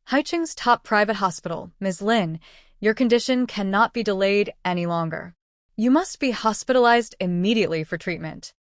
Haicheng's top private hospital, Ms. Lin, your condition cannot be delayed any longer. You must be hospitalized immediately for treatment.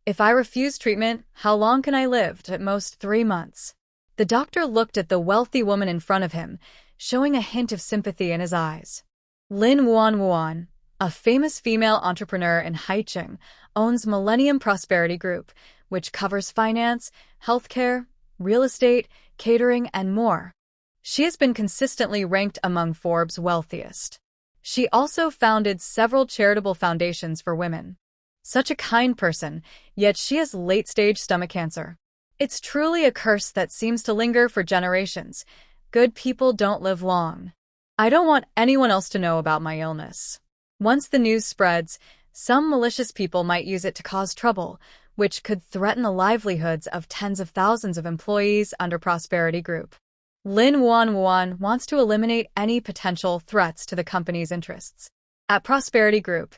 If I refuse treatment, how long can I live? At most 3 months. The doctor looked at the wealthy woman in front of him, showing a hint of sympathy in his eyes. Lin Wuan, a famous female entrepreneur in Haicheng, owns Millennium Prosperity Group, which covers finance, healthcare, real estate, catering, and more. She has been consistently ranked among Forbes' wealthiest. She also founded several charitable foundations for women. Such a kind person, yet she has late-stage stomach cancer. It's truly a curse that seems to linger for generations. Good people don't live long. I don't want anyone else to know about my illness. Once the news spreads, some malicious people might use it to cause trouble, which could threaten the livelihoods of tens of thousands of employees under Prosperity Group. Lin Wuan wants to eliminate any potential threats to the company's interests. At Prosperity Group,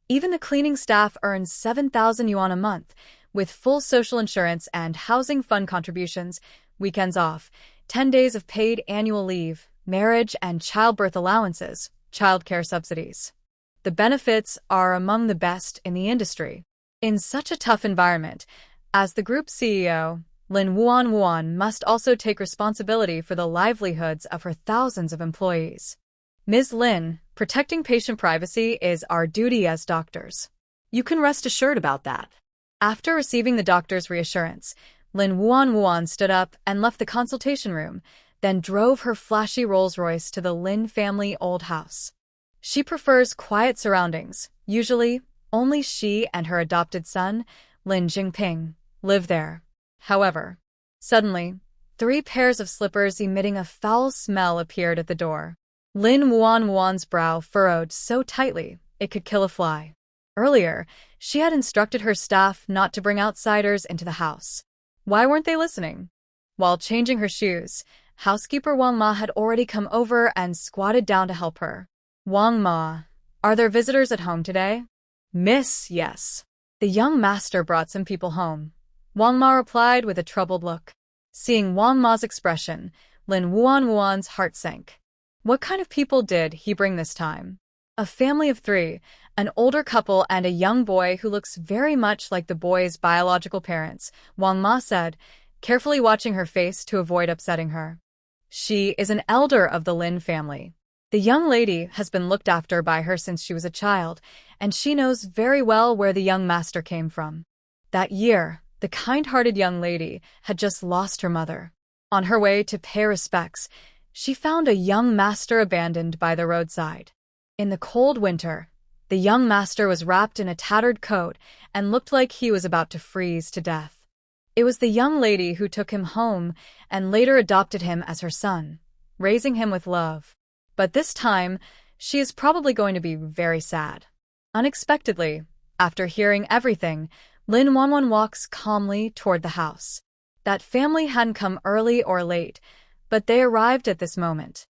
even the cleaning staff earns 7,000 yuan a month, with full social insurance and housing fund contributions, weekends off, 10 days of paid annual leave, marriage and childbirth allowances, childcare subsidies. The benefits are among the best in the industry. In such a tough environment, as the group CEO, Lin Wuan must also take responsibility for the livelihoods of her thousands of employees. Ms. Lin, protecting patient privacy is our duty as doctors. You can rest assured about that. After receiving the doctor's reassurance, Lin Wuan stood up and left the consultation room, then drove her flashy Rolls-Royce to the Lin family old house. She prefers quiet surroundings. Usually, only she and her adopted son, Lin Jingping, live there. However, suddenly, 3 pairs of slippers emitting a foul smell appeared at the door. Lin Wuan's brow furrowed so tightly it could kill a fly. Earlier, she had instructed her staff not to bring outsiders into the house. Why weren't they listening? While changing her shoes, housekeeper Wang Ma had already come over and squatted down to help her. Wang Ma, are there visitors at home today? Miss, yes. The young master brought some people home. Wang Ma replied with a troubled look. Seeing Wang Ma's expression, Lin Wuan's heart sank. What kind of people did he bring this time? A family of 3, an older couple and a young boy who looks very much like the boy's biological parents, Wang Ma said, carefully watching her face to avoid upsetting her. She is an elder of the Lin family. The young lady has been looked after by her since she was a child, and she knows very well where the young master came from. That year, the kind-hearted young lady had just lost her mother. On her way to pay respects, she found a young master abandoned by the roadside. In the cold winter, the young master was wrapped in a tattered coat and looked like he was about to freeze to death. It was the young lady who took him home and later adopted him as her son, raising him with love. But this time, she is probably going to be very sad. Unexpectedly, after hearing everything, Lin Wuan walks calmly toward the house. That family hadn't come early or late, but they arrived at this moment.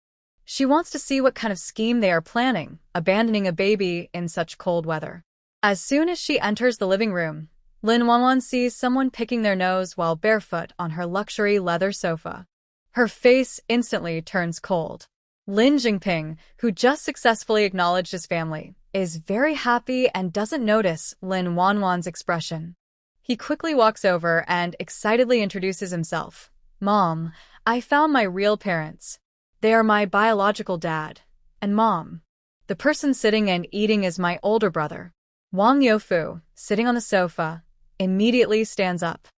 She wants to see what kind of scheme they are planning, abandoning a baby in such cold weather. As soon as she enters the living room, Lin Wuan sees someone picking their nose while barefoot on her luxury leather sofa. Her face instantly turns cold. Lin Jingping, who just successfully acknowledged his family, is very happy and doesn't notice Lin Wuan's expression. He quickly walks over and excitedly introduces himself. Mom, I found my real parents. They are my biological dad and mom. The person sitting and eating is my older brother. Wang Youfu, sitting on the sofa, immediately stands up.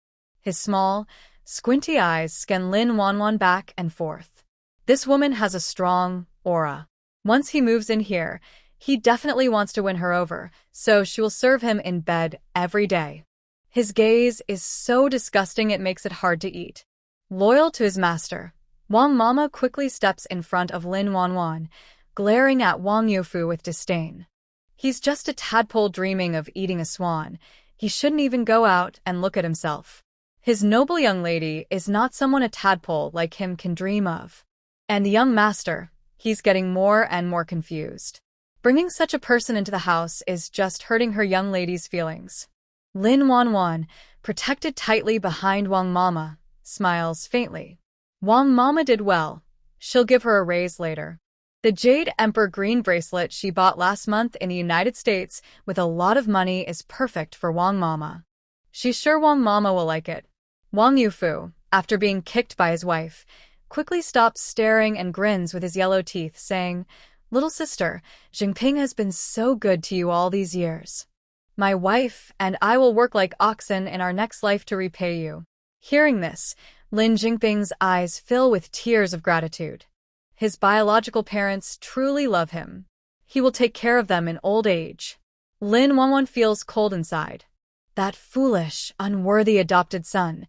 His small, squinty eyes scan Lin Wuan back and forth. This woman has a strong aura. Once he moves in here, he definitely wants to win her over, so she will serve him in bed every day. His gaze is so disgusting it makes it hard to eat. Loyal to his master, Wang Mama quickly steps in front of Lin Wuan, glaring at Wang Youfu with disdain. He's just a tadpole dreaming of eating a swan. He shouldn't even go out and look at himself. His noble young lady is not someone a tadpole like him can dream of. And the young master, he's getting more and more confused. Bringing such a person into the house is just hurting her young lady's feelings. Lin Wuan, protected tightly behind Wang Mama, smiles faintly. Wang Mama did well. She'll give her a raise later. The Jade Emperor green bracelet she bought last month in the United States with a lot of money is perfect for Wang Mama. She's sure Wang Mama will like it. Wang Yufu, after being kicked by his wife, quickly stops staring and grins with his yellow teeth, saying, "Little sister, Jinping has been so good to you all these years. My wife and I will work like oxen in our next life to repay you." Hearing this, Lin Jinping's eyes fill with tears of gratitude. His biological parents truly love him. He will take care of them in old age. Lin Wanwan feels cold inside. That foolish, unworthy adopted son.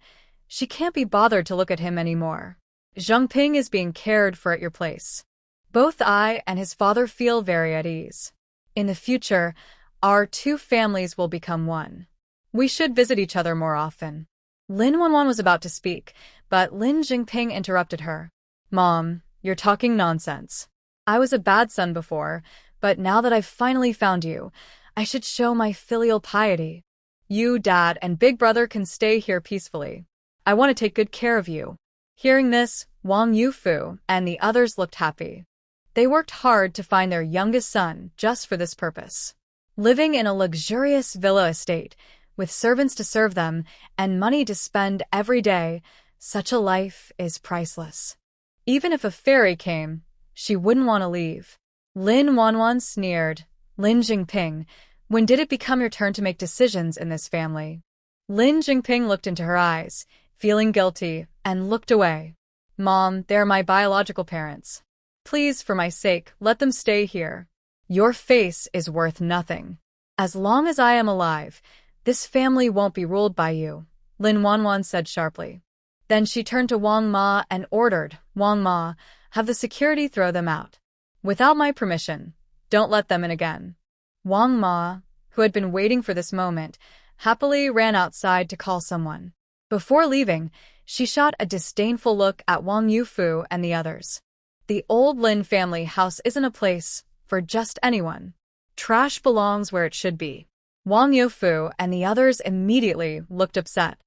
She can't be bothered to look at him anymore. Zheng Ping is being cared for at your place. Both I and his father feel very at ease. In the future, our two families will become one. We should visit each other more often. Lin Wanwan was about to speak, but Lin Jinping interrupted her. Mom, you're talking nonsense. I was a bad son before, but now that I've finally found you, I should show my filial piety. You, Dad, and Big Brother can stay here peacefully. I want to take good care of you. Hearing this, Wang Yufu and the others looked happy. They worked hard to find their youngest son just for this purpose. Living in a luxurious villa estate, with servants to serve them and money to spend every day, such a life is priceless. Even if a fairy came, she wouldn't want to leave. Lin Wanwan sneered. Lin Jinping, when did it become your turn to make decisions in this family? Lin Jinping looked into her eyes, feeling guilty, and looked away. Mom, they're my biological parents. Please, for my sake, let them stay here. Your face is worth nothing. As long as I am alive, this family won't be ruled by you, Lin Wanwan said sharply. Then she turned to Wang Ma and ordered, Wang Ma, have the security throw them out. Without my permission, don't let them in again. Wang Ma, who had been waiting for this moment, happily ran outside to call someone. Before leaving, she shot a disdainful look at Wang Yufu and the others. The old Lin family house isn't a place for just anyone. Trash belongs where it should be. Wang Yufu and the others immediately looked upset.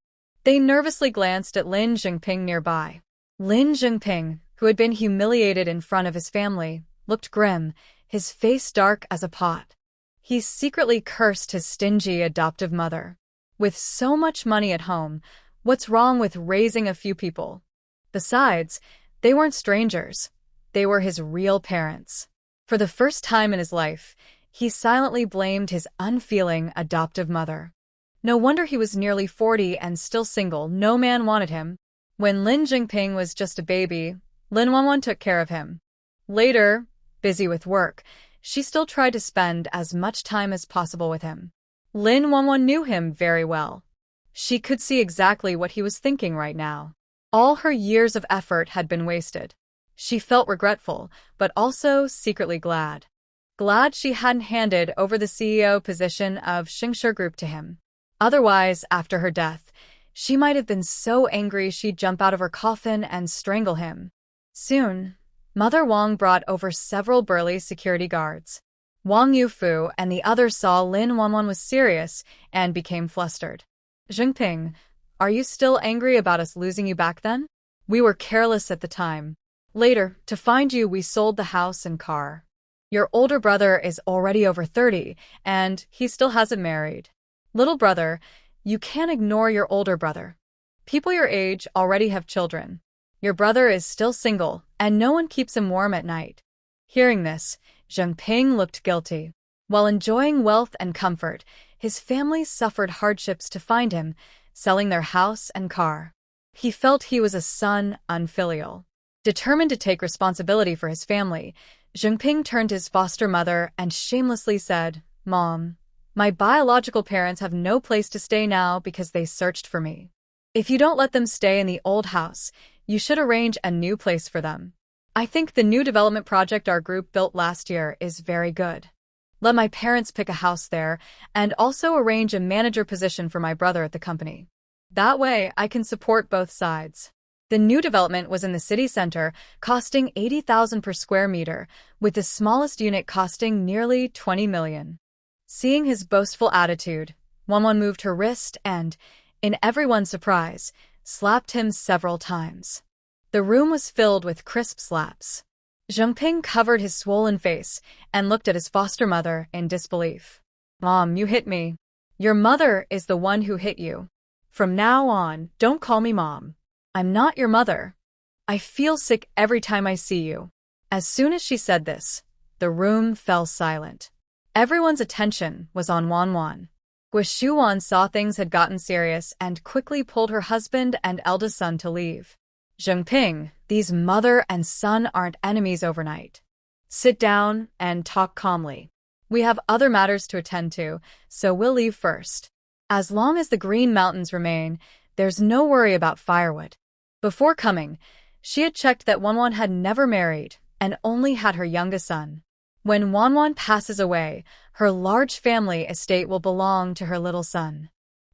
They nervously glanced at Lin Jinping nearby. Lin Jinping, who had been humiliated in front of his family, looked grim, his face dark as a pot. He secretly cursed his stingy adoptive mother. With so much money at home, what's wrong with raising a few people? Besides, they weren't strangers. They were his real parents. For the first time in his life, he silently blamed his unfeeling adoptive mother. No wonder he was nearly 40 and still single. No man wanted him. When Lin Jinping was just a baby, Lin Wanwan took care of him. Later, busy with work, she still tried to spend as much time as possible with him. Lin Wanwan knew him very well. She could see exactly what he was thinking right now. All her years of effort had been wasted. She felt regretful, but also secretly glad. Glad she hadn't handed over the CEO position of Xingshi Group to him. Otherwise, after her death, she might have been so angry she'd jump out of her coffin and strangle him. Soon, Mother Wang brought over several burly security guards. Wang Yufu and the others saw Lin Wanwan was serious and became flustered. Jinping, are you still angry about us losing you back then? We were careless at the time. Later, to find you, we sold the house and car. Your older brother is already over 30, and he still hasn't married. Little brother, you can't ignore your older brother. People your age already have children. Your brother is still single, and no one keeps him warm at night. Hearing this, Zheng Ping looked guilty. While enjoying wealth and comfort, his family suffered hardships to find him, selling their house and car. He felt he was a son unfilial. Determined to take responsibility for his family, Zheng Ping turned to his foster mother and shamelessly said, Mom, my biological parents have no place to stay now because they searched for me. If you don't let them stay in the old house, you should arrange a new place for them. I think the new development project our group built last year is very good. Let my parents pick a house there and also arrange a manager position for my brother at the company. That way, I can support both sides. The new development was in the city center, costing 80,000 per square meter, with the smallest unit costing nearly 20 million. Seeing his boastful attitude, Wanwan moved her wrist and, in everyone's surprise, slapped him several times. The room was filled with crisp slaps. Zhengping covered his swollen face and looked at his foster mother in disbelief. "Mom, you hit me." "Your mother is the one who hit you. From now on, don't call me Mom. I'm not your mother. I feel sick every time I see you." As soon as she said this, the room fell silent. Everyone's attention was on Wanwan. Guishuan saw things had gotten serious and quickly pulled her husband and eldest son to leave. "Zhengping, these mother and son aren't enemies overnight. Sit down and talk calmly. We have other matters to attend to, so we'll leave first. As long as the Green Mountains remain, there's no worry about firewood." Before coming, she had checked that Wanwan had never married and only had her youngest son. When Wanwan passes away, her large family estate will belong to her little son.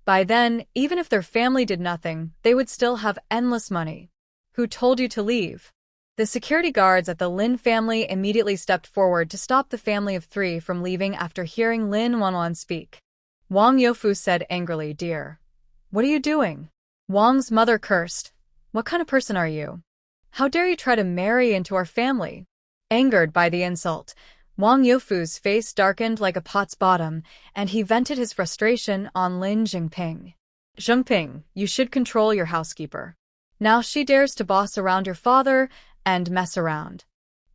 By then, even if their family did nothing, they would still have endless money. "Who told you to leave?" The security guards at the Lin family immediately stepped forward to stop the family of 3 from leaving after hearing Lin Wanwan speak. Wang Youfu said angrily, "Dear, what are you doing?" Wang's mother cursed. "What kind of person are you? How dare you try to marry into our family?" Angered by the insult, Wang Youfu's face darkened like a pot's bottom, and he vented his frustration on Lin Zhengping. "Zhengping, you should control your housekeeper. Now she dares to boss around your father and mess around.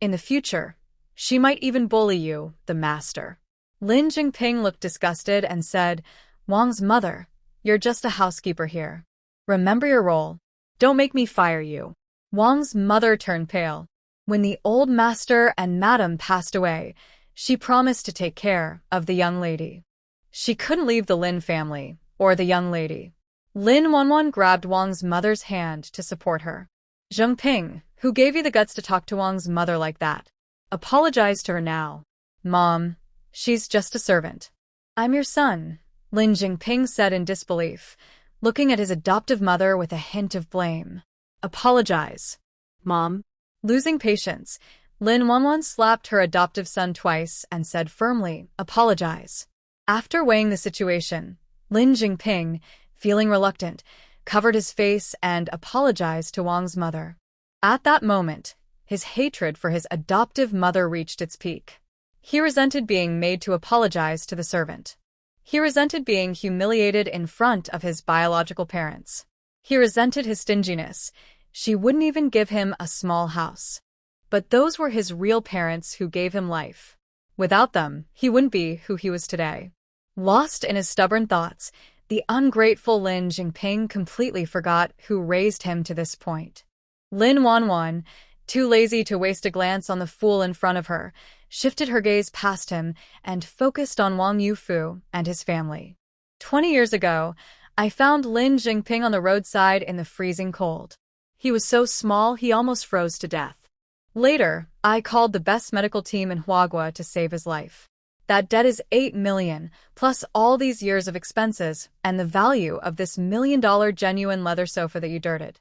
In the future, she might even bully you, the master." Lin Zhengping looked disgusted and said, "Wang's mother, you're just a housekeeper here. Remember your role. Don't make me fire you." Wang's mother turned pale. When the old master and madam passed away, she promised to take care of the young lady. She couldn't leave the Lin family, or the young lady. Lin Wanwan grabbed Wang's mother's hand to support her. "Zhengping, who gave you the guts to talk to Wang's mother like that? Apologize to her now." "Mom, she's just a servant." "I'm your son," Lin Zhengping said in disbelief, looking at his adoptive mother with a hint of blame. "Apologize." "Mom." Losing patience, Lin Wanwan slapped her adoptive son twice and said firmly, "Apologize." After weighing the situation, Lin Zhengping, feeling reluctant, covered his face and apologized to Wang's mother. At that moment, his hatred for his adoptive mother reached its peak. He resented being made to apologize to the servant. He resented being humiliated in front of his biological parents. He resented his stinginess. She wouldn't even give him a small house. But those were his real parents who gave him life. Without them, he wouldn't be who he was today. Lost in his stubborn thoughts, the ungrateful Lin Zhengping completely forgot who raised him to this point. Lin Wanwan, too lazy to waste a glance on the fool in front of her, shifted her gaze past him and focused on Wang Youfu and his family. 20 years ago, I found Lin Zhengping on the roadside in the freezing cold. He was so small he almost froze to death. Later, I called the best medical team in Huagua to save his life. That debt is 8 million, plus all these years of expenses and the value of this $1 million genuine leather sofa that you dirted.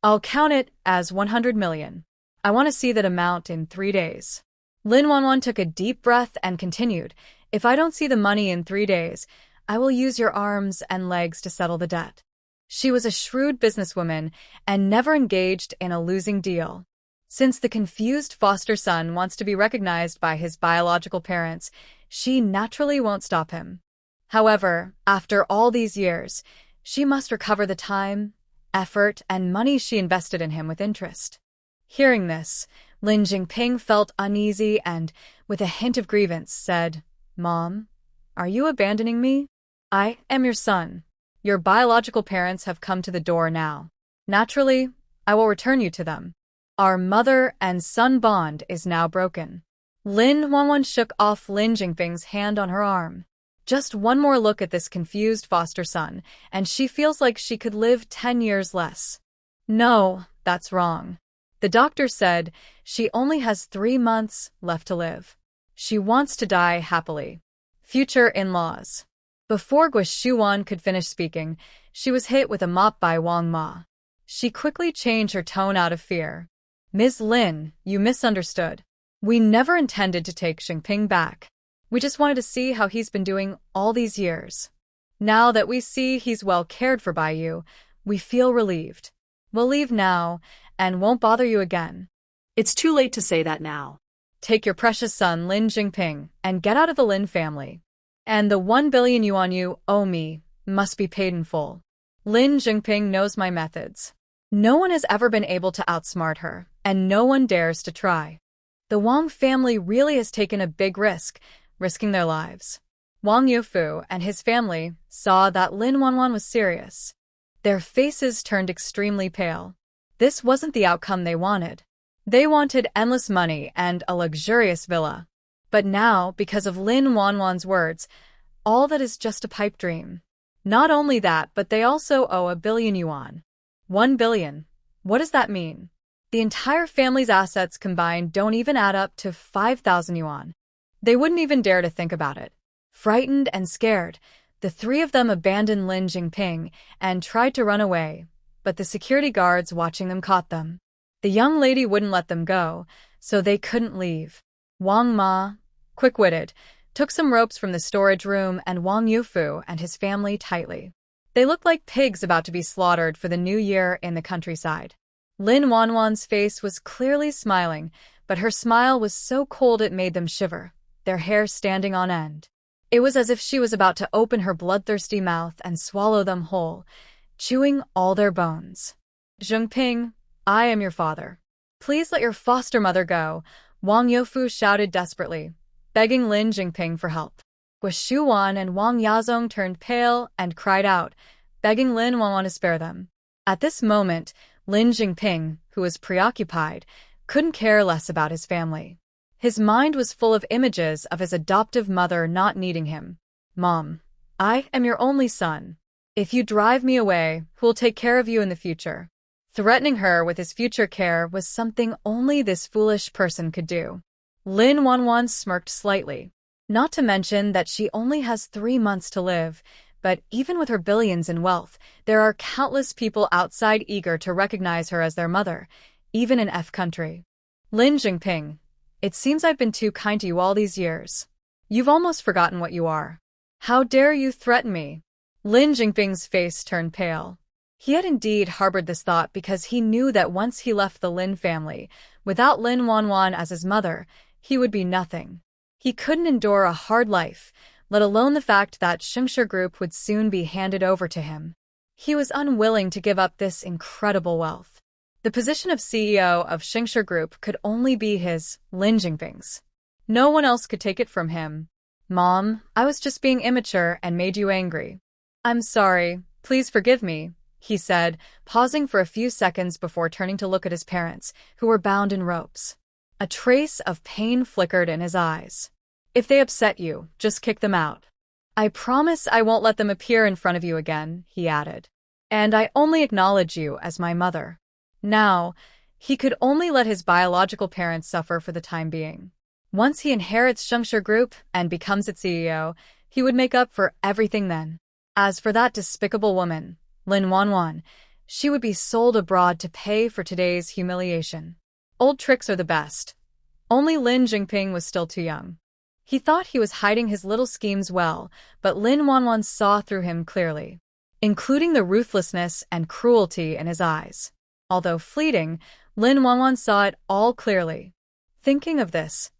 I'll count it as 100 million. I want to see that amount in 3 days. Lin Wanwan took a deep breath and continued, "If I don't see the money in 3 days, I will use your arms and legs to settle the debt." She was a shrewd businesswoman and never engaged in a losing deal. Since the confused foster son wants to be recognized by his biological parents, she naturally won't stop him. However, after all these years, she must recover the time, effort, and money she invested in him with interest. Hearing this, Lin Zhengping felt uneasy and, with a hint of grievance, said, "Mom, are you abandoning me? I am your son. Your biological parents have come to the door now. Naturally, I will return you to them. Our mother and son bond is now broken." Lin Wanwan shook off Lin Zhengping's hand on her arm. Just one more look at this confused foster son, and she feels like she could live 10 years less. No, that's wrong. The doctor said she only has 3 months left to live. She wants to die happily. Future in-laws. Before Guishuan could finish speaking, she was hit with a mop by Wang Ma. She quickly changed her tone out of fear. "Ms. Lin, you misunderstood. We never intended to take Zhengping back. We just wanted to see how he's been doing all these years. Now that we see he's well cared for by you, we feel relieved. We'll leave now, and won't bother you again. It's too late to say that now. Take your precious son, Lin Jingping, and get out of the Lin family. And the 1 billion yuan you owe me must be paid in full. Lin Jingping knows my methods. No one has ever been able to outsmart her, and no one dares to try. The Wang family really has taken a big risk, risking their lives. Wang Youfu and his family saw that Lin Wanwan was serious. Their faces turned extremely pale. This wasn't the outcome they wanted. They wanted endless money and a luxurious villa. But now, because of Lin Wanwan's words, all that is just a pipe dream. Not only that, but they also owe 1 billion yuan. 1 billion. What does that mean? The entire family's assets combined don't even add up to 5,000 yuan. They wouldn't even dare to think about it. Frightened and scared, the three of them abandoned Lin Jingping and tried to run away, but the security guards watching them caught them. The young lady wouldn't let them go, so they couldn't leave. Wang Ma, quick-witted, took some ropes from the storage room and Wang Youfu and his family tightly. They looked like pigs about to be slaughtered for the new year in the countryside. Lin Wanwan's face was clearly smiling, but her smile was so cold it made them shiver, their hair standing on end. It was as if she was about to open her bloodthirsty mouth and swallow them whole, chewing all their bones. Jingping, I am your father. Please let your foster mother go, Wang Youfu shouted desperately, begging Lin Jingping for help. Shuwan and Wang Yazong turned pale and cried out, begging Lin Wanwan to spare them. At this moment, Lin Jingping, who was preoccupied, couldn't care less about his family. His mind was full of images of his adoptive mother not needing him. Mom, I am your only son. If you drive me away, who will take care of you in the future? Threatening her with his future care was something only this foolish person could do. Lin Wanwan smirked slightly. Not to mention that she only has 3 months to live, but even with her billions in wealth, there are countless people outside eager to recognize her as their mother, even in F country. Lin Jingping, it seems I've been too kind to you all these years. You've almost forgotten what you are. How dare you threaten me? Lin Jingping's face turned pale. He had indeed harbored this thought because he knew that once he left the Lin family, without Lin Wanwan as his mother, he would be nothing. He couldn't endure a hard life, let alone the fact that Sinister Group would soon be handed over to him. He was unwilling to give up this incredible wealth. The position of CEO of Sinister Group could only be his, Lin Jingping's. No one else could take it from him. Mom, I was just being immature and made you angry. I'm sorry, please forgive me, he said, pausing for a few seconds before turning to look at his parents, who were bound in ropes. A trace of pain flickered in his eyes. If they upset you, just kick them out. I promise I won't let them appear in front of you again, he added. And I only acknowledge you as my mother. Now, he could only let his biological parents suffer for the time being. Once he inherits Sinister Group and becomes its CEO, he would make up for everything then. As for that despicable woman, Lin Wanwan, she would be sold abroad to pay for today's humiliation. Old tricks are the best. Only Lin Jingping was still too young. He thought he was hiding his little schemes well, but Lin Wanwan saw through him clearly, including the ruthlessness and cruelty in his eyes. Although fleeting, Lin Wanwan saw it all clearly. Thinking of this,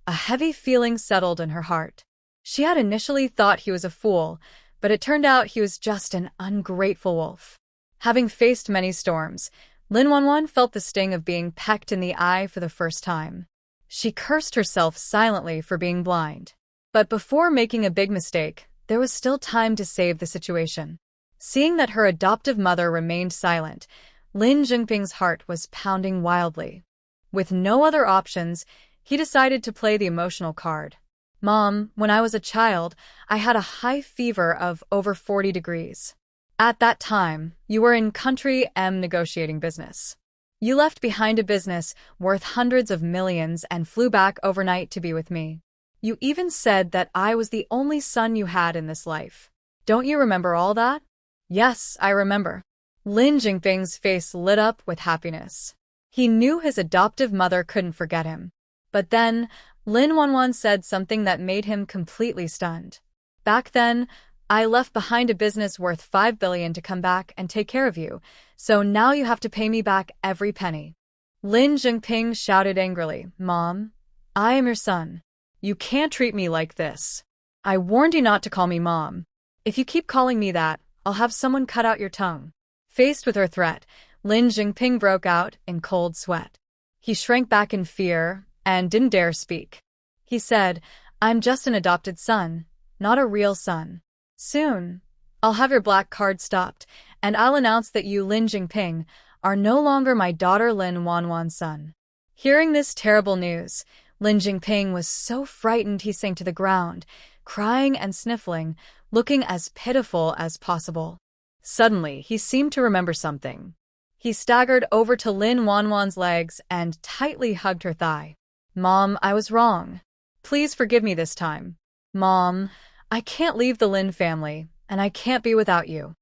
a heavy feeling settled in her heart. She had initially thought he was a fool, but it turned out he was just an ungrateful wolf. Having faced many storms, Lin Wanwan felt the sting of being pecked in the eye for the first time. She cursed herself silently for being blind. But before making a big mistake, there was still time to save the situation. Seeing that her adoptive mother remained silent, Lin Jingping's heart was pounding wildly. With no other options, he decided to play the emotional card. Mom, when I was a child, I had a high fever of over 40 degrees. At that time, you were in country M negotiating business. You left behind a business worth hundreds of millions and flew back overnight to be with me. You even said that I was the only son you had in this life. Don't you remember all that? Yes, I remember. Lin Jingping's face lit up with happiness. He knew his adoptive mother couldn't forget him. But then, Lin Wanwan said something that made him completely stunned. Back then, I left behind a business worth 5 billion to come back and take care of you, so now you have to pay me back every penny. Lin Jinping shouted angrily, Mom, I am your son. You can't treat me like this. I warned you not to call me Mom. If you keep calling me that, I'll have someone cut out your tongue. Faced with her threat, Lin Jinping broke out in cold sweat. He shrank back in fear and didn't dare speak. He said, I'm just an adopted son, not a real son. Soon, I'll have your black card stopped, and I'll announce that you, Lin Jinping, are no longer my daughter Lin Wanwan's son. Hearing this terrible news, Lin Jinping was so frightened he sank to the ground, crying and sniffling, looking as pitiful as possible. Suddenly, he seemed to remember something. He staggered over to Lin Wanwan's legs and tightly hugged her thigh. Mom, I was wrong. Please forgive me this time. Mom, I can't leave the Lin family, and I can't be without you.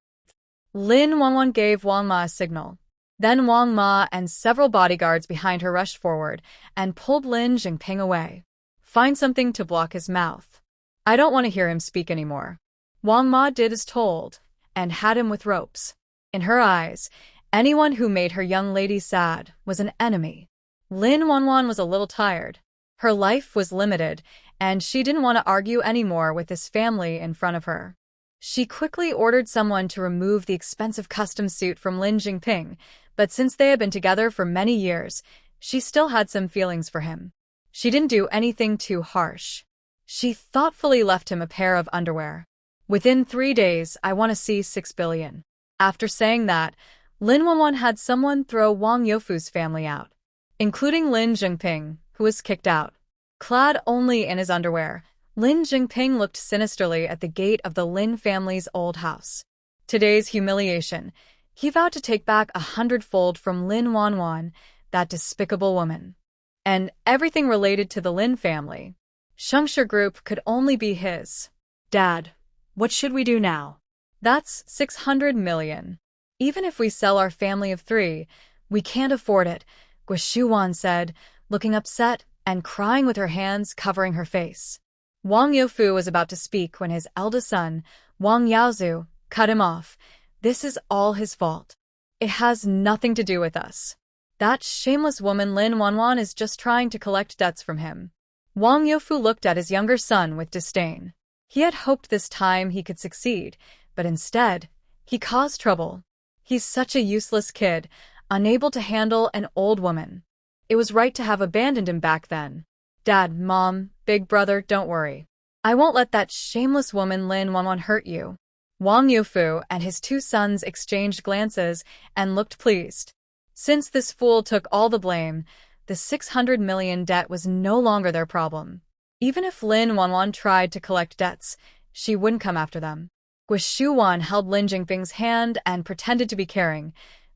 Lin Wanwan gave Wang Ma a signal. Then Wang Ma and several bodyguards behind her rushed forward and pulled Lin Jinping away. Find something to block his mouth. I don't want to hear him speak anymore. Wang Ma did as told and had him with ropes. In her eyes, anyone who made her young lady sad was an enemy. Lin Wanwan was a little tired. Her life was limited, and she didn't want to argue anymore with this family in front of her. She quickly ordered someone to remove the expensive custom suit from Lin Jinping, but since they had been together for many years, she still had some feelings for him. She didn't do anything too harsh. She thoughtfully left him a pair of underwear. Within 3 days, I want to see 6 billion. After saying that, Lin Wanwan had someone throw Wang Youfu's family out, including Lin Jinping, who was kicked out. Clad only in his underwear, Lin Jinping looked sinisterly at the gate of the Lin family's old house. Today's humiliation, he vowed to take back 100-fold from Lin Wanwan, that despicable woman. And everything related to the Lin family. Shungsher Group could only be his. Dad, what should we do now? That's 600 million. Even if we sell our family of 3, we can't afford it, Guoshuwan said, looking upset and crying with her hands covering her face. Wang Youfu was about to speak when his eldest son, Wang Yaozu, cut him off. This is all his fault. It has nothing to do with us. That shameless woman Lin Wanwan is just trying to collect debts from him. Wang Youfu looked at his younger son with disdain. He had hoped this time he could succeed, but instead, he caused trouble. He's such a useless kid, unable to handle an old woman. It was right to have abandoned him back then. Dad, Mom, big brother, don't worry. I won't let that shameless woman Lin Wanwan hurt you. Wang Youfu and his 2 sons exchanged glances and looked pleased. Since this fool took all the blame, the 600 million debt was no longer their problem. Even if Lin Wanwan tried to collect debts, she wouldn't come after them. Guoshuwan held Lin Jinping's hand and pretended to be caring.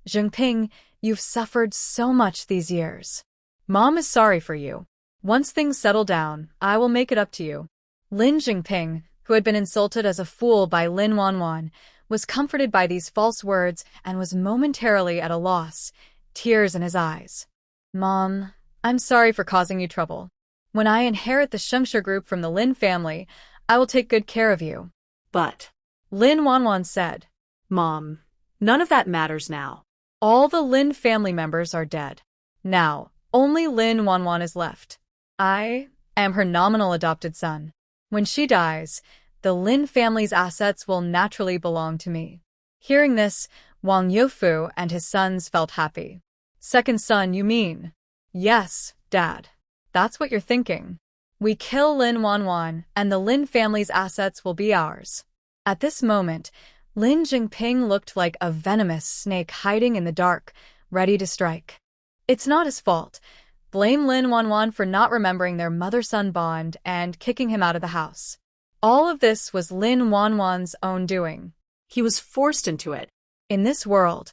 Jinping, you've suffered so much these years. Mom is sorry for you. Once things settle down, I will make it up to you. Lin Jinping, who had been insulted as a fool by Lin Wanwan, was comforted by these false words and was momentarily at a loss, tears in his eyes. Mom, I'm sorry for causing you trouble. When I inherit the Shungsher Group from the Lin family, I will take good care of you. But, Lin Wanwan said, Mom, none of that matters now. All the Lin family members are dead. Now, only Lin Wanwan is left. I am her nominal adopted son. When she dies, the Lin family's assets will naturally belong to me. Hearing this, Wang Youfu and his sons felt happy. Second son, you mean? Yes, Dad. That's what you're thinking. We kill Lin Wanwan, and the Lin family's assets will be ours. At this moment, Lin Jinping looked like a venomous snake hiding in the dark, ready to strike. It's not his fault. Blame Lin Wanwan for not remembering their mother-son bond and kicking him out of the house. All of this was Lin Wanwan's own doing. He was forced into it. In this world,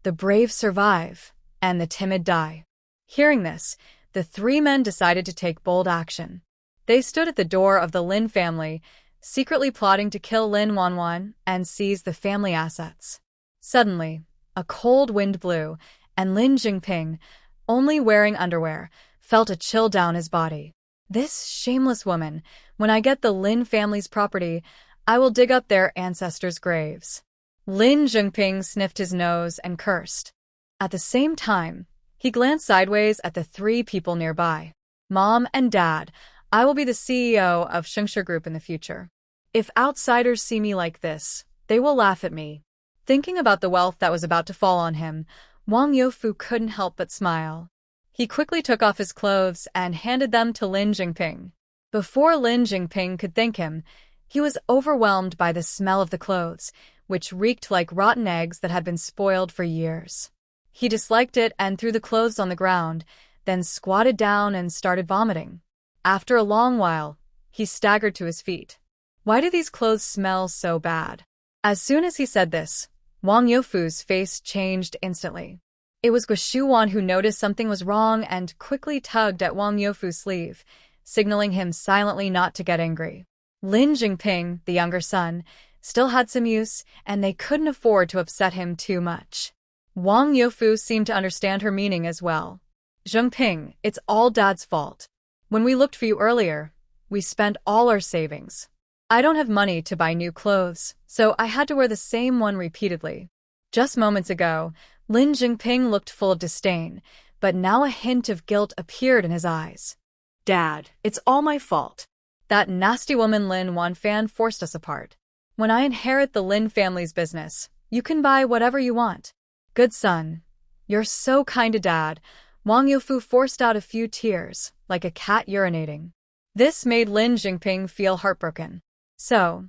the brave survive, and the timid die. Hearing this, the 3 men decided to take bold action. They stood at the door of the Lin family, secretly plotting to kill Lin Wanwan and seize the family assets. Suddenly, a cold wind blew, and Lin Jinping, only wearing underwear, felt a chill down his body. This shameless woman, when I get the Lin family's property, I will dig up their ancestors' graves. Lin Zhengping sniffed his nose and cursed. At the same time, he glanced sideways at the three people nearby. Mom and Dad, I will be the CEO of Shengshe Group in the future. If outsiders see me like this, they will laugh at me. Thinking about the wealth that was about to fall on him, Wang Youfu couldn't help but smile. He quickly took off his clothes and handed them to Lin Jingping. Before Lin Jingping could thank him, he was overwhelmed by the smell of the clothes, which reeked like rotten eggs that had been spoiled for years. He disliked it and threw the clothes on the ground, then squatted down and started vomiting. After a long while, he staggered to his feet. Why do these clothes smell so bad? As soon as he said this, Wang Youfu's face changed instantly. It was Guoshuan who noticed something was wrong and quickly tugged at Wang Youfu's sleeve, signaling him silently not to get angry. Lin Jingping, the younger son, still had some use, and they couldn't afford to upset him too much. Wang Youfu seemed to understand her meaning as well. Zhengping, it's all Dad's fault. When we looked for you earlier, we spent all our savings. I don't have money to buy new clothes, so I had to wear the same one repeatedly. Just moments ago, Lin Jingping looked full of disdain, but now a hint of guilt appeared in his eyes. Dad, it's all my fault. That nasty woman Lin Wanfan forced us apart. When I inherit the Lin family's business, you can buy whatever you want. Good son. You're so kind to Dad. Wang Youfu forced out a few tears, like a cat urinating. This made Lin Jingping feel heartbroken. So,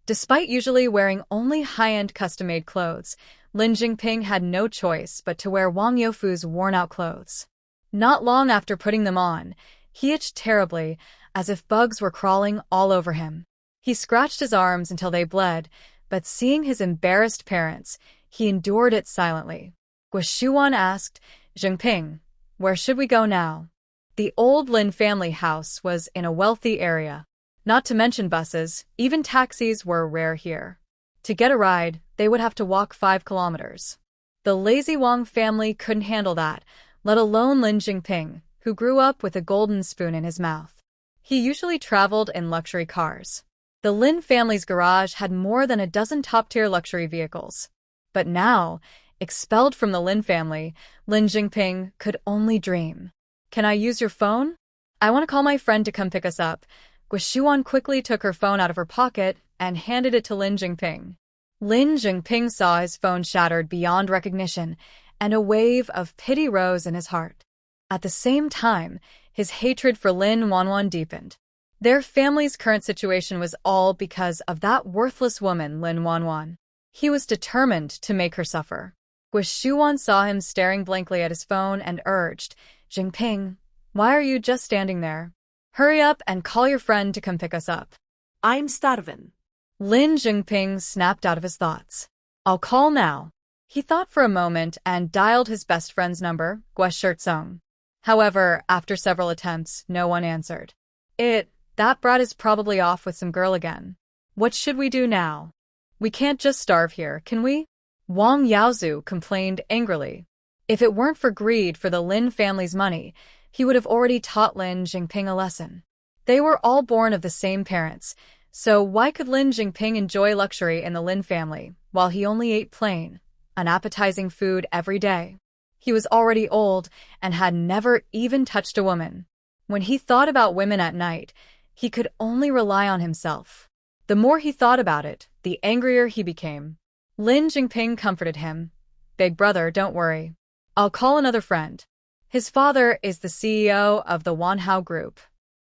despite usually wearing only high-end custom-made clothes, Lin Jingping had no choice but to wear Wang Youfu's worn-out clothes. Not long after putting them on, he itched terribly, as if bugs were crawling all over him. He scratched his arms until they bled, but seeing his embarrassed parents, he endured it silently. Guoshuan asked, Jingping, where should we go now? The old Lin family house was in a wealthy area. Not to mention buses, even taxis were rare here. To get a ride, they would have to walk 5 kilometers. The lazy Wang family couldn't handle that, let alone Lin Jingping, who grew up with a golden spoon in his mouth. He usually traveled in luxury cars. The Lin family's garage had more than a dozen top-tier luxury vehicles. But now, expelled from the Lin family, Lin Jingping could only dream. Can I use your phone? I want to call my friend to come pick us up. Guoshuan quickly took her phone out of her pocket and handed it to Lin Jingping. Lin Jingping saw his phone shattered beyond recognition, and a wave of pity rose in his heart. At the same time, his hatred for Lin Wanwan deepened. Their family's current situation was all because of that worthless woman, Lin Wanwan. He was determined to make her suffer. Guoshuan saw him staring blankly at his phone and urged, Jingping, why are you just standing there? Hurry up and call your friend to come pick us up. I'm starving. Lin Jingping snapped out of his thoughts. I'll call now. He thought for a moment and dialed his best friend's number, Gueshirtsong. However, after several attempts, no one answered. That brat is probably off with some girl again. What should we do now? We can't just starve here, can we? Wang Yaozu complained angrily. If it weren't for greed for the Lin family's money, he would have already taught Lin Jingping a lesson. They were all born of the same parents, so why could Lin Jingping enjoy luxury in the Lin family, while he only ate plain, unappetizing food every day? He was already old and had never even touched a woman. When he thought about women at night, he could only rely on himself. The more he thought about it, the angrier he became. Lin Jingping comforted him. Big brother, don't worry. I'll call another friend. His father is the CEO of the Wanhao Group.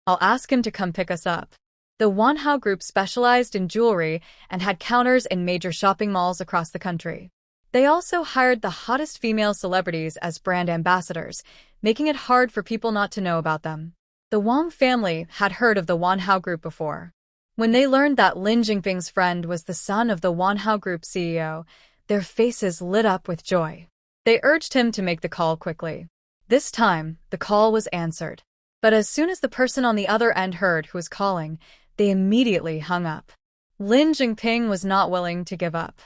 I'll ask him to come pick us up. The Wanhao Group specialized in jewelry and had counters in major shopping malls across the country. They also hired the hottest female celebrities as brand ambassadors, making it hard for people not to know about them. The Wang family had heard of the Wanhao Group before. When they learned that Lin Jingping's friend was the son of the Wanhao Group CEO, their faces lit up with joy. They urged him to make the call quickly. This time, the call was answered. But as soon as the person on the other end heard who was calling, they immediately hung up. Lin Jingping was not willing to give up.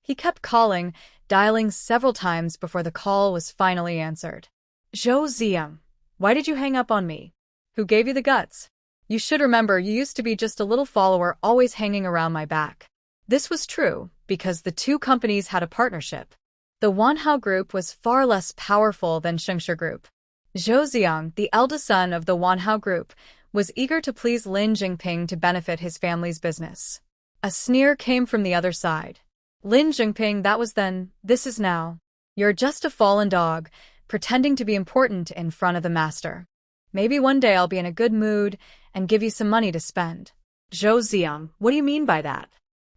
He kept calling, dialing several times before the call was finally answered. Zhou Ziyang, why did you hang up on me? Who gave you the guts? You should remember you used to be just a little follower always hanging around my back. This was true because the two companies had a partnership. The Wanhao Group was far less powerful than Shengshi Group. Zhou Ziang, the eldest son of the Wanhao Group, was eager to please Lin Jingping to benefit his family's business. A sneer came from the other side. Lin Jingping, that was then, this is now. You're just a fallen dog, pretending to be important in front of the master. Maybe one day I'll be in a good mood and give you some money to spend. Zhou Ziang, what do you mean by that?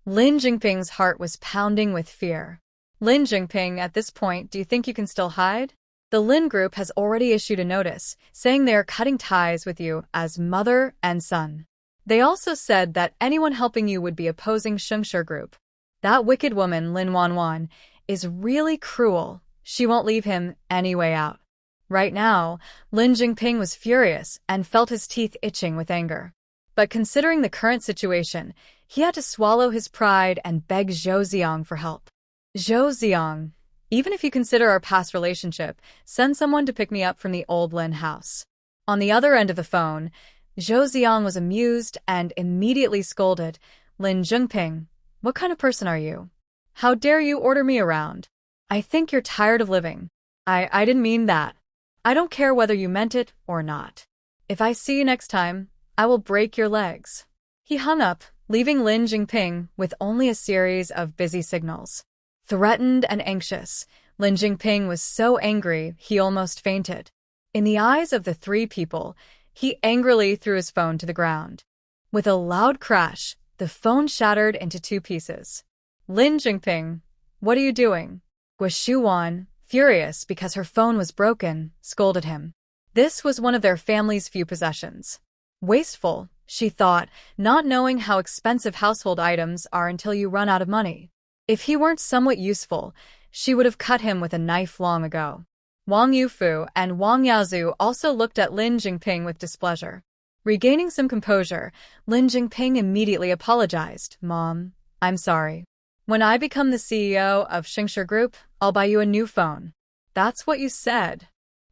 Lin Jingping's heart was pounding with fear. Lin Jingping, at this point, do you think you can still hide? The Lin Group has already issued a notice, saying they are cutting ties with you as mother and son. They also said that anyone helping you would be opposing Shengshi Group. That wicked woman, Lin Wanwan, is really cruel. She won't leave him any way out. Right now, Lin Jingping was furious and felt his teeth itching with anger. But considering the current situation, he had to swallow his pride and beg Zhou Ziang for help. Zhou Ziang, even if you consider our past relationship, send someone to pick me up from the old Lin house. On the other end of the phone, Zhou Ziang was amused and immediately scolded, Lin Jingping, what kind of person are you? How dare you order me around? I think you're tired of living. I didn't mean that. I don't care whether you meant it or not. If I see you next time, I will break your legs. He hung up, leaving Lin Jingping with only a series of busy signals. Threatened and anxious, Lin Jingping was so angry he almost fainted. In the eyes of the three people, he angrily threw his phone to the ground. With a loud crash, the phone shattered into two pieces. Lin Jingping, what are you doing? Guo Shuwan, furious because her phone was broken, scolded him. This was one of their family's few possessions. Wasteful, she thought, not knowing how expensive household items are until you run out of money. If he weren't somewhat useful, she would have cut him with a knife long ago. Wang Yufu and Wang Yaozu also looked at Lin Jingping with displeasure. Regaining some composure, Lin Jingping immediately apologized. Mom, I'm sorry. When I become the CEO of Shengshi Group, I'll buy you a new phone. That's what you said.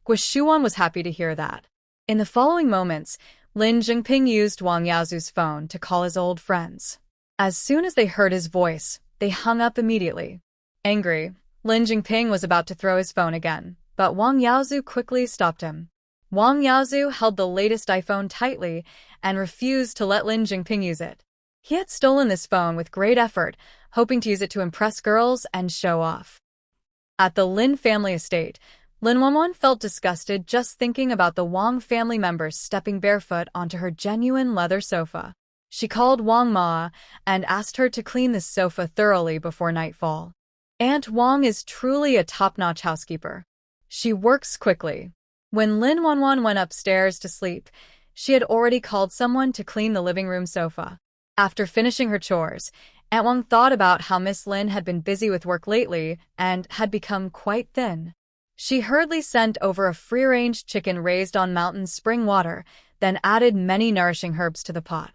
Guo Shuwan was happy to hear that. In the following moments, Lin Jingping used Wang Yaozu's phone to call his old friends. As soon as they heard his voice, they hung up immediately. Angry, Lin Jingping was about to throw his phone again, but Wang Yaozu quickly stopped him. Wang Yaozu held the latest iPhone tightly and refused to let Lin Jingping use it. He had stolen this phone with great effort, hoping to use it to impress girls and show off. At the Lin family estate, Lin Wanwan felt disgusted just thinking about the Wang family members stepping barefoot onto her genuine leather sofa. She called Wang Ma and asked her to clean the sofa thoroughly before nightfall. Aunt Wang is truly a top-notch housekeeper. She works quickly. When Lin Wanwan went upstairs to sleep, she had already called someone to clean the living room sofa. After finishing her chores, Aunt Wang thought about how Miss Lin had been busy with work lately and had become quite thin. She hurriedly sent over a free-range chicken raised on mountain spring water, then added many nourishing herbs to the pot.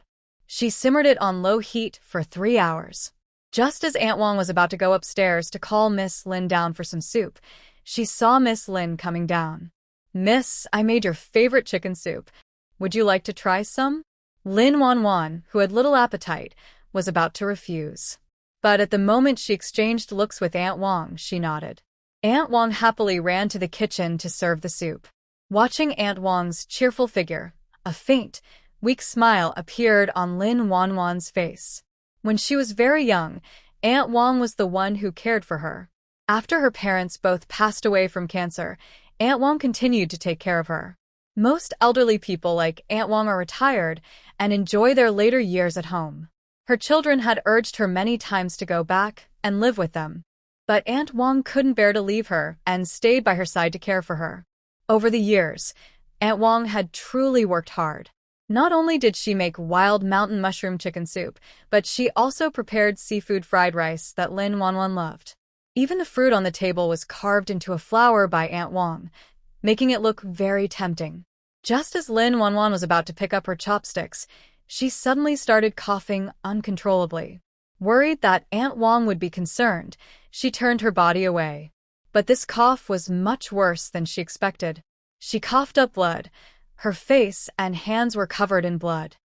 She simmered it on low heat for 3 hours. Just as Aunt Wang was about to go upstairs to call Miss Lin down for some soup, she saw Miss Lin coming down. Miss, I made your favorite chicken soup. Would you like to try some? Lin Wanwan, who had little appetite, was about to refuse. But at the moment she exchanged looks with Aunt Wang, she nodded. Aunt Wang happily ran to the kitchen to serve the soup. Watching Aunt Wang's cheerful figure, a faint, weak smile appeared on Lin Wanwan's face. When she was very young, Aunt Wang was the one who cared for her. After her parents both passed away from cancer, Aunt Wang continued to take care of her. Most elderly people like Aunt Wang are retired and enjoy their later years at home. Her children had urged her many times to go back and live with them. But Aunt Wang couldn't bear to leave her and stayed by her side to care for her. Over the years, Aunt Wang had truly worked hard. Not only did she make wild mountain mushroom chicken soup, but she also prepared seafood fried rice that Lin Wanwan loved. Even the fruit on the table was carved into a flower by Aunt Wang, making it look very tempting. Just as Lin Wanwan was about to pick up her chopsticks, she suddenly started coughing uncontrollably. Worried that Aunt Wang would be concerned, she turned her body away. But this cough was much worse than she expected. She coughed up blood. Her face and hands were covered in blood.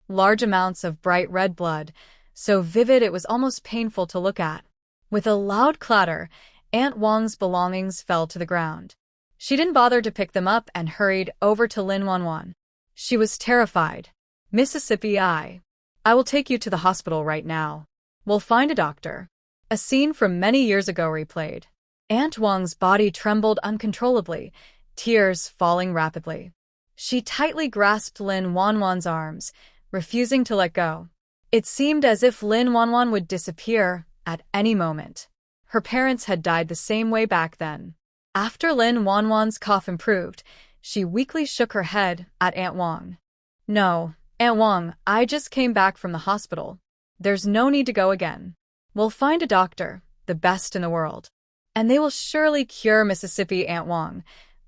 Large amounts of bright red blood, so vivid it was almost painful to look at. With a loud clatter, Aunt Wang's belongings fell to the ground. She didn't bother to pick them up and hurried over to Lin Wanwan. She was terrified. Mississippi, I will take you to the hospital right now. We'll find a doctor. A scene from many years ago replayed. Aunt Wang's body trembled uncontrollably, tears falling rapidly. She tightly grasped Lin Wanwan's arms, refusing to let go. It seemed as if Lin Wanwan would disappear at any moment. Her parents had died the same way back then. After Lin Wanwan's cough improved, she weakly shook her head at Aunt Wang. No, Aunt Wang, I just came back from the hospital. There's no need to go again. We'll find a doctor, the best in the world. And they will surely cure Mississippi, Aunt Wang.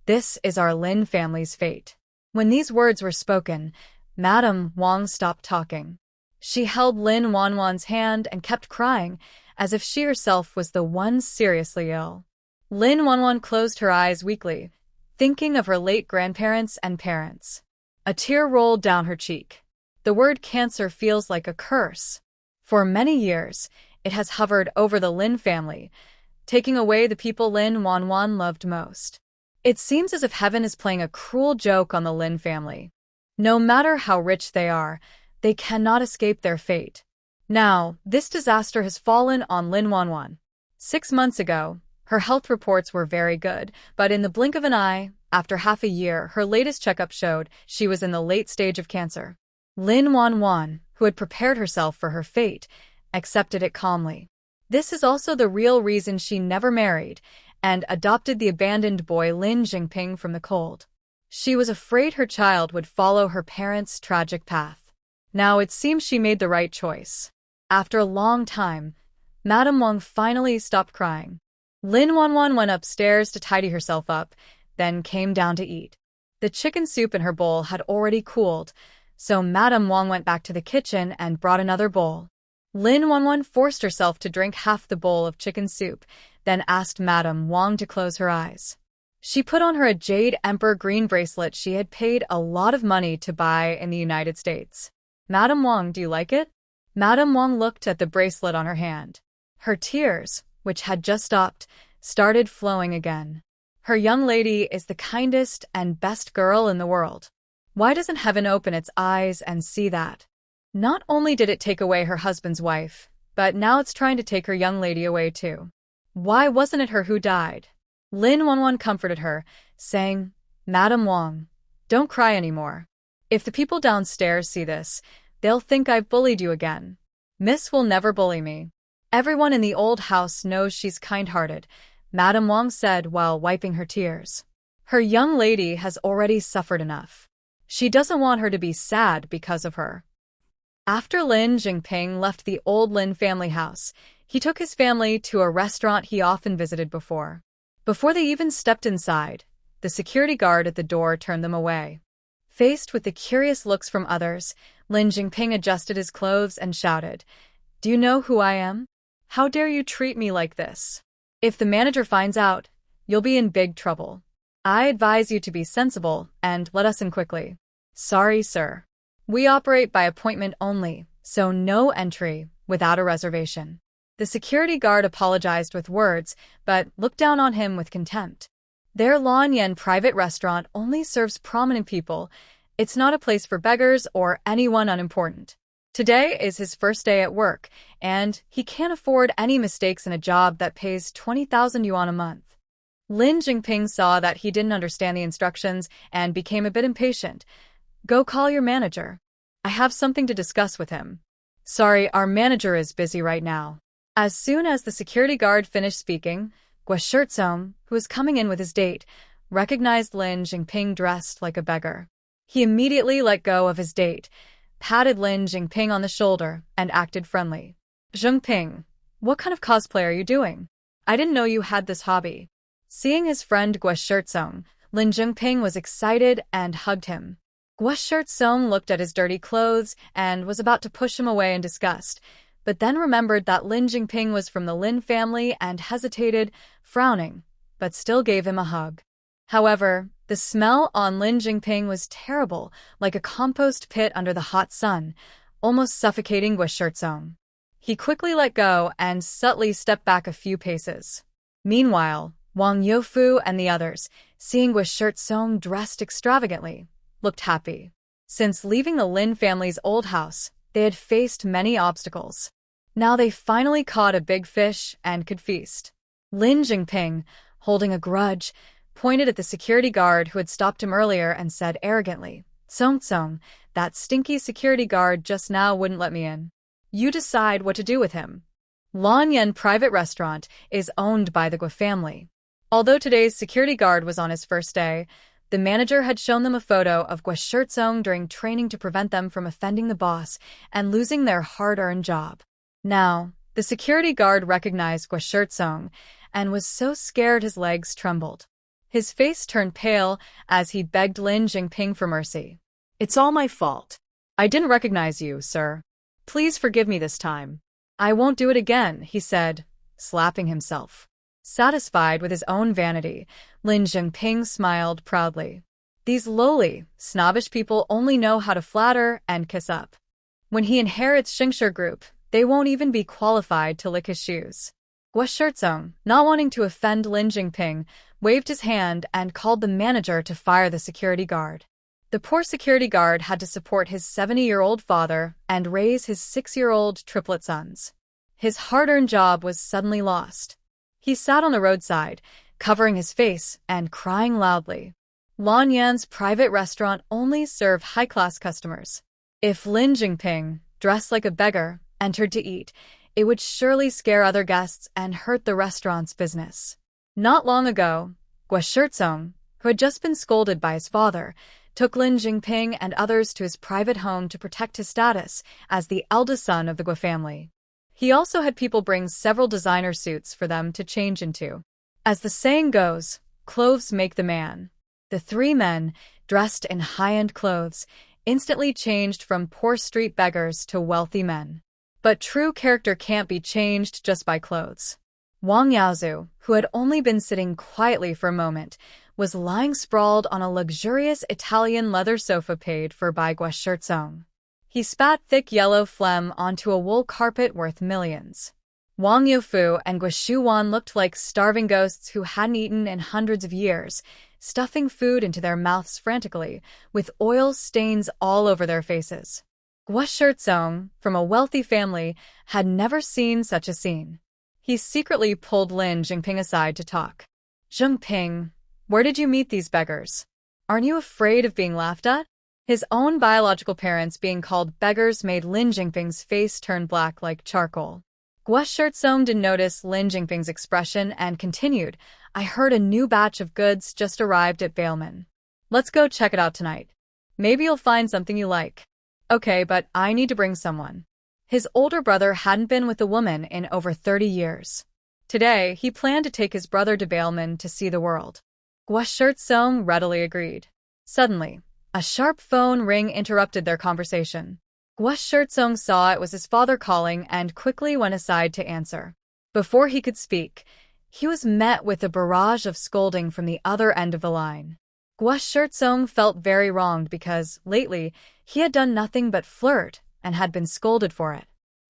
This is our Lin family's fate. When these words were spoken, Madame Wang stopped talking. She held Lin Wanwan's hand and kept crying, as if she herself was the one seriously ill. Lin Wanwan closed her eyes weakly, thinking of her late grandparents and parents. A tear rolled down her cheek. The word cancer feels like a curse. For many years, it has hovered over the Lin family, taking away the people Lin Wanwan loved most. It seems as if heaven is playing a cruel joke on the Lin family. No matter how rich they are, they cannot escape their fate. Now, this disaster has fallen on Lin Wanwan. 6 months ago, her health reports were very good, but in the blink of an eye, after half a year, her latest checkup showed she was in the late stage of cancer. Lin Wanwan, who had prepared herself for her fate, accepted it calmly. This is also the real reason she never married and adopted the abandoned boy Lin Jingping from the cold. She was afraid her child would follow her parents' tragic path. Now it seems she made the right choice. After a long time, Madame Wang finally stopped crying. Lin Wanwan went upstairs to tidy herself up, then came down to eat. The chicken soup in her bowl had already cooled, so Madame Wang went back to the kitchen and brought another bowl. Lin Wanwan forced herself to drink half the bowl of chicken soup, then asked Madame Wang to close her eyes. She put on her a jade emperor green bracelet she had paid a lot of money to buy in the United States. Madame Wang, do you like it? Madame Wang looked at the bracelet on her hand. Her tears, which had just stopped, started flowing again. Her young lady is the kindest and best girl in the world. Why doesn't heaven open its eyes and see that? Not only did it take away her husband's wife, but now it's trying to take her young lady away too. Why wasn't it her who died? Lin Wanwan comforted her, saying, Madame Wang, don't cry anymore. If the people downstairs see this, they'll think I've bullied you again. Miss will never bully me. Everyone in the old house knows she's kind-hearted, Madame Wang said while wiping her tears. Her young lady has already suffered enough. She doesn't want her to be sad because of her. After Lin Jingping left the old Lin family house, he took his family to a restaurant he often visited before. Before they even stepped inside, the security guard at the door turned them away. Faced with the curious looks from others, Lin Jingping adjusted his clothes and shouted, Do you know who I am? How dare you treat me like this? If the manager finds out, you'll be in big trouble. I advise you to be sensible and let us in quickly. Sorry, sir. We operate by appointment only, so no entry without a reservation. The security guard apologized with words, but looked down on him with contempt. Their Lanyan private restaurant only serves prominent people. It's not a place for beggars or anyone unimportant. Today is his first day at work, and he can't afford any mistakes in a job that pays 20,000 yuan a month. Lin Jingping saw that he didn't understand the instructions and became a bit impatient. Go call your manager. I have something to discuss with him. Sorry, our manager is busy right now. As soon as the security guard finished speaking, Guo, who was coming in with his date, recognized Lin Jingping dressed like a beggar. He immediately let go of his date, patted Lin Jingping on the shoulder, and acted friendly. Jingping, what kind of cosplay are you doing? I didn't know you had this hobby. Seeing his friend Guo, Lin Jingping was excited and hugged him. Guo looked at his dirty clothes and was about to push him away in disgust, but then remembered that Lin Jingping was from the Lin family and hesitated, frowning, but still gave him a hug. However, The smell on Lin Jingping was terrible, like a compost pit under the hot sun, almost suffocating Guo. He quickly let go and subtly stepped back a few paces. Meanwhile, Wang Youfu and the others, seeing Guo dressed extravagantly, looked happy. Since leaving the Lin family's old house, they had faced many obstacles. Now they finally caught a big fish and could feast. Lin Jingping, holding a grudge, pointed at the security guard who had stopped him earlier and said arrogantly, "Song, that stinky security guard just now wouldn't let me in. You decide what to do with him." Lanyan Private Restaurant is owned by the Guo family. Although today's security guard was on his first day, the manager had shown them a photo of Guo during training to prevent them from offending the boss and losing their hard-earned job. Now, the security guard recognized Guo and was so scared his legs trembled. His face turned pale as he begged Lin Jingping for mercy. It's all my fault. "I didn't recognize you, sir. Please forgive me this time." "I won't do it again," he said, slapping himself. Satisfied with his own vanity, Lin Jingping smiled proudly. These lowly, snobbish people only know how to flatter and kiss up. When he inherits Xingshi Group, they won't even be qualified to lick his shoes. Guo, not wanting to offend Lin Jingping, waved his hand and called the manager to fire the security guard. The poor security guard had to support his 70-year-old father and raise his 6-year-old triplet sons. His hard-earned job was suddenly lost. He sat on the roadside, covering his face and crying loudly. Lanyan's private restaurant only served high-class customers. If Lin Jingping, dressed like a beggar, entered to eat, it would surely scare other guests and hurt the restaurant's business. Not long ago, Guo, who had just been scolded by his father, took Lin Jingping and others to his private home to protect his status as the eldest son of the Guo family. He also had people bring several designer suits for them to change into. As the saying goes, clothes make the man. The three men, dressed in high-end clothes, instantly changed from poor street beggars to wealthy men. But true character can't be changed just by clothes. Wang Yaozu, who had only been sitting quietly for a moment, was lying sprawled on a luxurious Italian leather sofa paid for by Guo. He spat thick yellow phlegm onto a wool carpet worth millions. Wang Youfu and Guo looked like starving ghosts who hadn't eaten in hundreds of years, stuffing food into their mouths frantically, with oil stains all over their faces. Guo, from a wealthy family, had never seen such a scene. He secretly pulled Lin Jingping aside to talk. "Jingping, where did you meet these beggars? Aren't you afraid of being laughed at?" His own biological parents being called beggars made Lin Jingping's face turn black like charcoal. Guo didn't notice Lin Jingping's expression and continued, "I heard a new batch of goods just arrived at Bailman. Let's go check it out tonight. Maybe you'll find something you like." "Okay, but I need to bring someone." His older brother hadn't been with a woman in over 30 years. Today, he planned to take his brother to Bailman to see the world. Guo readily agreed. Suddenly, a sharp phone ring interrupted their conversation. Guo saw it was his father calling and quickly went aside to answer. Before he could speak, he was met with a barrage of scolding from the other end of the line. Guo felt very wronged because, lately, he had done nothing but flirt and had been scolded for it.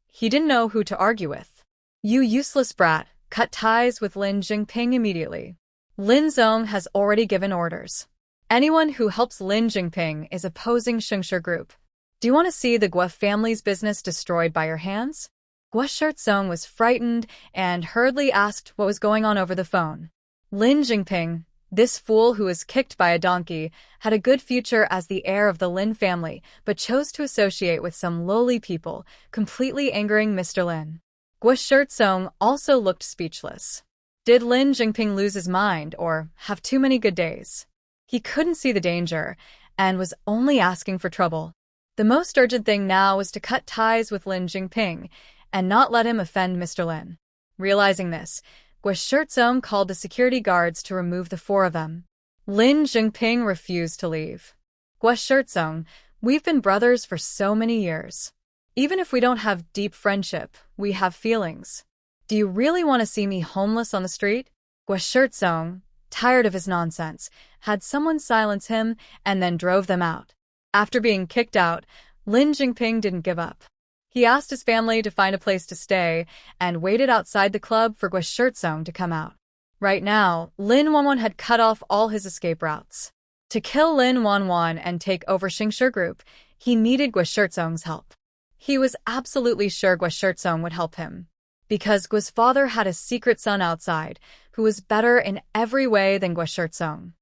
He didn't know who to argue with. "You useless brat, cut ties with Lin Jingping immediately. Lin Zong has already given orders. Anyone who helps Lin Jingping is opposing Xingshi Group. Do you want to see the Guo family's business destroyed by your hands?" Guo was frightened and hurriedly asked what was going on over the phone. Lin Jingping, this fool who was kicked by a donkey, had a good future as the heir of the Lin family, but chose to associate with some lowly people, completely angering Mr. Lin. Guo also looked speechless. Did Lin Jingping lose his mind or have too many good days? He couldn't see the danger and was only asking for trouble. The most urgent thing now was to cut ties with Lin Jingping and not let him offend Mr. Lin. Realizing this, Guo called the security guards to remove the four of them. Lin Jingping refused to leave. "Guo, we've been brothers for so many years. Even if we don't have deep friendship, we have feelings. Do you really want to see me homeless on the street?" Guo, tired of his nonsense, had someone silence him, and then drove them out. After being kicked out, Lin Jingping didn't give up. He asked his family to find a place to stay and waited outside the club for Guo to come out. Right now, Lin Wanwan had cut off all his escape routes. To kill Lin Wanwan and take over Xingshi Group, he needed Guo's help. He was absolutely sure Guo would help him, because Guo's father had a secret son outside who was better in every way than Guo.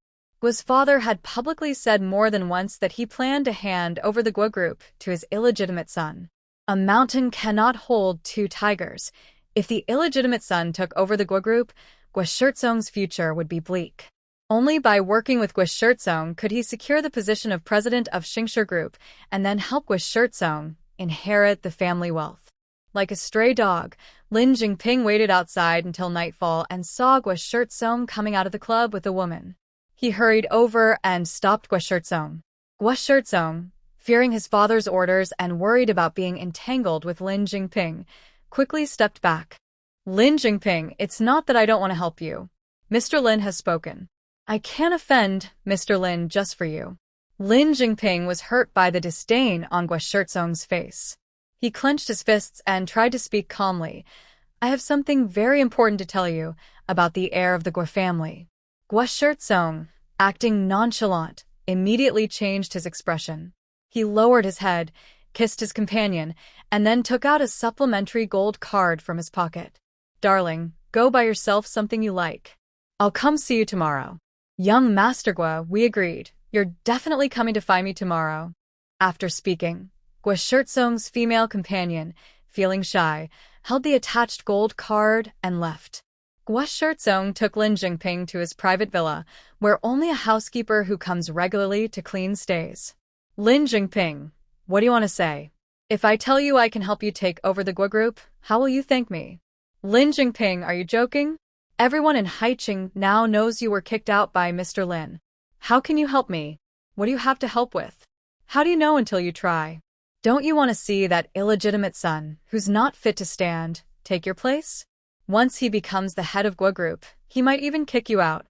Guo's father had publicly said more than once that he planned to hand over the Guo group to his illegitimate son. A mountain cannot hold two tigers. If the illegitimate son took over the Guo group, Guo's future would be bleak. Only by working with Guo could he secure the position of president of Xingshi Group and then help Guo inherit the family wealth. Like a stray dog, Lin Jingping waited outside until nightfall and saw Guo coming out of the club with a woman. He hurried over and stopped Guo. Guo, fearing his father's orders and worried about being entangled with Lin Jingping, quickly stepped back. Lin Jingping, it's not that I don't want to help you. Mr. Lin has spoken. I can't offend Mr. Lin just for you. Lin Jingping was hurt by the disdain on Guo face. He clenched his fists and tried to speak calmly. I have something very important to tell you about the heir of the Guo family. Guo, acting nonchalant, immediately changed his expression. He lowered his head, kissed his companion, and then took out a supplementary gold card from his pocket. Darling, go buy yourself something you like. I'll come see you tomorrow. Young Master Guo, we agreed. You're definitely coming to find me tomorrow. After speaking, Guo female companion, feeling shy, held the attached gold card and left. Guo took Lin Jingping to his private villa, where only a housekeeper who comes regularly to clean stays. Lin Jingping, what do you want to say? If I tell you I can help you take over the Guo group, how will you thank me? Lin Jingping, are you joking? Everyone in Haiqing now knows you were kicked out by Mr. Lin. How can you help me? What do you have to help with? How do you know until you try? Don't you want to see that illegitimate son, who's not fit to stand, take your place? Once he becomes the head of Guo group, he might even kick you out.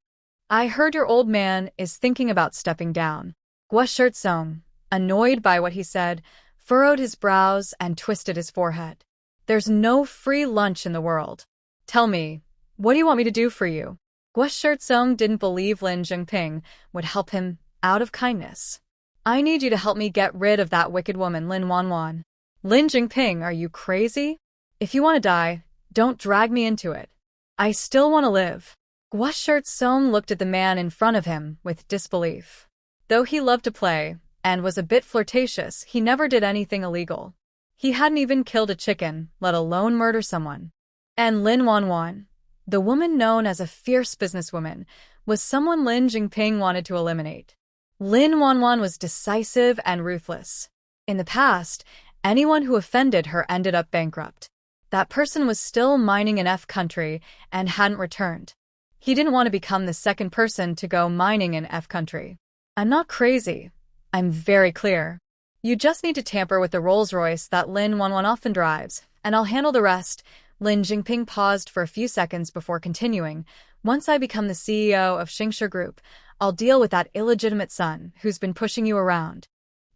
I heard your old man is thinking about stepping down. Guo, annoyed by what he said, furrowed his brows and twisted his forehead. There's no free lunch in the world. Tell me, what do you want me to do for you? Guo didn't believe Lin Jingping would help him out of kindness. I need you to help me get rid of that wicked woman, Lin Wanwan. Lin Jingping, are you crazy? If you want to die, don't drag me into it. I still want to live. Guo looked at the man in front of him with disbelief. Though he loved to play and was a bit flirtatious, he never did anything illegal. He hadn't even killed a chicken, let alone murder someone. And Lin Wanwan, the woman known as a fierce businesswoman, was someone Lin Jingping wanted to eliminate. Lin Wanwan was decisive and ruthless. In the past, anyone who offended her ended up bankrupt. That person was still mining in F country and hadn't returned. He didn't want to become the second person to go mining in F country. I'm not crazy. I'm very clear. You just need to tamper with the Rolls-Royce that Lin Wanwan often drives, and I'll handle the rest. Lin Jingping paused for a few seconds before continuing. Once I become the CEO of Xingshi Group, I'll deal with that illegitimate son who's been pushing you around.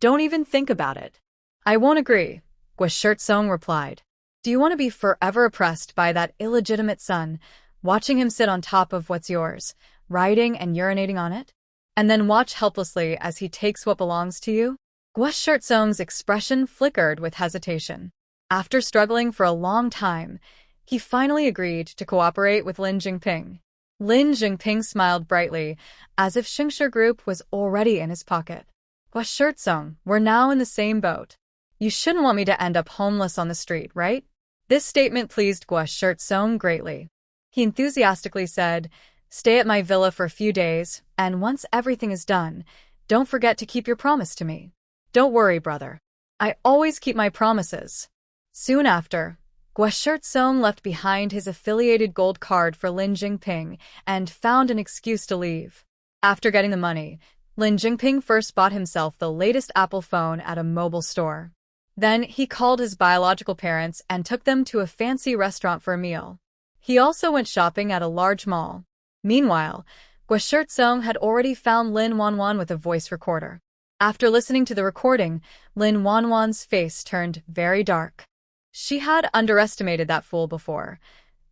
Don't even think about it. I won't agree, Guo replied. Do you want to be forever oppressed by that illegitimate son, watching him sit on top of what's yours, riding and urinating on it? And then watch helplessly as he takes what belongs to you? Guo expression flickered with hesitation. After struggling for a long time, he finally agreed to cooperate with Lin Jingping. Lin Jingping smiled brightly, as if Xingshi Group was already in his pocket. Guo, we're now in the same boat. You shouldn't want me to end up homeless on the street, right? This statement pleased Guo greatly. He enthusiastically said, stay at my villa for a few days, and once everything is done, don't forget to keep your promise to me. Don't worry, brother. I always keep my promises. Soon after, Guo left behind his affiliated gold card for Lin Jingping and found an excuse to leave. After getting the money, Lin Jingping first bought himself the latest Apple phone at a mobile store. Then he called his biological parents and took them to a fancy restaurant for a meal. He also went shopping at a large mall. Meanwhile, Guashirtsong had already found Lin Wanwan with a voice recorder. After listening to the recording, Lin Wanwan's face turned very dark. She had underestimated that fool before.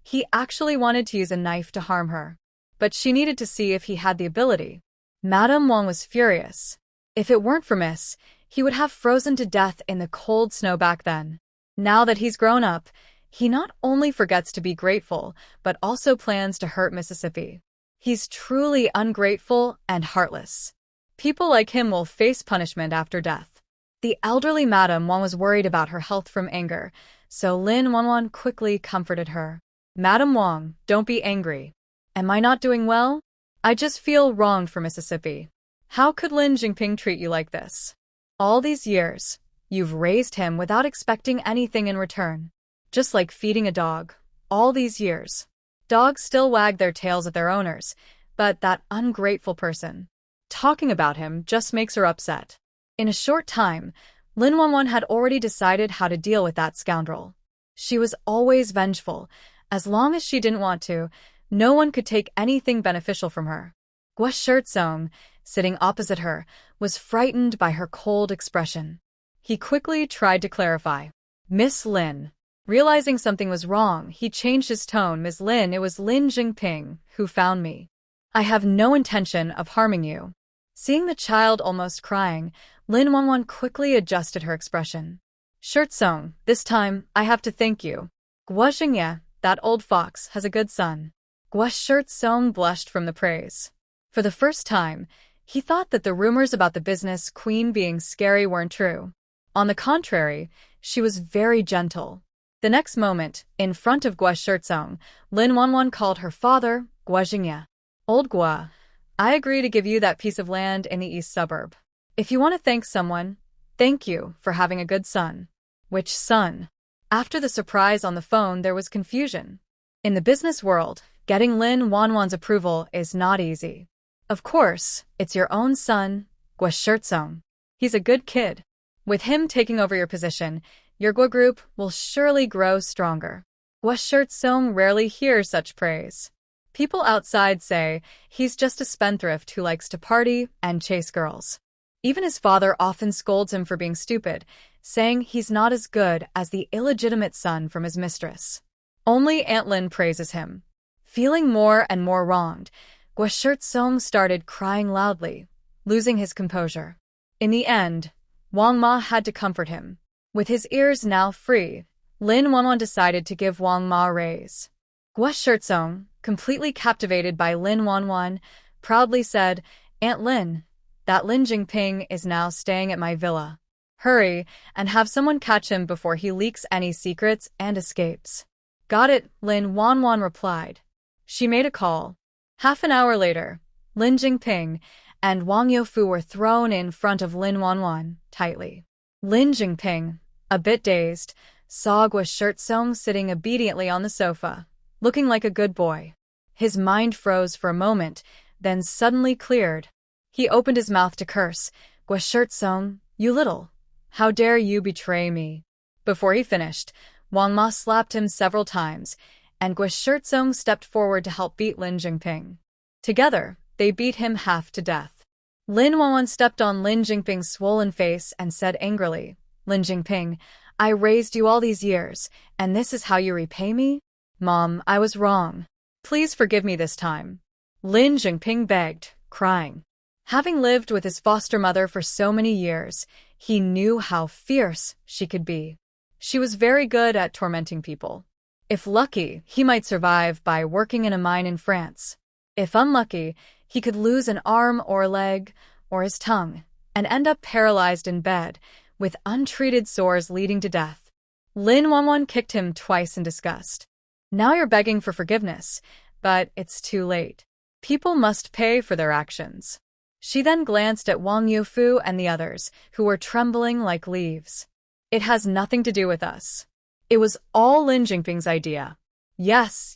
He actually wanted to use a knife to harm her. But she needed to see if he had the ability. Madame Wang was furious. If it weren't for Miss, he would have frozen to death in the cold snow back then. Now that he's grown up, he not only forgets to be grateful, but also plans to hurt Mississippi. He's truly ungrateful and heartless. People like him will face punishment after death. The elderly Madame Wang was worried about her health from anger, so Lin Wanwan quickly comforted her. Madame Wang, don't be angry. Am I not doing well? I just feel wronged for Mississippi. How could Lin Jingping treat you like this? All these years, you've raised him without expecting anything in return. Just like feeding a dog. All these years. Dogs still wag their tails at their owners, but that ungrateful person. Talking about him just makes her upset. In a short time, Lin Wanwan had already decided how to deal with that scoundrel. She was always vengeful. As long as she didn't want to, no one could take anything beneficial from her. Guashirtsong, sitting opposite her, was frightened by her cold expression. He quickly tried to clarify. Miss Lin. Realizing something was wrong, he changed his tone. Ms. Lin, it was Lin Jingping who found me. I have no intention of harming you. Seeing the child almost crying, Lin Wanwan quickly adjusted her expression. Shirtsong, this time, I have to thank you. Guashingye, that old fox, has a good son. Guashirtsong blushed from the praise. For the first time, he thought that the rumors about the business queen being scary weren't true. On the contrary, she was very gentle. The next moment, in front of Guashirtsong, Lin Wanwan called her father, Guashingye. Old Gua, I agree to give you that piece of land in the east suburb. If you want to thank someone, thank you for having a good son. Which son? After the surprise on the phone, there was confusion. In the business world, getting Lin Wanwan's approval is not easy. Of course, it's your own son, Guashirtsong. He's a good kid. With him taking over your position, your Gua group will surely grow stronger. Guashirtsong rarely hears such praise. People outside say he's just a spendthrift who likes to party and chase girls. Even his father often scolds him for being stupid, saying he's not as good as the illegitimate son from his mistress. Only Aunt Lin praises him. Feeling more and more wronged, Guashirtsong started crying loudly, losing his composure. In the end, Wang Ma had to comfort him. With his ears now free, Lin Wanwan decided to give Wang Ma a raise. Guashirtsong, completely captivated by Lin Wanwan, proudly said, Aunt Lin, that Lin Jingping is now staying at my villa. Hurry, and have someone catch him before he leaks any secrets and escapes. Got it, Lin Wanwan replied. She made a call. Half an hour later, Lin Jingping and Wang Youfu were thrown in front of Lin Wanwan, tightly. Lin Jingping, a bit dazed, saw Guashirtsong sitting obediently on the sofa, looking like a good boy. His mind froze for a moment, then suddenly cleared. He opened his mouth to curse. Guashirtsong, you little. How dare you betray me? Before he finished, Wang Ma slapped him several times, and Guashirtsong stepped forward to help beat Lin Jingping. Together, they beat him half to death. Lin Wanwan stepped on Lin Jingping's swollen face and said angrily, Lin Jingping, I raised you all these years, and this is how you repay me? Mom, I was wrong. Please forgive me this time. Lin Jingping begged, crying. Having lived with his foster mother for so many years, he knew how fierce she could be. She was very good at tormenting people. If lucky, he might survive by working in a mine in France. If unlucky, he could lose an arm or a leg, or his tongue, and end up paralyzed in bed, with untreated sores leading to death. Lin Wanwan kicked him twice in disgust. Now you're begging for forgiveness, but it's too late. People must pay for their actions. She then glanced at Wang Youfu and the others, who were trembling like leaves. It has nothing to do with us. It was all Lin Jingping's idea. Yes,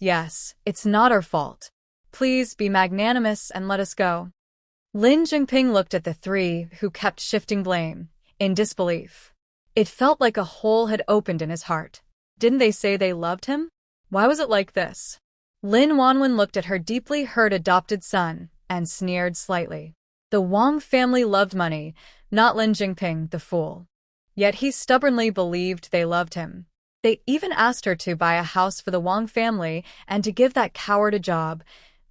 it's not our fault. Please be magnanimous and let us go. Lin Jingping looked at the three who kept shifting blame, in disbelief. It felt like a hole had opened in his heart. Didn't they say they loved him? Why was it like this? Lin Wanwan looked at her deeply hurt adopted son, and sneered slightly. The Wang family loved money, not Lin Jingping, the fool. Yet he stubbornly believed they loved him. They even asked her to buy a house for the Wang family and to give that coward a job,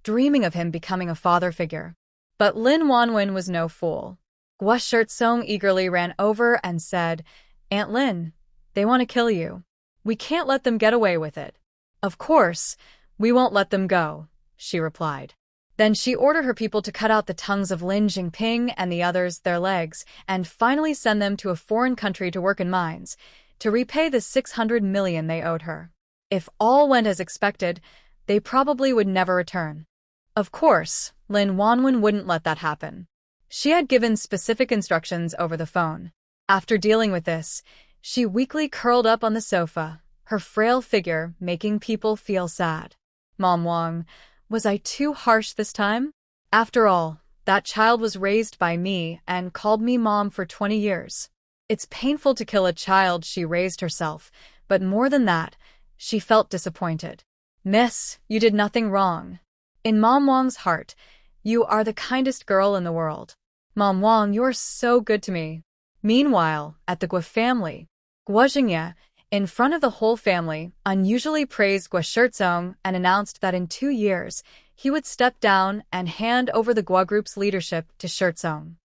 dreaming of him becoming a father figure. But Lin Wanwen was no fool. Guo Shirtsong eagerly ran over and said, "Aunt Lin, they want to kill you. We can't let them get away with it." "Of course, we won't let them go," she replied. Then she ordered her people to cut out the tongues of Lin Jingping and the others their legs, and finally send them to a foreign country to work in mines, to repay the 600 million they owed her. If all went as expected, they probably would never return. Of course, Lin Wanwen wouldn't let that happen. She had given specific instructions over the phone. After dealing with this, she weakly curled up on the sofa, her frail figure making people feel sad. "Mom Wang, was I too harsh this time? After all, that child was raised by me and called me mom for 20 years. It's painful to kill a child she raised herself, but more than that, she felt disappointed. Miss, you did nothing wrong. In Mom Wang's heart, you are the kindest girl in the world. Mom Wang, you're so good to me." Meanwhile, at the Guo family, Guo Jingye, in front of the whole family, unusually praised Guo Shirtsong and announced that in 2 years, he would step down and hand over the Guo group's leadership to Shirtsong.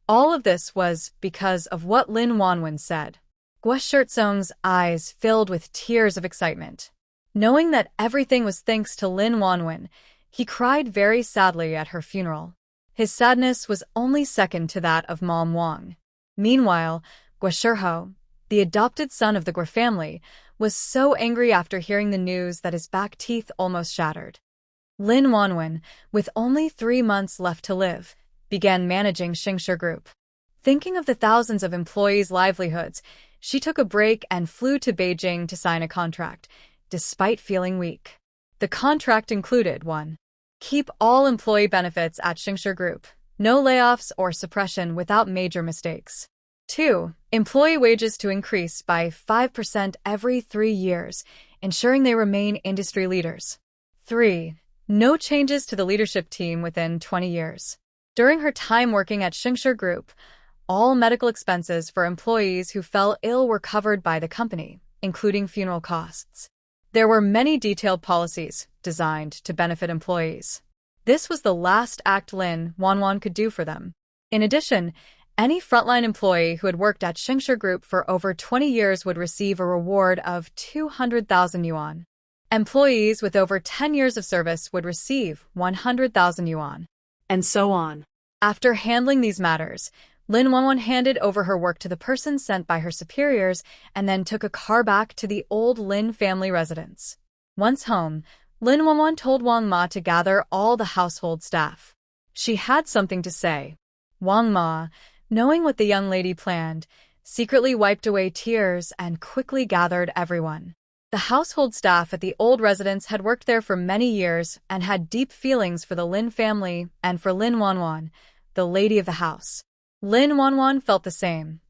All of this was because of what Lin Wanwen said. Guo Shirtsong's eyes filled with tears of excitement. Knowing that everything was thanks to Lin Wanwen, he cried very sadly at her funeral. His sadness was only second to that of Mom Wang. Meanwhile, Guo Shirho, the adopted son of the Guo family, was so angry after hearing the news that his back teeth almost shattered. Lin Wanwen, with only 3 months left to live, began managing Xingshi Group. Thinking of the thousands of employees' livelihoods, she took a break and flew to Beijing to sign a contract, despite feeling weak. The contract included 1. Keep all employee benefits at Xingshi Group, no layoffs or suppression without major mistakes. 2. Employee wages to increase by 5% every 3 years, ensuring they remain industry leaders. 3. No changes to the leadership team within 20 years. During her time working at Xingshi Group, all medical expenses for employees who fell ill were covered by the company, including funeral costs. There were many detailed policies designed to benefit employees. This was the last act Lin Wanwen could do for them. In addition, any frontline employee who had worked at Xingshi Group for over 20 years would receive a reward of 200,000 yuan. Employees with over 10 years of service would receive 100,000 yuan. And so on. After handling these matters, Lin Wanwen handed over her work to the person sent by her superiors and then took a car back to the old Lin family residence. Once home, Lin Wanwen told Wang Ma to gather all the household staff. She had something to say. Wang Ma, knowing what the young lady planned, secretly wiped away tears and quickly gathered everyone. The household staff at the old residence had worked there for many years and had deep feelings for the Lin family and for Lin Wanwen, the lady of the house. Lin Wanwen felt the same.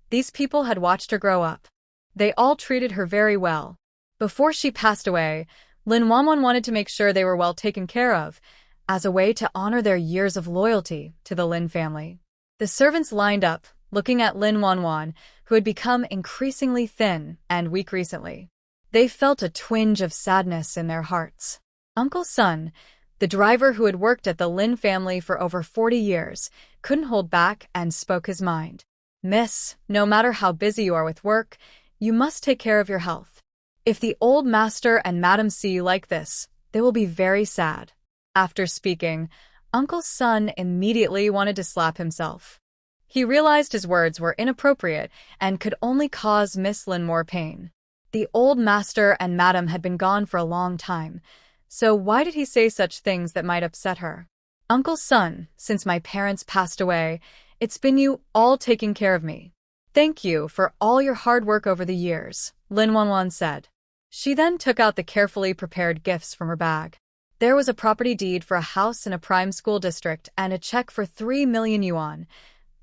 These people had watched her grow up. They all treated her very well. Before she passed away, Lin Wanwen wanted to make sure they were well taken care of, as a way to honor their years of loyalty to the Lin family. The servants lined up, looking at Lin Wanwen, who had become increasingly thin and weak recently. They felt a twinge of sadness in their hearts. Uncle Sun, the driver who had worked at the Lin family for over 40 years, couldn't hold back and spoke his mind. "Miss, no matter how busy you are with work, you must take care of your health. If the old master and Madam see you like this, they will be very sad." After speaking, Uncle Sun immediately wanted to slap himself. He realized his words were inappropriate and could only cause Miss Lin more pain. The old master and Madam had been gone for a long time, so why did he say such things that might upset her? "Uncle Sun, since my parents passed away, it's been you all taking care of me. Thank you for all your hard work over the years," Lin Wanwen said. She then took out the carefully prepared gifts from her bag. There was a property deed for a house in a prime school district and a check for 3 million yuan.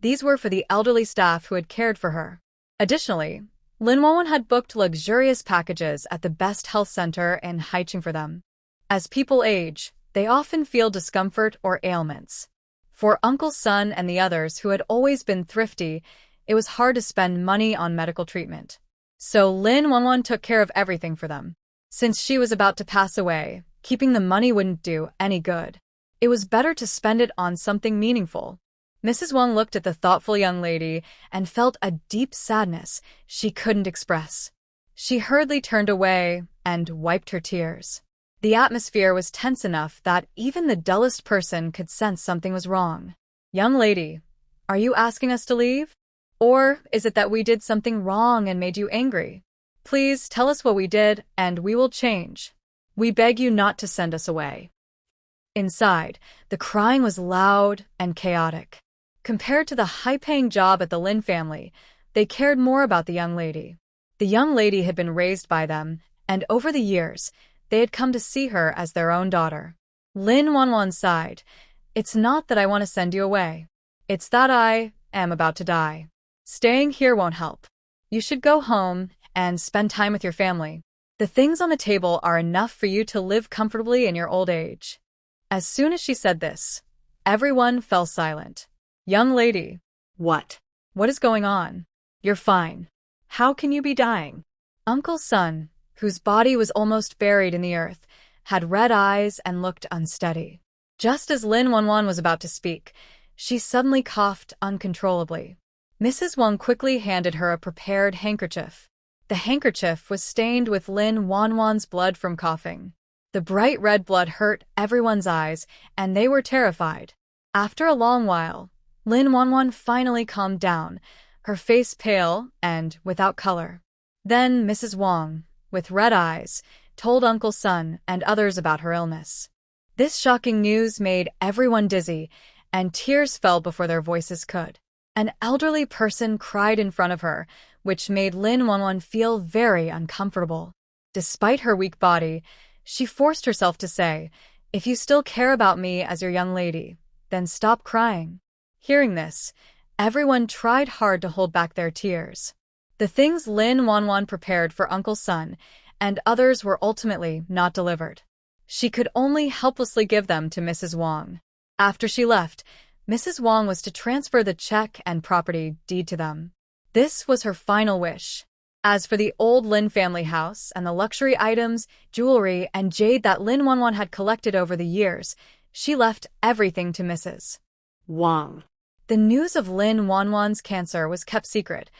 These were for the elderly staff who had cared for her. Additionally, Lin Wanwen had booked luxurious packages at the best health center in Haicheng for them. As people age, They often feel discomfort or ailments. For Uncle Sun and the others who had always been thrifty, it was hard to spend money on medical treatment. So Lin Wanwan took care of everything for them. Since she was about to pass away, keeping the money wouldn't do any good. It was better to spend it on something meaningful. Mrs. Wang looked at the thoughtful young lady and felt a deep sadness she couldn't express. She hurriedly turned away and wiped her tears. The atmosphere was tense enough that even the dullest person could sense something was wrong. "Young lady, are you asking us to leave? Or is it that we did something wrong and made you angry? Please tell us what we did and we will change. We beg you not to send us away." Inside, the crying was loud and chaotic. Compared to the high-paying job at the Lin family, they cared more about the young lady. The young lady had been raised by them, and over the years, they had come to see her as their own daughter. Lin Wanwan sighed. "It's not that I want to send you away. It's that I am about to die. Staying here won't help. You should go home and spend time with your family. The things on the table are enough for you to live comfortably in your old age." As soon as she said this, everyone fell silent. "Young lady." What? "What is going on? You're fine. How can you be dying?" Uncle Sun, whose body was almost buried in the earth, had red eyes and looked unsteady. Just as Lin Wanwan was about to speak, she suddenly coughed uncontrollably. Mrs. Wang quickly handed her a prepared handkerchief. The handkerchief was stained with Lin Wanwan's blood from coughing. The bright red blood hurt everyone's eyes, and they were terrified. After a long while, Lin Wanwan finally calmed down, her face pale and without color. Then Mrs. Wang, with red eyes, told Uncle Sun and others about her illness. This shocking news made everyone dizzy, and tears fell before their voices could. An elderly person cried in front of her, which made Lin Wanwan feel very uncomfortable. Despite her weak body, she forced herself to say, "If you still care about me as your young lady, then stop crying." Hearing this, everyone tried hard to hold back their tears. The things Lin Wanwan prepared for Uncle Sun and others were ultimately not delivered. She could only helplessly give them to Mrs. Wang. After she left, Mrs. Wang was to transfer the check and property deed to them. This was her final wish. As for the old Lin family house and the luxury items, jewelry, and jade that Lin Wanwan had collected over the years, she left everything to Mrs. Wang. The news of Lin Wanwan's cancer was kept secret.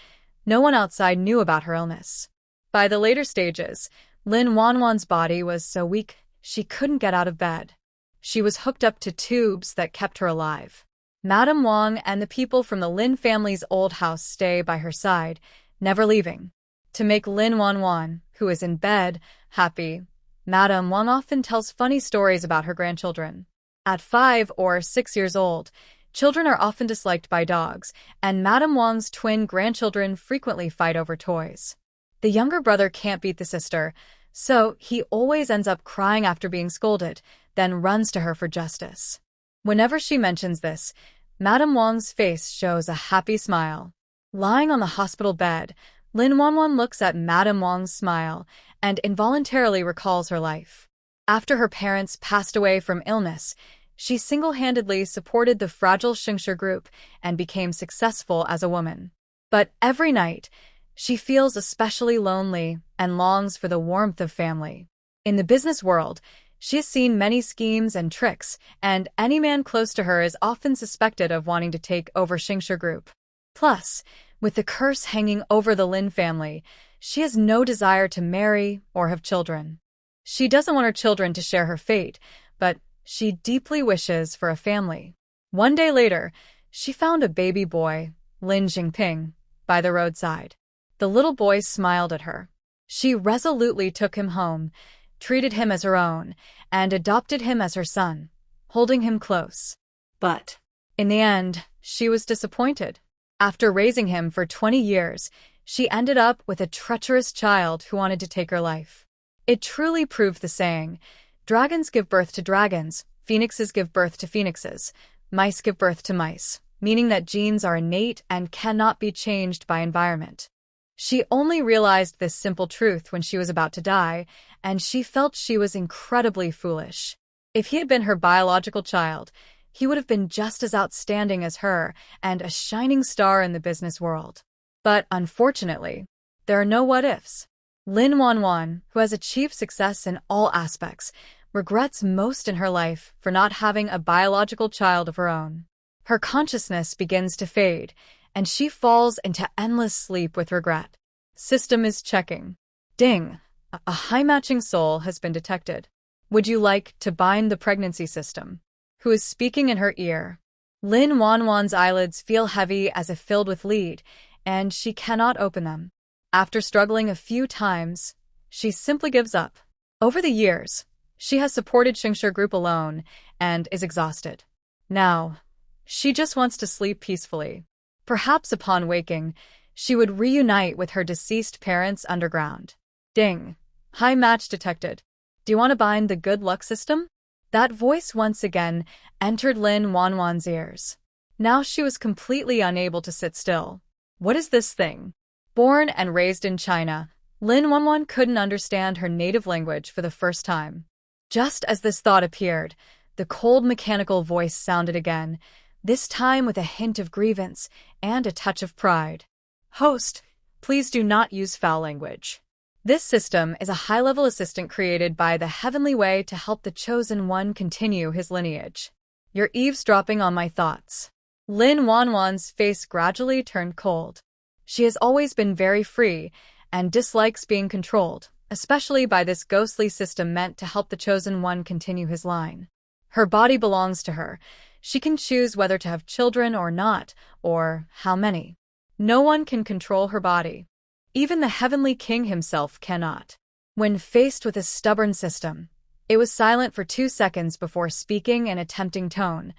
No one outside knew about her illness. By the later stages, Lin Wanwan's body was so weak she couldn't get out of bed. She was hooked up to tubes that kept her alive. Madame Wang and the people from the Lin family's old house stay by her side, never leaving. To make Lin Wanwan, who is in bed, happy, Madame Wang often tells funny stories about her grandchildren. At 5 or 6 years old, children are often disliked by dogs, and Madame Wang's twin grandchildren frequently fight over toys. The younger brother can't beat the sister, so he always ends up crying after being scolded, then runs to her for justice. Whenever she mentions this, Madame Wang's face shows a happy smile. Lying on the hospital bed, Lin Wanwan looks at Madame Wang's smile and involuntarily recalls her life. After her parents passed away from illness, she single-handedly supported the fragile Xingshi group and became successful as a woman. But every night, she feels especially lonely and longs for the warmth of family. In the business world, she has seen many schemes and tricks, and any man close to her is often suspected of wanting to take over Xingshi group. Plus, with the curse hanging over the Lin family, she has no desire to marry or have children. She doesn't want her children to share her fate, but she deeply wishes for a family. One day later, she found a baby boy, Lin Jingping, by the roadside. The little boy smiled at her. She resolutely took him home, treated him as her own, and adopted him as her son, holding him close. But in the end, she was disappointed. After raising him for 20 years, she ended up with a treacherous child who wanted to take her life. It truly proved the saying, "Dragons give birth to dragons, phoenixes give birth to phoenixes, mice give birth to mice," meaning that genes are innate and cannot be changed by environment. She only realized this simple truth when she was about to die, and she felt she was incredibly foolish. If he had been her biological child, he would have been just as outstanding as her and a shining star in the business world. But unfortunately, there are no what-ifs. Lin Wanwan, who has achieved success in all aspects, regrets most in her life for not having a biological child of her own. Her consciousness begins to fade, and she falls into endless sleep with regret. System is checking. Ding! A high-matching soul has been detected. Would you like to bind the pregnancy system? Who is speaking in her ear? Lin Wanwan's eyelids feel heavy as if filled with lead, and she cannot open them. After struggling a few times, she simply gives up. Over the years, she has supported Xingshe Group alone and is exhausted. Now, she just wants to sleep peacefully. Perhaps upon waking, she would reunite with her deceased parents underground. Ding! High match detected. Do you want to bind the good luck system? That voice once again entered Lin Wanwan's ears. Now she was completely unable to sit still. What is this thing? Born and raised in China, Lin Wanwan couldn't understand her native language for the first time. Just as this thought appeared, the cold mechanical voice sounded again, this time with a hint of grievance and a touch of pride. Host, please do not use foul language. This system is a high-level assistant created by the Heavenly Way to help the Chosen One continue his lineage. You're eavesdropping on my thoughts. Lin Wanwan's face gradually turned cold. She has always been very free and dislikes being controlled, especially by this ghostly system meant to help the Chosen One continue his line. Her body belongs to her. She can choose whether to have children or not, or how many. No one can control her body. Even the Heavenly King himself cannot. When faced with a stubborn system, it was silent for 2 seconds before speaking in a tempting tone.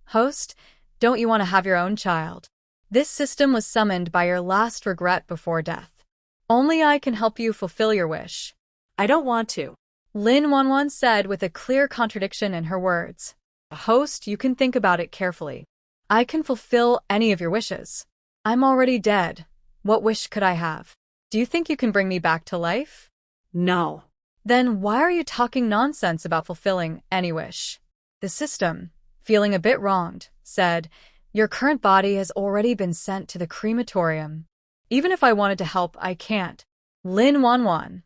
Host, don't you want to have your own child? This system was summoned by your last regret before death. Only I can help you fulfill your wish. I don't want to. Lin Wanwan said with a clear contradiction in her words. Host, you can think about it carefully. I can fulfill any of your wishes. I'm already dead. What wish could I have? Do you think you can bring me back to life? No. Then why are you talking nonsense about fulfilling any wish? The system, feeling a bit wronged, said, your current body has already been sent to the crematorium. Even if I wanted to help, I can't. Lin Wanwan.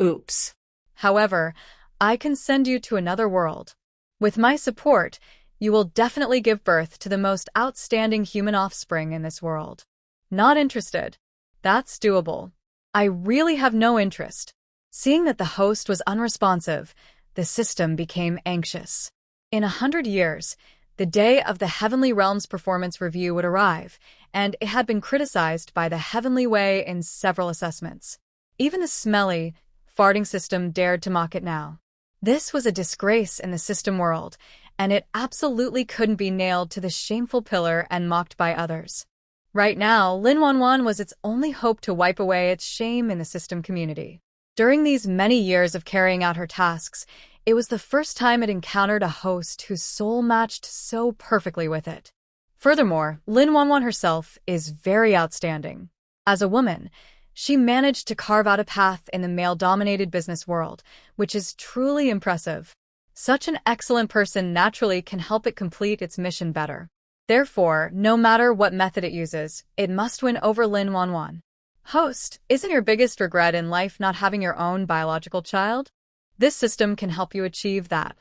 Oops. However, I can send you to another world. With my support, you will definitely give birth to the most outstanding human offspring in this world. Not interested. That's doable. I really have no interest. Seeing that the host was unresponsive, the system became anxious. In 100 years, the day of the Heavenly Realms performance review would arrive, and it had been criticized by the Heavenly Way in several assessments. Even the smelly, farting system dared to mock it now. This was a disgrace in the system world, and it absolutely couldn't be nailed to the shameful pillar and mocked by others. Right now, Lin Wanwan was its only hope to wipe away its shame in the system community. During these many years of carrying out her tasks, it was the first time it encountered a host whose soul matched so perfectly with it. Furthermore, Lin Wanwan herself is very outstanding. As a woman, she managed to carve out a path in the male-dominated business world, which is truly impressive. Such an excellent person naturally can help it complete its mission better. Therefore, no matter what method it uses, it must win over Lin Wanwan. Host, isn't your biggest regret in life not having your own biological child? This system can help you achieve that.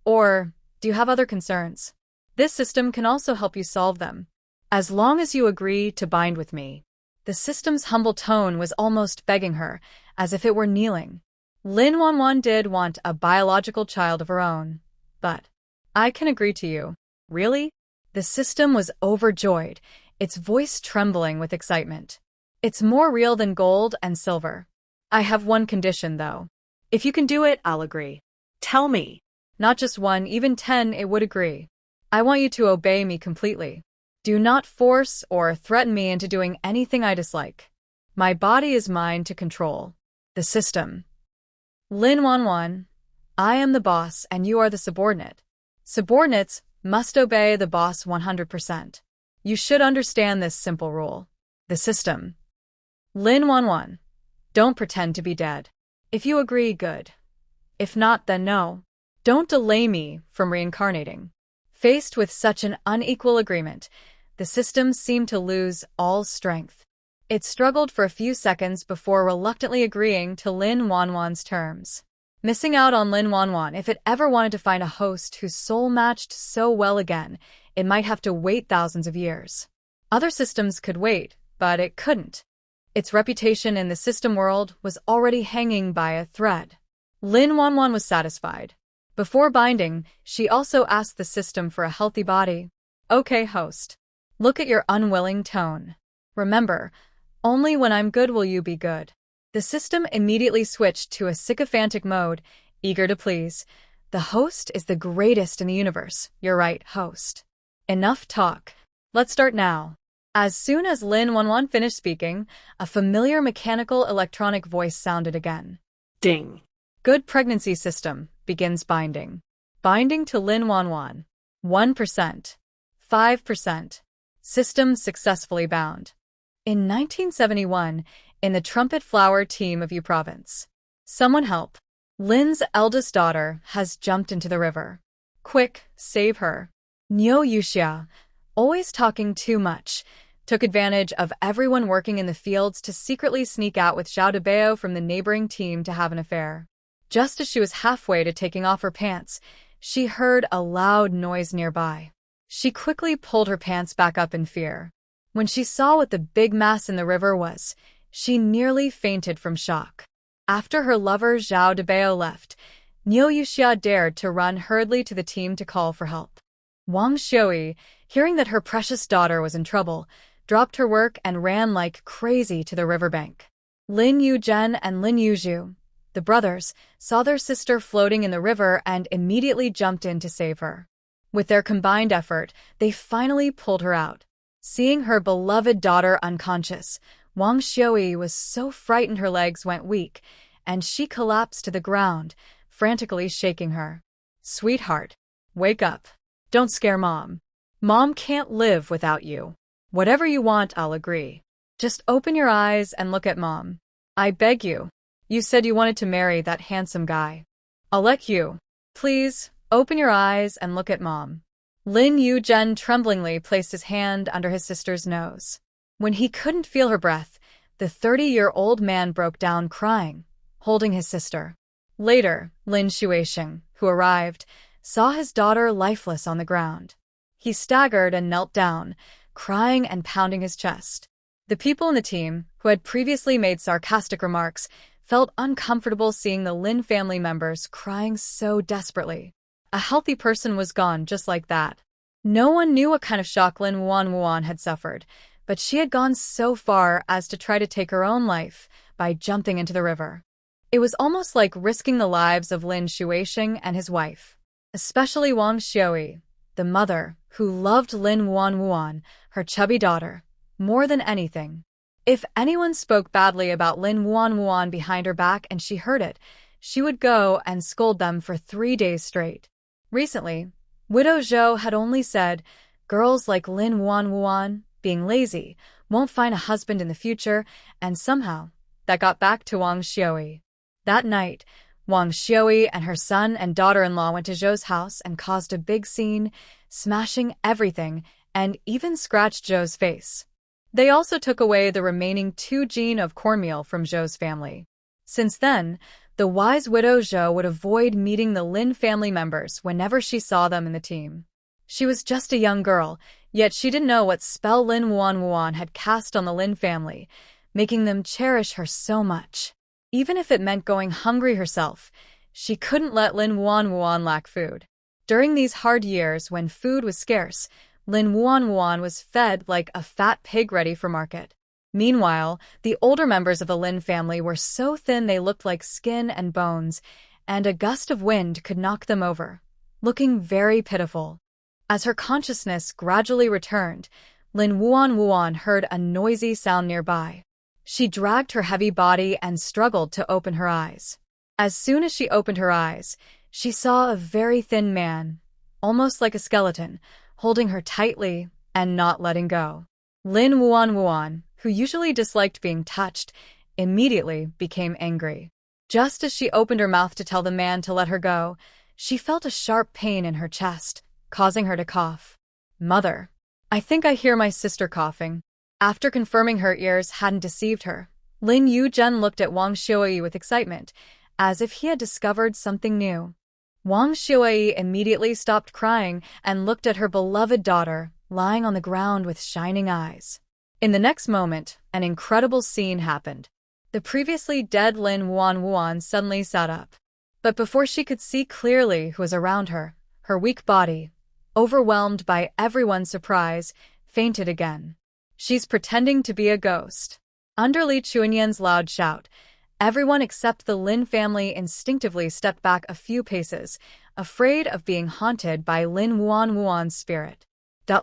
Or, do you have other concerns? This system can also help you solve them. As long as you agree to bind with me. The system's humble tone was almost begging her, as if it were kneeling. Lin Wanwan did want a biological child of her own. But, I can agree to you. Really? The system was overjoyed, its voice trembling with excitement. It's more real than gold and silver. I have one condition, though. If you can do it, I'll agree. Tell me. Not just 1, even 10, it would agree. I want you to obey me completely. Do not force or threaten me into doing anything I dislike. My body is mine to control. The system. Lin Wanwan, I am the boss and you are the subordinate. Subordinates must obey the boss 100%. You should understand this simple rule. The system. Lin Wanwan, don't pretend to be dead. If you agree, good. If not, then no. Don't delay me from reincarnating. Faced with such an unequal agreement, the system seemed to lose all strength. It struggled for a few seconds before reluctantly agreeing to Lin Wanwan's terms. Missing out on Lin Wanwan, if it ever wanted to find a host whose soul matched so well again, it might have to wait thousands of years. Other systems could wait, but it couldn't. Its reputation in the system world was already hanging by a thread. Lin Wanwan was satisfied. Before binding, she also asked the system for a healthy body. Okay, host. Look at your unwilling tone. Remember, only when I'm good will you be good. The system immediately switched to a sycophantic mode, eager to please. The host is the greatest in the universe. You're right, host. Enough talk. Let's start now. As soon as Lin Wanwan finished speaking, a familiar mechanical electronic voice sounded again. Ding. Good pregnancy system begins binding. Binding to Lin Wanwan. 1%. 5%. System successfully bound. In 1971, in the Trumpet Flower team of U Province. Someone help. Lin's eldest daughter has jumped into the river. Quick, save her. Nyo Yuxia, always talking too much, took advantage of everyone working in the fields to secretly sneak out with Zhao Debao from the neighboring team to have an affair. Just as she was halfway to taking off her pants, she heard a loud noise nearby. She quickly pulled her pants back up in fear. When she saw what the big mass in the river was, she nearly fainted from shock. After her lover Zhao Debao left, Nyo Yuxia dared to run hurriedly to the team to call for help. Wang Xiui, hearing that her precious daughter was in trouble, dropped her work and ran like crazy to the riverbank. Lin Yuzhen and Lin Yuzhu, the brothers, saw their sister floating in the river and immediately jumped in to save her. With their combined effort, they finally pulled her out. Seeing her beloved daughter unconscious, Wang Xiui was so frightened her legs went weak, and she collapsed to the ground, frantically shaking her. Sweetheart, wake up. Don't scare Mom. Mom can't live without you. Whatever you want, I'll agree. Just open your eyes and look at Mom. I beg you. You said you wanted to marry that handsome guy. I'll let you. Please, open your eyes and look at Mom. Lin Yuzhen tremblingly placed his hand under his sister's nose. When he couldn't feel her breath, the 30-year-old man broke down crying, holding his sister. Later, Lin Shuixing, who arrived, saw his daughter lifeless on the ground. He staggered and knelt down, crying and pounding his chest. The people in the team, who had previously made sarcastic remarks, felt uncomfortable seeing the Lin family members crying so desperately. A healthy person was gone just like that. No one knew what kind of shock Lin Wanwan had suffered, but she had gone so far as to try to take her own life by jumping into the river. It was almost like risking the lives of Lin Shuixing and his wife. Especially Wang Xiui, the mother, who loved Lin Wanwan, her chubby daughter, more than anything. If anyone spoke badly about Lin Wanwan behind her back and she heard it, she would go and scold them for 3 days straight. Recently, Widow Zhou had only said, girls like Lin Wanwan, being lazy, won't find a husband in the future, and somehow, that got back to Wang Xiui. That night, Wang Xiui and her son and daughter-in-law went to Zhou's house and caused a big scene, smashing everything and even scratched Zhou's face. They also took away the remaining 2 gene of cornmeal from Zhou's family. Since then, the wise widow Zhou would avoid meeting the Lin family members whenever she saw them in the team. She was just a young girl, yet she didn't know what spell Lin Wanwan had cast on the Lin family, making them cherish her so much. Even if it meant going hungry herself, she couldn't let Lin Wanwan lack food. During these hard years when food was scarce, Lin Wanwan was fed like a fat pig ready for market. Meanwhile, the older members of the Lin family were so thin they looked like skin and bones, and a gust of wind could knock them over, looking very pitiful. As her consciousness gradually returned, Lin Wanwan heard a noisy sound nearby. She dragged her heavy body and struggled to open her eyes. As soon as she opened her eyes, she saw a very thin man, almost like a skeleton, holding her tightly and not letting go. Lin Wanwan, who usually disliked being touched, immediately became angry. Just as she opened her mouth to tell the man to let her go, She felt a sharp pain in her chest, causing her to cough. Mother. I think I hear my sister coughing. After confirming her ears hadn't deceived her, Lin Yuzhen looked at Wang Xiaoyi with excitement, as if he had discovered something new. Wang Xiaoyi immediately stopped crying and looked at her beloved daughter, lying on the ground with shining eyes. In the next moment, an incredible scene happened. The previously dead Lin Wuan suddenly sat up. But before she could see clearly who was around her, her weak body, overwhelmed by everyone's surprise, fainted again. She's pretending to be a ghost. Under Li Chuanyan's loud shout, everyone except the Lin family instinctively stepped back a few paces, afraid of being haunted by Lin Wuan's spirit.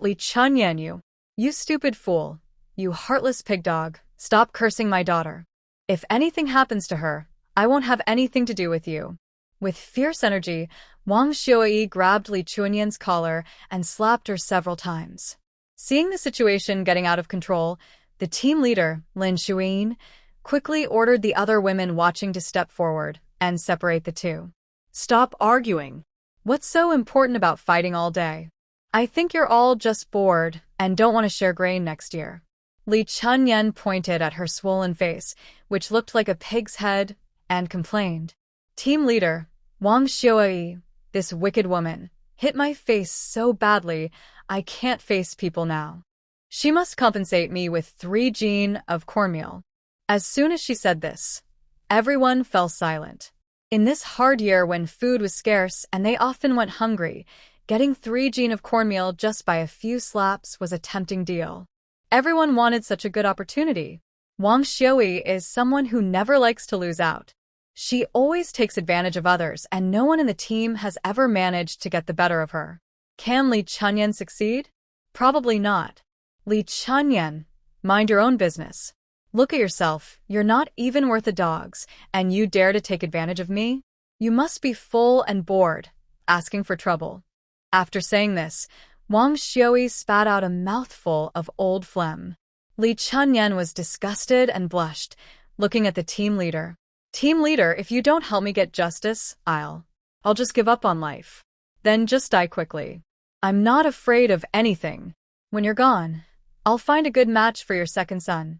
Li Chuanyan, you stupid fool, you heartless pig dog, stop cursing my daughter. If anything happens to her, I won't have anything to do with you. With fierce energy, Wang Xiaoyi grabbed Li Chuanyan's collar and slapped her several times. Seeing the situation getting out of control, the team leader, Lin Xuan, quickly ordered the other women watching to step forward and separate the two. Stop arguing. What's so important about fighting all day? I think you're all just bored and don't want to share grain next year. Li Chuanyan pointed at her swollen face, which looked like a pig's head, and complained. Team leader, Wang Xiaoyi, this wicked woman, hit my face so badly I can't face people now. She must compensate me with 3 gene of cornmeal. As soon as she said this, everyone fell silent. In this hard year when food was scarce and they often went hungry, getting 3 gene of cornmeal just by a few slaps was a tempting deal. Everyone wanted such a good opportunity. Wang Xiaoyi is someone who never likes to lose out. She always takes advantage of others, and no one in the team has ever managed to get the better of her. Can Li Chuanyan succeed? Probably not. Li Chuanyan, mind your own business. Look at yourself, you're not even worth a dog's, and you dare to take advantage of me? You must be full and bored, asking for trouble. After saying this, Wang Xiaoyi spat out a mouthful of old phlegm. Li Chuanyan was disgusted and blushed, looking at the team leader. Team leader, if you don't help me get justice, I'll just give up on life. Then just die quickly. I'm not afraid of anything. When you're gone, I'll find a good match for your second son.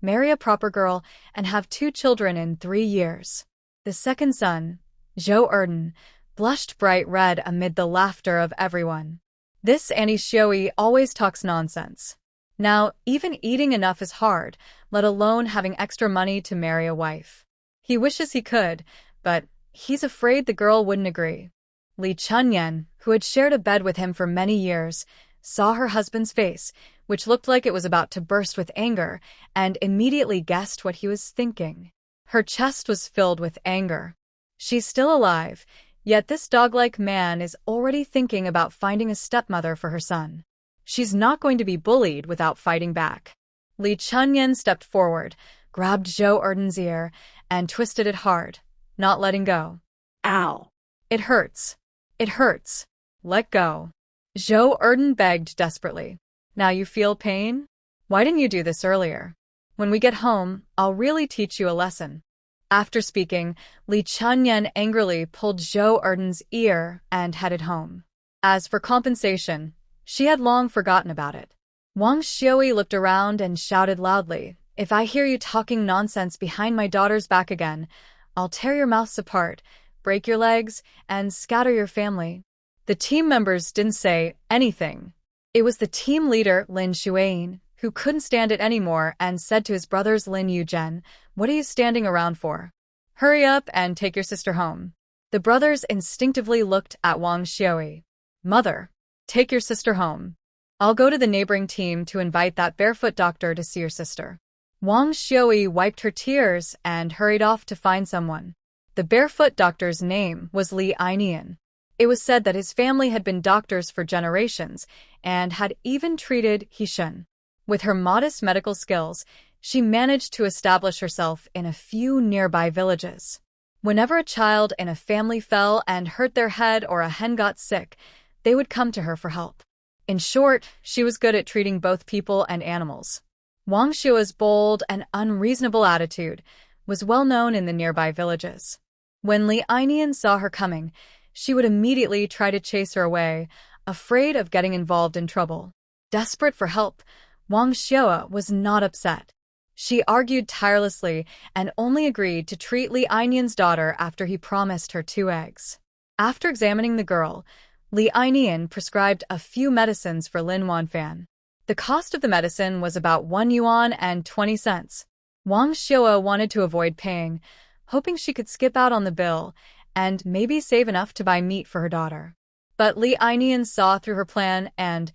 Marry a proper girl and have 2 children in 3 years. The second son, Zhou Erden, blushed bright red amid the laughter of everyone. This Annie Xiaoyi always talks nonsense. Now, even eating enough is hard, let alone having extra money to marry a wife. He wishes he could, but he's afraid the girl wouldn't agree. Li Chuanyan, who had shared a bed with him for many years, saw her husband's face, which looked like it was about to burst with anger, and immediately guessed what he was thinking. Her chest was filled with anger. She's still alive, yet this dog-like man is already thinking about finding a stepmother for her son. She's not going to be bullied without fighting back. Li Chuanyan stepped forward, grabbed Zhou Erden's ear, and twisted it hard, not letting go. Ow. It hurts. It hurts. Let go. Zhou Erden begged desperately. Now you feel pain? Why didn't you do this earlier? When we get home, I'll really teach you a lesson. After speaking, Li Chuanyan angrily pulled Zhou Erden's ear and headed home. As for compensation, she had long forgotten about it. Wang Xiaoyi looked around and shouted loudly, "If I hear you talking nonsense behind my daughter's back again, I'll tear your mouths apart, break your legs, and scatter your family." The team members didn't say anything. It was the team leader, Lin Xuan, who couldn't stand it anymore and said to his brothers Lin Yuzhen, "What are you standing around for? Hurry up and take your sister home." The brothers instinctively looked at Wang Xiaoyi. "Mother, take your sister home. I'll go to the neighboring team to invite that barefoot doctor to see your sister." Wang Xiaoyi wiped her tears and hurried off to find someone. The barefoot doctor's name was Li Ainian. It was said that his family had been doctors for generations and had even treated Hishun. With her modest medical skills, she managed to establish herself in a few nearby villages. Whenever a child in a family fell and hurt their head or a hen got sick, they would come to her for help. In short, she was good at treating both people and animals. Wang Xiaoyi's bold and unreasonable attitude was well known in the nearby villages. When Li Ainian saw her coming, she would immediately try to chase her away, afraid of getting involved in trouble. Desperate for help, Wang Xiao was not upset. She argued tirelessly and only agreed to treat Li Ainian's daughter after he promised her 2 eggs. After examining the girl, Li Ainian prescribed a few medicines for Lin Wanfan. The cost of the medicine was about 1 yuan and 20 cents. Wang Xiao wanted to avoid paying, hoping she could skip out on the bill and maybe save enough to buy meat for her daughter. But Li Ainian saw through her plan and,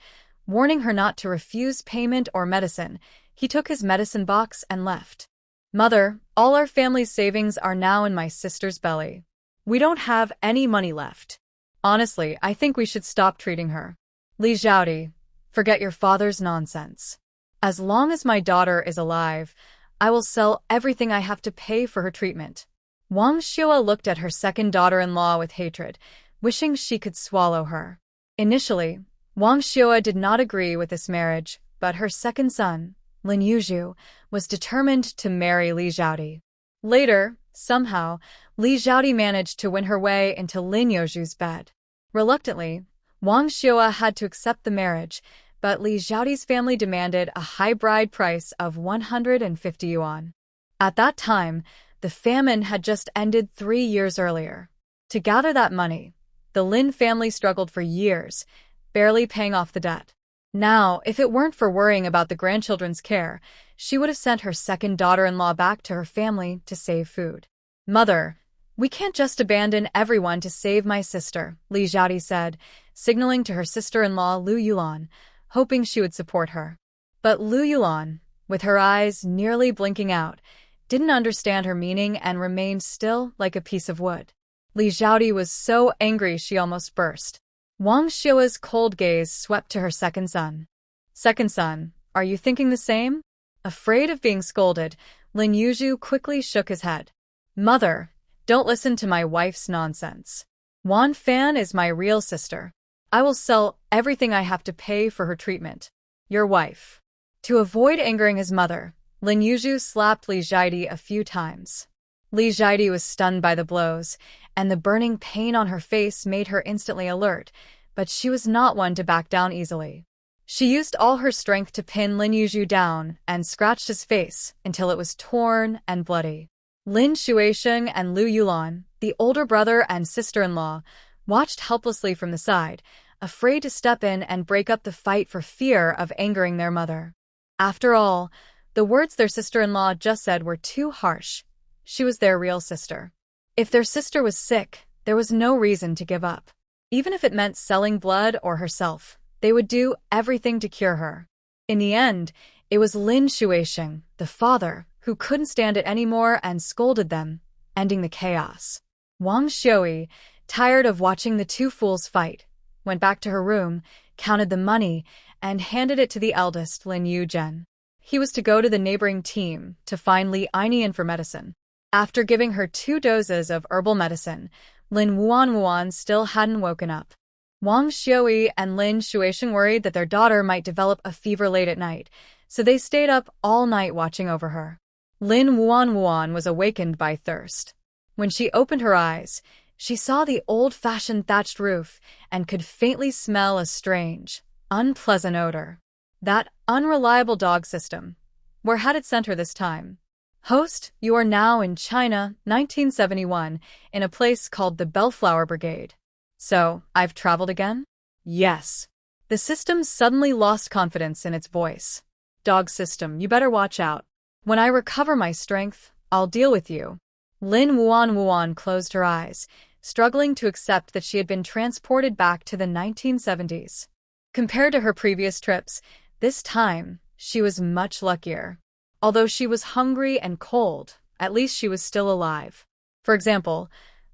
warning her not to refuse payment or medicine, he took his medicine box and left. "Mother, all our family's savings are now in my sister's belly. We don't have any money left. Honestly, I think we should stop treating her." "Li Zhaodi, forget your father's nonsense. As long as my daughter is alive, I will sell everything I have to pay for her treatment." Wang Xiao looked at her second daughter-in-law with hatred, wishing she could swallow her. Initially, Wang Xiao did not agree with this marriage, but her second son, Lin Yuzhu, was determined to marry Li Zhaodi. Later, somehow, Li Zhaodi managed to win her way into Lin Yuzhu's bed. Reluctantly, Wang Xiao had to accept the marriage, but Li Zhaodi's family demanded a high bride price of 150 yuan. At that time, the famine had just ended 3 years earlier. To gather that money, the Lin family struggled for years, barely paying off the debt. Now, if it weren't for worrying about the grandchildren's care, she would have sent her second daughter-in-law back to her family to save food. "Mother, we can't just abandon everyone to save my sister," Li Zhaodi said, signaling to her sister-in-law Lu Yulan, hoping she would support her. But Lu Yulan, with her eyes nearly blinking out, didn't understand her meaning and remained still like a piece of wood. Li Zhaodi was so angry she almost burst. Wang Xiao's cold gaze swept to her second son. "Second son, are you thinking the same?" Afraid of being scolded, Lin Yuzhu quickly shook his head. "Mother, don't listen to my wife's nonsense. Wan Fan is my real sister. I will sell everything I have to pay for her treatment. Your wife." To avoid angering his mother, Lin Yuzhu slapped Li Zhaodi a few times. Li Zhaodi was stunned by the blows, and the burning pain on her face made her instantly alert, but she was not one to back down easily. She used all her strength to pin Lin Yuzhu down and scratched his face until it was torn and bloody. Lin Shuisheng and Lu Yulan, the older brother and sister-in-law, watched helplessly from the side, afraid to step in and break up the fight for fear of angering their mother. After all, the words their sister-in-law just said were too harsh. She was their real sister. If their sister was sick, there was no reason to give up. Even if it meant selling blood or herself, they would do everything to cure her. In the end, it was Lin Shuisheng, the father, who couldn't stand it anymore and scolded them, ending the chaos. Wang Xiao, tired of watching the two fools fight, went back to her room, counted the money, and handed it to the eldest, Lin Yuzhen. He was to go to the neighboring team to find Li Ainian for medicine. After giving her 2 doses of herbal medicine, Lin Wuan still hadn't woken up. Wang Xiao and Lin Shuisheng worried that their daughter might develop a fever late at night, so they stayed up all night watching over her. Lin Wuan was awakened by thirst. When she opened her eyes, she saw the old-fashioned thatched roof and could faintly smell a strange, unpleasant odor. That unreliable dog system. Where had it sent her this time? Host, you are now in China, 1971, in a place called the Bellflower Brigade. So, I've traveled again? Yes. The system suddenly lost confidence in its voice. Dog system, you better watch out. When I recover my strength, I'll deal with you. Lin Wuan closed her eyes, struggling to accept that she had been transported back to the 1970s. Compared to her previous trips, this time, she was much luckier. Although she was hungry and cold, at least she was still alive. For example,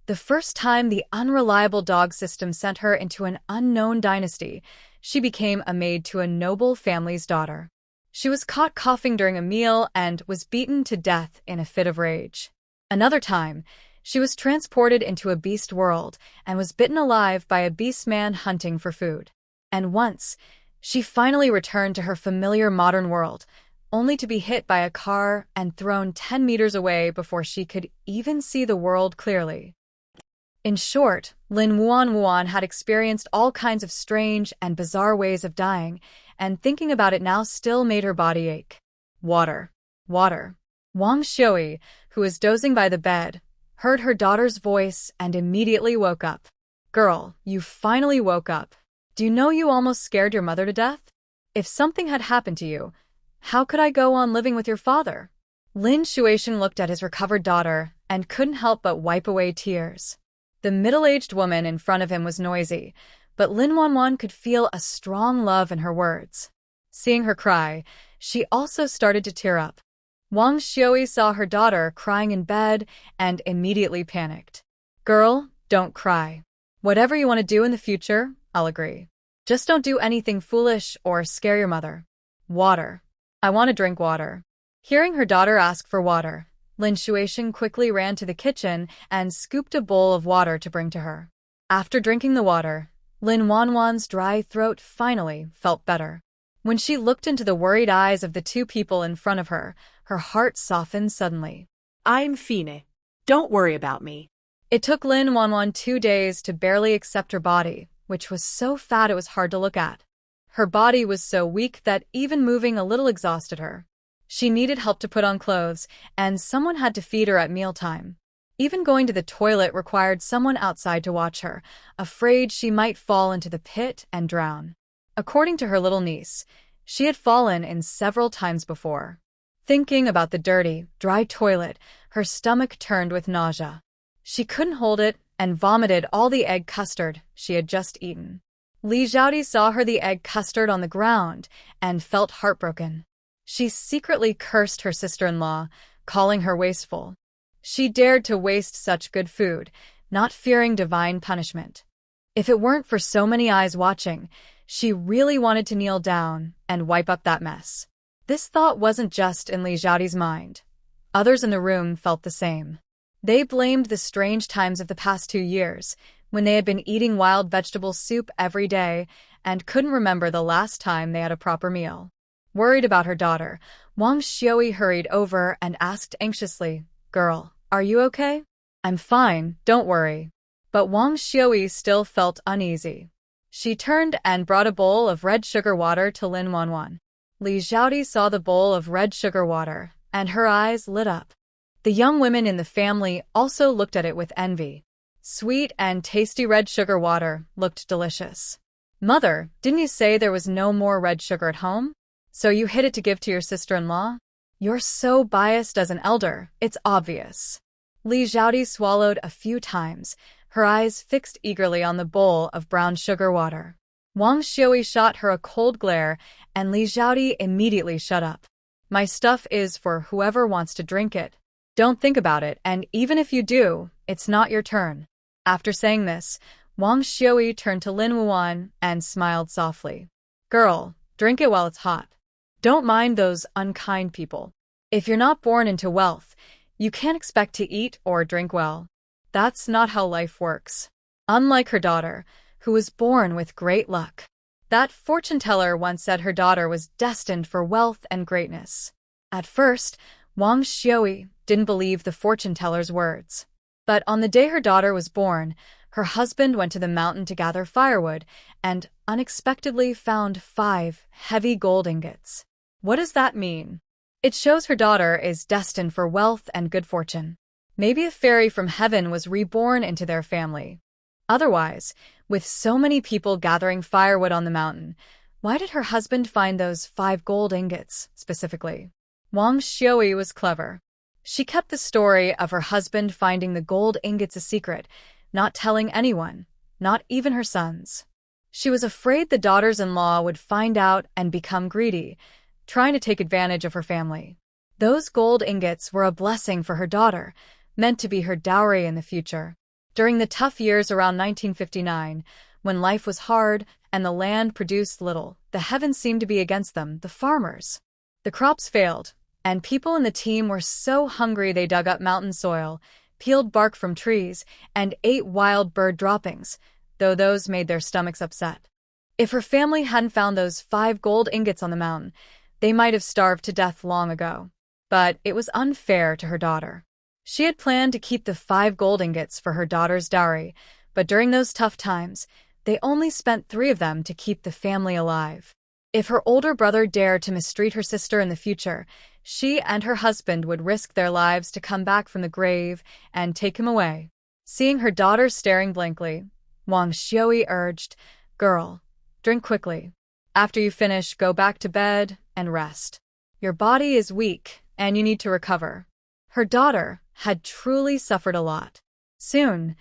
the first time the unreliable dog system sent her into an unknown dynasty, she became a maid to a noble family's daughter. She was caught coughing during a meal and was beaten to death in a fit of rage. Another time, she was transported into a beast world and was bitten alive by a beastman hunting for food. And once, she finally returned to her familiar modern world, only to be hit by a car and thrown 10 meters away before she could even see the world clearly. In short, Lin Wuan had experienced all kinds of strange and bizarre ways of dying, and thinking about it now still made her body ache. Water. Water. Wang Xiui, who was dozing by the bed, heard her daughter's voice and immediately woke up. Girl, you finally woke up. Do you know you almost scared your mother to death? If something had happened to you, how could I go on living with your father? Lin Shuaishan looked at his recovered daughter and couldn't help but wipe away tears. The middle-aged woman in front of him was noisy, but Lin Wanwan could feel a strong love in her words. Seeing her cry, she also started to tear up. Wang Xiui saw her daughter crying in bed and immediately panicked. Girl, don't cry. Whatever you want to do in the future, I'll agree. Just don't do anything foolish or scare your mother. Water. I want to drink water. Hearing her daughter ask for water, Lin Shuaishan quickly ran to the kitchen and scooped a bowl of water to bring to her. After drinking the water, Lin Wanwan's dry throat finally felt better. When she looked into the worried eyes of the two people in front of her, her heart softened suddenly. I'm fine. Don't worry about me. It took Lin Wanwan 2 days to barely accept her body, which was so fat it was hard to look at. Her body was so weak that even moving a little exhausted her. She needed help to put on clothes, and someone had to feed her at mealtime. Even going to the toilet required someone outside to watch her, afraid she might fall into the pit and drown. According to her little niece, she had fallen in several times before. Thinking about the dirty, dry toilet, her stomach turned with nausea. She couldn't hold it and vomited all the egg custard she had just eaten. Li Zhaodi saw her the egg custard on the ground and felt heartbroken. She secretly cursed her sister-in-law, calling her wasteful. She dared to waste such good food, not fearing divine punishment. If it weren't for so many eyes watching, she really wanted to kneel down and wipe up that mess. This thought wasn't just in Li Zhaodi's mind. Others in the room felt the same. They blamed the strange times of the past 2 years, when they had been eating wild vegetable soup every day and couldn't remember the last time they had a proper meal. Worried about her daughter, Wang Xiui hurried over and asked anxiously, Girl, are you okay? I'm fine, don't worry. But Wang Xiui still felt uneasy. She turned and brought a bowl of red sugar water to Lin Wanwan. Li Zhaodi saw the bowl of red sugar water, and her eyes lit up. The young women in the family also looked at it with envy. Sweet and tasty red sugar water looked delicious. Mother, didn't you say there was no more red sugar at home? So you hid it to give to your sister-in-law? You're so biased as an elder, it's obvious. Li Zhaodi swallowed a few times, her eyes fixed eagerly on the bowl of brown sugar water. Wang Xiui shot her a cold glare, and Li Zhaodi immediately shut up. My stuff is for whoever wants to drink it. Don't think about it, and even if you do, it's not your turn. After saying this, Wang Xiui turned to Lin Wuan and smiled softly. Girl, drink it while it's hot. Don't mind those unkind people. If you're not born into wealth, you can't expect to eat or drink well. That's not how life works. Unlike her daughter, who was born with great luck. That fortune teller once said her daughter was destined for wealth and greatness. At first, Wang Xiui didn't believe the fortune teller's words. But on the day her daughter was born, her husband went to the mountain to gather firewood and unexpectedly found 5 heavy gold ingots. What does that mean? It shows her daughter is destined for wealth and good fortune. Maybe a fairy from heaven was reborn into their family. Otherwise, with so many people gathering firewood on the mountain, why did her husband find those 5 gold ingots specifically? Wang Xiui was clever. She kept the story of her husband finding the gold ingots a secret, not telling anyone, not even her sons. She was afraid the daughters-in-law would find out and become greedy, trying to take advantage of her family. Those gold ingots were a blessing for her daughter, meant to be her dowry in the future. During the tough years around 1959, when life was hard and the land produced little, the heavens seemed to be against them, the farmers. The crops failed, and people in the team were so hungry they dug up mountain soil, peeled bark from trees, and ate wild bird droppings, though those made their stomachs upset. If her family hadn't found those 5 gold ingots on the mountain, they might have starved to death long ago. But it was unfair to her daughter. She had planned to keep the 5 gold ingots for her daughter's dowry, but during those tough times, they only spent 3 of them to keep the family alive. If her older brother dared to mistreat her sister in the future, she and her husband would risk their lives to come back from the grave and take him away. Seeing her daughter staring blankly, Wang Xiui urged, "Girl, drink quickly. After you finish, go back to bed and rest. Your body is weak, and you need to recover." Her daughter had truly suffered a lot. Soon,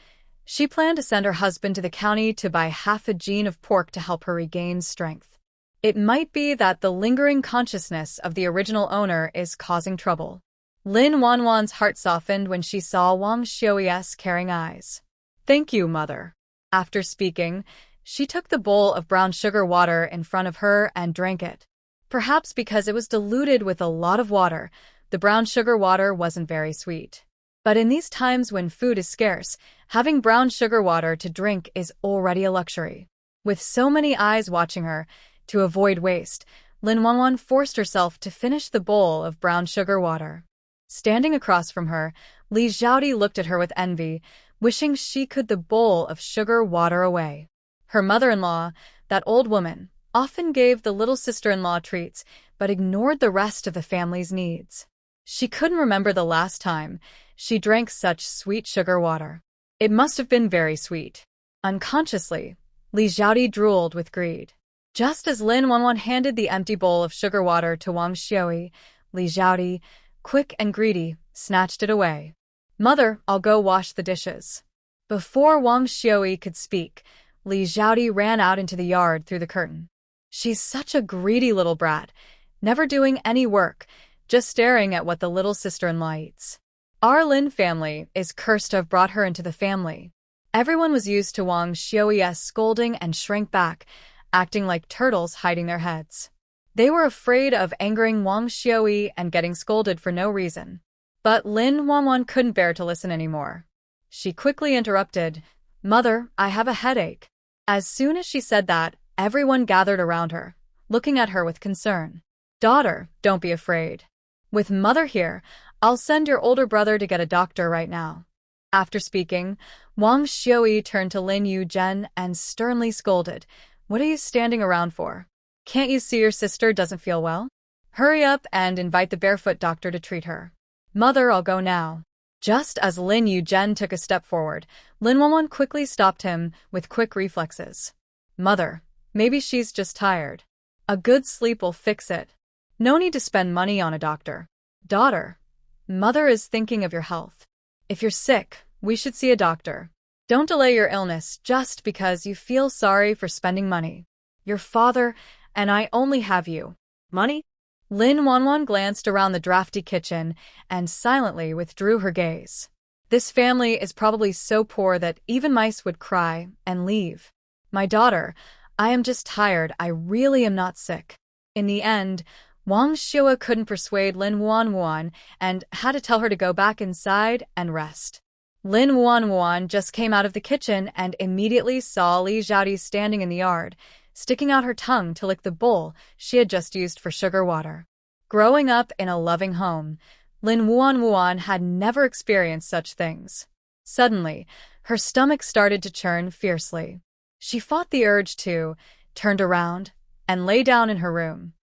she planned to send her husband to the county to buy half a gene of pork to help her regain strength. It might be that the lingering consciousness of the original owner is causing trouble. Lin Wanwan's heart softened when she saw Wang Xiui's caring eyes. "Thank you, mother." After speaking, she took the bowl of brown sugar water in front of her and drank it. Perhaps because it was diluted with a lot of water, the brown sugar water wasn't very sweet. But in these times when food is scarce, having brown sugar water to drink is already a luxury. With so many eyes watching her, to avoid waste, Lin Wanwan forced herself to finish the bowl of brown sugar water. Standing across from her, Li Xiaodi looked at her with envy, wishing she could the bowl of sugar water away. Her mother-in-law, that old woman, often gave the little sister-in-law treats, but ignored the rest of the family's needs. She couldn't remember the last time she drank such sweet sugar water. It must have been very sweet. Unconsciously, Li Xiaodi drooled with greed. Just as Lin Wanwan handed the empty bowl of sugar water to Wang Xiui, Li Xiaodi, quick and greedy, snatched it away. "Mother, I'll go wash the dishes." Before Wang Xiui could speak, Li Xiaodi ran out into the yard through the curtain. She's such a greedy little brat, never doing any work, just staring at what the little sister-in-law eats. Our Lin family is cursed to have brought her into the family. Everyone was used to Wang Xiui's scolding and shrank back, acting like turtles hiding their heads. They were afraid of angering Wang Xiui and getting scolded for no reason. But Lin Wanwan couldn't bear to listen anymore. She quickly interrupted, "Mother, I have a headache." As soon as she said that, everyone gathered around her, looking at her with concern. "Daughter, don't be afraid. With mother here, I'll send your older brother to get a doctor right now." After speaking, Wang Xiui turned to Lin Yuzhen and sternly scolded, "What are you standing around for? Can't you see your sister doesn't feel well? Hurry up and invite the barefoot doctor to treat her." "Mother, I'll go now." Just as Lin Yuzhen took a step forward, Lin Wanwan quickly stopped him with quick reflexes. "Mother, maybe she's just tired. A good sleep will fix it. No need to spend money on a doctor." "Daughter, mother is thinking of your health. If you're sick, we should see a doctor. Don't delay your illness just because you feel sorry for spending money. Your father and I only have you." Money? Lin Wanwan glanced around the drafty kitchen and silently withdrew her gaze. This family is probably so poor that even mice would cry and leave. "My daughter, I am just tired. I really am not sick." In the end, Wang Xiui couldn't persuade Lin Wanwan and had to tell her to go back inside and rest. Lin Wanwan just came out of the kitchen and immediately saw Li Xiaodi standing in the yard, sticking out her tongue to lick the bowl she had just used for sugar water. Growing up in a loving home, Lin Wanwan had never experienced such things. Suddenly, her stomach started to churn fiercely. She fought the urge to, turned around, and lay down in her room.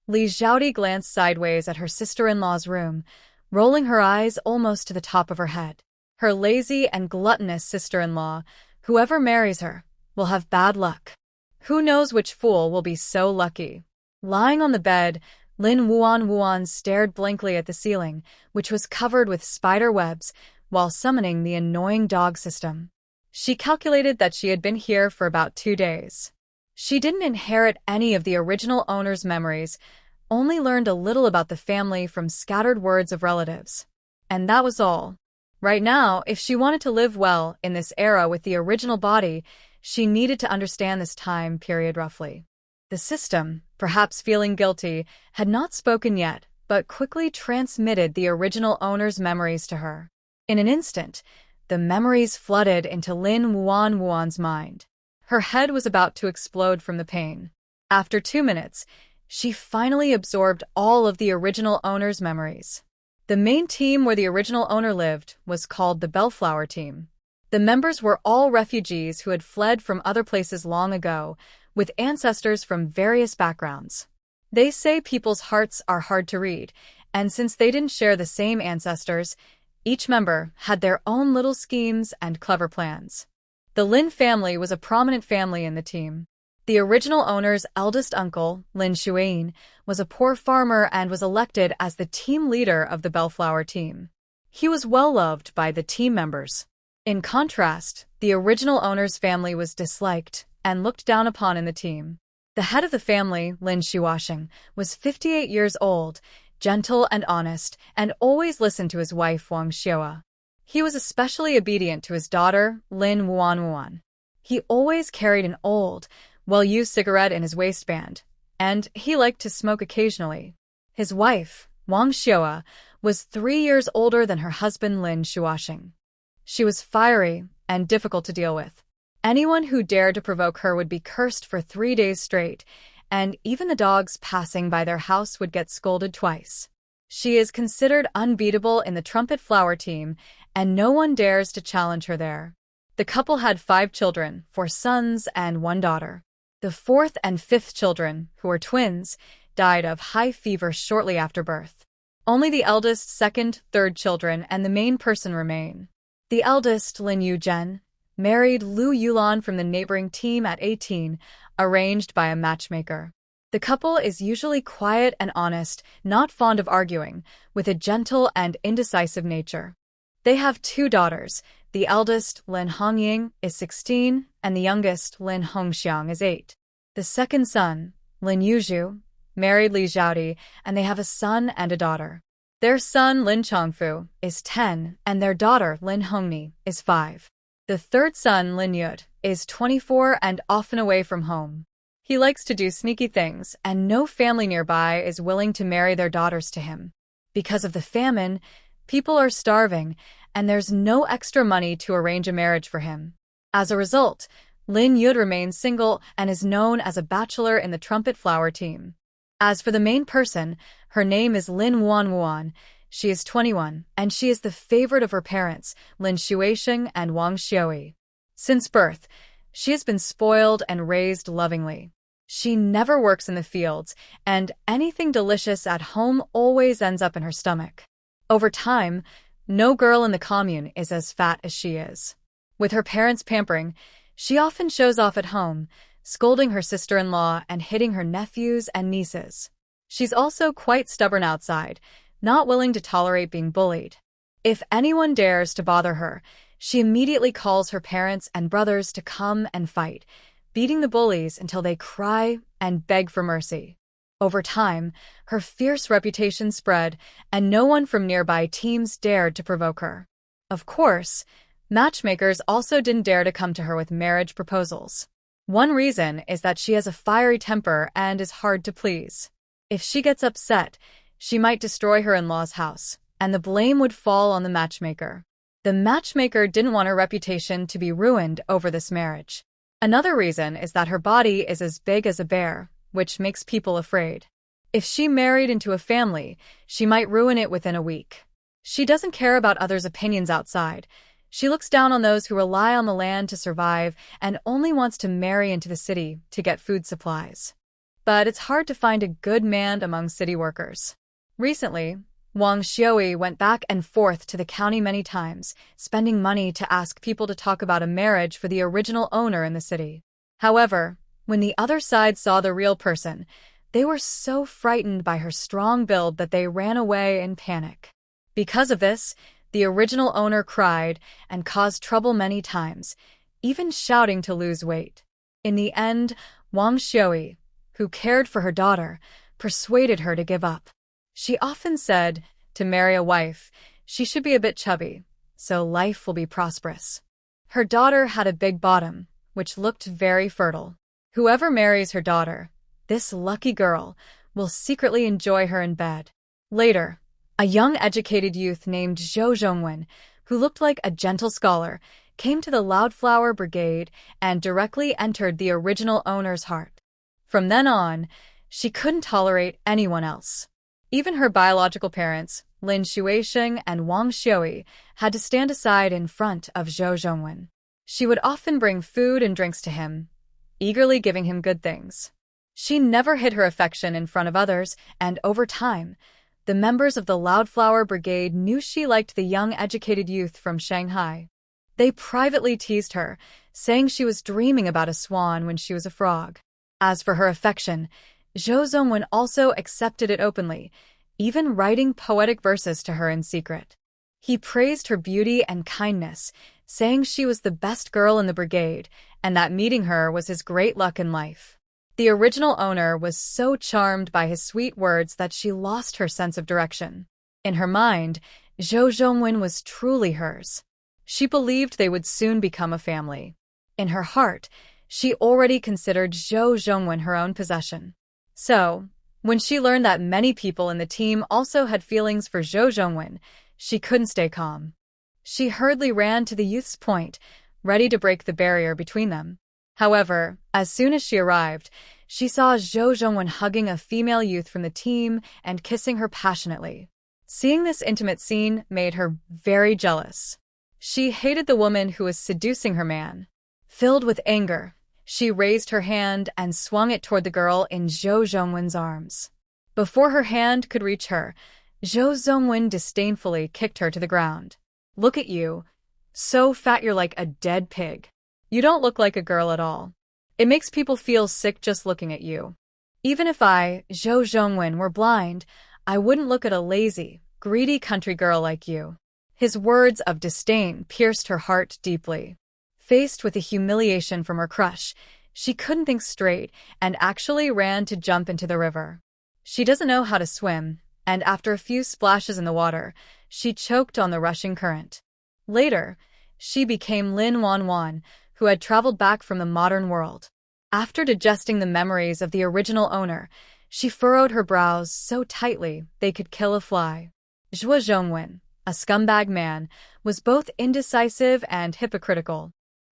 Li Xiaodi glanced sideways at her sister-in-law's room, rolling her eyes almost to the top of her head. Her lazy and gluttonous sister-in-law, whoever marries her, will have bad luck. Who knows which fool will be so lucky? Lying on the bed, Lin Wanwan stared blankly at the ceiling, which was covered with spider webs, while summoning the annoying dog system. She calculated that she had been here for about 2 days. She didn't inherit any of the original owner's memories, only learned a little about the family from scattered words of relatives. And that was all. Right now, if she wanted to live well in this era with the original body, she needed to understand this time period roughly. The system, perhaps feeling guilty, had not spoken yet, but quickly transmitted the original owner's memories to her. In an instant, the memories flooded into Lin Wanwan's mind. Her head was about to explode from the pain. After 2 minutes, she finally absorbed all of the original owner's memories. The main team where the original owner lived was called the Bellflower Team. The members were all refugees who had fled from other places long ago, with ancestors from various backgrounds. They say people's hearts are hard to read, and since they didn't share the same ancestors, each member had their own little schemes and clever plans. The Lin family was a prominent family in the team. The original owner's eldest uncle, Lin Shuain, was a poor farmer and was elected as the team leader of the Bellflower Team. He was well-loved by the team members. In contrast, the original owner's family was disliked and looked down upon in the team. The head of the family, Lin Shuasheng, was 58 years old, gentle and honest, and always listened to his wife Wang Xiaoa. He was especially obedient to his daughter, Lin Wuan. He always carried an old, well-used cigarette in his waistband, and he liked to smoke occasionally. His wife, Wang Xiaoa, was 3 years older than her husband Lin Shuasheng. She was fiery and difficult to deal with. Anyone who dared to provoke her would be cursed for 3 days straight, and even the dogs passing by their house would get scolded twice. She is considered unbeatable in the Trumpet Flower Team, and no one dares to challenge her there. The couple had 5 children, 4 sons and 1 daughter. The 4th and 5th children, who were twins, died of high fever shortly after birth. Only the eldest, 2nd, 3rd children and the main person remain. The eldest, Lin Yuzhen, married Lu Yulan from the neighboring team at 18, arranged by a matchmaker. The couple is usually quiet and honest, not fond of arguing, with a gentle and indecisive nature. They have 2 daughters. The eldest, Lin Hongying, is 16, and the youngest, Lin Hongxiang, is 8. The second son, Lin Yuzhu, married Li Zhaodi, and they have a son and a daughter. Their son, Lin Chongfu, is 10, and their daughter, Lin Hongni, is 5. The third son, Lin Yud, is 24 and often away from home. He likes to do sneaky things, and no family nearby is willing to marry their daughters to him. Because of the famine, people are starving, and there's no extra money to arrange a marriage for him. As a result, Lin Yud remains single and is known as a bachelor in the Trumpet Flower Team. As for the main person, her name is Lin Wuan. She is 21, and she is the favorite of her parents, Lin Shuasheng and Wang Xiaoyi. Since birth, she has been spoiled and raised lovingly. She never works in the fields, and anything delicious at home always ends up in her stomach. Over time, no girl in the commune is as fat as she is. With her parents pampering, she often shows off at home, scolding her sister-in-law and hitting her nephews and nieces. She's also quite stubborn outside, not willing to tolerate being bullied. If anyone dares to bother her, she immediately calls her parents and brothers to come and fight, beating the bullies until they cry and beg for mercy. Over time, her fierce reputation spread, and no one from nearby teams dared to provoke her. Of course, matchmakers also didn't dare to come to her with marriage proposals. One reason is that she has a fiery temper and is hard to please. If she gets upset, she might destroy her in-law's house, and the blame would fall on the matchmaker. The matchmaker didn't want her reputation to be ruined over this marriage. Another reason is that her body is as big as a bear, which makes people afraid. If she married into a family, she might ruin it within a week. She doesn't care about others' opinions outside. She looks down on those who rely on the land to survive and only wants to marry into the city to get food supplies. But it's hard to find a good man among city workers. Recently, Wang Xiaoyi went back and forth to the county many times, spending money to ask people to talk about a marriage for the original owner in the city. However, when the other side saw the real person, they were so frightened by her strong build that they ran away in panic. Because of this, the original owner cried and caused trouble many times, even shouting to lose weight. In the end, Wang Xiaoyi, who cared for her daughter, persuaded her to give up. She often said, to marry a wife, she should be a bit chubby, so life will be prosperous. Her daughter had a big bottom, which looked very fertile. Whoever marries her daughter, this lucky girl, will secretly enjoy her in bed. Later, a young educated youth named Zhou Zhongwen, who looked like a gentle scholar, came to the Loudflower Brigade and directly entered the original owner's heart. From then on, she couldn't tolerate anyone else. Even her biological parents, Lin Shuisheng and Wang Xiui, had to stand aside in front of Zhou Zhongwen. She would often bring food and drinks to him, eagerly giving him good things. She never hid her affection in front of others, and over time, the members of the Loudflower Brigade knew she liked the young educated youth from Shanghai. They privately teased her, saying she was dreaming about a swan when she was a frog. As for her affection, Zhou Zhongwen also accepted it openly, even writing poetic verses to her in secret. He praised her beauty and kindness, saying she was the best girl in the brigade, and that meeting her was his great luck in life. The original owner was so charmed by his sweet words that she lost her sense of direction. In her mind, Zhou Zhongwen was truly hers. She believed they would soon become a family. In her heart, she already considered Zhou Zhongwen her own possession. So, when she learned that many people in the team also had feelings for Zhou Zhongwen, she couldn't stay calm. She hurriedly ran to the youth's point, ready to break the barrier between them. However, as soon as she arrived, she saw Zhou Zhongwen hugging a female youth from the team and kissing her passionately. Seeing this intimate scene made her very jealous. She hated the woman who was seducing her man. Filled with anger, she raised her hand and swung it toward the girl in Zhou Zhongwen's arms. Before her hand could reach her, Zhou Zhongwen disdainfully kicked her to the ground. "Look at you. So fat you're like a dead pig. You don't look like a girl at all. It makes people feel sick just looking at you. Even if I, Zhou Zhongwen, were blind, I wouldn't look at a lazy, greedy country girl like you." His words of disdain pierced her heart deeply. Faced with the humiliation from her crush, she couldn't think straight and actually ran to jump into the river. She doesn't know how to swim, and after a few splashes in the water, she choked on the rushing current. Later, she became Lin Wanwan, who had traveled back from the modern world. After digesting the memories of the original owner, she furrowed her brows so tightly they could kill a fly. Zhou Zhongwen, a scumbag man, was both indecisive and hypocritical.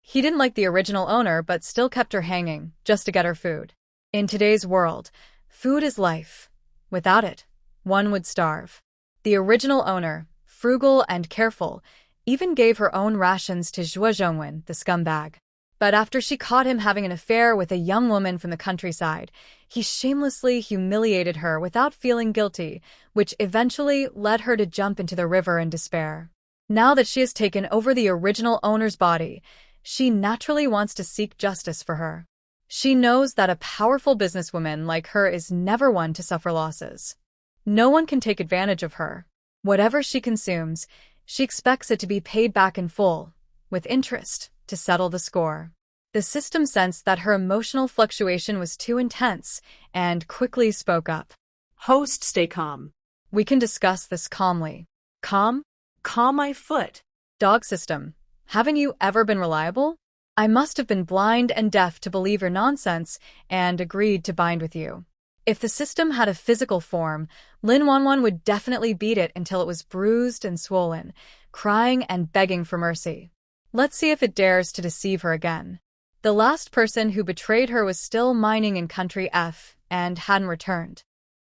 He didn't like the original owner but still kept her hanging, just to get her food. In today's world, food is life. Without it, one would starve. The original owner, frugal and careful, even gave her own rations to Zhou Zhongwen, the scumbag. But after she caught him having an affair with a young woman from the countryside, he shamelessly humiliated her without feeling guilty, which eventually led her to jump into the river in despair. Now that she has taken over the original owner's body, she naturally wants to seek justice for her. She knows that a powerful businesswoman like her is never one to suffer losses. No one can take advantage of her. Whatever she consumes, she expects it to be paid back in full, with interest, to settle the score. The system sensed that her emotional fluctuation was too intense and quickly spoke up. Host, stay calm. "We can discuss this calmly." "Calm? Calm my foot." Dog system. Haven't you ever been reliable? I must have been blind and deaf to believe your nonsense and agreed to bind with you. If the system had a physical form, Lin Wanwan would definitely beat it until it was bruised and swollen, crying and begging for mercy. Let's see if it dares to deceive her again. The last person who betrayed her was still mining in Country F and hadn't returned.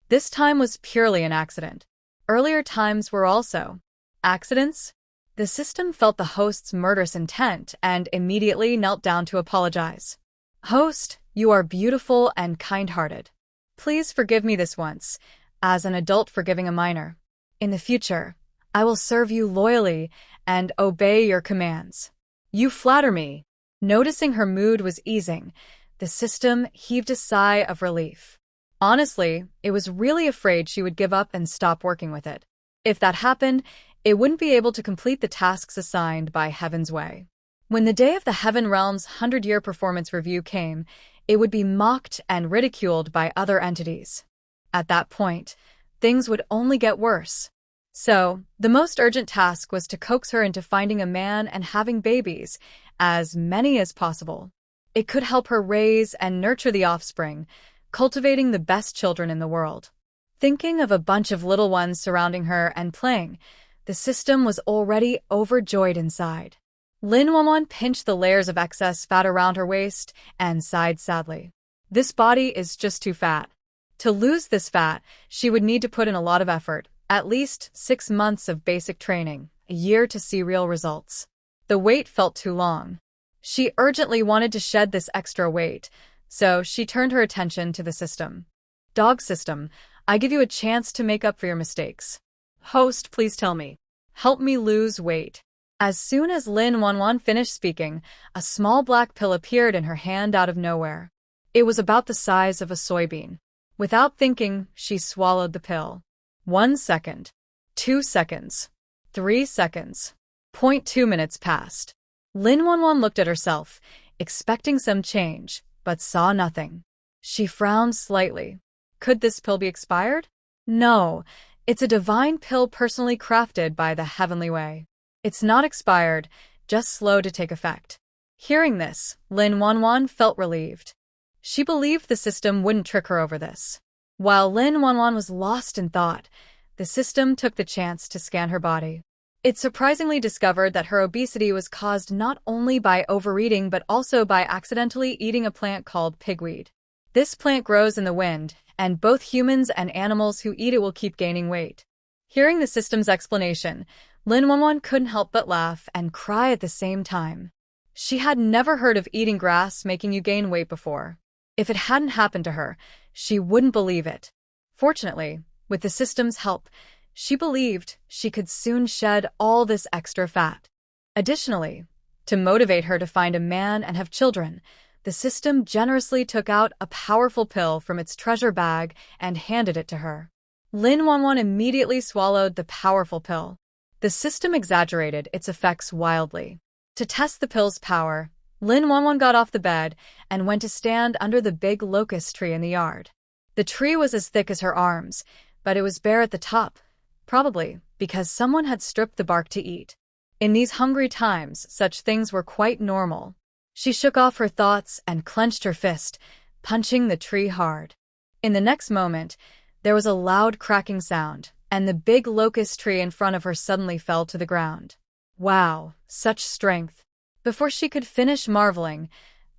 This time was purely an accident. Earlier times were also accidents. The system felt the host's murderous intent and immediately knelt down to apologize. "Host, you are beautiful and kind-hearted. Please forgive me this once, as an adult forgiving a minor. In the future, I will serve you loyally and obey your commands." "You flatter me." Noticing her mood was easing, the system heaved a sigh of relief. Honestly, it was really afraid she would give up and stop working with it. If that happened, it wouldn't be able to complete the tasks assigned by Heaven's Way. When the day of the Heaven Realm's 100-year performance review came, it would be mocked and ridiculed by other entities. At that point, things would only get worse. So, the most urgent task was to coax her into finding a man and having babies, as many as possible. It could help her raise and nurture the offspring, cultivating the best children in the world. Thinking of a bunch of little ones surrounding her and playing, the system was already overjoyed inside. Lin Wanwan pinched the layers of excess fat around her waist and sighed sadly. "This body is just too fat. To lose this fat, she would need to put in a lot of effort, at least 6 months of basic training, a year to see real results. The wait felt too long. She urgently wanted to shed this extra weight, so she turned her attention to the system. Dog system, I give you a chance to make up for your mistakes. Host, please tell me. Help me lose weight. As soon as Lin Wanwan finished speaking, a small black pill appeared in her hand out of nowhere. It was about the size of a soybean. Without thinking, she swallowed the pill. 1 second. 2 seconds. 3 seconds. 0.2 minutes passed. Lin Wanwan looked at herself, expecting some change, but saw nothing. She frowned slightly. Could this pill be expired? No, it's a divine pill personally crafted by the Heavenly Way. It's not expired, just slow to take effect. Hearing this, Lin Wanwan felt relieved. She believed the system wouldn't trick her over this. While Lin Wanwan was lost in thought, the system took the chance to scan her body. It surprisingly discovered that her obesity was caused not only by overeating but also by accidentally eating a plant called pigweed. This plant grows in the wind, and both humans and animals who eat it will keep gaining weight. Hearing the system's explanation, Lin Wanwan couldn't help but laugh and cry at the same time. She had never heard of eating grass making you gain weight before. If it hadn't happened to her, she wouldn't believe it. Fortunately, with the system's help, she believed she could soon shed all this extra fat. Additionally, to motivate her to find a man and have children, the system generously took out a powerful pill from its treasure bag and handed it to her. Lin Wanwan immediately swallowed the powerful pill. The system exaggerated its effects wildly. To test the pill's power, Lin Wanwan got off the bed and went to stand under the big locust tree in the yard. The tree was as thick as her arms, but it was bare at the top, probably because someone had stripped the bark to eat. In these hungry times, such things were quite normal. She shook off her thoughts and clenched her fist, punching the tree hard. In the next moment, there was a loud cracking sound, and the big locust tree in front of her suddenly fell to the ground. Wow, such strength! Before she could finish marveling,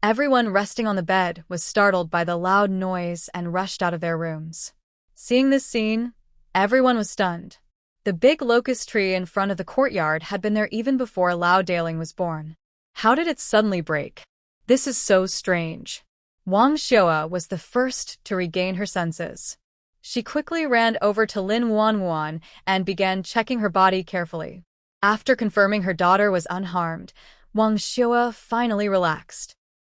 everyone resting on the bed was startled by the loud noise and rushed out of their rooms. Seeing this scene, everyone was stunned. The big locust tree in front of the courtyard had been there even before Lao Daling was born. How did it suddenly break? This is so strange. Wang Xiaoa was the first to regain her senses. She quickly ran over to Lin Wanwan and began checking her body carefully. After confirming her daughter was unharmed, Wang Xiaoa finally relaxed.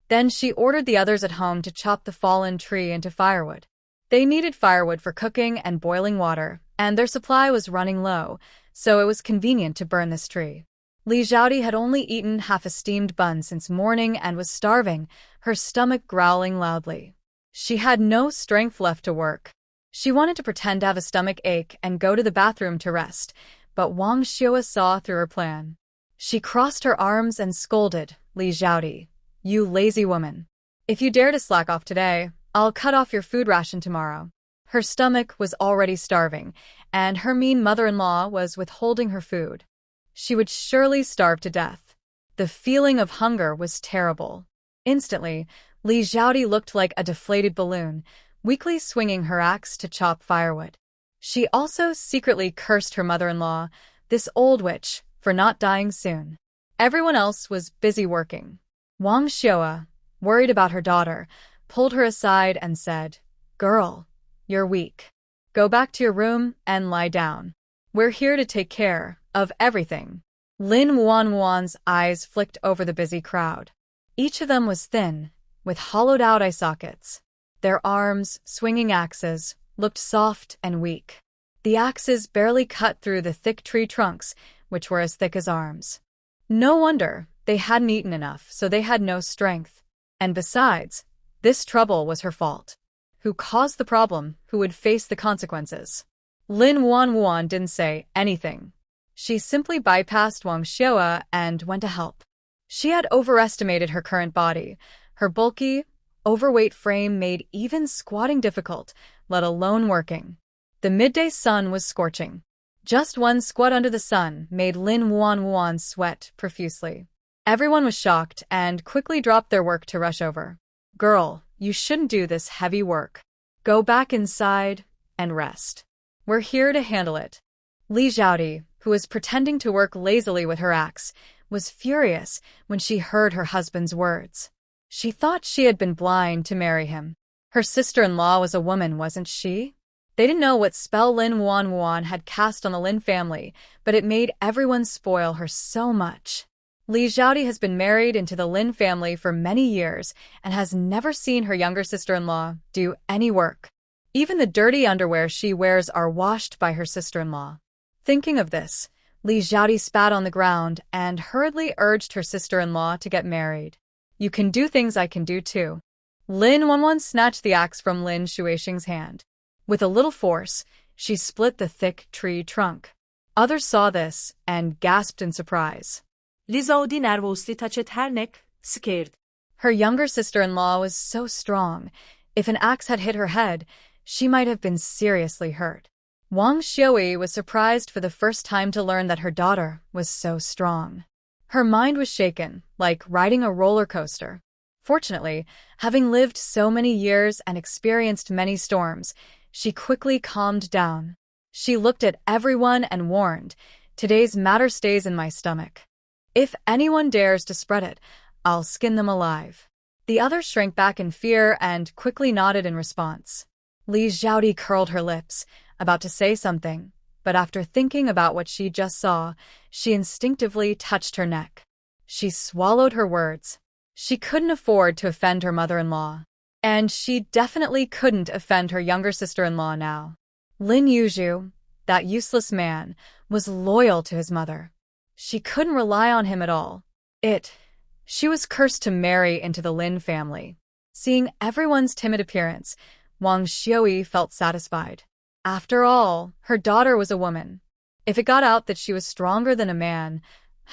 Then she ordered the others at home to chop the fallen tree into firewood. They needed firewood for cooking and boiling water, and their supply was running low, so it was convenient to burn this tree. Li Zhaodi had only eaten half a steamed bun since morning and was starving, her stomach growling loudly. She had no strength left to work. She wanted to pretend to have a stomach ache and go to the bathroom to rest, but Wang Xiaoa saw through her plan. She crossed her arms and scolded, "Li Zhaodi, you lazy woman. If you dare to slack off today, I'll cut off your food ration tomorrow." Her stomach was already starving, and her mean mother-in-law was withholding her food. She would surely starve to death. The feeling of hunger was terrible. Instantly, Li Zhaodi looked like a deflated balloon, weakly swinging her axe to chop firewood. She also secretly cursed her mother-in-law, this old witch, for not dying soon. Everyone else was busy working. Wang Xiaoa, worried about her daughter, pulled her aside and said, "Girl, you're weak. Go back to your room and lie down. We're here to take care of everything." Lin Wanwan's eyes flicked over the busy crowd. Each of them was thin, with hollowed-out eye sockets. Their arms, swinging axes, looked soft and weak. The axes barely cut through the thick tree trunks, which were as thick as arms. No wonder, they hadn't eaten enough, so they had no strength. And besides, this trouble was her fault. Who caused the problem, who would face the consequences? Lin Wanwan didn't say anything. She simply bypassed Wang Xiaoa and went to help. She had overestimated her current body. Her bulky, overweight frame made even squatting difficult, let alone working. The midday sun was scorching. Just one squat under the sun made Lin Wanwan sweat profusely. Everyone was shocked and quickly dropped their work to rush over. "Girl, you shouldn't do this heavy work. Go back inside and rest. We're here to handle it. Li Xiaodi, who was pretending to work lazily with her axe, was furious when she heard her husband's words. She thought she had been blind to marry him. Her sister-in-law was a woman, wasn't she? They didn't know what spell Lin Wan had cast on the Lin family, but it made everyone spoil her so much. Li Xiaodi has been married into the Lin family for many years and has never seen her younger sister-in-law do any work. Even the dirty underwear she wears are washed by her sister-in-law. Thinking of this, Li Xiaodi spat on the ground and hurriedly urged her sister-in-law to get married. You can do things I can do too. Lin Wanwan snatched the axe from Lin Shuixing's hand. With a little force, she split the thick tree trunk. Others saw this and gasped in surprise. Lizaudi nervously touched her neck, scared. Her younger sister-in-law was so strong. If an axe had hit her head, she might have been seriously hurt. Wang Xiui was surprised for the first time to learn that her daughter was so strong. Her mind was shaken, like riding a roller coaster. Fortunately, having lived so many years and experienced many storms, she quickly calmed down. She looked at everyone and warned, "Today's matter stays in my stomach. If anyone dares to spread it, I'll skin them alive." The others shrank back in fear and quickly nodded in response. Li Xiaodi curled her lips, about to say something, but after thinking about what she just saw, she instinctively touched her neck. She swallowed her words. She couldn't afford to offend her mother-in-law. And she definitely couldn't offend her younger sister-in-law now. Lin Yuzhu, that useless man, was loyal to his mother. She couldn't rely on him at all. She was cursed to marry into the Lin family. Seeing everyone's timid appearance, Wang Xiui felt satisfied. After all, her daughter was a woman. If it got out that she was stronger than a man,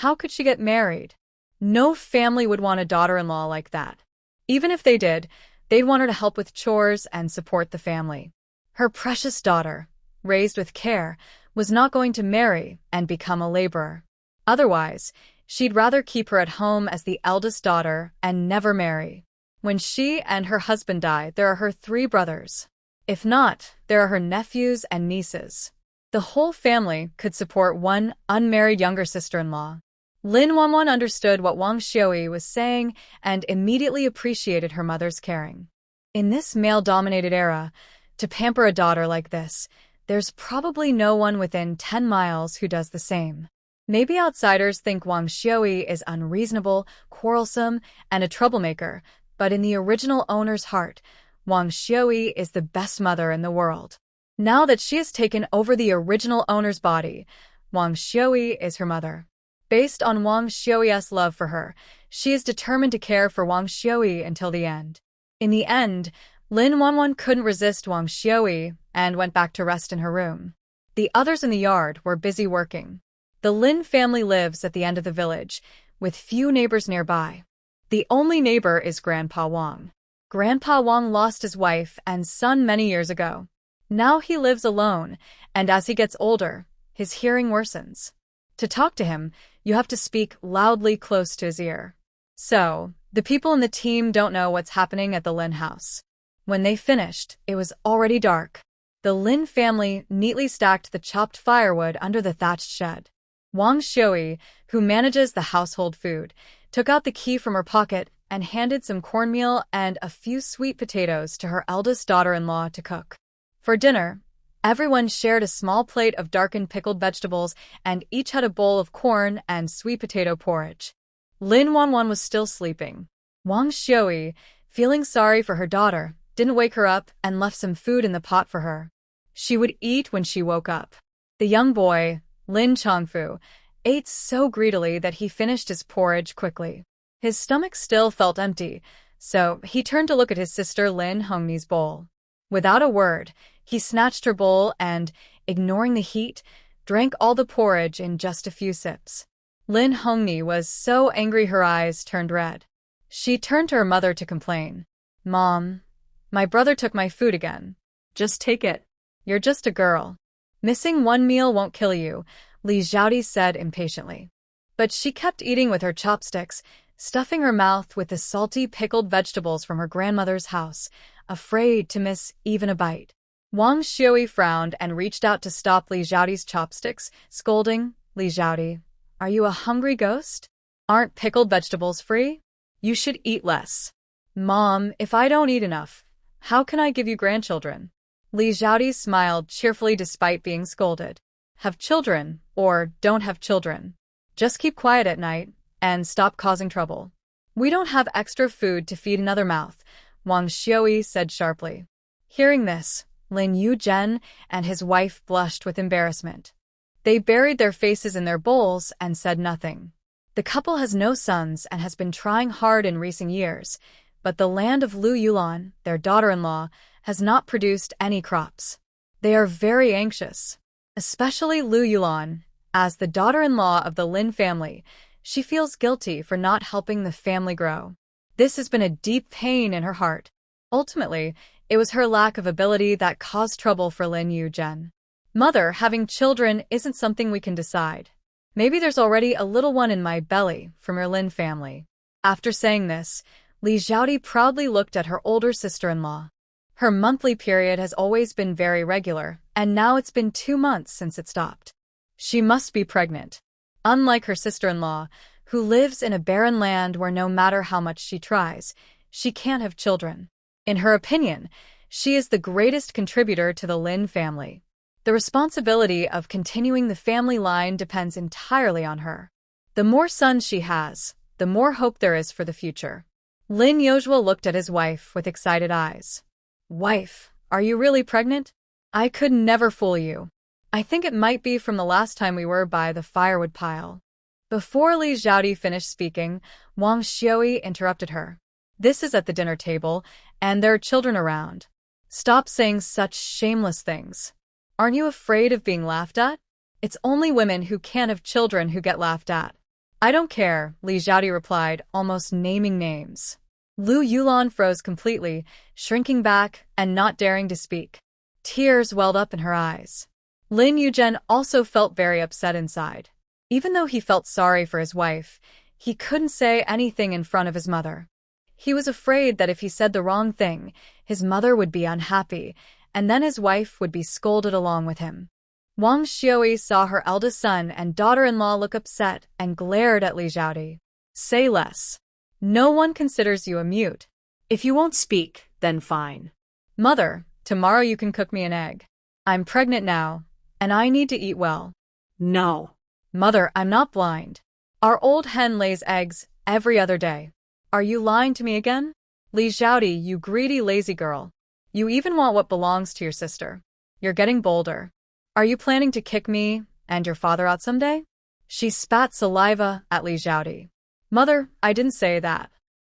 how could she get married? No family would want a daughter-in-law like that. Even if they did, they'd want her to help with chores and support the family. Her precious daughter, raised with care, was not going to marry and become a laborer. Otherwise, she'd rather keep her at home as the eldest daughter and never marry. When she and her husband die, there are her 3 brothers. If not, there are her nephews and nieces. The whole family could support one unmarried younger sister-in-law. Lin Wanwan understood what Wang Xiui was saying and immediately appreciated her mother's caring. In this male-dominated era, to pamper a daughter like this, there's probably no one within 10 miles who does the same. Maybe outsiders think Wang Xiui is unreasonable, quarrelsome, and a troublemaker, but in the original owner's heart, Wang Xiui is the best mother in the world. Now that she has taken over the original owner's body, Wang Xiui is her mother. Based on Wang Xiui's love for her, she is determined to care for Wang Xiui until the end. In the end, Lin Wanwan couldn't resist Wang Xiui and went back to rest in her room. The others in the yard were busy working. The Lin family lives at the end of the village, with few neighbors nearby. The only neighbor is Grandpa Wang. Grandpa Wang lost his wife and son many years ago. Now he lives alone, and as he gets older, his hearing worsens. To talk to him, you have to speak loudly close to his ear. So, the people in the team don't know what's happening at the Lin house. When they finished, it was already dark. The Lin family neatly stacked the chopped firewood under the thatched shed. Wang Xiui, who manages the household food, took out the key from her pocket and handed some cornmeal and a few sweet potatoes to her eldest daughter-in-law to cook. For dinner, everyone shared a small plate of darkened pickled vegetables and each had a bowl of corn and sweet potato porridge. Lin Wanwan was still sleeping. Wang Xiui, feeling sorry for her daughter, didn't wake her up and left some food in the pot for her. She would eat when she woke up. The young boy, Lin Chongfu, ate so greedily that he finished his porridge quickly. His stomach still felt empty, so he turned to look at his sister Lin Hongni's bowl. Without a word, he snatched her bowl and, ignoring the heat, drank all the porridge in just a few sips. Lin Hongni was so angry her eyes turned red. She turned to her mother to complain. "Mom, my brother took my food again." "Just take it. "You're just a girl. Missing one meal won't kill you," Li Xiaodi said impatiently. But she kept eating with her chopsticks, stuffing her mouth with the salty pickled vegetables from her grandmother's house, afraid to miss even a bite. Wang Xiui frowned and reached out to stop Li Xiaoti's chopsticks, scolding, "Li Xiaoti, are you a hungry ghost? Aren't pickled vegetables free? You should eat less." "Mom, if I don't eat enough, how can I give you grandchildren?" Li Xiaoti smiled cheerfully despite being scolded. "Have children, or don't have children. Just keep quiet at night, and stop causing trouble." "We don't have extra food to feed another mouth," Wang Xiui said sharply. Hearing this, Lin Yuzhen and his wife blushed with embarrassment. They buried their faces in their bowls and said nothing. The couple has no sons and has been trying hard in recent years, but the land of Lu Yulan, their daughter-in-law, has not produced any crops. They are very anxious. Especially Lu Yulan, as the daughter-in-law of the Lin family, she feels guilty for not helping the family grow. This has been a deep pain in her heart. Ultimately, it was her lack of ability that caused trouble for Lin Yuzhen. "Mother, having children isn't something we can decide. Maybe there's already a little one in my belly from your Lin family." After saying this, Li Xiaoti proudly looked at her older sister-in-law. Her monthly period has always been very regular, and now it's been 2 months since it stopped. She must be pregnant. Unlike her sister-in-law, who lives in a barren land where no matter how much she tries, she can't have children. In her opinion, she is the greatest contributor to the Lin family. The responsibility of continuing the family line depends entirely on her. The more sons she has, the more hope there is for the future. Lin Yozhuo looked at his wife with excited eyes. "Wife, are you really pregnant? I could never fool you. I think it might be from the last time we were by the firewood pile." Before Li Xiaoti finished speaking, Wang Xiui interrupted her. "This is at the dinner table, and there are children around. Stop saying such shameless things. Aren't you afraid of being laughed at? It's only women who can't have children who get laughed at." "I don't care," Li Xiaoti replied, almost naming names. Lu Yulan froze completely, shrinking back and not daring to speak. Tears welled up in her eyes. Lin Yuzhen also felt very upset inside. Even though he felt sorry for his wife, he couldn't say anything in front of his mother. He was afraid that if he said the wrong thing, his mother would be unhappy, and then his wife would be scolded along with him. Wang Xiui saw her eldest son and daughter-in-law look upset and glared at Li Xiaoti. "Say less. No one considers you a mute. If you won't speak, then fine." "Mother, tomorrow you can cook me an egg. I'm pregnant now, and I need to eat well." "No." "Mother, I'm not blind. Our old hen lays eggs every other day. Are you lying to me again? Li Xiaoti, you greedy lazy girl. You even want what belongs to your sister. You're getting bolder. Are you planning to kick me and your father out someday?" She spat saliva at Li Xiaoti. "Mother, I didn't say that.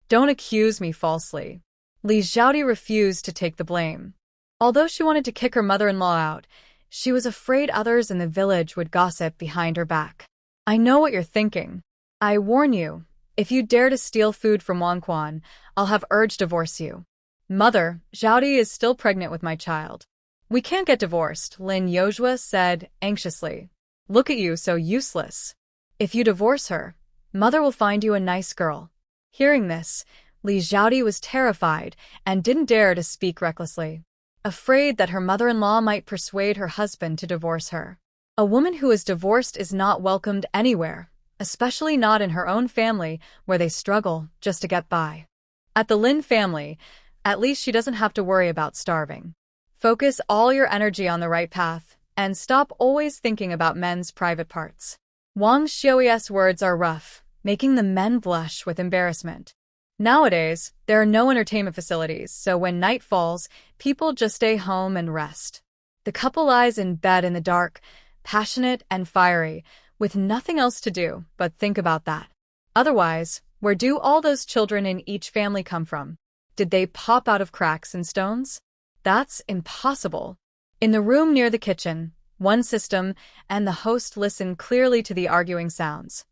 Don't accuse me falsely." Li Xiaoti refused to take the blame. Although she wanted to kick her mother-in-law out, she was afraid others in the village would gossip behind her back. "I know what you're thinking. I warn you, if you dare to steal food from Wang Quan, I'll have urge divorce you." "Mother, Xiaoti is still pregnant with my child. We can't get divorced," Lin Yozhuo said anxiously. "Look at you, so useless. If you divorce her, Mother will find you a nice girl." Hearing this, Li Xiaoti was terrified and didn't dare to speak recklessly, afraid that her mother-in-law might persuade her husband to divorce her. A woman who is divorced is not welcomed anywhere, especially not in her own family where they struggle just to get by. At the Lin family, at least she doesn't have to worry about starving. Focus all your energy on the right path, and stop always thinking about men's private parts. Wang Xiui's words are rough, making the men blush with embarrassment. Nowadays, there are no entertainment facilities, so when night falls, people just stay home and rest. The couple lies in bed in the dark, passionate and fiery, with nothing else to do but think about that. Otherwise, where do all those children in each family come from? Did they pop out of cracks and stones? That's impossible. In the room near the kitchen, one system and the host listen clearly to the arguing sounds.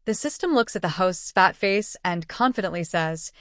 The system looks at the host's fat face and confidently says,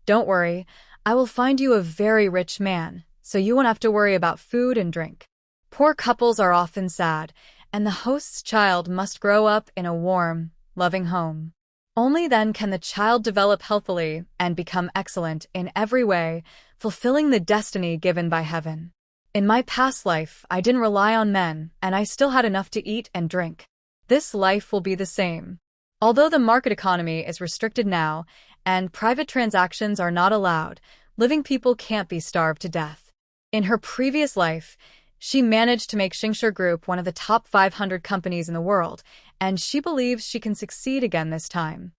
"Don't worry, I will find you a very rich man, so you won't have to worry about food and drink." Poor couples are often sad, and the host's child must grow up in a warm, loving home. Only then can the child develop healthily and become excellent in every way, fulfilling the destiny given by heaven. In my past life, I didn't rely on men, and I still had enough to eat and drink. This life will be the same. Although the market economy is restricted now, and private transactions are not allowed, living people can't be starved to death. In her previous life, she managed to make Xingshi Group one of the top 500 companies in the world, and she believes she can succeed again this time.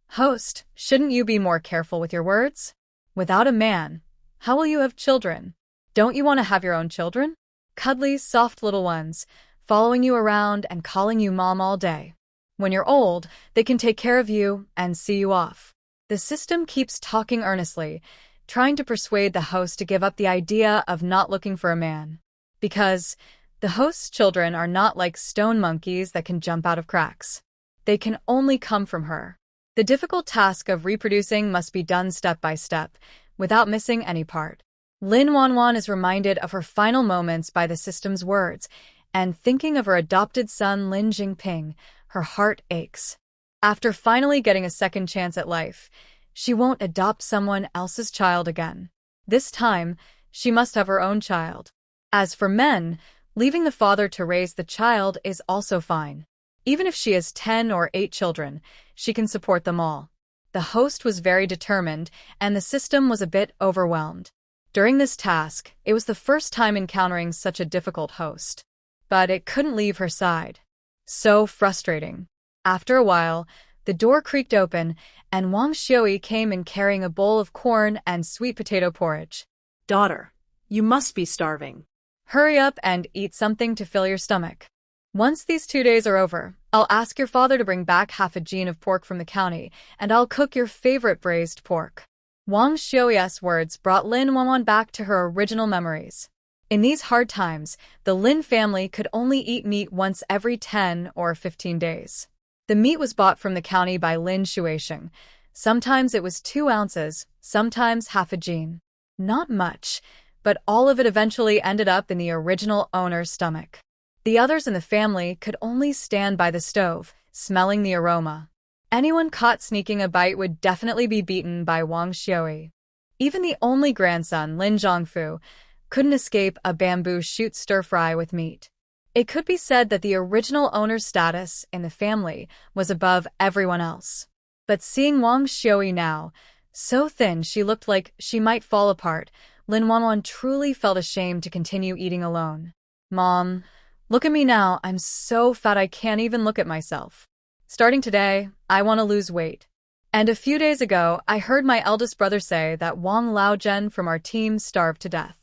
Host, shouldn't you be more careful with your words? Without a man, how will you have children? Don't you want to have your own children? Cuddly, soft little ones, following you around and calling you mom all day. When you're old, they can take care of you and see you off. The system keeps talking earnestly, trying to persuade the host to give up the idea of not looking for a man. Because the host's children are not like stone monkeys that can jump out of cracks. They can only come from her. The difficult task of reproducing must be done step by step, without missing any part. Lin Wanwan is reminded of her final moments by the system's words, and thinking of her adopted son Lin Jingping, her heart aches. After finally getting a second chance at life, she won't adopt someone else's child again. This time, she must have her own child. As for men, leaving the father to raise the child is also fine. Even if she has 10 or 8 children, she can support them all. The host was very determined, and the system was a bit overwhelmed. During this task, it was the first time encountering such a difficult host. But it couldn't leave her side. So frustrating. After a while, the door creaked open, and Wang Xiui came in carrying a bowl of corn and sweet potato porridge. Daughter, you must be starving. Hurry up and eat something to fill your stomach. Once these 2 days are over, I'll ask your father to bring back half a gene of pork from the county, and I'll cook your favorite braised pork. Wang Xiui's words brought Lin Wanwan back to her original memories. In these hard times, the Lin family could only eat meat once every 10 or 15 days. The meat was bought from the county by Lin Shuisheng. Sometimes it was 2 ounces, sometimes half a gene. Not much, but all of it eventually ended up in the original owner's stomach. The others in the family could only stand by the stove, smelling the aroma. Anyone caught sneaking a bite would definitely be beaten by Wang Xiui. Even the only grandson, Lin Zhongfu, couldn't escape a bamboo shoot stir-fry with meat. It could be said that the original owner's status in the family was above everyone else. But seeing Wang Xiui now, so thin she looked like she might fall apart, Lin Wanwan truly felt ashamed to continue eating alone. Mom, look at me now, I'm so fat I can't even look at myself. Starting today, I want to lose weight. And a few days ago, I heard my eldest brother say that Wang Laozhen from our team starved to death.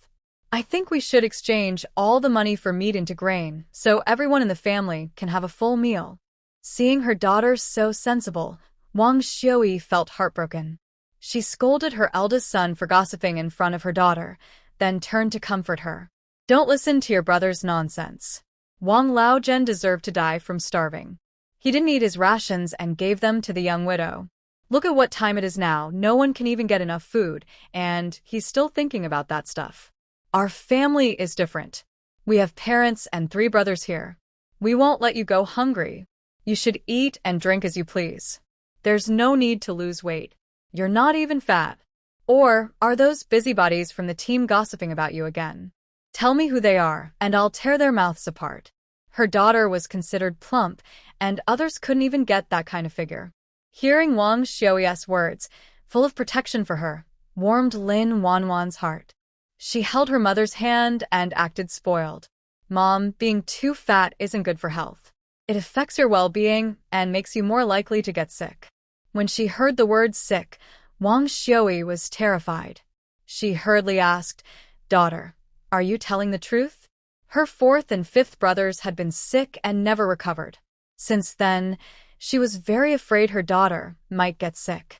I think we should exchange all the money for meat into grain, so everyone in the family can have a full meal. Seeing her daughter so sensible, Wang Xiui felt heartbroken. She scolded her eldest son for gossiping in front of her daughter, then turned to comfort her. Don't listen to your brother's nonsense. Wang Laozhen deserved to die from starving. He didn't eat his rations and gave them to the young widow. Look at what time it is now, no one can even get enough food, and he's still thinking about that stuff. Our family is different. We have parents and 3 brothers here. We won't let you go hungry. You should eat and drink as you please. There's no need to lose weight. You're not even fat. Or are those busybodies from the team gossiping about you again? Tell me who they are, and I'll tear their mouths apart. Her daughter was considered plump, and others couldn't even get that kind of figure. Hearing Wang Xiui's words, full of protection for her, warmed Lin Wanwan's heart. She held her mother's hand and acted spoiled. Mom, being too fat isn't good for health. It affects your well-being and makes you more likely to get sick. When she heard the word sick, Wang Xiui was terrified. She hurriedly asked, Daughter, are you telling the truth? Her 4th and 5th brothers had been sick and never recovered. Since then, she was very afraid her daughter might get sick.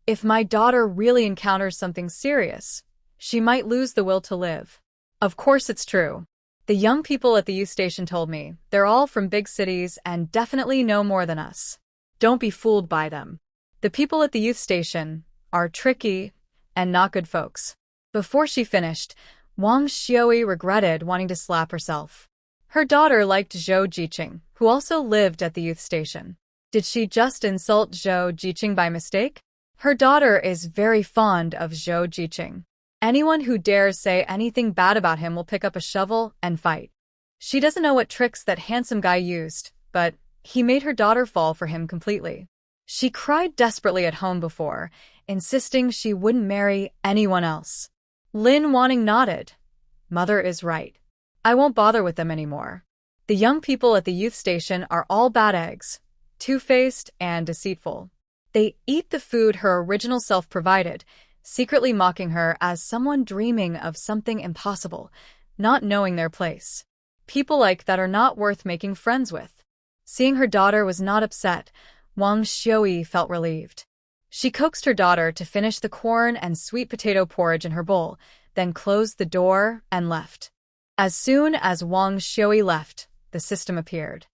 If my daughter really encounters something serious, she might lose the will to live. Of course it's true. The young people at the youth station told me they're all from big cities and definitely know more than us. Don't be fooled by them. The people at the youth station are tricky and not good folks. Before she finished, Wang Xiui regretted wanting to slap herself. Her daughter liked Zhou Jiqing, who also lived at the youth station. Did she just insult Zhou Jiqing by mistake? Her daughter is very fond of Zhou Jiqing. Anyone who dares say anything bad about him will pick up a shovel and fight. She doesn't know what tricks that handsome guy used, but he made her daughter fall for him completely. She cried desperately at home before, insisting she wouldn't marry anyone else. Lin Wanning nodded. Mother is right. I won't bother with them anymore. The young people at the youth station are all bad eggs, two-faced and deceitful. They eat the food her original self provided, secretly mocking her as someone dreaming of something impossible, not knowing their place. People like that are not worth making friends with. Seeing her daughter was not upset, Wang Xiui felt relieved. She coaxed her daughter to finish the corn and sweet potato porridge in her bowl, then closed the door and left. As soon as Wang Xiui left, the system appeared.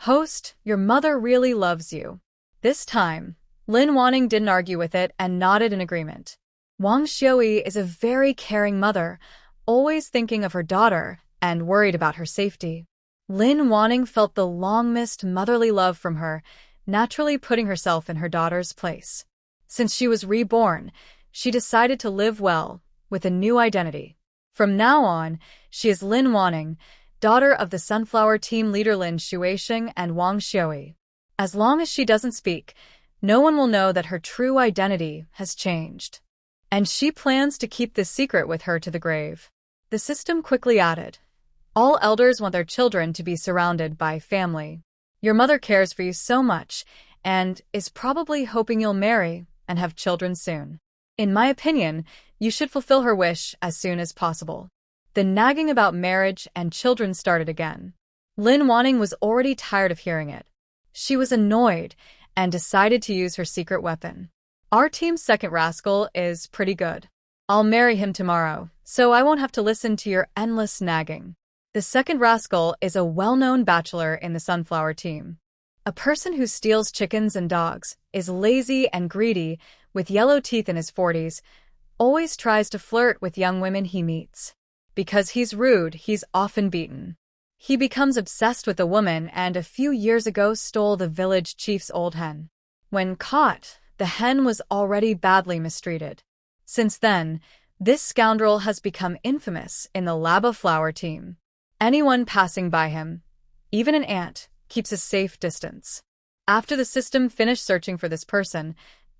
Host, your mother really loves you. This time, Lin Wanning didn't argue with it and nodded in agreement. Wang Xiui is a very caring mother, always thinking of her daughter and worried about her safety. Lin Wanning felt the long-missed motherly love from her, naturally putting herself in her daughter's place. Since she was reborn, she decided to live well, with a new identity. From now on, she is Lin Wanning, daughter of the Sunflower Team leader Lin Shuixing and Wang Xiui. As long as she doesn't speak, no one will know that her true identity has changed. And she plans to keep this secret with her to the grave. The system quickly added, all elders want their children to be surrounded by family. Your mother cares for you so much, and is probably hoping you'll marry and have children soon. In my opinion, you should fulfill her wish as soon as possible. The nagging about marriage and children started again. Lin Wanning was already tired of hearing it. She was annoyed and decided to use her secret weapon. Our team's second rascal is pretty good. I'll marry him tomorrow, so I won't have to listen to your endless nagging. The second rascal is a well-known bachelor in the Sunflower Team. A person who steals chickens and dogs, is lazy and greedy, with yellow teeth in his 40s, always tries to flirt with young women he meets. Because he's rude, he's often beaten. He becomes obsessed with a woman and a few years ago stole the village chief's old hen. When caught, the hen was already badly mistreated. Since then, this scoundrel has become infamous in the Laba Flower Team. Anyone passing by him, even an ant, keeps a safe distance. After the system finished searching for this person,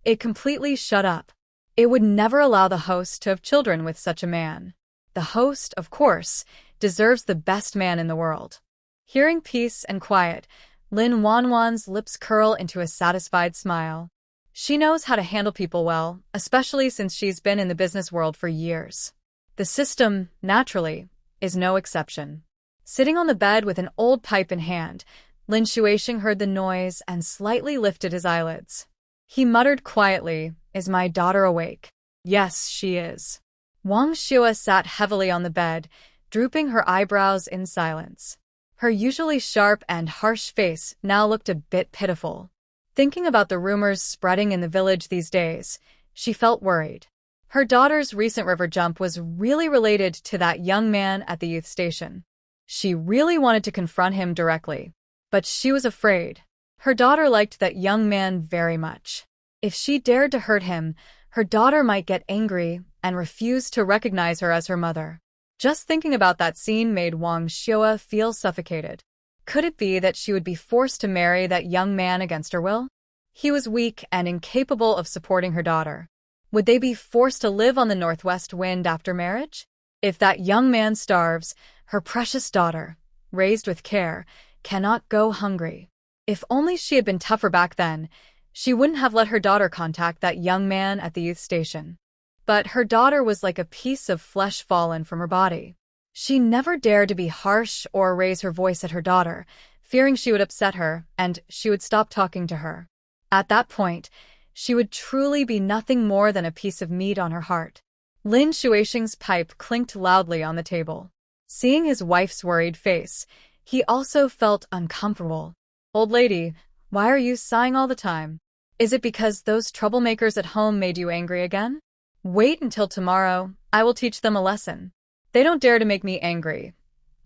it completely shut up. It would never allow the host to have children with such a man. The host, of course, deserves the best man in the world. Hearing peace and quiet, Lin Wanwan's lips curl into a satisfied smile. She knows how to handle people well, especially since she's been in the business world for years. The system, naturally, is no exception. Sitting on the bed with an old pipe in hand, Lin Shuixing heard the noise and slightly lifted his eyelids. He muttered quietly, "Is my daughter awake?" "Yes, she is." Wang Xue sat heavily on the bed, drooping her eyebrows in silence. Her usually sharp and harsh face now looked a bit pitiful. Thinking about the rumors spreading in the village these days, she felt worried. Her daughter's recent river jump was really related to that young man at the youth station. She really wanted to confront him directly, but she was afraid. Her daughter liked that young man very much. If she dared to hurt him, her daughter might get angry and refuse to recognize her as her mother. Just thinking about that scene made Wang Xue feel suffocated. Could it be that she would be forced to marry that young man against her will? He was weak and incapable of supporting her daughter. Would they be forced to live on the northwest wind after marriage? If that young man starves, her precious daughter, raised with care, cannot go hungry. If only she had been tougher back then, she wouldn't have let her daughter contact that young man at the youth station. But her daughter was like a piece of flesh fallen from her body. She never dared to be harsh or raise her voice at her daughter, fearing she would upset her and she would stop talking to her. At that point, she would truly be nothing more than a piece of meat on her heart. Lin Shuixing's pipe clinked loudly on the table. Seeing his wife's worried face, he also felt uncomfortable. "Old lady, why are you sighing all the time? Is it because those troublemakers at home made you angry again? Wait until tomorrow, I will teach them a lesson. They don't dare to make me angry.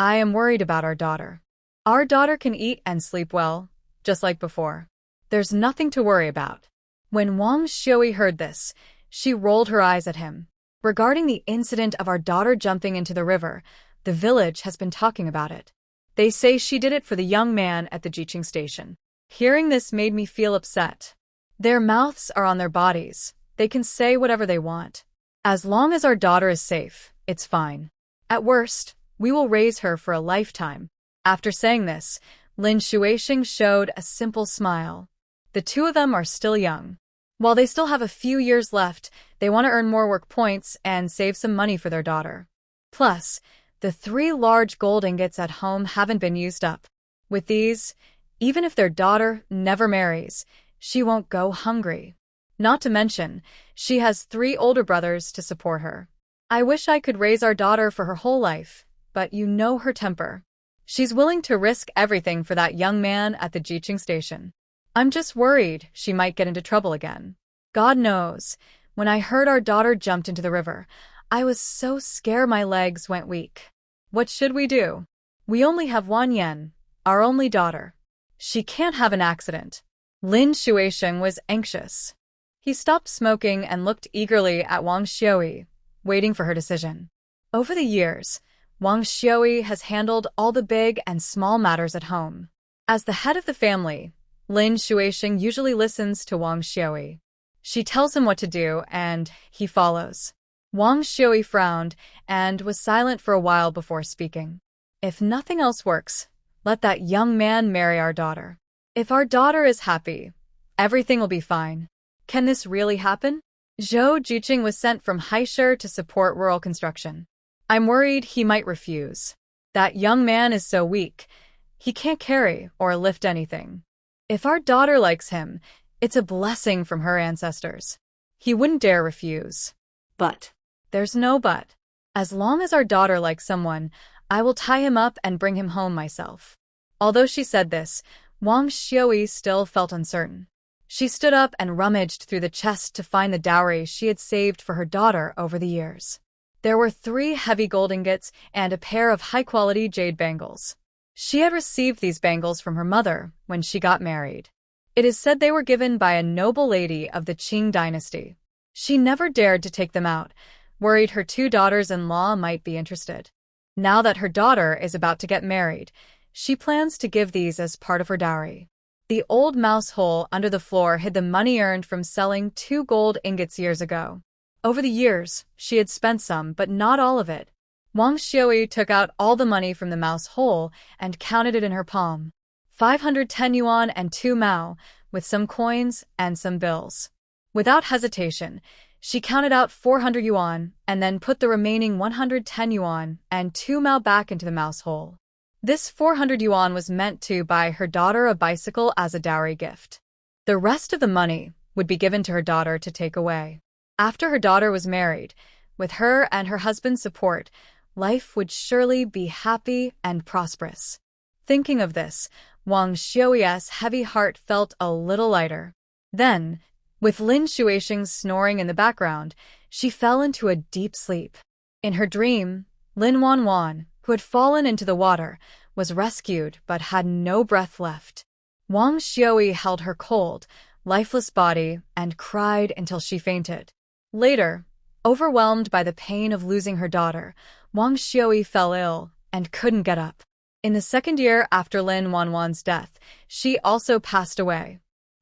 I am worried about our daughter. Our daughter can eat and sleep well, just like before." There's nothing to worry about. When Wang Xiui heard this, she rolled her eyes at him. Regarding the incident of our daughter jumping into the river, the village has been talking about it. They say she did it for the young man at the Jiqing station. Hearing this made me feel upset. Their mouths are on their bodies. They can say whatever they want. As long as our daughter is safe, it's fine. At worst, we will raise her for a lifetime. After saying this, Lin Shuixing showed a simple smile. The two of them are still young. While they still have a few years left, they want to earn more work points and save some money for their daughter. Plus, the 3 large gold ingots at home haven't been used up. With these, even if their daughter never marries, she won't go hungry. Not to mention, she has 3 older brothers to support her. I wish I could raise our daughter for her whole life, but you know her temper. She's willing to risk everything for that young man at the Jiqing station. I'm just worried she might get into trouble again. God knows, when I heard our daughter jumped into the river, I was so scared my legs went weak. What should we do? We only have Wan Yan, our only daughter. She can't have an accident. Lin Shuixing was anxious. He stopped smoking and looked eagerly at Wang Xiui, waiting for her decision. Over the years, Wang Xiui has handled all the big and small matters at home. As the head of the family, Lin Shuixing usually listens to Wang Xiui. She tells him what to do, and he follows. Wang Xiui frowned and was silent for a while before speaking. If nothing else works, let that young man marry our daughter. If our daughter is happy, everything will be fine. Can this really happen? Zhou Jiqing was sent from Haishir to support rural construction. I'm worried he might refuse. That young man is so weak, he can't carry or lift anything. If our daughter likes him, it's a blessing from her ancestors. He wouldn't dare refuse. But There's no but. As long as our daughter likes someone, I will tie him up and bring him home myself. Although she said this, Wang Xiui still felt uncertain. She stood up and rummaged through the chest to find the dowry she had saved for her daughter over the years. There were 3 heavy gold ingots and a pair of high-quality jade bangles. She had received these bangles from her mother when she got married. It is said they were given by a noble lady of the Qing dynasty. She never dared to take them out, worried her 2 daughters-in-law might be interested. Now that her daughter is about to get married, she plans to give these as part of her dowry. The old mouse hole under the floor hid the money earned from selling 2 gold ingots years ago. Over the years, she had spent some, but not all of it. Wang Xiui took out all the money from the mouse hole and counted it in her palm. 510 yuan and 2 mao, with some coins and some bills. Without hesitation, she counted out 400 yuan and then put the remaining 110 yuan and 2 mao back into the mouse hole. This 400 yuan was meant to buy her daughter a bicycle as a dowry gift. The rest of the money would be given to her daughter to take away. After her daughter was married, with her and her husband's support, life would surely be happy and prosperous. Thinking of this, Wang Xiui's heavy heart felt a little lighter. Then, with Lin Shuixing's snoring in the background, she fell into a deep sleep. In her dream, Lin Wanwan, who had fallen into the water, was rescued but had no breath left. Wang Xiui held her cold, lifeless body and cried until she fainted. Later, overwhelmed by the pain of losing her daughter, Wang Xiui fell ill and couldn't get up. In the 2nd year after Lin Wanwan's death, she also passed away.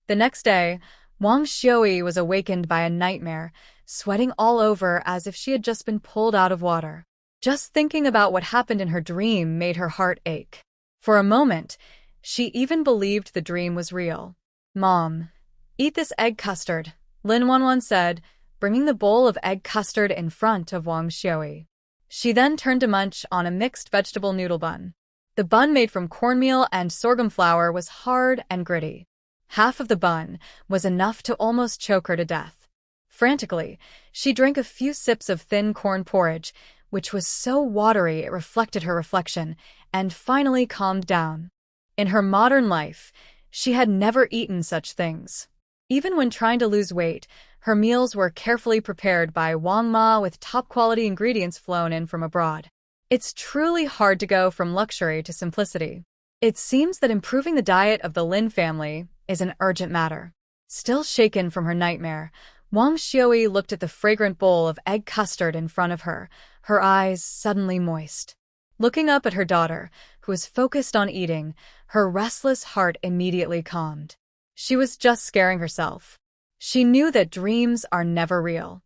The next day, Wang Xiui was awakened by a nightmare, sweating all over as if she had just been pulled out of water. Just thinking about what happened in her dream made her heart ache. For a moment, she even believed the dream was real. "Mom, eat this egg custard," Lin Wanwan said, bringing the bowl of egg custard in front of Wang Xiui. She then turned to munch on a mixed vegetable noodle bun. The bun made from cornmeal and sorghum flour was hard and gritty. Half of the bun was enough to almost choke her to death. Frantically, she drank a few sips of thin corn porridge, which was so watery it reflected her reflection, and finally calmed down. In her modern life, she had never eaten such things. Even when trying to lose weight, her meals were carefully prepared by Wang Ma with top-quality ingredients flown in from abroad. It's truly hard to go from luxury to simplicity. It seems that improving the diet of the Lin family is an urgent matter. Still shaken from her nightmare, Wang Xiui looked at the fragrant bowl of egg custard in front of her, her eyes suddenly moist. Looking up at her daughter, who was focused on eating, her restless heart immediately calmed. She was just scaring herself. She knew that dreams are never real.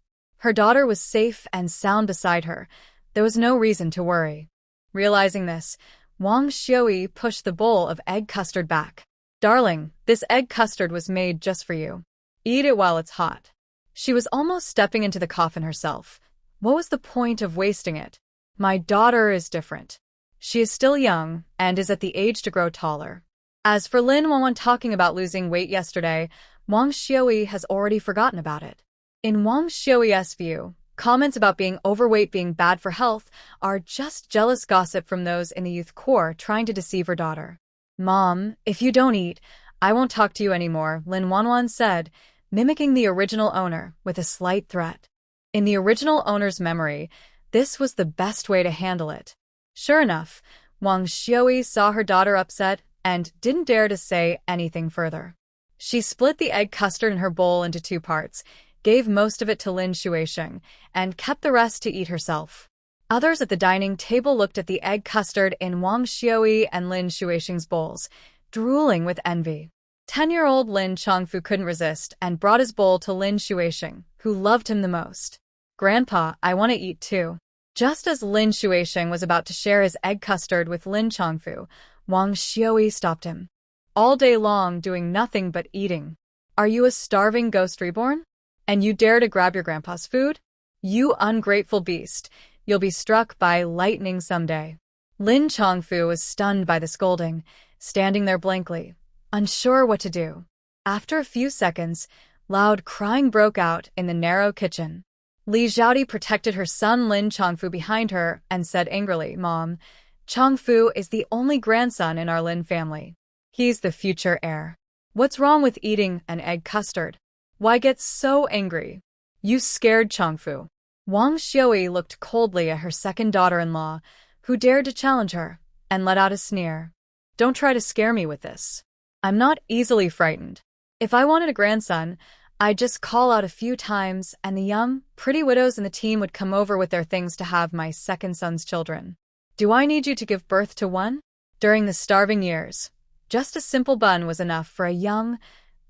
Her daughter was safe and sound beside her. There was no reason to worry. Realizing this, Wang Xiui pushed the bowl of egg custard back. "Darling, this egg custard was made just for you. Eat it while it's hot." She was almost stepping into the coffin herself. What was the point of wasting it? My daughter is different. She is still young and is at the age to grow taller. As for Lin Wanwan talking about losing weight yesterday, Wang Xiui has already forgotten about it. In Wang Xiui's view, comments about being overweight being bad for health are just jealous gossip from those in the youth corps trying to deceive her daughter. "Mom, if you don't eat, I won't talk to you anymore," Lin Wanwan said, mimicking the original owner with a slight threat. In the original owner's memory, this was the best way to handle it. Sure enough, Wang Xiui saw her daughter upset and didn't dare to say anything further. She split the egg custard in her bowl into 2 parts, gave most of it to Lin Shuisheng, and kept the rest to eat herself. Others at the dining table looked at the egg custard in Wang Xiui and Lin Shuisheng's bowls, drooling with envy. 10-year-old Lin Chongfu couldn't resist and brought his bowl to Lin Shuisheng, who loved him the most. "Grandpa, I want to eat too." Just as Lin Shuisheng was about to share his egg custard with Lin Chongfu, Wang Xiui stopped him. "All day long doing nothing but eating. Are you a starving ghost reborn? And you dare to grab your grandpa's food? You ungrateful beast, you'll be struck by lightning someday." Lin Chongfu was stunned by the scolding, standing there blankly, unsure what to do. After a few seconds, loud crying broke out in the narrow kitchen. Li Zhaodi protected her son Lin Chongfu behind her and said angrily, "Mom, Chongfu is the only grandson in our Lin family. He's the future heir. What's wrong with eating an egg custard? Why get so angry? You scared Chongfu." Wang Xiui looked coldly at her second daughter-in-law, who dared to challenge her, and let out a sneer. "Don't try to scare me with this. I'm not easily frightened. If I wanted a grandson, I'd just call out a few times and the young, pretty widows in the team would come over with their things to have my second son's children. Do I need you to give birth to one?" During the starving years, just a simple bun was enough for a young,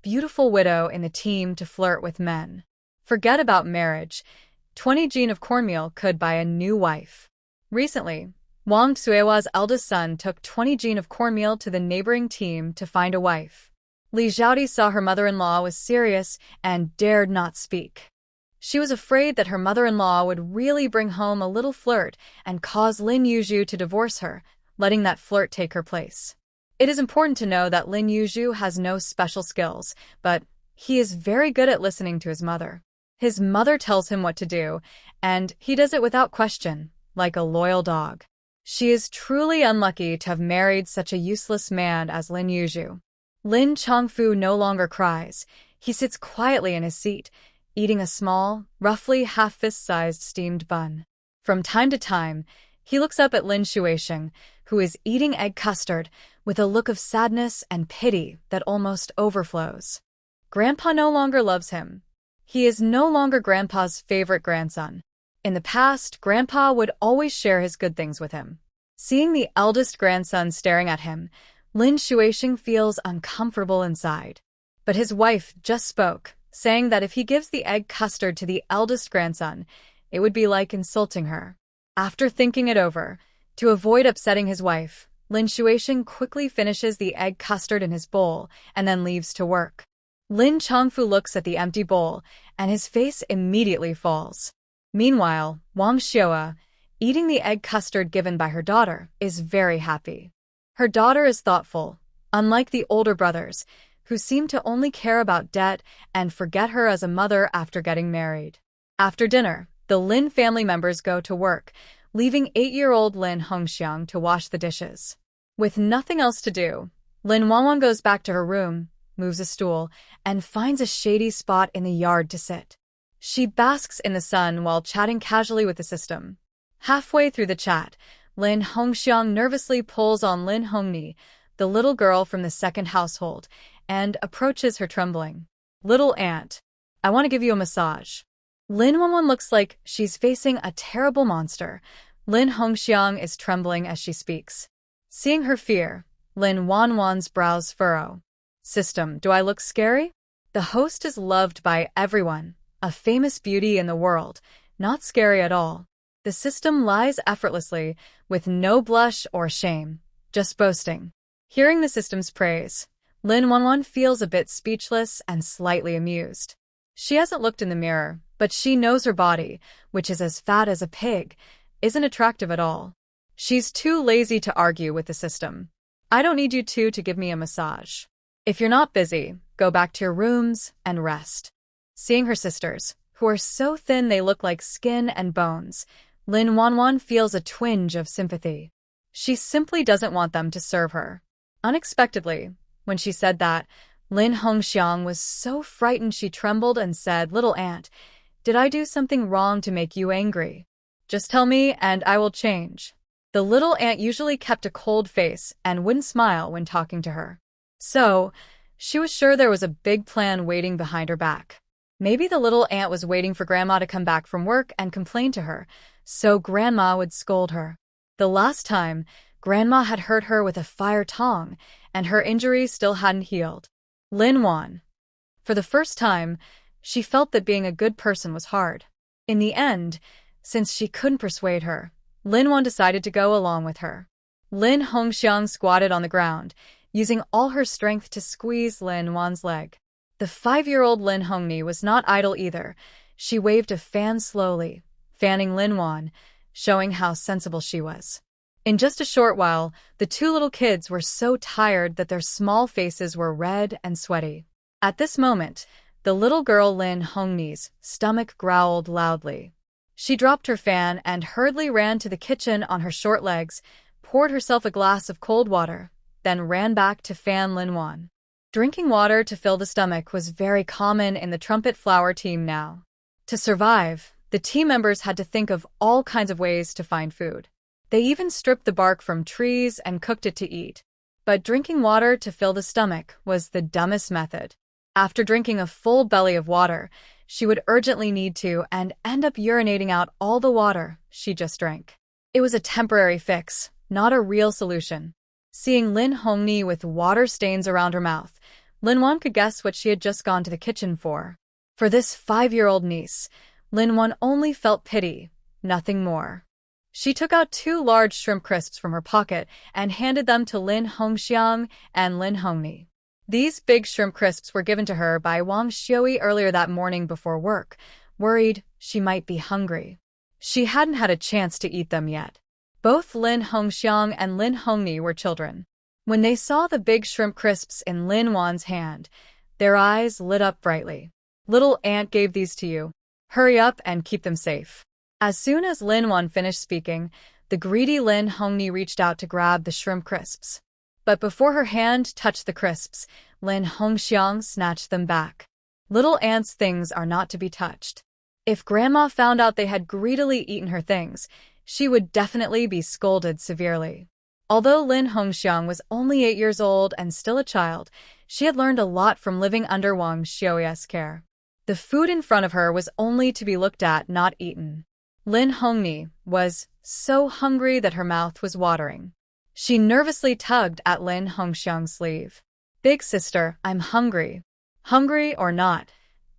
beautiful widow in the team to flirt with men. Forget about marriage. 20 gene of cornmeal could buy a new wife. Recently, Wang Tsuewa's eldest son took 20 gene of cornmeal to the neighboring team to find a wife. Li Zhaodi saw her mother-in-law was serious and dared not speak. She was afraid that her mother-in-law would really bring home a little flirt and cause Lin Yuzhu to divorce her, letting that flirt take her place. It is important to know that Lin Yuzhu has no special skills, but he is very good at listening to his mother. His mother tells him what to do, and he does it without question, like a loyal dog. She is truly unlucky to have married such a useless man as Lin Yuzhu. Lin Chongfu no longer cries. He sits quietly in his seat, eating a small, roughly half-fist-sized steamed bun. From time to time, he looks up at Lin Shuisheng, who is eating egg custard, with a look of sadness and pity that almost overflows. Grandpa no longer loves him. He is no longer Grandpa's favorite grandson. In the past, Grandpa would always share his good things with him. Seeing the eldest grandson staring at him, Lin Shuisheng feels uncomfortable inside. But his wife just spoke, saying that if he gives the egg custard to the eldest grandson, it would be like insulting her. After thinking it over, to avoid upsetting his wife, Lin Shuisheng quickly finishes the egg custard in his bowl and then leaves to work. Lin Chongfu looks at the empty bowl, and his face immediately falls. Meanwhile, Wang Xiua, eating the egg custard given by her daughter, is very happy. Her daughter is thoughtful, unlike the older brothers, who seem to only care about debt and forget her as a mother after getting married. After dinner, the Lin family members go to work, leaving 8-year-old Lin Hongxiang to wash the dishes. With nothing else to do, Lin Wanwan goes back to her room, moves a stool, and finds a shady spot in the yard to sit. She basks in the sun while chatting casually with the system. Halfway through the chat, Lin Hongxiang nervously pulls on Lin Hongni, the little girl from the second household, and approaches her trembling. Little aunt, I want to give you a massage. Lin Wanwan looks like she's facing a terrible monster. Lin Hongxiang is trembling as she speaks. Seeing her fear, Lin Wanwan's brows furrow. System, do I look scary? The host is loved by everyone, a famous beauty in the world, not scary at all. The system lies effortlessly, with no blush or shame, just boasting. Hearing the system's praise, Lin Wanwan feels a bit speechless and slightly amused. She hasn't looked in the mirror, but she knows her body, which is as fat as a pig, isn't attractive at all. She's too lazy to argue with the system. I don't need you two to give me a massage. If you're not busy, go back to your rooms and rest. Seeing her sisters, who are so thin they look like skin and bones, Lin Wanwan feels a twinge of sympathy. She simply doesn't want them to serve her. Unexpectedly, when she said that, Lin Hongxiang was so frightened she trembled and said, Little aunt, did I do something wrong to make you angry? Just tell me and I will change. The little aunt usually kept a cold face and wouldn't smile when talking to her. So, she was sure there was a big plan waiting behind her back. Maybe the little aunt was waiting for Grandma to come back from work and complain to her, so Grandma would scold her. The last time, Grandma had hurt her with a fire tong, and her injury still hadn't healed. Lin Wan. For the first time, she felt that being a good person was hard. In the end, since she couldn't persuade her, Lin Wan decided to go along with her. Lin Hongxiang squatted on the ground, using all her strength to squeeze Lin Wan's leg. The 5-year-old Lin Hongni was not idle either. She waved a fan slowly, fanning Lin Wan, showing how sensible she was. In just a short while, the two little kids were so tired that their small faces were red and sweaty. At this moment, the little girl Lin Hongni's stomach growled loudly. She dropped her fan and hurriedly ran to the kitchen on her short legs, poured herself a glass of cold water, then ran back to fan Lin Wan. Drinking water to fill the stomach was very common in the trumpet flower team now. To survive, the team members had to think of all kinds of ways to find food. They even stripped the bark from trees and cooked it to eat. But drinking water to fill the stomach was the dumbest method. After drinking a full belly of water, she would urgently need to and end up urinating out all the water she just drank. It was a temporary fix, not a real solution. Seeing Lin Hongni with water stains around her mouth, Lin Wan could guess what she had just gone to the kitchen for. For this 5-year-old niece, Lin Wan only felt pity, nothing more. She took out 2 large shrimp crisps from her pocket and handed them to Lin Hongxiang and Lin Hongni. These big shrimp crisps were given to her by Wang Xiui earlier that morning before work, worried she might be hungry. She hadn't had a chance to eat them yet. Both Lin Hongxiang and Lin Hongni were children. When they saw the big shrimp crisps in Lin Wan's hand, their eyes lit up brightly. Little aunt gave these to you. Hurry up and keep them safe. As soon as Lin Wan finished speaking, the greedy Lin Hongni reached out to grab the shrimp crisps. But before her hand touched the crisps, Lin Hongxiang snatched them back. Little aunt's things are not to be touched. If Grandma found out they had greedily eaten her things, she would definitely be scolded severely. Although Lin Hongxiang was only 8 years old and still a child, she had learned a lot from living under Wang Xiui's care. The food in front of her was only to be looked at, not eaten. Lin Hongni was so hungry that her mouth was watering. She nervously tugged at Lin Hongxiang's sleeve. Big sister, I'm hungry. Hungry or not,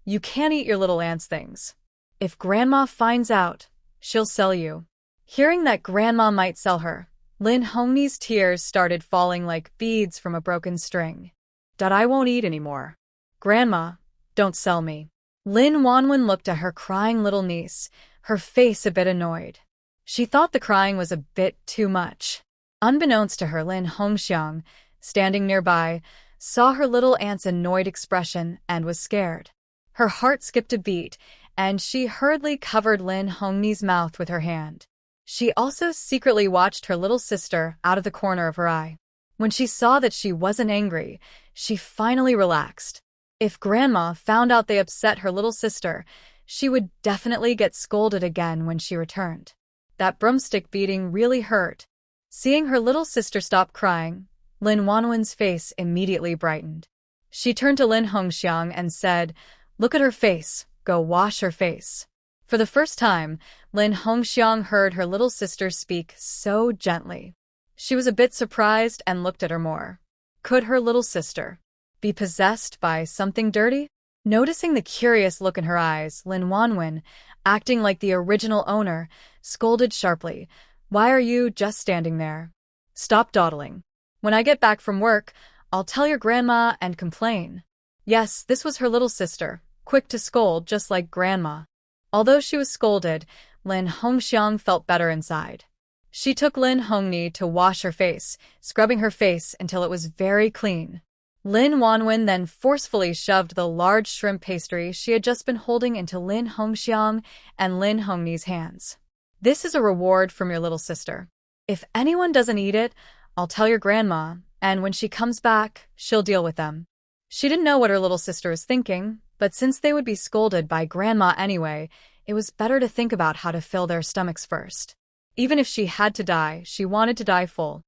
you can't eat your little aunt's things. If Grandma finds out, she'll sell you. Hearing that Grandma might sell her, Lin Hongni's tears started falling like beads from a broken string. Dad, I won't eat anymore. Grandma, don't sell me. Lin Wanwen looked at her crying little niece, her face a bit annoyed. She thought the crying was a bit too much. Unbeknownst to her, Lin Hongxiang, standing nearby, saw her little aunt's annoyed expression and was scared. Her heart skipped a beat, and she hurriedly covered Lin Hongni's mouth with her hand. She also secretly watched her little sister out of the corner of her eye. When she saw that she wasn't angry, she finally relaxed. If Grandma found out they upset her little sister, she would definitely get scolded again when she returned. That broomstick beating really hurt. Seeing her little sister stop crying, Lin Wanwen's face immediately brightened. She turned to Lin Hongxiang and said, "Look at her face. Go wash her face." For the first time, Lin Hongxiang heard her little sister speak so gently. She was a bit surprised and looked at her more. Could her little sister be possessed by something dirty? Noticing the curious look in her eyes, Lin Wanwen, acting like the original owner, scolded sharply, "Why are you just standing there? Stop dawdling. When I get back from work, I'll tell your grandma and complain." Yes, this was her little sister, quick to scold just like grandma. Although she was scolded, Lin Hongxiang felt better inside. She took Lin Hongni to wash her face, scrubbing her face until it was very clean. Lin Wanwen then forcefully shoved the large shrimp pastry she had just been holding into Lin Hongxiang and Lin Hongni's hands. "This is a reward from your little sister. If anyone doesn't eat it, I'll tell your grandma, and when she comes back, she'll deal with them." She didn't know what her little sister was thinking, but since they would be scolded by grandma anyway, it was better to think about how to fill their stomachs first. Even if she had to die, she wanted to die full.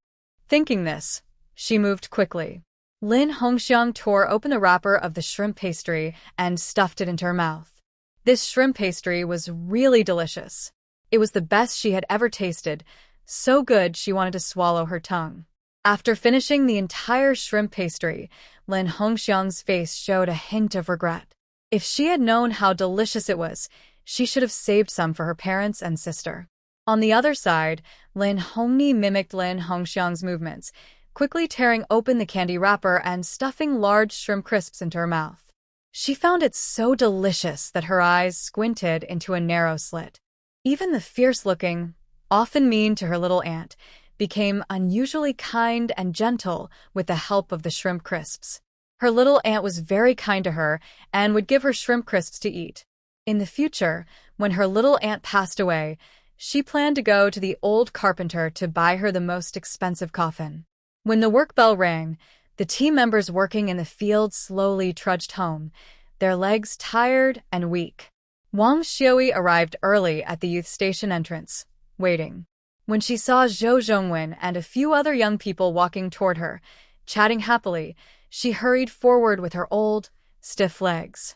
Thinking this, she moved quickly. Lin Hongxiang tore open the wrapper of the shrimp pastry and stuffed it into her mouth. This shrimp pastry was really delicious. It was the best she had ever tasted, so good she wanted to swallow her tongue. After finishing the entire shrimp pastry, Lin Hongxiang's face showed a hint of regret. If she had known how delicious it was, she should have saved some for her parents and sister. On the other side, Lin Hongni mimicked Lin Hongxiang's movements, quickly tearing open the candy wrapper and stuffing large shrimp crisps into her mouth. She found it so delicious that her eyes squinted into a narrow slit. Even the fierce-looking, often mean to her little aunt, became unusually kind and gentle with the help of the shrimp crisps. Her little aunt was very kind to her and would give her shrimp crisps to eat. In the future, when her little aunt passed away, she planned to go to the old carpenter to buy her the most expensive coffin. When the work bell rang, the team members working in the field slowly trudged home, their legs tired and weak. Wang Xiui arrived early at the youth station entrance, waiting. When she saw Zhou Zhongwen and a few other young people walking toward her, chatting happily, she hurried forward with her old, stiff legs.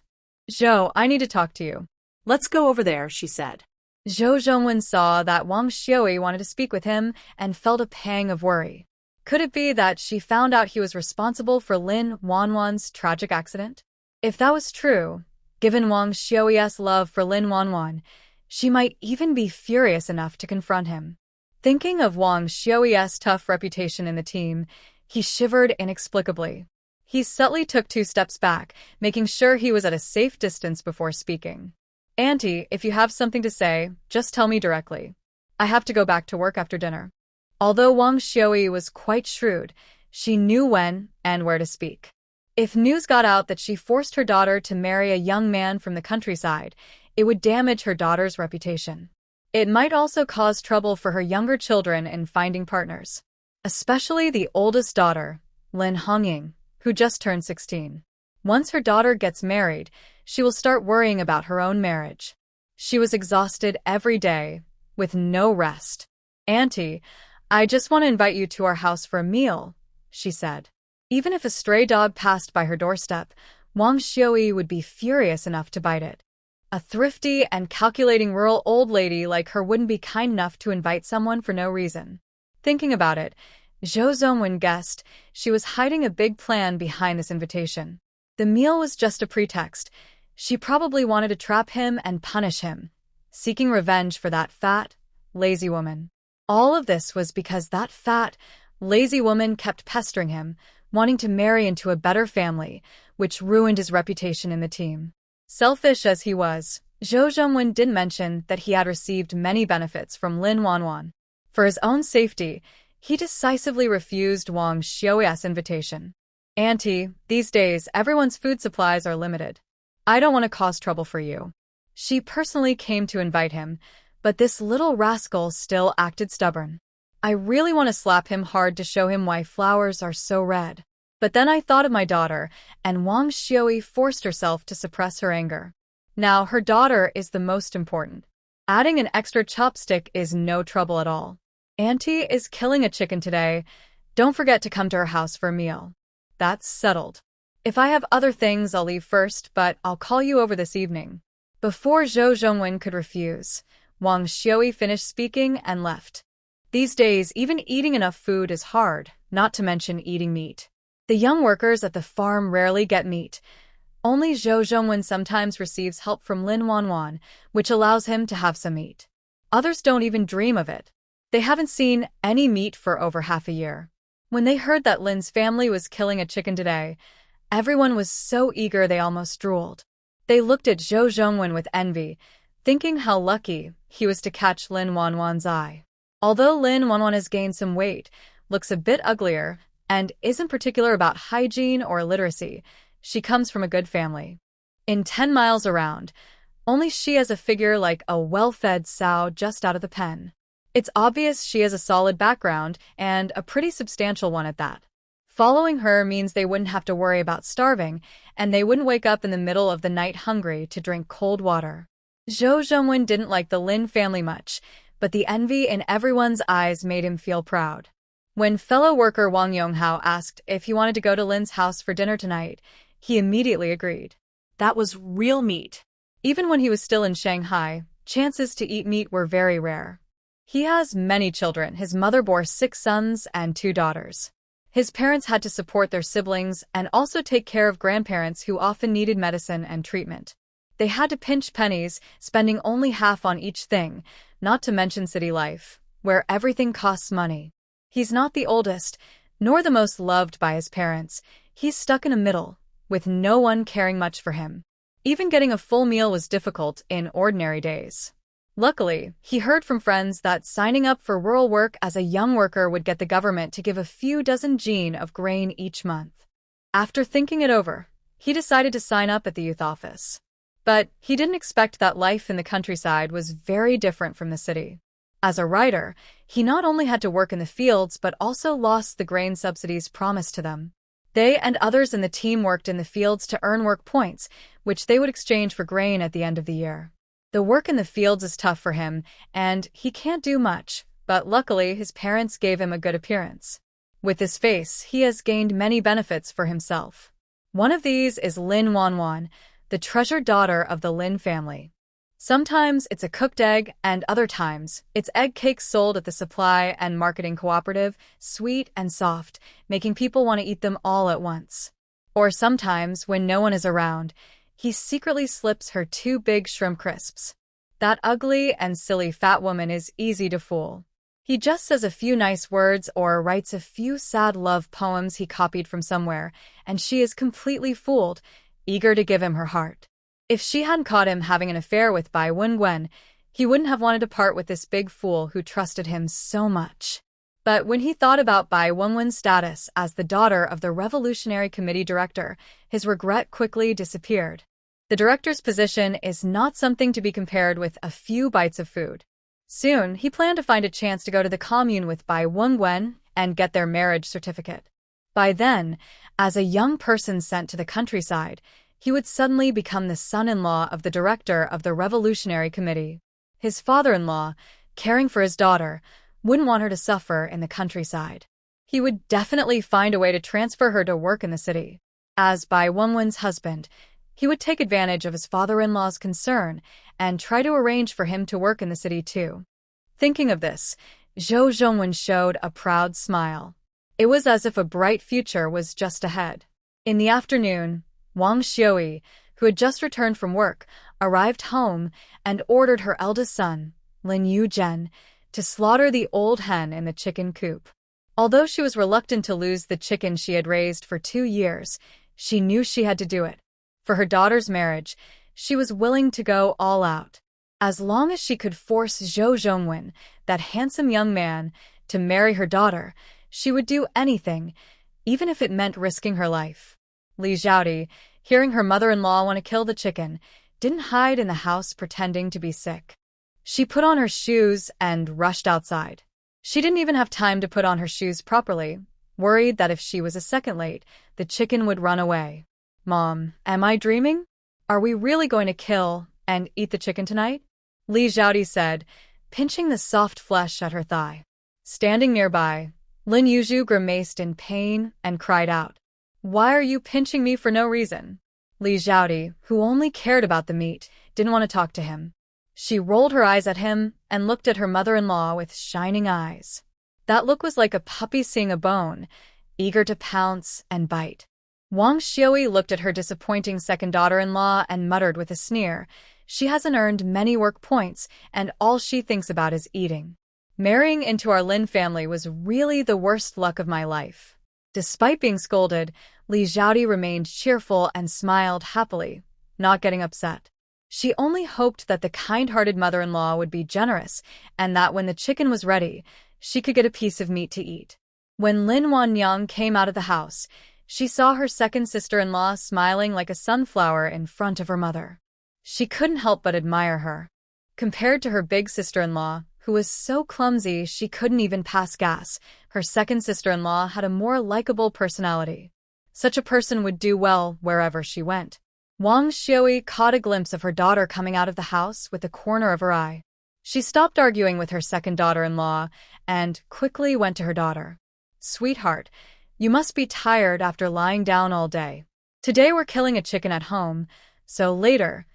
"Zhou, I need to talk to you." "Let's go over there," she said. Zhou Zhongwen saw that Wang Xiui wanted to speak with him and felt a pang of worry. Could it be that she found out he was responsible for Lin Wanwan's tragic accident? If that was true, given Wang Xiui's love for Lin Wanwan, she might even be furious enough to confront him. Thinking of Wang Xiui's tough reputation in the team, he shivered inexplicably. He subtly took 2 steps back, making sure he was at a safe distance before speaking. "Auntie, if you have something to say, just tell me directly. I have to go back to work after dinner." Although Wang Xiui was quite shrewd, she knew when and where to speak. If news got out that she forced her daughter to marry a young man from the countryside, it would damage her daughter's reputation. It might also cause trouble for her younger children in finding partners, especially the oldest daughter, Lin Hongying, who just turned 16. Once her daughter gets married, she will start worrying about her own marriage. She was exhausted every day, with no rest. "Auntie, I just want to invite you to our house for a meal," she said. Even if a stray dog passed by her doorstep, Wang Xiui would be furious enough to bite it. A thrifty and calculating rural old lady like her wouldn't be kind enough to invite someone for no reason. Thinking about it, Zhou Zhongwen guessed she was hiding a big plan behind this invitation. The meal was just a pretext. She probably wanted to trap him and punish him, seeking revenge for that fat, lazy woman. All of this was because that fat, lazy woman kept pestering him, wanting to marry into a better family, which ruined his reputation in the team. Selfish as he was, Zhou Zhongwen didn't mention that he had received many benefits from Lin Wanwan. For his own safety, he decisively refused Wang Xiui's invitation. "Auntie, these days everyone's food supplies are limited. I don't want to cause trouble for you." She personally came to invite him, but this little rascal still acted stubborn. "I really want to slap him hard to show him why flowers are so red. But then I thought of my daughter, and Wang Xiui forced herself to suppress her anger. Now her daughter is the most important. Adding an extra chopstick is no trouble at all. Auntie is killing a chicken today. Don't forget to come to her house for a meal. That's settled. If I have other things, I'll leave first, but I'll call you over this evening. Before Zhou Zhongwen could refuse, Wang Xiui finished speaking and left. These days, even eating enough food is hard, not to mention eating meat. The young workers at the farm rarely get meat. Only Zhou Zhongwen sometimes receives help from Lin Wanwan, which allows him to have some meat. Others don't even dream of it. They haven't seen any meat for over half a year. When they heard that Lin's family was killing a chicken today, everyone was so eager they almost drooled. They looked at Zhou Zhongwen with envy, thinking how lucky he was to catch Lin Wanwan's eye. Although Lin Wanwan has gained some weight, looks a bit uglier, and isn't particular about hygiene or literacy, she comes from a good family. In 10 miles around, only she has a figure like a well-fed sow just out of the pen. It's obvious she has a solid background, and a pretty substantial one at that. Following her means they wouldn't have to worry about starving, and they wouldn't wake up in the middle of the night hungry to drink cold water. Zhou Zhongwen didn't like the Lin family much, but the envy in everyone's eyes made him feel proud. When fellow worker Wang Yonghao asked if he wanted to go to Lin's house for dinner tonight, he immediately agreed. That was real meat. Even when he was still in Shanghai, chances to eat meat were very rare. He has many children. His mother bore 6 sons and 2 daughters. His parents had to support their siblings and also take care of grandparents who often needed medicine and treatment. They had to pinch pennies, spending only half on each thing, not to mention city life, where everything costs money. He's not the oldest, nor the most loved by his parents. He's stuck in a middle, with no one caring much for him. Even getting a full meal was difficult in ordinary days. Luckily, he heard from friends that signing up for rural work as a young worker would get the government to give a few dozen jin of grain each month. After thinking it over, he decided to sign up at the youth office. But he didn't expect that life in the countryside was very different from the city. As a writer, he not only had to work in the fields but also lost the grain subsidies promised to them. They and others in the team worked in the fields to earn work points, which they would exchange for grain at the end of the year. The work in the fields is tough for him, and he can't do much, but luckily his parents gave him a good appearance. With his face, he has gained many benefits for himself. One of these is Lin Wanwan, the treasured daughter of the Lin family. Sometimes it's a cooked egg, and other times it's egg cakes sold at the supply and marketing cooperative, sweet and soft, making people want to eat them all at once. Or sometimes, when no one is around, he secretly slips her 2 big shrimp crisps. That ugly and silly fat woman is easy to fool. He just says a few nice words or writes a few sad love poems he copied from somewhere, and she is completely fooled, eager to give him her heart. If she hadn't caught him having an affair with Bai Wengwen, he wouldn't have wanted to part with this big fool who trusted him so much. But when he thought about Bai Wengwen's status as the daughter of the Revolutionary Committee director, his regret quickly disappeared. The director's position is not something to be compared with a few bites of food. Soon, he planned to find a chance to go to the commune with Bai Wengwen and get their marriage certificate. By then, as a young person sent to the countryside, he would suddenly become the son-in-law of the director of the Revolutionary Committee. His father-in-law, caring for his daughter, wouldn't want her to suffer in the countryside. He would definitely find a way to transfer her to work in the city. As Bai Wengwen's husband, he would take advantage of his father-in-law's concern and try to arrange for him to work in the city too. Thinking of this, Zhou Zhongwen showed a proud smile. It was as if a bright future was just ahead. In the afternoon, Wang Xiui, who had just returned from work, arrived home and ordered her eldest son, Lin Yuzhen, to slaughter the old hen in the chicken coop. Although she was reluctant to lose the chicken she had raised for 2 years, she knew she had to do it. For her daughter's marriage, she was willing to go all out. As long as she could force Zhou Zhongwen, that handsome young man, to marry her daughter, she would do anything, even if it meant risking her life. Li Zhaodi, hearing her mother-in-law want to kill the chicken, didn't hide in the house pretending to be sick. She put on her shoes and rushed outside. She didn't even have time to put on her shoes properly, worried that if she was a second late, the chicken would run away. "Mom, am I dreaming? Are we really going to kill and eat the chicken tonight?" Li Zhaodi said, pinching the soft flesh at her thigh. Standing nearby, Lin Yuzhu grimaced in pain and cried out, "Why are you pinching me for no reason?" Li Xiaodi, who only cared about the meat, didn't want to talk to him. She rolled her eyes at him and looked at her mother-in-law with shining eyes. That look was like a puppy seeing a bone, eager to pounce and bite. Wang Xiui looked at her disappointing second daughter-in-law and muttered with a sneer, "She hasn't earned many work points, and all she thinks about is eating. Marrying into our Lin family was really the worst luck of my life." Despite being scolded, Li Xiaodi remained cheerful and smiled happily, not getting upset. She only hoped that the kind-hearted mother-in-law would be generous and that when the chicken was ready, she could get a piece of meat to eat. When Lin Wanyang came out of the house, she saw her second sister-in-law smiling like a sunflower in front of her mother. She couldn't help but admire her. Compared to her big sister-in-law, who was so clumsy she couldn't even pass gas, her second sister-in-law had a more likable personality. Such a person would do well wherever she went. Wang Xiui caught a glimpse of her daughter coming out of the house with the corner of her eye. She stopped arguing with her second daughter-in-law and quickly went to her daughter. "Sweetheart, you must be tired after lying down all day. Today we're killing a chicken at home, so later,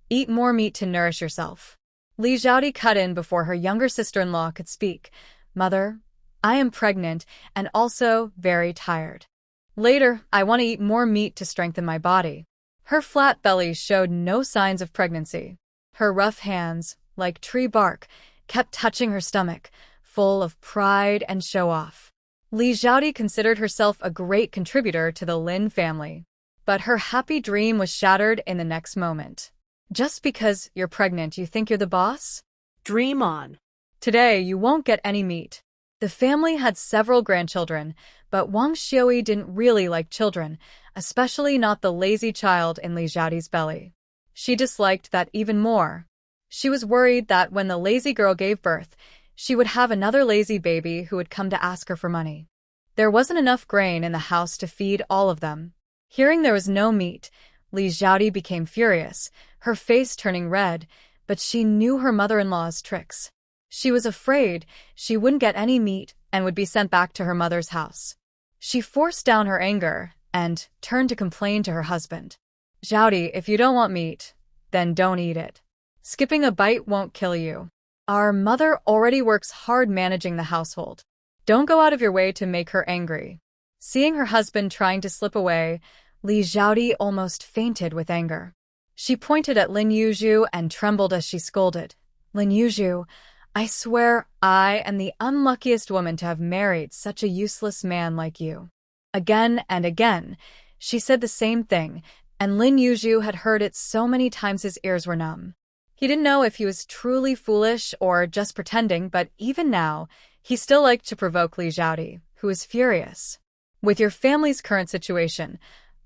eat more meat to nourish yourself." Li Xiaodi cut in before her younger sister-in-law could speak. "Mother, I am pregnant and also very tired. Later, I want to eat more meat to strengthen my body." Her flat belly showed no signs of pregnancy. Her rough hands, like tree bark, kept touching her stomach, full of pride and show-off. Li Xiaodi considered herself a great contributor to the Lin family. But her happy dream was shattered in the next moment. Just because you're pregnant, you think you're the boss? Dream on. Today, you won't get any meat. The family had several grandchildren, but Wang Xiui didn't really like children, especially not the lazy child in Li Xiaodi's belly. She disliked that even more. She was worried that when the lazy girl gave birth, she would have another lazy baby who would come to ask her for money. There wasn't enough grain in the house to feed all of them. Hearing there was no meat, Li Xiaodi became furious, her face turning red, but she knew her mother-in-law's tricks. She was afraid she wouldn't get any meat and would be sent back to her mother's house. She forced down her anger and turned to complain to her husband. "Xiaodi, if you don't want meat, then don't eat it. Skipping a bite won't kill you. Our mother already works hard managing the household. Don't go out of your way to make her angry." Seeing her husband trying to slip away, Li Xiaodi almost fainted with anger. She pointed at Lin Yuzhu and trembled as she scolded. "Lin Yuzhu, I swear I am the unluckiest woman to have married such a useless man like you." Again and again, she said the same thing, and Lin Yuzhu had heard it so many times his ears were numb. He didn't know if he was truly foolish or just pretending, but even now, he still liked to provoke Li Xiaodi, who was furious. "With your family's current situation,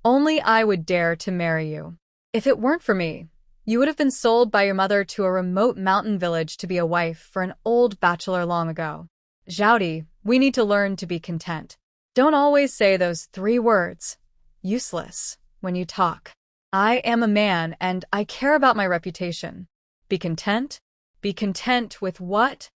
only I would dare to marry you. If it weren't for me, you would have been sold by your mother to a remote mountain village to be a wife for an old bachelor long ago. Xiaodi, we need to learn to be content. Don't always say those 3 words, useless, when you talk. I am a man and I care about my reputation. Be content? Be content with what?"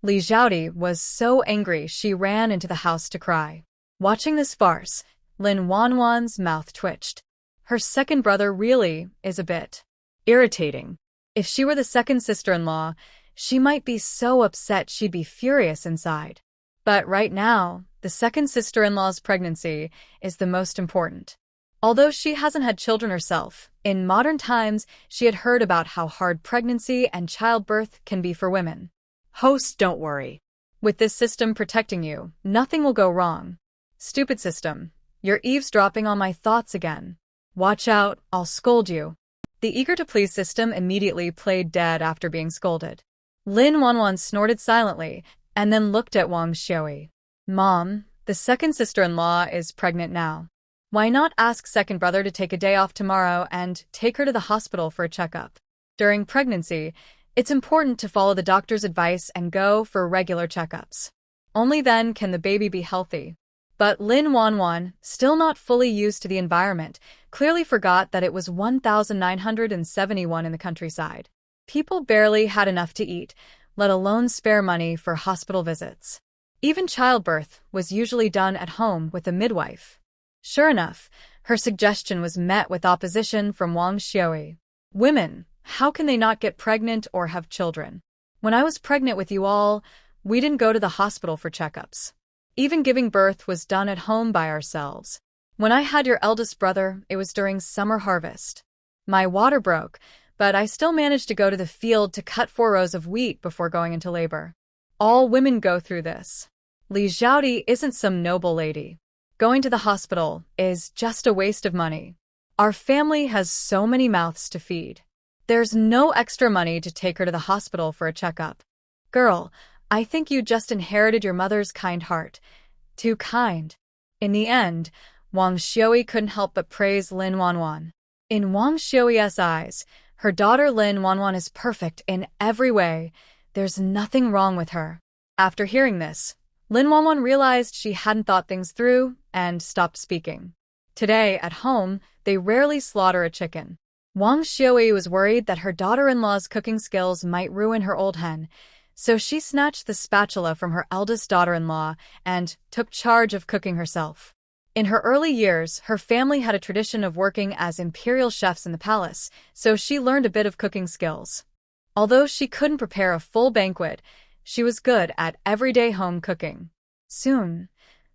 Li Xiaodi was so angry she ran into the house to cry. Watching this farce, Lin Wanwan's mouth twitched. Her second brother really is a bit irritating. If she were the second sister-in-law, she might be so upset she'd be furious inside. But right now, the second sister-in-law's pregnancy is the most important. Although she hasn't had children herself, in modern times she had heard about how hard pregnancy and childbirth can be for women. Host, don't worry. With this system protecting you, nothing will go wrong. Stupid system, you're eavesdropping on my thoughts again. Watch out, I'll scold you. The eager-to-please system immediately played dead after being scolded. Lin Wanwan snorted silently and then looked at Wang Xiui. "Mom, the second sister-in-law is pregnant now. Why not ask second brother to take a day off tomorrow and take her to the hospital for a checkup? During pregnancy, it's important to follow the doctor's advice and go for regular checkups. Only then can the baby be healthy." But Lin Wanwan, still not fully used to the environment, clearly forgot that it was 1971 in the countryside. People barely had enough to eat, let alone spare money for hospital visits. Even childbirth was usually done at home with a midwife. Sure enough, her suggestion was met with opposition from Wang Xiui. Women, how can they not get pregnant or have children? When I was pregnant with you all, we didn't go to the hospital for checkups. Even giving birth was done at home by ourselves. When I had your eldest brother, it was during summer harvest. My water broke, but I still managed to go to the field to cut 4 rows of wheat before going into labor. All women go through this. Li Xiaodi isn't some noble lady. Going to the hospital is just a waste of money. Our family has so many mouths to feed. There's no extra money to take her to the hospital for a checkup. Girl, I think you just inherited your mother's kind heart. Too kind. In the end, Wang Xiui couldn't help but praise Lin Wanwan. In Wang Xiui's eyes, her daughter Lin Wanwan is perfect in every way. There's nothing wrong with her. After hearing this, Lin Wanwan realized she hadn't thought things through and stopped speaking. Today, at home, they rarely slaughter a chicken. Wang Xiui was worried that her daughter-in-law's cooking skills might ruin her old hen, so she snatched the spatula from her eldest daughter-in-law and took charge of cooking herself. In her early years, her family had a tradition of working as imperial chefs in the palace, so she learned a bit of cooking skills. Although she couldn't prepare a full banquet, she was good at everyday home cooking. Soon,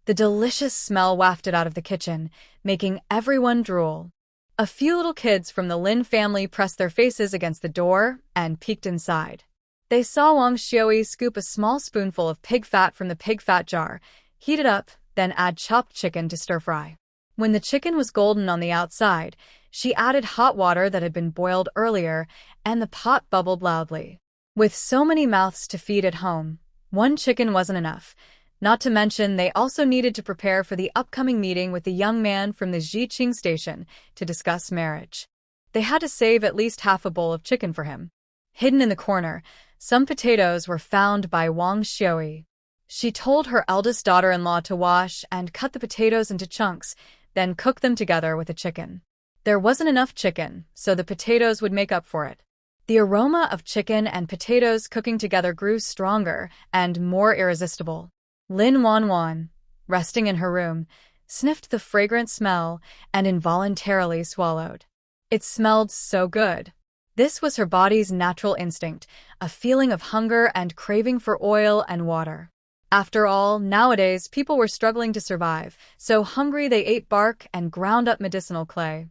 the delicious smell wafted out of the kitchen, making everyone drool. A few little kids from the Lin family pressed their faces against the door and peeked inside. They saw Wang Xiui scoop a small spoonful of pig fat from the pig fat jar, heat it up, then add chopped chicken to stir-fry. When the chicken was golden on the outside, she added hot water that had been boiled earlier, and the pot bubbled loudly. With so many mouths to feed at home, one chicken wasn't enough. Not to mention, they also needed to prepare for the upcoming meeting with the young man from the Jiqing station to discuss marriage. They had to save at least half a bowl of chicken for him. Hidden in the corner, some potatoes were found by Wang Xiui. She told her eldest daughter-in-law to wash and cut the potatoes into chunks, then cook them together with the chicken. There wasn't enough chicken, so the potatoes would make up for it. The aroma of chicken and potatoes cooking together grew stronger and more irresistible. Lin Wanwan, resting in her room, sniffed the fragrant smell and involuntarily swallowed. It smelled so good. This was her body's natural instinct, a feeling of hunger and craving for oil and water. After all, nowadays people were struggling to survive, so hungry they ate bark and ground up medicinal clay.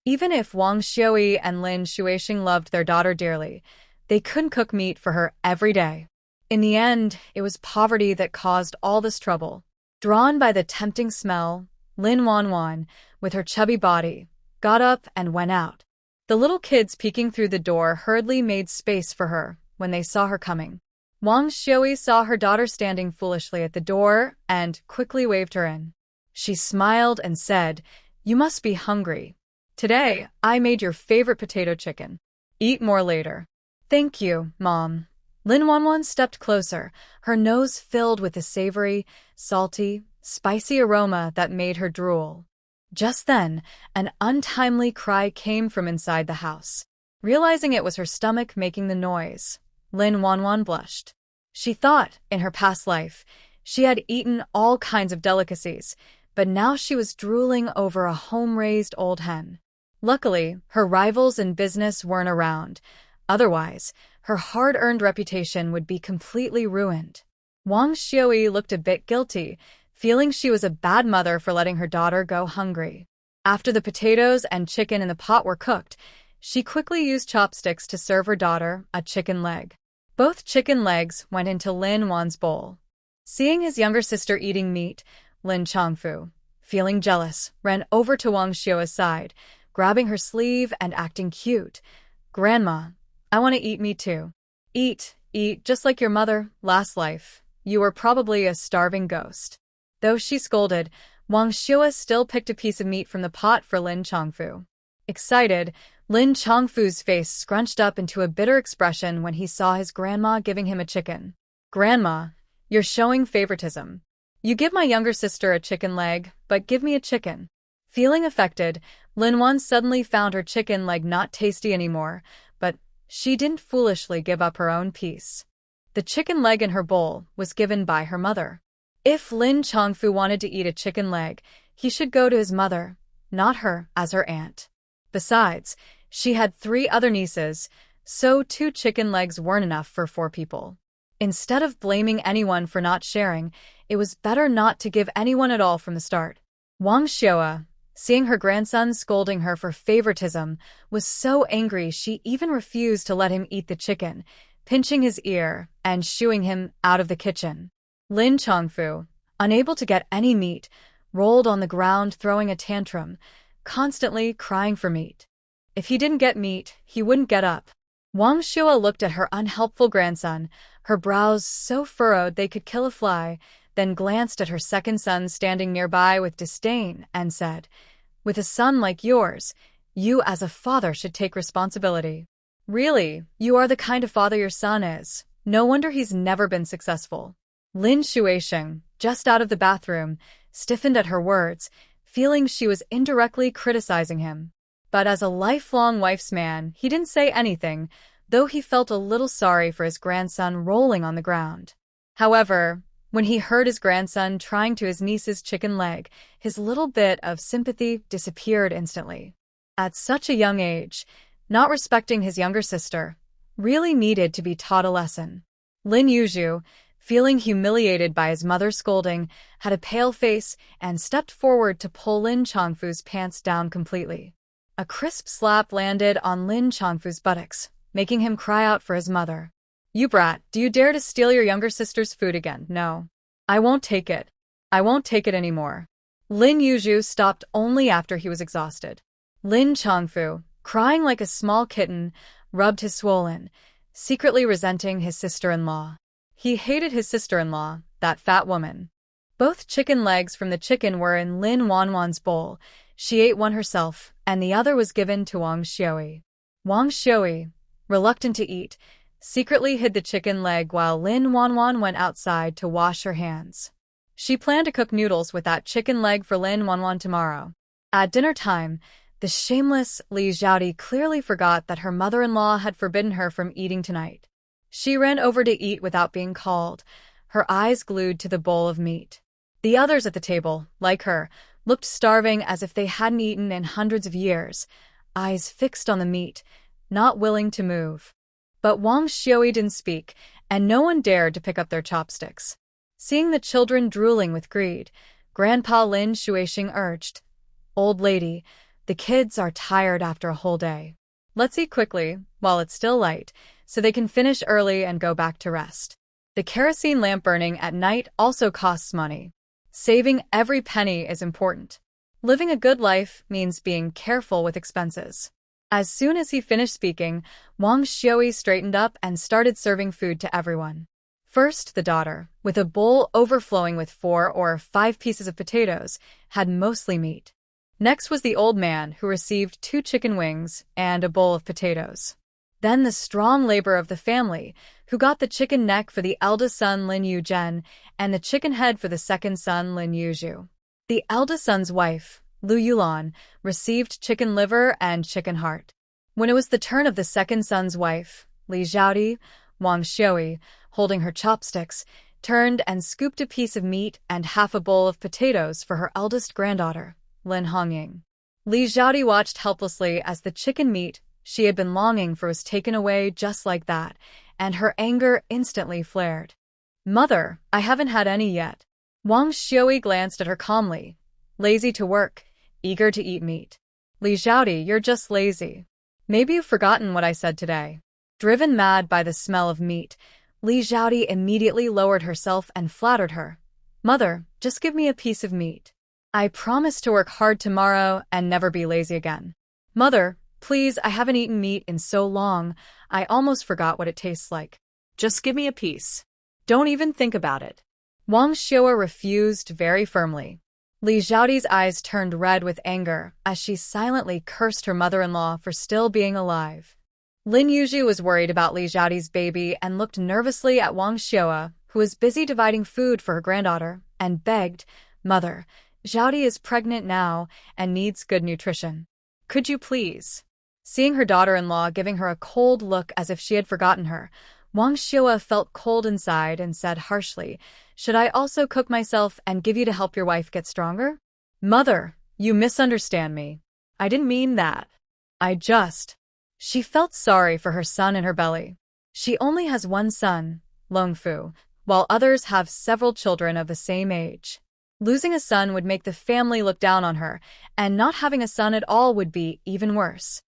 Even if Wang Xiui and Lin Shuixing loved their daughter dearly, they couldn't cook meat for her every day. In the end, it was poverty that caused all this trouble. Drawn by the tempting smell, Lin Wanwan, with her chubby body, got up and went out. The little kids peeking through the door hurriedly made space for her when they saw her coming. Wang Xiui saw her daughter standing foolishly at the door and quickly waved her in. She smiled and said, "You must be hungry. Today, I made your favorite potato chicken. Eat more later." "Thank you, Mom." Lin Wanwan stepped closer, her nose filled with the savory, salty, spicy aroma that made her drool. Just then, an untimely cry came from inside the house. Realizing it was her stomach making the noise, Lin Wanwan blushed. She thought, in her past life, she had eaten all kinds of delicacies, but now she was drooling over a home-raised old hen. Luckily, her rivals in business weren't around. Otherwise, her hard-earned reputation would be completely ruined. Wang Xiui looked a bit guilty, feeling she was a bad mother for letting her daughter go hungry. After the potatoes and chicken in the pot were cooked, she quickly used chopsticks to serve her daughter a chicken leg. Both chicken legs went into Lin Wan's bowl. Seeing his younger sister eating meat, Lin Chongfu, feeling jealous, ran over to Wang Xiui's side, grabbing her sleeve and acting cute. "Grandma, I want to eat meat too." Eat, just like your mother, last life. You were probably a starving ghost." Though she scolded, Wang Xiui still picked a piece of meat from the pot for Lin Chongfu. Excited, Lin Chongfu's face scrunched up into a bitter expression when he saw his grandma giving him a chicken. "Grandma, you're showing favoritism. You give my younger sister a chicken leg, but give me a chicken." Feeling affected, Lin Wan suddenly found her chicken leg not tasty anymore, but she didn't foolishly give up her own piece. The chicken leg in her bowl was given by her mother. If Lin Chongfu wanted to eat a chicken leg, he should go to his mother, not her as her aunt. Besides, she had 3 other nieces, so 2 chicken legs weren't enough for 4 people. Instead of blaming anyone for not sharing, it was better not to give anyone at all from the start. Wang Xiaoa, seeing her grandson scolding her for favoritism, was so angry she even refused to let him eat the chicken, pinching his ear and shooing him out of the kitchen. Lin Chongfu, unable to get any meat, rolled on the ground throwing a tantrum, constantly crying for meat. If he didn't get meat, he wouldn't get up. Wang Xiaoa looked at her unhelpful grandson, her brows so furrowed they could kill a fly, then glanced at her second son standing nearby with disdain and said, "With a son like yours, you as a father should take responsibility. Really, you are the kind of father your son is. No wonder he's never been successful." Lin Shuisheng, just out of the bathroom, stiffened at her words, feeling she was indirectly criticizing him. But as a lifelong wife's man, he didn't say anything, though he felt a little sorry for his grandson rolling on the ground. However, when he heard his grandson trying to his niece's chicken leg, his little bit of sympathy disappeared instantly. At such a young age, not respecting his younger sister really needed to be taught a lesson. Lin Yuzhu, feeling humiliated by his mother's scolding, had a pale face and stepped forward to pull Lin Chongfu's pants down completely. A crisp slap landed on Lin Chongfu's buttocks, making him cry out for his mother. "You brat, do you dare to steal your younger sister's food again? No. I won't take it. I won't take it anymore." Lin Yuzhu stopped only after he was exhausted. Lin Chongfu, crying like a small kitten, rubbed his swollen, secretly resenting his sister-in-law. He hated his sister-in-law, that fat woman. Both chicken legs from the chicken were in Lin Wanwan's bowl. She ate one herself, and the other was given to Wang Xiaoyi. Wang Xiaoyi, reluctant to eat, secretly hid the chicken leg while Lin Wanwan went outside to wash her hands. She planned to cook noodles with that chicken leg for Lin Wanwan tomorrow. At dinner time, the shameless Li Xiaodi clearly forgot that her mother-in-law had forbidden her from eating tonight. She ran over to eat without being called, her eyes glued to the bowl of meat. The others at the table, like her, looked starving as if they hadn't eaten in hundreds of years, eyes fixed on the meat, not willing to move. But Wang Xiaoyi didn't speak, and no one dared to pick up their chopsticks. Seeing the children drooling with greed, Grandpa Lin Shuisheng urged, "Old lady, the kids are tired after a whole day. Let's eat quickly, while it's still light, so they can finish early and go back to rest." The kerosene lamp burning at night also costs money. Saving every penny is important. Living a good life means being careful with expenses. As soon as he finished speaking, Wang Xiaoyi straightened up and started serving food to everyone. First, the daughter, with a bowl overflowing with 4 or 5 pieces of potatoes, had mostly meat. Next was the old man, who received 2 chicken wings and a bowl of potatoes. Then the strong labor of the family, who got the chicken neck for the eldest son Lin Yuzhen and the chicken head for the second son Lin Yuzhu. The eldest son's wife, Lu Yulan, received chicken liver and chicken heart. When it was the turn of the second son's wife, Li Xiaodi, Wang Xiaoyi, holding her chopsticks, turned and scooped a piece of meat and half a bowl of potatoes for her eldest granddaughter, Lin Hongying. Li Xiaodi watched helplessly as the chicken meat she had been longing for was taken away just like that, and her anger instantly flared. "Mother, I haven't had any yet." Wang Xiaoyi glanced at her calmly. "Lazy to work, eager to eat meat. Li Xiaodi, you're just lazy. Maybe you've forgotten what I said today." Driven mad by the smell of meat, Li Xiaodi immediately lowered herself and flattered her. "Mother, just give me a piece of meat. I promise to work hard tomorrow and never be lazy again." "Mother, please, I haven't eaten meat in so long, I almost forgot what it tastes like. Just give me a piece. Don't even think about it." Wang Xiaoyi refused very firmly. Li Xiaodi's eyes turned red with anger as she silently cursed her mother-in-law for still being alive. Lin Yuzhu was worried about Li Xiaodi's baby and looked nervously at Wang Xiaoyi, who was busy dividing food for her granddaughter, and begged, "Mother, Xiaodi is pregnant now and needs good nutrition. Could you please?" Seeing her daughter-in-law giving her a cold look as if she had forgotten her, Wang Xiua felt cold inside and said harshly, "Should I also cook myself and give you to help your wife get stronger?" "Mother, you misunderstand me. I didn't mean that. She felt sorry for her son in her belly. She only has one son, Longfu, while others have several children of the same age. Losing a son would make the family look down on her, and not having a son at all would be even worse.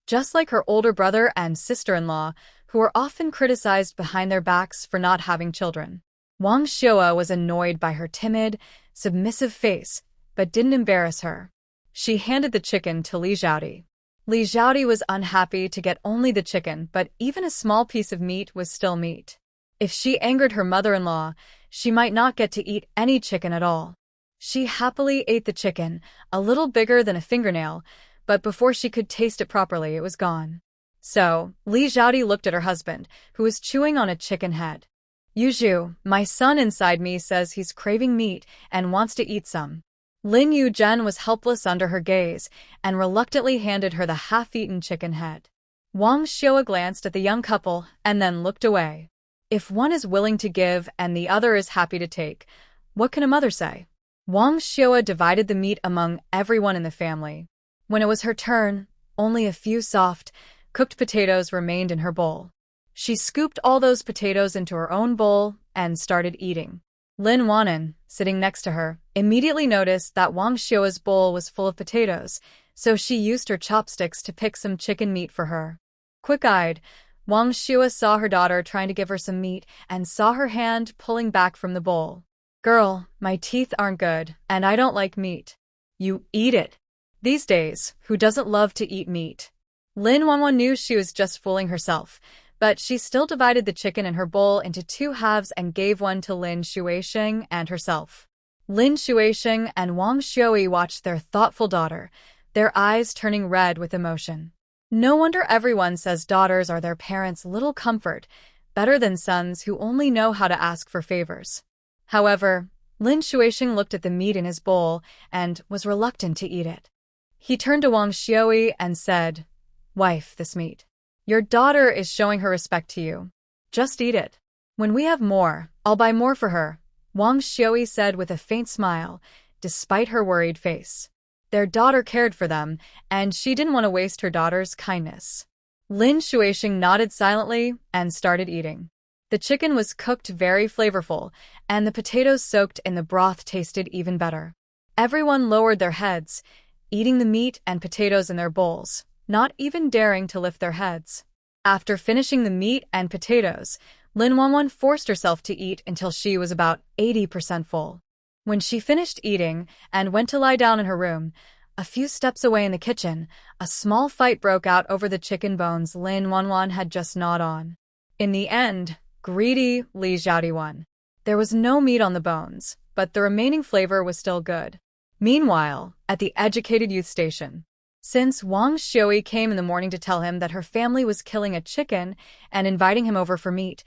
Just like her older brother and sister-in-law, who were often criticized behind their backs for not having children. Wang Xiua was annoyed by her timid, submissive face, but didn't embarrass her. She handed the chicken to Li Xiaodi. Li Xiaodi was unhappy to get only the chicken, but even a small piece of meat was still meat. If she angered her mother-in-law, she might not get to eat any chicken at all. She happily ate the chicken, a little bigger than a fingernail, but before she could taste it properly, it was gone. So, Li Xiaodi looked at her husband, who was chewing on a chicken head. "Yuzhu, my son inside me says he's craving meat and wants to eat some." Lin Yuzhen was helpless under her gaze and reluctantly handed her the half-eaten chicken head. Wang Xiua glanced at the young couple and then looked away. If one is willing to give and the other is happy to take, what can a mother say? Wang Xiua divided the meat among everyone in the family. When it was her turn, only a few soft, cooked potatoes remained in her bowl. She scooped all those potatoes into her own bowl and started eating. Lin Wanan, sitting next to her, immediately noticed that Wang Xiua's bowl was full of potatoes, so she used her chopsticks to pick some chicken meat for her. Quick-eyed, Wang Xiua saw her daughter trying to give her some meat and saw her hand pulling back from the bowl. "Girl, my teeth aren't good, and I don't like meat." "You eat it." These days, who doesn't love to eat meat? Lin Wanwan knew she was just fooling herself, but she still divided the chicken in her bowl into two halves and gave one to Lin Shuisheng and herself. Lin Shuisheng and Wang Xiui watched their thoughtful daughter, their eyes turning red with emotion. No wonder everyone says daughters are their parents' little comfort, better than sons who only know how to ask for favors. However, Lin Shuisheng looked at the meat in his bowl and was reluctant to eat it. He turned to Wang Xiui and said, "Wife, this meat. Your daughter is showing her respect to you. Just eat it. When we have more, I'll buy more for her," Wang Xiui said with a faint smile, despite her worried face. Their daughter cared for them, and she didn't want to waste her daughter's kindness. Lin Shuisheng nodded silently and started eating. The chicken was cooked very flavorful, and the potatoes soaked in the broth tasted even better. Everyone lowered their heads, eating the meat and potatoes in their bowls, not even daring to lift their heads. After finishing the meat and potatoes, Lin Wanwan forced herself to eat until she was about 80% full. When she finished eating and went to lie down in her room, a few steps away in the kitchen, a small fight broke out over the chicken bones Lin Wanwan had just gnawed on. In the end, greedy Li Xiaodi won. There was no meat on the bones, but the remaining flavor was still good. Meanwhile, at the educated youth station, since Wang Xiui came in the morning to tell him that her family was killing a chicken and inviting him over for meat,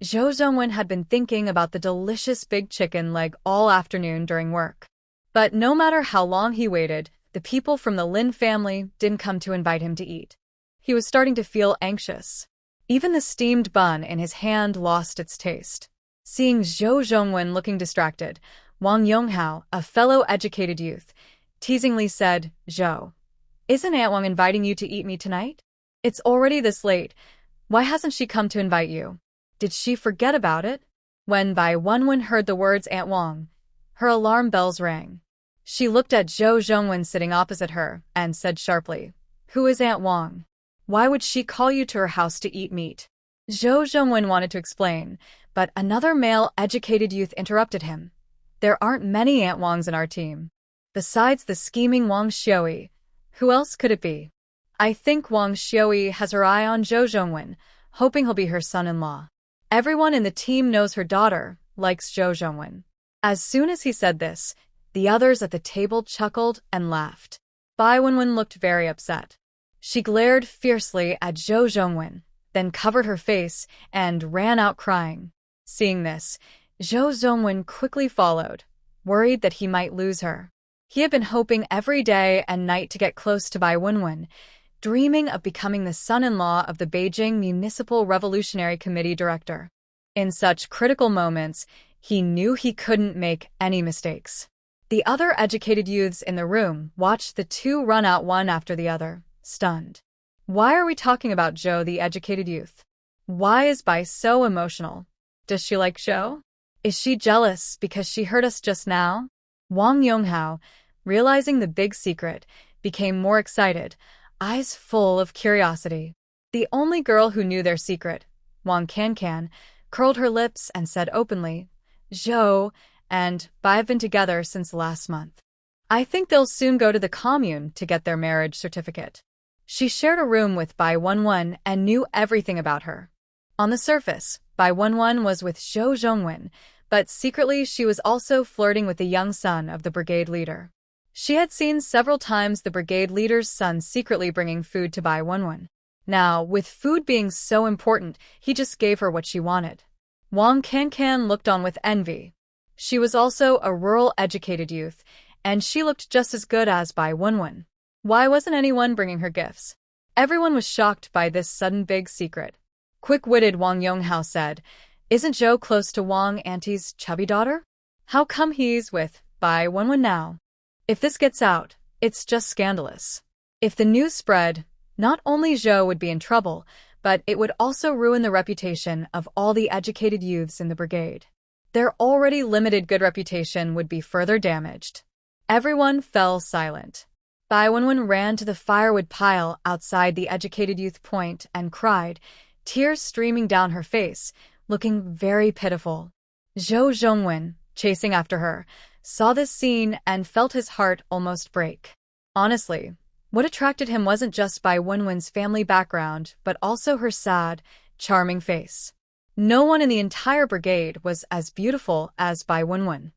Zhou Zhongwen had been thinking about the delicious big chicken leg all afternoon during work. But no matter how long he waited, the people from the Lin family didn't come to invite him to eat. He was starting to feel anxious. Even the steamed bun in his hand lost its taste. Seeing Zhou Zhongwen looking distracted, Wang Yonghao, a fellow educated youth, teasingly said, "Zhou, isn't Aunt Wang inviting you to eat me tonight? It's already this late. Why hasn't she come to invite you? Did she forget about it?" When Bai Wenwen heard the words Aunt Wang, her alarm bells rang. She looked at Zhou Zhongwen sitting opposite her and said sharply, "Who is Aunt Wang? Why would she call you to her house to eat meat?" Zhou Zhongwen wanted to explain, but another male educated youth interrupted him. "There aren't many Aunt Wangs in our team. Besides the scheming Wang Xiui, who else could it be? I think Wang Xiui has her eye on Zhou Zhongwen, hoping he'll be her son-in-law. Everyone in the team knows her daughter likes Zhou Zhongwen." As soon as he said this, the others at the table chuckled and laughed. Bai Wenwen looked very upset. She glared fiercely at Zhou Zhongwen, then covered her face and ran out crying. Seeing this, Zhou Zhongwen quickly followed, worried that he might lose her. He had been hoping every day and night to get close to Bai Wenwen, dreaming of becoming the son-in-law of the Beijing Municipal Revolutionary Committee director. In such critical moments, he knew he couldn't make any mistakes. The other educated youths in the room watched the two run out one after the other, stunned. Why are we talking about Zhou, the educated youth? Why is Bai so emotional? Does she like Zhou? Is she jealous because she heard us just now? Wang Yonghao, realizing the big secret, became more excited, eyes full of curiosity. The only girl who knew their secret, Wang Cancan, curled her lips and said openly, Zhou and Bai have been together since last month. I think they'll soon go to the commune to get their marriage certificate. She shared a room with Bai Wenwen and knew everything about her. On the surface, Bai Wenwen was with Zhou Zhongwen, but secretly she was also flirting with the young son of the brigade leader. She had seen several times the brigade leader's son secretly bringing food to Bai Wenwen. Now, with food being so important, he just gave her what she wanted. Wang Cancan looked on with envy. She was also a rural educated youth, and she looked just as good as Bai Wenwen. Why wasn't anyone bringing her gifts? Everyone was shocked by this sudden big secret. Quick-witted Wang Yonghao said, Isn't Zhou close to Wang Auntie's chubby daughter? How come he's with Bai Wenwen now? If this gets out, it's just scandalous. If the news spread, not only Zhou would be in trouble, but it would also ruin the reputation of all the educated youths in the brigade. Their already limited good reputation would be further damaged. Everyone fell silent. Bai Wenwen ran to the firewood pile outside the educated youth point and cried, tears streaming down her face, looking very pitiful. Zhou Zhongwen, chasing after her, saw this scene and felt his heart almost break. Honestly, what attracted him wasn't just Bai Wenwen's family background, but also her sad, charming face. No one in the entire brigade was as beautiful as Bai Wenwen.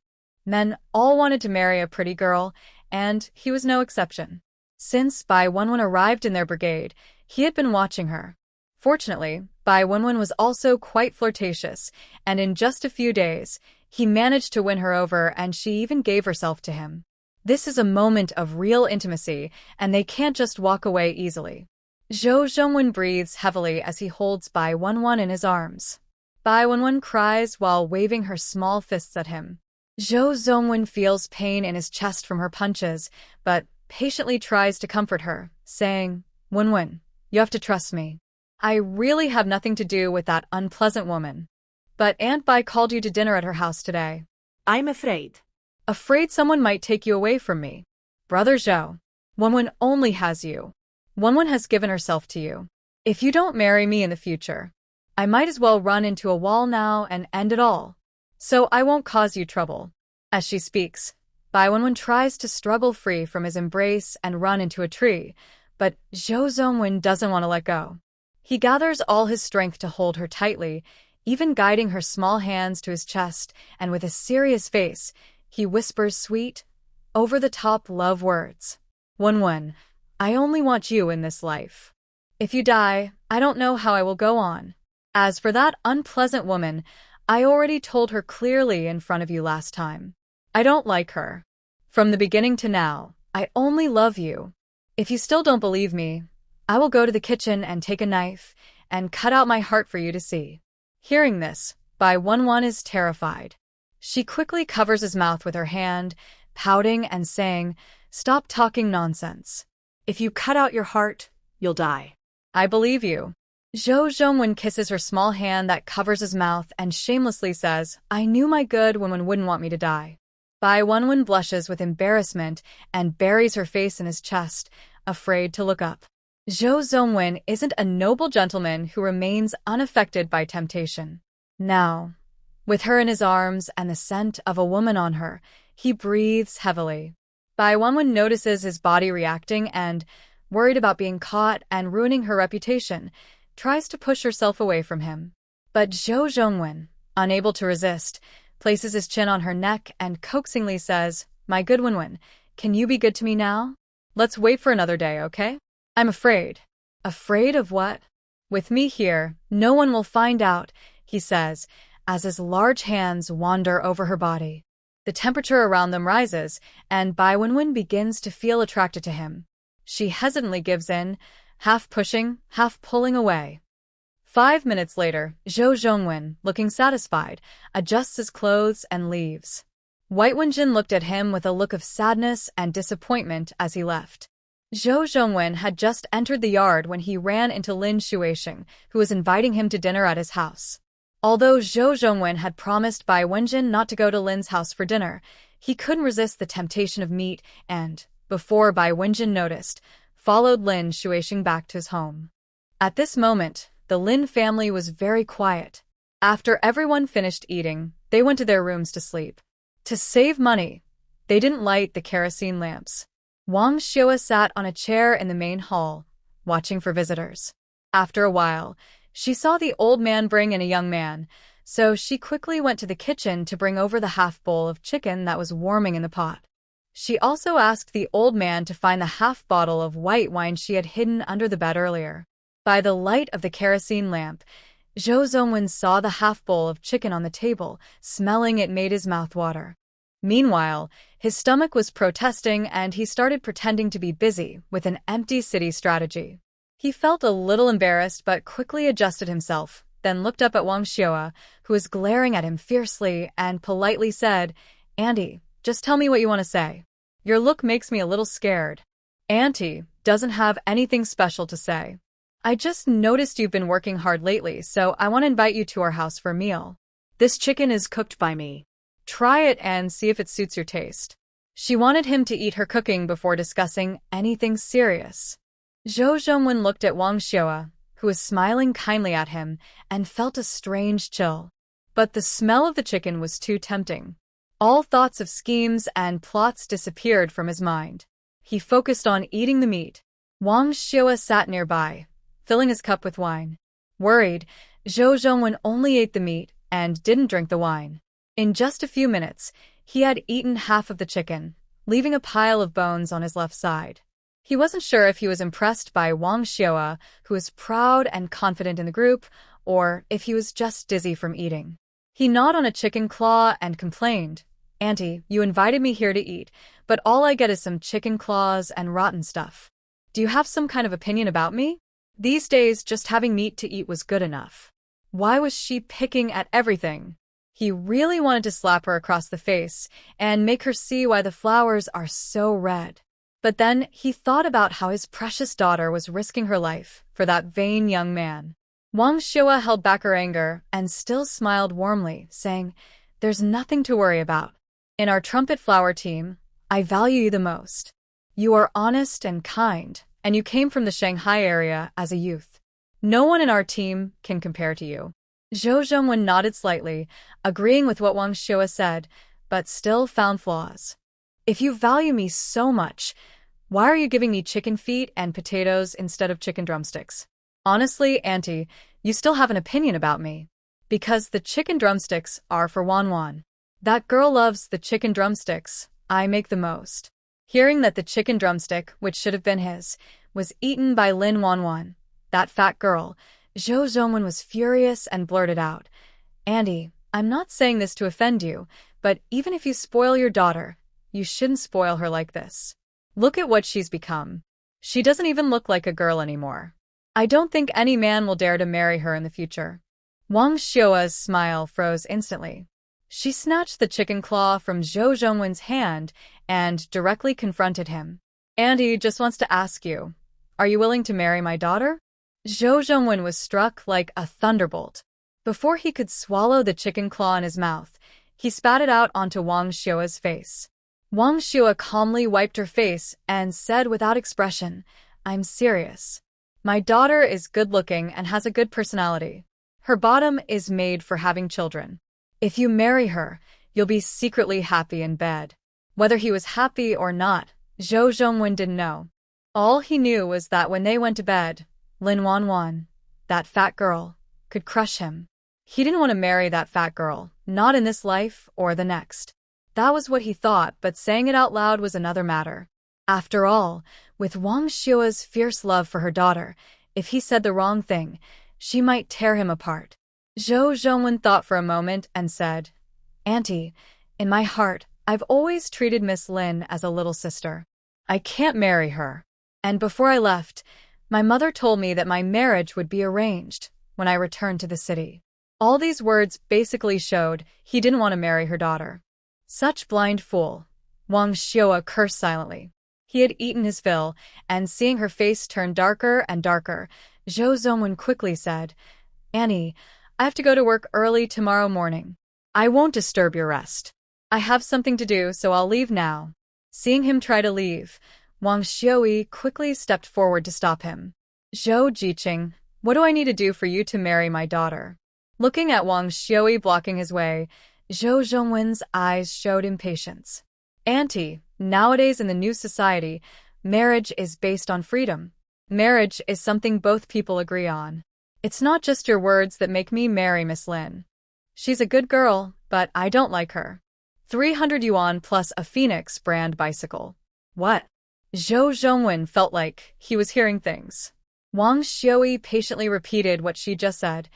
Men all wanted to marry a pretty girl, and he was no exception. Since Bai Wenwen arrived in their brigade, he had been watching her. Fortunately, Bai Wenwen was also quite flirtatious, and in just a few days, he managed to win her over and she even gave herself to him. This is a moment of real intimacy, and they can't just walk away easily. Zhou Zhongwen breathes heavily as he holds Bai Wenwen in his arms. Bai Wenwen cries while waving her small fists at him. Zhou Zhongwen feels pain in his chest from her punches, but patiently tries to comfort her, saying, Wenwen, you have to trust me. I really have nothing to do with that unpleasant woman. But Aunt Bai called you to dinner at her house today. I'm afraid. Afraid someone might take you away from me. Brother Zhou, Wenwen only has you. Wenwen has given herself to you. If you don't marry me in the future, I might as well run into a wall now and end it all. So I won't cause you trouble. As she speaks, Bai Wenwen tries to struggle free from his embrace and run into a tree, but Zhou Zhongwen doesn't want to let go. He gathers all his strength to hold her tightly, even guiding her small hands to his chest, and with a serious face, he whispers sweet, over-the-top love words. Wenwen, I only want you in this life. If you die, I don't know how I will go on. As for that unpleasant woman, I already told her clearly in front of you last time. I don't like her. From the beginning to now, I only love you. If you still don't believe me, I will go to the kitchen and take a knife and cut out my heart for you to see. Hearing this, Bai Wenwen is terrified. She quickly covers his mouth with her hand, pouting and saying, Stop talking nonsense. If you cut out your heart, you'll die. I believe you. Zhou Zhongwen kisses her small hand that covers his mouth and shamelessly says, I knew my good Wenwen wouldn't want me to die. Bai Wenwen blushes with embarrassment and buries her face in his chest, afraid to look up. Zhou Zhongwen isn't a noble gentleman who remains unaffected by temptation. Now, with her in his arms and the scent of a woman on her, he breathes heavily. Bai Wenwen notices his body reacting and, worried about being caught and ruining her reputation, tries to push herself away from him. But Zhou Zhongwen, unable to resist, places his chin on her neck and coaxingly says, My good Wenwen, can you be good to me now? Let's wait for another day, okay? I'm afraid. Afraid of what? With me here, no one will find out, he says, as his large hands wander over her body. The temperature around them rises, and Bai Wenwen begins to feel attracted to him. She hesitantly gives in, half pushing, half pulling away. 5 minutes later, Zhou Zhongwen, looking satisfied, adjusts his clothes and leaves. White Wenjin looked at him with a look of sadness and disappointment as he left. Zhou Zhongwen had just entered the yard when he ran into Lin Xuexing, who was inviting him to dinner at his house. Although Zhou Zhongwen had promised Bai Wenjin not to go to Lin's house for dinner, he couldn't resist the temptation of meat and, before Bai Wenjin noticed, followed Lin Xuexing back to his home. At this moment, the Lin family was very quiet. After everyone finished eating, they went to their rooms to sleep. To save money, they didn't light the kerosene lamps. Wang Xiua sat on a chair in the main hall, watching for visitors. After a while, she saw the old man bring in a young man, so she quickly went to the kitchen to bring over the half bowl of chicken that was warming in the pot. She also asked the old man to find the half bottle of white wine she had hidden under the bed earlier. By the light of the kerosene lamp, Zhou Zhongwen saw the half bowl of chicken on the table. Smelling it made his mouth water. Meanwhile, his stomach was protesting and he started pretending to be busy with an empty city strategy. He felt a little embarrassed but quickly adjusted himself, then looked up at Wang Xiua, who was glaring at him fiercely, and politely said, "Auntie, just tell me what you want to say. Your look makes me a little scared." Auntie doesn't have anything special to say. I just noticed you've been working hard lately, so I want to invite you to our house for a meal. This chicken is cooked by me. Try it and see if it suits your taste. She wanted him to eat her cooking before discussing anything serious. Zhou Zhongwen looked at Wang Xiua, who was smiling kindly at him, and felt a strange chill. But the smell of the chicken was too tempting. All thoughts of schemes and plots disappeared from his mind. He focused on eating the meat. Wang Xiua sat nearby, filling his cup with wine. Worried, Zhou Zhongwen only ate the meat and didn't drink the wine. In just a few minutes, he had eaten half of the chicken, leaving a pile of bones on his left side. He wasn't sure if he was impressed by Wang Xiua, who was proud and confident in the group, or if he was just dizzy from eating. He gnawed on a chicken claw and complained, "Auntie, you invited me here to eat, but all I get is some chicken claws and rotten stuff. Do you have some kind of opinion about me? These days, just having meat to eat was good enough. Why was she picking at everything?" He really wanted to slap her across the face and make her see why the flowers are so red. But then he thought about how his precious daughter was risking her life for that vain young man. Wang Xiua held back her anger and still smiled warmly, saying, "There's nothing to worry about. In our trumpet flower team, I value you the most. You are honest and kind, and you came from the Shanghai area as a youth. No one in our team can compare to you." Zhou Zhongwen nodded slightly, agreeing with what Wang Xiua said, but still found flaws. "If you value me so much, why are you giving me chicken feet and potatoes instead of chicken drumsticks? Honestly, Auntie, you still have an opinion about me. Because the chicken drumsticks are for Wan Wan. That girl loves the chicken drumsticks. I make the most." Hearing that the chicken drumstick, which should have been his, was eaten by Lin Wan Wan, that fat girl, Zhou Zhongwen was furious and blurted out, "Auntie, I'm not saying this to offend you, but even if you spoil your daughter, you shouldn't spoil her like this. Look at what she's become. She doesn't even look like a girl anymore. I don't think any man will dare to marry her in the future." Wang Xiua's smile froze instantly. She snatched the chicken claw from Zhou Zhongwen's hand and directly confronted him. "Auntie just wants to ask you, are you willing to marry my daughter?" Zhou Zhongwen was struck like a thunderbolt. Before he could swallow the chicken claw in his mouth, he spat it out onto Wang Xiua's face. Wang Xiua calmly wiped her face and said without expression, "I'm serious. My daughter is good-looking and has a good personality. Her bottom is made for having children. If you marry her, you'll be secretly happy in bed." Whether he was happy or not, Zhou Zhongwen didn't know. All he knew was that when they went to bed, Lin Wan Wan, that fat girl, could crush him. He didn't want to marry that fat girl, not in this life or the next. That was what he thought, but saying it out loud was another matter. After all, with Wang Xiua's fierce love for her daughter, if he said the wrong thing, she might tear him apart. Zhou Zhongwen thought for a moment and said, "Auntie, in my heart, I've always treated Miss Lin as a little sister. I can't marry her." And before I left, My mother told me that my marriage would be arranged when I returned to the city. All these words basically showed he didn't want to marry her daughter. Such blind fool. Wang Xiao cursed silently. He had eaten his fill, and seeing her face turn darker and darker, Zhou Zongwen quickly said, Annie, I have to go to work early tomorrow morning. I won't disturb your rest. I have something to do, so I'll leave now. Seeing him try to leave, Wang Xiaoyi quickly stepped forward to stop him. Zhou Jiqing, what do I need to do for you to marry my daughter? Looking at Wang Xiaoyi blocking his way, Zhou Zhongwen's eyes showed impatience. Auntie, nowadays in the new society, marriage is based on freedom. Marriage is something both people agree on. It's not just your words that make me marry Miss Lin. She's a good girl, but I don't like her. 300 yuan plus a Phoenix brand bicycle. What? Zhou Zhongwen felt like he was hearing things. Wang Xiaoyi patiently repeated what she just said.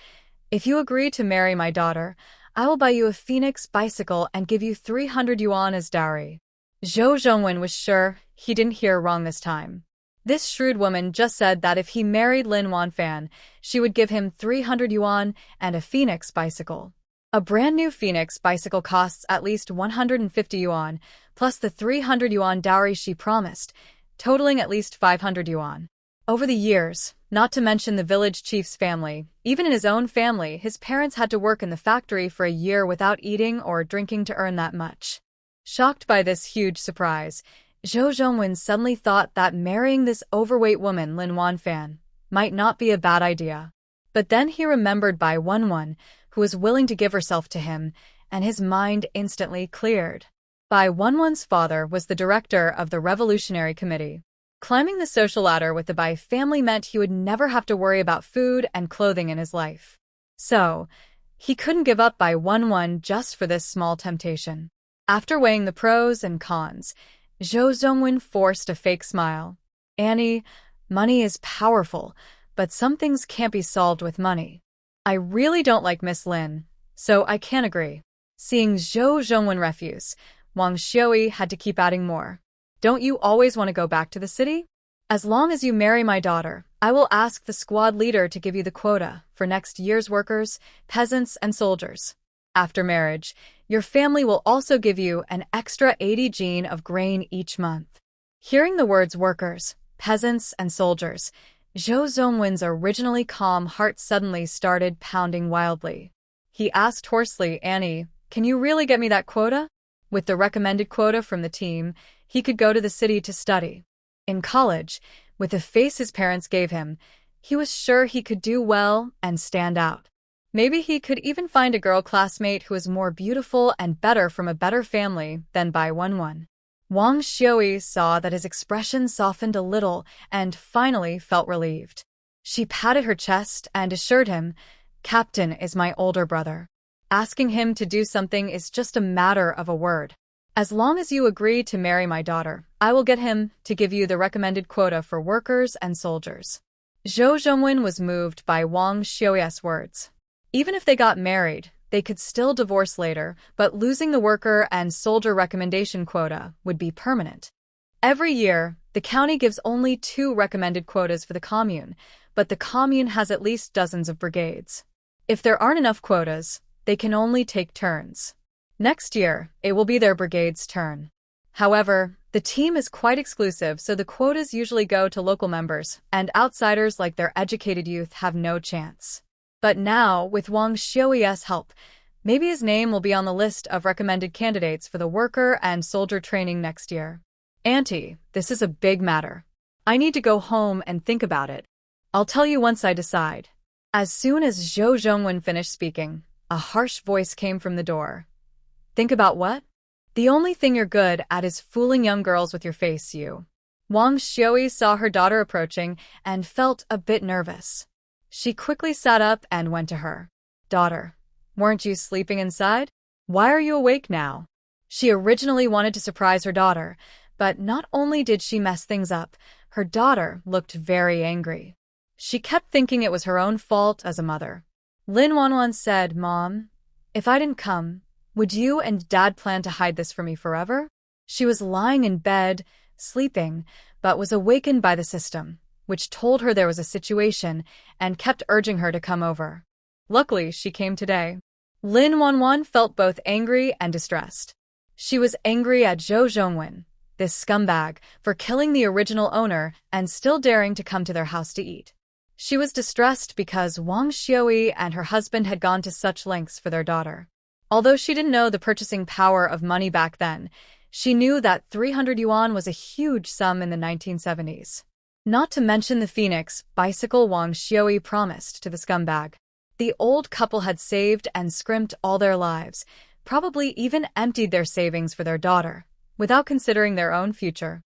If you agree to marry my daughter, I will buy you a Phoenix bicycle and give you 300 yuan as dowry. Zhou Zhongwen was sure he didn't hear wrong this time. This shrewd woman just said that if he married Lin Wanfan, she would give him 300 yuan and a Phoenix bicycle. A brand new Phoenix bicycle costs at least 150 yuan, plus the 300 yuan dowry she promised, totaling at least 500 yuan. Over the years, not to mention the village chief's family, even in his own family, his parents had to work in the factory for a year without eating or drinking to earn that much. Shocked by this huge surprise, Zhou Zhongwen suddenly thought that marrying this overweight woman, Lin Wanfan, might not be a bad idea. But then he remembered Bai Wenwen, who was willing to give herself to him, and his mind instantly cleared. Bai Wenwen's father was the director of the Revolutionary Committee. Climbing the social ladder with the Bai family meant he would never have to worry about food and clothing in his life. So, he couldn't give up Bai Wenwen just for this small temptation. After weighing the pros and cons, Zhou Zongwen forced a fake smile. Annie, money is powerful, but some things can't be solved with money. I really don't like Miss Lin, so I can't agree. Seeing Zhou Zhongwen refuse, Wang Xiaoyi had to keep adding more. Don't you always want to go back to the city? As long as you marry my daughter, I will ask the squad leader to give you the quota for next year's workers, peasants, and soldiers. After marriage, your family will also give you an extra 80 jin of grain each month. Hearing the words workers, peasants, and soldiers, Zhou Zongwen's originally calm heart suddenly started pounding wildly. He asked hoarsely, Annie, can you really get me that quota? With the recommended quota from the team, he could go to the city to study. In college, with the face his parents gave him, he was sure he could do well and stand out. Maybe he could even find a girl classmate who was more beautiful and better from a better family than Bai Wenwen. Wang Xiaoyi saw that his expression softened a little and finally felt relieved. She patted her chest and assured him, Captain is my older brother. Asking him to do something is just a matter of a word. As long as you agree to marry my daughter, I will get him to give you the recommended quota for workers and soldiers. Zhou Zhongwen was moved by Wang Xiaoyi's words. Even if they got married, they could still divorce later, but losing the worker and soldier recommendation quota would be permanent. Every year, the county gives only 2 recommended quotas for the commune, but the commune has at least dozens of brigades. If there aren't enough quotas, they can only take turns. Next year, it will be their brigade's turn. However, the team is quite exclusive, so the quotas usually go to local members, and outsiders like their educated youth have no chance. But now, with Wang Xiaoyi's help, maybe his name will be on the list of recommended candidates for the worker and soldier training next year. Auntie, this is a big matter. I need to go home and think about it. I'll tell you once I decide. As soon as Zhou Zhongwen finished speaking, a harsh voice came from the door. Think about what? The only thing you're good at is fooling young girls with your face, you. Wang Xiaoyi saw her daughter approaching and felt a bit nervous. She quickly sat up and went to her. Daughter, weren't you sleeping inside? Why are you awake now? She originally wanted to surprise her daughter, but not only did she mess things up, her daughter looked very angry. She kept thinking it was her own fault as a mother. Lin Wanwan said, Mom, if I didn't come, would you and Dad plan to hide this from me forever? She was lying in bed, sleeping, but was awakened by the system. which told her there was a situation and kept urging her to come over. Luckily, she came today. Lin Wanwan felt both angry and distressed. She was angry at Zhou Zhongwen, this scumbag, for killing the original owner and still daring to come to their house to eat. She was distressed because Wang Xiui and her husband had gone to such lengths for their daughter. Although she didn't know the purchasing power of money back then, she knew that 300 yuan was a huge sum in the 1970s. Not to mention the Phoenix bicycle Wang Xiui promised to the scumbag. The old couple had saved and scrimped all their lives, probably even emptied their savings for their daughter, without considering their own future.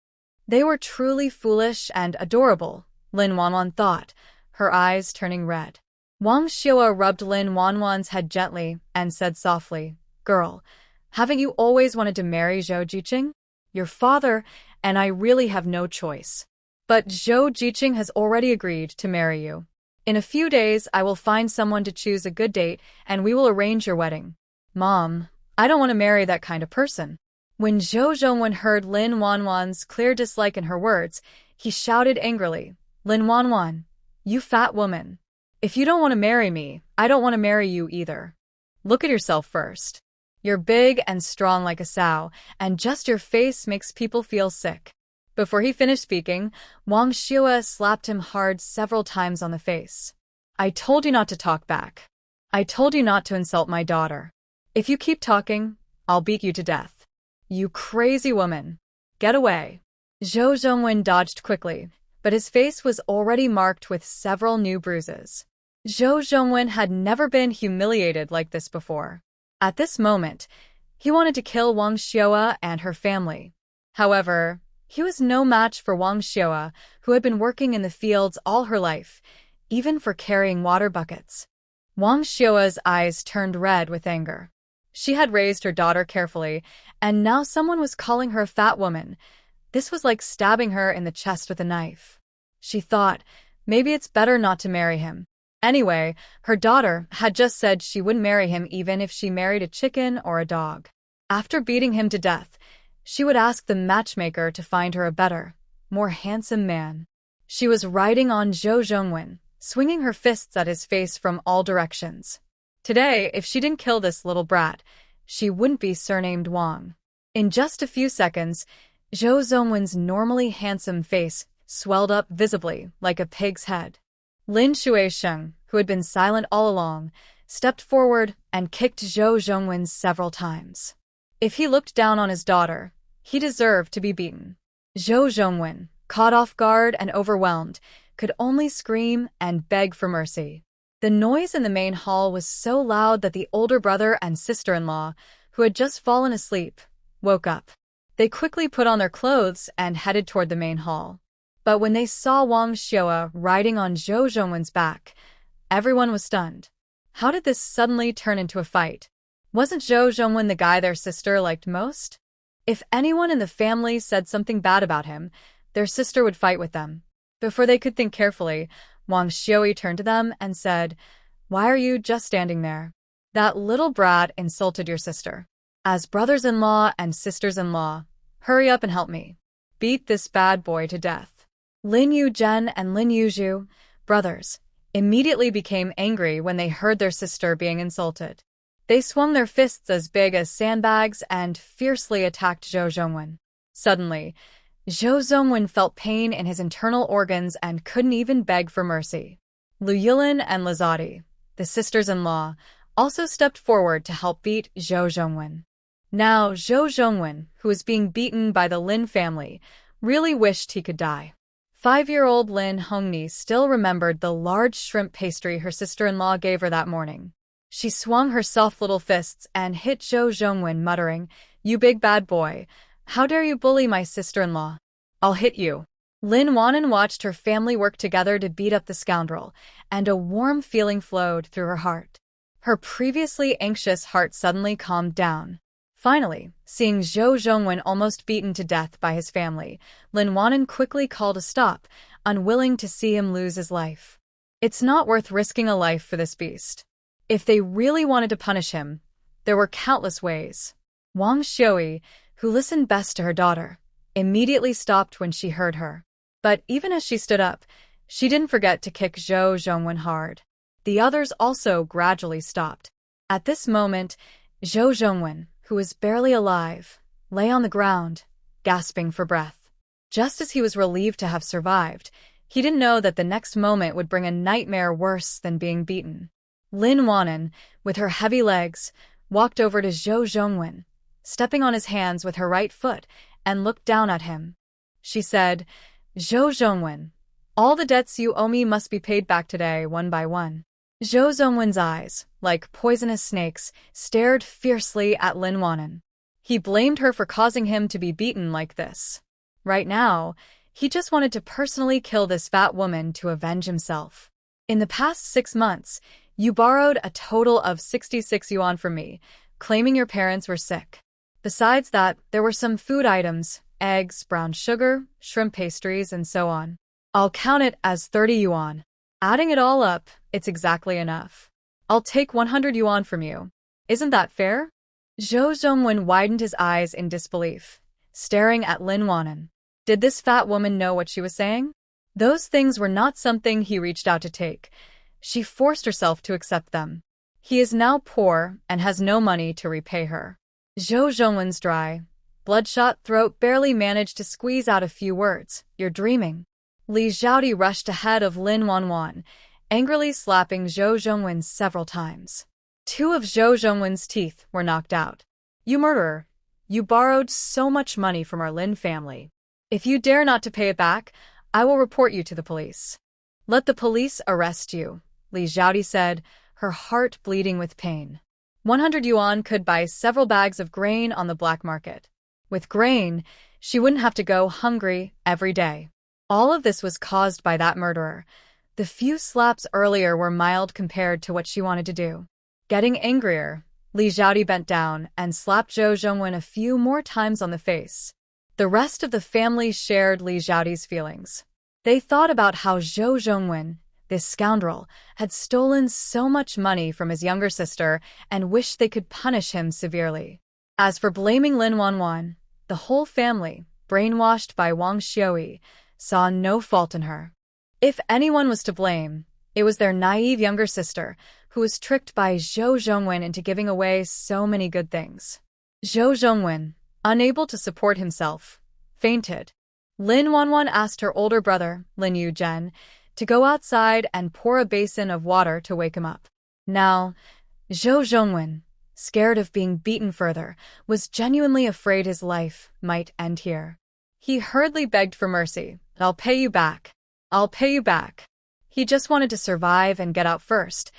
They were truly foolish and adorable, Lin Wanwan thought, her eyes turning red. Wang Xiua rubbed Lin Wanwan's head gently and said softly, "Girl, haven't you always wanted to marry Zhou Jiqing? Your father and I really have no choice. But Zhou Jiqing has already agreed to marry you. In a few days, I will find someone to choose a good date and we will arrange your wedding." "Mom, I don't want to marry that kind of person." When Zhou Zhongwen heard Lin Wanwan's clear dislike in her words, he shouted angrily, "Lin Wanwan, you fat woman. If you don't want to marry me, I don't want to marry you either. Look at yourself first. You're big and strong like a sow, and just your face makes people feel sick." Before he finished speaking, Wang Xiua slapped him hard several times on the face. "I told you not to talk back. I told you not to insult my daughter. If you keep talking, I'll beat you to death. You crazy woman. Get away." Zhou Zhongwen dodged quickly, but his face was already marked with several new bruises. Zhou Zhongwen had never been humiliated like this before. At this moment, he wanted to kill Wang Xiua and her family. However, he was no match for Wang Xiua, who had been working in the fields all her life, even for carrying water buckets. Wang Xiua's eyes turned red with anger. She had raised her daughter carefully, and now someone was calling her a fat woman. This was like stabbing her in the chest with a knife. She thought, maybe it's better not to marry him. Anyway, her daughter had just said she wouldn't marry him even if she married a chicken or a dog. After beating him to death, she would ask the matchmaker to find her a better, more handsome man. She was riding on Zhou Zhongwen, swinging her fists at his face from all directions. Today, if she didn't kill this little brat, she wouldn't be surnamed Wang. In just a few seconds, Zhou Zhongwen's normally handsome face swelled up visibly like a pig's head. Lin Shuisheng, who had been silent all along, stepped forward and kicked Zhou Zhongwen several times. If he looked down on his daughter, he deserved to be beaten. Zhou Zhongwen, caught off guard and overwhelmed, could only scream and beg for mercy. The noise in the main hall was so loud that the older brother and sister-in-law, who had just fallen asleep, woke up. They quickly put on their clothes and headed toward the main hall. But when they saw Wang Xiua riding on Zhou Zhongwen's back, everyone was stunned. How did this suddenly turn into a fight? Wasn't Zhou Zhongwen the guy their sister liked most? If anyone in the family said something bad about him, their sister would fight with them. Before they could think carefully, Wang Xiui turned to them and said, "Why are you just standing there? That little brat insulted your sister. As brothers-in-law and sisters-in-law, hurry up and help me. Beat this bad boy to death." Lin Yuzhen and Lin Yuzhu, brothers, immediately became angry when they heard their sister being insulted. They swung their fists as big as sandbags and fiercely attacked Zhou Zhongwen. Suddenly, Zhou Zhongwen felt pain in his internal organs and couldn't even beg for mercy. Lu Yilin and Lazadi, the sisters-in-law, also stepped forward to help beat Zhou Zhongwen. Now, Zhou Zhongwen, who was being beaten by the Lin family, really wished he could die. 5-year-old Lin Hongni still remembered the large shrimp pastry her sister-in-law gave her that morning. She swung her soft little fists and hit Zhou Zhongwen, muttering, "You big bad boy. How dare you bully my sister-in-law? I'll hit you." Lin Wanan watched her family work together to beat up the scoundrel, and a warm feeling flowed through her heart. Her previously anxious heart suddenly calmed down. Finally, seeing Zhou Zhongwen almost beaten to death by his family, Lin Wanan quickly called a stop, unwilling to see him lose his life. It's not worth risking a life for this beast. If they really wanted to punish him, there were countless ways. Wang Xiui, who listened best to her daughter, immediately stopped when she heard her. But even as she stood up, She didn't forget to kick Zhou Zhongwen hard. The others also gradually stopped. At this moment, Zhou Zhongwen, who was barely alive, lay on the ground, gasping for breath. Just as he was relieved to have survived, he didn't know that the next moment would bring a nightmare worse than being beaten. Lin Wanan, with her heavy legs, walked over to Zhou Zhongwen, stepping on his hands with her right foot, and looked down at him. She said, "Zhou Zhongwen, all the debts you owe me must be paid back today, one by one." Zhou Zhongwen's eyes, like poisonous snakes, stared fiercely at Lin Wanan. He blamed her for causing him to be beaten like this. Right now, he just wanted to personally kill this fat woman to avenge himself. "In the past 6 months, you borrowed a total of 66 yuan from me, claiming your parents were sick. Besides that, there were some food items, eggs, brown sugar, shrimp pastries, and so on. I'll count it as 30 yuan. Adding it all up, it's exactly enough. I'll take 100 yuan from you. Isn't that fair?" Zhou Zhongwen widened his eyes in disbelief, staring at Lin Wanan. Did this fat woman know what she was saying? Those things were not something he reached out to take. She forced herself to accept them. He is now poor and has no money to repay her. Zhou Zhongwen's dry, bloodshot throat barely managed to squeeze out a few words. "You're dreaming." Li Xiaodi rushed ahead of Lin Wanwan, angrily slapping Zhou Zhongwen several times. 2 of Zhou Zhongwen's teeth were knocked out. "You murderer! You borrowed so much money from our Lin family. If you dare not to pay it back, I will report you to the police." "Let the police arrest you," Li Xiaodi said, her heart bleeding with pain. 100 yuan could buy several bags of grain on the black market. With grain, she wouldn't have to go hungry every day. All of this was caused by that murderer. The few slaps earlier were mild compared to what she wanted to do. Getting angrier, Li Xiaodi bent down and slapped Zhou Zhongwen a few more times on the face. The rest of the family shared Li Xiaodi's feelings. They thought about how Zhou Zhongwen, this scoundrel, had stolen so much money from his younger sister and wished they could punish him severely. As for blaming Lin Wanwan, the whole family, brainwashed by Wang Xiaoyi, saw no fault in her. If anyone was to blame, it was their naive younger sister, who was tricked by Zhou Zhongwen into giving away so many good things. Zhou Zhongwen, unable to support himself, fainted. Lin Wanwan asked her older brother, Lin Yuzhen, to go outside and pour a basin of water to wake him up. Now, Zhou Zhongwen, scared of being beaten further, was genuinely afraid his life might end here. He hurriedly begged for mercy. "I'll pay you back. I'll pay you back." He just wanted to survive and get out first.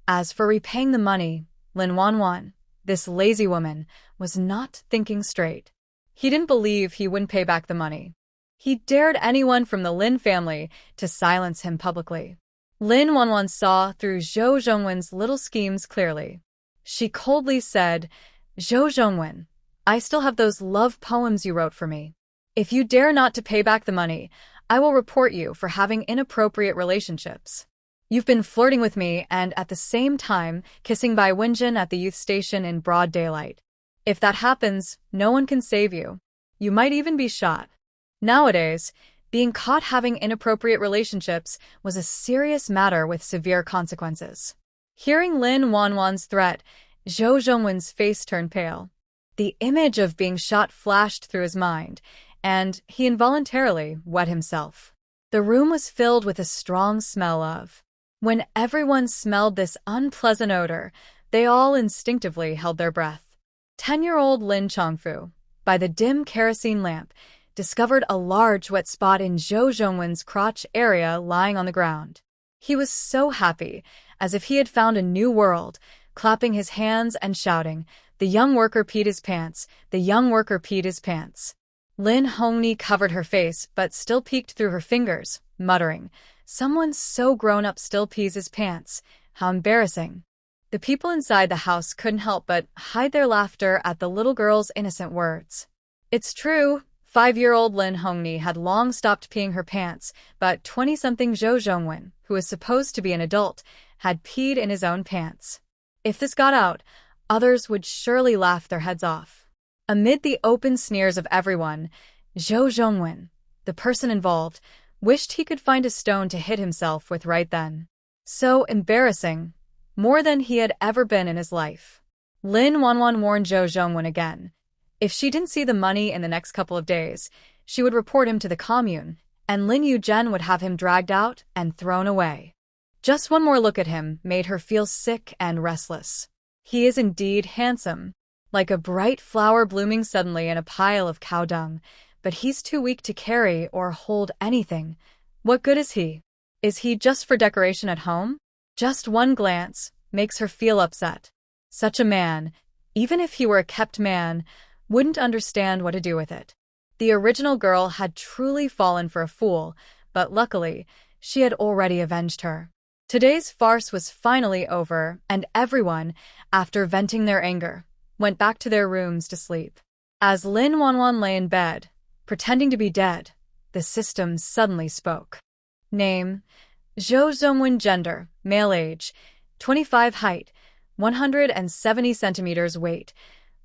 As for repaying the money, Lin Wanwan, this lazy woman, was not thinking straight. He didn't believe he wouldn't pay back the money. He dared anyone from the Lin family to silence him publicly. Lin Wanwan saw through Zhou Zhongwen's little schemes clearly. She coldly said, "Zhou Zhongwen, I still have those love poems you wrote for me. If you dare not to pay back the money, I will report you for having inappropriate relationships. You've been flirting with me and at the same time kissing Bai Wenjin at the youth station in broad daylight. If that happens, no one can save you. You might even be shot." Nowadays, being caught having inappropriate relationships was a serious matter with severe consequences. Hearing Lin Wanwan's threat, Zhou Zhongwen's face turned pale. The image of being shot flashed through his mind, and he involuntarily wet himself. The room was filled with a strong smell of. When everyone smelled this unpleasant odor, they all instinctively held their breath. 10-year-old Lin Chongfu, by the dim kerosene lamp, discovered a large wet spot in Zhou Zhongwen's crotch area lying on the ground. He was so happy, as if he had found a new world, clapping his hands and shouting, "The young worker peed his pants, the young worker peed his pants." Lin Hongni covered her face but still peeked through her fingers, muttering, "Someone so grown-up still pees his pants. How embarrassing." The people inside the house couldn't help but hide their laughter at the little girl's innocent words. It's true, 5-year-old Lin Hongni had long stopped peeing her pants, but 20-something Zhou Zhongwen, who was supposed to be an adult, had peed in his own pants. If this got out, others would surely laugh their heads off. Amid the open sneers of everyone, Zhou Zhongwen, the person involved, Wished he could find a stone to hit himself with right then. So embarrassing. More than he had ever been in his life. Lin Wanwan warned Zhou Zhongwen again. If she didn't see the money in the next couple of days, she would report him to the commune, and Lin Yuzhen would have him dragged out and thrown away. Just one more look at him made her feel sick and restless. He is indeed handsome, like a bright flower blooming suddenly in a pile of cow dung, but he's too weak to carry or hold anything. What good is he? Is he just for decoration at home? Just one glance makes her feel upset. Such a man, even if he were a kept man, wouldn't understand what to do with it. The original girl had truly fallen for a fool, but luckily, she had already avenged her. Today's farce was finally over, and everyone, after venting their anger, went back to their rooms to sleep. As Lin Wanwan lay in bed, pretending to be dead, the system suddenly spoke. Name: Zhou Zhongwen. Gender: male. Age: 25. Height: 170 centimeters. Weight: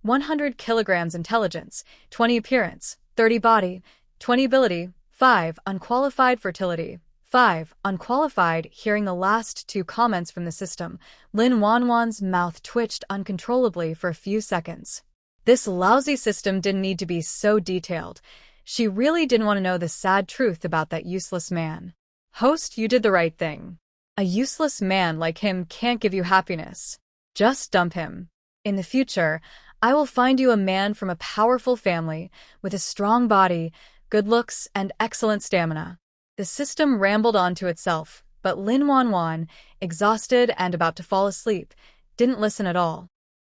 100 kilograms. Intelligence: 20. Appearance: 30. Body: 20. Ability: 5. Unqualified. Fertility: 5. Unqualified. Hearing the last two comments from the system, Lin Wanwan's mouth twitched uncontrollably for a few seconds. This lousy system didn't need to be so detailed. She really didn't want to know the sad truth about that useless man. Host, you did the right thing. A useless man like him can't give you happiness. Just dump him. In the future, I will find you a man from a powerful family, with a strong body, good looks, and excellent stamina. The system rambled on to itself, but Lin Wanwan, exhausted and about to fall asleep, didn't listen at all.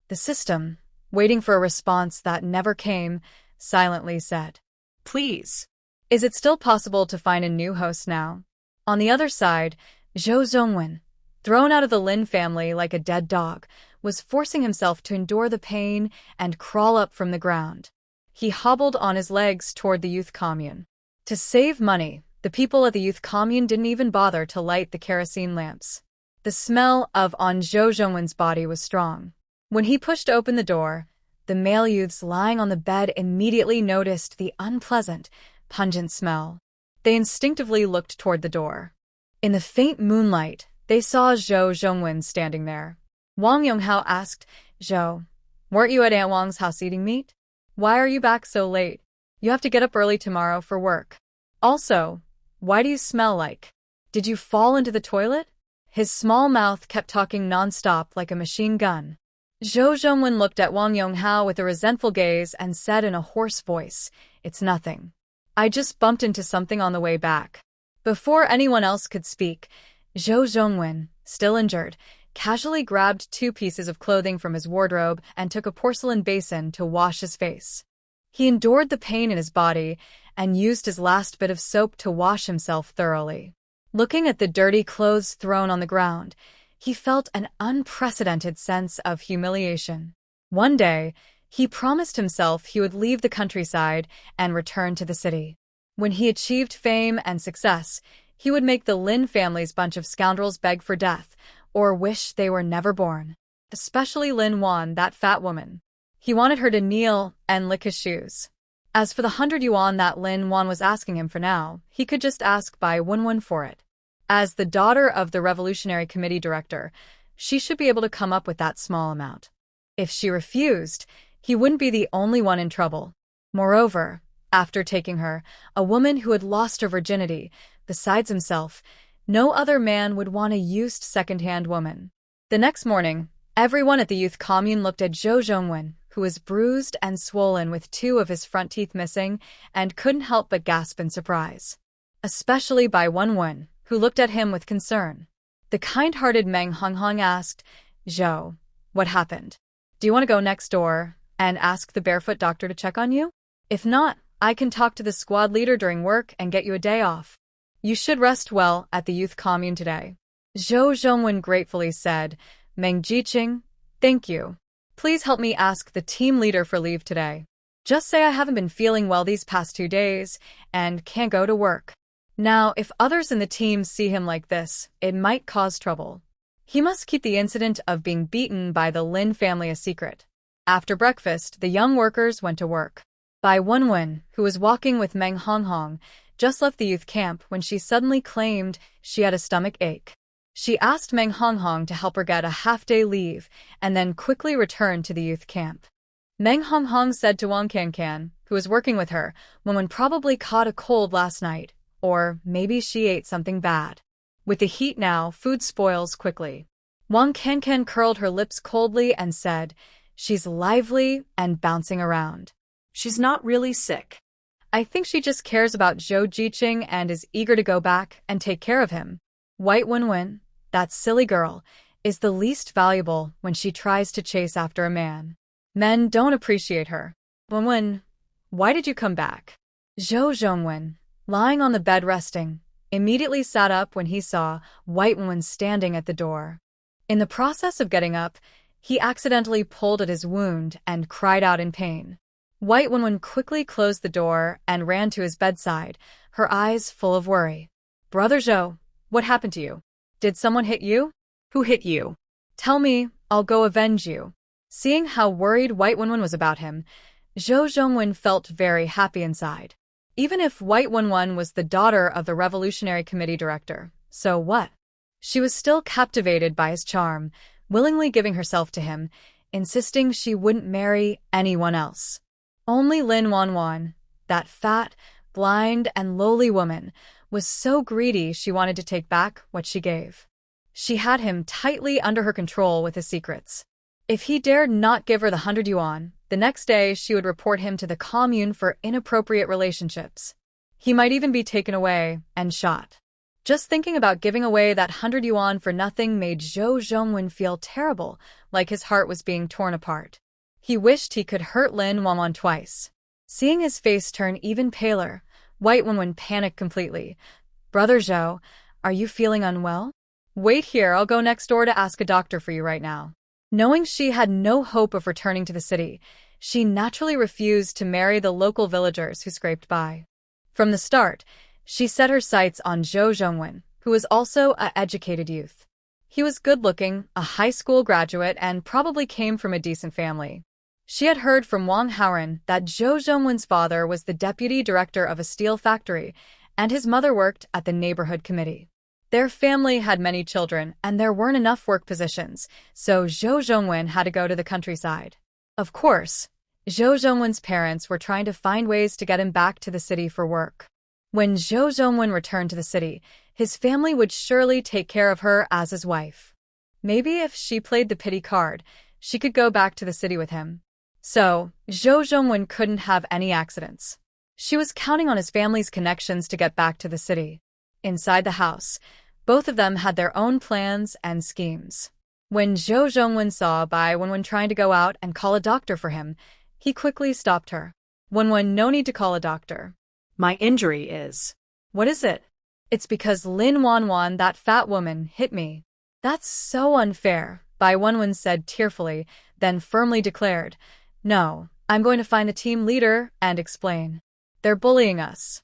The system, waiting for a response that never came, silently said, "Please. Is it still possible to find a new host now?" On the other side, Zhou Zhongwen, thrown out of the Lin family like a dead dog, was forcing himself to endure the pain and crawl up from the ground. He hobbled on his legs toward the youth commune. To save money, the people at the youth commune didn't even bother to light the kerosene lamps. The smell of on Zhou Zhongwen's body was strong. When he pushed open the door, the male youths lying on the bed immediately noticed the unpleasant, pungent smell. They instinctively looked toward the door. In the faint moonlight, they saw Zhou Zhongwen standing there. Wang Yonghao asked, "Zhou, weren't you at Aunt Wang's house eating meat? Why are you back so late? You have to get up early tomorrow for work. Also, why do you smell like? Did you fall into the toilet?" His small mouth kept talking non-stop like a machine gun. Zhou Zhongwen looked at Wang Yonghao with a resentful gaze and said in a hoarse voice, "It's nothing. I just bumped into something on the way back." Before anyone else could speak, Zhou Zhongwen, still injured, casually grabbed 2 pieces of clothing from his wardrobe and took a porcelain basin to wash his face. He endured the pain in his body and used his last bit of soap to wash himself thoroughly. Looking at the dirty clothes thrown on the ground, he felt an unprecedented sense of humiliation. One day, he promised himself he would leave the countryside and return to the city. When he achieved fame and success, he would make the Lin family's bunch of scoundrels beg for death or wish they were never born. Especially Lin Wan, that fat woman. He wanted her to kneel and lick his shoes. As for the 100 yuan that Lin Wan was asking him for now, he could just ask Bai Wenwen for it. As the daughter of the Revolutionary Committee director, she should be able to come up with that small amount. If she refused, he wouldn't be the only one in trouble. Moreover, after taking her, a woman who had lost her virginity, besides himself, no other man would want a used second-hand woman. The next morning, everyone at the youth commune looked at Zhou Zhongwen, who was bruised and swollen with 2 of his front teeth missing, and couldn't help but gasp in surprise. Especially Bai Wenwen, who looked at him with concern. The kind-hearted Meng Honghong asked, "Zhou, what happened? Do you want to go next door and ask the barefoot doctor to check on you? If not, I can talk to the squad leader during work and get you a day off. You should rest well at the youth commune today." Zhou Zhongwen gratefully said, "Meng Jiqing, thank you. Please help me ask the team leader for leave today. Just say I haven't been feeling well these past 2 days and can't go to work." Now, if others in the team see him like this, it might cause trouble. He must keep the incident of being beaten by the Lin family a secret. After breakfast, the young workers went to work. Bai Wenwen, who was walking with Meng Honghong, just left the youth camp when she suddenly claimed she had a stomach ache. She asked Meng Honghong to help her get a half-day leave and then quickly returned to the youth camp. Meng Honghong said to Wang Cancan, who was working with her, Wenwen probably caught a cold last night, or maybe she ate something bad. With the heat now, food spoils quickly. Wang Cancan curled her lips coldly and said, "She's lively and bouncing around. She's not really sick. I think she just cares about Zhou Jiqing and is eager to go back and take care of him. White Wenwen, that silly girl, is the least valuable when she tries to chase after a man. Men don't appreciate her. Wenwen, why did you come back?" Zhou Zhongwen, lying on the bed resting, immediately sat up when he saw White Wenwen standing at the door. In the process of getting up, he accidentally pulled at his wound and cried out in pain. White Wenwen quickly closed the door and ran to his bedside, her eyes full of worry. "Brother Zhou, what happened to you? Did someone hit you? Who hit you? Tell me, I'll go avenge you." Seeing how worried White Wenwen was about him, Zhou Zhongwen felt very happy inside. Even if White Wenwen was the daughter of the Revolutionary Committee director, so what? She was still captivated by his charm, willingly giving herself to him, insisting she wouldn't marry anyone else. Only Lin Wanwan, that fat, blind, and lowly woman, was so greedy she wanted to take back what she gave. She had him tightly under her control with his secrets. If he dared not give her the 100 yuan, the next day she would report him to the commune for inappropriate relationships. He might even be taken away and shot. Just thinking about giving away that 100 yuan for nothing made Zhou Zhongwen feel terrible, like his heart was being torn apart. He wished he could hurt Lin Wanwan twice. Seeing his face turn even paler, White Wenwen panicked completely. "Brother Zhou, are you feeling unwell? Wait here, I'll go next door to ask a doctor for you right now." Knowing she had no hope of returning to the city, she naturally refused to marry the local villagers who scraped by. From the start, she set her sights on Zhou Zhongwen, who was also an educated youth. He was good-looking, a high school graduate, and probably came from a decent family. She had heard from Wang Haoren that Zhou Zhongwen's father was the deputy director of a steel factory, and his mother worked at the neighborhood committee. Their family had many children, and there weren't enough work positions, so Zhou Zhongwen had to go to the countryside. Of course, Zhou Zhongwen's parents were trying to find ways to get him back to the city for work. When Zhou Zhongwen returned to the city, his family would surely take care of her as his wife. Maybe if she played the pity card, she could go back to the city with him. So, Zhou Zhongwen couldn't have any accidents. She was counting on his family's connections to get back to the city. Inside the house, both of them had their own plans and schemes. When Zhou Zhongwen saw Bai Wenwen trying to go out and call a doctor for him, he quickly stopped her. "Wenwen, no need to call a doctor. My injury is." "What is it?" "It's because Lin Wanwan, that fat woman, hit me." "That's so unfair," Bai Wenwen said tearfully, then firmly declared, "No, I'm going to find the team leader and explain. They're bullying us.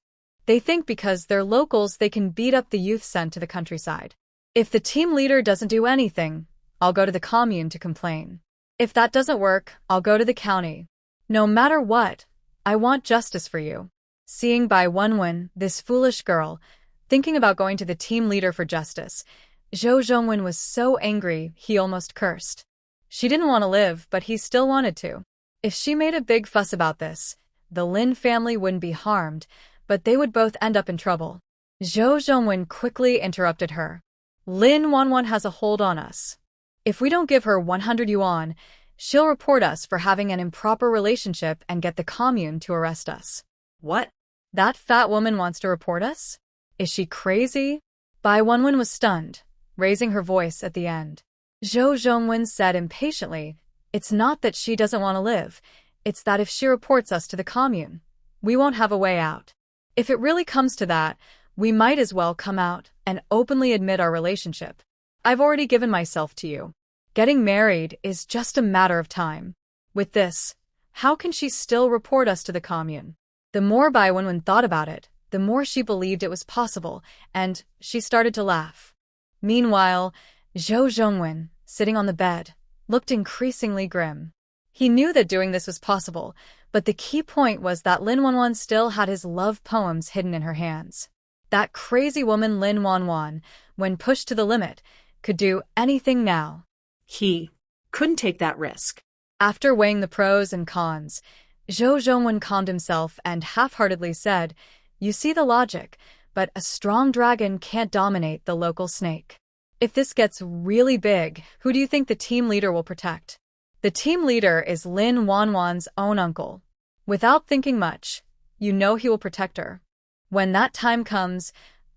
They think because they're locals they can beat up the youth sent to the countryside. If the team leader doesn't do anything, I'll go to the commune to complain. If that doesn't work, I'll go to the county. No matter what, I want justice for you." Seeing Bai Wenwen, this foolish girl, thinking about going to the team leader for justice, Zhou Zhongwen was so angry he almost cursed. She didn't want to live, but he still wanted to. If she made a big fuss about this, the Lin family wouldn't be harmed, but they would both end up in trouble. Zhou Zhongwen quickly interrupted her. "Lin Wanwan has a hold on us. If we don't give her 100 yuan, she'll report us for having an improper relationship and get the commune to arrest us." "What? "That fat woman wants to report us? Is she crazy?" Bai Wenwen was stunned, raising her voice at the end. Zhou Zhongwen said impatiently, "It's not that she doesn't want to live, it's that if she reports us to the commune, we won't have a way out. If it really comes to that, we might as well come out and openly admit our relationship. I've already given myself to you. Getting married is just a matter of time. With this, how can she still report us to the commune?" The more Bai Wenwen thought about it, the more she believed it was possible, and she started to laugh. Meanwhile, Zhou Zhongwen, sitting on the bed, looked increasingly grim. He knew that doing this was possible, but the key point was that Lin Wanwan still had his love poems hidden in her hands. That crazy woman Lin Wanwan, when pushed to the limit, could do anything now. He couldn't take that risk. After weighing the pros and cons, Zhou Zhongwen calmed himself and half-heartedly said, "You see the logic, but a strong dragon can't dominate the local snake. If this gets really big, who do you think the team leader will protect?" The team leader is Lin Wanwan's own uncle. Without thinking much, you know he will protect her. When that time comes,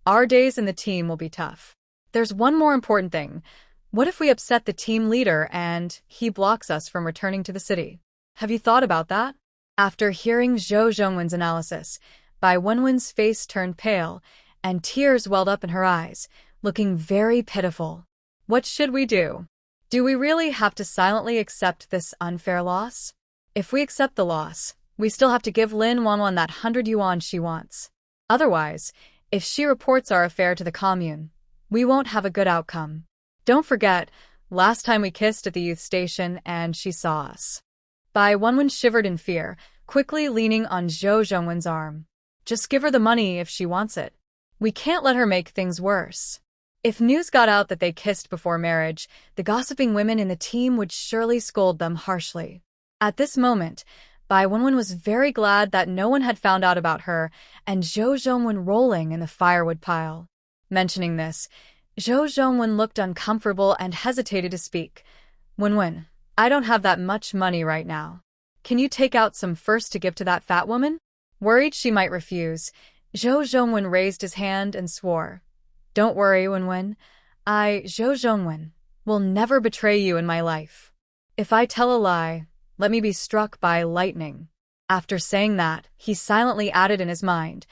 our days in the team will be tough. There's one more important thing. What if we upset the team leader and he blocks us from returning to the city? Have you thought about that? After hearing Zhou Zhongwen's analysis, Bai Wenwen's face turned pale and tears welled up in her eyes, looking very pitiful. What should we do? Do we really have to silently accept this unfair loss? If we accept the loss, we still have to give Lin Wanwan that 100 yuan she wants. Otherwise, if she reports our affair to the commune, we won't have a good outcome. Don't forget, last time we kissed at the youth station and she saw us. Bai Wenwen shivered in fear, quickly leaning on Zhou Zhongwen's arm. Just give her the money if she wants it. We can't let her make things worse. If news got out that they kissed before marriage, the gossiping women in the team would surely scold them harshly. At this moment, Bai Wenwen was very glad that no one had found out about her and Zhou Zhongwen rolling in the firewood pile. Mentioning this, Zhou Zhongwen looked uncomfortable and hesitated to speak. "Wenwen, I don't have that much money right now. Can you take out some first to give to that fat woman?" Worried she might refuse, Zhou Zhongwen raised his hand and swore. "Don't worry, Wenwen. Zhou Zhongwen, will never betray you in my life. If I tell a lie, let me be struck by lightning." After saying that, he silently added in his mind,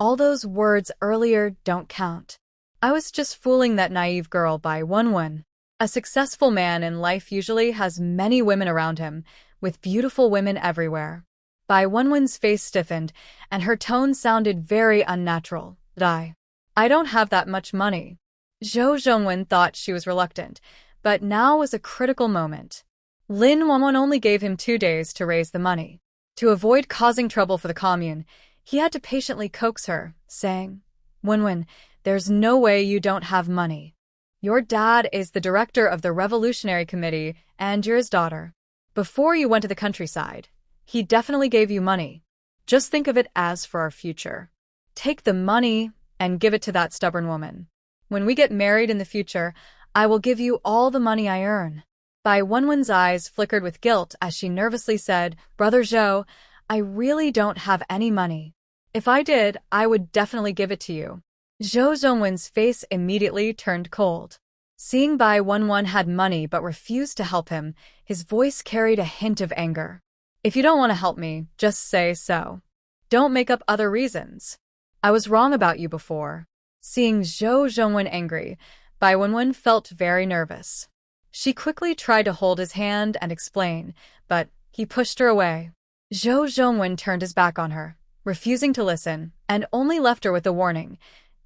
"All those words earlier don't count. I was just fooling that naive girl Bai Wenwen." A successful man in life usually has many women around him, with beautiful women everywhere. Bai Wenwen's face stiffened, and her tone sounded very unnatural. I don't have that much money." Zhou Zhongwen thought she was reluctant, but now was a critical moment. Lin Wanwan only gave him 2 days to raise the money. To avoid causing trouble for the commune, he had to patiently coax her, saying, "Wenwen, there's no way you don't have money. Your dad is the director of the Revolutionary Committee and you're his daughter. Before you went to the countryside, he definitely gave you money. Just think of it as for our future. Take the money and give it to that stubborn woman. When we get married in the future, I will give you all the money I earn." Bai Wenwen's eyes flickered with guilt as she nervously said, "Brother Zhou, I really don't have any money. If I did, I would definitely give it to you." Zhou Zhongwen's face immediately turned cold. Seeing Bai Wenwen had money but refused to help him, his voice carried a hint of anger. "If you don't want to help me, just say so. Don't make up other reasons. I was wrong about you before." Seeing Zhou Zhongwen angry, Bai Wenwen felt very nervous. She quickly tried to hold his hand and explain, but he pushed her away. Zhou Zhongwen turned his back on her, refusing to listen, and only left her with a warning.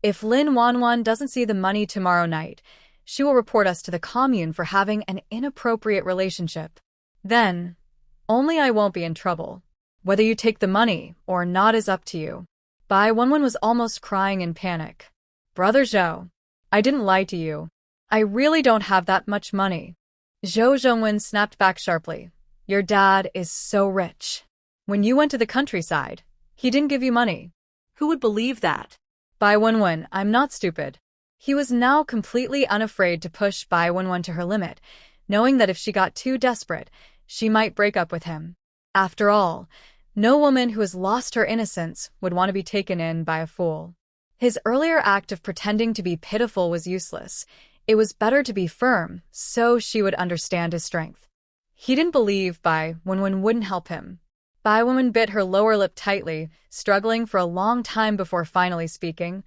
"If Lin Wanwan doesn't see the money tomorrow night, she will report us to the commune for having an inappropriate relationship. Then, only I won't be in trouble. Whether you take the money or not is up to you." Bai Wenwen was almost crying in panic. "Brother Zhou, I didn't lie to you. I really don't have that much money." Zhou Zhongwen snapped back sharply. "Your dad is so rich. When you went to the countryside, he didn't give you money." Who would believe that? "Bai Wenwen, I'm not stupid." He was now completely unafraid to push Bai Wenwen to her limit, knowing that if she got too desperate, she might break up with him. After all, no woman who has lost her innocence would want to be taken in by a fool. His earlier act of pretending to be pitiful was useless. It was better to be firm, so she would understand his strength. He didn't believe Bai Wenwen wouldn't help him. Bai Wenwen bit her lower lip tightly, struggling for a long time before finally speaking.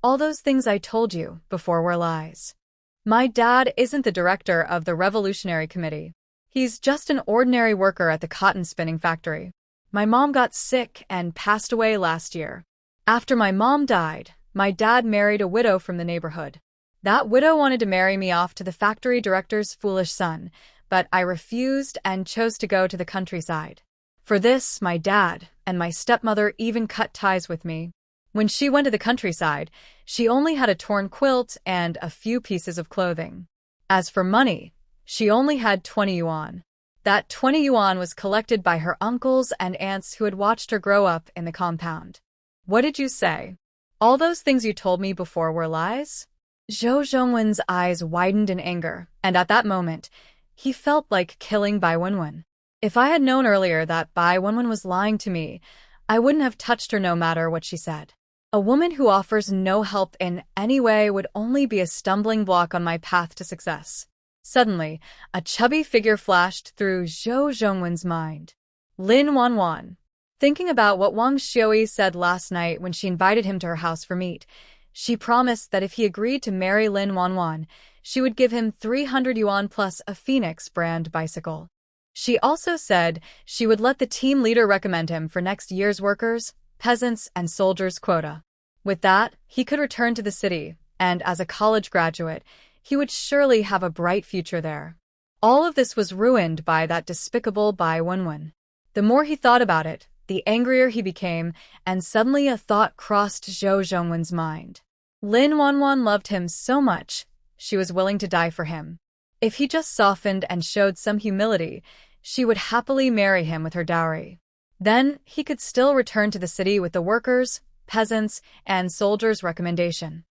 "All those things I told you before were lies. My dad isn't the director of the Revolutionary Committee. He's just an ordinary worker at the cotton spinning factory. My mom got sick and passed away last year. After my mom died, my dad married a widow from the neighborhood. That widow wanted to marry me off to the factory director's foolish son, but I refused and chose to go to the countryside. For this, my dad and my stepmother even cut ties with me. When she went to the countryside, she only had a torn quilt and a few pieces of clothing. As for money, she only had 20 yuan. That 20 yuan was collected by her uncles and aunts who had watched her grow up in the compound. What did you say? All those things you told me before were lies? Zhou Zhongwen's eyes widened in anger, and at that moment, he felt like killing Bai Wenwen. If I had known earlier that Bai Wenwen was lying to me, I wouldn't have touched her no matter what she said. A woman who offers no help in any way would only be a stumbling block on my path to success. Suddenly, a chubby figure flashed through Zhou Zhongwen's mind. Lin Wanwan. Thinking about what Wang Xiui said last night when she invited him to her house for meat, she promised that if he agreed to marry Lin Wanwan, she would give him 300 yuan plus a Phoenix brand bicycle. She also said she would let the team leader recommend him for next year's workers, peasants, and soldiers quota. With that, he could return to the city, and as a college graduate, he would surely have a bright future there. All of this was ruined by that despicable Bai Wenwen. The more he thought about it, the angrier he became, and suddenly a thought crossed Zhou Zhongwen's mind. Lin Wanwan loved him so much, she was willing to die for him. If he just softened and showed some humility, she would happily marry him with her dowry. Then he could still return to the city with the workers, peasants, and soldiers' recommendation.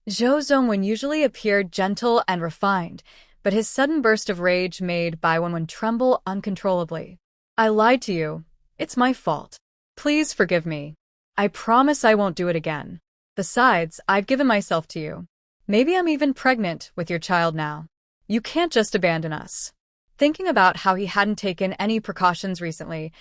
Zhou Zhongwen usually appeared gentle and refined, but his sudden burst of rage made Bai Wenwen tremble uncontrollably. I lied to you. It's my fault. Please forgive me. I promise I won't do it again. Besides, I've given myself to you. Maybe I'm even pregnant with your child now. You can't just abandon us. Thinking about how he hadn't taken any precautions recently,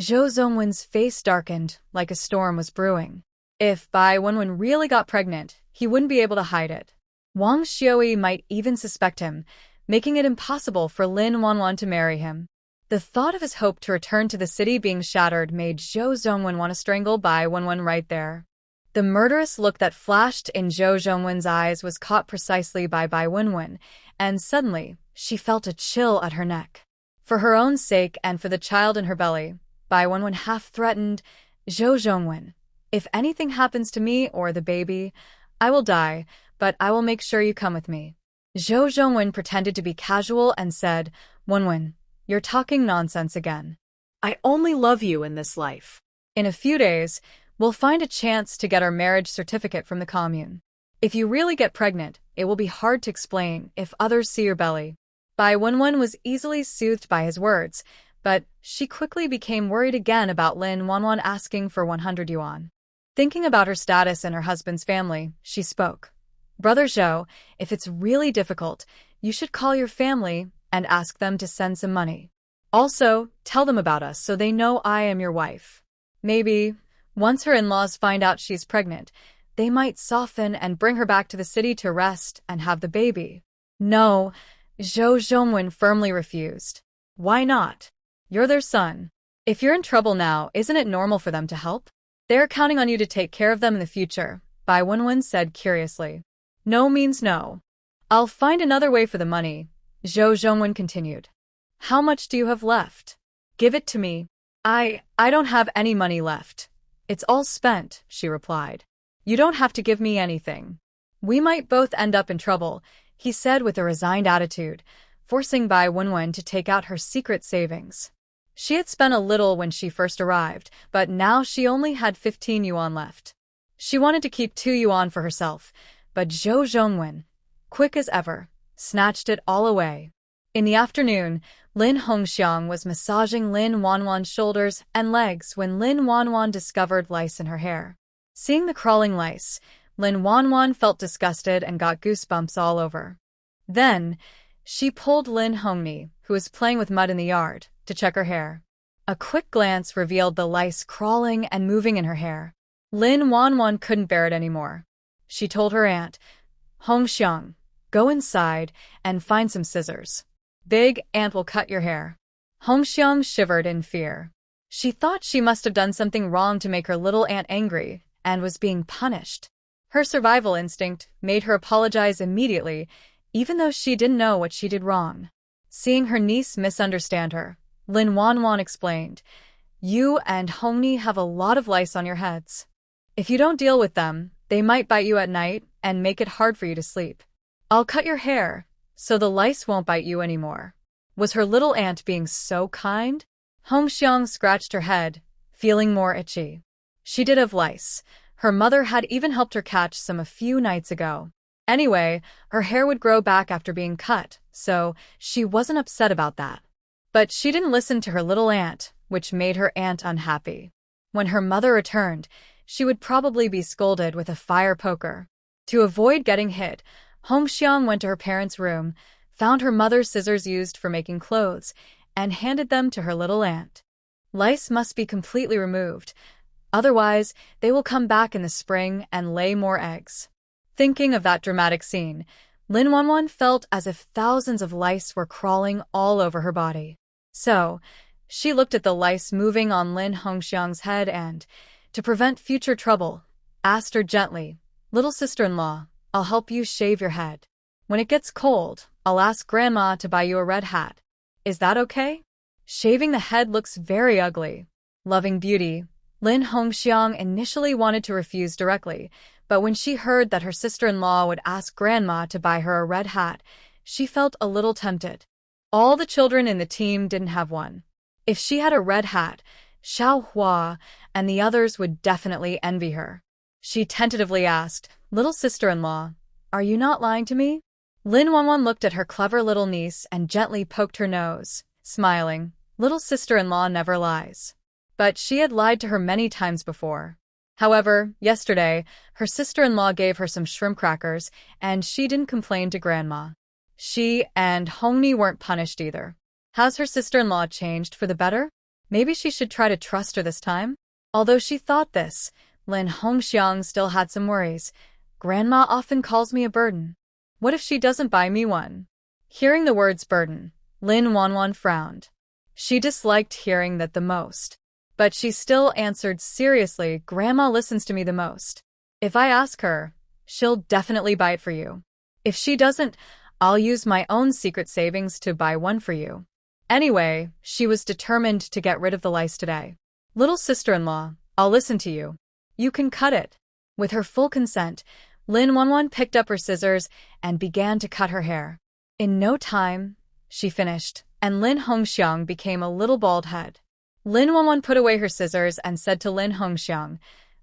Zhou Zhongwen's face darkened like a storm was brewing. If Bai Wenwen really got pregnant, he wouldn't be able to hide it. Wang Xiui might even suspect him, making it impossible for Lin Wanwan to marry him. The thought of his hope to return to the city being shattered made Zhou Zhongwen want to strangle Bai Wenwen right there. The murderous look that flashed in Zhou Zhongwen's eyes was caught precisely by Bai Wenwen, and suddenly, she felt a chill at her neck. For her own sake and for the child in her belly, Bai Wenwen half threatened, Zhou Zhongwen, if anything happens to me or the baby, I will die, but I will make sure you come with me. Zhou Zhongwen pretended to be casual and said, Wenwen, you're talking nonsense again. I only love you in this life. In a few days, we'll find a chance to get our marriage certificate from the commune. If you really get pregnant, it will be hard to explain if others see your belly. Bai Wenwen was easily soothed by his words, but she quickly became worried again about Lin Wanwan asking for 100 yuan. Thinking about her status and her husband's family, she spoke. Brother Zhou, if it's really difficult, you should call your family and ask them to send some money. Also, tell them about us so they know I am your wife. Maybe, once her in-laws find out she's pregnant, they might soften and bring her back to the city to rest and have the baby. No, Zhou Zhongwen firmly refused. Why not? You're their son. If you're in trouble now, isn't it normal for them to help? They're counting on you to take care of them in the future, Bai Wenwen said curiously. No means no. I'll find another way for the money, Zhou Zhongwen continued. How much do you have left? Give it to me. I don't have any money left. It's all spent, she replied. You don't have to give me anything. We might both end up in trouble, he said with a resigned attitude, forcing Bai Wenwen to take out her secret savings. She had spent a little when she first arrived, but now she only had 15 yuan left. She wanted to keep 2 yuan for herself, but Zhou Zhongwen, quick as ever, snatched it all away. In the afternoon, Lin Hongxiang was massaging Lin Wanwan's shoulders and legs when Lin Wanwan discovered lice in her hair. Seeing the crawling lice, Lin Wanwan felt disgusted and got goosebumps all over. Then, she pulled Lin Hongni, who was playing with mud in the yard, to check her hair. A quick glance revealed the lice crawling and moving in her hair. Lin Wanwan couldn't bear it anymore. She told her aunt, Hongxiang, go inside and find some scissors. Big Aunt will cut your hair. Hongxiang shivered in fear. She thought she must have done something wrong to make her little aunt angry and was being punished. Her survival instinct made her apologize immediately, even though she didn't know what she did wrong. Seeing her niece misunderstand her, Lin Wanwan explained, "You and Hongni have a lot of lice on your heads. If you don't deal with them, they might bite you at night and make it hard for you to sleep. I'll cut your hair, so the lice won't bite you anymore." Was her little aunt being so kind? Hong Xiang scratched her head, feeling more itchy. She did have lice. Her mother had even helped her catch some a few nights ago. Anyway, her hair would grow back after being cut, so she wasn't upset about that. But she didn't listen to her little aunt, which made her aunt unhappy. When her mother returned, she would probably be scolded with a fire poker. To avoid getting hit, Hong Xiang went to her parents' room, found her mother's scissors used for making clothes, and handed them to her little aunt. Lice must be completely removed, otherwise they will come back in the spring and lay more eggs. Thinking of that dramatic scene, Lin Wanwan felt as if thousands of lice were crawling all over her body. So, she looked at the lice moving on Lin Hongxiang's head and, to prevent future trouble, asked her gently, "Little sister-in-law, I'll help you shave your head. When it gets cold, I'll ask Grandma to buy you a red hat. Is that okay?" Shaving the head looks very ugly. Loving beauty, Lin Hongxiang initially wanted to refuse directly, but when she heard that her sister-in-law would ask Grandma to buy her a red hat, she felt a little tempted. All the children in the team didn't have one. If she had a red hat, Xiao Hua and the others would definitely envy her. She tentatively asked, "Little sister-in-law, are you not lying to me?" Lin Wanwan looked at her clever little niece and gently poked her nose, smiling. Little sister-in-law never lies. But she had lied to her many times before. However, yesterday, her sister-in-law gave her some shrimp crackers, and she didn't complain to Grandma. She and Hongni weren't punished either. Has her sister-in-law changed for the better? Maybe she should try to trust her this time? Although she thought this, Lin Hongxiang still had some worries. Grandma often calls me a burden. What if she doesn't buy me one? Hearing the words burden, Lin Wanwan frowned. She disliked hearing that the most. But she still answered seriously, "Grandma listens to me the most. If I ask her, she'll definitely buy it for you. If she doesn't, I'll use my own secret savings to buy one for you." Anyway, she was determined to get rid of the lice today. "Little sister-in-law, I'll listen to you. You can cut it." With her full consent, Lin Wanwan picked up her scissors and began to cut her hair. In no time, she finished, and Lin Hongxiang became a little bald head. Lin Wanwan put away her scissors and said to Lin Hongxiang,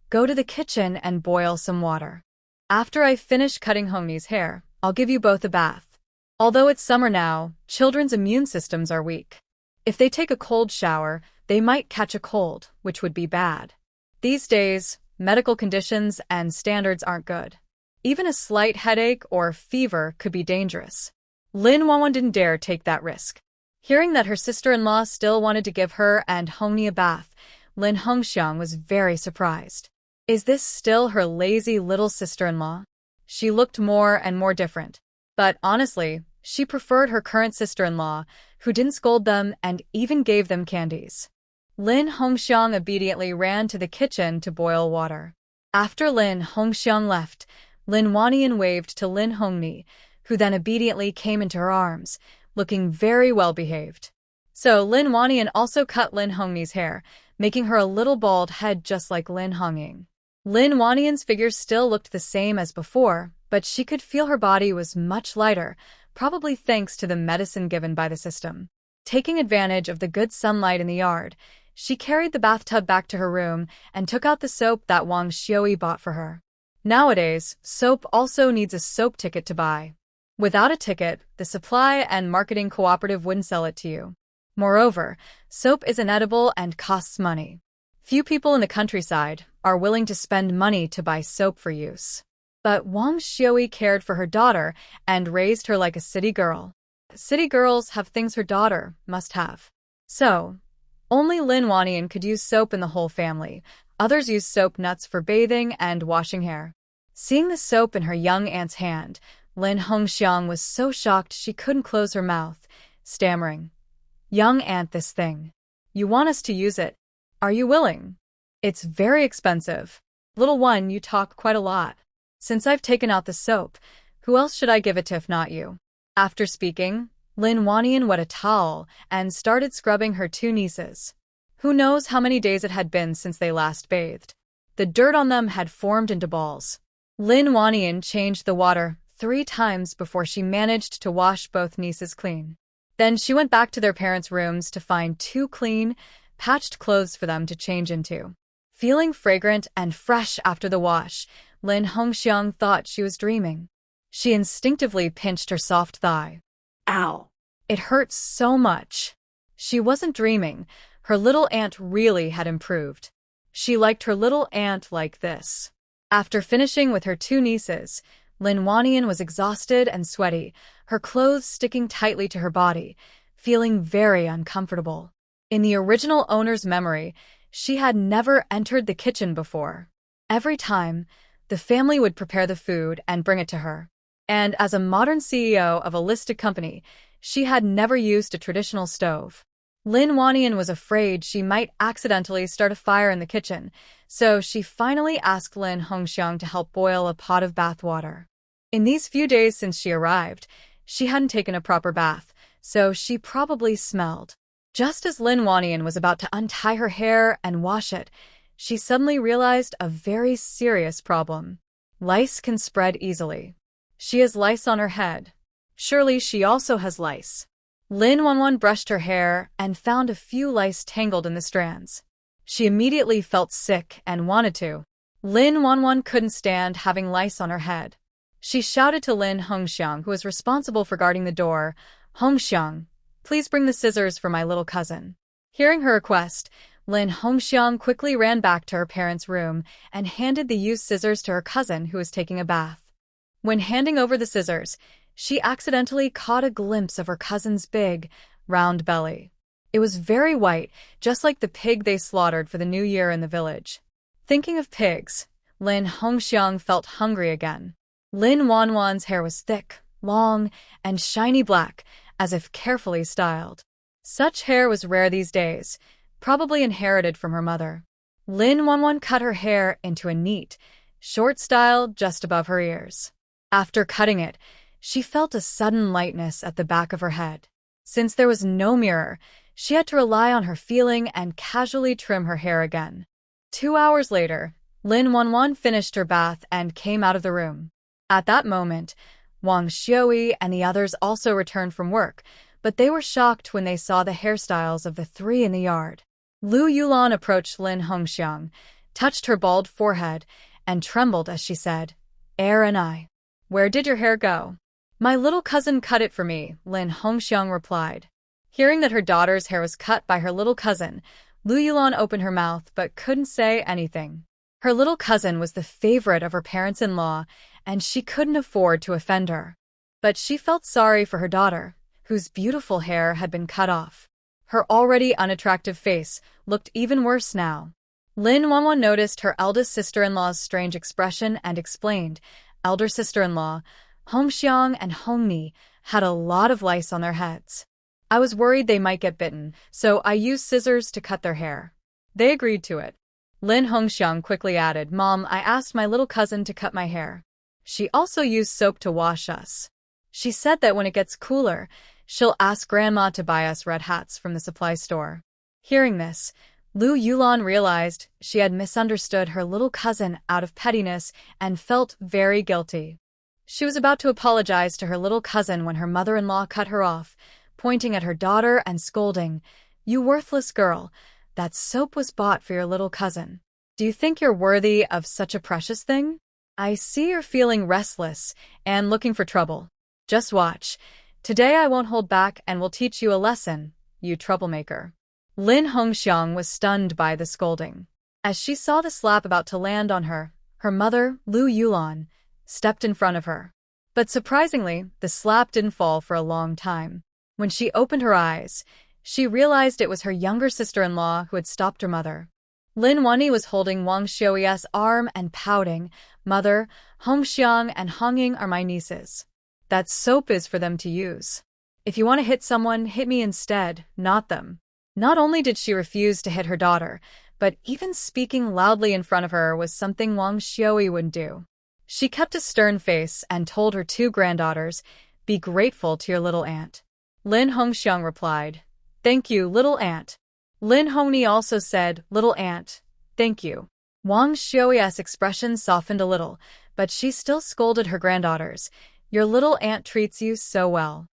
"Go to the kitchen and boil some water. After I finish cutting Hongni's hair, I'll give you both a bath." Although it's summer now, children's immune systems are weak. If they take a cold shower, they might catch a cold, which would be bad. These days, medical conditions and standards aren't good. Even a slight headache or fever could be dangerous. Lin Wanwan didn't dare take that risk. Hearing that her sister-in-law still wanted to give her and Hongni a bath, Lin Hongxiang was very surprised. Is this still her lazy little sister-in-law? She looked more and more different. But honestly, she preferred her current sister-in-law, who didn't scold them and even gave them candies. Lin Hongxiang obediently ran to the kitchen to boil water. After Lin Hongxiang left, Lin Wanian waved to Lin Hongni, who then obediently came into her arms, looking very well behaved. So Lin Wanian also cut Lin Hongni's hair, making her a little bald head just like Lin Hongying. Lin Wanian's figure still looked the same as before, but she could feel her body was much lighter, probably thanks to the medicine given by the system. Taking advantage of the good sunlight in the yard, she carried the bathtub back to her room and took out the soap that Wang Xiui bought for her. Nowadays, soap also needs a soap ticket to buy. Without a ticket, the supply and marketing cooperative wouldn't sell it to you. Moreover, soap is inedible and costs money. Few people in the countryside are willing to spend money to buy soap for use. But Wang Xiui cared for her daughter and raised her like a city girl. City girls have things her daughter must have. So, only Lin Wanian could use soap in the whole family. Others use soap nuts for bathing and washing hair. Seeing the soap in her young aunt's hand, Lin Hongxiang was so shocked she couldn't close her mouth, stammering, "Young aunt, this thing. You want us to use it. Are you willing? It's very expensive. Little one, you talk quite a lot. Since I've taken out the soap, who else should I give it to if not you?" After speaking, Lin Wanian wet a towel and started scrubbing her two nieces. Who knows how many days it had been since they last bathed. The dirt on them had formed into balls. Lin Wanian changed the water 3 times before she managed to wash both nieces clean. Then she went back to their parents' rooms to find 2 clean, patched clothes for them to change into. Feeling fragrant and fresh after the wash, Lin Hongxiang thought she was dreaming. She instinctively pinched her soft thigh. Ow. It hurt so much. She wasn't dreaming. Her little aunt really had improved. She liked her little aunt like this. After finishing with her 2 nieces, Lin Wanian was exhausted and sweaty, her clothes sticking tightly to her body, feeling very uncomfortable. In the original owner's memory, she had never entered the kitchen before. Every time, the family would prepare the food and bring it to her. And as a modern CEO of a listed company, she had never used a traditional stove. Lin Wanian was afraid she might accidentally start a fire in the kitchen, so she finally asked Lin Hongxiang to help boil a pot of bath water. In these few days since she arrived, she hadn't taken a proper bath, so she probably smelled. Just as Lin Wanian was about to untie her hair and wash it, she suddenly realized a very serious problem. Lice can spread easily. She has lice on her head. Surely she also has lice. Lin Wanwan brushed her hair and found a few lice tangled in the strands. She immediately felt sick and wanted to. Lin Wanwan couldn't stand having lice on her head. She shouted to Lin Hongxiang, who was responsible for guarding the door, "Hongxiang, please bring the scissors for my little cousin." Hearing her request, Lin Hongxiang quickly ran back to her parents' room and handed the used scissors to her cousin, who was taking a bath. When handing over the scissors, she accidentally caught a glimpse of her cousin's big, round belly. It was very white, just like the pig they slaughtered for the new year in the village. Thinking of pigs, Lin Hongxiang felt hungry again. Lin Wanwan's hair was thick, long, and shiny black, as if carefully styled. Such hair was rare these days, probably inherited from her mother. Lin Wanwan cut her hair into a neat, short style just above her ears. After cutting it, she felt a sudden lightness at the back of her head. Since there was no mirror, she had to rely on her feeling and casually trim her hair again. 2 hours later, Lin Wanwan finished her bath and came out of the room. At that moment, Wang Xiui and the others also returned from work, but they were shocked when they saw the hairstyles of the 3 in the yard. Lu Yulan approached Lin Hongxiang, touched her bald forehead, and trembled as she said, and I, where did your hair go?" "My little cousin cut it for me," Lin Hongxiang replied. Hearing that her daughter's hair was cut by her little cousin, Lu Yulan opened her mouth but couldn't say anything. Her little cousin was the favorite of her parents-in-law, and she couldn't afford to offend her. But she felt sorry for her daughter, whose beautiful hair had been cut off. Her already unattractive face looked even worse now. Lin Wanwan noticed her eldest sister-in-law's strange expression and explained, "Elder sister-in-law, Hongxiang and Hongni had a lot of lice on their heads. I was worried they might get bitten, so I used scissors to cut their hair." They agreed to it. Lin Hongxiang quickly added, "Mom, I asked my little cousin to cut my hair. She also used soap to wash us. She said that when it gets cooler, she'll ask Grandma to buy us red hats from the supply store." Hearing this, Lu Yulan realized she had misunderstood her little cousin out of pettiness and felt very guilty. She was about to apologize to her little cousin when her mother-in-law cut her off, pointing at her daughter and scolding, "You worthless girl, that soap was bought for your little cousin. Do you think you're worthy of such a precious thing? I see you're feeling restless and looking for trouble. Just watch. Today I won't hold back and will teach you a lesson, you troublemaker." Lin Hongxiang was stunned by the scolding. As she saw the slap about to land on her, her mother, Lu Yulan, stepped in front of her. But surprisingly, the slap didn't fall for a long time. When she opened her eyes, she realized it was her younger sister-in-law who had stopped her mother. Lin Wani was holding Wang Xiui's arm and pouting, "Mother, Hongxiang and Hongying are my nieces. That soap is for them to use. If you want to hit someone, hit me instead, not them." Not only did she refuse to hit her daughter, but even speaking loudly in front of her was something Wang Xiui wouldn't do. She kept a stern face and told her 2 granddaughters, "Be grateful to your little aunt." Lin Hongxiang replied, "Thank you, little aunt." Lin Hongni also said, "Little aunt, thank you." Wang Xiui's expression softened a little, but she still scolded her granddaughters. "Your little aunt treats you so well.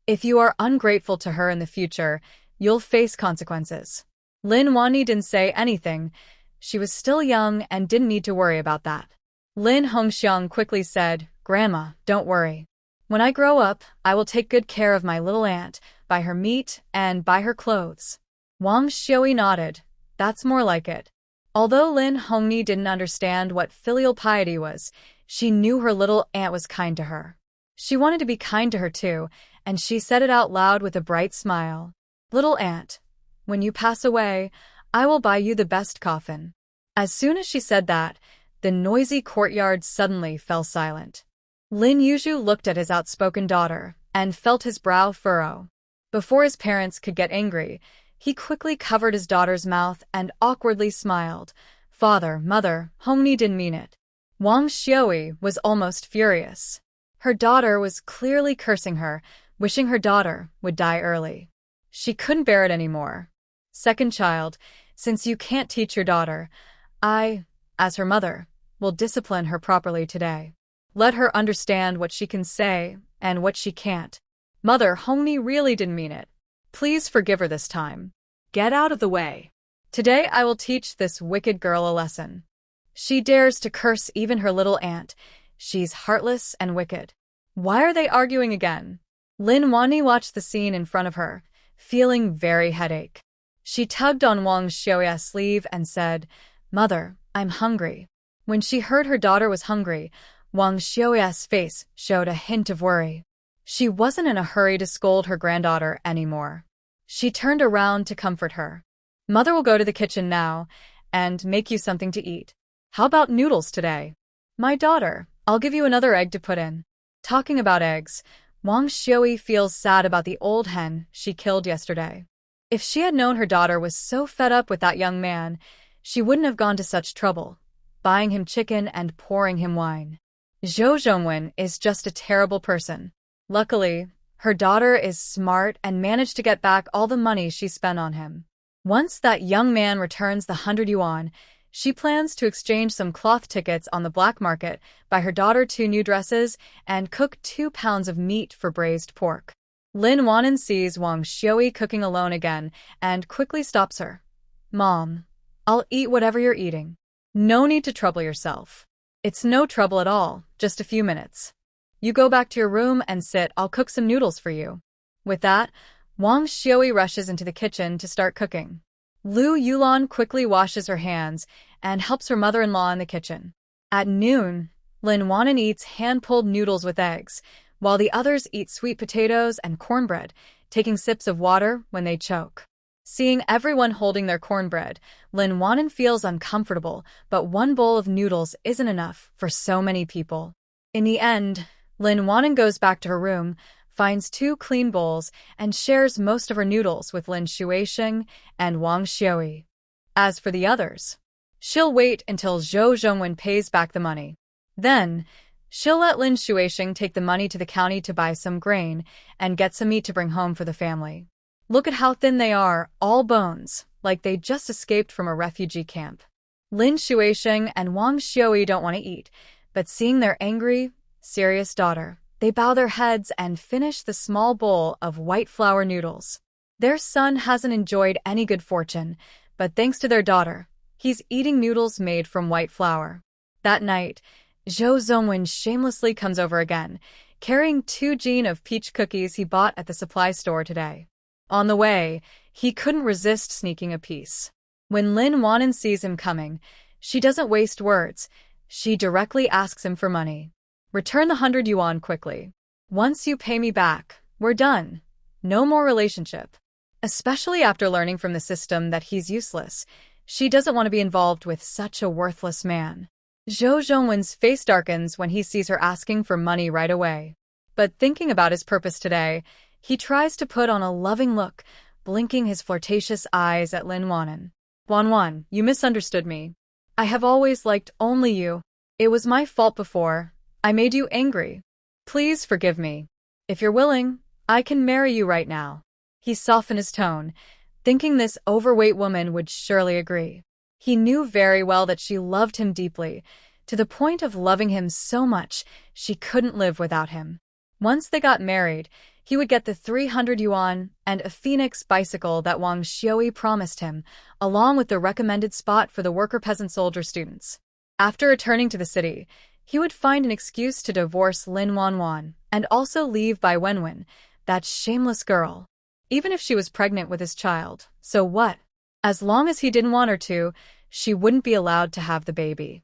If you are ungrateful to her in the future, you'll face consequences." Lin Wanni didn't say anything. She was still young and didn't need to worry about that. Lin Hongxiang quickly said, "Grandma, don't worry. When I grow up, I will take good care of my little aunt, buy her meat, and buy her clothes." Wang Xiui nodded. "That's more like it." Although Lin Hongni didn't understand what filial piety was, she knew her little aunt was kind to her. She wanted to be kind to her too, and she said it out loud with a bright smile. "Little aunt, when you pass away, I will buy you the best coffin." As soon as she said that, the noisy courtyard suddenly fell silent. Lin Yuzhu looked at his outspoken daughter and felt his brow furrow. Before his parents could get angry, he quickly covered his daughter's mouth and awkwardly smiled. "Father, mother, Hongni didn't mean it." Wang Xiui was almost furious. Her daughter was clearly cursing her, wishing her daughter would die early. She couldn't bear it anymore. "Second child, since you can't teach your daughter, I, as her mother, will discipline her properly today. Let her understand what she can say and what she can't. Mother, Hongni really didn't mean it. Please forgive her this time." Get out of the way. "Today I will teach this wicked girl a lesson. She dares to curse even her little aunt. She's heartless and wicked." Why are they arguing again? Lin Wanni watched the scene in front of her, feeling very headache. She tugged on Wang Xiui's sleeve and said, "Mother, I'm hungry." When she heard her daughter was hungry, Wang Xiui's face showed a hint of worry. She wasn't in a hurry to scold her granddaughter anymore. She turned around to comfort her. "Mother will go to the kitchen now and make you something to eat. How about noodles today?" "My daughter, I'll give you another egg to put in." Talking about eggs, Wang Xiui feels sad about the old hen she killed yesterday. If she had known her daughter was so fed up with that young man, she wouldn't have gone to such trouble, buying him chicken and pouring him wine. Zhou Zhongwen is just a terrible person. Luckily, her daughter is smart and managed to get back all the money she spent on him. Once that young man returns the 100 yuan, she plans to exchange some cloth tickets on the black market, buy her daughter 2 new dresses, and cook 2 pounds of meat for braised pork. Lin Wanan sees Wang Xiui cooking alone again and quickly stops her. "Mom, I'll eat whatever you're eating. No need to trouble yourself." "It's no trouble at all, just a few minutes. You go back to your room and sit, I'll cook some noodles for you." With that, Wang Xiui rushes into the kitchen to start cooking. Lu Yulan quickly washes her hands and helps her mother-in-law in the kitchen. At noon, Lin Wanan eats hand-pulled noodles with eggs, while the others eat sweet potatoes and cornbread, taking sips of water when they choke. Seeing everyone holding their cornbread, Lin Wanan feels uncomfortable, but 1 bowl of noodles isn't enough for so many people. In the end, Lin Wanan goes back to her room, finds 2 clean bowls, and shares most of her noodles with Lin Shuisheng and Wang Xiui. As for the others, she'll wait until Zhou Zhongwen pays back the money. Then, she'll let Lin Shuisheng take the money to the county to buy some grain and get some meat to bring home for the family. Look at how thin they are, all bones, like they just escaped from a refugee camp. Lin Shuisheng and Wang Xiui don't want to eat, but seeing their angry, serious daughter, they bow their heads and finish the small bowl of white flour noodles. Their son hasn't enjoyed any good fortune, but thanks to their daughter, he's eating noodles made from white flour. That night, Zhou Zongwen shamelessly comes over again, carrying 2 jean of peach cookies he bought at the supply store today. On the way, he couldn't resist sneaking a piece. When Lin Wanan sees him coming, she doesn't waste words. She directly asks him for money. "Return the 100 yuan quickly. Once you pay me back, we're done. No more relationship." Especially after learning from the system that he's useless, she doesn't want to be involved with such a worthless man. Zhou Zhongwen's face darkens when he sees her asking for money right away. But thinking about his purpose today, he tries to put on a loving look, blinking his flirtatious eyes at Lin Wanan. "Wan, you misunderstood me. I have always liked only you. It was my fault before. I made you angry. Please forgive me. If you're willing, I can marry you right now. He softened his tone, thinking this overweight woman would surely agree. He knew very well that she loved him deeply, to the point of loving him so much she couldn't live without him. Once they got married, he would get the 300 yuan and a Phoenix bicycle that Wang Xiui promised him, along with the recommended spot for the worker-peasant-soldier students. After returning to the city, he would find an excuse to divorce Lin Wanwan and also leave Bai Wenwen, that shameless girl. Even if she was pregnant with his child, so what? As long as he didn't want her to, she wouldn't be allowed to have the baby.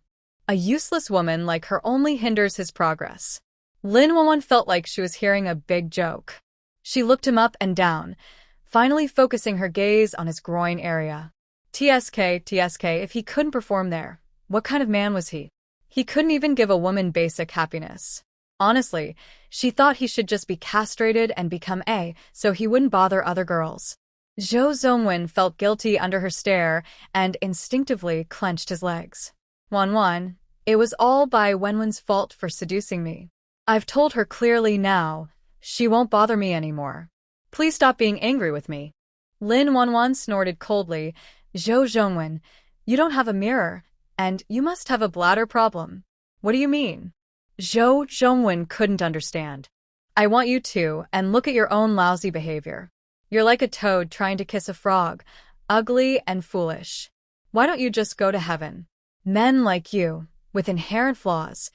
A useless woman like her only hinders his progress. Lin Wanwan felt like she was hearing a big joke. She looked him up and down, finally focusing her gaze on his groin area. TSK, if he couldn't perform there, what kind of man was he? He couldn't even give a woman basic happiness. Honestly, she thought he should just be castrated and become A, so he wouldn't bother other girls. Zhou Zhongwen felt guilty under her stare and instinctively clenched his legs. Wanwan, it was all Bai Wenwen's fault for seducing me. I've told her clearly now, she won't bother me anymore. Please stop being angry with me. Lin Wanwan snorted coldly. Zhou Zhongwen, you don't have a mirror, and you must have a bladder problem. What do you mean? Zhou Zhongwen couldn't understand. I want you to, and look at your own lousy behavior. You're like a toad trying to kiss a frog, ugly and foolish. Why don't you just go to heaven? Men like you, with inherent flaws,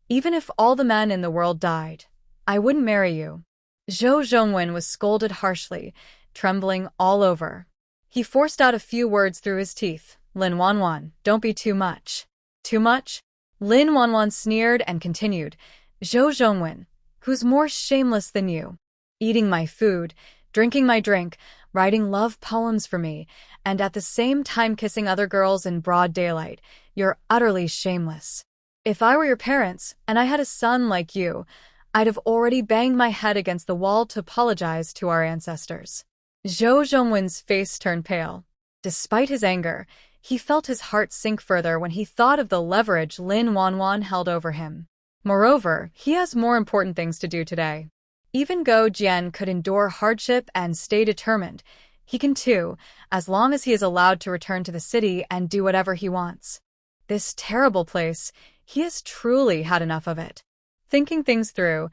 even if all the men in the world died, I wouldn't marry you. Zhou Zhongwen was scolded harshly, trembling all over. He forced out a few words through his teeth. Lin Wanwan, don't be too much. Too much? Lin Wanwan sneered and continued. Zhou Zhongwen, who's more shameless than you? Eating my food, drinking my drink, writing love poems for me, and at the same time kissing other girls in broad daylight. You're utterly shameless. If I were your parents, and I had a son like you, I'd have already banged my head against the wall to apologize to our ancestors. Zhou Zhongwen's face turned pale. Despite his anger, he felt his heart sink further when he thought of the leverage Lin Wanwan held over him. Moreover, he has more important things to do today. Even Go Jian could endure hardship and stay determined. He can too, as long as he is allowed to return to the city and do whatever he wants. This terrible place, he has truly had enough of it. Thinking things through,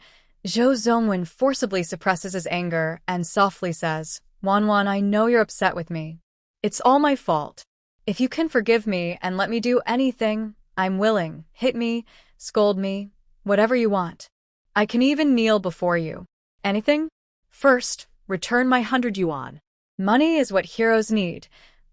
Zhou Zhongwen forcibly suppresses his anger and softly says, Wanwan, I know you're upset with me. It's all my fault. If you can forgive me and let me do anything, I'm willing. Hit me, scold me, whatever you want. I can even kneel before you. Anything? First, return my 100 yuan. Money is what heroes need.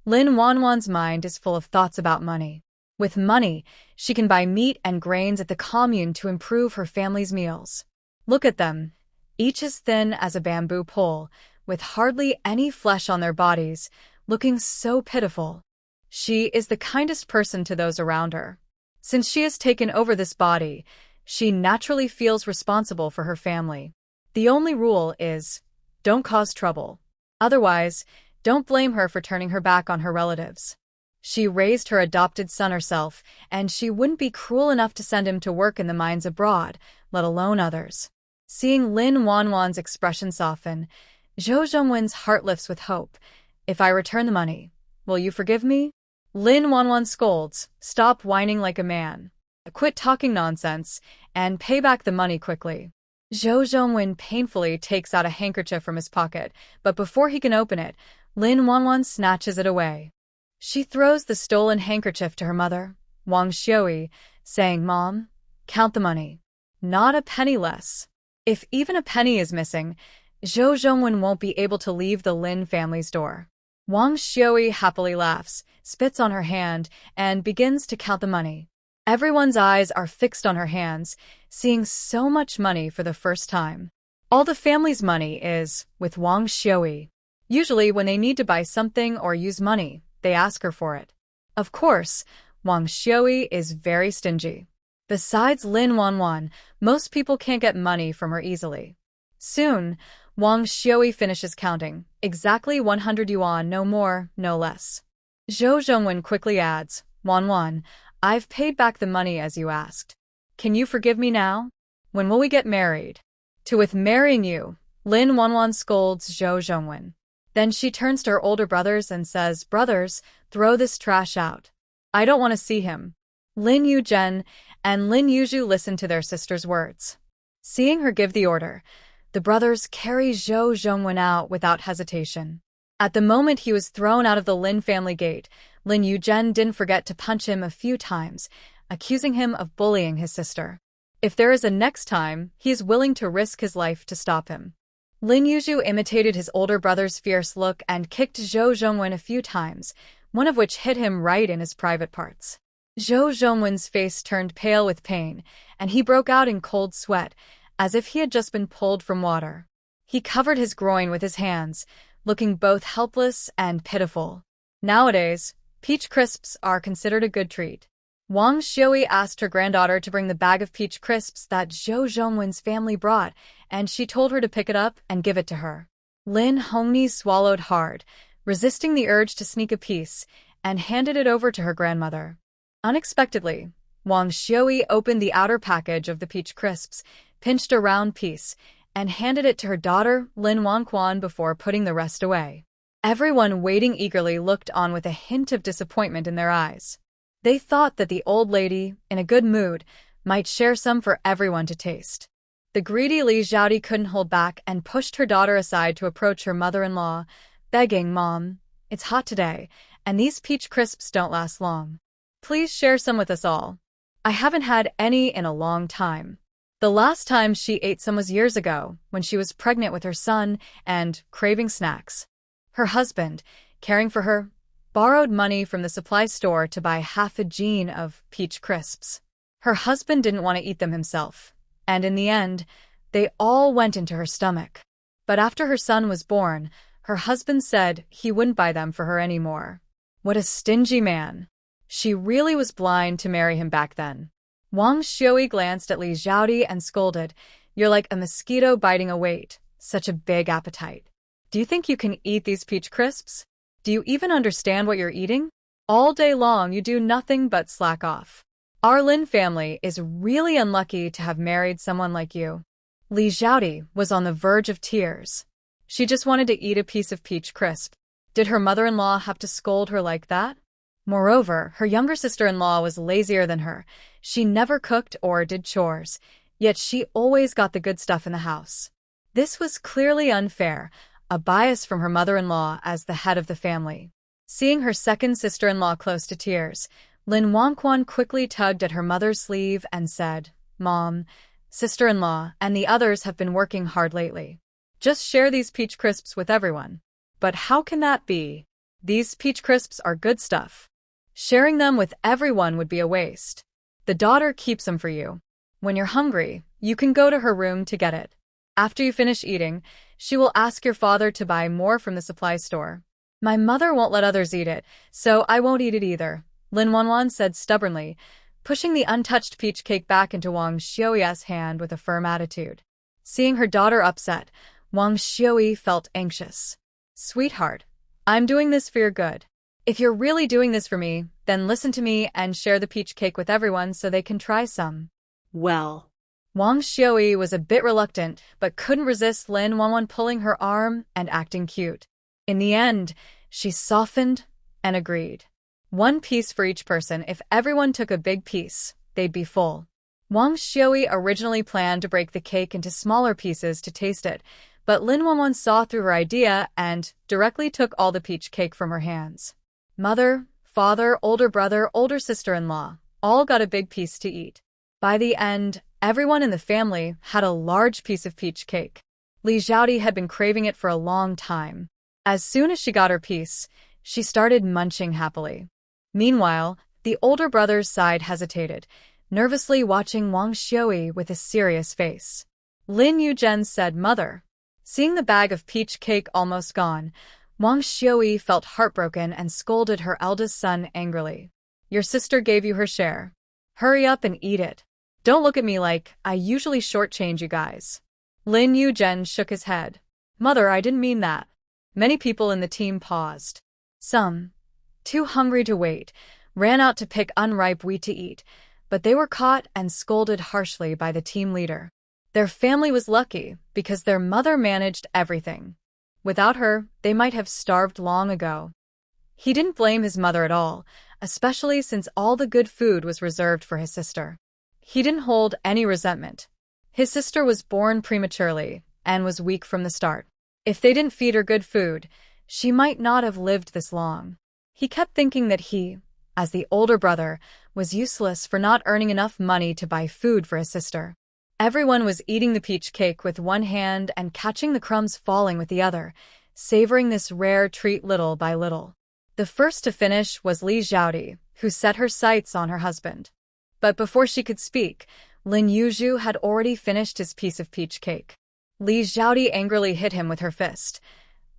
Lin Wanwan's mind is full of thoughts about money. With money, she can buy meat and grains at the commune to improve her family's meals. Look at them, each as thin as a bamboo pole, with hardly any flesh on their bodies, looking so pitiful. She is the kindest person to those around her. Since she has taken over this body, she naturally feels responsible for her family. The only rule is, don't cause trouble. Otherwise, don't blame her for turning her back on her relatives. She raised her adopted son herself, and she wouldn't be cruel enough to send him to work in the mines abroad, let alone others. Seeing Lin Wanwan's expression soften, Zhou Zhongwen's heart lifts with hope. If I return the money, will you forgive me? Lin Wanwan scolds, stop whining like a man. Quit talking nonsense, and pay back the money quickly. Zhou Zhongwen painfully takes out a handkerchief from his pocket, but before he can open it, Lin Wanwan snatches it away. She throws the stolen handkerchief to her mother, Wang Xiui, saying, Mom, count the money. Not a penny less. If even a penny is missing, Zhou Zhongwen won't be able to leave the Lin family's door. Wang Xiui happily laughs, spits on her hand, and begins to count the money. Everyone's eyes are fixed on her hands, seeing so much money for the first time. All the family's money is with Wang Xiui. Usually when they need to buy something or use money, they ask her for it. Of course, Wang Xiui is very stingy. Besides Lin Wanwan, most people can't get money from her easily. Soon, Wang Xiui finishes counting, exactly 100 yuan, no more, no less. Zhou Zhongwen quickly adds, Wanwan, I've paid back the money as you asked. Can you forgive me now? When will we get married? To with marrying you, Lin Wanwan scolds Zhou Zhongwen. Then she turns to her older brothers and says, "Brothers, throw this trash out. I don't want to see him." Lin Yuzhen and Lin Yuzhu listen to their sister's words. Seeing her give the order, the brothers carry Zhou Zhongwen out without hesitation. At the moment he was thrown out of the Lin family gate, Lin Yuzhen didn't forget to punch him a few times, accusing him of bullying his sister. If there is a next time, he is willing to risk his life to stop him. Lin Yuzhu imitated his older brother's fierce look and kicked Zhou Zhongwen a few times, one of which hit him right in his private parts. Zhou Zhongwen's face turned pale with pain, and he broke out in cold sweat, as if he had just been pulled from water. He covered his groin with his hands, looking both helpless and pitiful. Nowadays, peach crisps are considered a good treat. Wang Xiui asked her granddaughter to bring the bag of peach crisps that Zhou Zhongwen's family brought, and she told her to pick it up and give it to her. Lin Hongni swallowed hard, resisting the urge to sneak a piece, and handed it over to her grandmother. Unexpectedly, Wang Xiui opened the outer package of the peach crisps, pinched a round piece, and handed it to her daughter, Lin Wanquan, before putting the rest away. Everyone waiting eagerly looked on with a hint of disappointment in their eyes. They thought that the old lady, in a good mood, might share some for everyone to taste. The greedy Li Xiaodi couldn't hold back and pushed her daughter aside to approach her mother-in-law, begging, "Mom, it's hot today, and these peach crisps don't last long. Please share some with us all. I haven't had any in a long time." The last time she ate some was years ago, when she was pregnant with her son and craving snacks. Her husband, caring for her, borrowed money from the supply store to buy half a jean of peach crisps. Her husband didn't want to eat them himself, and in the end, they all went into her stomach. But after her son was born, her husband said he wouldn't buy them for her anymore. What a stingy man. She really was blind to marry him back then. Wang Xiui glanced at Li Xiaodi and scolded, "You're like a mosquito biting a weight. Such a big appetite. Do you think you can eat these peach crisps? Do you even understand what you're eating? All day long you do nothing but slack off. Our Lin family is really unlucky to have married someone like you." Li Xiaodi was on the verge of tears. She just wanted to eat a piece of peach crisp. Did her mother-in-law have to scold her like that? Moreover, her younger sister-in-law was lazier than her. She never cooked or did chores, yet she always got the good stuff in the house. This was clearly unfair, a bias from her mother-in-law as the head of the family. Seeing her second sister-in-law close to tears, Lin Wanquan quickly tugged at her mother's sleeve and said, "Mom, sister-in-law, and the others have been working hard lately. Just share these peach crisps with everyone." "But how can that be? These peach crisps are good stuff. Sharing them with everyone would be a waste. The daughter keeps them for you. When you're hungry, you can go to her room to get it. After you finish eating, she will ask your father to buy more from the supply store. My mother won't let others eat it, so I won't eat it either," Lin Wanwan said stubbornly, pushing the untouched peach cake back into Wang Xiui's hand with a firm attitude. Seeing her daughter upset, Wang Xiui felt anxious. "Sweetheart, I'm doing this for your good. If you're really doing this for me, then listen to me and share the peach cake with everyone so they can try some." Well, Wang Xiui was a bit reluctant, but couldn't resist Lin Wanwan pulling her arm and acting cute. In the end, she softened and agreed. One piece for each person. If everyone took a big piece, they'd be full. Wang Xiui originally planned to break the cake into smaller pieces to taste it, but Lin Wanwan saw through her idea and directly took all the peach cake from her hands. Mother, father, older brother, older sister-in-law, all got a big piece to eat. By the end, everyone in the family had a large piece of peach cake. Li Xiaodi had been craving it for a long time. As soon as she got her piece, she started munching happily. Meanwhile, the older brother's side hesitated, nervously watching Wang Xiui with a serious face. Lin Yuzhen said, "Mother." Seeing the bag of peach cake almost gone, Wang Xiui felt heartbroken and scolded her eldest son angrily. "Your sister gave you her share. Hurry up and eat it. Don't look at me like I usually shortchange you guys." Lin Yuzhen shook his head. "Mother, I didn't mean that." Many people in the team paused. Some, too hungry to wait, ran out to pick unripe wheat to eat, but they were caught and scolded harshly by the team leader. Their family was lucky because their mother managed everything. Without her, they might have starved long ago. He didn't blame his mother at all, especially since all the good food was reserved for his sister. He didn't hold any resentment. His sister was born prematurely and was weak from the start. If they didn't feed her good food, she might not have lived this long. He kept thinking that he, as the older brother, was useless for not earning enough money to buy food for his sister. Everyone was eating the peach cake with one hand and catching the crumbs falling with the other, savoring this rare treat little by little. The first to finish was Li Xiaodi, who set her sights on her husband. But before she could speak, Lin Yuzhu had already finished his piece of peach cake. Li Xiaodi angrily hit him with her fist.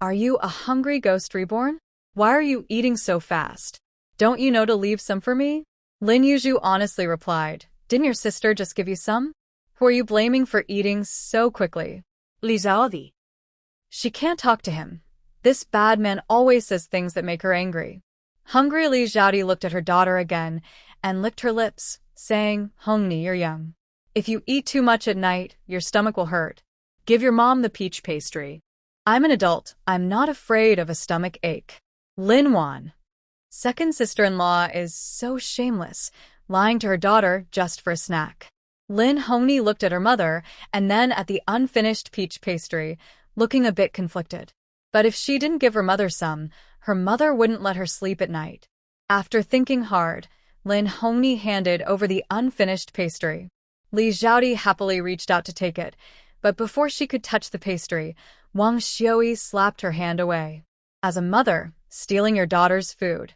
"Are you a hungry ghost reborn? Why are you eating so fast? Don't you know to leave some for me?" Lin Yuzhu honestly replied, "Didn't your sister just give you some? Who are you blaming for eating so quickly?" Li Xiaodi. She can't talk to him. This bad man always says things that make her angry. Hungry Li Xiaodi looked at her daughter again and licked her lips, saying, "Hongni, you're young. If you eat too much at night, your stomach will hurt. Give your mom the peach pastry." "I'm an adult. I'm not afraid of a stomach ache." Lin Wan, second sister-in-law, is so shameless, lying to her daughter just for a snack. Lin Hongni looked at her mother and then at the unfinished peach pastry, looking a bit conflicted. But if she didn't give her mother some, her mother wouldn't let her sleep at night. After thinking hard, Lin Hongni handed over the unfinished pastry. Li Xiaodi happily reached out to take it, but before she could touch the pastry, Wang Xiui slapped her hand away. "As a mother, stealing your daughter's food.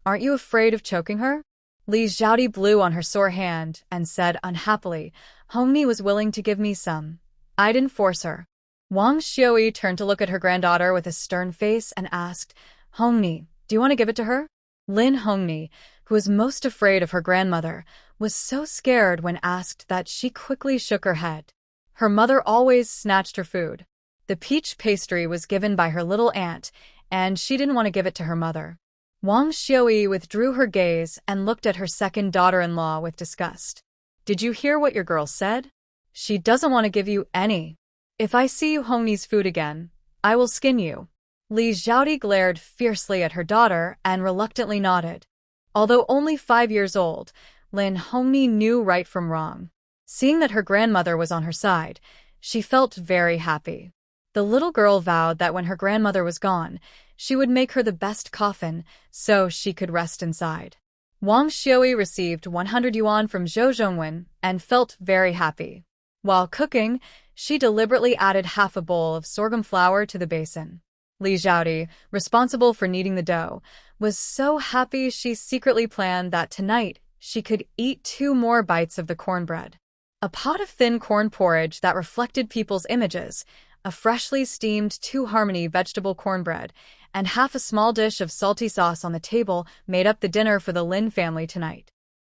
Aren't you afraid of choking her?" Li Xiaodi blew on her sore hand and said unhappily, "Hongni was willing to give me some. I didn't force her." Wang Xiui turned to look at her granddaughter with a stern face and asked, "Hongni, do you want to give it to her?" Lin Hongni, who was most afraid of her grandmother, was so scared when asked that she quickly shook her head. Her mother always snatched her food. The peach pastry was given by her little aunt, and she didn't want to give it to her mother. Wang Xiui withdrew her gaze and looked at her second daughter-in-law with disgust. "Did you hear what your girl said? She doesn't want to give you any. If I see you Hongni's food again, I will skin you." Li Xiaodi glared fiercely at her daughter and reluctantly nodded. Although only 5 years old, Lin Hongni knew right from wrong. Seeing that her grandmother was on her side, she felt very happy. The little girl vowed that when her grandmother was gone, she would make her the best coffin so she could rest inside. Wang Xiui received 100 yuan from Zhou Zhongwen and felt very happy. While cooking, she deliberately added half a bowl of sorghum flour to the basin. Li Xiaodi, responsible for kneading the dough, was so happy she secretly planned that tonight she could eat 2 more bites of the cornbread. A pot of thin corn porridge that reflected people's images, a freshly steamed 2-harmony vegetable cornbread, and half a small dish of salty sauce on the table made up the dinner for the Lin family tonight.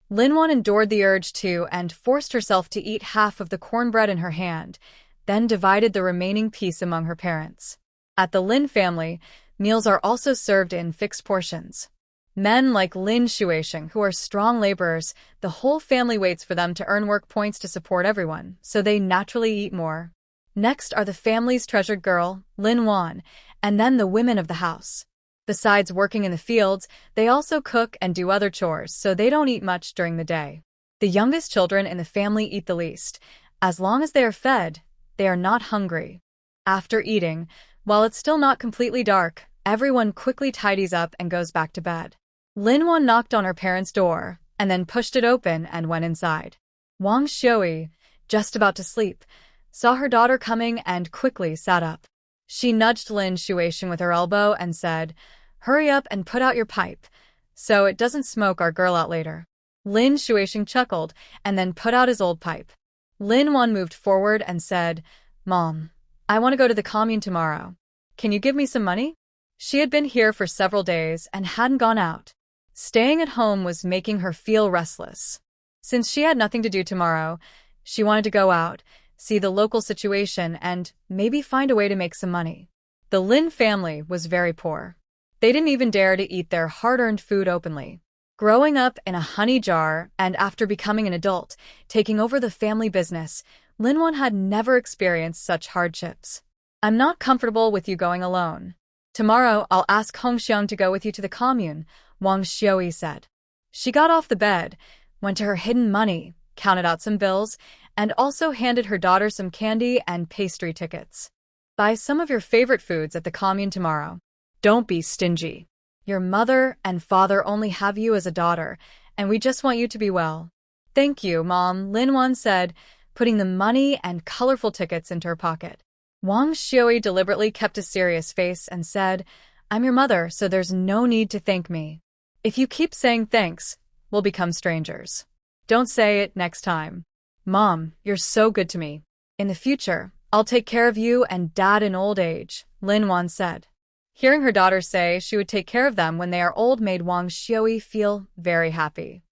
Lin Wan endured the urge to and forced herself to eat half of the cornbread in her hand, then divided the remaining piece among her parents. At the Lin family, meals are also served in fixed portions. Men like Lin Shuisheng, who are strong laborers, the whole family waits for them to earn work points to support everyone, so they naturally eat more. Next are the family's treasured girl, Lin Wan, and then the women of the house. Besides working in the fields, they also cook and do other chores, so they don't eat much during the day. The youngest children in the family eat the least. As long as they are fed, they are not hungry. After eating, while it's still not completely dark, everyone quickly tidies up and goes back to bed. Lin Wan knocked on her parents' door, and then pushed it open and went inside. Wang Xiui, just about to sleep, saw her daughter coming and quickly sat up. She nudged Lin Shuisheng with her elbow and said, "Hurry up and put out your pipe, so it doesn't smoke our girl out later." Lin Shuisheng chuckled and then put out his old pipe. Lin Wan moved forward and said, "Mom, I want to go to the commune tomorrow. Can you give me some money?" She had been here for several days and hadn't gone out. Staying at home was making her feel restless. Since she had nothing to do tomorrow, she wanted to go out, see the local situation, and maybe find a way to make some money. The Lin family was very poor. They didn't even dare to eat their hard-earned food openly. Growing up in a honey jar and after becoming an adult, taking over the family business, Linwon had never experienced such hardships. I'm not comfortable with you going alone. Tomorrow, I'll ask Hong Xiong to go with you to the commune, Wang Xiui said. She got off the bed, went to her hidden money, counted out some bills, and also handed her daughter some candy and pastry tickets. Buy some of your favorite foods at the commune tomorrow. Don't be stingy. Your mother and father only have you as a daughter, and we just want you to be well. Thank you, Mom, Linwon said, putting the money and colorful tickets into her pocket. Wang Xiui deliberately kept a serious face and said, I'm your mother, so there's no need to thank me. If you keep saying thanks, we'll become strangers. Don't say it next time. Mom, you're so good to me. In the future, I'll take care of you and Dad in old age, Linwon said. Hearing her daughter say she would take care of them when they are old made Wang Xiui feel very happy.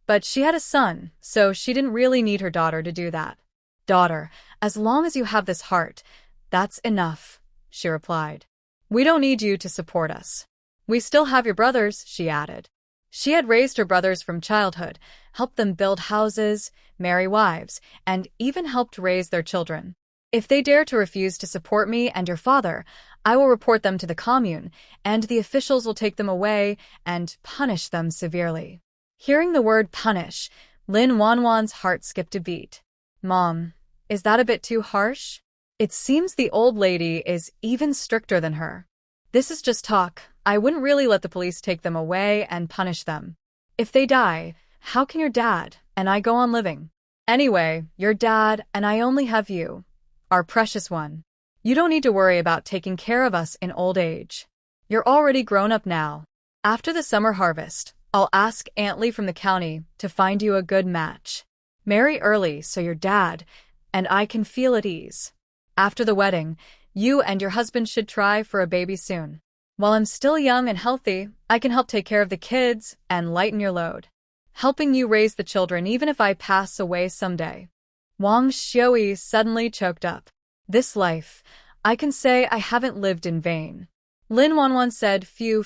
But she had a son, so she didn't really need her daughter to do that. Daughter, as long as you have this heart, that's enough, she replied. We don't need you to support us. We still have your brothers, she added. She had raised her brothers from childhood, helped them build houses, marry wives, and even helped raise their children. If they dare to refuse to support me and your father, I will report them to the commune, and the officials will take them away and punish them severely. Hearing the word punish, Lin Wanwan's heart skipped a beat. Mom, is that a bit too harsh? It seems the old lady is even stricter than her. This is just talk. I wouldn't really let the police take them away and punish them. If they die, how can your dad and I go on living? Anyway, your dad and I only have you, our precious one. You don't need to worry about taking care of us in old age. You're already grown up now. After the summer harvest, I'll ask Aunt Lee from the county to find you a good match. Marry early so your dad and I can feel at ease. After the wedding, you and your husband should try for a baby soon. While I'm still young and healthy, I can help take care of the kids and lighten your load, helping you raise the children even if I pass away someday. Wang Xiui suddenly choked up. This life, I can say I haven't lived in vain. Lin Wanwan said, Phew,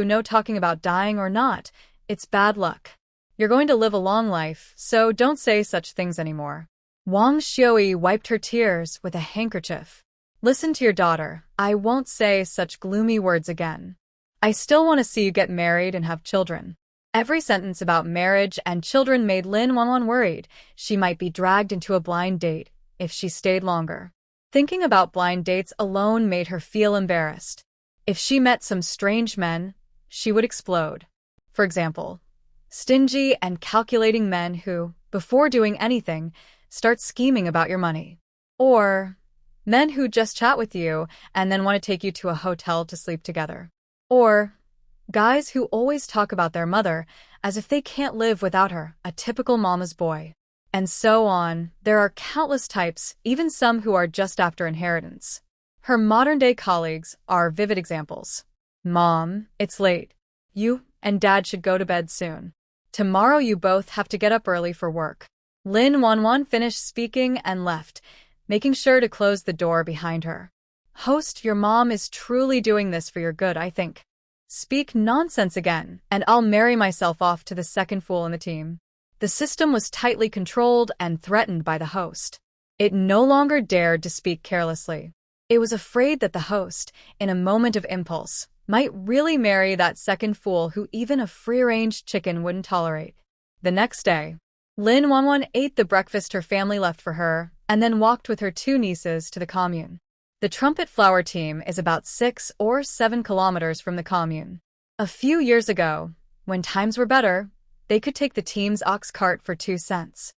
no talking about dying or not. It's bad luck. You're going to live a long life, so don't say such things anymore. Wang Xiui wiped her tears with a handkerchief. Listen to your daughter. I won't say such gloomy words again. I still want to see you get married and have children. Every sentence about marriage and children made Lin Wanwan worried. She might be dragged into a blind date if she stayed longer. Thinking about blind dates alone made her feel embarrassed. If she met some strange men, she would explode. For example, stingy and calculating men who, before doing anything, start scheming about your money. Or men who just chat with you and then want to take you to a hotel to sleep together. Or guys who always talk about their mother as if they can't live without her, a typical mama's boy. And so on. There are countless types, even some who are just after inheritance. Her modern-day colleagues are vivid examples. Mom, it's late. You and Dad should go to bed soon. Tomorrow you both have to get up early for work. Lin Wanwan finished speaking and left, making sure to close the door behind her. Host, your mom is truly doing this for your good, I think. Speak nonsense again, and I'll marry myself off to the second fool in the team. The system was tightly controlled and threatened by the host. It no longer dared to speak carelessly. It was afraid that the host, in a moment of impulse, might really marry that second fool who even a free-range chicken wouldn't tolerate. The next day, Lin Wanwan ate the breakfast her family left for her and then walked with her two nieces to the commune. The trumpet flower team is about 6 or 7 kilometers from the commune. A few years ago, when times were better, they could take the team's ox cart for 2 cents.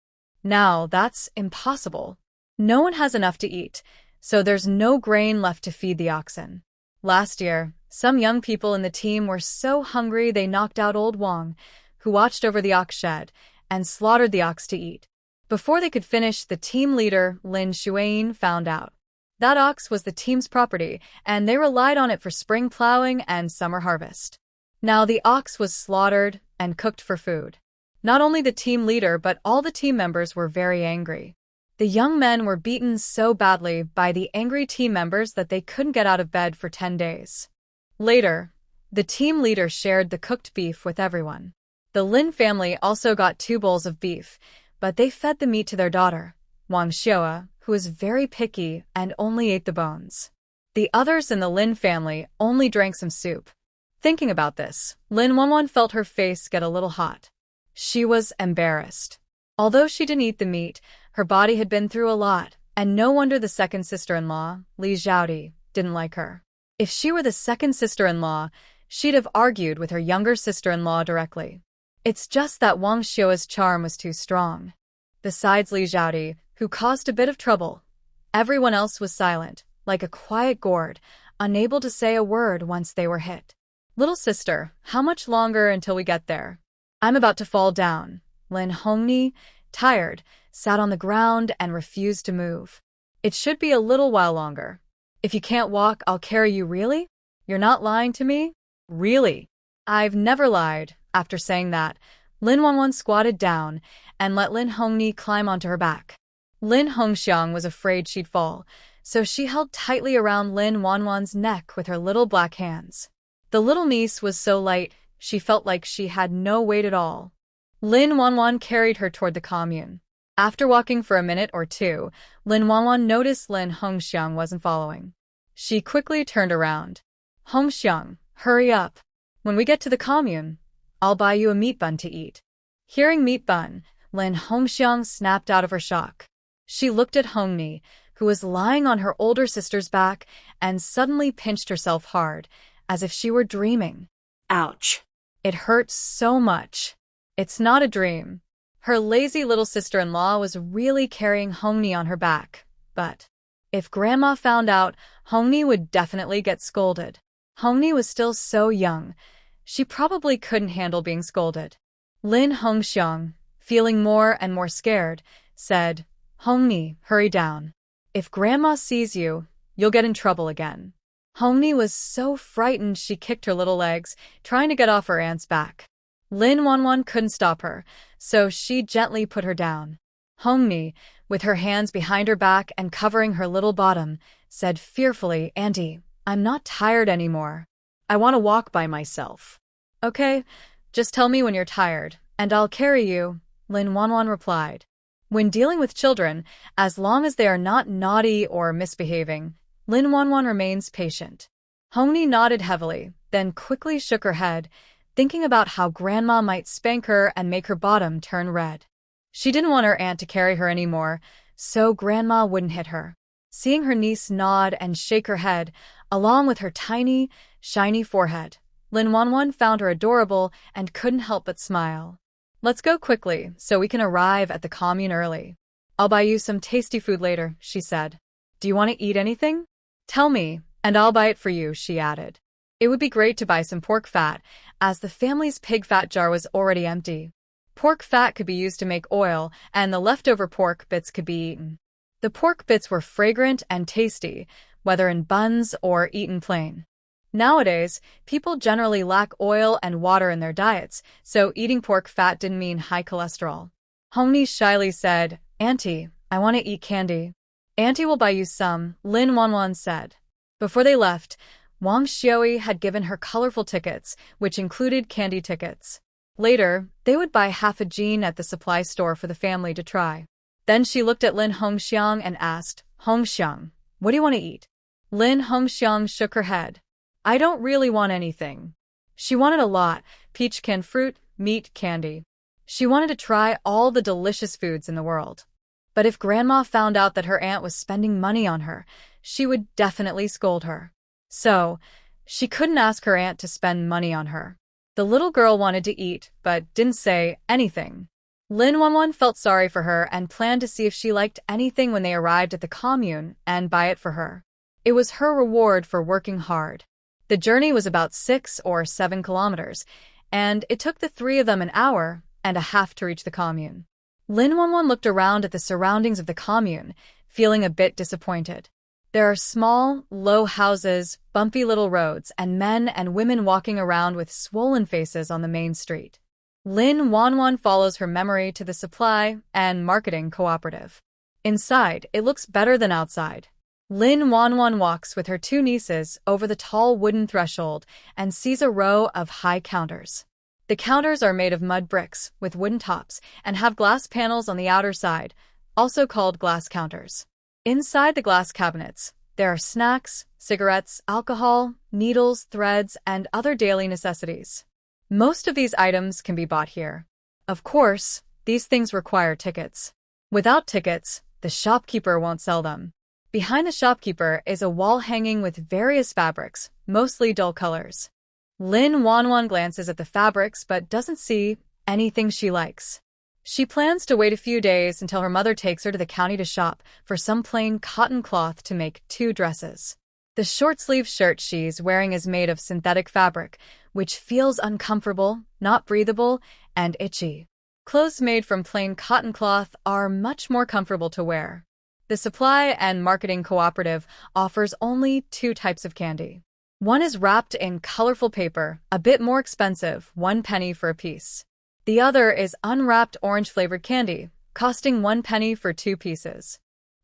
Now, that's impossible. No one has enough to eat, so there's no grain left to feed the oxen. Last year, some young people in the team were so hungry they knocked out old Wang, who watched over the ox shed, and slaughtered the ox to eat. Before they could finish, the team leader, Lin Shuain, found out. That ox was the team's property, and they relied on it for spring plowing and summer harvest. Now the ox was slaughtered and cooked for food. Not only the team leader, but all the team members were very angry. The young men were beaten so badly by the angry team members that they couldn't get out of bed for 10 days. Later, the team leader shared the cooked beef with everyone. The Lin family also got 2 bowls of beef, but they fed the meat to their daughter, Wang Xiao, who was very picky and only ate the bones. The others in the Lin family only drank some soup. Thinking about this, Lin Wanwan felt her face get a little hot. She was embarrassed. Although she didn't eat the meat, her body had been through a lot, and no wonder the second sister-in-law, Li Zhaodi, didn't like her. If she were the second sister-in-law, she'd have argued with her younger sister-in-law directly. It's just that Wang Xiao's charm was too strong. Besides Li Zhaodi, who caused a bit of trouble, everyone else was silent, like a quiet gourd, unable to say a word once they were hit. Little sister, how much longer until we get there? I'm about to fall down. Lin Hongni, tired, sat on the ground and refused to move. It should be a little while longer. If you can't walk, I'll carry you. Really? You're not lying to me? Really? I've never lied. After saying that, Lin Wanwan squatted down and let Lin Hongni climb onto her back. Lin Hongxiang was afraid she'd fall, so she held tightly around Lin Wanwan's neck with her little black hands. The little niece was so light, she felt like she had no weight at all. Lin Wanwan carried her toward the commune. After walking for a minute or two, Lin Wanwan noticed Lin Hongxiang wasn't following. She quickly turned around. Hongxiang, hurry up. When we get to the commune, I'll buy you a meat bun to eat. Hearing meat bun, Lin Hongxiang snapped out of her shock. She looked at Hongni, who was lying on her older sister's back, and suddenly pinched herself hard, as if she were dreaming. Ouch. It hurt so much. It's not a dream. Her lazy little sister-in-law was really carrying Hongni on her back, but if Grandma found out, Hongni would definitely get scolded. Hongni was still so young, she probably couldn't handle being scolded. Lin Hongxiang, feeling more and more scared, said, Hongni, hurry down. If Grandma sees you, you'll get in trouble again. Hongni was so frightened she kicked her little legs, trying to get off her aunt's back. Lin Wanwan couldn't stop her, so she gently put her down. Hongni, with her hands behind her back and covering her little bottom, said fearfully, Auntie, I'm not tired anymore. I want to walk by myself. Okay, just tell me when you're tired, and I'll carry you, Lin Wanwan replied. When dealing with children, as long as they are not naughty or misbehaving, Lin Wanwan remains patient. Hongni nodded heavily, then quickly shook her head, thinking about how Grandma might spank her and make her bottom turn red. She didn't want her aunt to carry her anymore, so Grandma wouldn't hit her. Seeing her niece nod and shake her head, along with her tiny, shiny forehead, Lin Wanwan found her adorable and couldn't help but smile. Let's go quickly, so we can arrive at the commune early. I'll buy you some tasty food later, she said. Do you want to eat anything? Tell me, and I'll buy it for you, she added. It would be great to buy some pork fat, as the family's pig fat jar was already empty. Pork fat could be used to make oil, and the leftover pork bits could be eaten. The pork bits were fragrant and tasty, whether in buns or eaten plain. Nowadays, people generally lack oil and water in their diets, so eating pork fat didn't mean high cholesterol. Hongni shyly said, Auntie, I want to eat candy. Auntie will buy you some, Lin Wanwan said. Before they left, Wang Xiaoi had given her colorful tickets, which included candy tickets. Later, they would buy half a gene at the supply store for the family to try. Then she looked at Lin Hongxiang and asked, Hongxiang, what do you want to eat? Lin Hongxiang shook her head. I don't really want anything. She wanted a lot: peach canned fruit, meat, candy. She wanted to try all the delicious foods in the world. But if Grandma found out that her aunt was spending money on her, she would definitely scold her. So, she couldn't ask her aunt to spend money on her. The little girl wanted to eat, but didn't say anything. Lin Wanwan felt sorry for her and planned to see if she liked anything when they arrived at the commune and buy it for her. It was her reward for working hard. The journey was about 6 or 7 kilometers, and it took the three of them an hour and a half to reach the commune. Lin Wanwan looked around at the surroundings of the commune, feeling a bit disappointed. There are small, low houses, bumpy little roads, and men and women walking around with swollen faces on the main street. Lin Wanwan follows her memory to the supply and marketing cooperative. Inside, it looks better than outside. Lin Wanwan walks with her two nieces over the tall wooden threshold and sees a row of high counters. The counters are made of mud bricks with wooden tops and have glass panels on the outer side, also called glass counters. Inside the glass cabinets, there are snacks, cigarettes, alcohol, needles, threads, and other daily necessities. Most of these items can be bought here. Of course, these things require tickets. Without tickets, the shopkeeper won't sell them. Behind the shopkeeper is a wall hanging with various fabrics, mostly dull colors. Lin Wanwan glances at the fabrics but doesn't see anything she likes. She plans to wait a few days until her mother takes her to the county to shop for some plain cotton cloth to make 2 dresses. The short-sleeved shirt she's wearing is made of synthetic fabric, which feels uncomfortable, not breathable, and itchy. Clothes made from plain cotton cloth are much more comfortable to wear. The Supply and Marketing Cooperative offers only 2 types of candy. One is wrapped in colorful paper, a bit more expensive, 1 penny for a piece. The other is unwrapped orange-flavored candy, costing 1 penny for 2 pieces.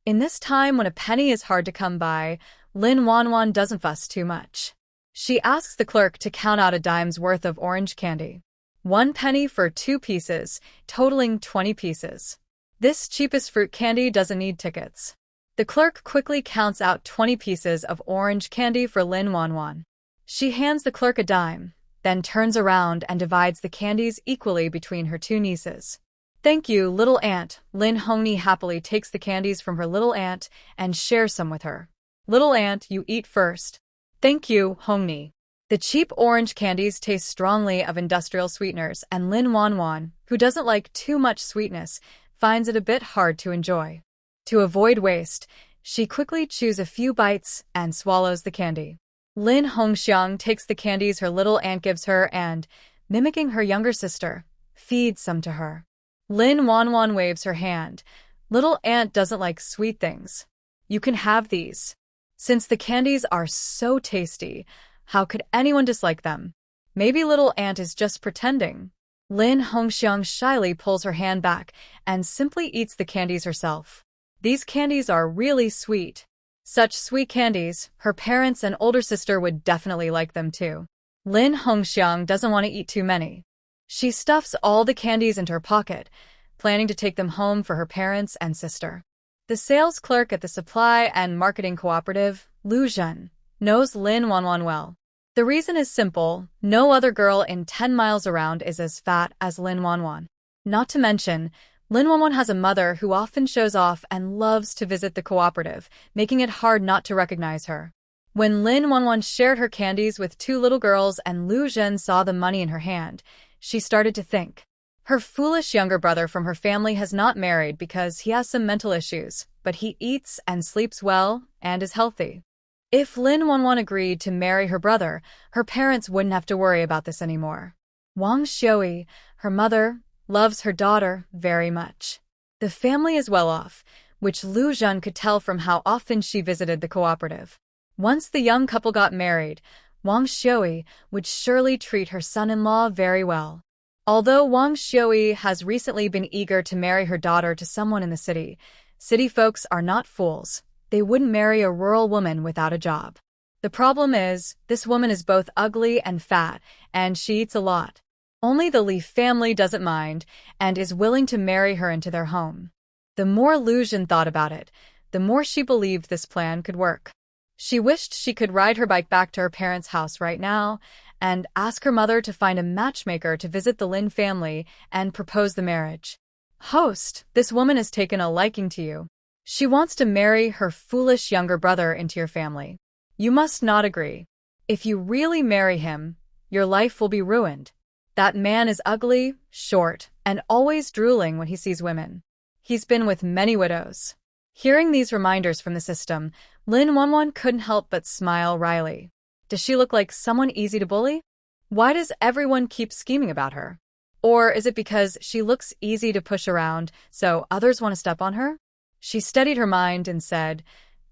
In this time when a penny is hard to come by, Lin Wanwan doesn't fuss too much. She asks the clerk to count out a dime's worth of orange candy. 1 penny for 2 pieces, totaling 20 pieces. This cheapest fruit candy doesn't need tickets. The clerk quickly counts out 20 pieces of orange candy for Lin Wanwan. She hands the clerk a dime, then turns around and divides the candies equally between her 2 nieces. "Thank you, little aunt." Lin Hongni happily takes the candies from her little aunt and shares some with her. "Little aunt, you eat first." "Thank you, Hongni." The cheap orange candies taste strongly of industrial sweeteners, and Lin Wanwan, who doesn't like too much sweetness, finds it a bit hard to enjoy. To avoid waste, she quickly chews a few bites and swallows the candy. Lin Hongxiang takes the candies her little aunt gives her and, mimicking her younger sister, feeds some to her. Lin Wanwan waves her hand. "Little aunt doesn't like sweet things. You can have these." Since the candies are so tasty, how could anyone dislike them? Maybe little aunt is just pretending. Lin Hongxiang shyly pulls her hand back and simply eats the candies herself. These candies are really sweet. Such sweet candies, her parents and older sister would definitely like them too. Lin Hongxiang doesn't want to eat too many. She stuffs all the candies into her pocket, planning to take them home for her parents and sister. The sales clerk at the Supply and Marketing Cooperative, Lu Zhen, knows Lin Wanwan well. The reason is simple: no other girl in 10 miles around is as fat as Lin Wanwan. Not to mention, Lin Wanwan has a mother who often shows off and loves to visit the cooperative, making it hard not to recognize her. When Lin Wanwan shared her candies with 2 little girls and Lu Zhen saw the money in her hand, she started to think. Her foolish younger brother from her family has not married because he has some mental issues, but he eats and sleeps well and is healthy. If Lin Wanwan agreed to marry her brother, her parents wouldn't have to worry about this anymore. Wang Xiui, her mother, loves her daughter very much. The family is well off, which Lu Zhen could tell from how often she visited the cooperative. Once the young couple got married, Wang Xiui would surely treat her son-in-law very well. Although Wang Xiui has recently been eager to marry her daughter to someone in the city folks are not fools. They wouldn't marry a rural woman without a job. The problem is, this woman is both ugly and fat, and she eats a lot. Only the Li family doesn't mind, and is willing to marry her into their home. The more Lu Zhen thought about it, the more she believed this plan could work. She wished she could ride her bike back to her parents' house right now, and ask her mother to find a matchmaker to visit the Lin family and propose the marriage. "Host, this woman has taken a liking to you. She wants to marry her foolish younger brother into your family. You must not agree. If you really marry him, your life will be ruined. That man is ugly, short, and always drooling when he sees women. He's been with many widows." Hearing these reminders from the system, Lin Wanwan couldn't help but smile wryly. Does she look like someone easy to bully? Why does everyone keep scheming about her? Or is it because she looks easy to push around, so others want to step on her? She steadied her mind and said,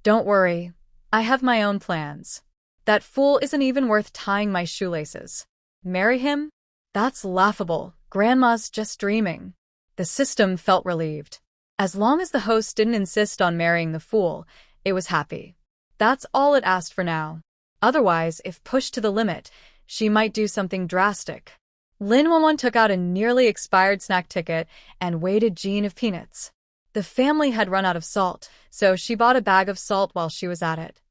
"Don't worry, I have my own plans. That fool isn't even worth tying my shoelaces. Marry him? That's laughable. Grandma's just dreaming." The system felt relieved. As long as the host didn't insist on marrying the fool, it was happy. That's all it asked for now. Otherwise, if pushed to the limit, she might do something drastic. Lin Wanwan took out a nearly expired snack ticket and weighed a jean of peanuts. The family had run out of salt, so she bought a bag of salt while she was at it.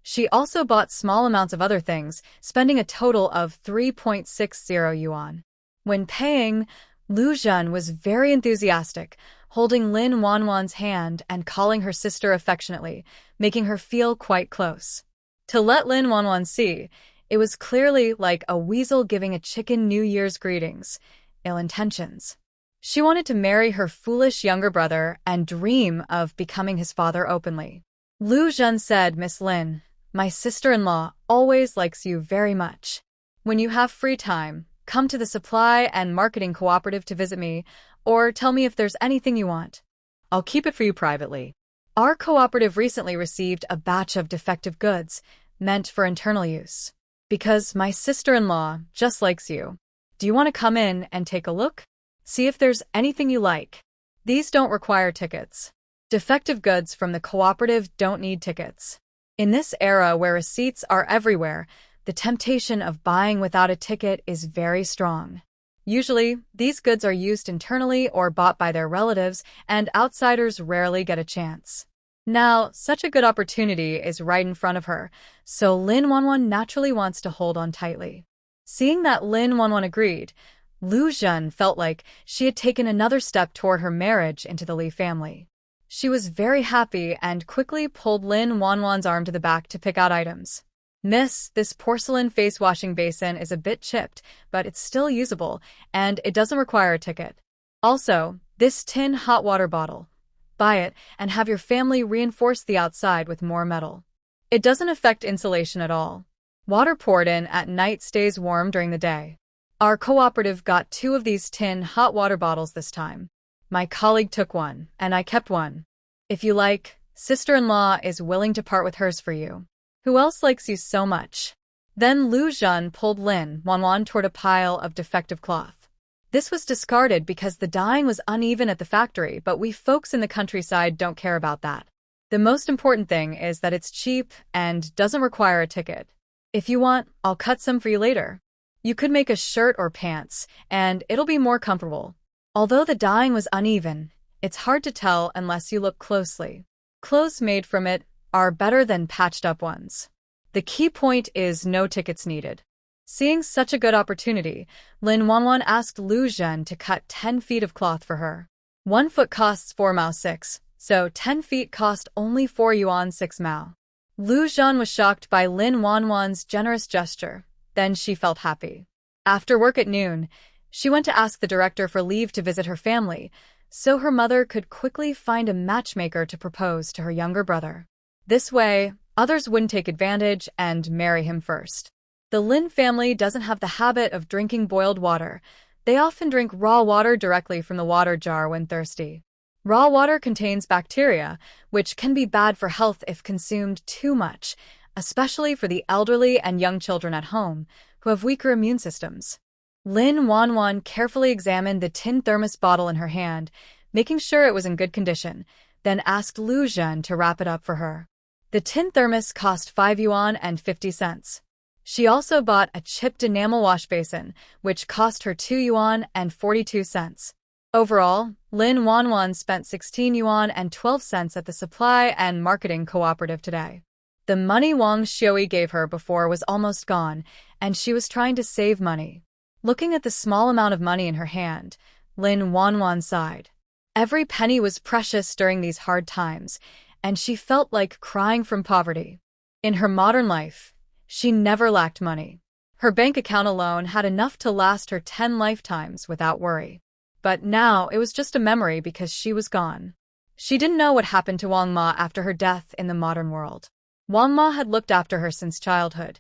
She also bought small amounts of other things, spending a total of 3.60 yuan. When paying, Lu Zhen was very enthusiastic, holding Lin Wanwan's hand and calling her sister affectionately, making her feel quite close. To let Lin Wanwan see, it was clearly like a weasel giving a chicken New Year's greetings. Ill intentions. She wanted to marry her foolish younger brother and dream of becoming his father openly. Lu Zhen said, "Miss Lin, my sister-in-law always likes you very much. When you have free time, come to the supply and marketing cooperative to visit me, or tell me if there's anything you want. I'll keep it for you privately. Our cooperative recently received a batch of defective goods meant for internal use. Because my sister-in-law just likes you. Do you want to come in and take a look? See if there's anything you like. These don't require tickets. Defective goods from the cooperative don't need tickets. In this era where receipts are everywhere, the temptation of buying without a ticket is very strong. Usually, these goods are used internally or bought by their relatives, and outsiders rarely get a chance. Now, such a good opportunity is right in front of her, so Lin Wanwan naturally wants to hold on tightly. Seeing that Lin Wanwan agreed, Lu Zhen felt like she had taken another step toward her marriage into the Li family. She was very happy and quickly pulled Lin Wanwan's arm to the back to pick out items. "Miss, this porcelain face washing basin is a bit chipped, but it's still usable, and it doesn't require a ticket. Also, this tin hot water bottle. Buy it and have your family reinforce the outside with more metal. It doesn't affect insulation at all. Water poured in at night stays warm during the day. Our cooperative got 2 of these tin hot water bottles this time. My colleague took one, and I kept one. If you like, sister-in-law is willing to part with hers for you. Who else likes you so much?" Then Lu Zhen pulled Lin Wanwan toward a pile of defective cloth. This was discarded because the dyeing was uneven at the factory, but we folks in the countryside don't care about that. The most important thing is that it's cheap and doesn't require a ticket. If you want, I'll cut some for you later. You could make a shirt or pants, and it'll be more comfortable. Although the dyeing was uneven, it's hard to tell unless you look closely. Clothes made from it are better than patched-up ones. The key point is no tickets needed. Seeing such a good opportunity, Lin Wanwan asked Lu Zhen to cut 10 feet of cloth for her. 1 foot costs 4 mao 6, so 10 feet cost only 4 yuan 6 mao. Lu Zhen was shocked by Lin Wanwan's generous gesture. Then she felt happy. After work at noon, she went to ask the director for leave to visit her family, so her mother could quickly find a matchmaker to propose to her younger brother. This way, others wouldn't take advantage and marry him first. The Lin family doesn't have the habit of drinking boiled water. They often drink raw water directly from the water jar when thirsty. Raw water contains bacteria, which can be bad for health if consumed too much, especially for the elderly and young children at home, who have weaker immune systems. Lin Wanwan carefully examined the tin thermos bottle in her hand, making sure it was in good condition, then asked Lu Zhen to wrap it up for her. The tin thermos cost 5 yuan and 50 cents. She also bought a chipped enamel wash basin, which cost her 2 yuan and 42 cents. Overall, Lin Wanwan spent 16 yuan and 12 cents at the supply and marketing cooperative today. The money Wang Xiui gave her before was almost gone, and she was trying to save money. Looking at the small amount of money in her hand, Lin Wanwan sighed. Every penny was precious during these hard times, and she felt like crying from poverty. In her modern life, she never lacked money. Her bank account alone had enough to last her 10 lifetimes without worry. But now it was just a memory because she was gone. She didn't know what happened to Wang Ma after her death in the modern world. Wang Ma had looked after her since childhood.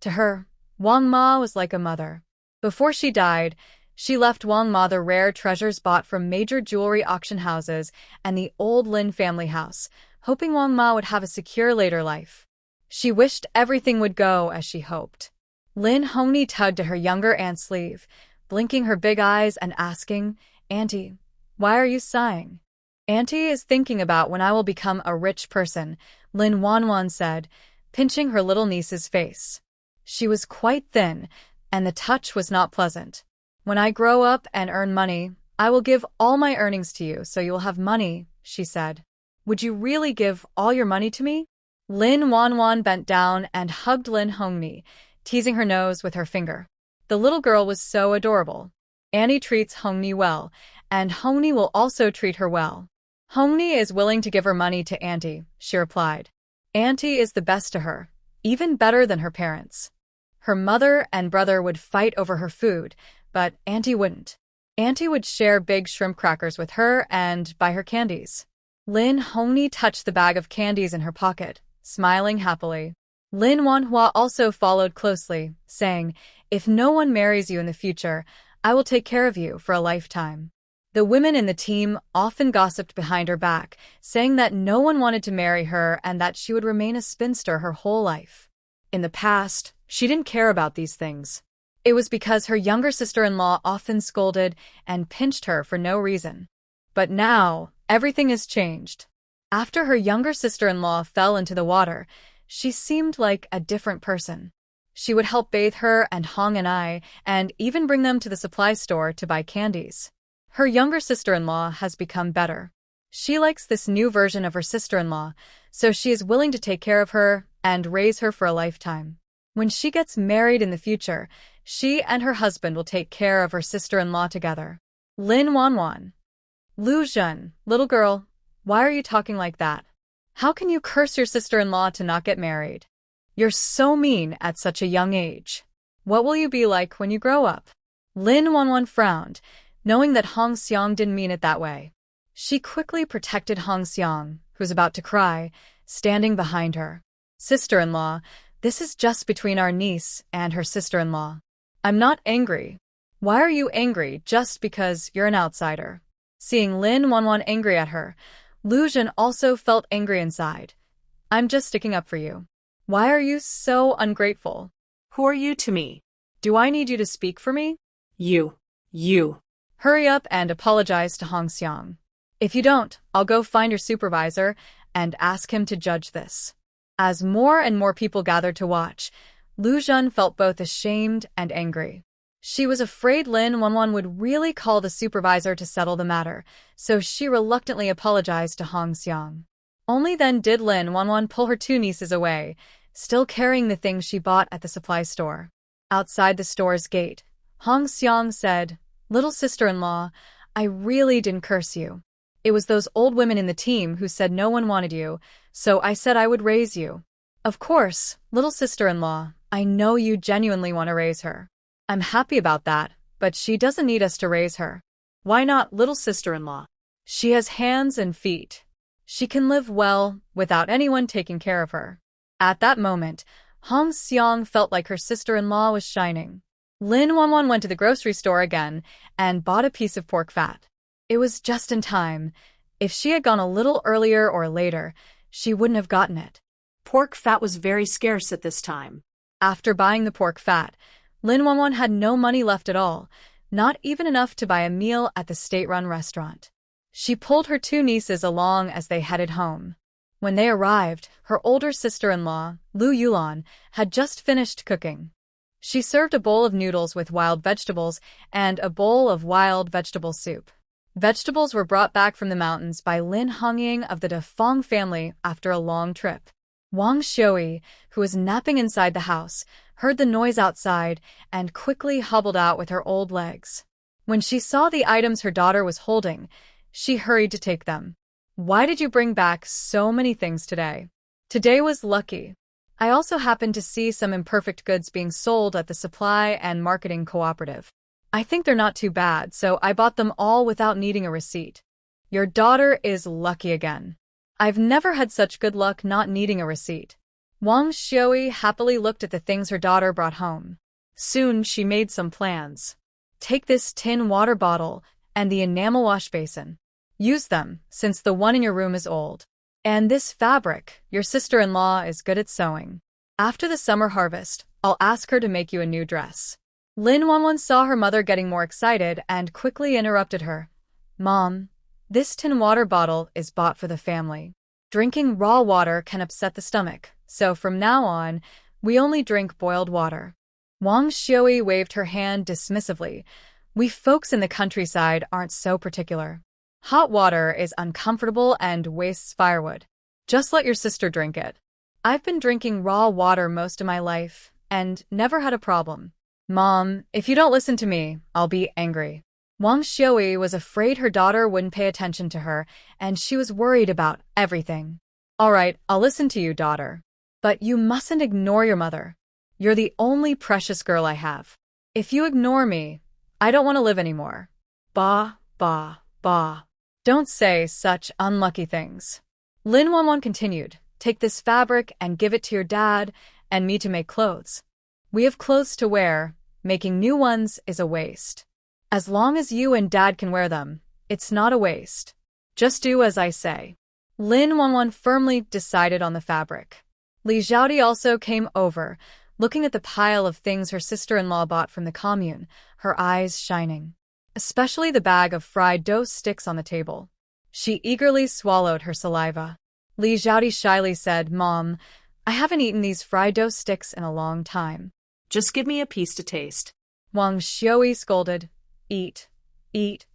To her, Wang Ma was like a mother. Before she died, she left Wang Ma the rare treasures bought from major jewelry auction houses and the old Lin family house, hoping Wang Ma would have a secure later life. She wished everything would go as she hoped. Lin Hongni tugged at her younger aunt's sleeve, blinking her big eyes and asking, "Auntie, why are you sighing?" "Auntie is thinking about when I will become a rich person," Lin Wanwan said, pinching her little niece's face. She was quite thin, and the touch was not pleasant. "When I grow up and earn money, I will give all my earnings to you so you will have money," she said. Would you really give all your money to me? Lin Wanwan bent down and hugged Lin Hongni, teasing her nose with her finger. The little girl was so adorable. Annie treats Hongni well, and Hongni will also treat her well. Hongni is willing to give her money to Auntie, she replied. Auntie is the best to her, even better than her parents. Her mother and brother would fight over her food, but Auntie wouldn't. Auntie would share big shrimp crackers with her and buy her candies. Lin Hongni touched the bag of candies in her pocket, smiling happily. Lin Manhwa also followed closely, saying, If no one marries you in the future, I will take care of you for a lifetime. The women in the team often gossiped behind her back, saying that no one wanted to marry her and that she would remain a spinster her whole life. In the past, she didn't care about these things. It was because her younger sister-in-law often scolded and pinched her for no reason. But now, everything has changed. After her younger sister-in-law fell into the water, she seemed like a different person. She would help bathe her and Hong and I, and even bring them to the supply store to buy candies. Her younger sister-in-law has become better. She likes this new version of her sister-in-law, so she is willing to take care of her and raise her for a lifetime. When she gets married in the future, she and her husband will take care of her sister-in-law together. Lin Wanwan. Lu Zhen, little girl, why are you talking like that? How can you curse your sister-in-law to not get married? You're so mean at such a young age. What will you be like when you grow up? Lin Wanwan frowned, knowing that Hong Xiang didn't mean it that way. She quickly protected Hong Xiang, who was about to cry, standing behind her. Sister-in-law, this is just between our niece and her sister-in-law. I'm not angry. Why are you angry just because you're an outsider? Seeing Lin Wanwan angry at her, Lu Zhen also felt angry inside. I'm just sticking up for you. Why are you so ungrateful? Who are you to me? Do I need you to speak for me? You. Hurry up and apologize to Hong Xiang. If you don't, I'll go find your supervisor and ask him to judge this. As more and more people gathered to watch, Lu Zhen felt both ashamed and angry. She was afraid Lin Wanwan would really call the supervisor to settle the matter, so she reluctantly apologized to Hong Xiang. Only then did Lin Wanwan pull her two nieces away, still carrying the things she bought at the supply store. Outside the store's gate, Hong Xiang said, Little sister-in-law, I really didn't curse you. It was those old women in the team who said no one wanted you, so I said I would raise you. Of course, little sister-in-law, I know you genuinely want to raise her. I'm happy about that, but she doesn't need us to raise her. Why not, little sister-in-law? She has hands and feet. She can live well without anyone taking care of her. At that moment, Hong Xiang felt like her sister-in-law was shining. Lin Wanwan went to the grocery store again and bought a piece of pork fat. It was just in time. If she had gone a little earlier or later, she wouldn't have gotten it. Pork fat was very scarce at this time. After buying the pork fat, Lin Wanwan had no money left at all, not even enough to buy a meal at the state-run restaurant. She pulled her two nieces along as they headed home. When they arrived, her older sister-in-law, Lu Yulan, had just finished cooking. She served a bowl of noodles with wild vegetables and a bowl of wild vegetable soup. Vegetables were brought back from the mountains by Lin Hongying of the Defong family after a long trip. Wang Xiui, who was napping inside the house, heard the noise outside and quickly hobbled out with her old legs. When she saw the items her daughter was holding, she hurried to take them. Why did you bring back so many things today? Today was lucky. I also happened to see some imperfect goods being sold at the supply and marketing cooperative. I think they're not too bad, so I bought them all without needing a receipt. Your daughter is lucky again. I've never had such good luck not needing a receipt. Wang Xiui happily looked at the things her daughter brought home. Soon she made some plans. Take this tin water bottle and the enamel wash basin. Use them, since the one in your room is old. And this fabric, your sister-in-law is good at sewing. After the summer harvest, I'll ask her to make you a new dress. Lin Wanwan saw her mother getting more excited and quickly interrupted her. Mom, this tin water bottle is bought for the family. Drinking raw water can upset the stomach, so from now on, we only drink boiled water. Wang Xiui waved her hand dismissively. We folks in the countryside aren't so particular. Hot water is uncomfortable and wastes firewood. Just let your sister drink it. I've been drinking raw water most of my life and never had a problem. Mom, if you don't listen to me, I'll be angry. Wang Xiui was afraid her daughter wouldn't pay attention to her, and she was worried about everything. All right, I'll listen to you, daughter. But you mustn't ignore your mother. You're the only precious girl I have. If you ignore me, I don't want to live anymore. Bah, bah, bah. Don't say such unlucky things. Lin Wanwan continued, take this fabric and give it to your dad and me to make clothes. We have clothes to wear, making new ones is a waste. As long as you and dad can wear them, it's not a waste. Just do as I say. Lin Wanwan firmly decided on the fabric. Li Xiaodi also came over, looking at the pile of things her sister-in-law bought from the commune, her eyes shining. Especially the bag of fried dough sticks on the table. She eagerly swallowed her saliva. Li Xiaodi shyly said, Mom, I haven't eaten these fried dough sticks in a long time. Just give me a piece to taste. Wang Xiui scolded. Eat. Eat.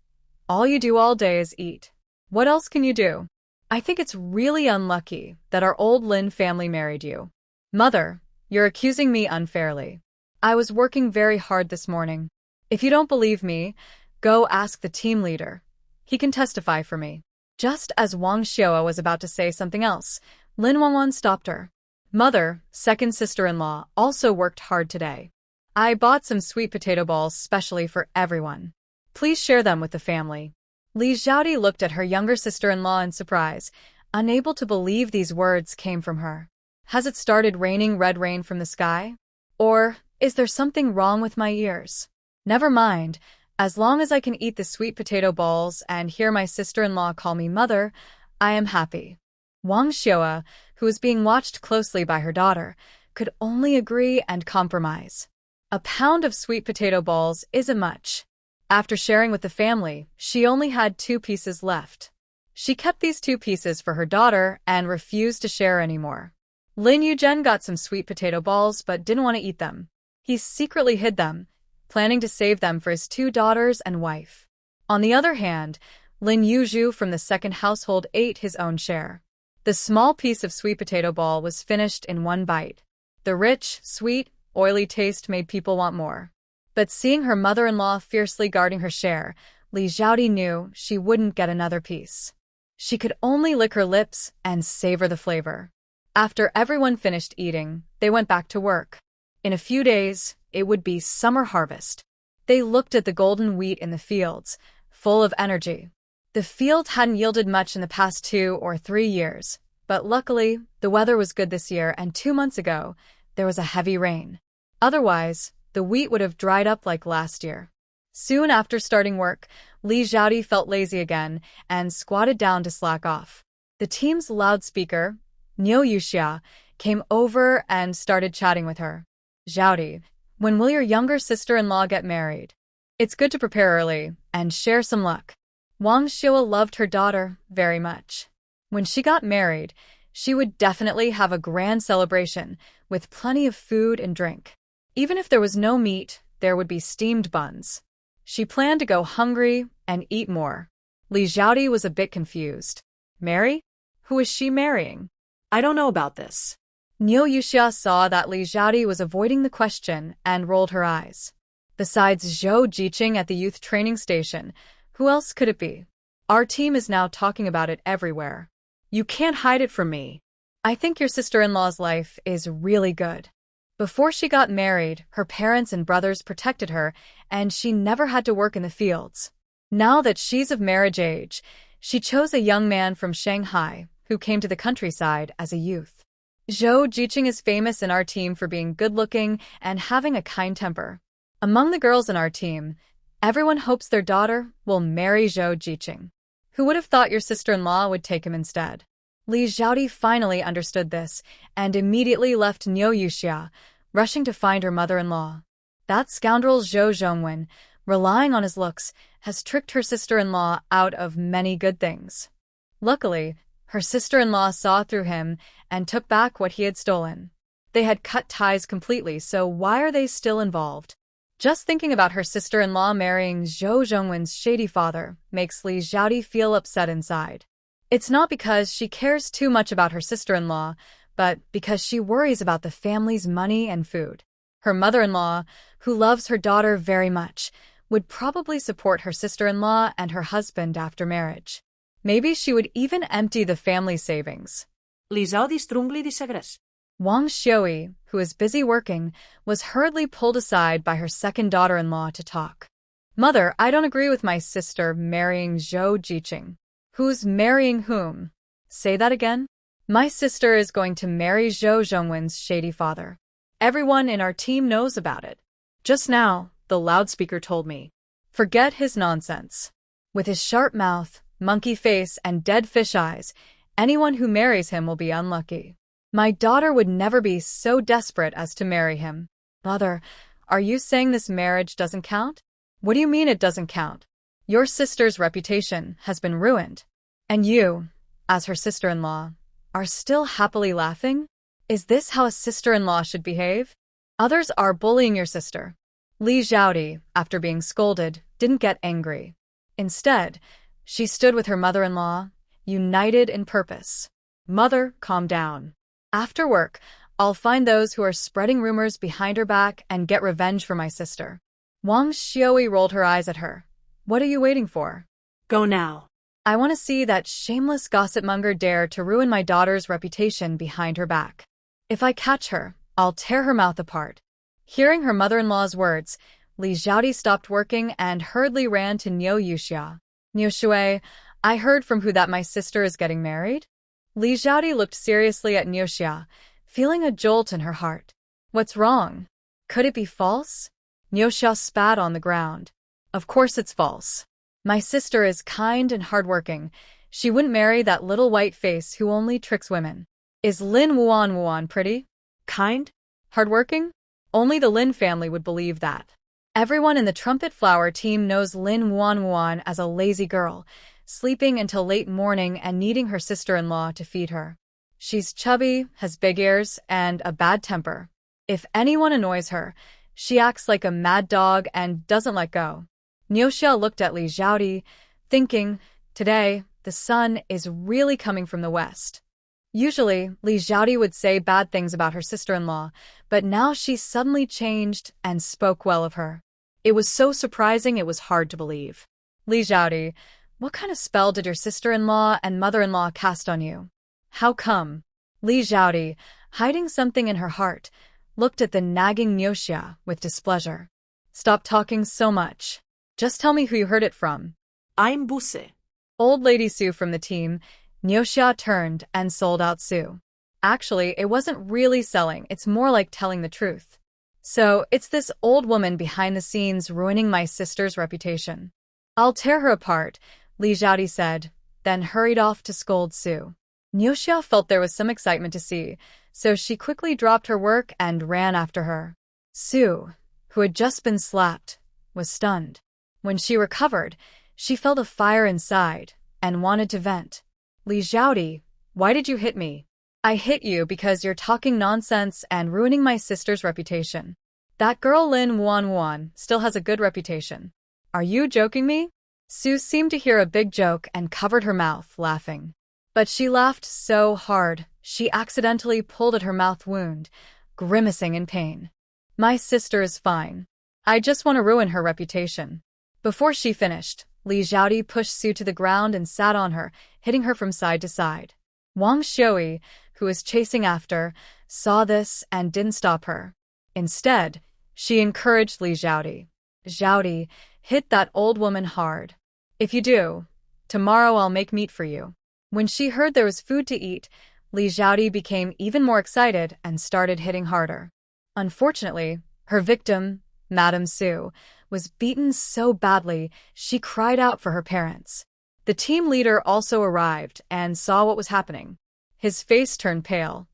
All you do all day is eat. What else can you do? I think it's really unlucky that our old Lin family married you. Mother, you're accusing me unfairly. I was working very hard this morning. If you don't believe me, go ask the team leader. He can testify for me. Just as Wang Xiua was about to say something else, Lin Wanwan stopped her. Mother, second sister-in-law, also worked hard today. I bought some sweet potato balls specially for everyone. Please share them with the family. Li Xiaodi looked at her younger sister-in-law in surprise, unable to believe these words came from her. Has it started raining red rain from the sky? Or is there something wrong with my ears? Never mind. As long as I can eat the sweet potato balls and hear my sister-in-law call me mother, I am happy. Wang Xiua, who was being watched closely by her daughter, could only agree and compromise. A pound of sweet potato balls isn't much. After sharing with the family, she only had 2 pieces left. She kept these 2 pieces for her daughter and refused to share anymore. Lin Yuzhen got some sweet potato balls but didn't want to eat them. He secretly hid them, planning to save them for his 2 daughters and wife. On the other hand, Lin Yuzhu from the second household ate his own share. The small piece of sweet potato ball was finished in 1 bite. The rich, sweet, oily taste made people want more. But seeing her mother-in-law fiercely guarding her share, Li Xiaodi knew she wouldn't get another piece. She could only lick her lips and savor the flavor. After everyone finished eating, they went back to work. In a few days, it would be summer harvest. They looked at the golden wheat in the fields, full of energy. The field hadn't yielded much in the past 2 or 3 years, but luckily, the weather was good this year and 2 months ago, there was a heavy rain. Otherwise, the wheat would have dried up like last year. Soon after starting work, Li Xiaodi felt lazy again and squatted down to slack off. The team's loudspeaker, Niu Yuxia, came over and started chatting with her. Xiaodi, when will your younger sister-in-law get married? It's good to prepare early and share some luck. Wang Xiua loved her daughter very much. When she got married, she would definitely have a grand celebration with plenty of food and drink. Even if there was no meat, there would be steamed buns. She planned to go hungry and eat more. Li Xiaodi was a bit confused. Marry? Who is she marrying? I don't know about this. Niu Yuxia saw that Li Xiaodi was avoiding the question and rolled her eyes. Besides Zhou Jiqing at the youth training station, who else could it be? Our team is now talking about it everywhere. You can't hide it from me. I think your sister-in-law's life is really good. Before she got married, her parents and brothers protected her, and she never had to work in the fields. Now that she's of marriage age, she chose a young man from Shanghai who came to the countryside as a youth. Zhou Jiqing is famous in our team for being good-looking and having a kind temper. Among the girls in our team, everyone hopes their daughter will marry Zhou Jiqing. Who would have thought your sister-in-law would take him instead? Li Xiaodi finally understood this and immediately left Niu Yuxia, rushing to find her mother-in-law. That scoundrel Zhou Zhongwen, relying on his looks, has tricked her sister-in-law out of many good things. Luckily, her sister-in-law saw through him and took back what he had stolen. They had cut ties completely, so why are they still involved? Just thinking about her sister-in-law marrying Zhou Zhongwen's shady father makes Li Xiaodi feel upset inside. It's not because she cares too much about her sister-in-law, but because she worries about the family's money and food. Her mother-in-law, who loves her daughter very much, would probably support her sister-in-law and her husband after marriage. Maybe she would even empty the family savings. Li Xiaodi strongly disagrees. Wang Xiui, who is busy working, was hurriedly pulled aside by her second daughter-in-law to talk. Mother, I don't agree with my sister marrying Zhou Jiqing. Who's marrying whom? Say that again? My sister is going to marry Zhou Zhongwen's shady father. Everyone in our team knows about it. Just now, the loudspeaker told me. Forget his nonsense. With his sharp mouth, monkey face, and dead fish eyes, anyone who marries him will be unlucky. My daughter would never be so desperate as to marry him. Mother, are you saying this marriage doesn't count? What do you mean it doesn't count? Your sister's reputation has been ruined. And you, as her sister-in-law, are still happily laughing? Is this how a sister-in-law should behave? Others are bullying your sister. Li Xiaodi, after being scolded, didn't get angry. Instead, she stood with her mother-in-law, united in purpose. Mother, calm down. After work, I'll find those who are spreading rumors behind her back and get revenge for my sister. Wang Xiui rolled her eyes at her. What are you waiting for? Go now. I want to see that shameless gossipmonger dare to ruin my daughter's reputation behind her back. If I catch her, I'll tear her mouth apart. Hearing her mother-in-law's words, Li Xiaodi stopped working and hurriedly ran to Niu Yuxia. Niu Shui, I heard from who that my sister is getting married? Li Xiaodi looked seriously at Niu Xia, feeling a jolt in her heart. What's wrong? Could it be false? Niu Xia spat on the ground. Of course it's false. My sister is kind and hardworking. She wouldn't marry that little white face who only tricks women. Is Lin Wuan pretty? Kind? Hardworking? Only the Lin family would believe that. Everyone in the Trumpet Flower team knows Lin Wuan as a lazy girl, sleeping until late morning and needing her sister-in-law to feed her. She's chubby, has big ears, and a bad temper. If anyone annoys her, she acts like a mad dog and doesn't let go. Niu Xia looked at Li Xiaodi, thinking, today, the sun is really coming from the west. Usually, Li Xiaodi would say bad things about her sister-in-law, but now she suddenly changed and spoke well of her. It was so surprising it was hard to believe. Li Xiaodi, what kind of spell did your sister-in-law and mother-in-law cast on you? How come? Li Xiaodi, hiding something in her heart, looked at the nagging Niu Xia with displeasure. Stop talking so much. Just tell me who you heard it from. I'm Buse. Old Lady Sue from the team. Niu Xia turned and sold out Sue. Actually, it wasn't really selling, it's more like telling the truth. So, it's this old woman behind the scenes ruining my sister's reputation. I'll tear her apart, Li Xiaodi said, then hurried off to scold Sue. Niu Xia felt there was some excitement to see, so she quickly dropped her work and ran after her. Sue, who had just been slapped, was stunned. When she recovered, she felt a fire inside and wanted to vent. Li Xiaodi, why did you hit me? I hit you because you're talking nonsense and ruining my sister's reputation. That girl Lin Wuan still has a good reputation. Are you joking me? Sue seemed to hear a big joke and covered her mouth, laughing. But she laughed so hard, she accidentally pulled at her mouth wound, grimacing in pain. My sister is fine. I just want to ruin her reputation. Before she finished, Li Xiaodi pushed Sue to the ground and sat on her, hitting her from side to side. Wang Xiui, who was chasing after, saw this and didn't stop her. Instead, she encouraged Li Xiaodi. Xiaodi, hit that old woman hard. If you do, tomorrow I'll make meat for you. When she heard there was food to eat, Li Xiaodi became even more excited and started hitting harder. Unfortunately, her victim, Madame Sue, was beaten so badly she cried out for her parents. The team leader also arrived and saw what was happening. His face turned pale.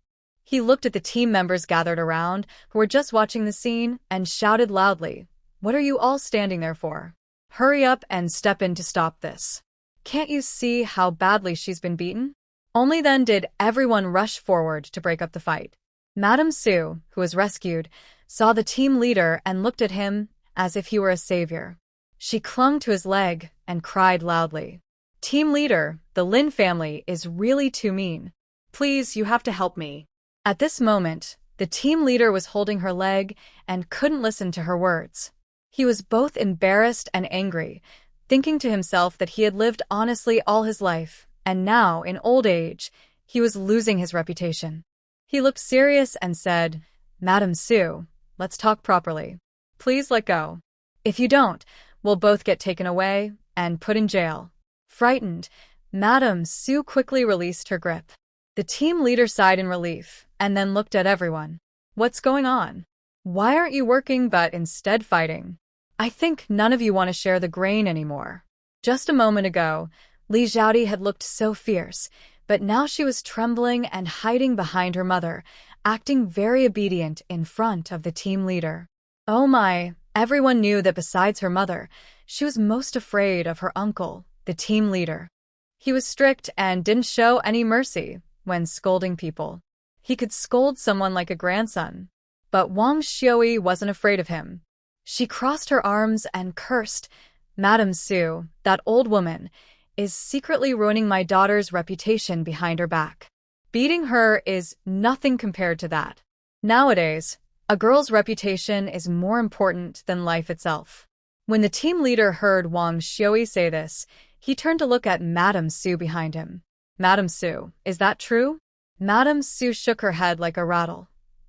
He looked at the team members gathered around, who were just watching the scene, and shouted loudly, "What are you all standing there for? Hurry up and step in to stop this. Can't you see how badly she's been beaten?" Only then did everyone rush forward to break up the fight. Madame Sue, who was rescued, saw the team leader and looked at him as if he were a savior. She clung to his leg and cried loudly. Team leader, the Lin family is really too mean. Please, you have to help me. At this moment, the team leader was holding her leg and couldn't listen to her words. He was both embarrassed and angry, thinking to himself that he had lived honestly all his life, and now, in old age, he was losing his reputation. He looked serious and said, Madam Sue, let's talk properly. Please let go. If you don't, we'll both get taken away and put in jail. Frightened, Madam Sue quickly released her grip. The team leader sighed in relief and then looked at everyone. What's going on? Why aren't you working but instead fighting? I think none of you want to share the grain anymore. Just a moment ago, Li Xiaodi had looked so fierce, but now she was trembling and hiding behind her mother, acting very obedient in front of the team leader. Oh my, everyone knew that besides her mother, she was most afraid of her uncle, the team leader. He was strict and didn't show any mercy when scolding people. He could scold someone like a grandson. But Wang Xiui wasn't afraid of him. She crossed her arms and cursed, Madam Sue, that old woman, is secretly ruining my daughter's reputation behind her back. Beating her is nothing compared to that. Nowadays, a girl's reputation is more important than life itself. When the team leader heard Wang Xiui say this, he turned to look at Madam Sue behind him. Madam Sue, is that true? Madam Sue shook her head like a rattle.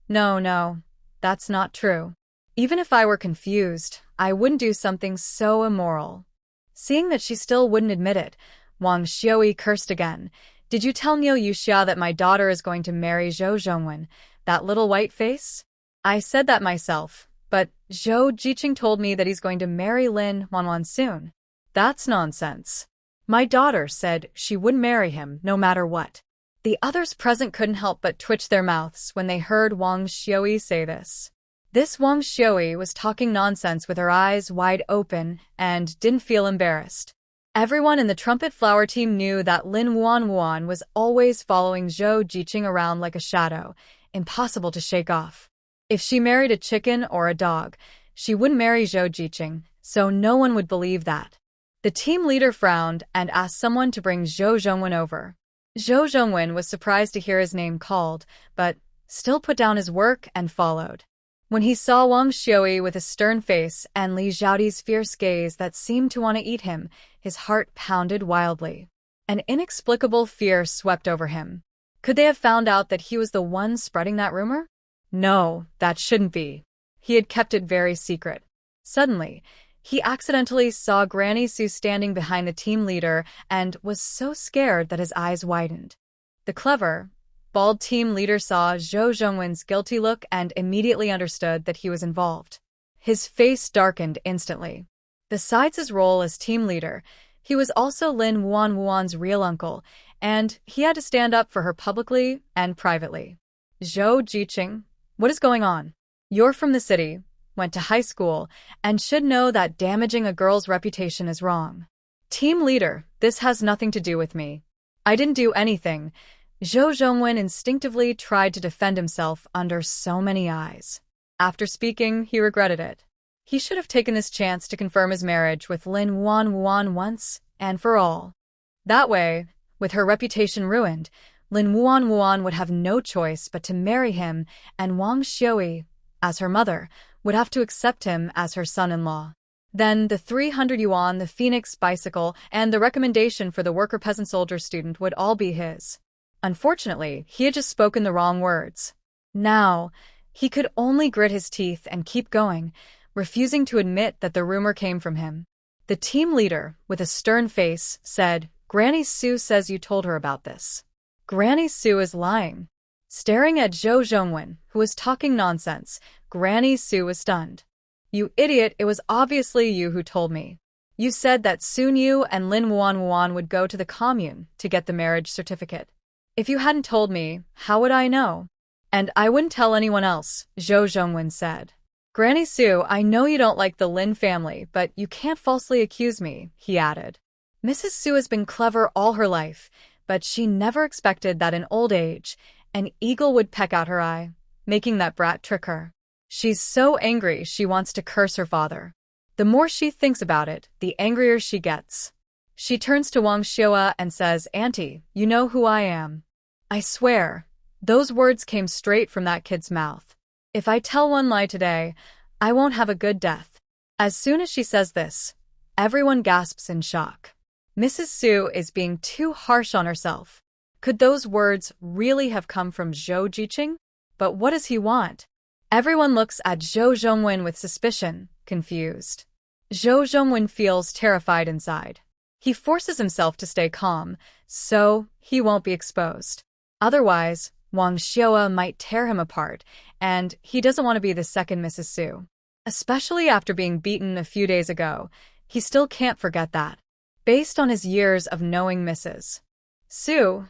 No, that's not true. Even if I were confused, I wouldn't do something so immoral. Seeing that she still wouldn't admit it, Wang Xiui cursed again. Did you tell Niu Yuxia that my daughter is going to marry Zhou Zhongwen, that little white face? I said that myself, but Zhou Jiqing told me that he's going to marry Lin Wanwan soon. That's nonsense. My daughter said she wouldn't marry him no matter what. The others present couldn't help but twitch their mouths when they heard Wang Xiui say this. This Wang Xiui was talking nonsense with her eyes wide open and didn't feel embarrassed. Everyone in the Trumpet Flower team knew that Lin Wanwan was always following Zhou Jiqing around like a shadow, impossible to shake off. If she married a chicken or a dog, she wouldn't marry Zhou Jiqing, so no one would believe that. The team leader frowned and asked someone to bring Zhou Zhongwen over. Zhou Zhongwen was surprised to hear his name called, but still put down his work and followed. When he saw Wang Xiui with a stern face and Li Xiaodi's fierce gaze that seemed to want to eat him, his heart pounded wildly. An inexplicable fear swept over him. Could they have found out that he was the one spreading that rumor? No, that shouldn't be. He had kept it very secret. Suddenly, he accidentally saw Granny Sue standing behind the team leader and was so scared that his eyes widened. The clever, bald team leader saw Zhou Zhongwen's guilty look and immediately understood that he was involved. His face darkened instantly. Besides his role as team leader, he was also Lin Wanwan's real uncle, and he had to stand up for her publicly and privately. Zhou Jiqing, what is going on? You're from the city, went to high school, and should know that damaging a girl's reputation is wrong. Team leader, this has nothing to do with me. I didn't do anything. Zhou Zhongwen instinctively tried to defend himself under so many eyes. After speaking, he regretted it. He should have taken this chance to confirm his marriage with Lin Wanwan once and for all. That way, with her reputation ruined, Lin Wanwan would have no choice but to marry him, and Wang Xiui, as her mother, would have to accept him as her son-in-law. Then the 300 yuan, the Phoenix bicycle, and the recommendation for the worker peasant soldier student would all be his. Unfortunately, he had just spoken the wrong words. Now, he could only grit his teeth and keep going, refusing to admit that the rumor came from him. The team leader, with a stern face, said, Granny Sue says you told her about this. Granny Sue is lying. Staring at Zhou Zhongwen, who was talking nonsense, Granny Sue was stunned. You idiot, it was obviously you who told me. You said that soon you and Lin Wanwan would go to the commune to get the marriage certificate. If you hadn't told me, how would I know? And I wouldn't tell anyone else, Zhou Zhongwen said. Granny Sue, I know you don't like the Lin family, but you can't falsely accuse me, he added. Mrs. Sue has been clever all her life, but she never expected that in old age, an eagle would peck out her eye, making that brat trick her. She's so angry she wants to curse her father. The more she thinks about it, the angrier she gets. She turns to Wang Xiaoa and says, "Auntie, you know who I am." I swear, those words came straight from that kid's mouth. If I tell one lie today, I won't have a good death. As soon as she says this, everyone gasps in shock. Mrs. Su is being too harsh on herself. Could those words really have come from Zhou Jiqing? But what does he want? Everyone looks at Zhou Zhongwen with suspicion, confused. Zhou Zhongwen feels terrified inside. He forces himself to stay calm, so he won't be exposed. Otherwise, Wang Xiaoa might tear him apart, and he doesn't want to be the second Mrs. Su. Especially after being beaten a few days ago, he still can't forget that. Based on his years of knowing Mrs. Su,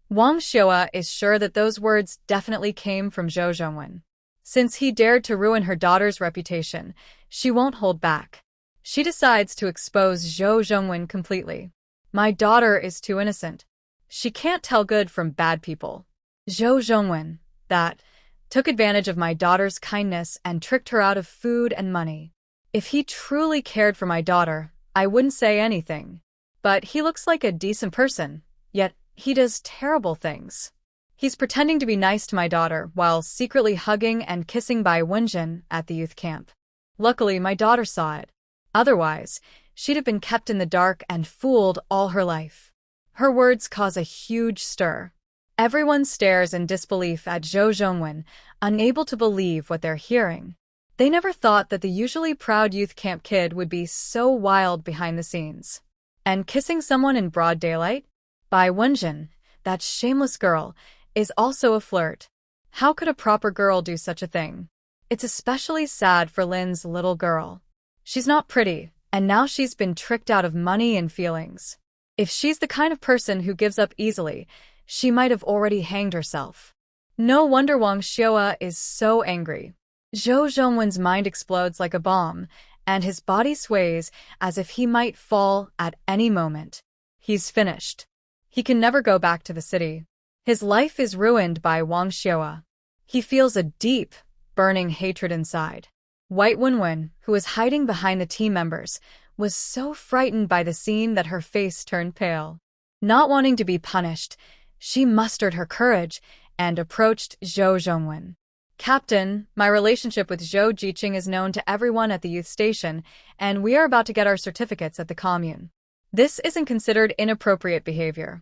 Wang Xiaoa is sure that those words definitely came from Zhou Zhongwen. Since he dared to ruin her daughter's reputation, she won't hold back. She decides to expose Zhou Zhongwen completely. My daughter is too innocent. She can't tell good from bad people. Zhou Zhongwen, that, took advantage of my daughter's kindness and tricked her out of food and money. If he truly cared for my daughter, I wouldn't say anything. But he looks like a decent person, yet he does terrible things. He's pretending to be nice to my daughter while secretly hugging and kissing Bai Wenjin at the youth camp. Luckily, my daughter saw it. Otherwise, she'd have been kept in the dark and fooled all her life. Her words cause a huge stir. Everyone stares in disbelief at Zhou Zhongwen, unable to believe what they're hearing. They never thought that the usually proud youth camp kid would be so wild behind the scenes. And kissing someone in broad daylight? Bai Wenjin, that shameless girl, is also a flirt. How could a proper girl do such a thing? It's especially sad for Lin's little girl. She's not pretty, and now she's been tricked out of money and feelings. If she's the kind of person who gives up easily, she might have already hanged herself. No wonder Wang Xiaoa is so angry. Zhou Zhongwen's mind explodes like a bomb, and his body sways as if he might fall at any moment. He's finished. He can never go back to the city. His life is ruined by Wang Xiaoa. He feels a deep, burning hatred inside. White Wenwen, who was hiding behind the team members, was so frightened by the scene that her face turned pale. Not wanting to be punished, she mustered her courage and approached Zhou Zhongwen. "Captain, my relationship with Zhou Jiqing is known to everyone at the youth station, and we are about to get our certificates at the commune. This isn't considered inappropriate behavior."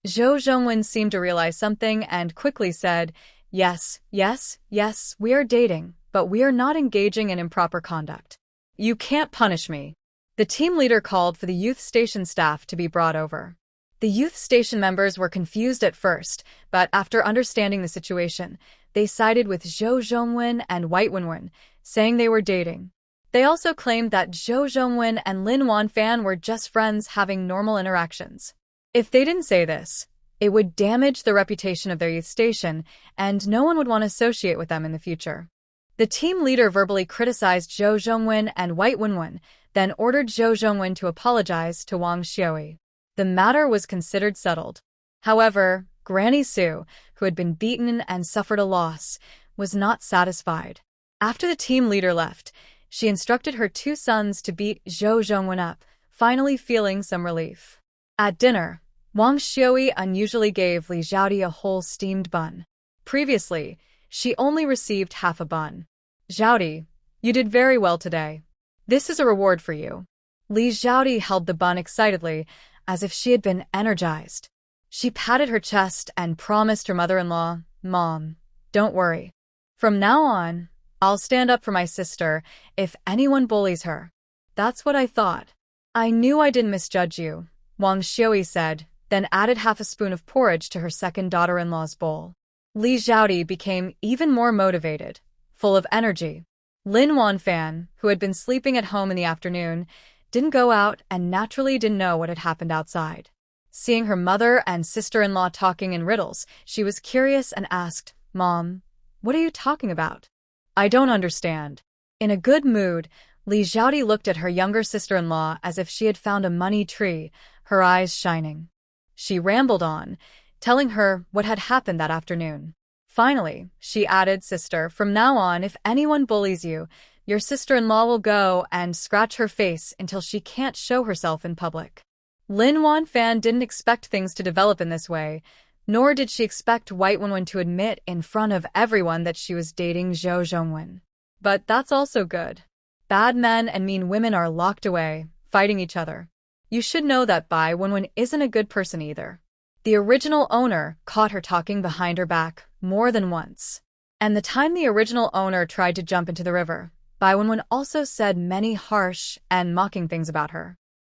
Zhou Zhongwen seemed to realize something and quickly said, Yes, we are dating, but we are not engaging in improper conduct. You can't punish me." The team leader called for the youth station staff to be brought over. The youth station members were confused at first, but after understanding the situation, they sided with Zhou Zhongwen and White Wenwen, saying they were dating. They also claimed that Zhou Zhongwen and Lin Wanfan were just friends having normal interactions. If they didn't say this, it would damage the reputation of their youth station, and no one would want to associate with them in the future. The team leader verbally criticized Zhou Zhongwen and White Wenwen, then ordered Zhou Zhongwen to apologize to Wang Xiaoyi. The matter was considered settled. However, Granny Su, who had been beaten and suffered a loss, was not satisfied. After the team leader left, she instructed her two sons to beat Zhou Zhongwen up, finally feeling some relief. At dinner, Wang Xiaoyi unusually gave Li Zhaodi a whole steamed bun. Previously, she only received half a bun. "Zhaodi, you did very well today. This is a reward for you." Li Zhaodi held the bun excitedly, as if she had been energized. She patted her chest and promised her mother-in-law, "Mom, don't worry. From now on, I'll stand up for my sister if anyone bullies her." "That's what I thought. I knew I didn't misjudge you," Wang Xiaoyi said, then added half a spoon of porridge to her second daughter-in-law's bowl. Li Zhaodi became even more motivated, full of energy. Lin Wanfan, who had been sleeping at home in the afternoon, didn't go out and naturally didn't know what had happened outside. Seeing her mother and sister-in-law talking in riddles, she was curious and asked, "Mom, what are you talking about? I don't understand." In a good mood, Li Zhaodi looked at her younger sister-in-law as if she had found a money tree, her eyes shining. She rambled on, telling her what had happened that afternoon. Finally, she added, "Sister, from now on, if anyone bullies you, Your sister-in-law will go and scratch her face until she can't show herself in public. Lin Wanfan didn't expect things to develop in this way, nor did she expect White Wenwen to admit in front of everyone that she was dating Zhou Zhongwen. But that's also good. Bad men and mean women are locked away, fighting each other. You should know that Bai Wenwen isn't a good person either. The original owner caught her talking behind her back more than once. And the time the original owner tried to jump into the river, Bai Wenwen also said many harsh and mocking things about her.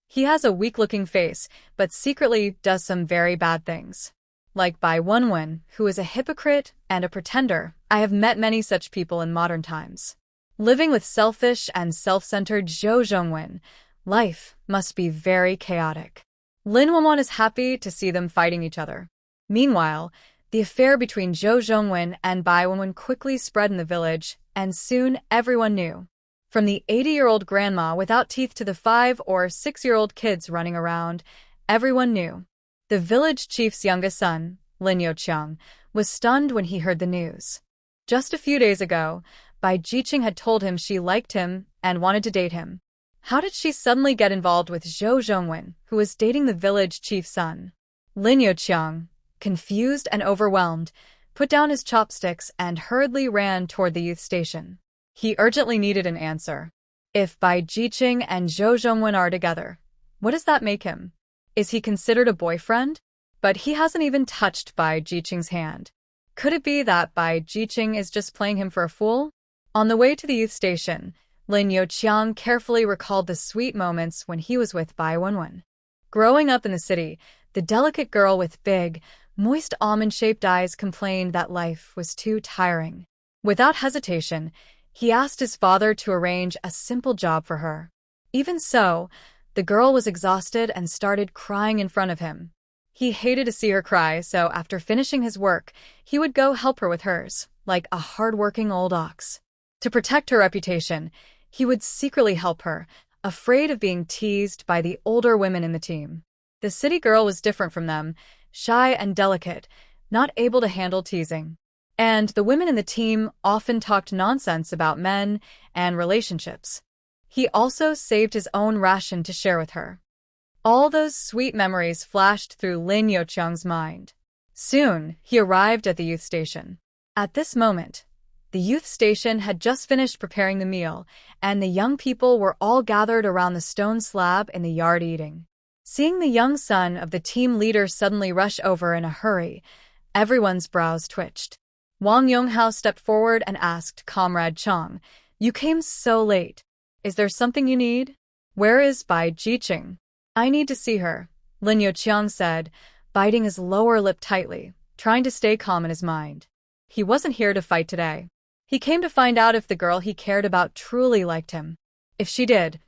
He has a weak-looking face, but secretly does some very bad things. Like Bai Wenwen, who is a hypocrite and a pretender. I have met many such people in modern times. Living with selfish and self-centered Zhou Zhongwen, life must be very chaotic. Lin Wanwan is happy to see them fighting each other. Meanwhile, the affair between Zhou Zhongwen and Bai Wenwen quickly spread in the village, and soon everyone knew. From the 80-year-old grandma without teeth to the 5- or 6-year-old kids running around, everyone knew. The village chief's youngest son, Lin Youqiang, was stunned when he heard the news. Just a few days ago, Bai Jiqing had told him she liked him and wanted to date him. How did she suddenly get involved with Zhou Zhongwen, who was dating the village chief's son? Lin Youqiang, confused and overwhelmed, put down his chopsticks and hurriedly ran toward the youth station. He urgently needed an answer. If Bai Jiqing and Zhou Zhongwen are together, what does that make him? Is he considered a boyfriend? But he hasn't even touched Bai Jiqing's hand. Could it be that Bai Jiqing is just playing him for a fool? On the way to the youth station, Lin Youqiang carefully recalled the sweet moments when he was with Bai Wenwen. Growing up in the city, the delicate girl with big, moist almond-shaped eyes complained that life was too tiring. Without hesitation, he asked his father to arrange a simple job for her. Even so, the girl was exhausted and started crying in front of him. He hated to see her cry, so after finishing his work, he would go help her with hers, like a hard-working old ox. To protect her reputation, he would secretly help her, afraid of being teased by the older women in the team. The city girl was different from them, shy and delicate, not able to handle teasing. And the women in the team often talked nonsense about men and relationships. He also saved his own ration to share with her. All those sweet memories flashed through Lin Youqiang's mind. Soon, he arrived at the youth station. At this moment, the youth station had just finished preparing the meal, and the young people were all gathered around the stone slab in the yard eating. Seeing the young son of the team leader suddenly rush over in a hurry, everyone's brows twitched. Wang Yonghao stepped forward and asked Comrade Chang, "You came so late. Is there something you need? Where is Bai Jiqing?" "I need to see her," Lin Youqiang said, biting his lower lip tightly, trying to stay calm in his mind. He wasn't here to fight today. He came to find out if the girl he cared about truly liked him. If she did,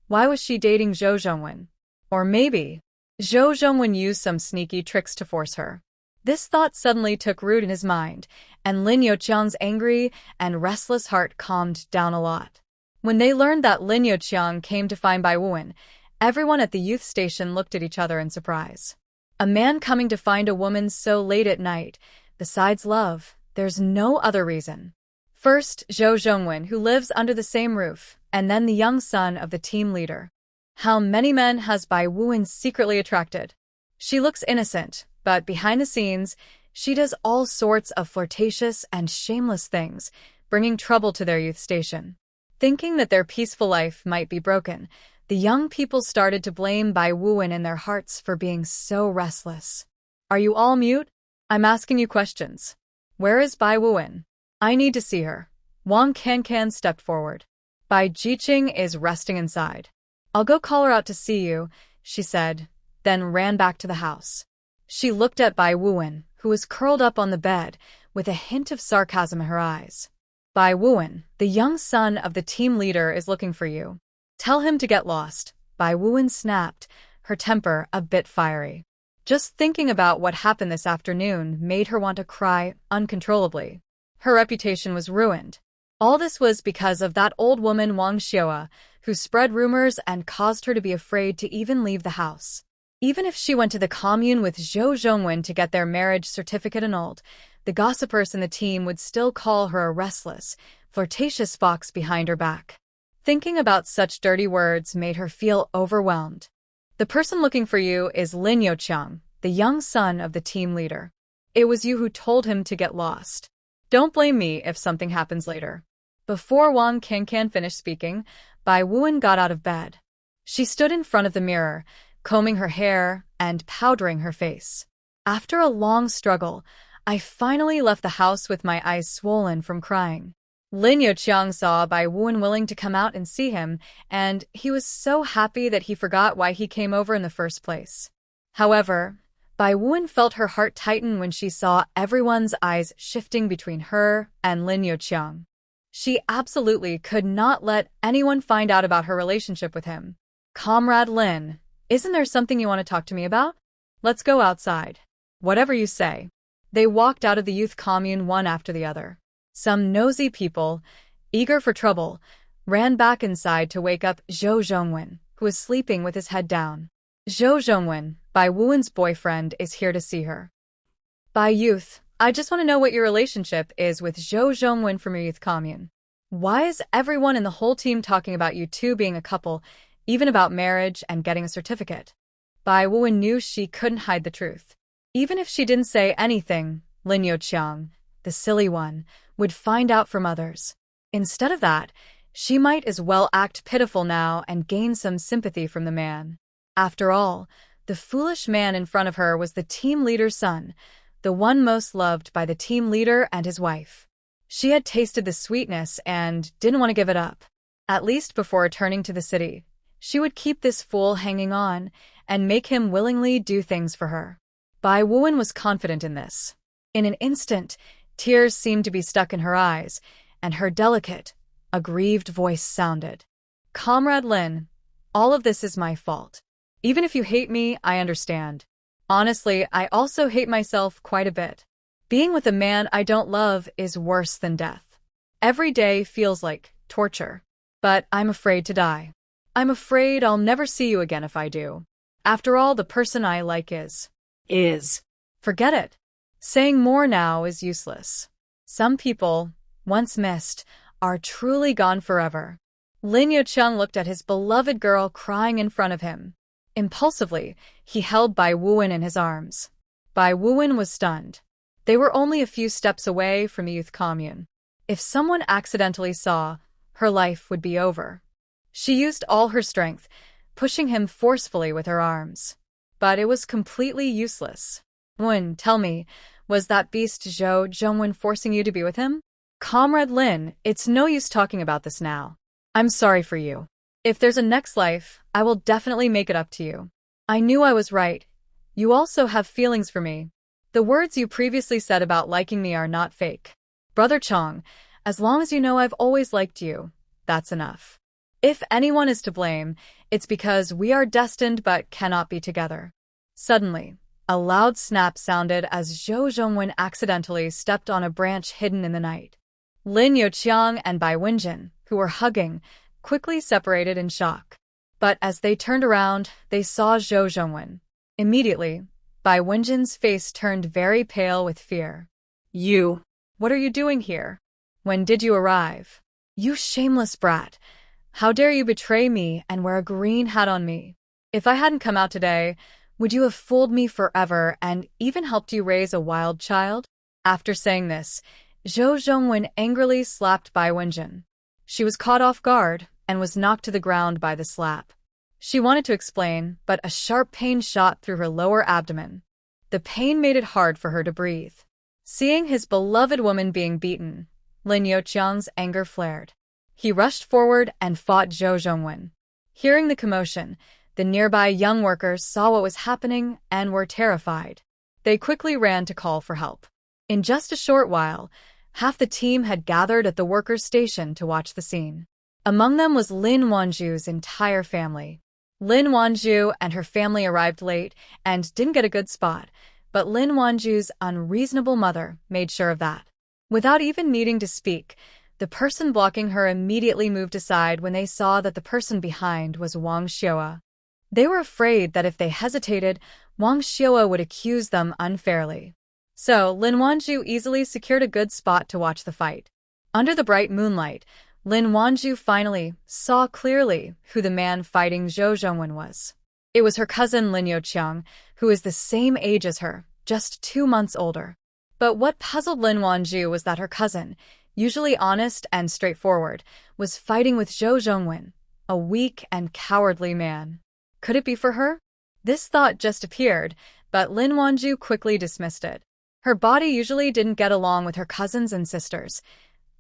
why was she dating Zhou Zhongwen? Or maybe Zhou Zhongwen used some sneaky tricks to force her. This thought suddenly took root in his mind, and Lin Youqiang's angry and restless heart calmed down a lot. When they learned that Lin Youqiang came to find Bai Wenwen, everyone at the youth station looked at each other in surprise. A man coming to find a woman so late at night, besides love, there's no other reason. First, Zhou Zhongwen, who lives under the same roof, and then the young son of the team leader. How many men has Bai Wenwen secretly attracted? She looks innocent, but behind the scenes, she does all sorts of flirtatious and shameless things, bringing trouble to their youth station. Thinking that their peaceful life might be broken, the young people started to blame Bai Wenwen in their hearts for being so restless. "Are you all mute? I'm asking you questions. Where is Bai Wenwen? I need to see her." Wang Cancan stepped forward. "Bai Jiqing is resting inside. I'll go call her out to see you," she said, then ran back to the house. She looked at Bai Wenwen, who was curled up on the bed, with a hint of sarcasm in her eyes. "Bai Wenwen, the young son of the team leader is looking for you. Tell him to get lost." Bai Wenwen snapped, her temper a bit fiery. Just thinking about what happened this afternoon made her want to cry uncontrollably. Her reputation was ruined. All this was because of that old woman Wang Xiaoa, who spread rumors and caused her to be afraid to even leave the house. Even if she went to the commune with Zhou Zhongwen to get their marriage certificate annulled, the gossipers in the team would still call her a restless, flirtatious fox behind her back. Thinking about such dirty words made her feel overwhelmed. The person looking for you is Lin Yoqiang, the young son of the team leader. It was you who told him to get lost. Don't blame me if something happens later. Before Wang Qingqian finished speaking, Bai Wuan got out of bed. She stood in front of the mirror, combing her hair and powdering her face. After a long struggle, I finally left the house with my eyes swollen from crying. Lin Yoqiang saw Bai Wuan willing to come out and see him, and he was so happy that he forgot why he came over in the first place. However, Bai Wuan felt her heart tighten when she saw everyone's eyes shifting between her and Lin Yoqiang. She absolutely could not let anyone find out about her relationship with him. Comrade Lin, isn't there something you want to talk to me about? Let's go outside. Whatever you say. They walked out of the youth commune one after the other. Some nosy people, eager for trouble, ran back inside to wake up Zhou Zhongwen, who was sleeping with his head down. Zhou Zhongwen, Bai Wuan's boyfriend, is here to see her. Bai Youth, I just want to know what your relationship is with Zhou Zhongwen from your youth commune. Why is everyone in the whole team talking about you two being a couple, even about marriage and getting a certificate? Bai Wuan knew she couldn't hide the truth. Even if she didn't say anything, Lin Yoqiang, the silly one, would find out from others. Instead of that, she might as well act pitiful now and gain some sympathy from the man. After all, the foolish man in front of her was the team leader's son, the one most loved by the team leader and his wife. She had tasted the sweetness and didn't want to give it up. At least before returning to the city, she would keep this fool hanging on and make him willingly do things for her. Bai Wuan was confident in this. In an instant, tears seemed to be stuck in her eyes, and her delicate, aggrieved voice sounded. Comrade Lin, all of this is my fault. Even if you hate me, I understand. Honestly, I also hate myself quite a bit. Being with a man I don't love is worse than death. Every day feels like torture. But I'm afraid to die. I'm afraid I'll never see you again if I do. After all, the person I like is. Forget it. Saying more now is useless. Some people, once missed, are truly gone forever. Lin Yoqiang looked at his beloved girl crying in front of him. Impulsively, he held Bai Wuan in his arms. Bai Wuan was stunned. They were only a few steps away from a youth commune. If someone accidentally saw, her life would be over. She used all her strength, pushing him forcefully with her arms. But it was completely useless. Wuan, tell me, was that beast Zhou Zhongwen forcing you to be with him? Comrade Lin, it's no use talking about this now. I'm sorry for you. If there's a next life, I will definitely make it up to you. I knew I was right. You also have feelings for me. The words you previously said about liking me are not fake. Brother Chong, as long as you know I've always liked you, that's enough. If anyone is to blame, it's because we are destined but cannot be together. Suddenly, a loud snap sounded as Zhou Zhongwen accidentally stepped on a branch hidden in the night. Lin Yoqiang and Bai Wenjin, who were hugging, quickly separated in shock. But as they turned around, they saw Zhou Zhongwen. Immediately, Bai Wenjin's face turned very pale with fear. You! What are you doing here? When did you arrive? You shameless brat! How dare you betray me and wear a green hat on me? If I hadn't come out today, would you have fooled me forever and even helped you raise a wild child? After saying this, Zhou Zhongwen angrily slapped Bai Wenjin. She was caught off guard and was knocked to the ground by the slap. She wanted to explain, but a sharp pain shot through her lower abdomen. The pain made it hard for her to breathe. Seeing his beloved woman being beaten, Lin Yoqiang's anger flared. He rushed forward and fought Zhou Zhongwen. Hearing the commotion, the nearby young workers saw what was happening and were terrified. They quickly ran to call for help. In just a short while, half the team had gathered at the workers' station to watch the scene. Among them was Lin Wanzhu's entire family. Lin Wanzhu and her family arrived late and didn't get a good spot, but Lin Wanzhu's unreasonable mother made sure of that. Without even needing to speak, the person blocking her immediately moved aside when they saw that the person behind was Wang Xiaoa. They were afraid that if they hesitated, Wang Xiaoa would accuse them unfairly. So Lin Wanzhu easily secured a good spot to watch the fight. Under the bright moonlight, Lin Wanju finally saw clearly who the man fighting Zhou Zhongwen was. It was her cousin Lin Youqiang, who is the same age as her, just 2 months older. But what puzzled Lin Wanju was that her cousin, usually honest and straightforward, was fighting with Zhou Zhongwen, a weak and cowardly man. Could it be for her? This thought just appeared, but Lin Wanju quickly dismissed it. Her body usually didn't get along with her cousins and sisters.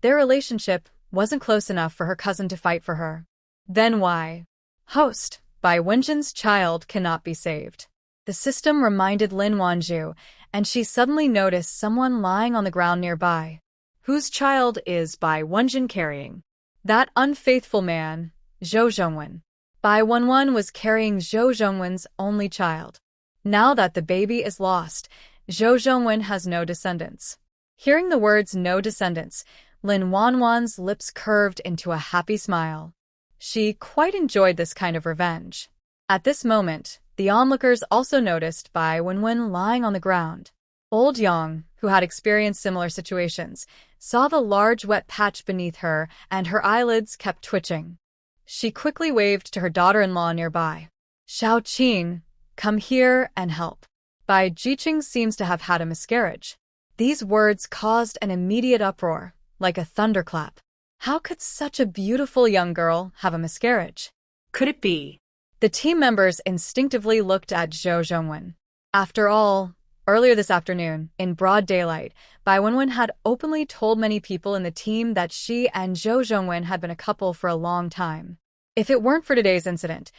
Their relationship wasn't close enough for her cousin to fight for her. Then why? Host, Bai Wenjin's child cannot be saved. The system reminded Lin Wanju, and she suddenly noticed someone lying on the ground nearby. Whose child is Bai Wenjin carrying? That unfaithful man, Zhou Zhongwen. Bai Wenwen was carrying Zhou Zhongwen's only child. Now that the baby is lost, Zhou Zhongwen has no descendants. Hearing the words no descendants, Lin Wanwan's lips curved into a happy smile. She quite enjoyed this kind of revenge. At this moment, the onlookers also noticed Bai Wenwen lying on the ground. Old Yang, who had experienced similar situations, saw the large wet patch beneath her and her eyelids kept twitching. She quickly waved to her daughter-in-law nearby. Xiao Qin, come here and help. Bai Jiqing seems to have had a miscarriage. These words caused an immediate uproar, like a thunderclap. How could such a beautiful young girl have a miscarriage? Could it be? The team members instinctively looked at Zhou Zhongwen. After all, earlier this afternoon, in broad daylight, Bai Wenwen had openly told many people in the team that she and Zhou Zhongwen had been a couple for a long time. If it weren't for today's incident,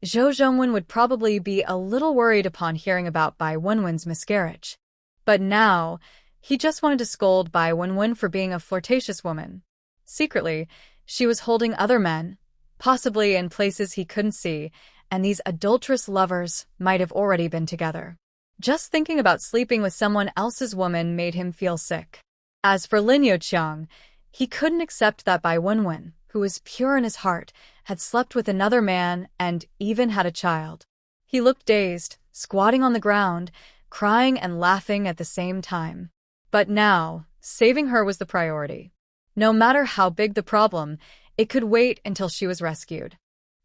Zhou Zhongwen would probably be a little worried upon hearing about Bai Wenwen's miscarriage. But now, he just wanted to scold Bai Wenwen for being a flirtatious woman. Secretly, she was holding other men, possibly in places he couldn't see, and these adulterous lovers might have already been together. Just thinking about sleeping with someone else's woman made him feel sick. As for Lin Youqiang, he couldn't accept that Bai Wenwen, who was pure in his heart, had slept with another man and even had a child. He looked dazed, squatting on the ground, crying and laughing at the same time. But now, saving her was the priority. No matter how big the problem, it could wait until she was rescued.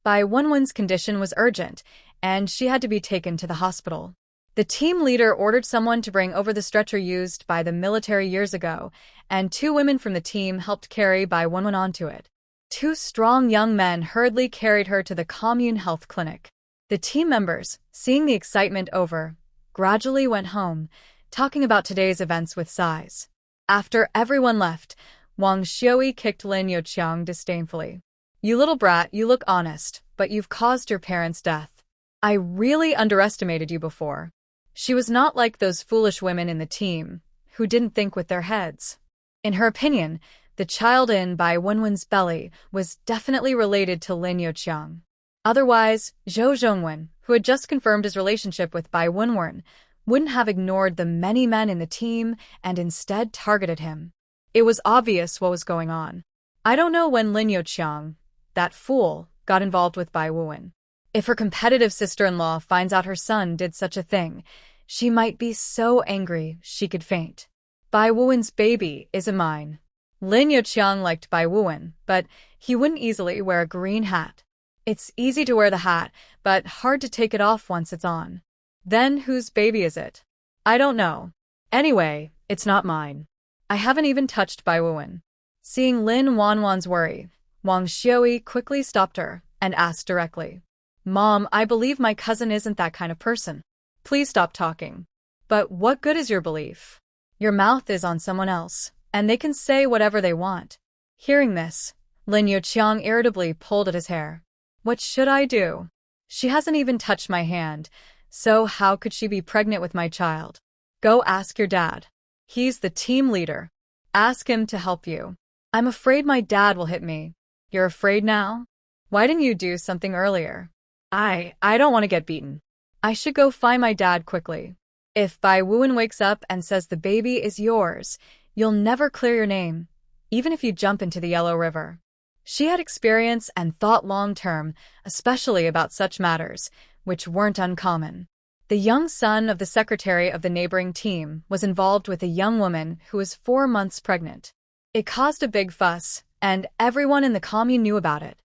Bai Wenwen's condition was urgent, and she had to be taken to the hospital. The team leader ordered someone to bring over the stretcher used by the military years ago, and 2 women from the team helped carry Bai Wenwen onto it. 2 strong young men hurriedly carried her to the commune health clinic. The team members, seeing the excitement over, gradually went home, talking about today's events with sighs. After everyone left, Wang Xiui kicked Lin Youqiang disdainfully. You little brat, you look honest, but you've caused your parents' death. I really underestimated you before. She was not like those foolish women in the team, who didn't think with their heads. In her opinion, the child in Bai Wenwen's belly was definitely related to Lin Youqiang. Otherwise, Zhou Zhongwen, who had just confirmed his relationship with Bai Wenwen, wouldn't have ignored the many men in the team and instead targeted him. It was obvious what was going on. I don't know when Lin Youqiang, that fool, got involved with Bai Wenwen. If her competitive sister-in-law finds out her son did such a thing, she might be so angry she could faint. Bai Wenwen's baby isn't mine. Lin Youqiang liked Bai Wenwen, but he wouldn't easily wear a green hat. It's easy to wear the hat, but hard to take it off once it's on. Then whose baby is it? I don't know. Anyway, it's not mine. I haven't even touched Bai Wenwen. Seeing Lin Wanwan's worry, Wang Xiui quickly stopped her and asked directly. Mom, I believe my cousin isn't that kind of person. Please stop talking. But what good is your belief? Your mouth is on someone else, and they can say whatever they want. Hearing this, Lin Youqiang irritably pulled at his hair. What should I do? She hasn't even touched my hand, so how could she be pregnant with my child? Go ask your dad. He's the team leader. Ask him to help you. I'm afraid my dad will hit me. You're afraid now? Why didn't you do something earlier? I don't want to get beaten. I should go find my dad quickly. If Bai Wenwen wakes up and says the baby is yours, you'll never clear your name, even if you jump into the Yellow River. She had experience and thought long-term, especially about such matters, which weren't uncommon. The young son of the secretary of the neighboring team was involved with a young woman who was 4 months pregnant. It caused a big fuss, and everyone in the commune knew about it.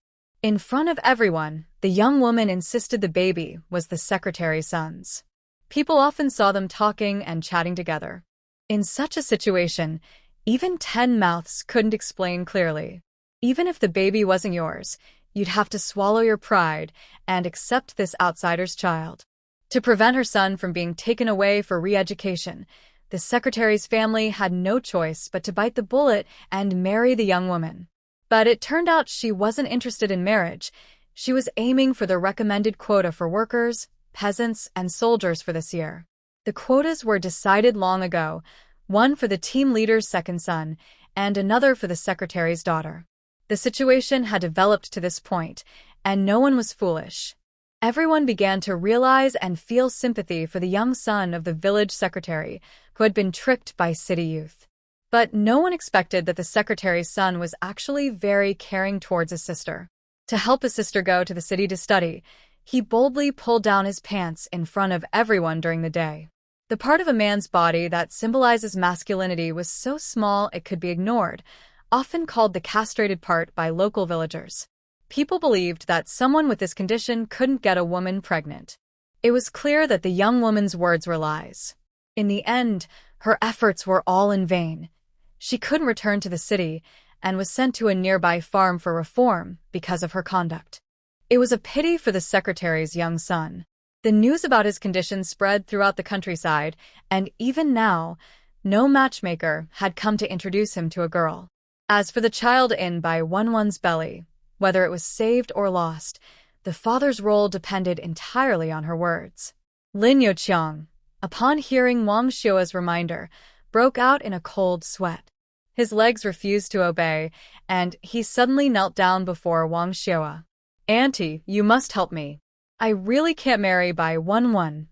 In front of everyone, the young woman insisted the baby was the secretary's son's. People often saw them talking and chatting together. In such a situation, even 10 mouths couldn't explain clearly. Even if the baby wasn't yours, you'd have to swallow your pride and accept this outsider's child. To prevent her son from being taken away for re-education, the secretary's family had no choice but to bite the bullet and marry the young woman. But it turned out she wasn't interested in marriage. She was aiming for the recommended quota for workers, peasants, and soldiers for this year. The quotas were decided long ago, one for the team leader's second son, and another for the secretary's daughter. The situation had developed to this point, and no one was foolish. Everyone began to realize and feel sympathy for the young son of the village secretary, who had been tricked by city youth. But no one expected that the secretary's son was actually very caring towards his sister. To help his sister go to the city to study, he boldly pulled down his pants in front of everyone during the day. The part of a man's body that symbolizes masculinity was so small it could be ignored, often called the castrated part by local villagers. People believed that someone with this condition couldn't get a woman pregnant. It was clear that the young woman's words were lies. In the end, her efforts were all in vain. She couldn't return to the city and was sent to a nearby farm for reform because of her conduct. It was a pity for the secretary's young son. The news about his condition spread throughout the countryside, and even now, no matchmaker had come to introduce him to a girl. As for the child in by one's belly, whether it was saved or lost, the father's role depended entirely on her words. Lin Yoqiang, upon hearing Wang Xiua's reminder, broke out in a cold sweat. His legs refused to obey, and he suddenly knelt down before Wang Xiua. "Auntie, you must help me. I really can't marry by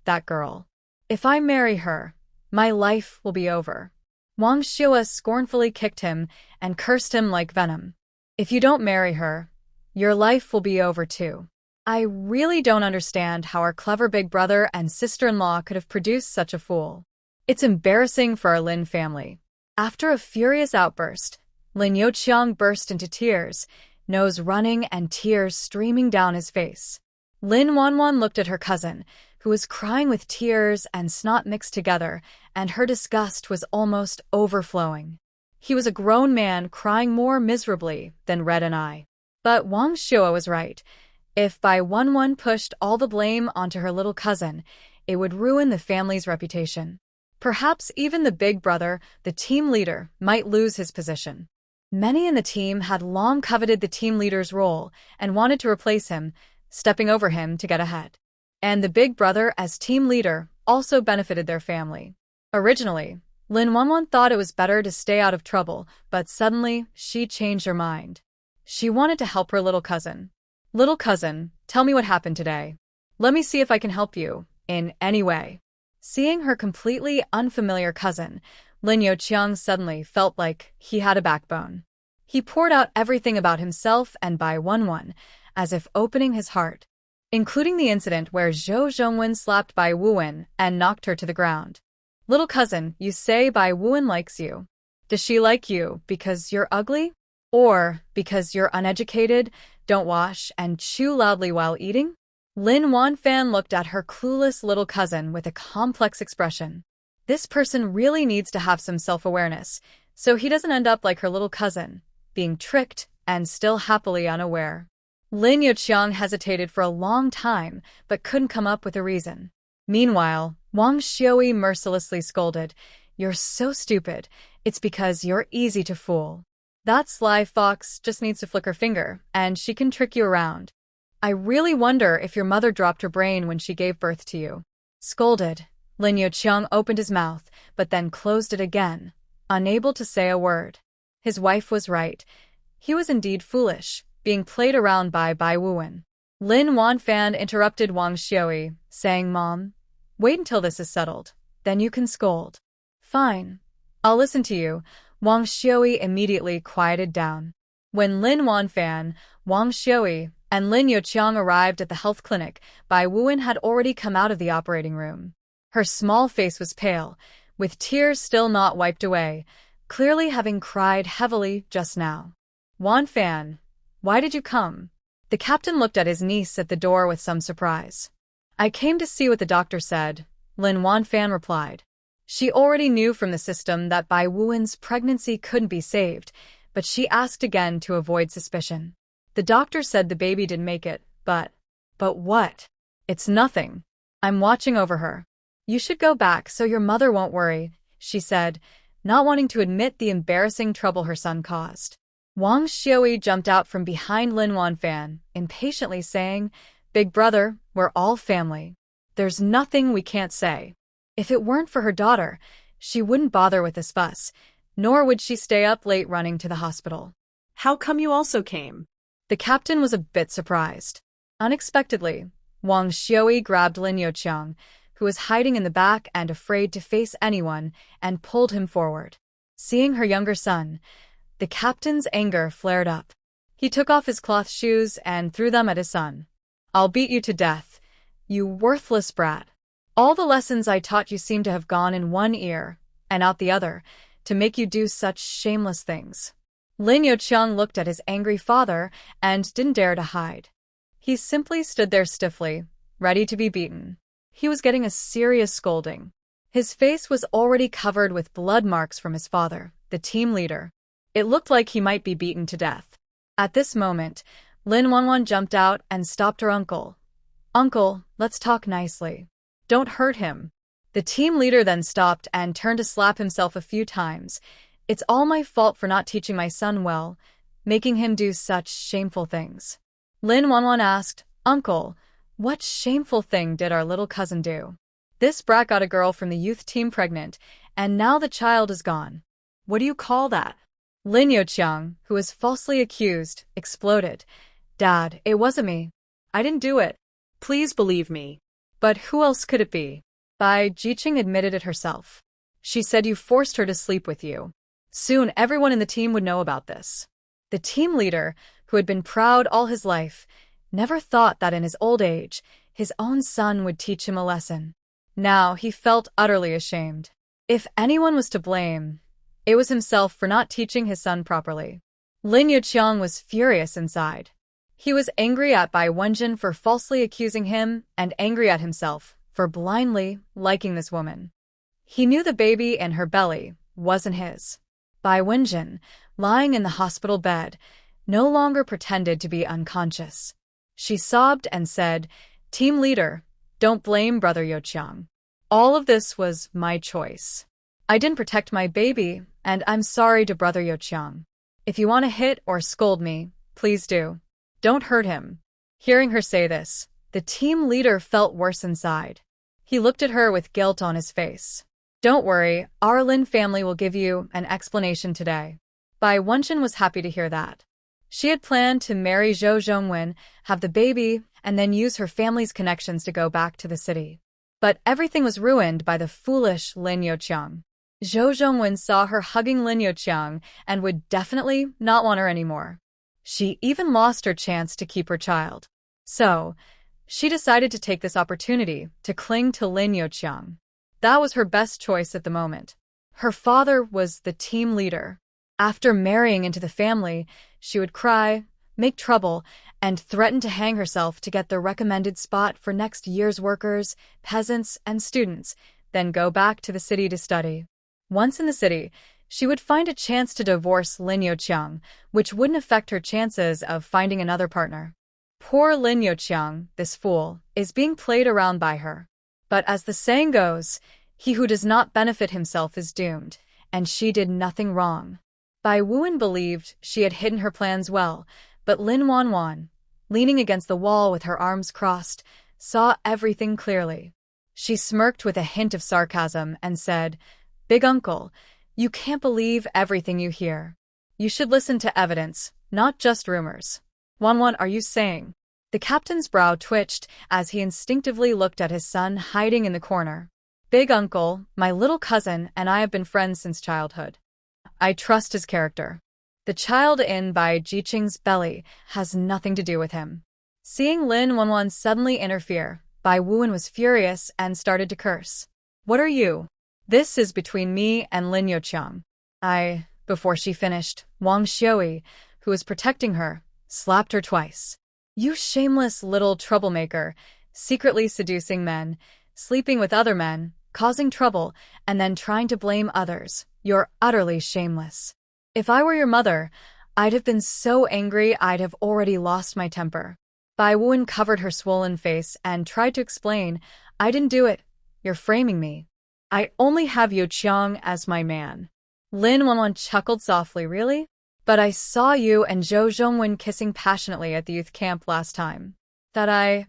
that girl. If I marry her, my life will be over." Wang Xiua scornfully kicked him and cursed him like venom. "If you don't marry her, your life will be over too. I really don't understand how our clever big brother and sister-in-law could have produced such a fool. It's embarrassing for our Lin family." After a furious outburst, Lin Yoqiang burst into tears, nose running and tears streaming down his face. Lin Wanwan looked at her cousin, who was crying with tears and snot mixed together, and her disgust was almost overflowing. He was a grown man crying more miserably than Red and I. But Wang Xiua was right. If Bai Wanwan pushed all the blame onto her little cousin, it would ruin the family's reputation. Perhaps even the big brother, the team leader, might lose his position. Many in the team had long coveted the team leader's role and wanted to replace him, stepping over him to get ahead. And the big brother, as team leader, also benefited their family. Originally, Lin Wanwan thought it was better to stay out of trouble, but suddenly she changed her mind. She wanted to help her little cousin. "Little cousin, tell me what happened today. Let me see if I can help you in any way." Seeing her completely unfamiliar cousin, Lin Yoqiang suddenly felt like he had a backbone. He poured out everything about himself and Bai Wanwan, as if opening his heart, including the incident where Zhou Zhongwen slapped Bai Wuwen and knocked her to the ground. "Little cousin, you say Bai Wuwen likes you. Does she like you because you're ugly? Or because you're uneducated, don't wash, and chew loudly while eating?" Lin Wanfan looked at her clueless little cousin with a complex expression. This person really needs to have some self-awareness, so he doesn't end up like her little cousin, being tricked and still happily unaware. Lin Yoqiang hesitated for a long time, but couldn't come up with a reason. Meanwhile, Wang Xiui mercilessly scolded, "You're so stupid. It's because you're easy to fool. That sly fox just needs to flick her finger, and she can trick you around. I really wonder if your mother dropped her brain when she gave birth to you." Scolded, Lin Yoqiang opened his mouth, but then closed it again, unable to say a word. His wife was right. He was indeed foolish, being played around by Bai Wuwen. Lin Wanfan interrupted Wang Xiui, saying, "Mom, wait until this is settled. Then you can scold." "Fine. I'll listen to you." Wang Xiui immediately quieted down. When Lin Wanfan, Wang Xiui, and Lin Yoqiang arrived at the health clinic, Bai Wuwen had already come out of the operating room. Her small face was pale, with tears still not wiped away, clearly having cried heavily just now. Wan Fan, why did you come? The captain looked at his niece at the door with some surprise. I came to see what the doctor said, Lin Wan Fan replied. She already knew from the system that Bai Wuen's pregnancy couldn't be saved, but she asked again to avoid suspicion. The doctor said the baby didn't make it, but what? It's nothing. I'm watching over her. You should go back so your mother won't worry, she said, not wanting to admit the embarrassing trouble her son caused. Wang Xiaoyi jumped out from behind Lin Wanfan, impatiently saying, Big brother, we're all family. There's nothing we can't say. If it weren't for her daughter, she wouldn't bother with this fuss, nor would she stay up late running to the hospital. How come you also came? The captain was a bit surprised. Unexpectedly, Wang Xiaoyi grabbed Lin Youqiang, who was hiding in the back and afraid to face anyone, and pulled him forward. Seeing her younger son, the captain's anger flared up. He took off his cloth shoes and threw them at his son. I'll beat you to death, you worthless brat. All the lessons I taught you seem to have gone in one ear and out the other to make you do such shameless things. Lin Youqiang looked at his angry father and didn't dare to hide. He simply stood there stiffly, ready to be beaten. He was getting a serious scolding. His face was already covered with blood marks from his father, the team leader. It looked like he might be beaten to death. At this moment, Lin Wanwan jumped out and stopped her uncle. Uncle, let's talk nicely. Don't hurt him. The team leader then stopped and turned to slap himself a few times. It's all my fault for not teaching my son well, making him do such shameful things. Lin Wanwan asked, Uncle, what shameful thing did our little cousin do? This brat got a girl from the youth team pregnant, and now the child is gone. What do you call that? Lin Youqiang, who was falsely accused, exploded. Dad, it wasn't me. I didn't do it. Please believe me. But who else could it be? Bai Jiqing admitted it herself. She said you forced her to sleep with you. Soon everyone in the team would know about this. The team leader, who had been proud all his life, never thought that in his old age, his own son would teach him a lesson. Now he felt utterly ashamed. If anyone was to blame, it was himself for not teaching his son properly. Lin Youqiang was furious inside. He was angry at Bai Wenjin for falsely accusing him and angry at himself for blindly liking this woman. He knew the baby in her belly wasn't his. Bai Wenjin, lying in the hospital bed, no longer pretended to be unconscious. She sobbed and said, Team leader, don't blame Brother Youqiang. All of this was my choice. I didn't protect my baby, and I'm sorry to Brother Youqiang. If you want to hit or scold me, please do. Don't hurt him. Hearing her say this, the team leader felt worse inside. He looked at her with guilt on his face. Don't worry, our Lin family will give you an explanation today. Bai Wenjin was happy to hear that. She had planned to marry Zhou Zhongwen, have the baby, and then use her family's connections to go back to the city. But everything was ruined by the foolish Lin Youqiang. Zhou Zhongwen saw her hugging Lin Youqiang and would definitely not want her anymore. She even lost her chance to keep her child. So, she decided to take this opportunity to cling to Lin Youqiang. That was her best choice at the moment. Her father was the team leader. After marrying into the family, she would cry, make trouble, and threaten to hang herself to get the recommended spot for next year's workers, peasants, and students, then go back to the city to study. Once in the city, she would find a chance to divorce Lin Youqiang, which wouldn't affect her chances of finding another partner. Poor Lin Youqiang, this fool, is being played around by her. But as the saying goes, he who does not benefit himself is doomed, and she did nothing wrong. Bai Wuan believed she had hidden her plans well, but Lin Wanwan, leaning against the wall with her arms crossed, saw everything clearly. She smirked with a hint of sarcasm and said, Big uncle, you can't believe everything you hear. You should listen to evidence, not just rumors. Wanwan, are you saying? The captain's brow twitched as he instinctively looked at his son hiding in the corner. Big uncle, my little cousin and I have been friends since childhood. I trust his character. The child in Bai Jiqing's belly has nothing to do with him. Seeing Lin Wanwan suddenly interfere, Bai Wuan was furious and started to curse. What are you? This is between me and Lin Youqiang. Before she finished, Wang Xiui, who was protecting her, slapped her twice. You shameless little troublemaker, secretly seducing men, sleeping with other men, causing trouble, and then trying to blame others. You're utterly shameless. If I were your mother, I'd have been so angry I'd have already lost my temper. Bai Wuan covered her swollen face and tried to explain, I didn't do it. You're framing me. I only have Yu Qiang as my man. Lin Wanwan chuckled softly, really? But I saw you and Zhou Zhongwen kissing passionately at the youth camp last time. Bai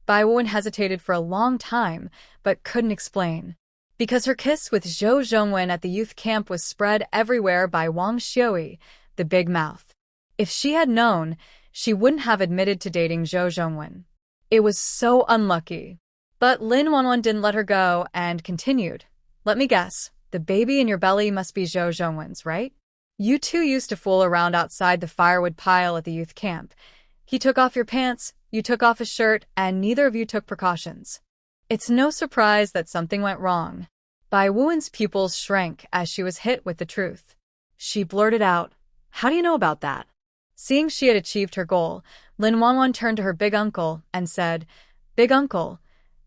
Wuan hesitated for a long time, but couldn't explain. Because her kiss with Zhou Zhongwen at the youth camp was spread everywhere by Wang Xiui, the big mouth. If she had known, she wouldn't have admitted to dating Zhou Zhongwen. It was so unlucky. But Lin Wanwan didn't let her go and continued. Let me guess, the baby in your belly must be Zhou Zhongwen's, right? You two used to fool around outside the firewood pile at the youth camp. He took off your pants, you took off his shirt, and neither of you took precautions. It's no surprise that something went wrong. Bai Wuan's pupils shrank as she was hit with the truth. She blurted out, How do you know about that? Seeing she had achieved her goal, Lin Wanwan turned to her big uncle and said, Big uncle,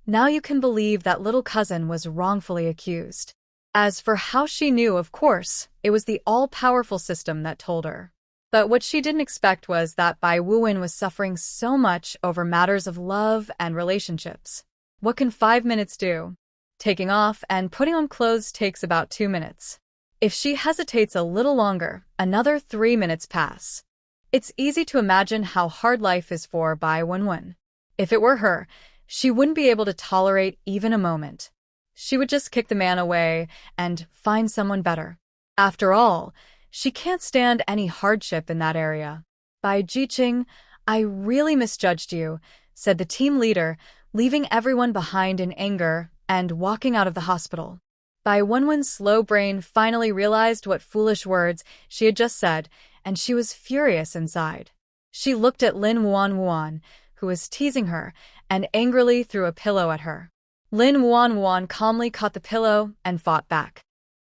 now you can believe that little cousin was wrongfully accused. As for how she knew, of course, it was the all-powerful system that told her. But what she didn't expect was that Bai Wuan was suffering so much over matters of love and relationships. What can 5 minutes do? Taking off and putting on clothes takes about 2 minutes. If she hesitates a little longer, another 3 minutes pass. It's easy to imagine how hard life is for Bai Wuan. If it were her, she wouldn't be able to tolerate even a moment. She would just kick the man away and find someone better. After all, she can't stand any hardship in that area. Bai Jiqing, I really misjudged you, said the team leader, leaving everyone behind in anger and walking out of the hospital. Bai Wenwen's slow brain finally realized what foolish words she had just said, and she was furious inside. She looked at Lin Wuan, who was teasing her, and angrily threw a pillow at her. Lin Wuan calmly caught the pillow and fought back.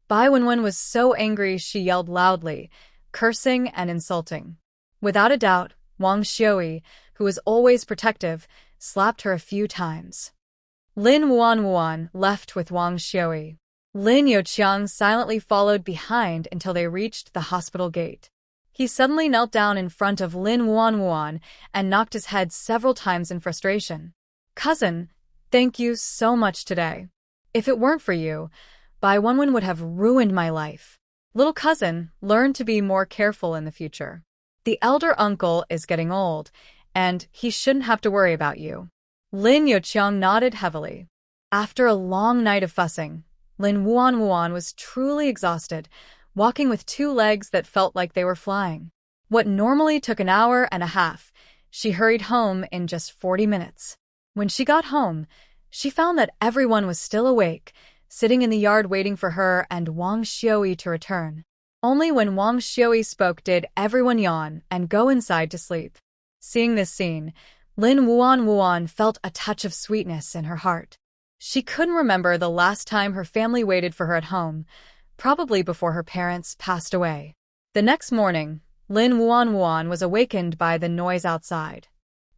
Bai Wenwen was so angry she yelled loudly, cursing and insulting. Without a doubt, Wang Xiui, who was always protective, slapped her a few times. Lin Wuan left with Wang Xiui. Lin Youqiang silently followed behind until they reached the hospital gate. He suddenly knelt down in front of Lin Wuan and knocked his head several times in frustration. Cousin, thank you so much today. If it weren't for you, Bai Wenwen would have ruined my life. Little cousin, learn to be more careful in the future. The elder uncle is getting old, and he shouldn't have to worry about you. Lin Youqiang nodded heavily. After a long night of fussing, Lin Wuan was truly exhausted, walking with 2 legs that felt like they were flying. What normally took an hour and a half, she hurried home in just 40 minutes. When she got home, she found that everyone was still awake, sitting in the yard waiting for her and Wang Xiui to return. Only when Wang Xiui spoke did everyone yawn and go inside to sleep. Seeing this scene, Lin Wuan felt a touch of sweetness in her heart. She couldn't remember the last time her family waited for her at home, probably before her parents passed away. The next morning, Lin Wuan was awakened by the noise outside.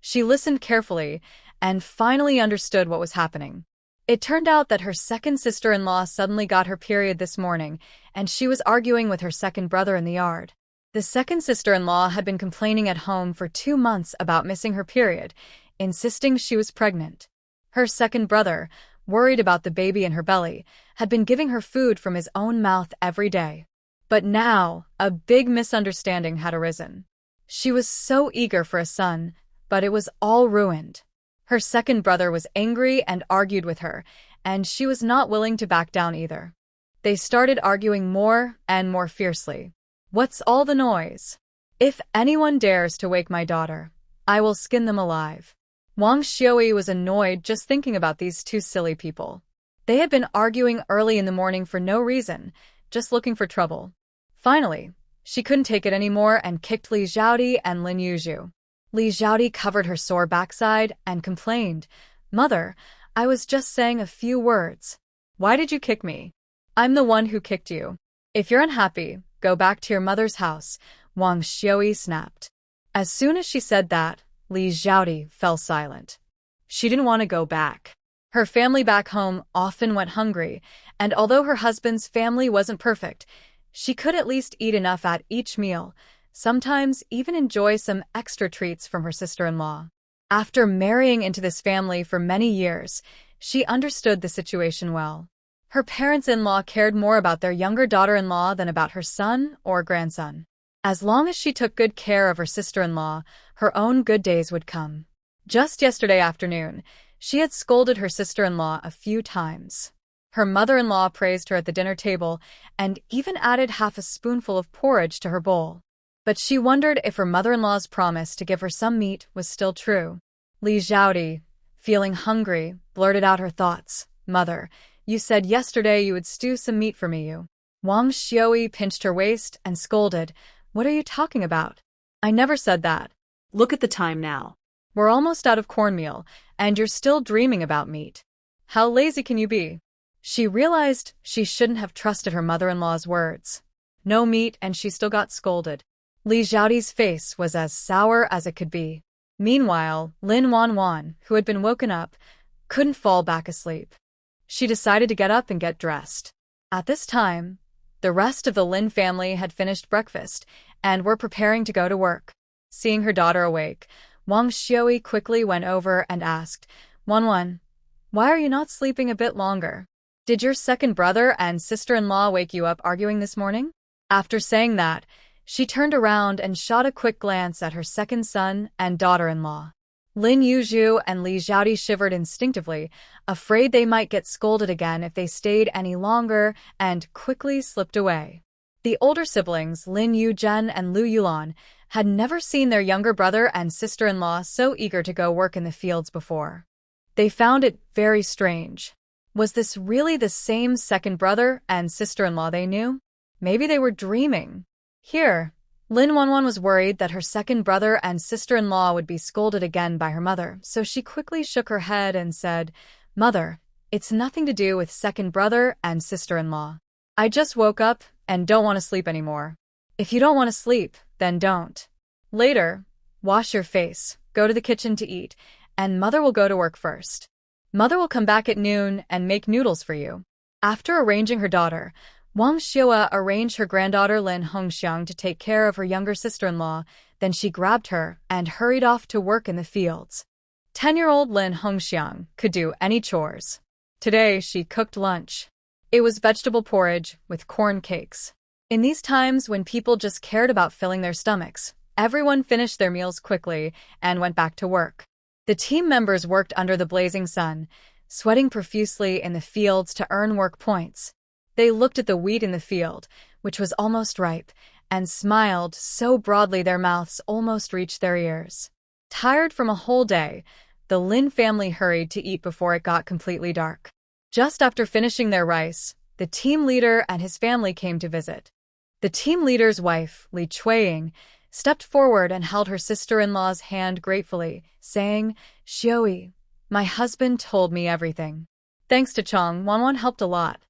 She listened carefully and finally understood what was happening. It turned out that her second sister-in-law suddenly got her period this morning, and she was arguing with her second brother in the yard. The second sister-in-law had been complaining at home for 2 months about missing her period, insisting she was pregnant. Her second brother, worried about the baby in her belly, had been giving her food from his own mouth every day. But now, a big misunderstanding had arisen. She was so eager for a son, but it was all ruined. Her second brother was angry and argued with her, and she was not willing to back down either. They started arguing more and more fiercely. What's all the noise? If anyone dares to wake my daughter, I will skin them alive. Wang Xiui was annoyed just thinking about these 2 silly people. They had been arguing early in the morning for no reason, just looking for trouble. Finally, she couldn't take it anymore and kicked Li Zhaodi and Lin Yuzhu. Li Zhaodi covered her sore backside and complained, Mother, I was just saying a few words. Why did you kick me? I'm the one who kicked you. If you're unhappy, go back to your mother's house, Wang Xiaoyi snapped. As soon as she said that, Li Xiaodi fell silent. She didn't want to go back. Her family back home often went hungry, and although her husband's family wasn't perfect, she could at least eat enough at each meal, sometimes even enjoy some extra treats from her sister-in-law. After marrying into this family for many years, she understood the situation well. Her parents-in-law cared more about their younger daughter-in-law than about her son or grandson. As long as she took good care of her sister-in-law, her own good days would come. Just yesterday afternoon, she had scolded her sister-in-law a few times. Her mother-in-law praised her at the dinner table and even added half a spoonful of porridge to her bowl. But she wondered if her mother-in-law's promise to give her some meat was still true. Li Xiaodi, feeling hungry, blurted out her thoughts. "Mother, you said yesterday you would stew some meat for me, you." Wang Xiaoyi pinched her waist and scolded. "What are you talking about? I never said that." Look at the time now. "We're almost out of cornmeal, and you're still dreaming about meat. How lazy can you be?" She realized she shouldn't have trusted her mother-in-law's words. No meat, and she still got scolded. Li Xiaodi's face was as sour as it could be. Meanwhile, Lin Wanwan, who had been woken up, couldn't fall back asleep. She decided to get up and get dressed. At this time, the rest of the Lin family had finished breakfast and were preparing to go to work. Seeing her daughter awake, Wang Xiaoyi quickly went over and asked, "Wanwan, why are you not sleeping a bit longer? Did your second brother and sister-in-law wake you up arguing this morning?" After saying that, she turned around and shot a quick glance at her second son and daughter-in-law. Lin Yuzhu and Li Xiaodi shivered instinctively, afraid they might get scolded again if they stayed any longer, and quickly slipped away. The older siblings, Lin Yuzhen and Lu Yulan, had never seen their younger brother and sister-in-law so eager to go work in the fields before. They found it very strange. Was this really the same second brother and sister-in-law they knew? Maybe they were dreaming. Here, Lin Wanwan was worried that her second brother and sister-in-law would be scolded again by her mother, so she quickly shook her head and said, "Mother, it's nothing to do with second brother and sister-in-law. I just woke up and don't want to sleep anymore. If you don't want to sleep, then don't. Later, wash your face, go to the kitchen to eat, and Mother will go to work first. Mother will come back at noon and make noodles for you." After arranging her daughter, Wang Xiaoyi arranged her granddaughter Lin Hongxiang to take care of her younger sister-in-law, then she grabbed her and hurried off to work in the fields. 10-year-old Lin Hongxiang could do any chores. Today, she cooked lunch. It was vegetable porridge with corn cakes. In these times when people just cared about filling their stomachs, everyone finished their meals quickly and went back to work. The team members worked under the blazing sun, sweating profusely in the fields to earn work points. They looked at the wheat in the field, which was almost ripe, and smiled so broadly their mouths almost reached their ears. Tired from a whole day, the Lin family hurried to eat before it got completely dark. Just after finishing their rice, the team leader and his family came to visit. The team leader's wife, Li Chuiying, stepped forward and held her sister-in-law's hand gratefully, saying, "Xiaoyi, my husband told me everything. Thanks to Chong, Wanwan helped a lot.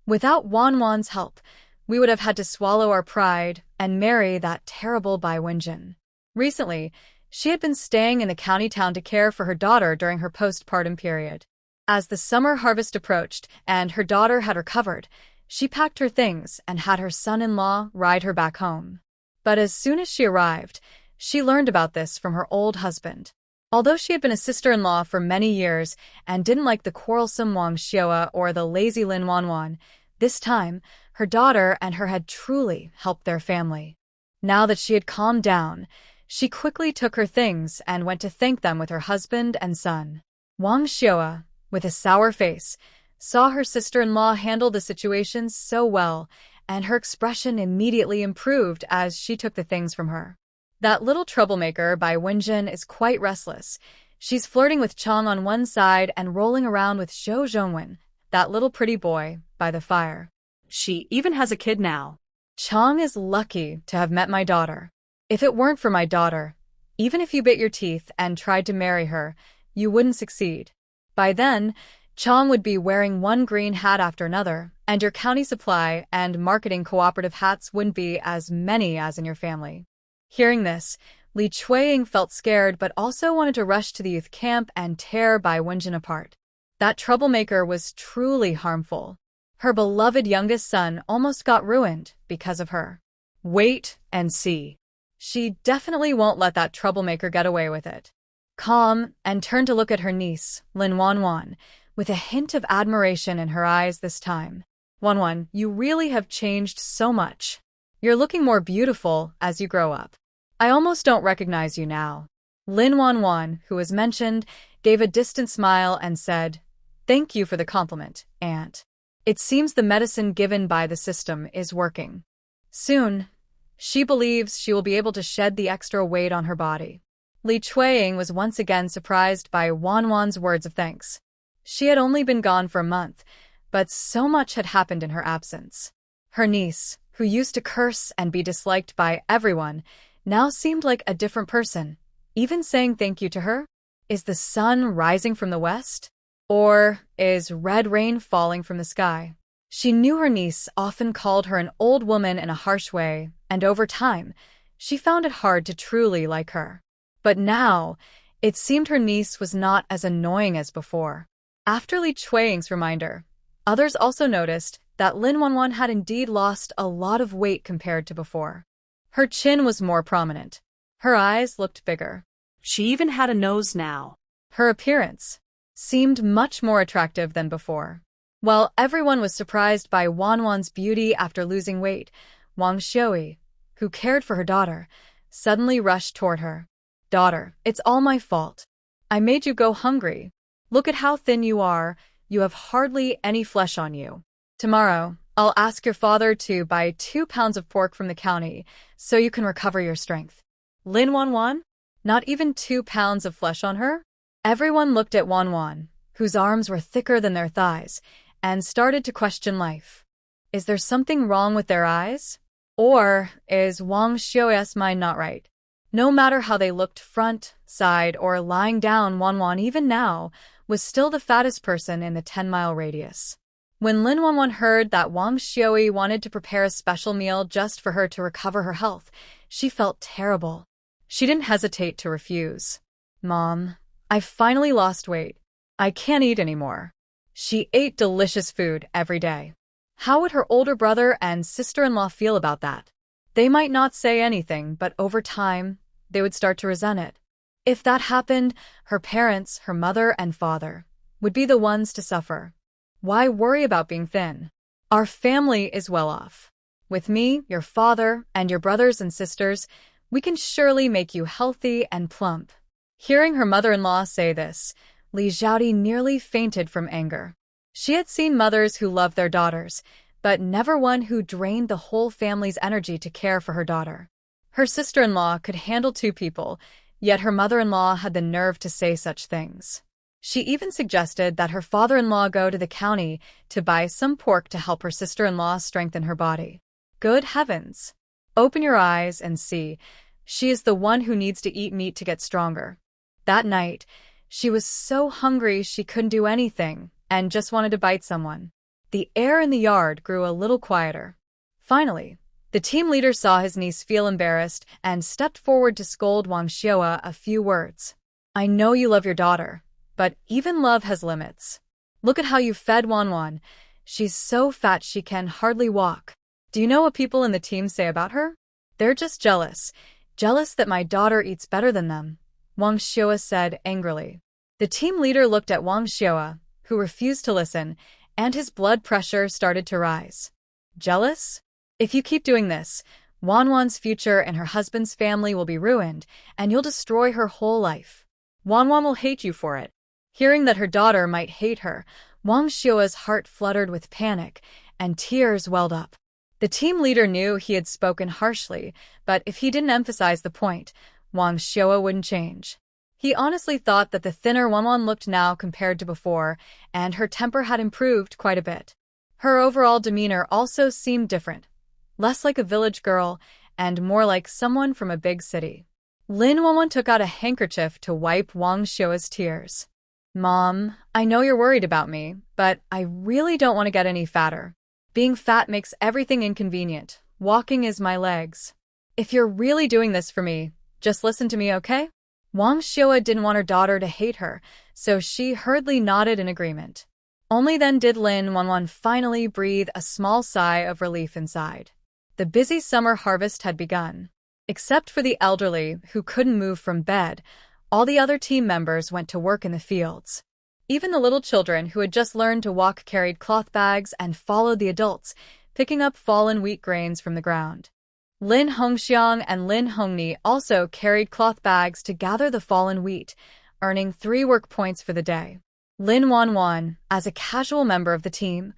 Without Wanwan's help, we would have had to swallow our pride and marry that terrible Bai Wenjin." Recently, she had been staying in the county town to care for her daughter during her postpartum period. As the summer harvest approached and her daughter had recovered, she packed her things and had her son-in-law ride her back home. But as soon as she arrived, she learned about this from her old husband. Although she had been a sister-in-law for many years and didn't like the quarrelsome Wang Xiaoyi or the lazy Lin Wanwan, this time, her daughter and her had truly helped their family. Now that she had calmed down, she quickly took her things and went to thank them with her husband and son. Wang Xiaoyi, with a sour face, saw her sister-in-law handle the situation so well, and her expression immediately improved as she took the things from her. That little troublemaker Bai Wenjin is quite restless. She's flirting with Chong on one side and rolling around with Zhou Zhongwen, that little pretty boy, by the fire. She even has a kid now. Chong is lucky to have met my daughter. If it weren't for my daughter, even if you bit your teeth and tried to marry her, you wouldn't succeed. By then, Chong would be wearing one green hat after another, and your county supply and marketing cooperative hats wouldn't be as many as in your family. Hearing this, Li Chueying felt scared but also wanted to rush to the youth camp and tear Bai Wenjin apart. That troublemaker was truly harmful. Her beloved youngest son almost got ruined because of her. Wait and see. She definitely won't let that troublemaker get away with it. Calm, and turned to look at her niece, Lin Wanwan, with a hint of admiration in her eyes this time. Wanwan, you really have changed so much. You're looking more beautiful as you grow up. I almost don't recognize you now. Lin Wanwan, who was mentioned, gave a distant smile and said, "Thank you for the compliment, Aunt. It seems the medicine given by the system is working. Soon, she believes she will be able to shed the extra weight on her body." Li Chueying was once again surprised by Wanwan's words of thanks. She had only been gone for a month, but so much had happened in her absence. Her niece, who used to curse and be disliked by everyone, now seemed like a different person. Even saying thank you to her? Is the sun rising from the west? Or is red rain falling from the sky? She knew her niece often called her an old woman in a harsh way, and over time, she found it hard to truly like her. But now, it seemed her niece was not as annoying as before. After Li Chueying's reminder, others also noticed that Lin Wanwan had indeed lost a lot of weight compared to before. Her chin was more prominent. Her eyes looked bigger. She even had a nose now. Her appearance seemed much more attractive than before. While everyone was surprised by Wanwan's beauty after losing weight, Wang Xiui, who cared for her daughter, suddenly rushed toward her. "Daughter, it's all my fault. I made you go hungry. Look at how thin you are. You have hardly any flesh on you. Tomorrow, I'll ask your father to buy 2 pounds of pork from the county so you can recover your strength." Lin Wanwan? Not even 2 pounds of flesh on her? Everyone looked at Wanwan, whose arms were thicker than their thighs, and started to question life. Is there something wrong with their eyes? Or is Wang Xiui's mind not right? No matter how they looked front, side, or lying down, Wanwan even now was still the fattest person in the 10-mile radius. When Lin Wanwan heard that Wang Xiui wanted to prepare a special meal just for her to recover her health, she felt terrible. She didn't hesitate to refuse. "Mom, I finally lost weight. I can't eat anymore." She ate delicious food every day. How would her older brother and sister-in-law feel about that? They might not say anything, but over time, they would start to resent it. If that happened, her parents, her mother and father, would be the ones to suffer. Why worry about being thin? Our family is well off. With me, your father, and your brothers and sisters, we can surely make you healthy and plump. Hearing her mother-in-law say this, Li Xiaodi nearly fainted from anger. She had seen mothers who loved their daughters, but never one who drained the whole family's energy to care for her daughter. Her sister-in-law could handle 2 people, yet her mother-in-law had the nerve to say such things. She even suggested that her father-in-law go to the county to buy some pork to help her sister-in-law strengthen her body. Good heavens! Open your eyes and see. She is the one who needs to eat meat to get stronger. That night, she was so hungry she couldn't do anything and just wanted to bite someone. The air in the yard grew a little quieter. Finally, the team leader saw his niece feel embarrassed and stepped forward to scold Wang Xiua a few words. "I know you love your daughter, but even love has limits. Look at how you fed Wanwan. She's so fat she can hardly walk. Do you know what people in the team say about her? They're just jealous. Jealous that my daughter eats better than them," Wang Xiua said angrily. The team leader looked at Wang Xiua, who refused to listen, and his blood pressure started to rise. Jealous? If you keep doing this, Wanwan's future and her husband's family will be ruined, and you'll destroy her whole life. Wanwan will hate you for it. Hearing that her daughter might hate her, Wang Xiua's heart fluttered with panic, and tears welled up. The team leader knew he had spoken harshly, but if he didn't emphasize the point, Wang Xiua wouldn't change. He honestly thought that the thinner Wanwan looked now compared to before, and her temper had improved quite a bit. Her overall demeanor also seemed different, less like a village girl and more like someone from a big city. Lin Wanwan took out a handkerchief to wipe Wang Xiua's tears. Mom, I know you're worried about me, but I really don't want to get any fatter. Being fat makes everything inconvenient. Walking is my legs. If you're really doing this for me, just listen to me, okay? Wang Xiua didn't want her daughter to hate her, so she hurriedly nodded in agreement. Only then did Lin Wanwan finally breathe a small sigh of relief inside. The busy summer harvest had begun. Except for the elderly, who couldn't move from bed, all the other team members went to work in the fields. Even the little children who had just learned to walk carried cloth bags and followed the adults, picking up fallen wheat grains from the ground. Lin Hongxiang and Lin Hongni also carried cloth bags to gather the fallen wheat, earning 3 work points for the day. Lin Wanwan, as a casual member of the team,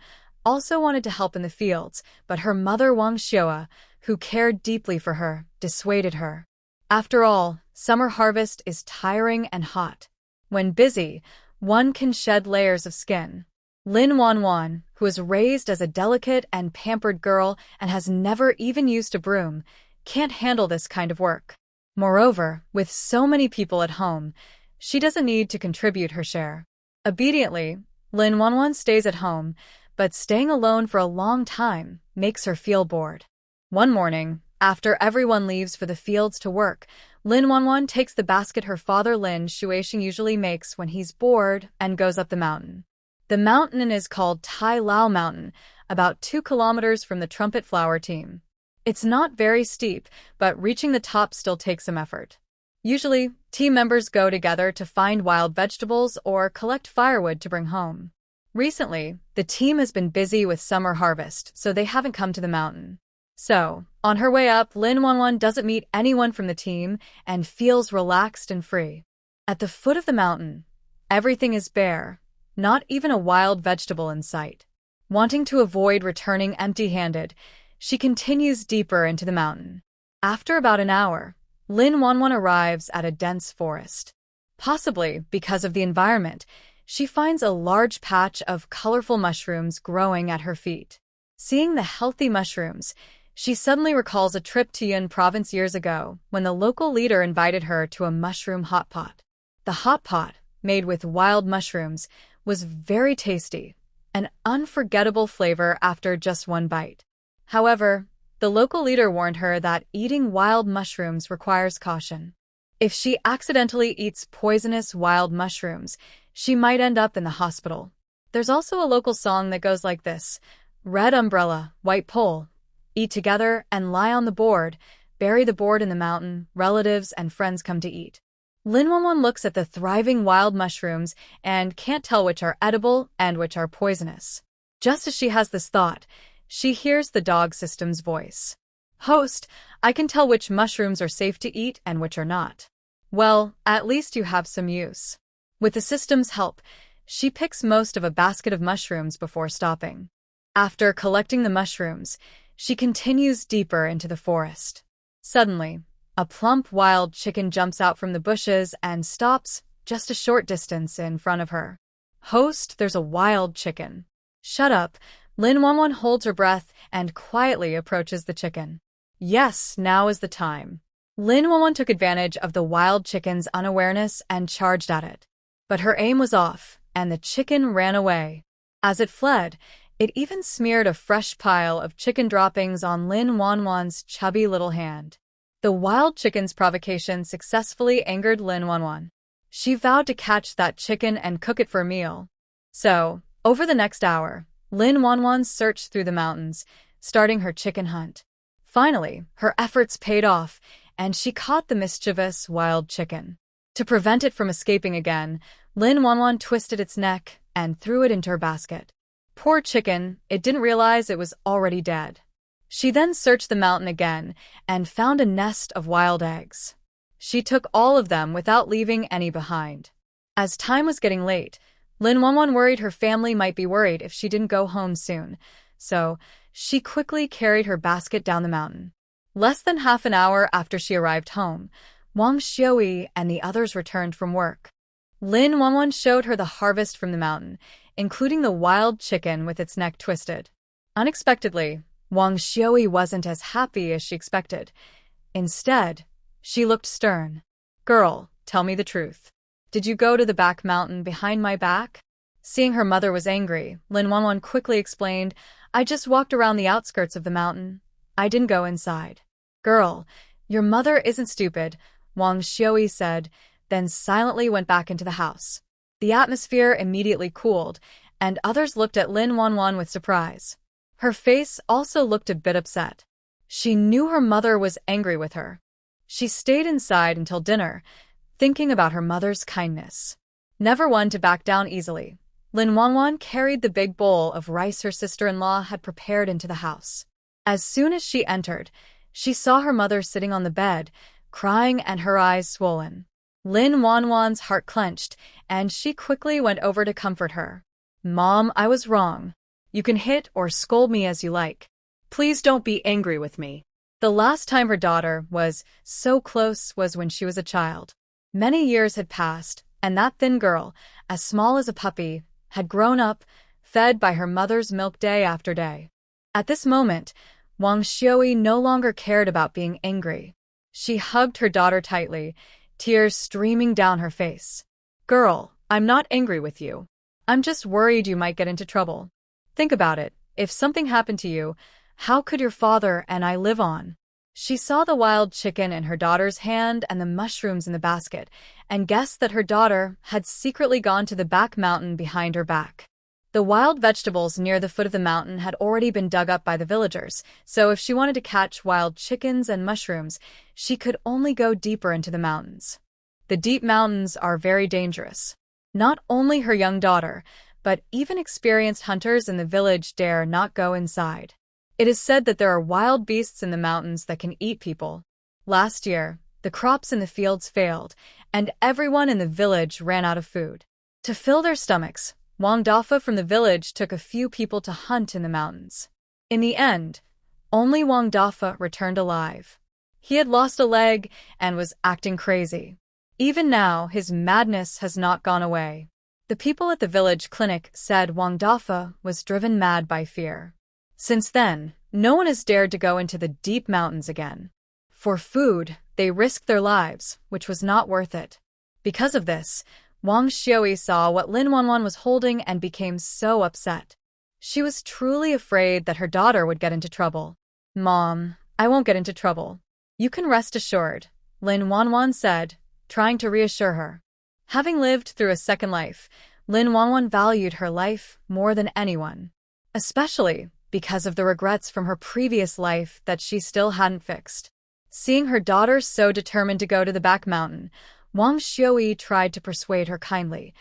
also wanted to help in the fields, but her mother Wang Xiua, who cared deeply for her, dissuaded her. After all, summer harvest is tiring and hot. When busy, one can shed layers of skin. Lin Wanwan, who was raised as a delicate and pampered girl and has never even used a broom, can't handle this kind of work. Moreover, with so many people at home, she doesn't need to contribute her share. Obediently, Lin Wanwan stays at home, but staying alone for a long time makes her feel bored. One morning, after everyone leaves for the fields to work, Lin Wanwan takes the basket her father Lin Shuaixing usually makes when he's bored and goes up the mountain. The mountain is called Tai Lao Mountain, about 2 kilometers from the trumpet flower team. It's not very steep, but reaching the top still takes some effort. Usually, team members go together to find wild vegetables or collect firewood to bring home. Recently, the team has been busy with summer harvest, so they haven't come to the mountain. So, on her way up, Lin Wanwan doesn't meet anyone from the team and feels relaxed and free. At the foot of the mountain, everything is bare, not even a wild vegetable in sight. Wanting to avoid returning empty-handed, she continues deeper into the mountain. After about an hour, Lin Wanwan arrives at a dense forest. Possibly because of the environment, she finds a large patch of colorful mushrooms growing at her feet. Seeing the healthy mushrooms, she suddenly recalls a trip to Yun province years ago when the local leader invited her to a mushroom hot pot. The hot pot, made with wild mushrooms, was very tasty, an unforgettable flavor after just one bite. However, the local leader warned her that eating wild mushrooms requires caution. If she accidentally eats poisonous wild mushrooms, she might end up in the hospital. There's also a local song that goes like this: red umbrella, white pole, eat together and lie on the board, bury the board in the mountain, relatives and friends come to eat. Lin Wanwan looks at the thriving wild mushrooms and can't tell which are edible and which are poisonous. Just as she has this thought, she hears the dog system's voice. Host, I can tell which mushrooms are safe to eat and which are not. Well, at least you have some use. With the system's help, she picks most of a basket of mushrooms before stopping. After collecting the mushrooms, she continues deeper into the forest. Suddenly, a plump wild chicken jumps out from the bushes and stops just a short distance in front of her. Host, there's a wild chicken. Shut up. Lin Wanwan holds her breath and quietly approaches the chicken. Yes, now is the time. Lin Wanwan took advantage of the wild chicken's unawareness and charged at it. But her aim was off, and the chicken ran away. As it fled, it even smeared a fresh pile of chicken droppings on Lin Wanwan's chubby little hand. The wild chicken's provocation successfully angered Lin Wanwan. She vowed to catch that chicken and cook it for a meal. So, over the next hour, Lin Wanwan searched through the mountains, starting her chicken hunt. Finally, her efforts paid off, and she caught the mischievous wild chicken. To prevent it from escaping again, Lin Wanwan twisted its neck and threw it into her basket. Poor chicken, it didn't realize it was already dead. She then searched the mountain again and found a nest of wild eggs. She took all of them without leaving any behind. As time was getting late, Lin Wanwan worried her family might be worried if she didn't go home soon, so she quickly carried her basket down the mountain. Less than half an hour after she arrived home, Wang Xiui and the others returned from work. Lin Wanwan showed her the harvest from the mountain, including the wild chicken with its neck twisted. Unexpectedly, Wang Xiui wasn't as happy as she expected. Instead, she looked stern. Girl, tell me the truth. Did you go to the back mountain behind my back? Seeing her mother was angry, Lin Wanwan quickly explained, I just walked around the outskirts of the mountain. I didn't go inside. Girl, your mother isn't stupid, Wang Xiui said, then silently went back into the house. The atmosphere immediately cooled, and others looked at Lin Wanwan with surprise. Her face also looked a bit upset. She knew her mother was angry with her. She stayed inside until dinner, thinking about her mother's kindness. Never one to back down easily, Lin Wanwan carried the big bowl of rice her sister-in-law had prepared into the house. As soon as she entered, she saw her mother sitting on the bed, crying and her eyes swollen. Lin Wanwan's heart clenched, and she quickly went over to comfort her. Mom, I was wrong. You can hit or scold me as you like. Please don't be angry with me. The last time her daughter was so close was when she was a child. Many years had passed, and that thin girl, as small as a puppy, had grown up, fed by her mother's milk day after day. At this moment, Wang Xiui no longer cared about being angry. She hugged her daughter tightly, tears streaming down her face. Girl, I'm not angry with you. I'm just worried you might get into trouble. Think about it. If something happened to you, how could your father and I live on? She saw the wild chicken in her daughter's hand and the mushrooms in the basket, and guessed that her daughter had secretly gone to the back mountain behind her back. The wild vegetables near the foot of the mountain had already been dug up by the villagers, so if she wanted to catch wild chickens and mushrooms, she could only go deeper into the mountains. The deep mountains are very dangerous. Not only her young daughter, but even experienced hunters in the village dare not go inside. It is said that there are wild beasts in the mountains that can eat people. Last year, the crops in the fields failed, and everyone in the village ran out of food. To fill their stomachs, Wang Dafa from the village took a few people to hunt in the mountains. In the end, only Wang Dafa returned alive. He had lost a leg and was acting crazy. Even now, his madness has not gone away. The people at the village clinic said Wang Dafa was driven mad by fear. Since then, no one has dared to go into the deep mountains again. For food, they risked their lives, which was not worth it. Because of this, Wang Xiui saw what Lin Wanwan was holding and became so upset. She was truly afraid that her daughter would get into trouble. Mom, I won't get into trouble. You can rest assured, Lin Wanwan said, trying to reassure her. Having lived through a second life, Lin Wanwan valued her life more than anyone. Especially because of the regrets from her previous life that she still hadn't fixed. Seeing her daughter so determined to go to the back mountain, Wang Xiui tried to persuade her kindly.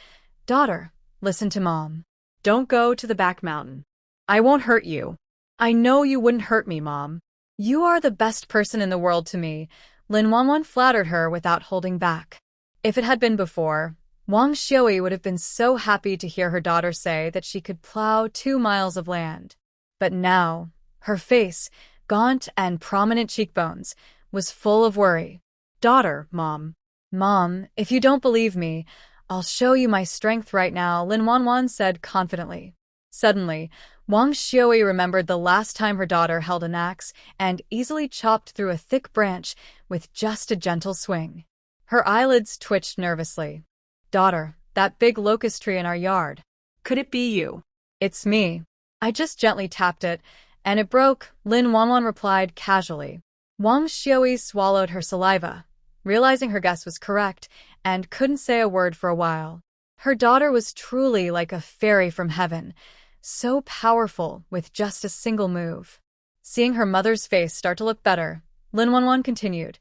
Daughter, listen to Mom. Don't go to the back mountain. I won't hurt you. I know you wouldn't hurt me, Mom. You are the best person in the world to me, Lin Wanwan flattered her without holding back. If it had been before, Wang Xiui would have been so happy to hear her daughter say that she could plow 2 miles of land. But now, her face, gaunt and prominent cheekbones, was full of worry. Daughter, Mom. Mom, if you don't believe me, I'll show you my strength right now, Lin Wanwan said confidently. Suddenly, Wang Xiui remembered the last time her daughter held an axe and easily chopped through a thick branch with just a gentle swing. Her eyelids twitched nervously. Daughter, that big locust tree in our yard. Could it be you? It's me. I just gently tapped it, and it broke, Lin Wanwan replied casually. Wang Xiui swallowed her saliva, realizing her guess was correct, and couldn't say a word for a while. Her daughter was truly like a fairy from heaven, so powerful with just a single move. Seeing her mother's face start to look better, Lin Wanwan continued,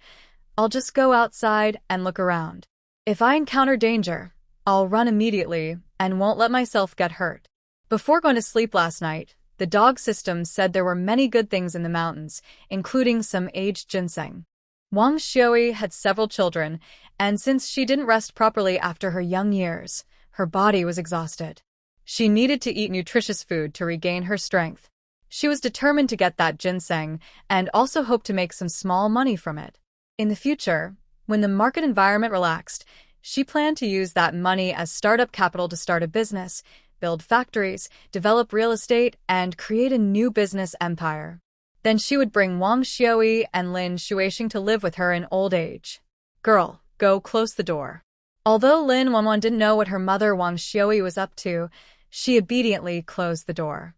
I'll just go outside and look around. If I encounter danger, I'll run immediately and won't let myself get hurt. Before going to sleep last night, the dog system said there were many good things in the mountains, including some aged ginseng. Wang Xiui had several children, and since she didn't rest properly after her young years, her body was exhausted. She needed to eat nutritious food to regain her strength. She was determined to get that ginseng and also hoped to make some small money from it. In the future, when the market environment relaxed, she planned to use that money as startup capital to start a business, build factories, develop real estate, and create a new business empire. Then she would bring Wang Xiui and Lin Shuixing to live with her in old age. Girl, go close the door. Although Lin Wanwan didn't know what her mother Wang Xiui was up to, she obediently closed the door.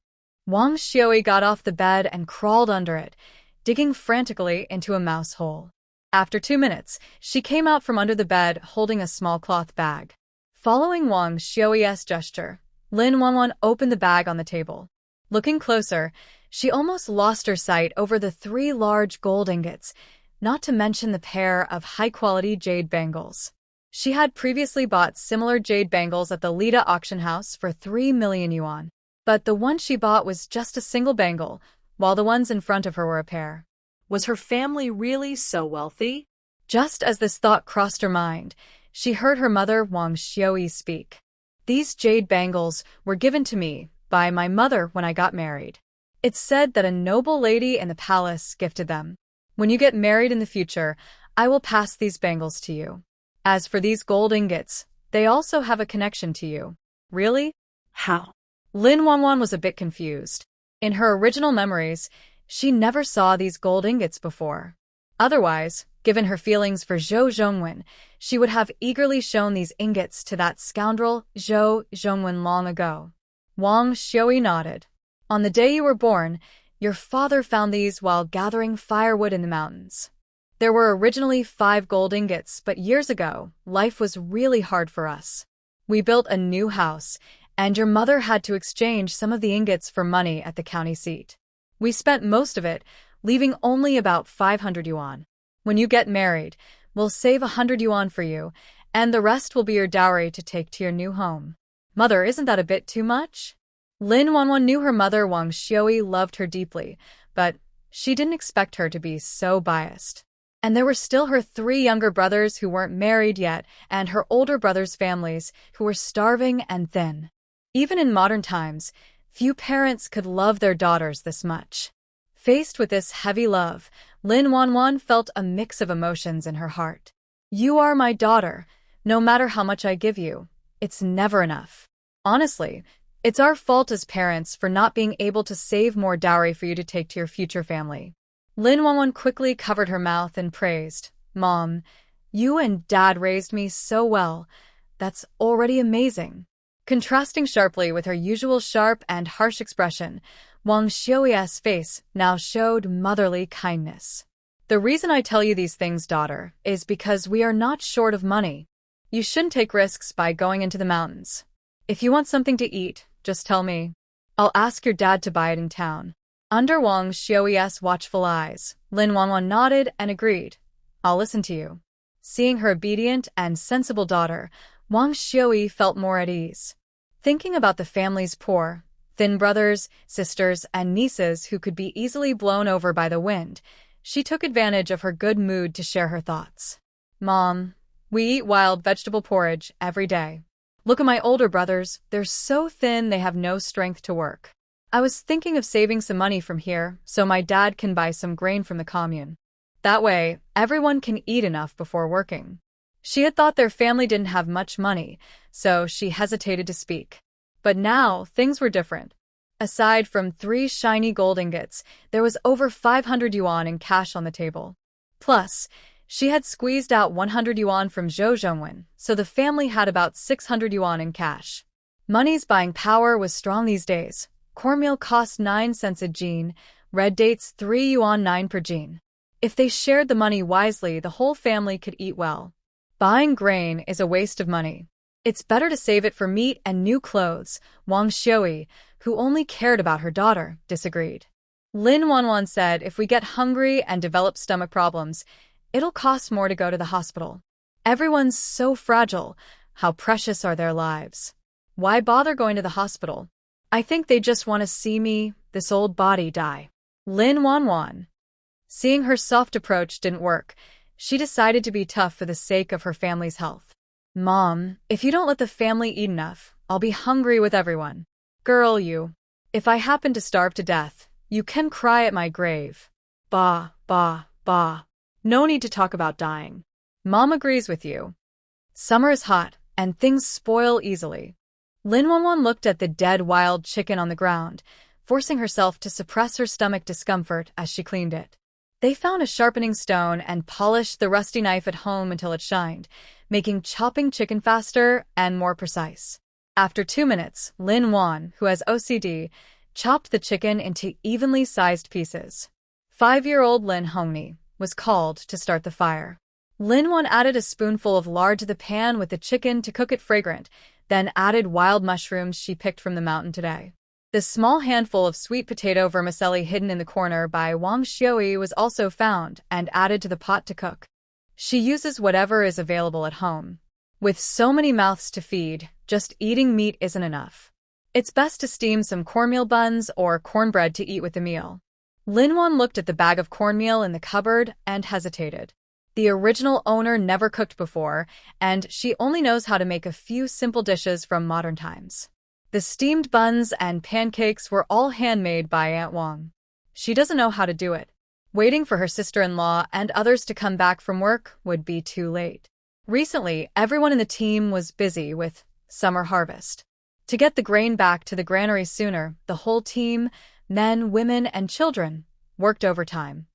Wang Xiui got off the bed and crawled under it, digging frantically into a mouse hole. After 2 minutes, she came out from under the bed holding a small cloth bag. Following Wang Xiui's gesture, Lin Wanwan opened the bag on the table. Looking closer, she almost lost her sight over the 3 large gold ingots, not to mention the pair of high-quality jade bangles. She had previously bought similar jade bangles at the Lida auction house for 3 million yuan, but the one she bought was just a single bangle, while the ones in front of her were a pair. Was her family really so wealthy? Just as this thought crossed her mind, she heard her mother Wang Xiui speak. These jade bangles were given to me by my mother when I got married. It's said that a noble lady in the palace gifted them. When you get married in the future, I will pass these bangles to you. As for these gold ingots, they also have a connection to you. Really? How? Lin Wanwan was a bit confused. In her original memories, she never saw these gold ingots before. Otherwise, given her feelings for Zhou Zhongwen, she would have eagerly shown these ingots to that scoundrel Zhou Zhongwen long ago. Wang Xiui nodded. On the day you were born, your father found these while gathering firewood in the mountains. There were originally 5 gold ingots, but years ago, life was really hard for us. We built a new house, and your mother had to exchange some of the ingots for money at the county seat. We spent most of it, leaving only about 500 yuan. When you get married, we'll save 100 yuan for you, and the rest will be your dowry to take to your new home. Mother, isn't that a bit too much? Lin Wanwan knew her mother Wang Xiui loved her deeply, but she didn't expect her to be so biased. And there were still her 3 younger brothers who weren't married yet, and her older brothers' families who were starving and thin. Even in modern times, few parents could love their daughters this much. Faced with this heavy love, Lin Wanwan felt a mix of emotions in her heart. You are my daughter. No matter how much I give you, it's never enough. Honestly, it's our fault as parents for not being able to save more dowry for you to take to your future family. Lin Wanwan quickly covered her mouth and praised, Mom, you and Dad raised me so well. That's already amazing. Contrasting sharply with her usual sharp and harsh expression, Wang Xiui's face now showed motherly kindness. The reason I tell you these things, daughter, is because we are not short of money. You shouldn't take risks by going into the mountains. If you want something to eat, just tell me. I'll ask your dad to buy it in town. Under Wang Xiui's watchful eyes, Lin Wanwan nodded and agreed. I'll listen to you. Seeing her obedient and sensible daughter, Wang Xiui felt more at ease. Thinking about the family's poor, thin brothers, sisters, and nieces who could be easily blown over by the wind, she took advantage of her good mood to share her thoughts. Mom, we eat wild vegetable porridge every day. Look at my older brothers, they're so thin they have no strength to work. I was thinking of saving some money from here so my dad can buy some grain from the commune. That way, everyone can eat enough before working. She had thought their family didn't have much money, so she hesitated to speak. But now, things were different. Aside from 3 shiny gold ingots, there was over 500 yuan in cash on the table. Plus, she had squeezed out 100 yuan from Zhou Zhongwen, so the family had about 600 yuan in cash. Money's buying power was strong these days. Cornmeal cost 9 cents a jean, red dates 3 yuan 9 per jean. If they shared the money wisely, the whole family could eat well. Buying grain is a waste of money. It's better to save it for meat and new clothes, Wang Xiui, who only cared about her daughter, disagreed. Lin Wanwan said if we get hungry and develop stomach problems, it'll cost more to go to the hospital. Everyone's so fragile. How precious are their lives? Why bother going to the hospital? I think they just want to see me, this old body, die. Lin Wanwan. Seeing her soft approach didn't work, she decided to be tough for the sake of her family's health. Mom, if you don't let the family eat enough, I'll be hungry with everyone. Girl, you. If I happen to starve to death, you can cry at my grave. Bah, bah, bah. No need to talk about dying. Mom agrees with you. Summer is hot, and things spoil easily. Lin Wanwan looked at the dead wild chicken on the ground, forcing herself to suppress her stomach discomfort as she cleaned it. They found a sharpening stone and polished the rusty knife at home until it shined, making chopping chicken faster and more precise. After 2 minutes, Lin Wan, who has OCD, chopped the chicken into evenly sized pieces. 5-year-old Lin Hongni was called to start the fire. Lin Wan added a spoonful of lard to the pan with the chicken to cook it fragrant, then added wild mushrooms she picked from the mountain today. The small handful of sweet potato vermicelli hidden in the corner by Wang Xiui was also found and added to the pot to cook. She uses whatever is available at home. With so many mouths to feed, just eating meat isn't enough. It's best to steam some cornmeal buns or cornbread to eat with the meal. Lin Wan looked at the bag of cornmeal in the cupboard and hesitated. The original owner never cooked before, and she only knows how to make a few simple dishes from modern times. The steamed buns and pancakes were all handmade by Aunt Wang. She doesn't know how to do it. Waiting for her sister-in-law and others to come back from work would be too late. Recently, everyone in the team was busy with summer harvest. To get the grain back to the granary sooner, the whole team, men, women, and children, worked overtime.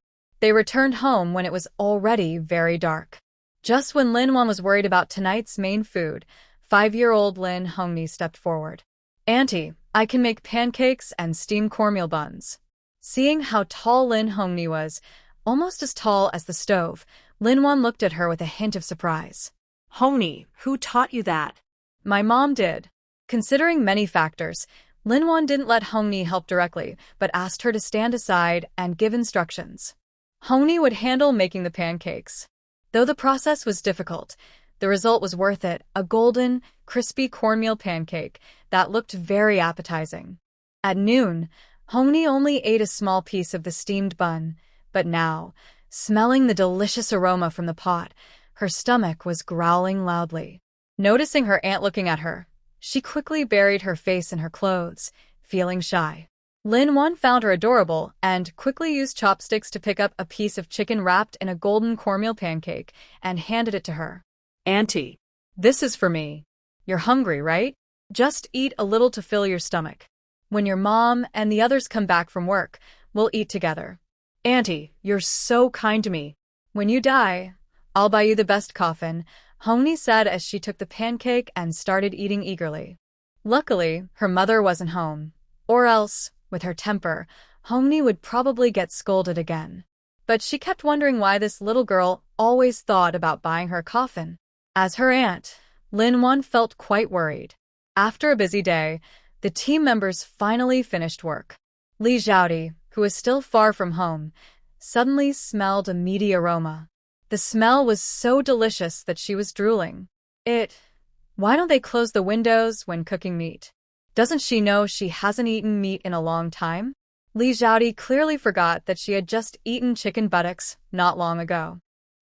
They returned home when it was already very dark. Just when Lin Wan was worried about tonight's main food, 5-year-old Lin Hongni stepped forward. "Auntie, I can make pancakes and steam cornmeal buns." Seeing how tall Lin Hongni was, almost as tall as the stove, Lin Wan looked at her with a hint of surprise. Hongni, who taught you that? My mom did. Considering many factors, Lin Wan didn't let Hongni help directly, but asked her to stand aside and give instructions. Hongni would handle making the pancakes. Though the process was difficult, the result was worth it, a golden, crispy cornmeal pancake that looked very appetizing. At noon, Hongni only ate a small piece of the steamed bun, but now, smelling the delicious aroma from the pot, her stomach was growling loudly. Noticing her aunt looking at her, she quickly buried her face in her clothes, feeling shy. Lin Wan found her adorable and quickly used chopsticks to pick up a piece of chicken wrapped in a golden cornmeal pancake and handed it to her. Auntie, "This is for me. You're hungry, right? Just eat a little to fill your stomach. When your mom and the others come back from work, we'll eat together." "Auntie, you're so kind to me. When you die, I'll buy you the best coffin," Hongni said as she took the pancake and started eating eagerly. Luckily, her mother wasn't home. Or else, with her temper, Hongni would probably get scolded again. But she kept wondering why this little girl always thought about buying her a coffin. As her aunt, Lin Wan felt quite worried. After a busy day, the team members finally finished work. Li Zhaodi, who was still far from home, suddenly smelled a meaty aroma. The smell was so delicious that she was drooling. Why don't they close the windows when cooking meat? Doesn't she know she hasn't eaten meat in a long time? Li Zhaodi clearly forgot that she had just eaten chicken buttocks not long ago.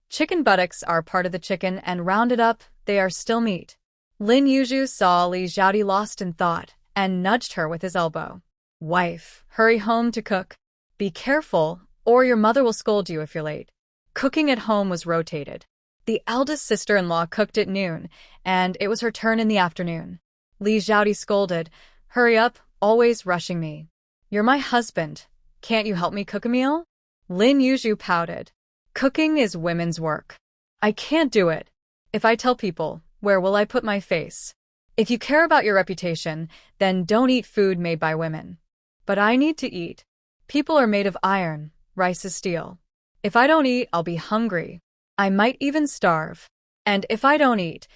Chicken buttocks are part of the chicken and rounded up, they are still meat. Lin Yuzhu saw Li Zhaodi lost in thought and nudged her with his elbow. "Wife, hurry home to cook. Be careful, or your mother will scold you if you're late." Cooking at home was rotated. The eldest sister-in-law cooked at noon, and it was her turn in the afternoon. Li Zhaodi scolded, "Hurry up, always rushing me. You're my husband. Can't you help me cook a meal?" Lin Yuzhu pouted. "Cooking is women's work. I can't do it. If I tell people, where will I put my face? If you care about your reputation, then don't eat food made by women. But I need to eat. People are made of iron, rice is steel. If I don't eat, I'll be hungry. I might even starve. And if I don't eat,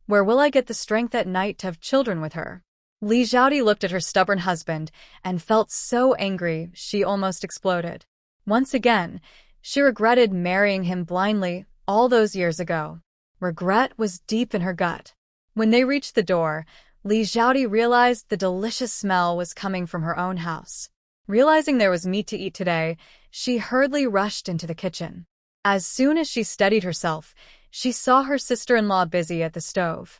where will I get the strength at night to have children with her?" Li Zhaodi looked at her stubborn husband and felt so angry she almost exploded. Once again, she regretted marrying him blindly all those years ago. Regret was deep in her gut. When they reached the door, Li Zhaodi realized the delicious smell was coming from her own house. Realizing there was meat to eat today, she hurriedly rushed into the kitchen. As soon as she steadied herself, she saw her sister-in-law busy at the stove.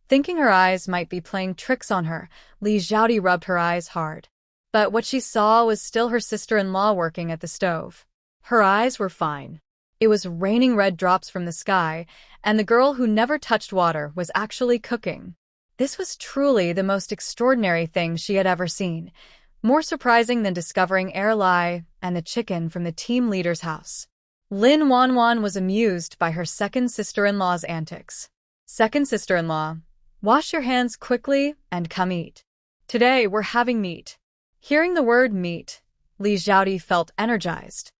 Thinking her eyes might be playing tricks on her, Li Zhaodi rubbed her eyes hard. But what she saw was still her sister-in-law working at the stove. Her eyes were fine. It was raining red drops from the sky, and the girl who never touched water was actually cooking. This was truly the most extraordinary thing she had ever seen, more surprising than discovering Erlai and the chicken from the team leader's house. Lin Wanwan was amused by her second sister-in-law's antics. Second sister-in-law, wash your hands quickly and come eat. Today we're having meat. Hearing the word meat, Li Xiaodi felt energized.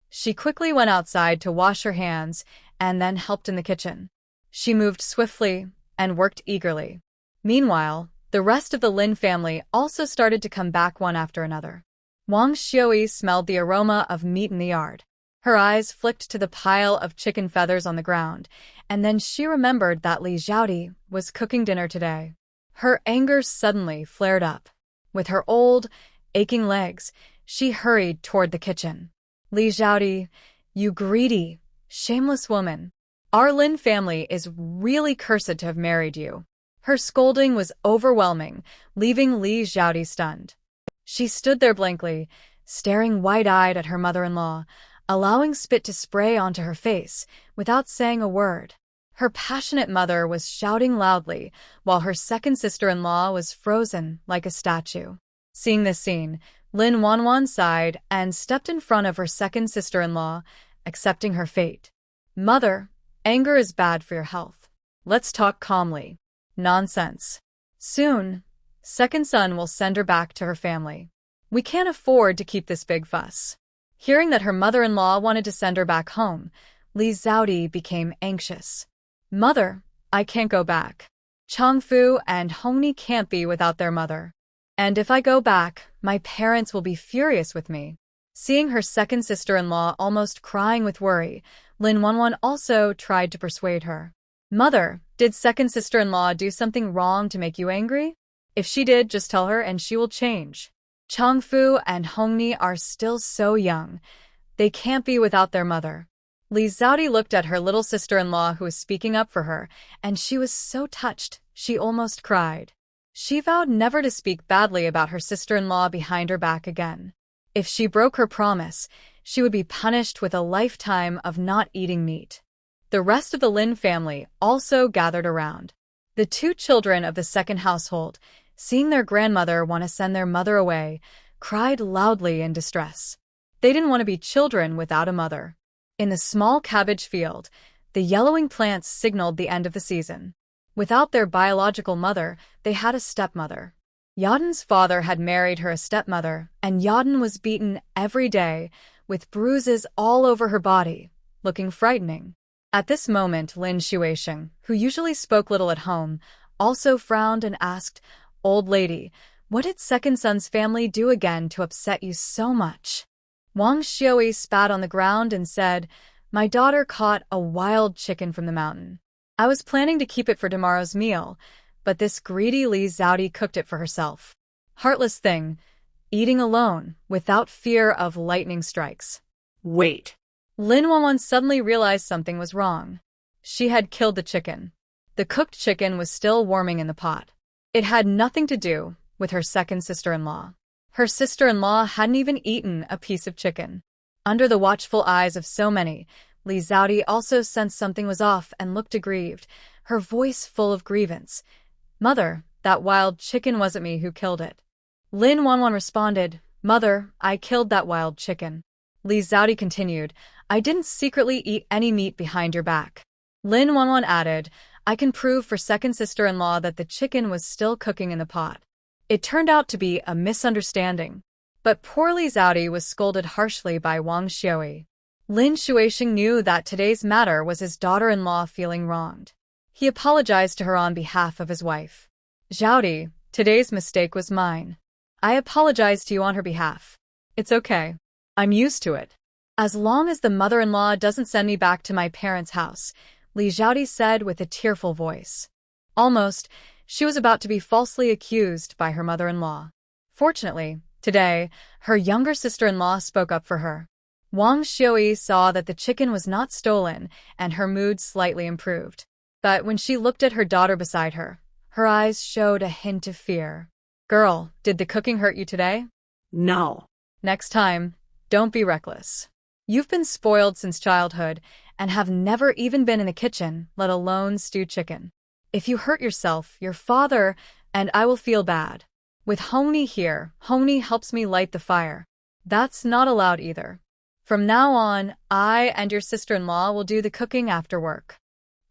She quickly went outside to wash her hands and then helped in the kitchen. She moved swiftly and worked eagerly. Meanwhile, the rest of the Lin family also started to come back one after another. Wang Xiaoyi smelled the aroma of meat in the yard. Her eyes flicked to the pile of chicken feathers on the ground, and then she remembered that Li Xiaodi was cooking dinner today. Her anger suddenly flared up. With her old, aching legs, she hurried toward the kitchen. Li Xiaodi, you greedy, shameless woman. Our Lin family is really cursed to have married you. Her scolding was overwhelming, leaving Li Xiaodi stunned. She stood there blankly, staring wide-eyed at her mother-in-law, allowing spit to spray onto her face without saying a word. Her passionate mother was shouting loudly, while her second sister-in-law was frozen like a statue. Seeing this scene, Lin Wanwan sighed and stepped in front of her second sister-in-law, accepting her fate. Mother, anger is bad for your health. Let's talk calmly. Nonsense. Soon, second son will send her back to her family. We can't afford to keep this big fuss. Hearing that her mother-in-law wanted to send her back home, Li Xiaodi became anxious. Mother, I can't go back. Changfu and Hongni can't be without their mother. And if I go back, my parents will be furious with me. Seeing her second sister-in-law almost crying with worry, Lin Wanwan also tried to persuade her. Mother, did second sister-in-law do something wrong to make you angry? If she did, just tell her and she will change. Changfu and Hongni are still so young. They can't be without their mother. Li Xiaodi looked at her little sister-in-law who was speaking up for her, and she was so touched, she almost cried. She vowed never to speak badly about her sister-in-law behind her back again. If she broke her promise, she would be punished with a lifetime of not eating meat. The rest of the Lin family also gathered around. The two children of the second household, seeing their grandmother want to send their mother away, cried loudly in distress. They didn't want to be children without a mother. In the small cabbage field, the yellowing plants signaled the end of the season. Without their biological mother, they had a stepmother. Yaden's father had married her a stepmother, and Yaden was beaten every day, with bruises all over her body, looking frightening. At this moment, Lin Shuisheng, who usually spoke little at home, also frowned and asked, Old lady, what did second son's family do again to upset you so much? Wang Xiaoyi spat on the ground and said, My daughter caught a wild chicken from the mountain. I was planning to keep it for tomorrow's meal, but this greedy Li Xiaodi cooked it for herself. Heartless thing, eating alone, without fear of lightning strikes. Wait. Lin Wanwan suddenly realized something was wrong. She had killed the chicken. The cooked chicken was still warming in the pot. It had nothing to do with her second sister-in-law. Her sister-in-law hadn't even eaten a piece of chicken. Under the watchful eyes of so many, Li Xiaodi also sensed something was off and looked aggrieved, her voice full of grievance. Mother, that wild chicken wasn't me who killed it. Lin Wanwan responded, Mother, I killed that wild chicken. Li Xiaodi continued, I didn't secretly eat any meat behind your back. Lin Wanwan added, I can prove for second sister-in-law that the chicken was still cooking in the pot. It turned out to be a misunderstanding. But poor Li Xiaodi was scolded harshly by Wang Xiaoyi. Lin Shuisheng knew that today's matter was his daughter-in-law feeling wronged. He apologized to her on behalf of his wife. Xiaodi, today's mistake was mine. I apologize to you on her behalf. It's okay. I'm used to it. As long as the mother-in-law doesn't send me back to my parents' house, Li Xiaodi said with a tearful voice. Almost, she was about to be falsely accused by her mother-in-law. Fortunately, today, her younger sister-in-law spoke up for her. Wang Xiaoyi saw that the chicken was not stolen, and her mood slightly improved. But when she looked at her daughter beside her, her eyes showed a hint of fear. Girl, did the cooking hurt you today? No. Next time, don't be reckless. You've been spoiled since childhood and have never even been in the kitchen, let alone stew chicken. If you hurt yourself, your father and I will feel bad. With Hongni here, Hongni helps me light the fire. That's not allowed either. From now on, I and your sister-in-law will do the cooking after work.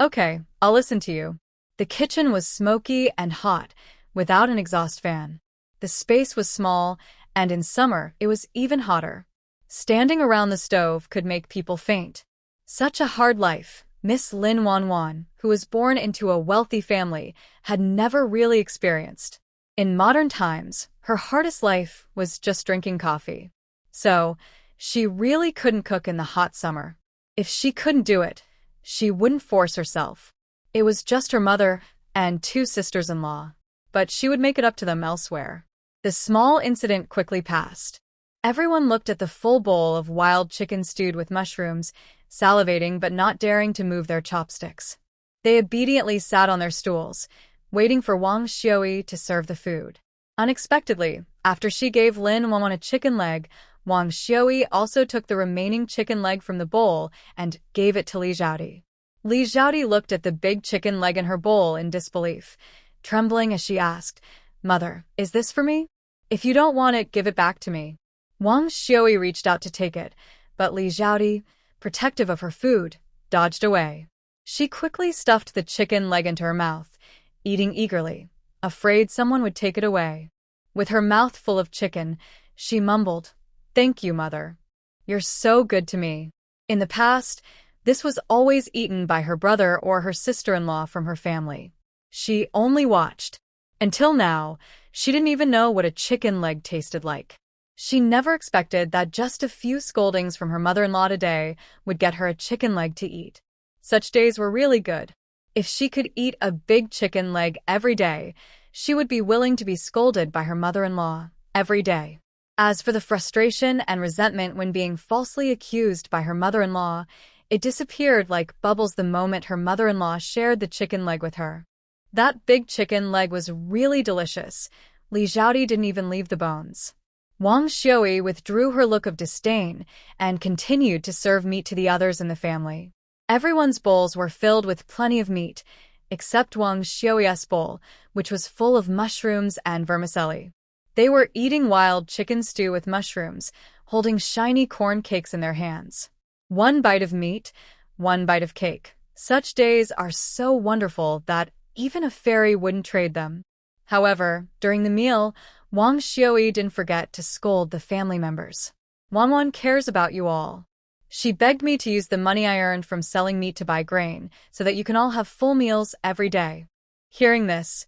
Okay, I'll listen to you. The kitchen was smoky and hot, without an exhaust fan. The space was small, and in summer it was even hotter. Standing around the stove could make people faint. Such a hard life, Miss Lin Wanwan, who was born into a wealthy family, had never really experienced. In modern times, her hardest life was just drinking coffee. So, she really couldn't cook in the hot summer. If she couldn't do it, she wouldn't force herself. It was just her mother and 2 sisters-in-law. But she would make it up to them elsewhere. The small incident quickly passed. Everyone looked at the full bowl of wild chicken stewed with mushrooms, salivating but not daring to move their chopsticks. They obediently sat on their stools, waiting for Wang Xiui to serve the food. Unexpectedly, after she gave Lin Wanwan a chicken leg, Wang Xiui also took the remaining chicken leg from the bowl and gave it to Li Zhaodi. Li Zhaodi looked at the big chicken leg in her bowl in disbelief, trembling as she asked, "Mother, is this for me? If you don't want it, give it back to me." Wang Xiui reached out to take it, but Li Zhaodi, protective of her food, dodged away. She quickly stuffed the chicken leg into her mouth, eating eagerly, afraid someone would take it away. With her mouth full of chicken, she mumbled, "Thank you, Mother. You're so good to me." In the past, this was always eaten by her brother or her sister-in-law from her family. She only watched. Until now, she didn't even know what a chicken leg tasted like. She never expected that just a few scoldings from her mother-in-law today would get her a chicken leg to eat. Such days were really good. If she could eat a big chicken leg every day, she would be willing to be scolded by her mother-in-law every day. As for the frustration and resentment when being falsely accused by her mother-in-law, it disappeared like bubbles the moment her mother-in-law shared the chicken leg with her. That big chicken leg was really delicious. Li Zhaodi didn't even leave the bones. Wang Xiui withdrew her look of disdain and continued to serve meat to the others in the family. Everyone's bowls were filled with plenty of meat, except Wang Xiui's bowl, which was full of mushrooms and vermicelli. They were eating wild chicken stew with mushrooms, holding shiny corn cakes in their hands. One bite of meat, one bite of cake. Such days are so wonderful that even a fairy wouldn't trade them. However, during the meal, Wang Xiui didn't forget to scold the family members. "Wanwan cares about you all. She begged me to use the money I earned from selling meat to buy grain, so that you can all have full meals every day." Hearing this,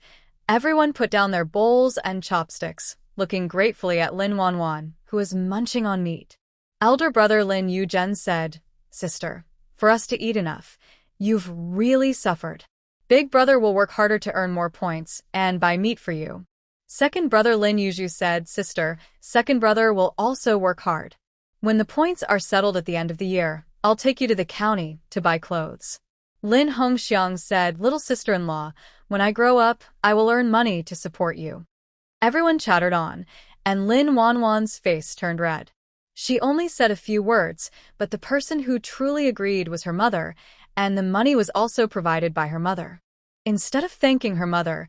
everyone put down their bowls and chopsticks, looking gratefully at Lin Wanwan, who was munching on meat. Elder brother Lin Yuzhen said, "Sister, for us to eat enough, you've really suffered. Big brother will work harder to earn more points and buy meat for you." Second brother Lin Yuzhu said, "Sister, second brother will also work hard. When the points are settled at the end of the year, I'll take you to the county to buy clothes." Lin Hongxiang said, "Little sister-in-law, when I grow up, I will earn money to support you." Everyone chattered on, and Lin Wanwan's face turned red. She only said a few words, but the person who truly agreed was her mother, and the money was also provided by her mother. Instead of thanking her mother,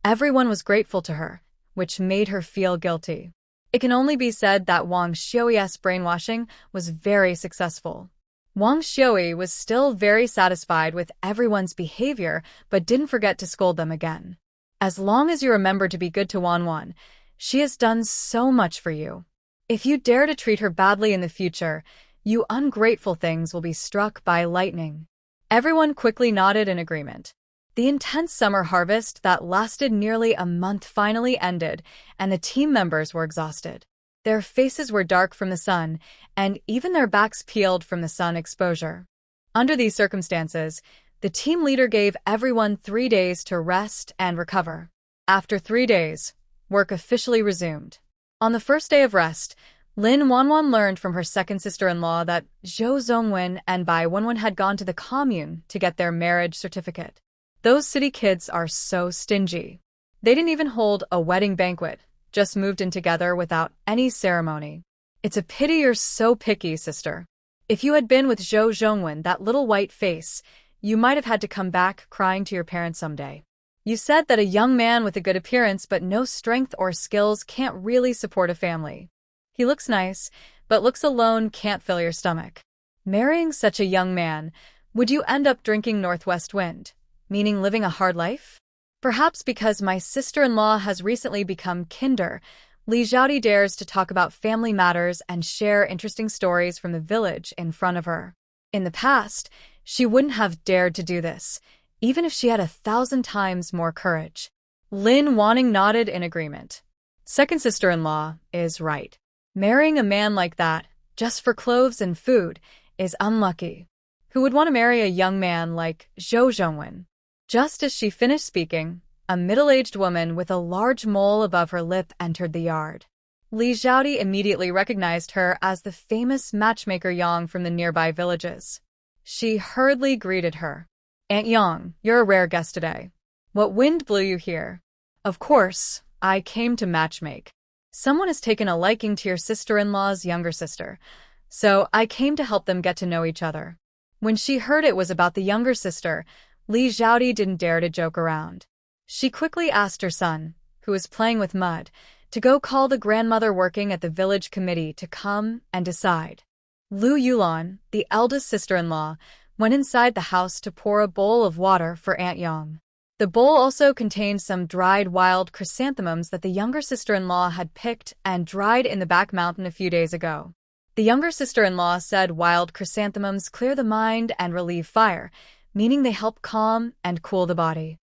everyone was grateful to her, which made her feel guilty. It can only be said that Wang Xiui's brainwashing was very successful. Wang Xiui was still very satisfied with everyone's behavior, but didn't forget to scold them again. "As long as you remember to be good to Wanwan, she has done so much for you. If you dare to treat her badly in the future, you ungrateful things will be struck by lightning." Everyone quickly nodded in agreement. The intense summer harvest that lasted nearly a month finally ended, and the team members were exhausted. Their faces were dark from the sun, and even their backs peeled from the sun exposure. Under these circumstances, the team leader gave everyone 3 days to rest and recover. After 3 days, work officially resumed. On the first day of rest, Lin Wanwan learned from her second sister-in-law that Zhou Zongwen and Bai Wenwen had gone to the commune to get their marriage certificate. Those city kids are so stingy. They didn't even hold a wedding banquet, just moved in together without any ceremony. It's a pity you're so picky, sister. If you had been with Zhou Zongwen, that little white face, you might have had to come back crying to your parents someday. You said that a young man with a good appearance but no strength or skills can't really support a family. He looks nice, but looks alone can't fill your stomach. Marrying such a young man, would you end up drinking Northwest Wind, meaning living a hard life? Perhaps because my sister-in-law has recently become kinder, Li Xiaodi dares to talk about family matters and share interesting stories from the village in front of her. In the past, she wouldn't have dared to do this, even if she had 1,000 times more courage. Lin Wanning nodded in agreement. Second sister-in-law is right. Marrying a man like that, just for clothes and food, is unlucky. Who would want to marry a young man like Zhou Zhongwen? Just as she finished speaking, a middle-aged woman with a large mole above her lip entered the yard. Li Xiaodi immediately recognized her as the famous matchmaker Yang from the nearby villages. She hurriedly greeted her. "Aunt Yang, you're a rare guest today. What wind blew you here?" "Of course, I came to matchmake. Someone has taken a liking to your sister-in-law's younger sister, so I came to help them get to know each other." When she heard it was about the younger sister, Li Xiaodi didn't dare to joke around. She quickly asked her son, who was playing with mud, to go call the grandmother working at the village committee to come and decide. Lu Yulan, the eldest sister-in-law, went inside the house to pour a bowl of water for Aunt Yang. The bowl also contained some dried wild chrysanthemums that the younger sister-in-law had picked and dried in the back mountain a few days ago. The younger sister-in-law said wild chrysanthemums clear the mind and relieve fire, meaning they help calm and cool the body.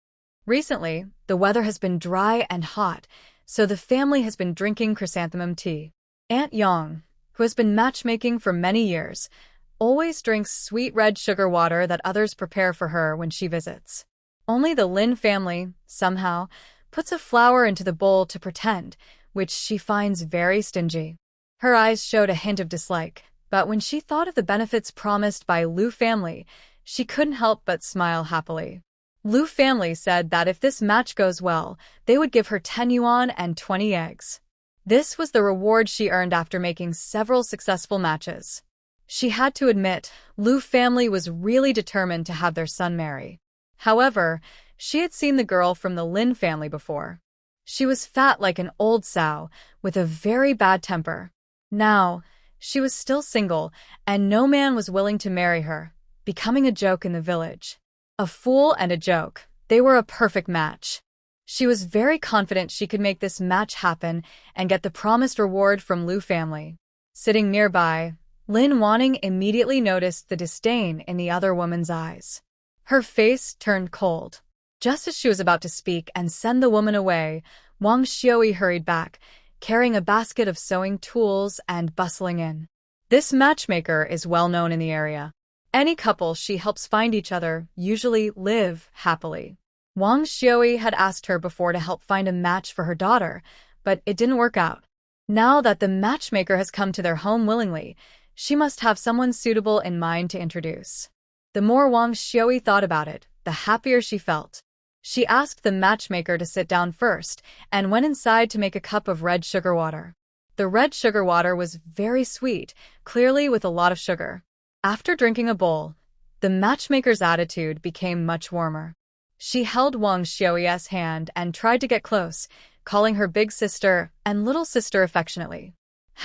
Recently, the weather has been dry and hot, so the family has been drinking chrysanthemum tea. Aunt Yang, who has been matchmaking for many years, always drinks sweet red sugar water that others prepare for her when she visits. Only the Lin family, somehow, puts a flower into the bowl to pretend, which she finds very stingy. Her eyes showed a hint of dislike, but when she thought of the benefits promised by Lu family, she couldn't help but smile happily. Lu family said that if this match goes well, they would give her 10 yuan and 20 eggs. This was the reward she earned after making several successful matches. She had to admit, Lu family was really determined to have their son marry. However, she had seen the girl from the Lin family before. She was fat like an old sow, with a very bad temper. Now, she was still single, and no man was willing to marry her, becoming a joke in the village. A fool and a joke, they were a perfect match. She was very confident she could make this match happen and get the promised reward from Lu family. Sitting nearby, Lin Wanning immediately noticed the disdain in the other woman's eyes. Her face turned cold. Just as she was about to speak and send the woman away, Wang Xiui hurried back, carrying a basket of sewing tools and bustling in. This matchmaker is well known in the area. Any couple she helps find each other usually live happily. Wang Xiui had asked her before to help find a match for her daughter, but it didn't work out. Now that the matchmaker has come to their home willingly, she must have someone suitable in mind to introduce. The more Wang Xiui thought about it, the happier she felt. She asked the matchmaker to sit down first and went inside to make a cup of red sugar water. The red sugar water was very sweet, clearly with a lot of sugar. After drinking a bowl, the matchmaker's attitude became much warmer. She held Wang Xiui's hand and tried to get close, calling her big sister and little sister affectionately.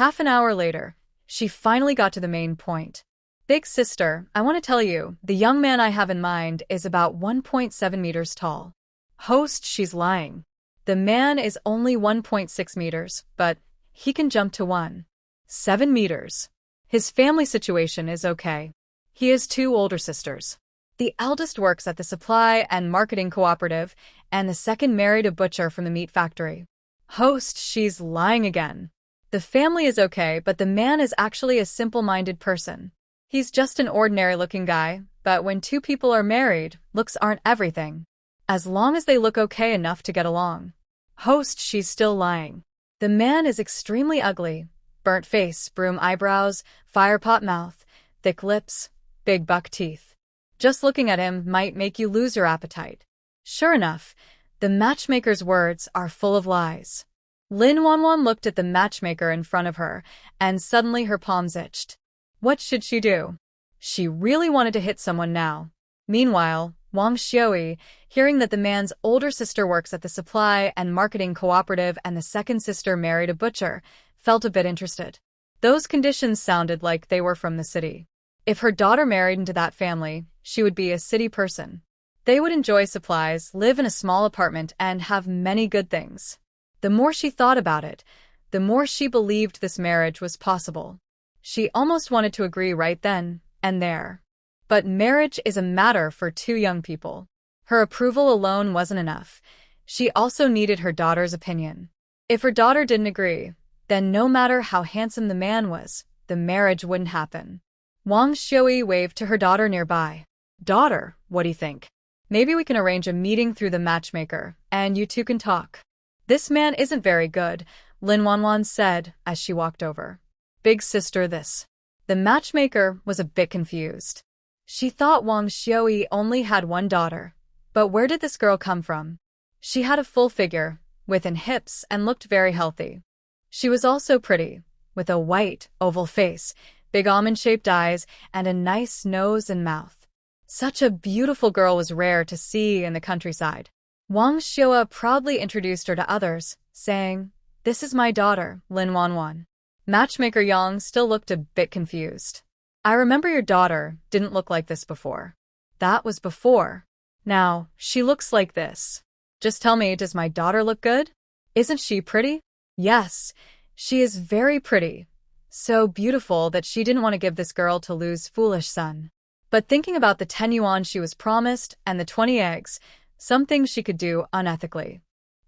Half an hour later, she finally got to the main point. "Big sister, I want to tell you, the young man I have in mind is about 1.7 meters tall." "Host, she's lying. The man is only 1.6 meters, but he can jump to 1.7 meters. His family situation is okay. He has 2 older sisters. The eldest works at the supply and marketing cooperative, and the second married a butcher from the meat factory." "Host, she's lying again. The family is okay, but the man is actually a simple-minded person. He's just an ordinary-looking guy, but when 2 people are married, looks aren't everything. As long as they look okay enough to get along." "Host, she's still lying. The man is extremely ugly. Burnt face, broom eyebrows, firepot mouth, thick lips, big buck teeth. Just looking at him might make you lose your appetite." Sure enough, the matchmaker's words are full of lies. Lin Wanwan looked at the matchmaker in front of her, and suddenly her palms itched. What should she do? She really wanted to hit someone now. Meanwhile, Wang Xiui, hearing that the man's older sister works at the supply and marketing cooperative and the second sister married a butcher, felt a bit interested. Those conditions sounded like they were from the city. If her daughter married into that family, she would be a city person. They would enjoy supplies, live in a small apartment, and have many good things. The more she thought about it, the more she believed this marriage was possible. She almost wanted to agree right then and there. But marriage is a matter for two young people. Her approval alone wasn't enough. She also needed her daughter's opinion. If her daughter didn't agree, then no matter how handsome the man was, the marriage wouldn't happen. Wang Xiui waved to her daughter nearby. "Daughter, what do you think? Maybe we can arrange a meeting through the matchmaker, and you two can talk." "This man isn't very good," Lin Wanwan said as she walked over. "Big sister this." The matchmaker was a bit confused. She thought Wang Xiui only had one daughter. But where did this girl come from? She had a full figure, with thin hips, and looked very healthy. She was also pretty, with a white, oval face, big almond-shaped eyes, and a nice nose and mouth. Such a beautiful girl was rare to see in the countryside. Wang Xiua proudly introduced her to others, saying, "This is my daughter, Lin Wanwan." Matchmaker Yang still looked a bit confused. "I remember your daughter didn't look like this before." "That was before. Now, she looks like this." "Just tell me, does my daughter look good? Isn't she pretty?" "Yes, she is very pretty. So beautiful that she didn't want to give this girl to Lu's foolish son. But thinking about the 10 yuan she was promised and the 20 eggs, something she could do unethically."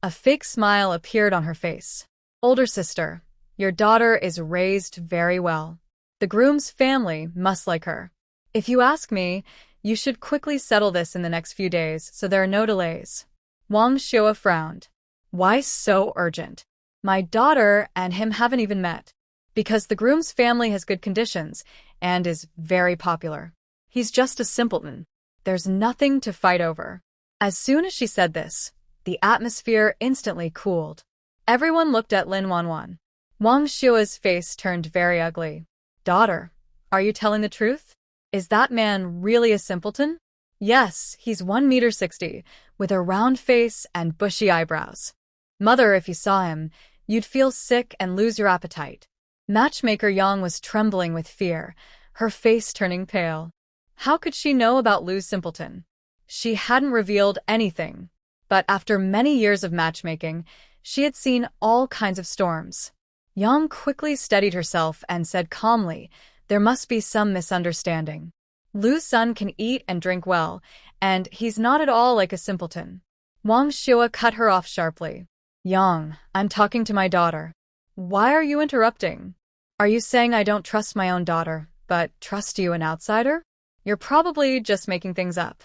A fake smile appeared on her face. "Older sister, your daughter is raised very well. The groom's family must like her. If you ask me, you should quickly settle this in the next few days so there are no delays." Wang Xiua frowned. "Why so urgent? My daughter and him haven't even met." "Because the groom's family has good conditions and is very popular. He's just a simpleton. There's nothing to fight over." As soon as she said this, the atmosphere instantly cooled. Everyone looked at Lin Wanwan. Wang Xiua's face turned very ugly. "Daughter, are you telling the truth? Is that man really a simpleton?" "Yes, he's 1.60 meters, with a round face and bushy eyebrows. Mother, if you saw him, you'd feel sick and lose your appetite." Matchmaker Yang was trembling with fear, her face turning pale. How could she know about Lu's simpleton? She hadn't revealed anything, but after many years of matchmaking, she had seen all kinds of storms. Yang quickly steadied herself and said calmly, "There must be some misunderstanding. Lu's son can eat and drink well, and he's not at all like a simpleton." Wang Xiua cut her off sharply. "Yang, I'm talking to my daughter." "Why are you interrupting? Are you saying I don't trust my own daughter, but trust you, an outsider? You're probably just making things up."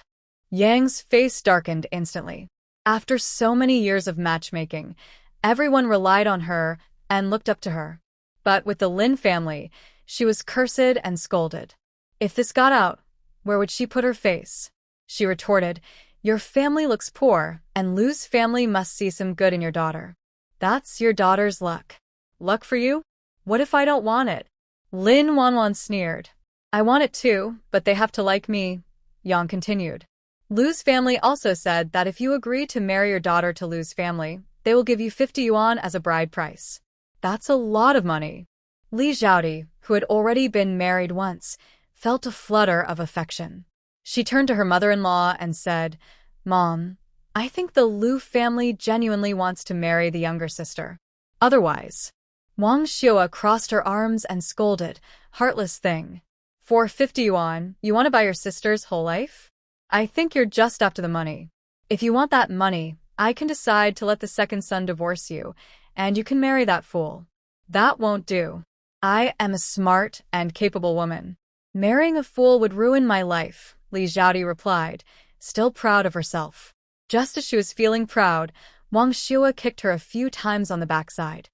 Yang's face darkened instantly. After so many years of matchmaking, everyone relied on her and looked up to her. But with the Lin family, she was cursed and scolded. If this got out, where would she put her face? She retorted, "Your family looks poor, and Lu's family must see some good in your daughter. That's your daughter's luck." "Luck for you? What if I don't want it?" Lin Wanwan sneered. "I want it too, but they have to like me," Yang continued. Lu's family also said that if you agree to marry your daughter to Lu's family, they will give you 50 yuan as a bride price. That's a lot of money. Li Zhaodi, who had already been married once, felt a flutter of affection. She turned to her mother-in-law and said, "Mom, I think the Lu family genuinely wants to marry the younger sister. Otherwise." Wang Xiua crossed her arms and scolded, "Heartless thing. For 50 yuan, you want to buy your sister's whole life? I think you're just after the money. If you want that money, I can decide to let the second son divorce you, and you can marry that fool." "That won't do. I am a smart and capable woman. Marrying a fool would ruin my life," Li Zhaodi replied, still proud of herself. Just as she was feeling proud, Wang Xiua kicked her a few times on the backside.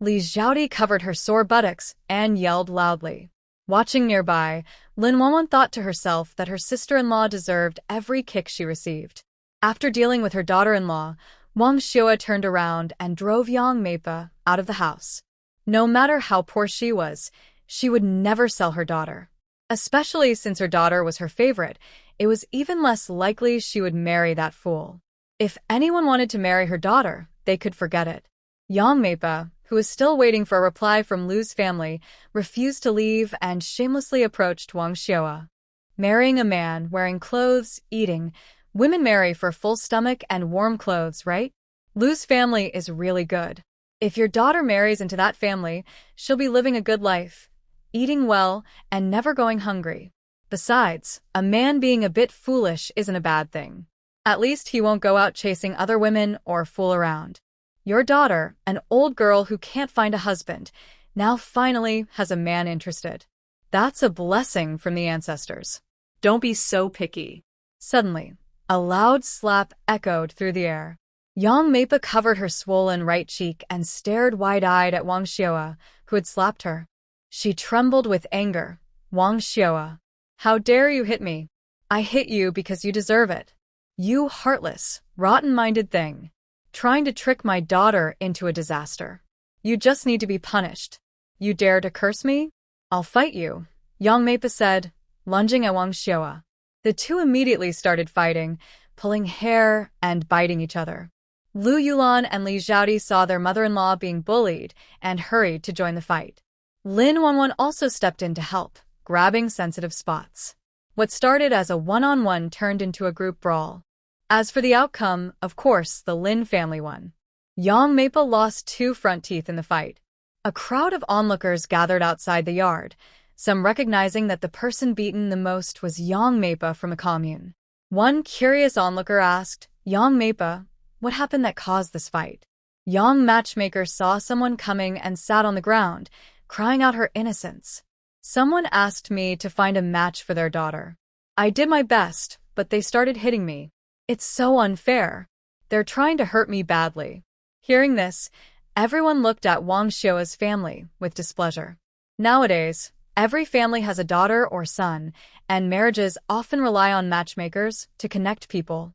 Li Zhaodi covered her sore buttocks and yelled loudly. Watching nearby, Lin Wanwan thought to herself that her sister-in-law deserved every kick she received. After dealing with her daughter-in-law, Wang Xiua turned around and drove Yang Meipa out of the house. No matter how poor she was, she would never sell her daughter. Especially since her daughter was her favorite, it was even less likely she would marry that fool. If anyone wanted to marry her daughter, they could forget it. Yang Meipa, who was still waiting for a reply from Lu's family, refused to leave and shamelessly approached Wang Xiaoa. Marrying a man, wearing clothes, eating. Women marry for full stomach and warm clothes, right? Lu's family is really good. If your daughter marries into that family, she'll be living a good life, eating well, and never going hungry. Besides, a man being a bit foolish isn't a bad thing. At least he won't go out chasing other women or fool around. Your daughter, an old girl who can't find a husband, now finally has a man interested. That's a blessing from the ancestors. Don't be so picky. Suddenly, a loud slap echoed through the air. Yang Meipa covered her swollen right cheek and stared wide-eyed at Wang Xiaoa, who had slapped her. She trembled with anger. Wang Xiaoa, how dare you hit me? I hit you because you deserve it. You heartless, rotten-minded thing. Trying to trick my daughter into a disaster. You just need to be punished. You dare to curse me? I'll fight you, Yang Meipa said, lunging at Wang Xiaoa. The two immediately started fighting, pulling hair and biting each other. Lu Yulan and Li Zhaodi saw their mother-in-law being bullied and hurried to join the fight. Lin Wanwan also stepped in to help, grabbing sensitive spots. What started as a one-on-one turned into a group brawl. As for the outcome, of course, the Lin family won. Yang Meipa lost 2 front teeth in the fight. A crowd of onlookers gathered outside the yard, some recognizing that the person beaten the most was Yang Meipa from a commune. One curious onlooker asked, Yang Meipa, what happened that caused this fight? Young matchmaker saw someone coming and sat on the ground, crying out her innocence. Someone asked me to find a match for their daughter. I did my best, but they started hitting me. It's so unfair. They're trying to hurt me badly. Hearing this, everyone looked at Wang Xiaoa's family with displeasure. Nowadays, every family has a daughter or son, and marriages often rely on matchmakers to connect people.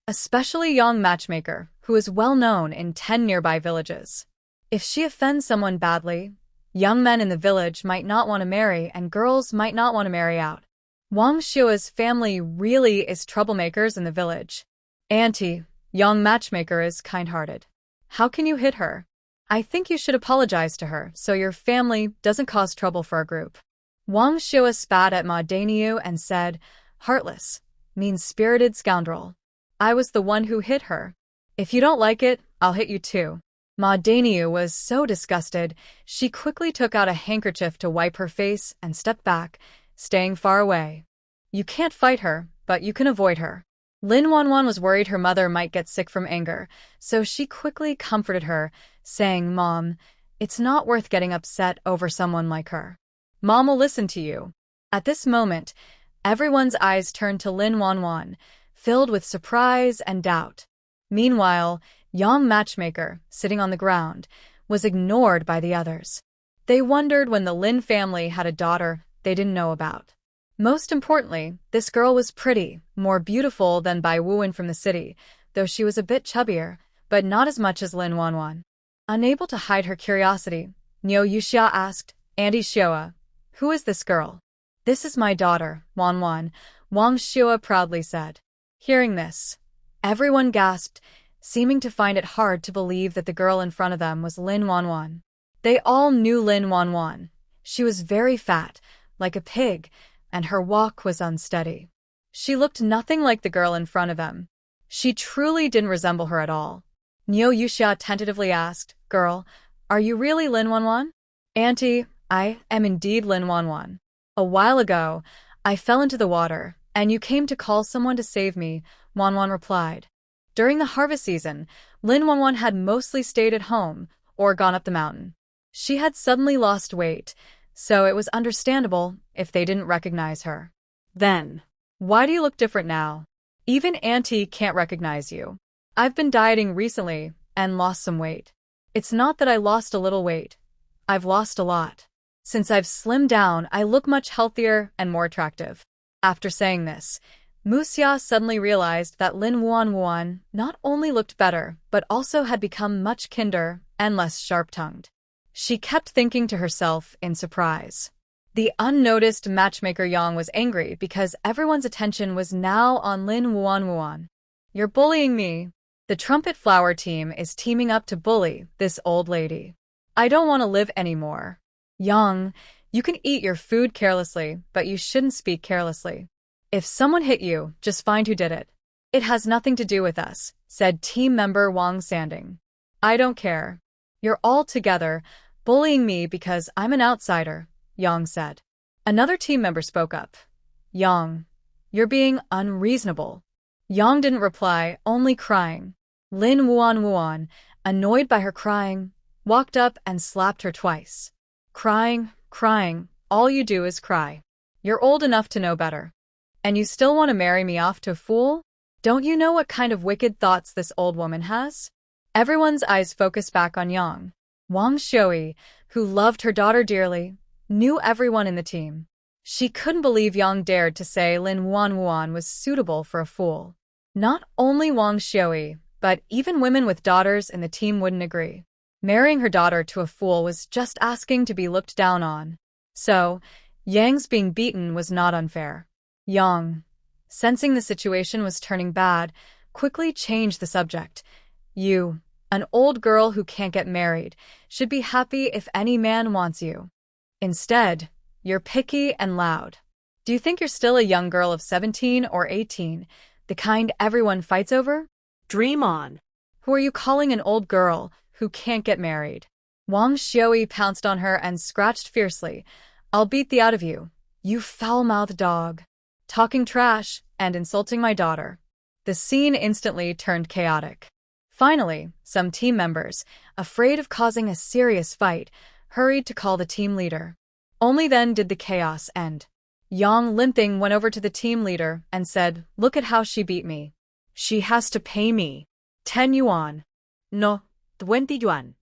Especially young matchmaker, who is well known in 10 nearby villages. If she offends someone badly, young men in the village might not want to marry and girls might not want to marry out. Wang Xiaoa's family really is troublemakers in the village. Auntie, young matchmaker is kind-hearted. How can you hit her? I think you should apologize to her so your family doesn't cause trouble for our group. Wang Xiaoa spat at Ma Daniu and said, heartless, mean-spirited scoundrel. I was the one who hit her. If you don't like it, I'll hit you too. Ma Daniu was so disgusted, she quickly took out a handkerchief to wipe her face and stepped back, staying far away. You can't fight her, but you can avoid her. Lin Wanwan was worried her mother might get sick from anger, so she quickly comforted her, saying, Mom, it's not worth getting upset over someone like her. Mom will listen to you. At this moment, everyone's eyes turned to Lin Wanwan, filled with surprise and doubt. Meanwhile, young matchmaker, sitting on the ground, was ignored by the others. They wondered when the Lin family had a daughter they didn't know about. Most importantly, this girl was pretty, more beautiful than Bai Wuwen from the city, though she was a bit chubbier, but not as much as Lin Wanwan. Unable to hide her curiosity, Niu Yuxia asked, Auntie Xiaoa, who is this girl? This is my daughter, Wanwan, Wang Xiaoa proudly said. Hearing this, everyone gasped, seeming to find it hard to believe that the girl in front of them was Lin Wanwan. They all knew Lin Wanwan. She was very fat, like a pig, and her walk was unsteady. She looked nothing like the girl in front of them. She truly didn't resemble her at all. Niu Yuxia tentatively asked, Girl, are you really Lin Wanwan? Auntie, I am indeed Lin Wanwan. A while ago, I fell into the water, and you came to call someone to save me, Wanwan replied. During the harvest season, Lin Wanwan had mostly stayed at home or gone up the mountain. She had suddenly lost weight, so it was understandable if they didn't recognize her. Then, why do you look different now? Even Auntie can't recognize you. I've been dieting recently and lost some weight. It's not that I lost a little weight. I've lost a lot. Since I've slimmed down, I look much healthier and more attractive. After saying this, Muxia suddenly realized that Lin Wanwan not only looked better, but also had become much kinder and less sharp-tongued. She kept thinking to herself in surprise. The unnoticed matchmaker Yang was angry because everyone's attention was now on Lin Wanwan. You're bullying me. The trumpet flower team is teaming up to bully this old lady. I don't want to live anymore. Yang, you can eat your food carelessly, but you shouldn't speak carelessly. If someone hit you, just find who did it. It has nothing to do with us, said team member Wang Sanding. I don't care. You're all together, bullying me because I'm an outsider, Yang said. Another team member spoke up. Yang, you're being unreasonable. Yang didn't reply, only crying. Lin Wuan, annoyed by her crying, walked up and slapped her twice. Crying, all you do is cry. You're old enough to know better. And you still want to marry me off to a fool? Don't you know what kind of wicked thoughts this old woman has? Everyone's eyes focused back on Yang. Wang Xiui, who loved her daughter dearly, knew everyone in the team. She couldn't believe Yang dared to say Lin Wuan was suitable for a fool. Not only Wang Xiui, but even women with daughters in the team wouldn't agree. Marrying her daughter to a fool was just asking to be looked down on. So, Yang's being beaten was not unfair. Yang, sensing the situation was turning bad, quickly changed the subject. You, an old girl who can't get married, should be happy if any man wants you. Instead, you're picky and loud. Do you think you're still a young girl of 17 or 18, the kind everyone fights over? Dream on. Who are you calling an old girl who can't get married? Wang Xiui pounced on her and scratched fiercely. I'll beat the out of you, you foul-mouthed dog. Talking trash and insulting my daughter. The scene instantly turned chaotic. Finally, some team members, afraid of causing a serious fight, hurried to call the team leader. Only then did the chaos end. Yang, limping, went over to the team leader and said, "Look at how she beat me. She has to pay me 10 yuan. No, 20 yuan.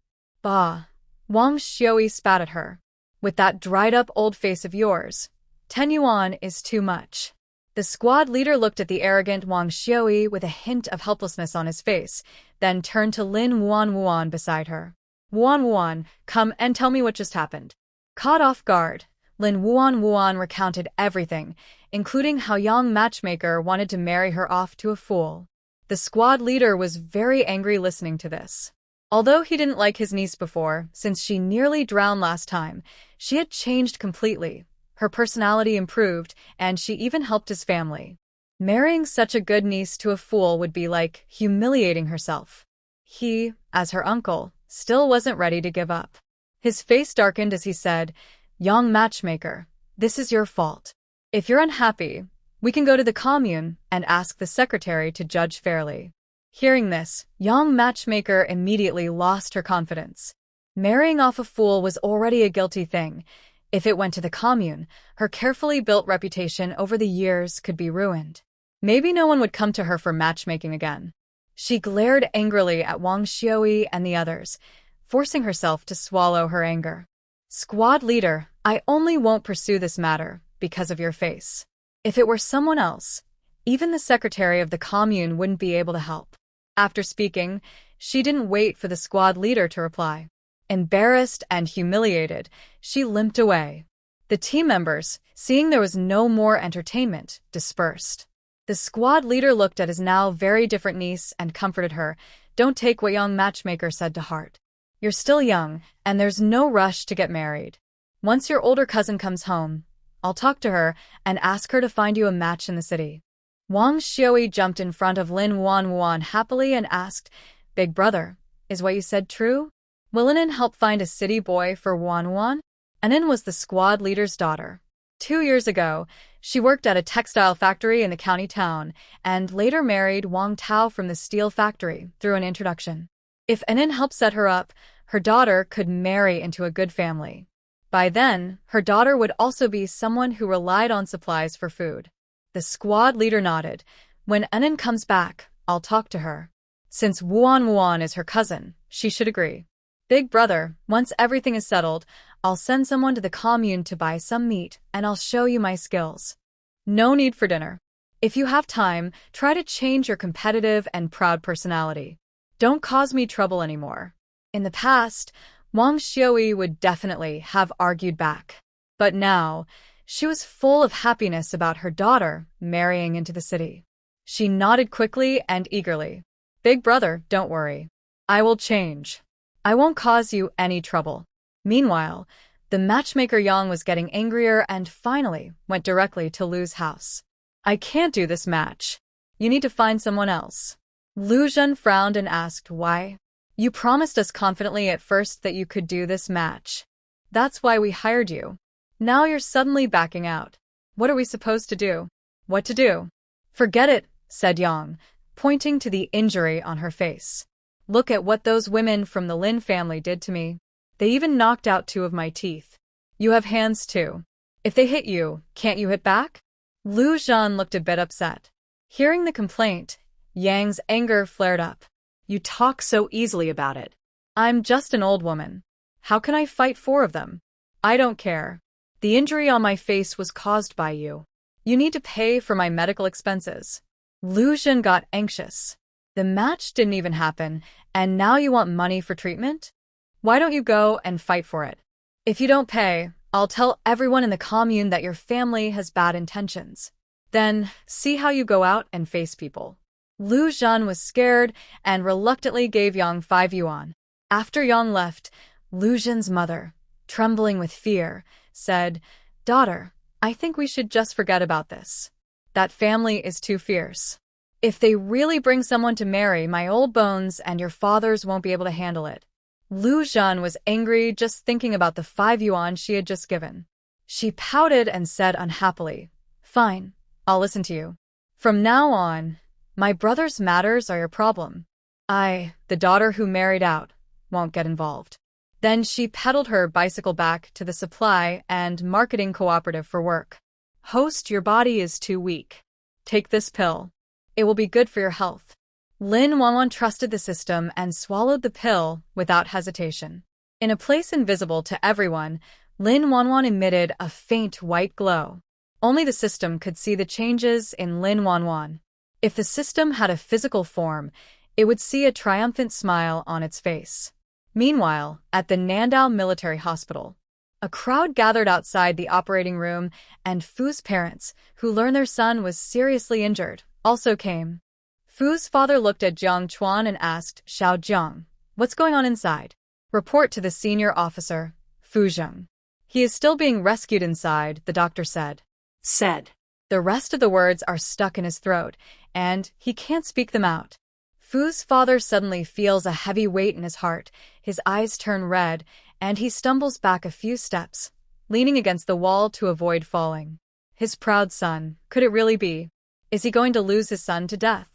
Bah. Wang Xiui spat at her. With that dried-up old face of yours, 10 yuan is too much. The squad leader looked at the arrogant Wang Xiui with a hint of helplessness on his face, then turned to Lin Wuan beside her. Wuan, come and tell me what just happened. Caught off guard, Lin Wuan recounted everything, including how young matchmaker wanted to marry her off to a fool. The squad leader was very angry listening to this. Although he didn't like his niece before, since she nearly drowned last time, she had changed completely. Her personality improved, and she even helped his family. Marrying such a good niece to a fool would be like humiliating herself. He, as her uncle, still wasn't ready to give up. His face darkened as he said, "Young matchmaker, this is your fault. If you're unhappy, we can go to the commune and ask the secretary to judge fairly." Hearing this, young matchmaker immediately lost her confidence. Marrying off a fool was already a guilty thing. If it went to the commune, her carefully built reputation over the years could be ruined. Maybe no one would come to her for matchmaking again. She glared angrily at Wang Xiui and the others, forcing herself to swallow her anger. "Squad leader, I only won't pursue this matter because of your face. If it were someone else, even the secretary of the commune wouldn't be able to help." After speaking, she didn't wait for the squad leader to reply. Embarrassed and humiliated, she limped away. The team members, seeing there was no more entertainment, dispersed. The squad leader looked at his now very different niece and comforted her. "Don't take what young matchmaker said to heart. You're still young, and there's no rush to get married. Once your older cousin comes home, I'll talk to her and ask her to find you a match in the city." Wang Xiui jumped in front of Lin Wuan happily and asked, "Big brother, is what you said true? Will Anin help find a city boy for Wuan? Anin was the squad leader's daughter. 2 years ago, she worked at a textile factory in the county town and later married Wang Tao from the steel factory through an introduction. If Anin helped set her up, her daughter could marry into a good family. By then, her daughter would also be someone who relied on supplies for food." The squad leader nodded. "When Anin comes back, I'll talk to her. Since Wuan is her cousin, she should agree. Big brother, once everything is settled, I'll send someone to the commune to buy some meat, and I'll show you my skills. No need for dinner. If you have time, try to change your competitive and proud personality. Don't cause me trouble anymore." In the past, Wang Xiui would definitely have argued back. But now, she was full of happiness about her daughter marrying into the city. She nodded quickly and eagerly. "Big brother, don't worry. I will change. I won't cause you any trouble. Meanwhile, the matchmaker Yang was getting angrier and finally went directly to Lu's house. I can't do this match. You need to find someone else. Lu Zhen frowned and asked why. You promised us confidently at first that you could do this match. That's why we hired you. Now you're suddenly backing out. What are we supposed to do? What to do? Forget it, said Yang, pointing to the injury on her face. Look at what those women from the Lin family did to me. They even knocked out 2 of my teeth. You have hands too. If they hit you, can't you hit back? Lu Zhen looked a bit upset. Hearing the complaint, Yang's anger flared up. You talk so easily about it. I'm just an old woman. How can I fight 4 of them? I don't care. The injury on my face was caused by you. You need to pay for my medical expenses. Lu Zhen got anxious. The match didn't even happen, and now you want money for treatment? Why don't you go and fight for it? If you don't pay, I'll tell everyone in the commune that your family has bad intentions. Then, see how you go out and face people. Lu Zhen was scared and reluctantly gave Yang 5 yuan. After Yang left, Lu Zhen's mother, trembling with fear, said, Daughter, I think we should just forget about this. That family is too fierce. If they really bring someone to marry my old bones and your fathers won't be able to handle it. Lu Zhen was angry just thinking about the 5 yuan she had just given. She pouted and said unhappily, Fine, I'll listen to you. From now on, my brother's matters are your problem. I, the daughter who married out, won't get involved. Then she pedaled her bicycle back to the supply and marketing cooperative for work. Host, your body is too weak. Take this pill. It will be good for your health. Lin Wanwan trusted the system and swallowed the pill without hesitation. In a place invisible to everyone, Lin Wanwan emitted a faint white glow. Only the system could see the changes in Lin Wanwan. If the system had a physical form, it would see a triumphant smile on its face. Meanwhile, at the Nandao Military Hospital, a crowd gathered outside the operating room, and Fu's parents, who learned their son was seriously injured, also came. Fu's father looked at Jiang Chuan and asked Xiao Jiang, What's going on inside? Report to the senior officer, Fu Zheng. He is still being rescued inside, the doctor said. The rest of the words are stuck in his throat, and he can't speak them out. Fu's father suddenly feels a heavy weight in his heart, his eyes turn red, and he stumbles back a few steps, leaning against the wall to avoid falling. His proud son, could it really be? Is he going to lose his son to death?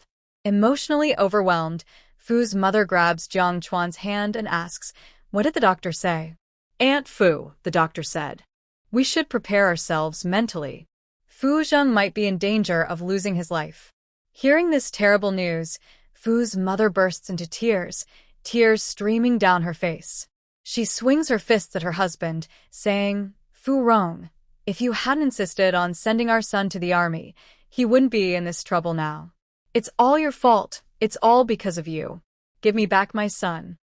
Emotionally overwhelmed, Fu's mother grabs Jiang Chuan's hand and asks, What did the doctor say? Aunt Fu, the doctor said. We should prepare ourselves mentally. Fu Zheng might be in danger of losing his life. Hearing this terrible news, Fu's mother bursts into tears, tears streaming down her face. She swings her fists at her husband, saying, Fu Rong, if you hadn't insisted on sending our son to the army, he wouldn't be in this trouble now. It's all your fault. It's all because of you. Give me back my son.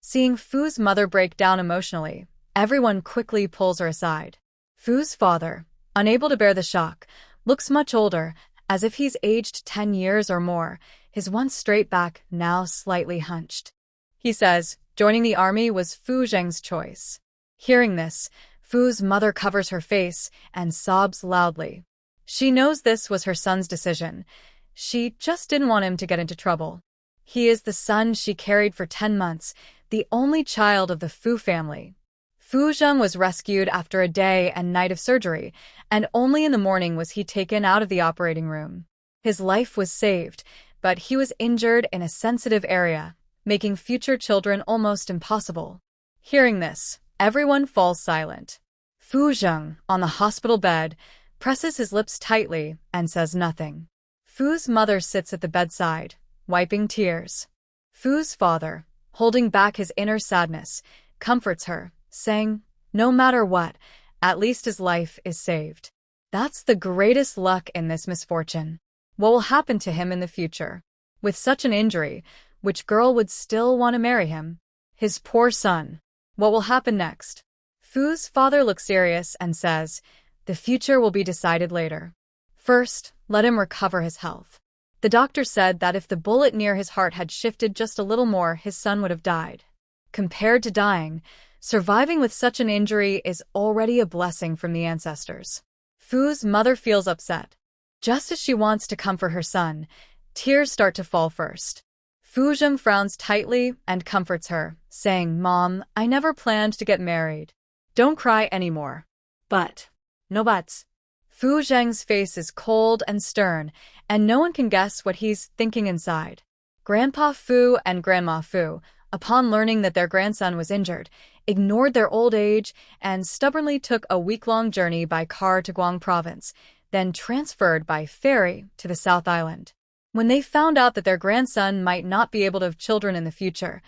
Seeing Fu's mother break down emotionally, everyone quickly pulls her aside. Fu's father, unable to bear the shock, looks much older, as if he's aged 10 years or more, his once straight back now slightly hunched. He says, joining the army was Fu Zheng's choice. Hearing this, Fu's mother covers her face and sobs loudly. She knows this was her son's decision. She just didn't want him to get into trouble. He is the son she carried for 10 months, the only child of the Fu family. Fu Zheng was rescued after a day and night of surgery, and only in the morning was he taken out of the operating room. His life was saved, but he was injured in a sensitive area, making future children almost impossible. Hearing this, everyone falls silent. Fu Zheng, on the hospital bed, presses his lips tightly and says nothing. Fu's mother sits at the bedside, wiping tears. Fu's father, holding back his inner sadness, comforts her, saying, No matter what, at least his life is saved. That's the greatest luck in this misfortune. What will happen to him in the future? With such an injury, which girl would still want to marry him? His poor son. What will happen next? Fu's father looks serious and says, The future will be decided later. First, let him recover his health. The doctor said that if the bullet near his heart had shifted just a little more, his son would have died. Compared to dying, surviving with such an injury is already a blessing from the ancestors. Fu's mother feels upset. Just as she wants to comfort her son, tears start to fall first. Fu Zheng frowns tightly and comforts her, saying, "Mom, I never planned to get married. Don't cry anymore." But, no buts. Fu Zheng's face is cold and stern, and no one can guess what he's thinking inside. Grandpa Fu and Grandma Fu, upon learning that their grandson was injured, ignored their old age and stubbornly took a week-long journey by car to Guang Province, then transferred by ferry to the South Island. When they found out that their grandson might not be able to have children in the future,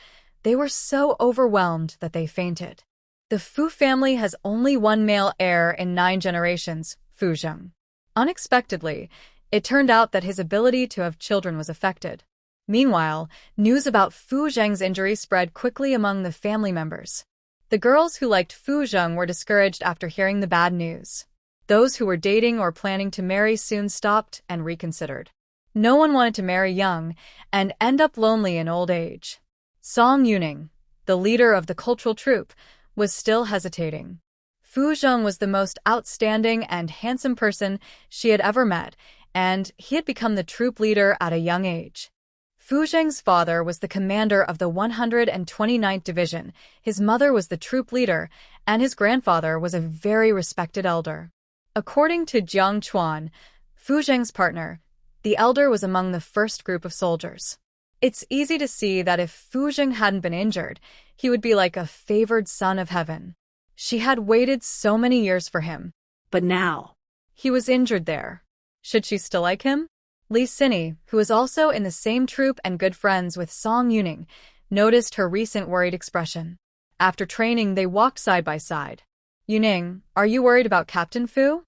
they were so overwhelmed that they fainted. The Fu family has only one male heir in 9 generations, Fu Zheng. Unexpectedly, it turned out that his ability to have children was affected. Meanwhile, news about Fu Zheng's injury spread quickly among the family members. The girls who liked Fu Zheng were discouraged after hearing the bad news. Those who were dating or planning to marry soon stopped and reconsidered. No one wanted to marry young and end up lonely in old age. Song Yuning, the leader of the cultural troupe, was still hesitating. Fu Zheng was the most outstanding and handsome person she had ever met, and he had become the troop leader at a young age. Fu Zheng's father was the commander of the 129th Division, his mother was the troop leader, and his grandfather was a very respected elder. According to Jiang Chuan, Fu Zheng's partner, the elder was among the first group of soldiers. It's easy to see that if Fu Zheng hadn't been injured, he would be like a favored son of heaven. She had waited so many years for him. But now, he was injured there. Should she still like him? Li Sini, who was also in the same troop and good friends with Song Yuning, noticed her recent worried expression. After training, they walked side by side. "Yuning, are you worried about Captain Fu?"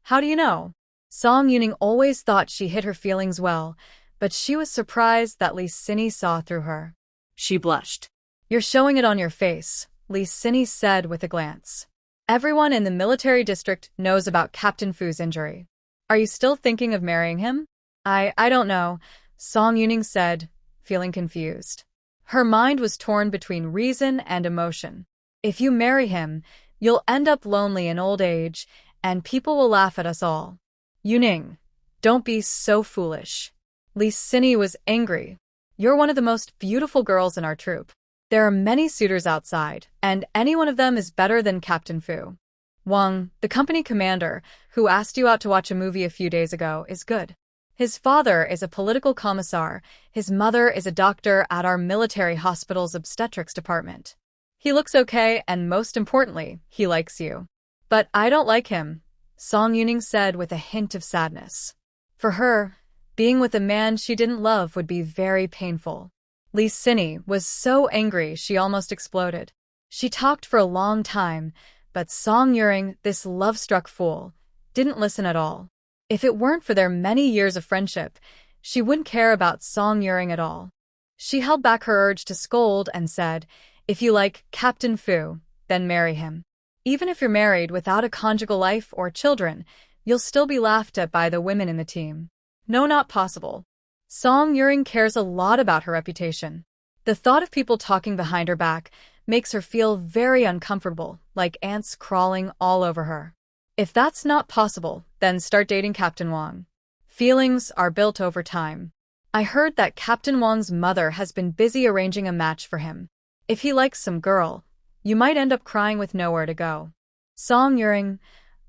"How do you know?" Song Yuning always thought she hid her feelings well, but she was surprised that Li Sini saw through her. She blushed. "You're showing it on your face," Li Sini said with a glance. "Everyone in the military district knows about Captain Fu's injury. Are you still thinking of marrying him?" I don't know," Song Yuning said, feeling confused. Her mind was torn between reason and emotion. If you marry him, you'll end up lonely in old age, and people will laugh at us all. "Yuning, don't be so foolish." Li Sini was angry. "You're one of the most beautiful girls in our troop. There are many suitors outside, and any one of them is better than Captain Fu. Wang, the company commander, who asked you out to watch a movie a few days ago, is good. His father is a political commissar, his mother is a doctor at our military hospital's obstetrics department. He looks okay, and most importantly, he likes you." "But I don't like him," Song Yuning said with a hint of sadness. For her, being with a man she didn't love would be very painful. Li Sini was so angry she almost exploded. She talked for a long time, but Song Yuring, this love-struck fool, didn't listen at all. If it weren't for their many years of friendship, she wouldn't care about Song Yuring at all. She held back her urge to scold and said, "If you like Captain Fu, then marry him. Even if you're married without a conjugal life or children, you'll still be laughed at by the women in the team." "No, not possible." Song Yuring cares a lot about her reputation. The thought of people talking behind her back makes her feel very uncomfortable, like ants crawling all over her. If that's not possible, then start dating Captain Wang. Feelings are built over time. I heard that Captain Wang's mother has been busy arranging a match for him. If he likes some girl, you might end up crying with nowhere to go. Song Yuring,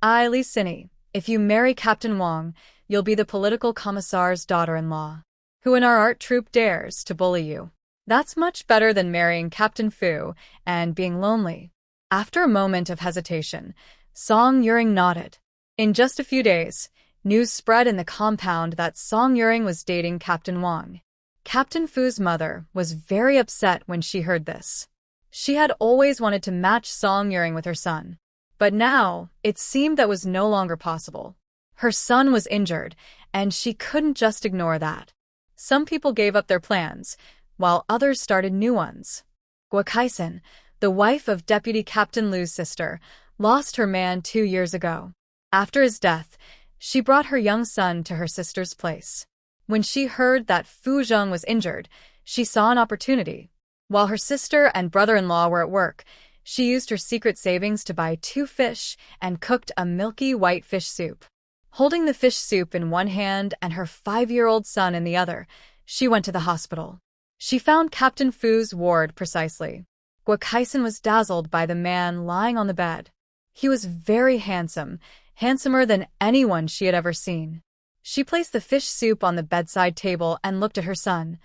Li Sini, if you marry Captain Wang, you'll be the political commissar's daughter-in-law, who in our art troupe dares to bully you. That's much better than marrying Captain Fu and being lonely. After a moment of hesitation, Song Yuring nodded. In just a few days, news spread in the compound that Song Yuring was dating Captain Wang. Captain Fu's mother was very upset when she heard this. She had always wanted to match Song Yuring with her son. But now, it seemed that was no longer possible. Her son was injured, and she couldn't just ignore that. Some people gave up their plans, while others started new ones. Gua Kaisen, the wife of Deputy Captain Lu's sister, lost her man 2 years ago. After his death, she brought her young son to her sister's place. When she heard that Fu Zheng was injured, she saw an opportunity. While her sister and brother-in-law were at work, she used her secret savings to buy 2 fish and cooked a milky white fish soup. Holding the fish soup in one hand and her 5-year-old son in the other, she went to the hospital. She found Captain Fu's ward precisely. Guo was dazzled by the man lying on the bed. He was very handsome, handsomer than anyone she had ever seen. She placed the fish soup on the bedside table and looked at her son.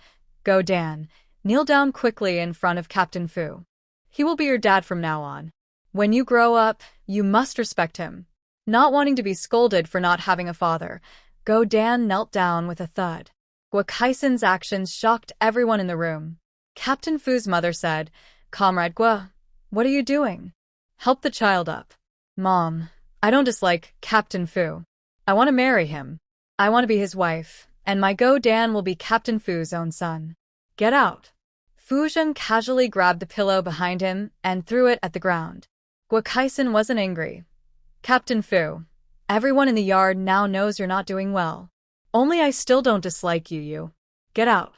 Go Dan, kneel down quickly in front of Captain Fu. He will be your dad from now on. When you grow up, you must respect him. Not wanting to be scolded for not having a father, Go Dan knelt down with a thud. Guo actions shocked everyone in the room. Captain Fu's mother said, Comrade Guo, what are you doing? Help the child up. Mom, I don't dislike Captain Fu. I want to marry him. I want to be his wife, and my Go Dan will be Captain Fu's own son. Get out. Fu Zheng casually grabbed the pillow behind him and threw it at the ground. Guo wasn't angry. Captain Fu, everyone in the yard now knows you're not doing well. Only I still don't dislike you. Get out.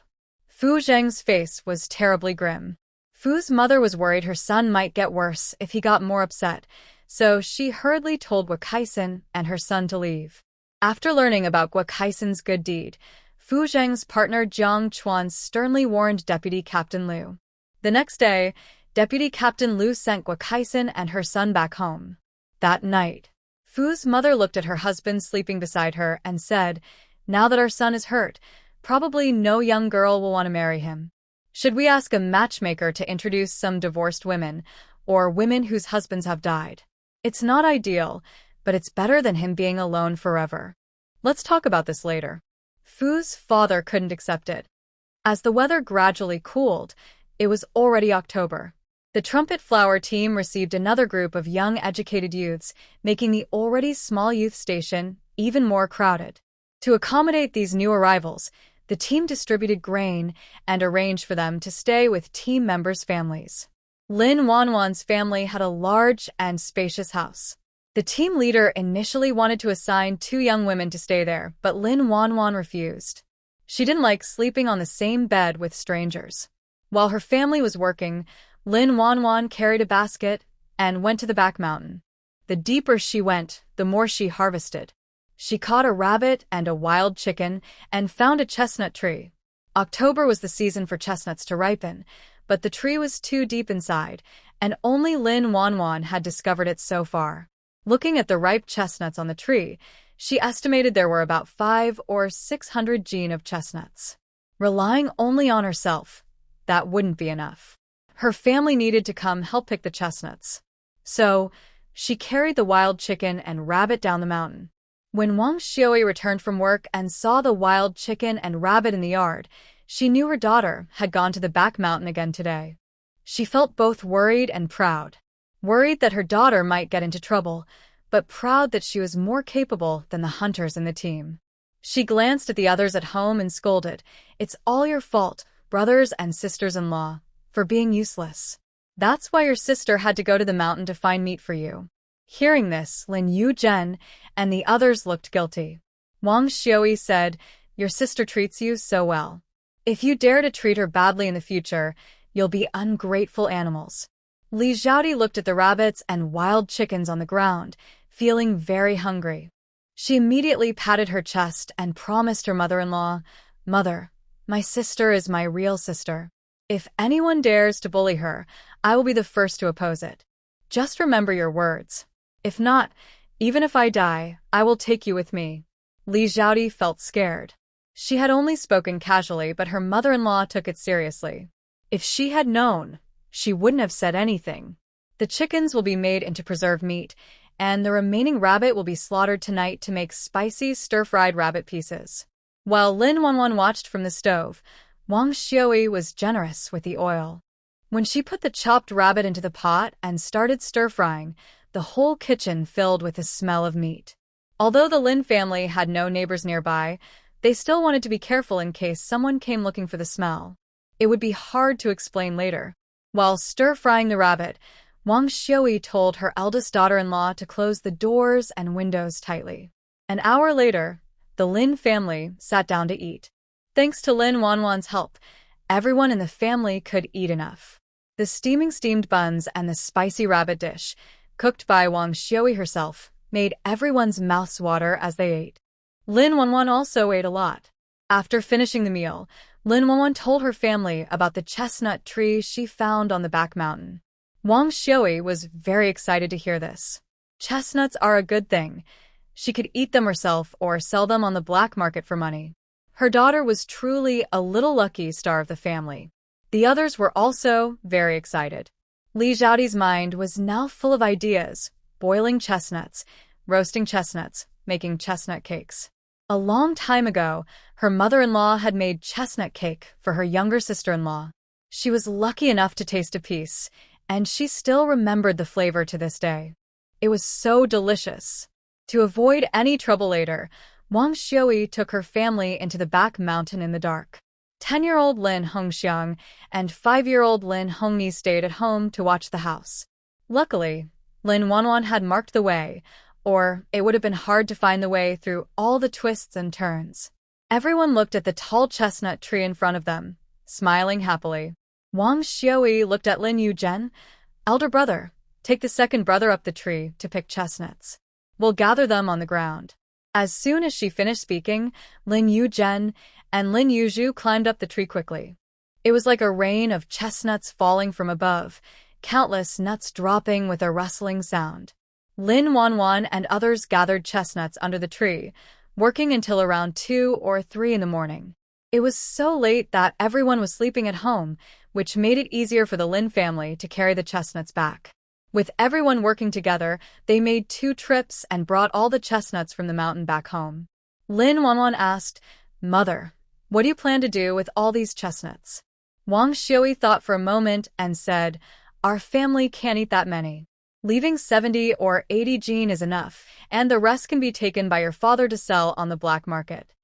Fu Zheng's face was terribly grim. Fu's mother was worried her son might get worse if he got more upset, so she hurriedly told Guo and her son to leave. After learning about Guo good deed, Fu Zheng's partner Jiang Chuan sternly warned Deputy Captain Liu. The next day, Deputy Captain Liu sent Guo and her son back home. That night, Fu's mother looked at her husband sleeping beside her and said, Now that our son is hurt, probably no young girl will want to marry him. Should we ask a matchmaker to introduce some divorced women, or women whose husbands have died? It's not ideal, but it's better than him being alone forever. Let's talk about this later. Fu's father couldn't accept it. As the weather gradually cooled, it was already October. The Trumpet Flower team received another group of young educated youths, making the already small youth station even more crowded. To accommodate these new arrivals, the team distributed grain and arranged for them to stay with team members' families. Lin Wanwan's family had a large and spacious house. The team leader initially wanted to assign 2 young women to stay there, but Lin Wanwan refused. She didn't like sleeping on the same bed with strangers. While her family was working, Lin Wanwan carried a basket and went to the back mountain. The deeper she went, the more she harvested. She caught a rabbit and a wild chicken and found a chestnut tree. October was the season for chestnuts to ripen, but the tree was too deep inside, and only Lin Wanwan had discovered it so far. Looking at the ripe chestnuts on the tree, she estimated there were about 500 or 600 genes of chestnuts. Relying only on herself, that wouldn't be enough. Her family needed to come help pick the chestnuts. So, she carried the wild chicken and rabbit down the mountain. When Wang Xiui returned from work and saw the wild chicken and rabbit in the yard, she knew her daughter had gone to the back mountain again today. She felt both worried and proud. Worried that her daughter might get into trouble, but proud that she was more capable than the hunters in the team. She glanced at the others at home and scolded, It's all your fault, brothers and sisters-in-law, for being useless. That's why your sister had to go to the mountain to find meat for you. Hearing this, Lin Yuzhen and the others looked guilty. Wang Xiui said, Your sister treats you so well. If you dare to treat her badly in the future, you'll be ungrateful animals. Li Xiaodi looked at the rabbits and wild chickens on the ground, feeling very hungry. She immediately patted her chest and promised her mother-in-law, Mother, my sister is my real sister. If anyone dares to bully her, I will be the first to oppose it. Just remember your words. If not, even if I die, I will take you with me. Li Xiaodi felt scared. She had only spoken casually, but her mother-in-law took it seriously. If she had known, she wouldn't have said anything. The chickens will be made into preserved meat, and the remaining rabbit will be slaughtered tonight to make spicy stir-fried rabbit pieces. While Lin Wanwan watched from the stove, Wang Xiui was generous with the oil. When she put the chopped rabbit into the pot and started stir-frying, the whole kitchen filled with the smell of meat. Although the Lin family had no neighbors nearby, they still wanted to be careful in case someone came looking for the smell. It would be hard to explain later. While stir-frying the rabbit, Wang Xiui told her eldest daughter-in-law to close the doors and windows tightly. An hour later, the Lin family sat down to eat. Thanks to Lin Wanwan's help, everyone in the family could eat enough. The steamed buns and the spicy rabbit dish, cooked by Wang Xiui herself, made everyone's mouths water as they ate. Lin Wanwan also ate a lot. After finishing the meal, Lin Wanwan told her family about the chestnut tree she found on the back mountain. Wang Xiui was very excited to hear this. Chestnuts are a good thing. She could eat them herself or sell them on the black market for money. Her daughter was truly a little lucky star of the family. The others were also very excited. Li Xiaoti's mind was now full of ideas: boiling chestnuts, roasting chestnuts, making chestnut cakes. A long time ago, her mother-in-law had made chestnut cake for her younger sister-in-law. She was lucky enough to taste a piece, and she still remembered the flavor to this day. It was so delicious. To avoid any trouble later, Wang Xiui took her family into the back mountain in the dark. 10-year-old Lin Hongxiang and 5-year-old Lin Hongni stayed at home to watch the house. Luckily, Lin Wanwan had marked the way, or it would have been hard to find the way through all the twists and turns. Everyone looked at the tall chestnut tree in front of them, smiling happily. Wang Xiui looked at Lin Yuzhen. "Elder brother, take the second brother up the tree to pick chestnuts. We'll gather them on the ground." As soon as she finished speaking, Lin Yuzhen and Lin Yuzhu climbed up the tree quickly. It was like a rain of chestnuts falling from above, countless nuts dropping with a rustling sound. Lin Wanwan and others gathered chestnuts under the tree, working until around 2 or 3 in the morning. It was so late that everyone was sleeping at home, which made it easier for the Lin family to carry the chestnuts back. With everyone working together, they made 2 trips and brought all the chestnuts from the mountain back home. Lin Wanwan asked, "Mother, what do you plan to do with all these chestnuts?" Wang Xiui thought for a moment and said, "Our family can't eat that many. Leaving 70 or 80 jin is enough, and the rest can be taken by your father to sell on the black market.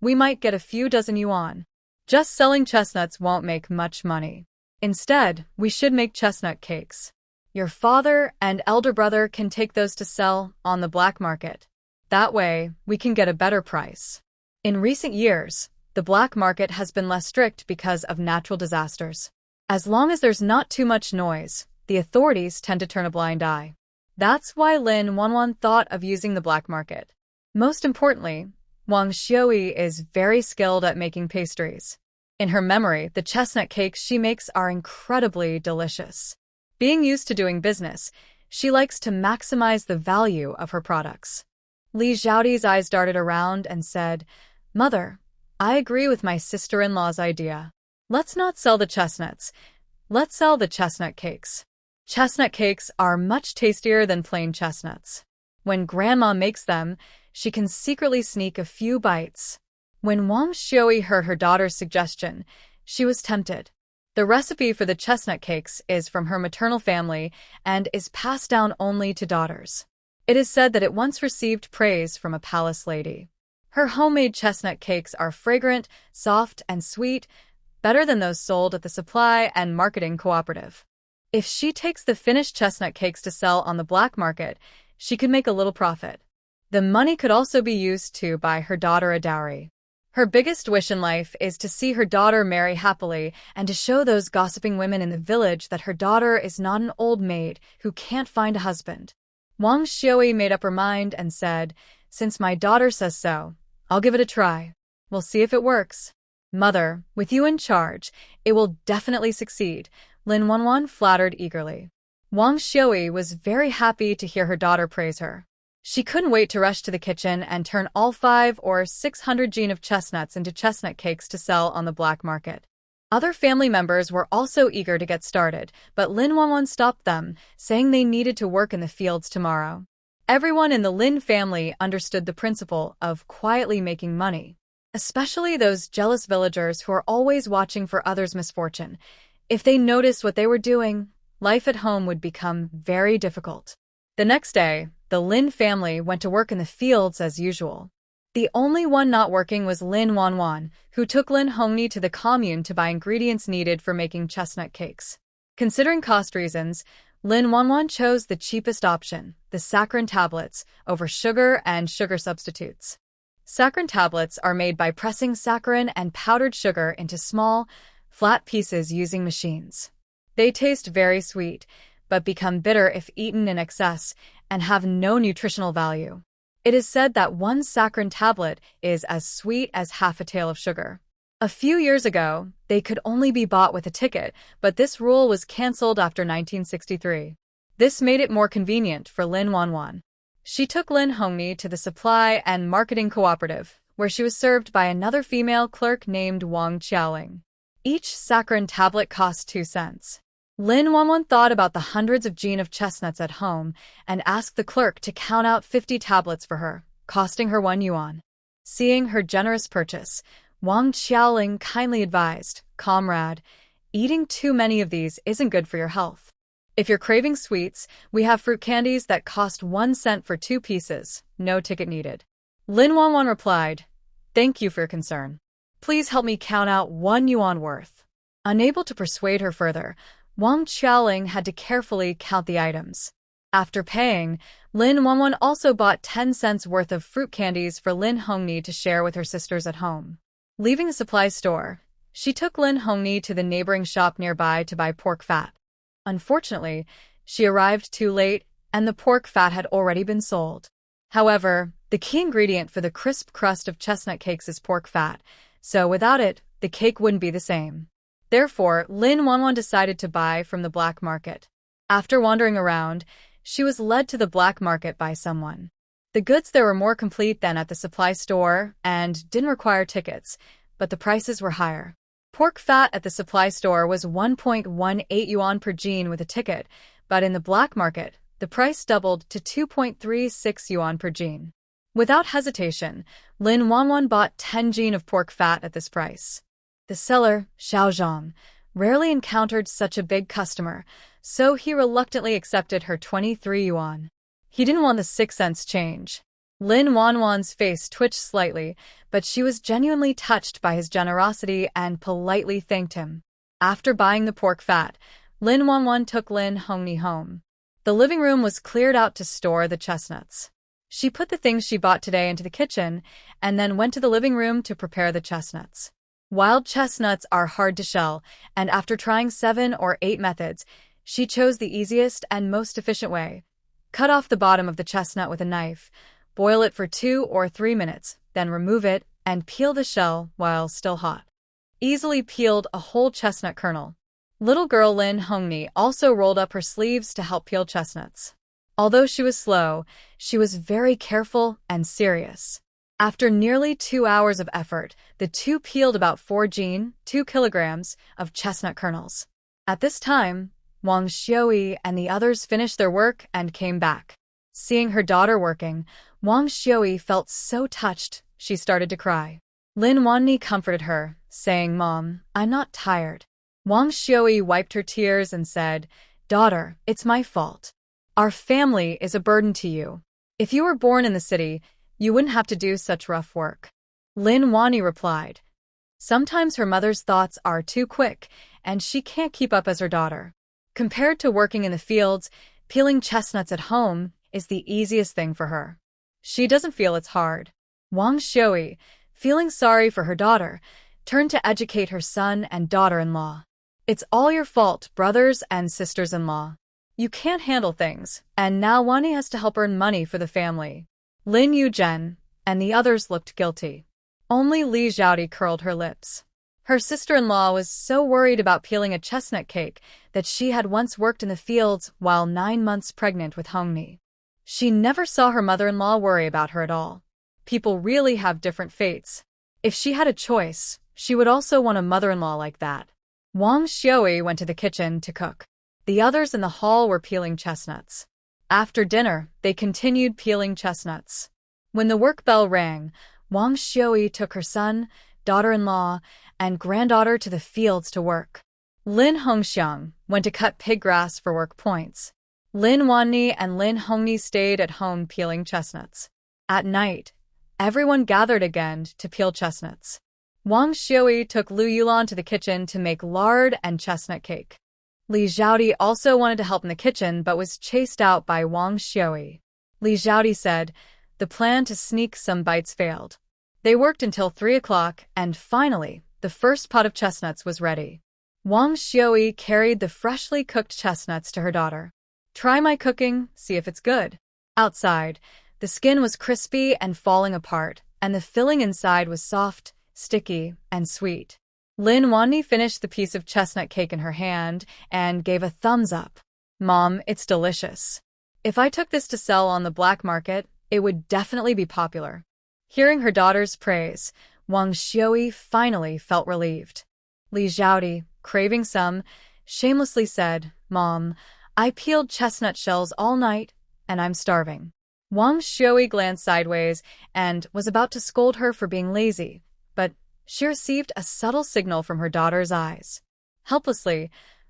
We might get a few dozen yuan. Just selling chestnuts won't make much money. Instead, we should make chestnut cakes. Your father and elder brother can take those to sell on the black market. That way, we can get a better price." In recent years, the black market has been less strict because of natural disasters. As long as there's not too much noise, the authorities tend to turn a blind eye. That's why Lin Wanwan thought of using the black market. Most importantly, Wang Xiui is very skilled at making pastries. In her memory, the chestnut cakes she makes are incredibly delicious. Being used to doing business, she likes to maximize the value of her products. Li Xiaoti's eyes darted around and said, "Mother, I agree with my sister-in-law's idea. Let's not sell the chestnuts. Let's sell the chestnut cakes. Chestnut cakes are much tastier than plain chestnuts. When Grandma makes them, she can secretly sneak a few bites." When Wang Xiui heard her daughter's suggestion, she was tempted. The recipe for the chestnut cakes is from her maternal family and is passed down only to daughters. It is said that it once received praise from a palace lady. Her homemade chestnut cakes are fragrant, soft, and sweet, better than those sold at the supply and marketing cooperative. If she takes the finished chestnut cakes to sell on the black market, she could make a little profit. The money could also be used to buy her daughter a dowry. Her biggest wish in life is to see her daughter marry happily and to show those gossiping women in the village that her daughter is not an old maid who can't find a husband. Wang Xiui made up her mind and said, "Since my daughter says so, I'll give it a try. We'll see if it works." "Mother, with you in charge, it will definitely succeed," Lin Wanwan flattered eagerly. Wang Xiui was very happy to hear her daughter praise her. She couldn't wait to rush to the kitchen and turn all 500 or 600 jin of chestnuts into chestnut cakes to sell on the black market. Other family members were also eager to get started, but Lin Wanwan stopped them, saying they needed to work in the fields tomorrow. Everyone in the Lin family understood the principle of quietly making money, especially those jealous villagers who are always watching for others' misfortune. If they noticed what they were doing, life at home would become very difficult. The next day, the Lin family went to work in the fields as usual. The only one not working was Lin Wanwan, who took Lin Hongni to the commune to buy ingredients needed for making chestnut cakes. Considering cost reasons, Lin Wanwan chose the cheapest option, the saccharin tablets, over sugar and sugar substitutes. Saccharin tablets are made by pressing saccharin and powdered sugar into small, flat pieces using machines. They taste very sweet, but become bitter if eaten in excess and have no nutritional value. It is said that one saccharin tablet is as sweet as half a tael of sugar. A few years ago, they could only be bought with a ticket, but this rule was cancelled after 1963. This made it more convenient for Lin Wanwan. She took Lin Hongni to the supply and marketing cooperative, where she was served by another female clerk named Wang Qiaoling. Each saccharin tablet cost 2 cents. Lin Wanwan thought about the hundreds of genes of chestnuts at home and asked the clerk to count out 50 tablets for her, costing her 1 yuan. Seeing her generous purchase, Wang Qiaoling kindly advised, "Comrade, eating too many of these isn't good for your health. If you're craving sweets, we have fruit candies that cost 1 cent for 2 pieces, no ticket needed." Lin Wanwan replied, "Thank you for your concern. Please help me count out 1 yuan worth." Unable to persuade her further, Wang Qiaoling had to carefully count the items. After paying, Lin Wanwan also bought 10 cents worth of fruit candies for Lin Hongni to share with her sisters at home. Leaving the supply store, she took Lin Hongni to the neighboring shop nearby to buy pork fat. Unfortunately, she arrived too late, and the pork fat had already been sold. However, the key ingredient for the crisp crust of chestnut cakes is pork fat, so without it, the cake wouldn't be the same. Therefore, Lin Wanwan decided to buy from the black market. After wandering around, she was led to the black market by someone. The goods there were more complete than at the supply store and didn't require tickets, but the prices were higher. Pork fat at the supply store was 1.18 yuan per gene with a ticket, but in the black market, the price doubled to 2.36 yuan per gene. Without hesitation, Lin Wanwan bought 10 gene of pork fat at this price. The seller, Xiaozhang, rarely encountered such a big customer, so he reluctantly accepted her 23 yuan. He didn't want the 6 cents change. Lin Wanwan's face twitched slightly, but she was genuinely touched by his generosity and politely thanked him. After buying the pork fat, Lin Wanwan took Lin Hongni home. The living room was cleared out to store the chestnuts. She put the things she bought today into the kitchen and then went to the living room to prepare the chestnuts. Wild chestnuts are hard to shell, and after trying 7 or 8 methods, she chose the easiest and most efficient way. Cut off the bottom of the chestnut with a knife, boil it for 2 or 3 minutes, then remove it and peel the shell while still hot. Easily peeled a whole chestnut kernel. Little girl Lin Hongni also rolled up her sleeves to help peel chestnuts. Although she was slow, she was very careful and serious. After nearly 2 hours of effort, the two peeled about 2 kilograms of chestnut kernels. At this time, Wang Xiui and the others finished their work and came back. Seeing her daughter working, Wang Xiui felt so touched, she started to cry. Lin Wanni comforted her, saying, "Mom, I'm not tired." Wang Xiui wiped her tears and said, "Daughter, it's my fault. Our family is a burden to you. If you were born in the city, you wouldn't have to do such rough work." Lin Wanni replied, "Sometimes her mother's thoughts are too quick, and she can't keep up as her daughter. Compared to working in the fields, peeling chestnuts at home is the easiest thing for her. She doesn't feel it's hard." Wang Xiui, feeling sorry for her daughter, turned to educate her son and daughter-in-law. "It's all your fault, brothers and sisters-in-law. You can't handle things, and now Wanni has to help earn money for the family." Lin Yuzhen and the others looked guilty. Only Li Zhaodi curled her lips. Her sister-in-law was so worried about peeling a chestnut cake that she had once worked in the fields while 9 months pregnant with Hongni. She never saw her mother-in-law worry about her at all. People really have different fates. If she had a choice, she would also want a mother-in-law like that. Wang Xiui went to the kitchen to cook. The others in the hall were peeling chestnuts. After dinner, they continued peeling chestnuts. When the work bell rang, Wang Xiui took her son, daughter-in-law, and granddaughter to the fields to work. Lin Hongxiang went to cut pig grass for work points. Lin Wanni and Lin Hongni stayed at home peeling chestnuts. At night, everyone gathered again to peel chestnuts. Wang Xiui took Lu Yulan to the kitchen to make lard and chestnut cake. Li Zhaodi also wanted to help in the kitchen but was chased out by Wang Xiui. Li Zhaodi said the plan to sneak some bites failed. They worked until 3 o'clock, and finally, the first pot of chestnuts was ready. Wang Xiui carried the freshly cooked chestnuts to her daughter. Try my cooking, see if it's good. Outside, the skin was crispy and falling apart, and the filling inside was soft, sticky, and sweet. Lin Wanni finished the piece of chestnut cake in her hand and gave a thumbs up. Mom, it's delicious. If I took this to sell on the black market, it would definitely be popular. Hearing her daughter's praise, Wang Xiui finally felt relieved. Li Zhaodi, craving some, shamelessly said, Mom, I peeled chestnut shells all night, and I'm starving. Wang Xiui glanced sideways and was about to scold her for being lazy, but she received a subtle signal from her daughter's eyes. Helplessly,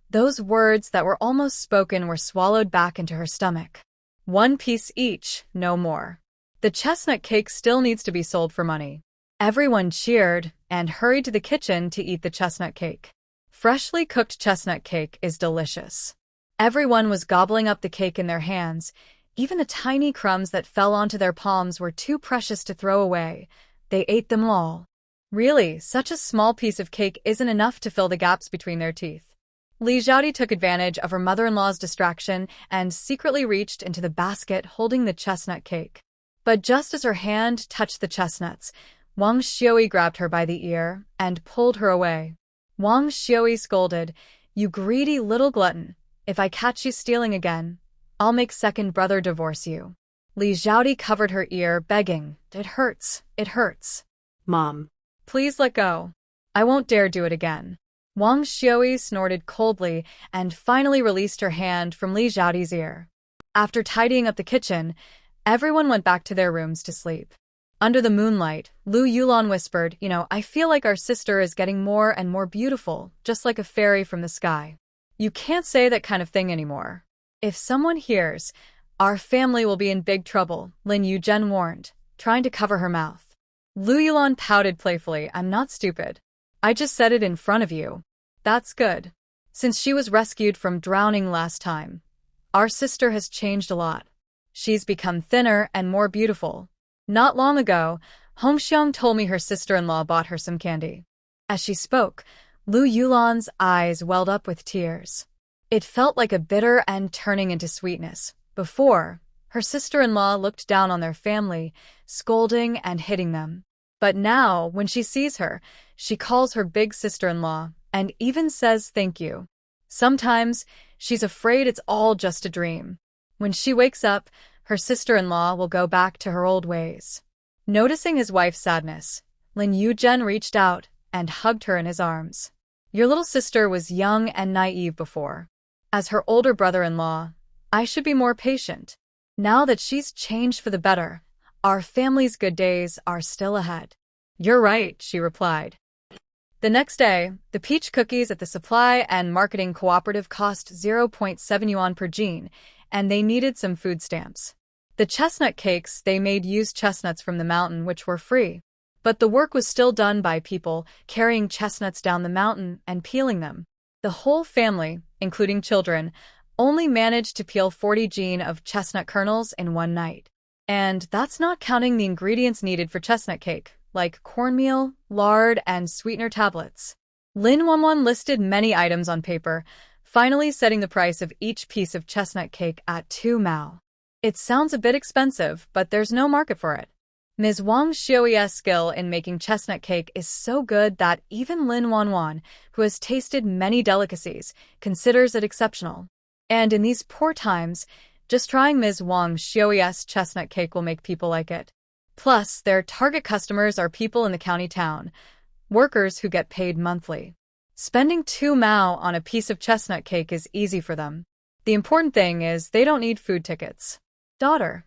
those words that were almost spoken were swallowed back into her stomach. 1 piece each, no more. The chestnut cake still needs to be sold for money. Everyone cheered and hurried to the kitchen to eat the chestnut cake. Freshly cooked chestnut cake is delicious. Everyone was gobbling up the cake in their hands. Even the tiny crumbs that fell onto their palms were too precious to throw away. They ate them all. Really, such a small piece of cake isn't enough to fill the gaps between their teeth. Li Zhaodi took advantage of her mother-in-law's distraction and secretly reached into the basket holding the chestnut cake. But just as her hand touched the chestnuts, Wang Xiui grabbed her by the ear and pulled her away. Wang Xiui scolded, You greedy little glutton. If I catch you stealing again, I'll make second brother divorce you. Li Zhaodi covered her ear, begging, It hurts, it hurts. Mom. Please let go. I won't dare do it again. Wang Xiui snorted coldly and finally released her hand from Li Zhaodi's ear. After tidying up the kitchen, everyone went back to their rooms to sleep. Under the moonlight, Lu Yulan whispered, I feel like our sister is getting more and more beautiful, just like a fairy from the sky. You can't say that kind of thing anymore. If someone hears, our family will be in big trouble, Lin Yuzhen warned, trying to cover her mouth. Lu Yulan pouted playfully, I'm not stupid. I just said it in front of you. That's good. Since she was rescued from drowning last time, our sister has changed a lot. She's become thinner and more beautiful. Not long ago, Hongxiang told me her sister-in-law bought her some candy. As she spoke, Lu Yulan's eyes welled up with tears. It felt like a bitter and turning into sweetness. Before, her sister-in-law looked down on their family, scolding and hitting them. But now, when she sees her, she calls her big sister-in-law and even says thank you. Sometimes, she's afraid it's all just a dream. When she wakes up, her sister-in-law will go back to her old ways. Noticing his wife's sadness, Lin Yuzhen reached out and hugged her in his arms. Your little sister was young and naive before. As her older brother-in-law, I should be more patient. Now that she's changed for the better, our family's good days are still ahead. You're right, she replied. The next day, the peach cookies at the supply and marketing cooperative cost 0.7 yuan per jean, and they needed some food stamps. The chestnut cakes they made used chestnuts from the mountain, which were free. But the work was still done by people carrying chestnuts down the mountain and peeling them. The whole family, including children, only managed to peel 40 jean of chestnut kernels in one night. And that's not counting the ingredients needed for chestnut cake, like cornmeal, lard, and sweetener tablets. Lin Wanwan listed many items on paper, finally setting the price of each piece of chestnut cake at 2 mao. It sounds a bit expensive, but there's no market for it. Ms. Wang Xiui's skill in making chestnut cake is so good that even Lin Wanwan, who has tasted many delicacies, considers it exceptional. And in these poor times, just trying Ms. Wang Xiui's chestnut cake will make people like it. Plus, their target customers are people in the county town, workers who get paid monthly. Spending 2 mao on a piece of chestnut cake is easy for them. The important thing is they don't need food tickets. Daughter,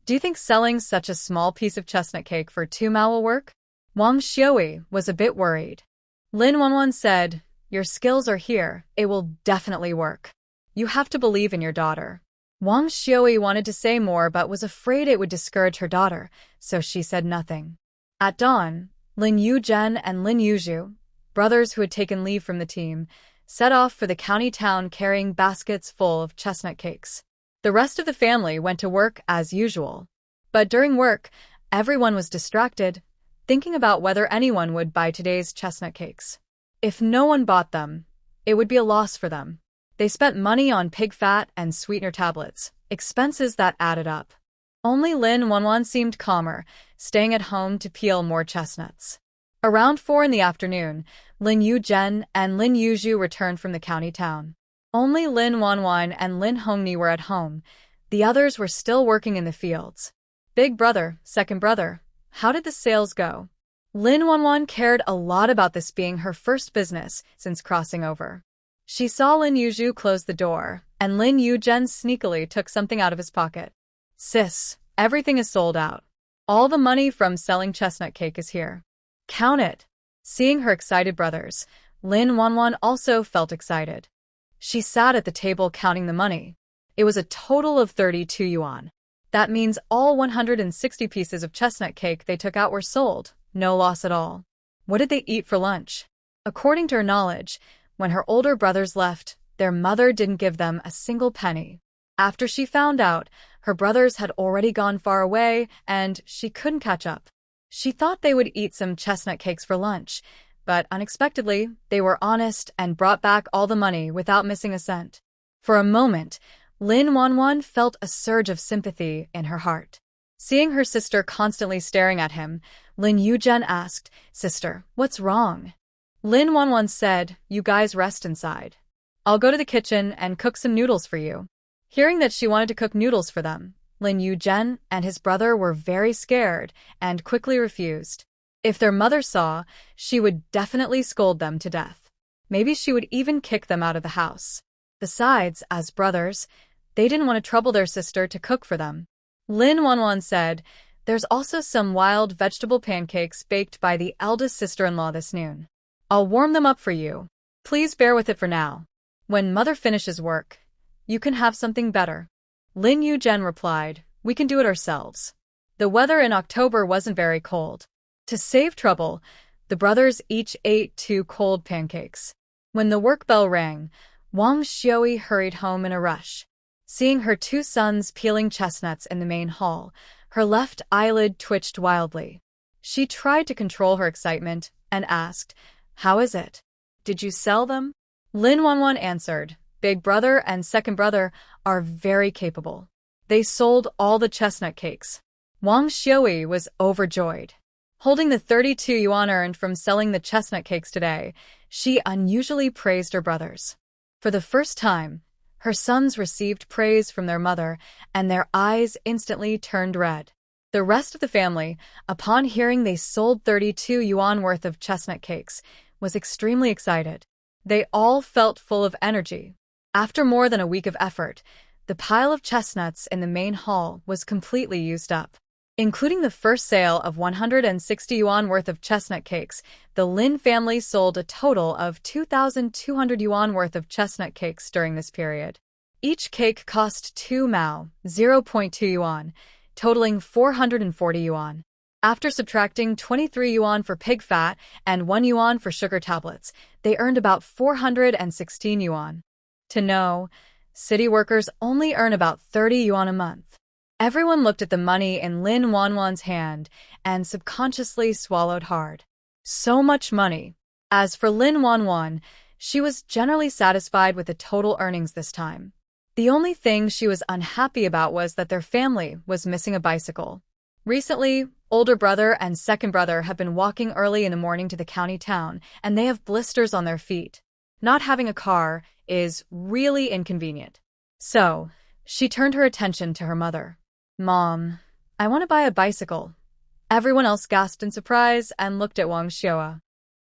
do you think selling such a small piece of chestnut cake for 2 mao will work? Wang Xiui was a bit worried. Lin Wanwan said, Your skills are here, it will definitely work. You have to believe in your daughter. Wang Xiui wanted to say more but was afraid it would discourage her daughter, so she said nothing. At dawn, Lin Yuzhen and Lin Yuzhu, brothers who had taken leave from the team, set off for the county town carrying baskets full of chestnut cakes. The rest of the family went to work as usual. But during work, everyone was distracted, thinking about whether anyone would buy today's chestnut cakes. If no one bought them, it would be a loss for them. They spent money on pig fat and sweetener tablets, expenses that added up. Only Lin Wanwan seemed calmer, staying at home to peel more chestnuts. Around 4 in the afternoon, Lin Yuzhen and Lin Yuzhu returned from the county town. Only Lin Wanwan and Lin Hongni were at home. The others were still working in the fields. Big brother, second brother, how did the sales go? Lin Wanwan cared a lot about this being her first business since crossing over. She saw Lin Yuzhu close the door, and Lin Yuzhen sneakily took something out of his pocket. Sis, everything is sold out. All the money from selling chestnut cake is here. Count it. Seeing her excited brothers, Lin Wanwan also felt excited. She sat at the table counting the money. It was a total of 32 yuan. That means all 160 pieces of chestnut cake they took out were sold, no loss at all. What did they eat for lunch? According to her knowledge, when her older brothers left, their mother didn't give them a single penny. After she found out, her brothers had already gone far away and she couldn't catch up. She thought they would eat some chestnut cakes for lunch, but unexpectedly, they were honest and brought back all the money without missing a cent. For a moment, Lin Wanwan felt a surge of sympathy in her heart. Seeing her sister constantly staring at him, Lin Yuzhen asked, "Sister, what's wrong?" Lin Wanwan said, "You guys rest inside. I'll go to the kitchen and cook some noodles for you." Hearing that she wanted to cook noodles for them, Lin Yuzhen and his brother were very scared and quickly refused. If their mother saw, she would definitely scold them to death. Maybe she would even kick them out of the house. Besides, as brothers, they didn't want to trouble their sister to cook for them. Lin Wanwan said, "There's also some wild vegetable pancakes baked by the eldest sister-in-law this noon. I'll warm them up for you. Please bear with it for now. When mother finishes work, you can have something better." Lin Yuzhen replied, "We can do it ourselves." The weather in October wasn't very cold. To save trouble, the brothers each ate 2 cold pancakes. When the work bell rang, Wang Xiui hurried home in a rush. Seeing her 2 sons peeling chestnuts in the main hall, her left eyelid twitched wildly. She tried to control her excitement and asked, "How is it? Did you sell them?" Lin Wanwan answered, "Big brother and second brother are very capable. They sold all the chestnut cakes." Wang Xiui was overjoyed. Holding the 32 yuan earned from selling the chestnut cakes today, she unusually praised her brothers. For the first time, her sons received praise from their mother, and their eyes instantly turned red. The rest of the family, upon hearing they sold 32 yuan worth of chestnut cakes, was extremely excited. They all felt full of energy. After more than a week of effort, the pile of chestnuts in the main hall was completely used up. Including the first sale of 160 yuan worth of chestnut cakes, the Lin family sold a total of 2,200 yuan worth of chestnut cakes during this period. Each cake cost 2 mao, 0.2 yuan, totaling 440 yuan. After subtracting 23 yuan for pig fat and 1 yuan for sugar tablets, they earned about 416 yuan. To know, city workers only earn about 30 yuan a month. Everyone looked at the money in Lin Wanwan's hand and subconsciously swallowed hard. So much money. As for Lin Wanwan, she was generally satisfied with the total earnings this time. The only thing she was unhappy about was that their family was missing a bicycle. Recently, older brother and second brother have been walking early in the morning to the county town, and they have blisters on their feet. Not having a car is really inconvenient. So, she turned her attention to her mother. "Mom, I want to buy a bicycle." Everyone else gasped in surprise and looked at Wang Xiua.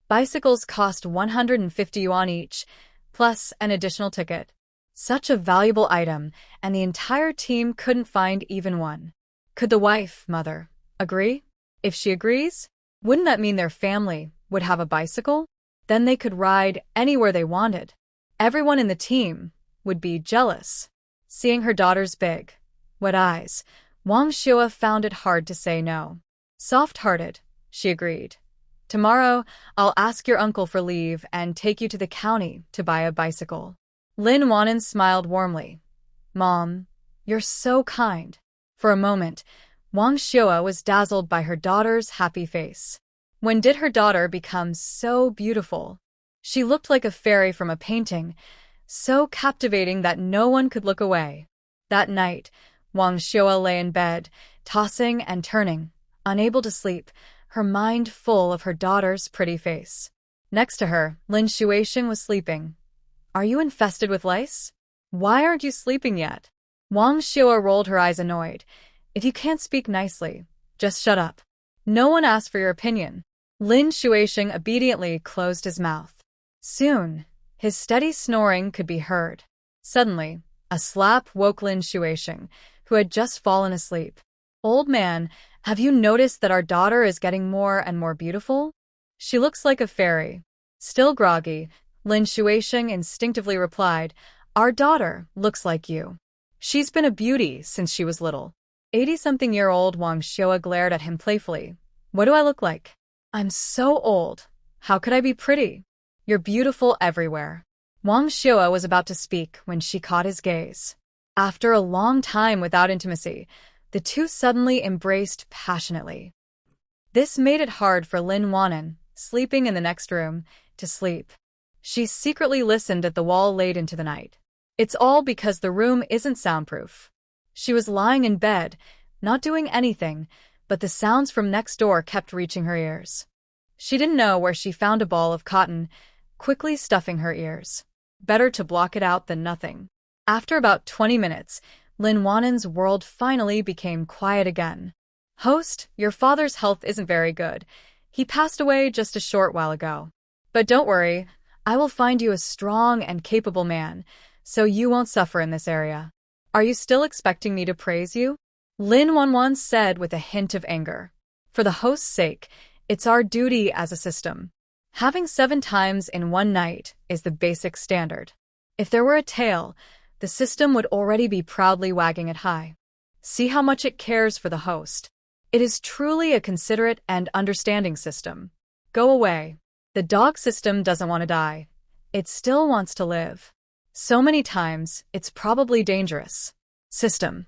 Bicycles cost 150 yuan each, plus an additional ticket. Such a valuable item, and the entire team couldn't find even one. Could the wife, mother, agree? If she agrees, wouldn't that mean their family would have a bicycle? Then they could ride anywhere they wanted. Everyone in the team would be jealous. Seeing her daughter's big, wet eyes, Wang Xiua found it hard to say no. Soft-hearted, she agreed. "Tomorrow, I'll ask your uncle for leave and take you to the county to buy a bicycle." Lin Wanwan smiled warmly. "Mom, you're so kind." For a moment, Wang Xiua was dazzled by her daughter's happy face. When did her daughter become so beautiful? She looked like a fairy from a painting, so captivating that no one could look away. That night, Wang Xiao lay in bed, tossing and turning, unable to sleep, her mind full of her daughter's pretty face. Next to her, Lin Shuixing was sleeping. Are you infested with lice? Why aren't you sleeping yet? Wang Xiao rolled her eyes annoyed. If you can't speak nicely, just shut up. No one asked for your opinion. Lin Shuixing obediently closed his mouth. Soon, his steady snoring could be heard. Suddenly, a slap woke Lin Shuixing, who had just fallen asleep. Old man, have you noticed that our daughter is getting more and more beautiful? She looks like a fairy. Still groggy, Lin Shuixing instinctively replied, Our daughter looks like you. She's been a beauty since she was little. 80-something-year-old Wang Xiao glared at him playfully. What do I look like? I'm so old. How could I be pretty? You're beautiful everywhere. Wang Xiao was about to speak when she caught his gaze. After a long time without intimacy, the two suddenly embraced passionately. This made it hard for Lin Wanan, sleeping in the next room, to sleep. She secretly listened at the wall late into the night. It's all because the room isn't soundproof. She was lying in bed, not doing anything, but the sounds from next door kept reaching her ears. She didn't know where she found a ball of cotton, quickly stuffing her ears. Better to block it out than nothing. After about 20 minutes, Lin Wanan's world finally became quiet again. Host, your father's health isn't very good. He passed away just a short while ago. But don't worry, I will find you a strong and capable man, so you won't suffer in this area. Are you still expecting me to praise you? Lin Wanwan said with a hint of anger. For the host's sake, it's our duty as a system. Having 7 times in one night is the basic standard. If there were a tail, the system would already be proudly wagging it high. See how much it cares for the host. It is truly a considerate and understanding system. Go away. The dog system doesn't want to die. It still wants to live. So many times, it's probably dangerous. System.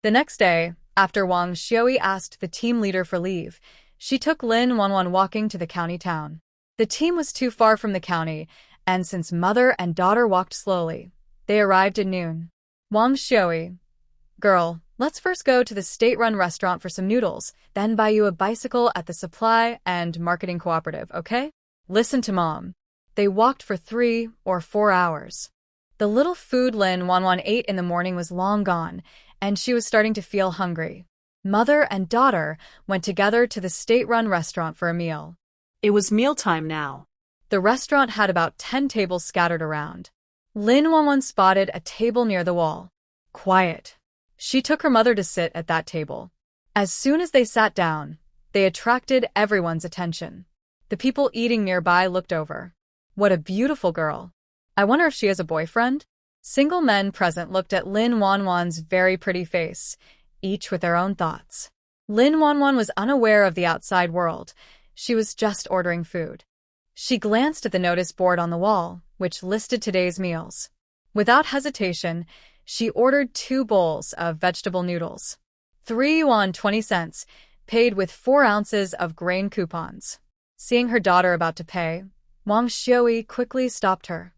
The next day, after Wang Xiao asked the team leader for leave, she took Lin Wanwan walking to the county town. The team was too far from the county, and since mother and daughter walked slowly, they arrived at noon. Wang Xiao, girl, let's first go to the state-run restaurant for some noodles, then buy you a bicycle at the supply and marketing cooperative, okay? Listen to mom. They walked for 3 or 4 hours. The little food Lin Wanwan ate in the morning was long gone, and she was starting to feel hungry. Mother and daughter went together to the state-run restaurant for a meal. It was mealtime now. The restaurant had about 10 tables scattered around. Lin Wanwan spotted a table near the wall. Quiet. She took her mother to sit at that table. As soon as they sat down, they attracted everyone's attention. The people eating nearby looked over. What a beautiful girl. I wonder if she has a boyfriend? Single men present looked at Lin Wanwan's very pretty face, each with their own thoughts. Lin Wanwan was unaware of the outside world. She was just ordering food. She glanced at the notice board on the wall, which listed today's meals. Without hesitation, she ordered 2 bowls of vegetable noodles. 3 yuan 20 cents, paid with 4 ounces of grain coupons. Seeing her daughter about to pay, Wang Xiao quickly stopped her.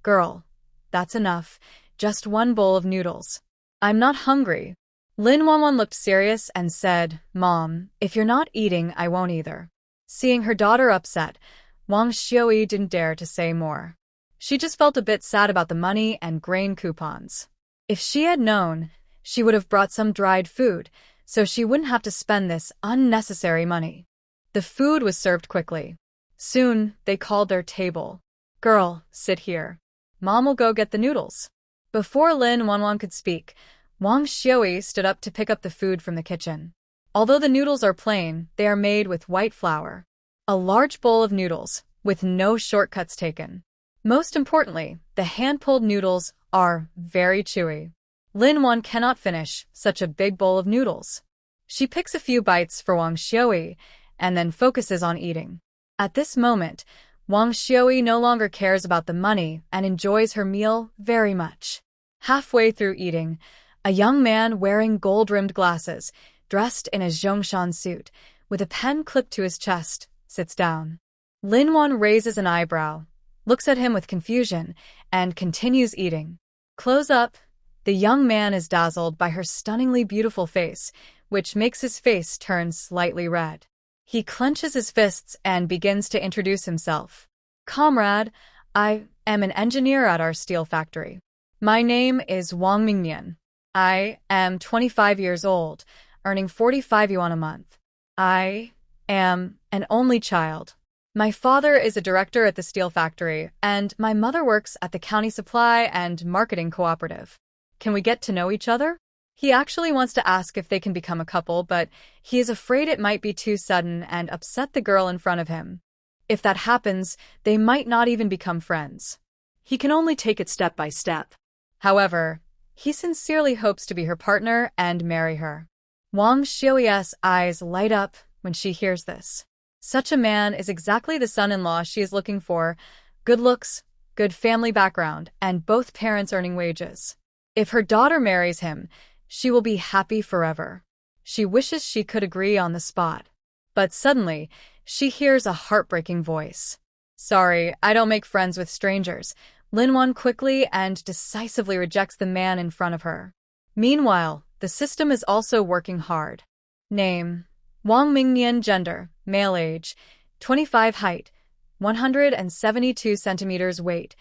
Girl, that's enough. Just 1 bowl of noodles. I'm not hungry. Lin Wanwan looked serious and said, Mom, if you're not eating, I won't either. Seeing her daughter upset, Wang Xiao didn't dare to say more. She just felt a bit sad about the money and grain coupons. If she had known, she would have brought some dried food, so she wouldn't have to spend this unnecessary money. The food was served quickly. Soon, they called their table. Girl, sit here. Mom will go get the noodles. Before Lin Wanwan could speak, Wang Xiao stood up to pick up the food from the kitchen. Although the noodles are plain, they are made with white flour. A large bowl of noodles, with no shortcuts taken. Most importantly, the hand-pulled noodles are very chewy. Lin Wan cannot finish such a big bowl of noodles. She picks a few bites for Wang Xiao and then focuses on eating. At this moment, Wang Xiao no longer cares about the money and enjoys her meal very much. Halfway through eating, a young man wearing gold-rimmed glasses, dressed in a Zhongshan suit, with a pen clipped to his chest, sits down. Lin Wan raises an eyebrow. looks at him with confusion, and continues eating. Close up, the young man is dazzled by her stunningly beautiful face, which makes his face turn slightly red. He clenches his fists and begins to introduce himself. Comrade, I am an engineer at our steel factory. My name is Wang Mingnian. I am 25 years old, earning 45 yuan a month. I am an only child. My father is a director at the steel factory, and my mother works at the county supply and marketing cooperative. Can we get to know each other? He actually wants to ask if they can become a couple, but he is afraid it might be too sudden and upset the girl in front of him. If that happens, they might not even become friends. He can only take it step by step. However, he sincerely hopes to be her partner and marry her. Wang Xiuye's eyes light up when she hears this. Such a man is exactly the son-in-law she is looking for: good looks, good family background, and both parents earning wages. If her daughter marries him, she will be happy forever. She wishes she could agree on the spot. But suddenly, she hears a heartbreaking voice. Sorry, I don't make friends with strangers. Linwan quickly and decisively rejects the man in front of her. Meanwhile, the system is also working hard. Name: Wang Mingnian. Gender: male. Age: 25. Height: 172 centimeters. Weight: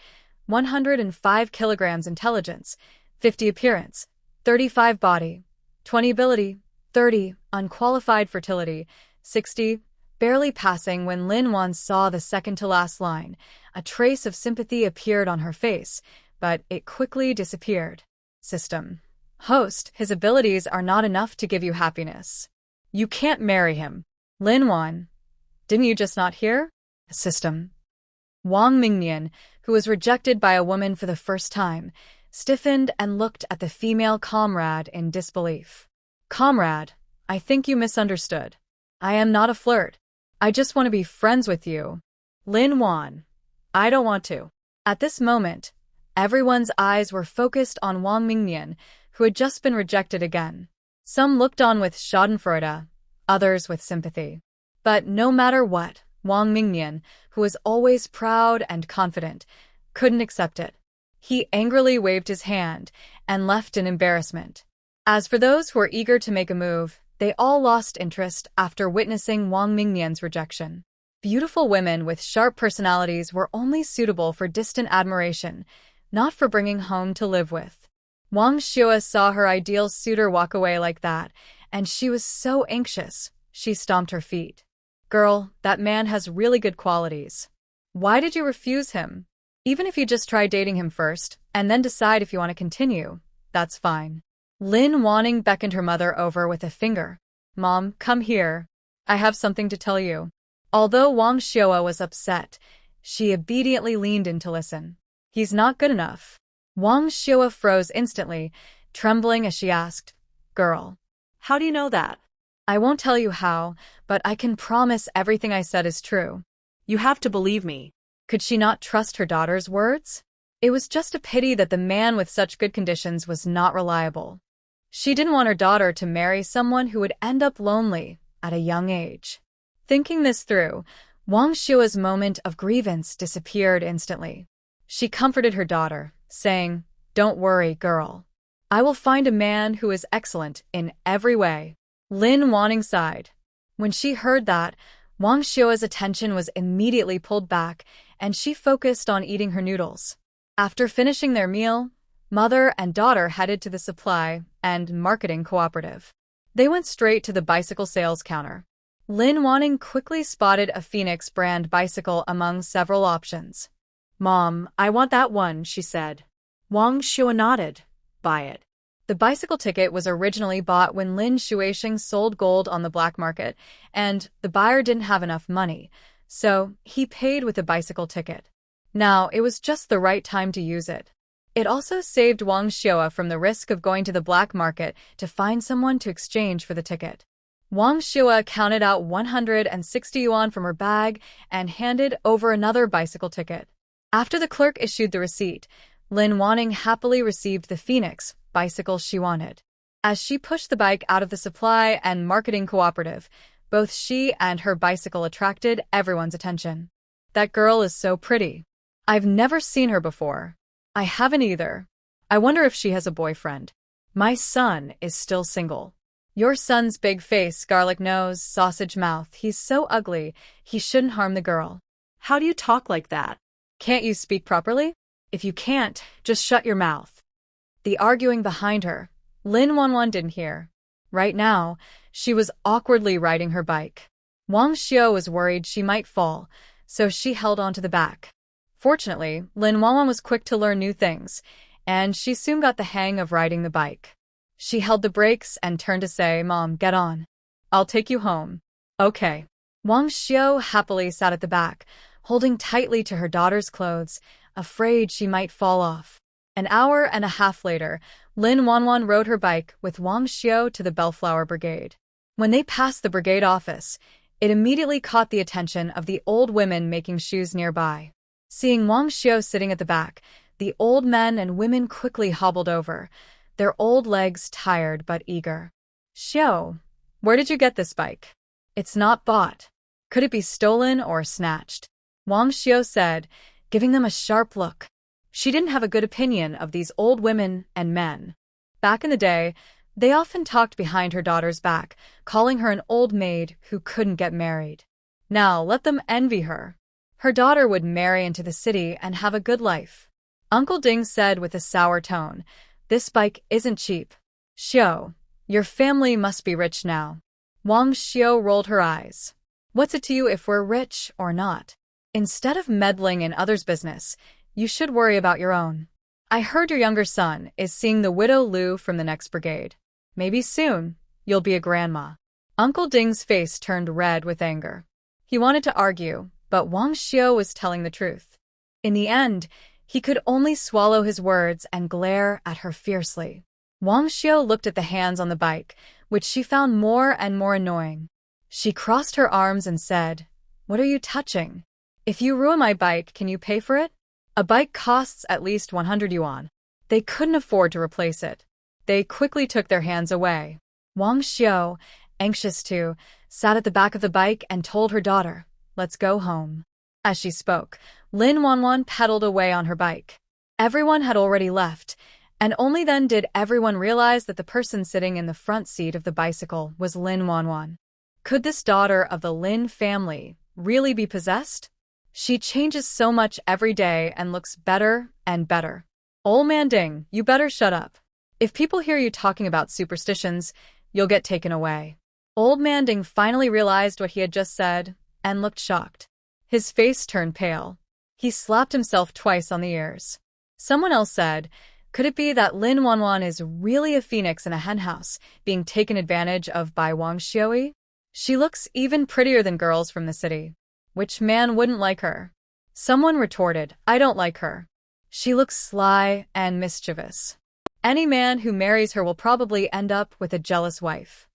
105 kilograms. Intelligence: 50. Appearance: 35. Body: 20. Ability: 30. Unqualified. Fertility: 60. Barely passing when Lin Wan saw the second-to-last line. A trace of sympathy appeared on her face, but it quickly disappeared. System: host, his abilities are not enough to give you happiness. You can't marry him. Lin Wan, didn't you just not hear? System: Wang Mingnian, who was rejected by a woman for the first time, stiffened and looked at the female comrade in disbelief. Comrade, I think you misunderstood. I am not a flirt. I just want to be friends with you. Lin Wan, I don't want to. At this moment, everyone's eyes were focused on Wang Mingnian, who had just been rejected again. Some looked on with schadenfreude, others with sympathy. But no matter what, Wang Mingnian, who was always proud and confident, couldn't accept it. He angrily waved his hand and left in embarrassment. As for those who were eager to make a move, they all lost interest after witnessing Wang Mingnian's rejection. Beautiful women with sharp personalities were only suitable for distant admiration, not for bringing home to live with. Wang Xiue saw her ideal suitor walk away like that, and she was so anxious, she stomped her feet. Girl, that man has really good qualities. Why did you refuse him? Even if you just try dating him first, and then decide if you want to continue, that's fine. Lin Wanning beckoned her mother over with a finger. Mom, come here. I have something to tell you. Although Wang Xiue was upset, she obediently leaned in to listen. He's not good enough. Wang Xiue froze instantly, trembling as she asked, Girl, How do you know that? I won't tell you how, but I can promise everything I said is true. You have to believe me. Could she not trust her daughter's words? It was just a pity that the man with such good conditions was not reliable. She didn't want her daughter to marry someone who would end up lonely at a young age. Thinking this through, Wang Xiue's moment of grievance disappeared instantly. She comforted her daughter, saying, Don't worry, girl. I will find a man who is excellent in every way. Lin Wanning sighed. When she heard that, Wang Xiue's attention was immediately pulled back, and she focused on eating her noodles. After finishing their meal, mother and daughter headed to the supply and marketing cooperative. They went straight to the bicycle sales counter. Lin Wanning quickly spotted a Phoenix brand bicycle among several options. Mom, I want that one, she said. Wang Xiue nodded. Buy it. The bicycle ticket was originally bought when Lin Shuixing sold gold on the black market, and the buyer didn't have enough money, so he paid with the bicycle ticket. Now, it was just the right time to use it. It also saved Wang Xiue from the risk of going to the black market to find someone to exchange for the ticket. Wang Xiue counted out 160 yuan from her bag and handed over another bicycle ticket. After the clerk issued the receipt, Lin Wanning happily received the Phoenix bicycle she wanted. As she pushed the bike out of the supply and marketing cooperative, both she and her bicycle attracted everyone's attention. That girl is so pretty. I've never seen her before. I haven't either. I wonder if she has a boyfriend. My son is still single. Your son's big face, garlic nose, sausage mouth. He's so ugly. He shouldn't harm the girl. How do you talk like that? Can't you speak properly? If you can't, just shut your mouth. The arguing behind her. Lin Wanwan didn't hear. Right now, she was awkwardly riding her bike. Wang Xiao was worried she might fall, so she held onto the back. Fortunately, Lin Wanwan was quick to learn new things, and she soon got the hang of riding the bike. She held the brakes and turned to say, "Mom, get on. I'll take you home." Okay. Wang Xiao happily sat at the back, holding tightly to her daughter's clothes, afraid she might fall off. An hour and a half later, Lin Wanwan rode her bike with Wang Xiao to the Bellflower Brigade. When they passed the brigade office, it immediately caught the attention of the old women making shoes nearby. Seeing Wang Xiao sitting at the back, the old men and women quickly hobbled over, their old legs tired but eager. "Xiao, where did you get this bike? It's not bought. Could it be stolen or snatched?" Wang Xiao said, giving them a sharp look. She didn't have a good opinion of these old women and men. Back in the day, they often talked behind her daughter's back, calling her an old maid who couldn't get married. Now let them envy her. Her daughter would marry into the city and have a good life. Uncle Ding said with a sour tone, "This bike isn't cheap. Xiao, your family must be rich now." Wang Xiao rolled her eyes. "What's it to you if we're rich or not? Instead of meddling in others' business, you should worry about your own. I heard your younger son is seeing the widow Lu from the next brigade. Maybe soon, you'll be a grandma." Uncle Ding's face turned red with anger. He wanted to argue, but Wang Xiao was telling the truth. In the end, he could only swallow his words and glare at her fiercely. Wang Xiao looked at the hands on the bike, which she found more and more annoying. She crossed her arms and said, "What are you touching? If you ruin my bike, can you pay for it? A bike costs at least 100 yuan. They couldn't afford to replace it." They quickly took their hands away. Wang Xiao, anxious too, sat at the back of the bike and told her daughter, "Let's go home." As she spoke, Lin Wanwan pedaled away on her bike. Everyone had already left, and only then did everyone realize that the person sitting in the front seat of the bicycle was Lin Wanwan. Could this daughter of the Lin family really be possessed? She changes so much every day and looks better and better. Old man Ding, you better shut up. If people hear you talking about superstitions, you'll get taken away. Old man Ding finally realized what he had just said and looked shocked. His face turned pale. He slapped himself twice on the ears. Someone else said, "Could it be that Lin Wanwan is really a phoenix in a henhouse, being taken advantage of by Wang Xiaoyi? She looks even prettier than girls from the city. Which man wouldn't like her?" Someone retorted, "I don't like her. She looks sly and mischievous. Any man who marries her will probably end up with a jealous wife."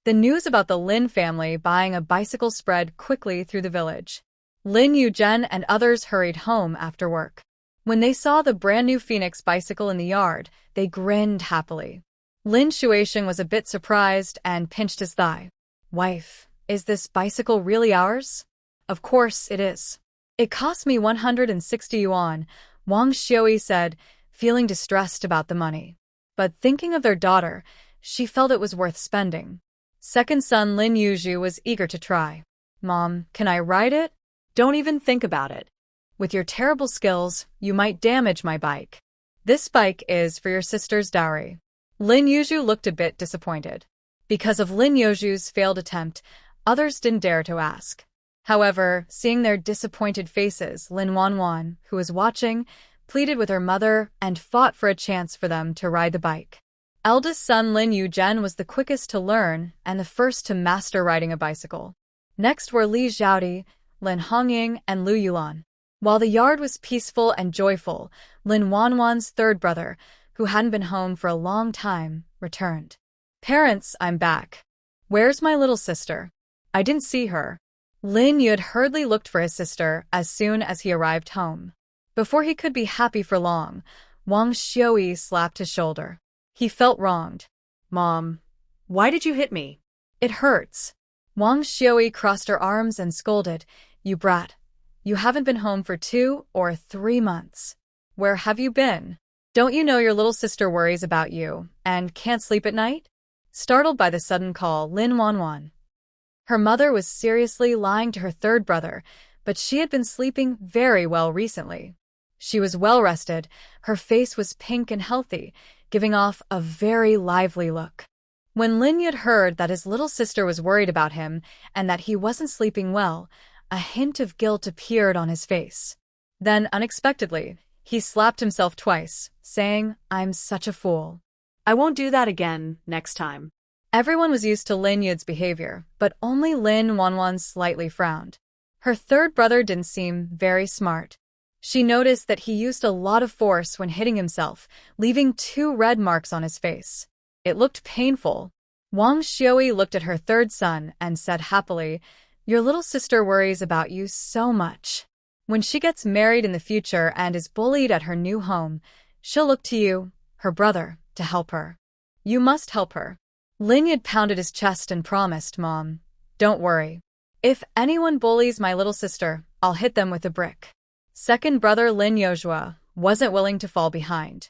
The news about the Lin family buying a bicycle spread quickly through the village. Lin Yuzhen and others hurried home after work. When they saw the brand new Phoenix bicycle in the yard, they grinned happily. Lin Shuaisheng was a bit surprised and pinched his thigh. "Wife, is this bicycle really ours?" "Of course it is. It cost me 160 yuan, Wang Xiaoyi said, feeling distressed about the money. But thinking of their daughter, she felt it was worth spending. Second son Lin Yuzhu was eager to try. "Mom, can I ride it?" "Don't even think about it. With your terrible skills, you might damage my bike. This bike is for your sister's dowry." Lin Yuzhu looked a bit disappointed. Because of Lin Yuzhu's failed attempt, others didn't dare to ask. However, seeing their disappointed faces, Lin Wanwan, who was watching, pleaded with her mother and fought for a chance for them to ride the bike. Eldest son Lin Yuzhen was the quickest to learn and the first to master riding a bicycle. Next were Li Zhaodi, Lin Hongying, and Lu Yulan. While the yard was peaceful and joyful, Lin Wanwan's third brother, who hadn't been home for a long time, returned. "Parents, I'm back. Where's my little sister? I didn't see her." Lin Yud hurriedly looked for his sister as soon as he arrived home. Before he could be happy for long, Wang Xiaoyi slapped his shoulder. He felt wronged. "Mom, why did you hit me?" "It hurts." Wang Xiaoyi crossed her arms and scolded, "You brat. You haven't been home for 2 or 3 months. Where have you been? Don't you know your little sister worries about you and can't sleep at night? Startled by the sudden call, Lin Wanwan. Her mother was seriously lying to her third brother, but she had been sleeping very well recently. She was well rested, her face was pink and healthy, giving off a very lively look. When Lin Yud heard that his little sister was worried about him and that he wasn't sleeping well, a hint of guilt appeared on his face. Then, unexpectedly, he slapped himself twice, saying, "I'm such a fool. I won't do that again next time." Everyone was used to Lin Yud's behavior, but only Lin Wanwan slightly frowned. Her third brother didn't seem very smart. She noticed that he used a lot of force when hitting himself, leaving 2 red marks on his face. It looked painful. Wang Xiui looked at her third son and said happily, "Your little sister worries about you so much. When she gets married in the future and is bullied at her new home, she'll look to you, her brother, to help her. You must help her." Lin Yud pounded his chest and promised, "Mom, don't worry. If anyone bullies my little sister, I'll hit them with a brick." Second brother Lin Yozhua wasn't willing to fall behind.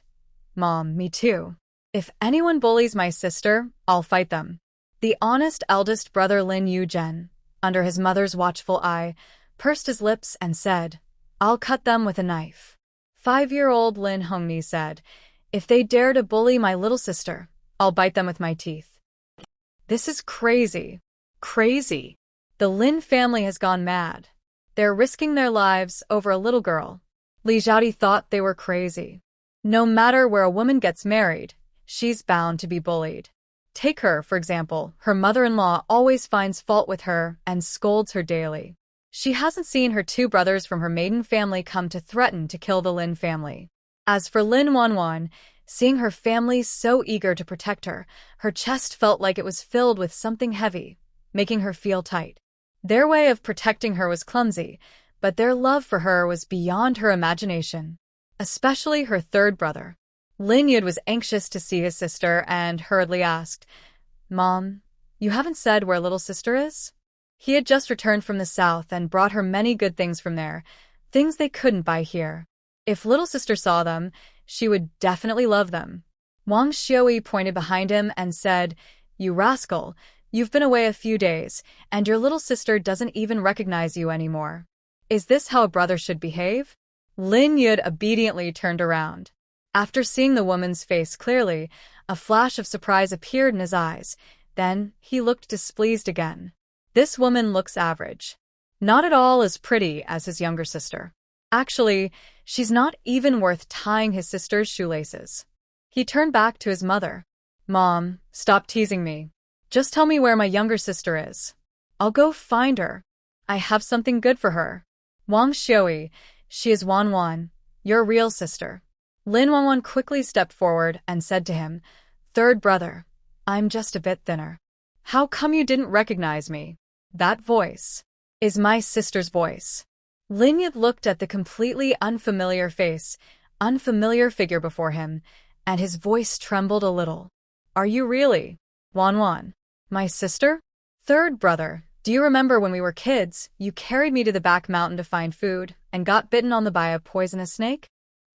"Mom, me too. If anyone bullies my sister, I'll fight them." The honest eldest brother Lin Yuzhen, under his mother's watchful eye, pursed his lips and said, "I'll cut them with a knife." 5-year-old Lin Hongmi said, "If they dare to bully my little sister, I'll bite them with my teeth." This is crazy. Crazy. The Lin family has gone mad. They're risking their lives over a little girl. Li Zhaodi thought they were crazy. No matter where a woman gets married, she's bound to be bullied. Take her, for example. Her mother-in-law always finds fault with her and scolds her daily. She hasn't seen her 2 brothers from her maiden family come to threaten to kill the Lin family. As for Lin Wanwan, seeing her family so eager to protect her, her chest felt like it was filled with something heavy, making her feel tight. Their way of protecting her was clumsy, but their love for her was beyond her imagination, especially her third brother. Lin Yud was anxious to see his sister and hurriedly asked, "Mom, you haven't said where little sister is?" He had just returned from the south and brought her many good things from there, things they couldn't buy here. If little sister saw them, she would definitely love them. Wang Xiui pointed behind him and said, "You rascal, you've been away a few days, and your little sister doesn't even recognize you anymore. Is this how a brother should behave?" Lin Yud obediently turned around. After seeing the woman's face clearly, a flash of surprise appeared in his eyes. Then he looked displeased again. This woman looks average. Not at all as pretty as his younger sister. Actually, she's not even worth tying his sister's shoelaces. He turned back to his mother. "Mom, stop teasing me. Just tell me where my younger sister is. I'll go find her. I have something good for her." "Wang Xiui, she is Wanwan, your real sister." Lin Wanwan quickly stepped forward and said to him, "Third brother, I'm just a bit thinner. How come you didn't recognize me? That voice is my sister's voice." Lin Yud looked at the completely unfamiliar face, unfamiliar figure before him, and his voice trembled a little. "Are you really, Wanwan, my sister? Third brother, do you remember when we were kids, you carried me to the back mountain to find food and got bitten on the by a poisonous snake?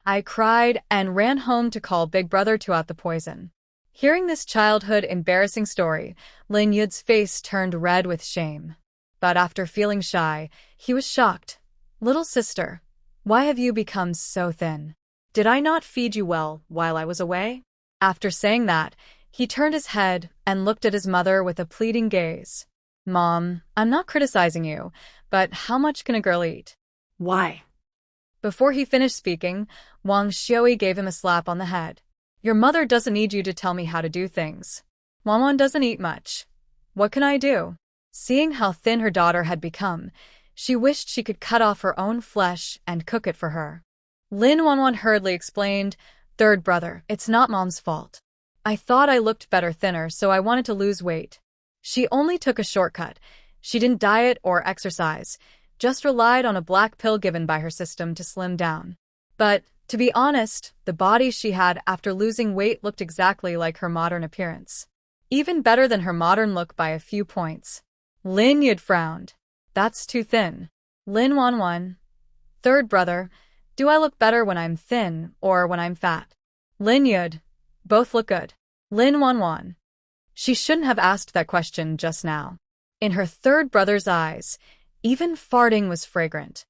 I cried and ran home to call Big Brother to out the poison." Hearing this childhood embarrassing story, Lin Yud's face turned red with shame. But after feeling shy, he was shocked. "Little sister, why have you become so thin? Did I not feed you well while I was away?" After saying that, he turned his head and looked at his mother with a pleading gaze. "Mom, I'm not criticizing you, but how much can a girl eat?" "Why?" Before he finished speaking, Wang Xiui gave him a slap on the head. "Your mother doesn't need you to tell me how to do things. Wanwan doesn't eat much. What can I do?" Seeing how thin her daughter had become, she wished she could cut off her own flesh and cook it for her. Lin Wanwan hurriedly explained, "Third brother, it's not Mom's fault. I thought I looked better thinner, so I wanted to lose weight. She only took a shortcut. She didn't diet or exercise, just relied on a black pill given by her system to slim down. But, to be honest, the body she had after losing weight looked exactly like her modern appearance. Even better than her modern look by a few points." Lin Yud frowned. "That's too thin. Lin Wanwan, Third brother, do I look better when I'm thin or when I'm fat? Lin Yud, both look good. Lin Wanwan. She shouldn't have asked that question just now. In her third brother's eyes, even farting was fragrant.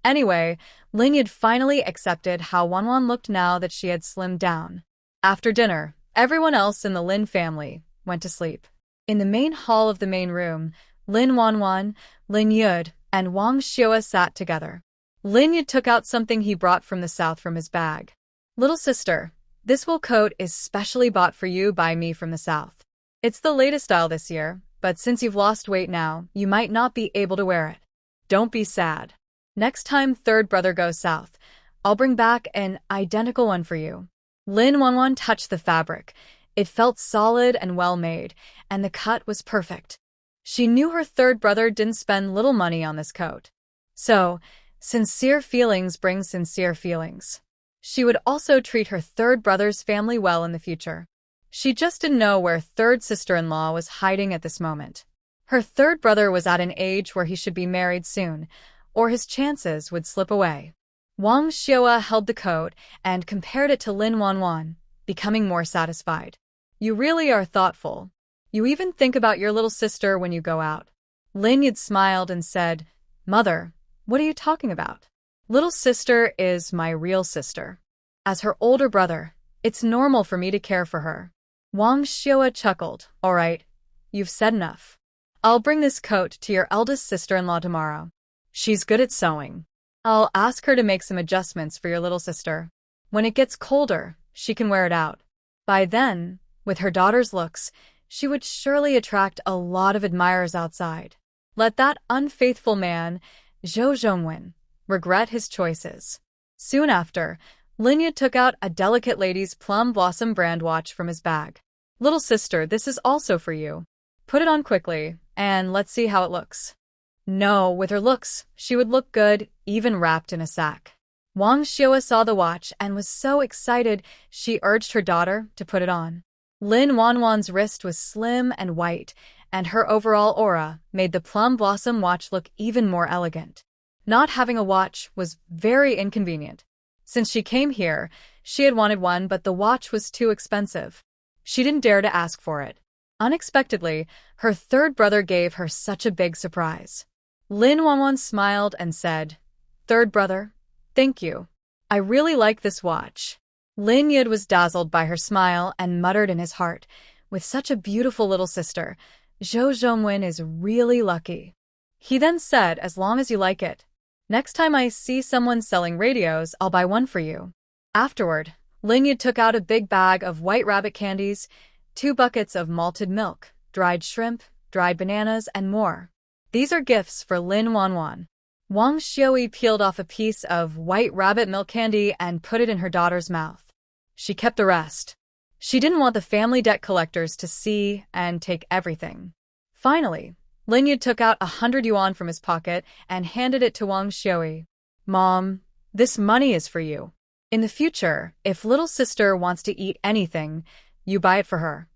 Anyway, Lin Yud finally accepted how Wanwan looked now that she had slimmed down. After dinner, everyone else in the Lin family went to sleep. In the main hall of the main room, Lin Wanwan, Lin Yud, and Wang Xiua sat together. Lin Yud took out something he brought from the south from his bag. Little sister, this wool coat is specially bought for you by me from the south. It's the latest style this year, but since you've lost weight now, you might not be able to wear it. Don't be sad. Next time third brother goes south, I'll bring back an identical one for you. Lin Wanwan touched the fabric. It felt solid and well made, and the cut was perfect. She knew her third brother didn't spend little money on this coat. So, sincere feelings bring sincere feelings. She would also treat her third brother's family well in the future. She just didn't know where third sister-in-law was hiding at this moment. Her third brother was at an age where he should be married soon, or his chances would slip away. Wang Xiua held the coat and compared it to Lin Wanwan, becoming more satisfied. You really are thoughtful. You even think about your little sister when you go out. Lin Yud smiled and said, Mother, what are you talking about? Little sister is my real sister. As her older brother, it's normal for me to care for her. Wang Xiua chuckled. All right, you've said enough. I'll bring this coat to your eldest sister-in-law tomorrow. She's good at sewing. I'll ask her to make some adjustments for your little sister. When it gets colder, she can wear it out. By then, with her daughter's looks, she would surely attract a lot of admirers outside. Let that unfaithful man, Zhou Zhongwen, regret his choices. Soon after, Lin Yud took out a delicate lady's plum blossom brand watch from his bag. Little sister, this is also for you. Put it on quickly, and let's see how it looks. No, with her looks, she would look good, even wrapped in a sack. Wang Xiua saw the watch and was so excited she urged her daughter to put it on. Lin Wanwan's wrist was slim and white, and her overall aura made the plum blossom watch look even more elegant. Not having a watch was very inconvenient. Since she came here, she had wanted one, but the watch was too expensive. She didn't dare to ask for it. Unexpectedly, her third brother gave her such a big surprise. Lin Wanwan smiled and said, Third brother, thank you. I really like this watch. Lin Yud was dazzled by her smile and muttered in his heart, with such a beautiful little sister, Zhou Zhongwen is really lucky. He then said, as long as you like it. Next time I see someone selling radios, I'll buy one for you. Afterward, Lin Yud took out a big bag of white rabbit candies, 2 buckets of malted milk, dried shrimp, dried bananas, and more. These are gifts for Lin Wanwan. Wang Xiui peeled off a piece of white rabbit milk candy and put it in her daughter's mouth. She kept the rest. She didn't want the family debt collectors to see and take everything. Finally, Lin Yud took out 100 yuan from his pocket and handed it to Wang Xiui. Mom, this money is for you. In the future, if little sister wants to eat anything, you buy it for her.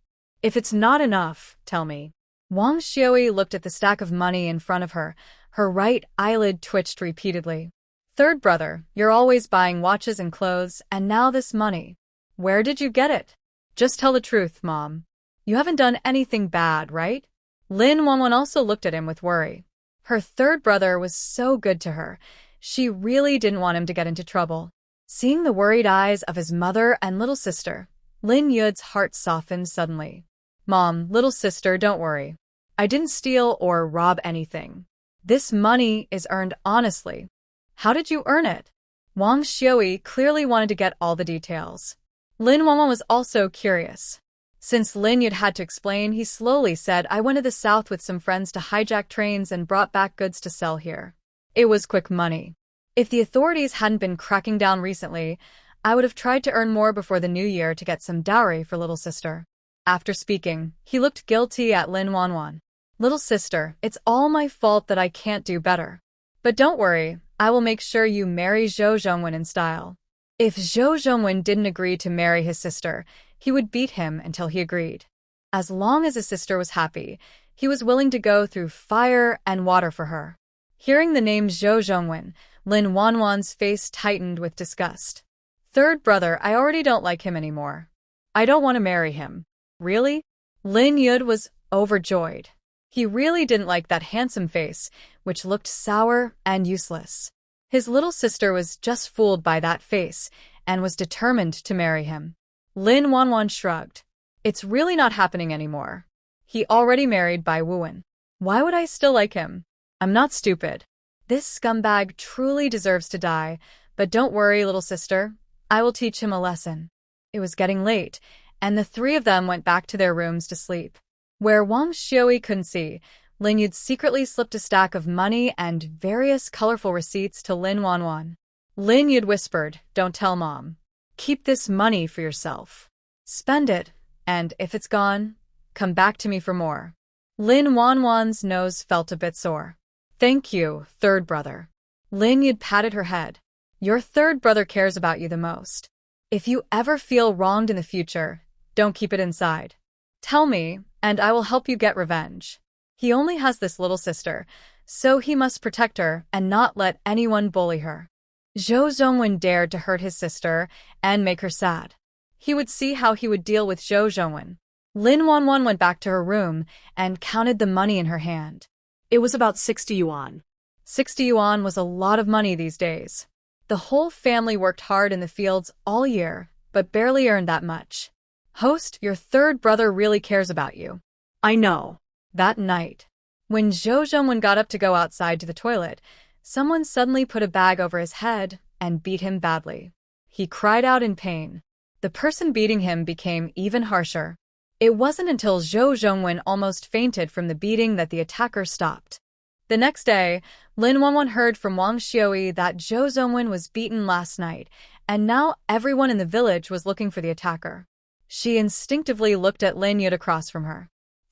If it's not enough, tell me. Wang Xiui looked at the stack of money in front of her. Her right eyelid twitched repeatedly. Third brother, you're always buying watches and clothes, and now this money. Where did you get it? Just tell the truth, Mom. You haven't done anything bad, right? Lin Wanwan also looked at him with worry. Her third brother was so good to her. She really didn't want him to get into trouble. Seeing the worried eyes of his mother and little sister, Lin Yud's heart softened suddenly. Mom, little sister, don't worry. I didn't steal or rob anything. This money is earned honestly. How did you earn it? Wang Xiui clearly wanted to get all the details. Lin Wanwan was also curious. Since Lin Yud had to explain, he slowly said, I went to the south with some friends to hijack trains and brought back goods to sell here. It was quick money. If the authorities hadn't been cracking down recently, I would have tried to earn more before the new year to get some dowry for little sister. After speaking, he looked guilty at Lin Wanwan. Little sister, it's all my fault that I can't do better. But don't worry, I will make sure you marry Zhou Zhongwen in style. If Zhou Zhongwen didn't agree to marry his sister, he would beat him until he agreed. As long as his sister was happy, he was willing to go through fire and water for her. Hearing the name Zhou Zhongwen, Lin Wanwan's face tightened with disgust. Third brother, I already don't like him anymore. I don't want to marry him. Really? Lin Yud was overjoyed. He really didn't like that handsome face, which looked sour and useless. His little sister was just fooled by that face and was determined to marry him. Lin Wanwan shrugged. It's really not happening anymore. He already married Bai Wuan. Why would I still like him? I'm not stupid. This scumbag truly deserves to die, but don't worry, little sister. I will teach him a lesson. It was getting late, and the three of them went back to their rooms to sleep. Where Wang Xiui couldn't see, Lin Yud secretly slipped a stack of money and various colorful receipts to Lin Wanwan. Lin Yud whispered, "Don't tell Mom. Keep this money for yourself. Spend it, and if it's gone, come back to me for more." Lin Wanwan's nose felt a bit sore. "Thank you, third brother." Lin Yud patted her head. "Your third brother cares about you the most. If you ever feel wronged in the future, don't keep it inside. Tell me, and I will help you get revenge. He only has this little sister, so he must protect her and not let anyone bully her." Zhou Zhongwen dared to hurt his sister and make her sad. He would see how he would deal with Zhou Zhongwen. Lin Wanwan went back to her room and counted the money in her hand. It was about 60 yuan. 60 yuan was a lot of money these days. The whole family worked hard in the fields all year, but barely earned that much. "Host, your third brother really cares about you." I know. That night, when Zhou Zhongwen got up to go outside to the toilet, someone suddenly put a bag over his head and beat him badly. He cried out in pain. The person beating him became even harsher. It wasn't until Zhou Zhongwen almost fainted from the beating that the attacker stopped. The next day, Lin Wanwan heard from Wang Xiui that Zhou Zhongwen was beaten last night, and now everyone in the village was looking for the attacker. She instinctively looked at Lin Yud across from her.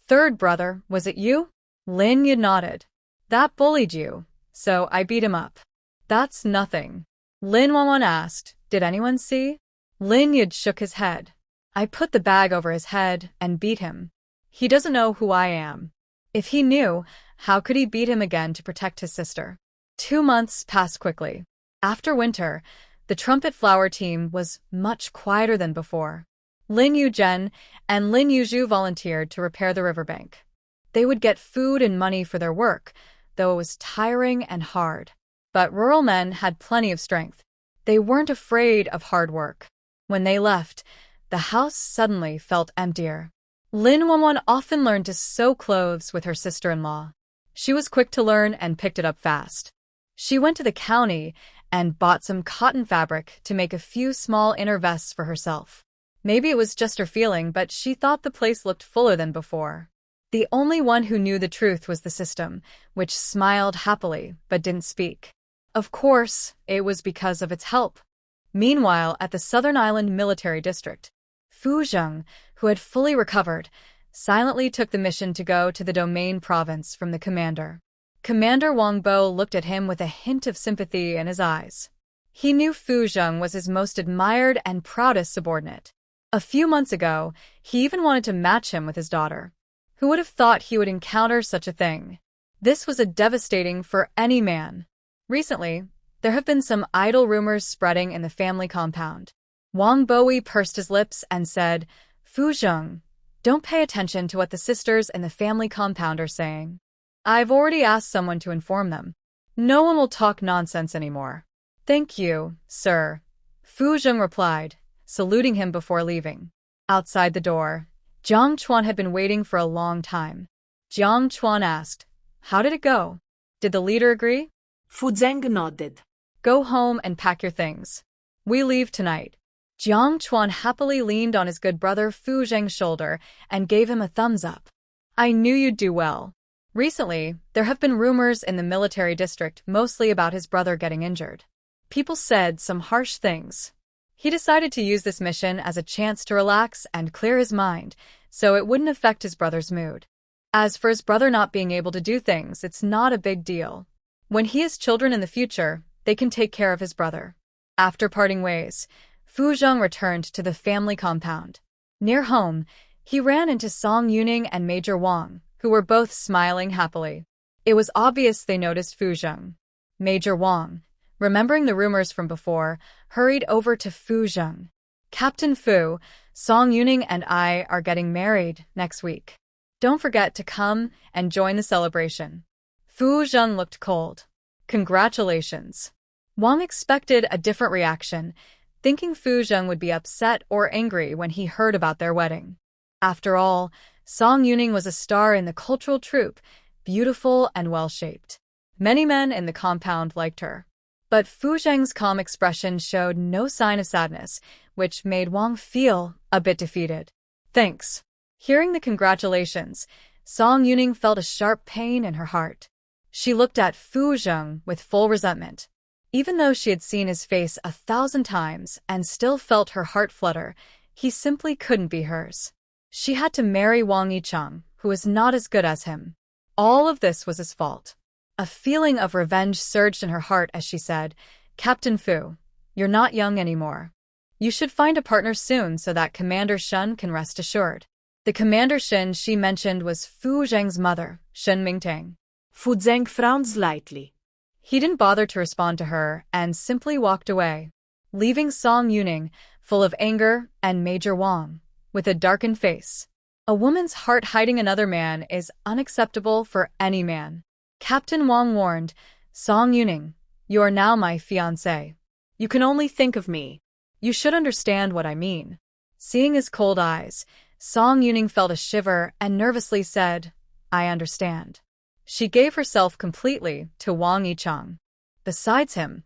"Third brother, was it you?" Lin Yud nodded. "That bullied you, so I beat him up." "That's nothing." Lin Wanwan asked, "Did anyone see?" Lin Yud shook his head. "I put the bag over his head and beat him. He doesn't know who I am. If he knew, how could he beat him again to protect his sister?" 2 months passed quickly. After winter, the trumpet flower team was much quieter than before. Lin Yuzhen and Lin Yuzhu volunteered to repair the riverbank. They would get food and money for their work, though it was tiring and hard. But rural men had plenty of strength. They weren't afraid of hard work. When they left, the house suddenly felt emptier. Lin Wanwan often learned to sew clothes with her sister-in-law. She was quick to learn and picked it up fast. She went to the county and bought some cotton fabric to make a few small inner vests for herself. Maybe it was just her feeling, but she thought the place looked fuller than before. The only one who knew the truth was the system, which smiled happily but didn't speak. Of course, it was because of its help. Meanwhile, at the Southern Island Military District, Fu Zheng, who had fully recovered, silently took the mission to go to the Domain Province from the commander. Commander Wang Bo looked at him with a hint of sympathy in his eyes. He knew Fu Zheng was his most admired and proudest subordinate. A few months ago, he even wanted to match him with his daughter. Who would have thought he would encounter such a thing? This was devastating for any man. Recently, there have been some idle rumors spreading in the family compound. Wang Bowie pursed his lips and said, "Fu Zheng, don't pay attention to what the sisters in the family compound are saying. I've already asked someone to inform them. No one will talk nonsense anymore." "Thank you, sir," Fu Zheng replied, saluting him before leaving. Outside the door, Jiang Chuan had been waiting for a long time. Jiang Chuan asked, "How did it go? Did the leader agree?" Fu Zheng nodded. "Go home and pack your things. We leave tonight." Jiang Chuan happily leaned on his good brother Fu Zheng's shoulder and gave him a thumbs up. "I knew you'd do well." Recently, there have been rumors in the military district mostly about his brother getting injured. People said some harsh things. He decided to use this mission as a chance to relax and clear his mind, so it wouldn't affect his brother's mood. As for his brother not being able to do things, it's not a big deal. When he has children in the future, they can take care of his brother. After parting ways, Fu Zheng returned to the family compound. Near home, he ran into Song Yuning and Major Wang, who were both smiling happily. It was obvious they noticed Fu Zheng. "Major Wang, remembering the rumors from before, hurried over to Fu Zheng. Captain Fu, Song Yuning and I are getting married next week. Don't forget to come and join the celebration. Fu Zheng looked cold. Congratulations. Wang expected a different reaction, thinking Fu Zheng would be upset or angry when he heard about their wedding. After all, Song Yuning was a star in the cultural troupe, beautiful and well-shaped. Many men in the compound liked her. But Fu Zheng's calm expression showed no sign of sadness, which made Wang feel a bit defeated. Thanks. Hearing the congratulations, Song Yuning felt a sharp pain in her heart. She looked at Fu Zheng with full resentment. Even though she had seen his face 1,000 times and still felt her heart flutter, he simply couldn't be hers. She had to marry Wang Yicheng, who was not as good as him. All of this was his fault. A feeling of revenge surged in her heart as she said, Captain Fu, you're not young anymore. You should find a partner soon so that Commander Shen can rest assured. The Commander Shen she mentioned was Fu Zheng's mother, Shen Mingtang. Fu Zheng frowned slightly. He didn't bother to respond to her and simply walked away, leaving Song Yuning full of anger and Major Wang with a darkened face. A woman's heart hiding another man is unacceptable for any man. Captain Wang warned, Song Yuning, you are now my fiancé. You can only think of me. You should understand what I mean. Seeing his cold eyes, Song Yuning felt a shiver and nervously said, I understand. She gave herself completely to Wang Yicheng. Besides him,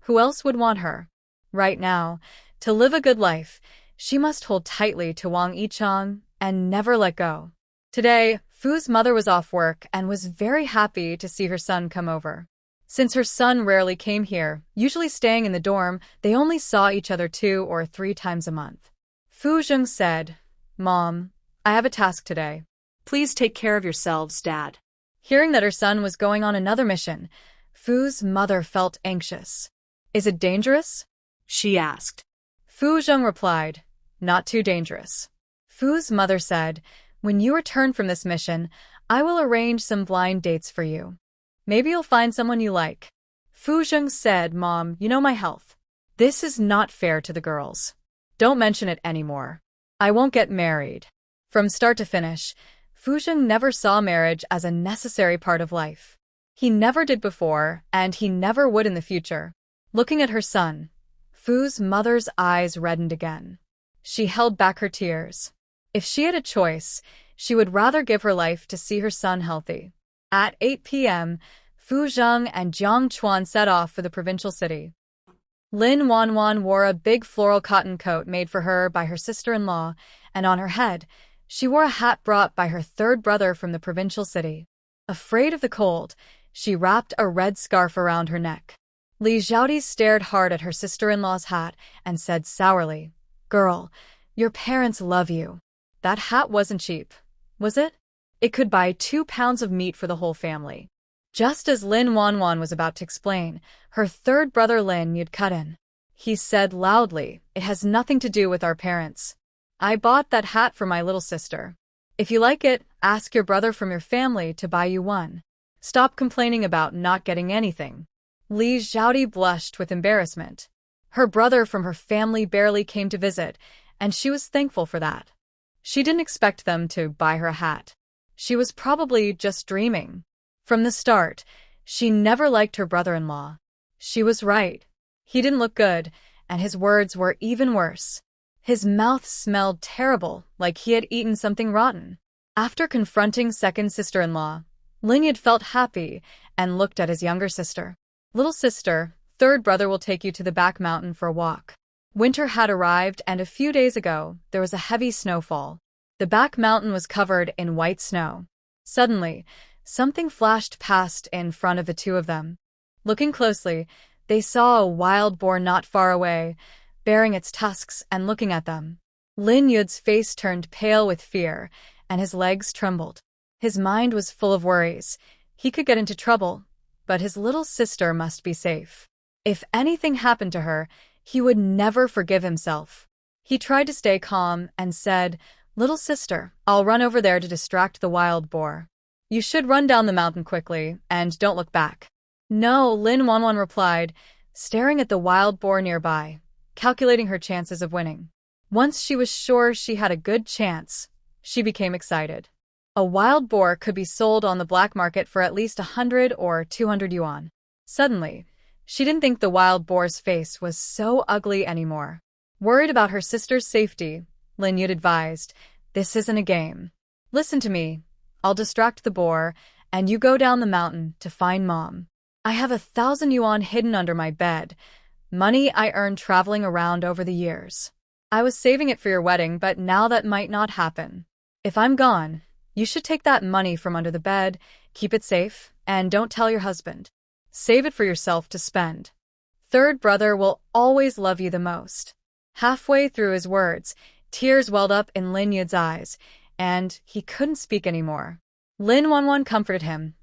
who else would want her? Right now, to live a good life, she must hold tightly to Wang Yicheng and never let go. Today, Fu's mother was off work and was very happy to see her son come over. Since her son rarely came here, usually staying in the dorm, they only saw each other 2 or 3 times a month. Fu Zheng said, Mom, I have a task today. Please take care of yourselves, Dad. Hearing that her son was going on another mission, Fu's mother felt anxious. Is it dangerous? She asked. Fu Zheng replied, Not too dangerous. Fu's mother said, When you return from this mission, I will arrange some blind dates for you. Maybe you'll find someone you like. Fu Zheng said, Mom, you know my health. This is not fair to the girls. Don't mention it anymore. I won't get married. From start to finish, Fu Zheng never saw marriage as a necessary part of life. He never did before, and he never would in the future. Looking at her son, Fu's mother's eyes reddened again. She held back her tears. If she had a choice, she would rather give her life to see her son healthy. At 8 p.m., Fu Zheng and Jiang Chuan set off for the provincial city. Lin Wanwan wore a big floral cotton coat made for her by her sister-in-law, and on her head, she wore a hat brought by her third brother from the provincial city. Afraid of the cold, she wrapped a red scarf around her neck. Li Xiaodi stared hard at her sister-in-law's hat and said sourly, Girl, your parents love you. That hat wasn't cheap, was it? It could buy 2 pounds of meat for the whole family. Just as Lin Wanwan was about to explain, her third brother Lin Yud cut in. He said loudly, It has nothing to do with our parents. I bought that hat for my little sister. If you like it, ask your brother from your family to buy you one. Stop complaining about not getting anything. Li Xiaodi blushed with embarrassment. Her brother from her family barely came to visit, and she was thankful for that. She didn't expect them to buy her a hat. She was probably just dreaming. From the start, she never liked her brother-in-law. She was right. He didn't look good, and his words were even worse. His mouth smelled terrible, like he had eaten something rotten. After confronting second sister-in-law, Lin Yud felt happy and looked at his younger sister. Little sister, third brother will take you to the back mountain for a walk. Winter had arrived, and a few days ago, there was a heavy snowfall. The back mountain was covered in white snow. Suddenly, something flashed past in front of the two of them. Looking closely, they saw a wild boar not far away, baring its tusks and looking at them. Lin Yud's face turned pale with fear, and his legs trembled. His mind was full of worries. He could get into trouble, but his little sister must be safe. If anything happened to her, he would never forgive himself. He tried to stay calm and said, Little sister, I'll run over there to distract the wild boar. You should run down the mountain quickly, and don't look back. No, Lin Wanwan replied, staring at the wild boar nearby, calculating her chances of winning. Once she was sure she had a good chance, she became excited. A wild boar could be sold on the black market for at least 100 or 200 yuan. Suddenly, she didn't think the wild boar's face was so ugly anymore. Worried about her sister's safety, Lin Yud advised, "This isn't a game. Listen to me. I'll distract the boar, and you go down the mountain to find Mom. I have 1,000 yuan hidden under my bed, money I earned traveling around over the years. I was saving it for your wedding, but now that might not happen. If I'm gone, you should take that money from under the bed, keep it safe, and don't tell your husband. Save it for yourself to spend. Third brother will always love you the most." Halfway through his words, tears welled up in Lin Yud's eyes, and he couldn't speak anymore. Lin Wanwan comforted him.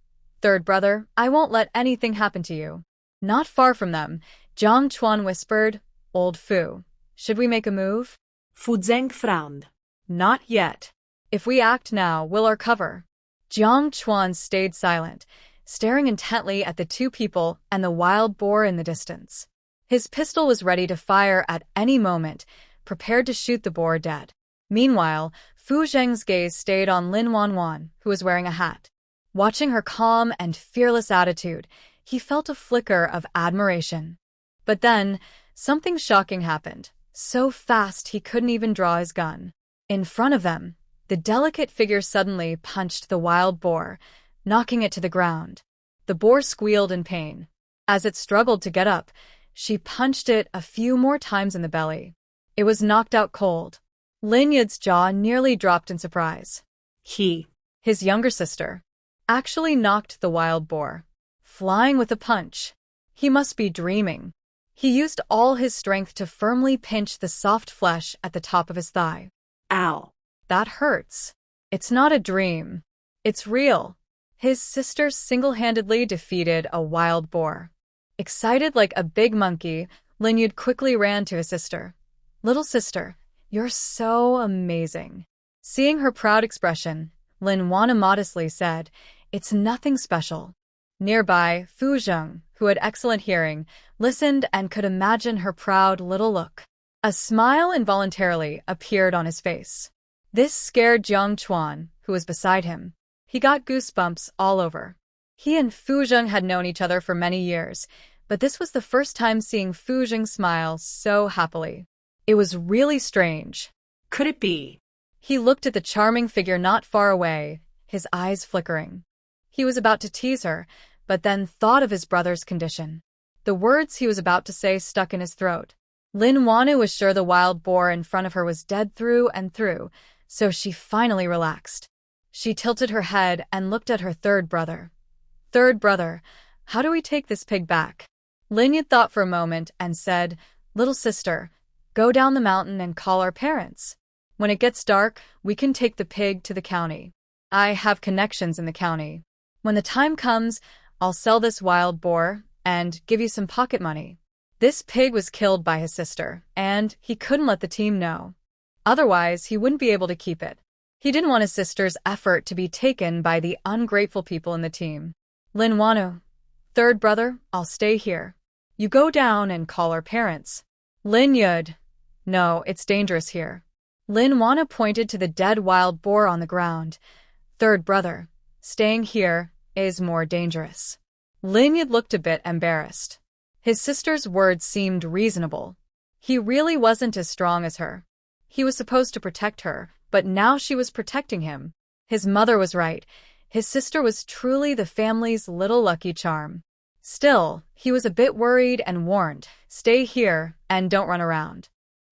"Third brother, I won't let anything happen to you." Not far from them, Jiang Chuan whispered, "Old Fu, should we make a move?" Fu Zeng frowned. "Not yet. If we act now, we'll recover." Jiang Chuan stayed silent, staring intently at the two people and the wild boar in the distance. His pistol was ready to fire at any moment, prepared to shoot the boar dead. Meanwhile, Fu Zheng's gaze stayed on Lin Wanwan, who was wearing a hat. Watching her calm and fearless attitude, he felt a flicker of admiration. But then, something shocking happened, so fast he couldn't even draw his gun. In front of them, the delicate figure suddenly punched the wild boar, knocking it to the ground. The boar squealed in pain. As it struggled to get up, she punched it a few more times in the belly. It was knocked out cold. Lin Yud's jaw nearly dropped in surprise. His younger sister, actually knocked the wild boar, flying with a punch. He must be dreaming. He used all his strength to firmly pinch the soft flesh at the top of his thigh. Ow. That hurts. It's not a dream. It's real. His sister single-handedly defeated a wild boar. Excited like a big monkey, Lin Yud quickly ran to his sister. "Little sister, you're so amazing." Seeing her proud expression, Lin Wana modestly said, "It's nothing special." Nearby, Fu Zheng, who had excellent hearing, listened and could imagine her proud little look. A smile involuntarily appeared on his face. This scared Jiang Chuan, who was beside him. He got goosebumps all over. He and Fu Zheng had known each other for many years, but this was the first time seeing Fu Zheng smile so happily. It was really strange. Could it be? He looked at the charming figure not far away, his eyes flickering. He was about to tease her, but then thought of his brother's condition. The words he was about to say stuck in his throat. Lin Wanu was sure the wild boar in front of her was dead through and through, so she finally relaxed. She tilted her head and looked at her third brother. "Third brother, how do we take this pig back?" Lin Yud thought for a moment and said, "Little sister, go down the mountain and call our parents. When it gets dark, we can take the pig to the county. I have connections in the county. When the time comes, I'll sell this wild boar and give you some pocket money." This pig was killed by his sister, and he couldn't let the team know. Otherwise, he wouldn't be able to keep it. He didn't want his sister's effort to be taken by the ungrateful people in the team. "Lin Wanu, third brother, I'll stay here. You go down and call our parents." Lin Yud, "No, it's dangerous here." Lin Wanu pointed to the dead wild boar on the ground. "Third brother, staying here is more dangerous." Lin Yud looked a bit embarrassed. His sister's words seemed reasonable. He really wasn't as strong as her. He was supposed to protect her, but now she was protecting him. His mother was right. His sister was truly the family's little lucky charm. Still, he was a bit worried and warned, "Stay here and don't run around.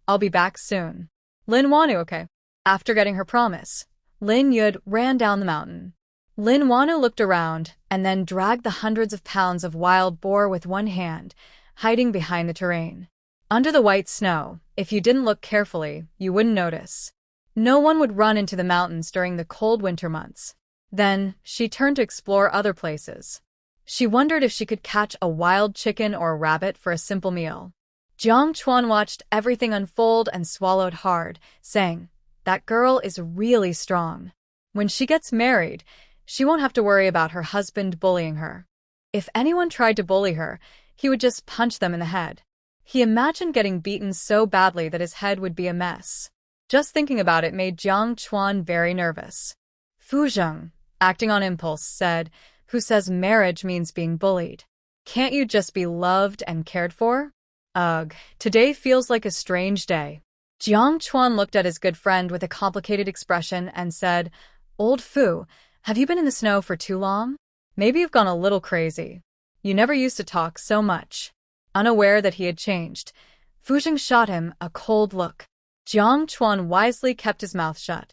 I'll be back soon." Lin Wanu, okay. After getting her promise, Lin Yud ran down the mountain. Lin Wanu looked around and then dragged the hundreds of pounds of wild boar with one hand, hiding behind the terrain. Under the white snow, if you didn't look carefully, you wouldn't notice. No one would run into the mountains during the cold winter months. Then, she turned to explore other places. She wondered if she could catch a wild chicken or a rabbit for a simple meal. Jiang Chuan watched everything unfold and swallowed hard, saying, "That girl is really strong. When she gets married, she won't have to worry about her husband bullying her. If anyone tried to bully her, he would just punch them in the head. He imagined getting beaten so badly that his head would be a mess. Just thinking about it made Jiang Chuan very nervous. Fu Zheng, acting on impulse, said, "Who says marriage means being bullied? Can't you just be loved and cared for?" Ugh, today feels like a strange day. Jiang Chuan looked at his good friend with a complicated expression and said, "Old Fu, have you been in the snow for too long? Maybe you've gone a little crazy. You never used to talk so much." Unaware that he had changed, Fu Zheng shot him a cold look. Jiang Chuan wisely kept his mouth shut.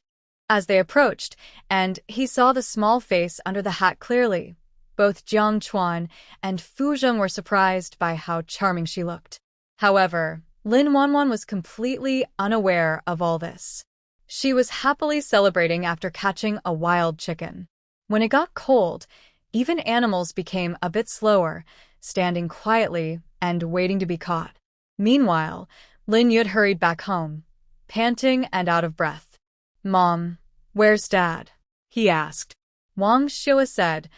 As they approached, and he saw the small face under the hat clearly, both Jiang Chuan and Fu Zheng were surprised by how charming she looked. However, Lin Wanwan was completely unaware of all this. She was happily celebrating after catching a wild chicken. When it got cold, even animals became a bit slower, standing quietly and waiting to be caught. Meanwhile, Lin Yud hurried back home, panting and out of breath. "Mom, where's Dad?" he asked. Wang Shua said,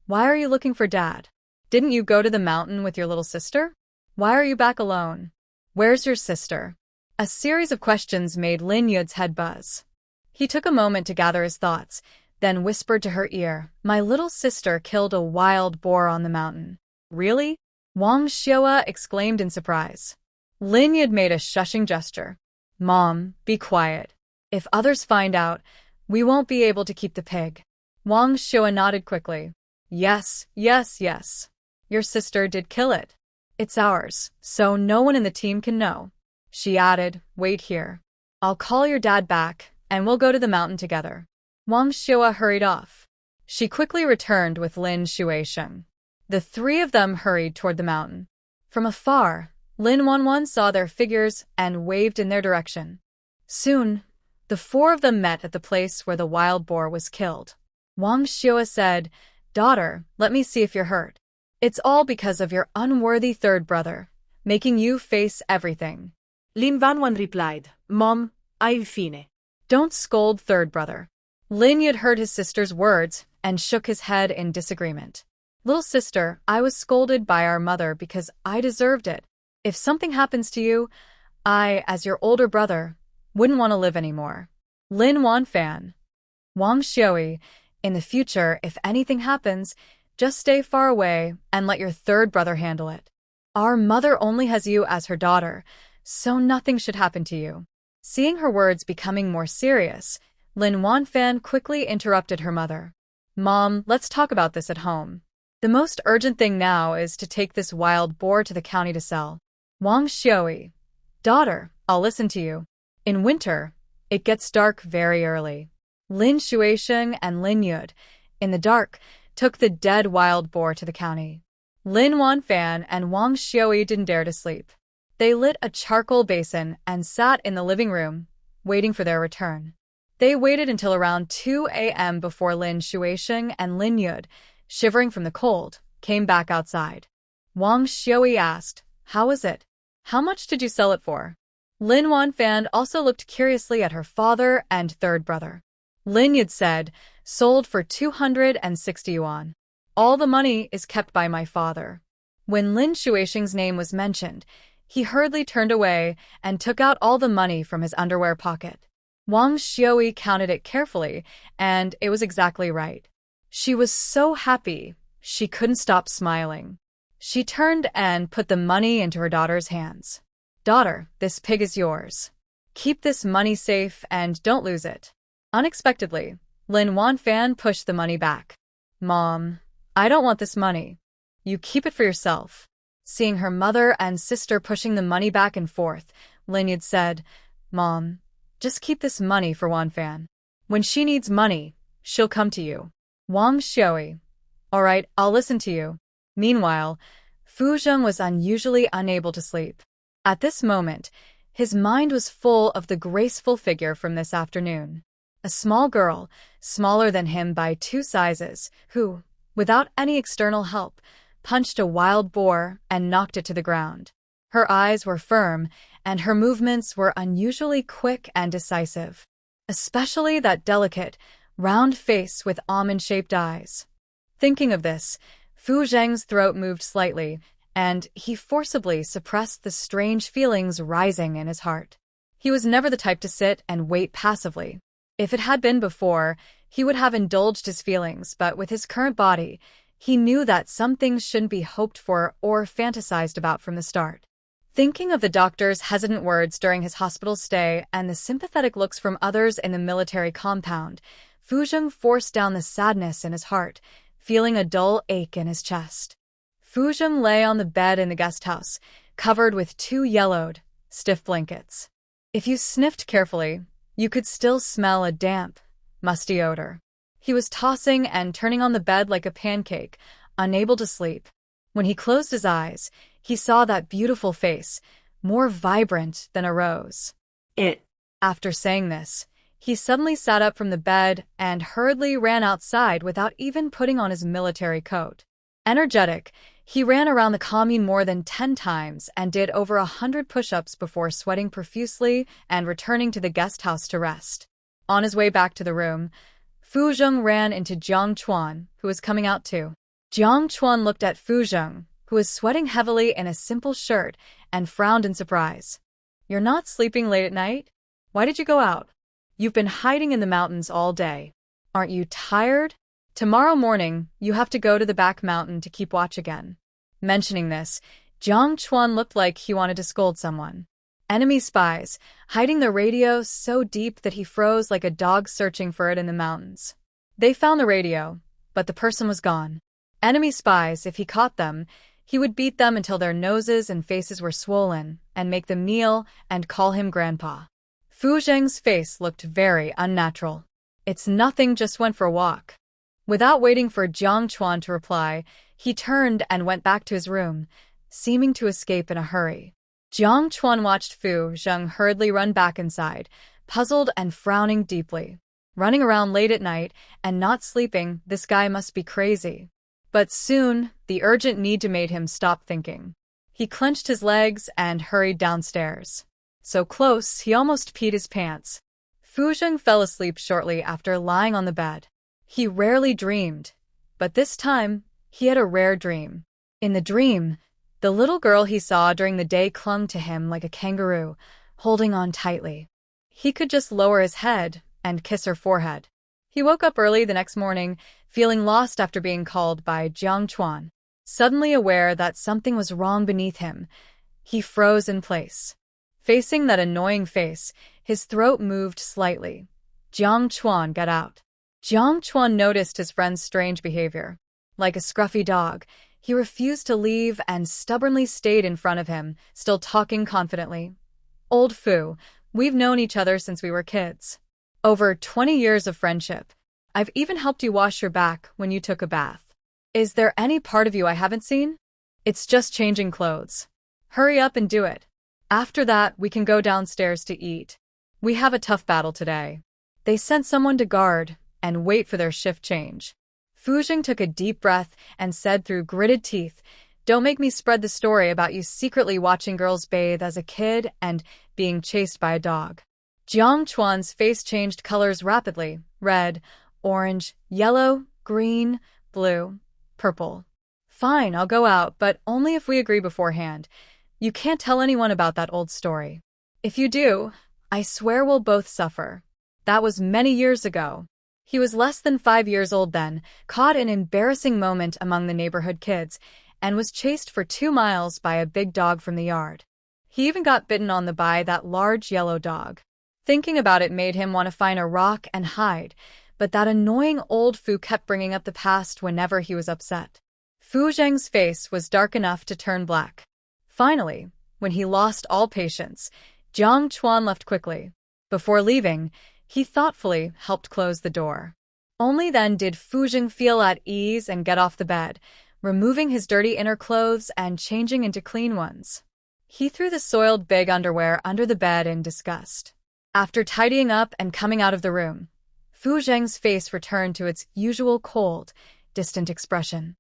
"Why are you looking for Dad? Didn't you go to the mountain with your little sister? Why are you back alone? Where's your sister?" A series of questions made Lin Yud's head buzz. He took a moment to gather his thoughts, then whispered to her ear, "My little sister killed a wild boar on the mountain." "Really?" Wang Shua exclaimed in surprise. Lin Yud made a shushing gesture. "Mom, be quiet. If others find out, we won't be able to keep the pig." Wang Shua nodded quickly. Yes. Your sister did kill it. It's ours, so no one in the team can know." She added, "Wait here. I'll call your dad back, and we'll go to the mountain together." Wang Shua hurried off. She quickly returned with Lin Shuisheng. The three of them hurried toward the mountain. From afar, Lin Wanwan saw their figures and waved in their direction. Soon, the four of them met at the place where the wild boar was killed. Wang Shua said, "Daughter, let me see if you're hurt. It's all because of your unworthy third brother, making you face everything." Lin Wanwan replied, "Mom, I'm fine." "Don't scold third brother." Lin Yud heard his sister's words and shook his head in disagreement. "Little sister, I was scolded by our mother because I deserved it. If something happens to you, I, as your older brother, wouldn't want to live anymore." Lin Wanfan. Wang Xiui, in the future, if anything happens, just stay far away and let your third brother handle it. Our mother only has you as her daughter, so nothing should happen to you. Seeing her words becoming more serious, Lin Wanfan quickly interrupted her mother. "Mom, let's talk about this at home. The most urgent thing now is to take this wild boar to the county to sell." Wang Xiui. "Daughter, I'll listen to you. In winter, it gets dark very early." Lin Shuisheng and Lin Yud, in the dark, took the dead wild boar to the county. Lin Wanfan and Wang Xiui didn't dare to sleep. They lit a charcoal basin and sat in the living room, waiting for their return. They waited until around 2 a.m. before Lin Shuisheng and Lin Yud, shivering from the cold, came back outside. Wang Xiui asked, "How is it? How much did you sell it for?" Lin Wanfan also looked curiously at her father and third brother. Lin Yud said, "Sold for 260 yuan. All the money is kept by my father." When Lin Shuisheng's name was mentioned, he hurriedly turned away and took out all the money from his underwear pocket. Wang Xiui counted it carefully, and it was exactly right. She was so happy, she couldn't stop smiling. She turned and put the money into her daughter's hands. "Daughter, this pig is yours. Keep this money safe and don't lose it." Unexpectedly, Lin Wanfan pushed the money back. "Mom, I don't want this money. You keep it for yourself." Seeing her mother and sister pushing the money back and forth, Lin Yud said, "Mom, just keep this money for Wanfan. When she needs money, she'll come to you." Wang Xiui. "All right, I'll listen to you." Meanwhile, Fu Zheng was unusually unable to sleep. At this moment, his mind was full of the graceful figure from this afternoon. A small girl, smaller than him by 2 sizes, who, without any external help, punched a wild boar and knocked it to the ground. Her eyes were firm, and her movements were unusually quick and decisive, especially that delicate, round face with almond-shaped eyes. Thinking of this, Fu Zheng's throat moved slightly, and he forcibly suppressed the strange feelings rising in his heart. He was never the type to sit and wait passively. If it had been before, he would have indulged his feelings, but with his current body, he knew that some things shouldn't be hoped for or fantasized about from the start. Thinking of the doctor's hesitant words during his hospital stay and the sympathetic looks from others in the military compound, Fu Zheng forced down the sadness in his heart, feeling a dull ache in his chest. Fu Zheng lay on the bed in the guest house, covered with 2 yellowed, stiff blankets. If you sniffed carefully, you could still smell a damp, musty odor. He was tossing and turning on the bed like a pancake, unable to sleep. When he closed his eyes, he saw that beautiful face, more vibrant than a rose. After saying this, he suddenly sat up from the bed and hurriedly ran outside without even putting on his military coat. Energetic, he ran around the commune more than 10 times and did over 100 push-ups before sweating profusely and returning to the guest house to rest. On his way back to the room, Fu Zheng ran into Jiang Chuan, who was coming out too. Jiang Chuan looked at Fu Zheng, who was sweating heavily in a simple shirt, and frowned in surprise. "You're not sleeping late at night? Why did you go out? You've been hiding in the mountains all day. Aren't you tired? Tomorrow morning, you have to go to the back mountain to keep watch again." Mentioning this, Jiang Chuan looked like he wanted to scold someone. Enemy spies, hiding the radio so deep that he froze like a dog searching for it in the mountains. They found the radio, but the person was gone. Enemy spies, if he caught them, he would beat them until their noses and faces were swollen, and make them kneel and call him grandpa. Fu Zheng's face looked very unnatural. "It's nothing, just went for a walk." Without waiting for Jiang Chuan to reply, he turned and went back to his room, seeming to escape in a hurry. Jiang Chuan watched Fu Zheng hurriedly run back inside, puzzled and frowning deeply. Running around late at night and not sleeping, this guy must be crazy. But soon, the urgent need made him stop thinking. He clenched his legs and hurried downstairs. So close, he almost peed his pants. Fu Zheng fell asleep shortly after lying on the bed. He rarely dreamed, but this time, he had a rare dream. In the dream, the little girl he saw during the day clung to him like a kangaroo, holding on tightly. He could just lower his head and kiss her forehead. He woke up early the next morning, feeling lost after being called by Jiang Chuan. Suddenly aware that something was wrong beneath him, he froze in place. Facing that annoying face, his throat moved slightly. Jiang Chuan got out. Jiang Chuan noticed his friend's strange behavior. Like a scruffy dog, he refused to leave and stubbornly stayed in front of him, still talking confidently. "Old Fu, we've known each other since we were kids. Over 20 years of friendship. I've even helped you wash your back when you took a bath. Is there any part of you I haven't seen? It's just changing clothes. Hurry up and do it. After that, we can go downstairs to eat. We have a tough battle today." They sent someone to guard and wait for their shift change. Fu Zheng took a deep breath and said through gritted teeth, "Don't make me spread the story about you secretly watching girls bathe as a kid and being chased by a dog." Jiang Chuan's face changed colors rapidly: red, orange, yellow, green, blue, purple. "Fine, I'll go out, but only if we agree beforehand. You can't tell anyone about that old story. If you do, I swear we'll both suffer." That was many years ago. He was less than 5 years old then, caught in an embarrassing moment among the neighborhood kids, and was chased for 2 miles by a big dog from the yard. He even got bitten on the by that large yellow dog. Thinking about it made him want to find a rock and hide, but that annoying old Fu kept bringing up the past whenever he was upset. Fu Zheng's face was dark enough to turn black. Finally, when he lost all patience, Jiang Chuan left quickly. Before leaving, he thoughtfully helped close the door. Only then did Fu Zheng feel at ease and get off the bed, removing his dirty inner clothes and changing into clean ones. He threw the soiled big underwear under the bed in disgust. After tidying up and coming out of the room, Fu Zheng's face returned to its usual cold, distant expression.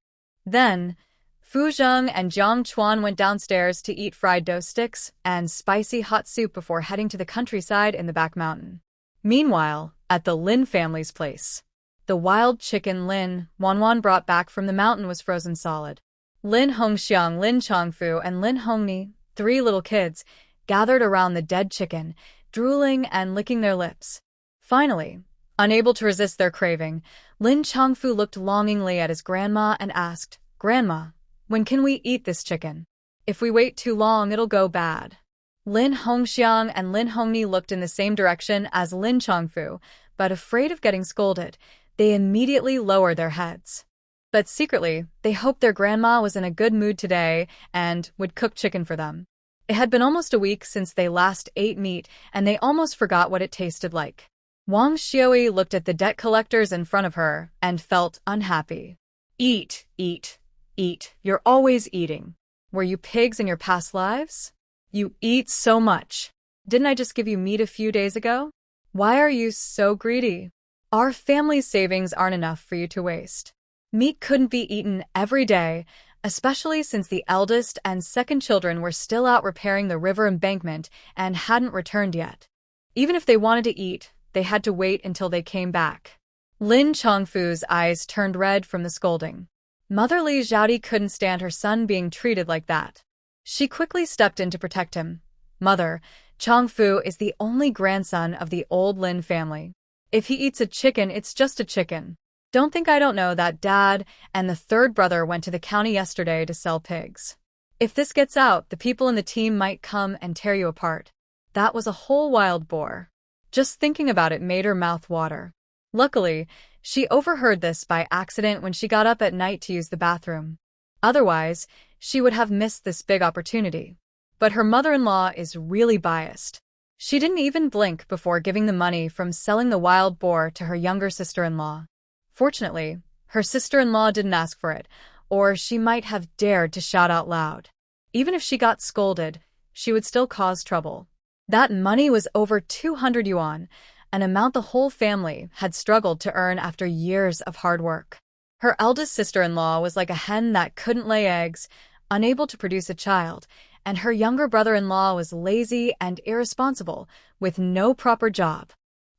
Then, Fu Zheng and Jiang Chuan went downstairs to eat fried dough sticks and spicy hot soup before heading to the countryside in the back mountain. Meanwhile, at the Lin family's place, the wild chicken Lin Wanwan brought back from the mountain was frozen solid. Lin Hongxiang, Lin Chongfu, and Lin Hongni, 3 little kids, gathered around the dead chicken, drooling and licking their lips. Finally, unable to resist their craving, Lin Chongfu looked longingly at his grandma and asked, "Grandma, when can we eat this chicken? If we wait too long, it'll go bad." Lin Hongxiang and Lin Hongni looked in the same direction as Lin Chongfu, but afraid of getting scolded, they immediately lowered their heads. But secretly, they hoped their grandma was in a good mood today and would cook chicken for them. It had been almost a week since they last ate meat, and they almost forgot what it tasted like. Wang Xiaoyi looked at the debt collectors in front of her and felt unhappy. Eat, eat, eat. You're always eating. Were you pigs in your past lives? You eat so much. Didn't I just give you meat a few days ago? Why are you so greedy? Our family's savings aren't enough for you to waste. Meat couldn't be eaten every day, especially since the eldest and second children were still out repairing the river embankment and hadn't returned yet. Even if they wanted to eat, they had to wait until they came back. Lin Chongfu's eyes turned red from the scolding. Mother Li Zhaodi couldn't stand her son being treated like that. She quickly stepped in to protect him. Mother, Chongfu is the only grandson of the old Lin family. If he eats a chicken, it's just a chicken. Don't think I don't know that Dad and the third brother went to the county yesterday to sell pigs. If this gets out, the people in the team might come and tear you apart. That was a whole wild boar. Just thinking about it made her mouth water. Luckily, she overheard this by accident when she got up at night to use the bathroom. Otherwise, she would have missed this big opportunity. But her mother-in-law is really biased. She didn't even blink before giving the money from selling the wild boar to her younger sister-in-law. Fortunately, her sister-in-law didn't ask for it, or she might have dared to shout out loud. Even if she got scolded, she would still cause trouble. That money was over 200 yuan, an amount the whole family had struggled to earn after years of hard work. Her eldest sister-in-law was like a hen that couldn't lay eggs, unable to produce a child, and her younger brother-in-law was lazy and irresponsible, with no proper job.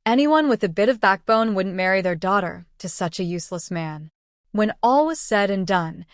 Anyone with a bit of backbone wouldn't marry their daughter to such a useless man. When all was said and done,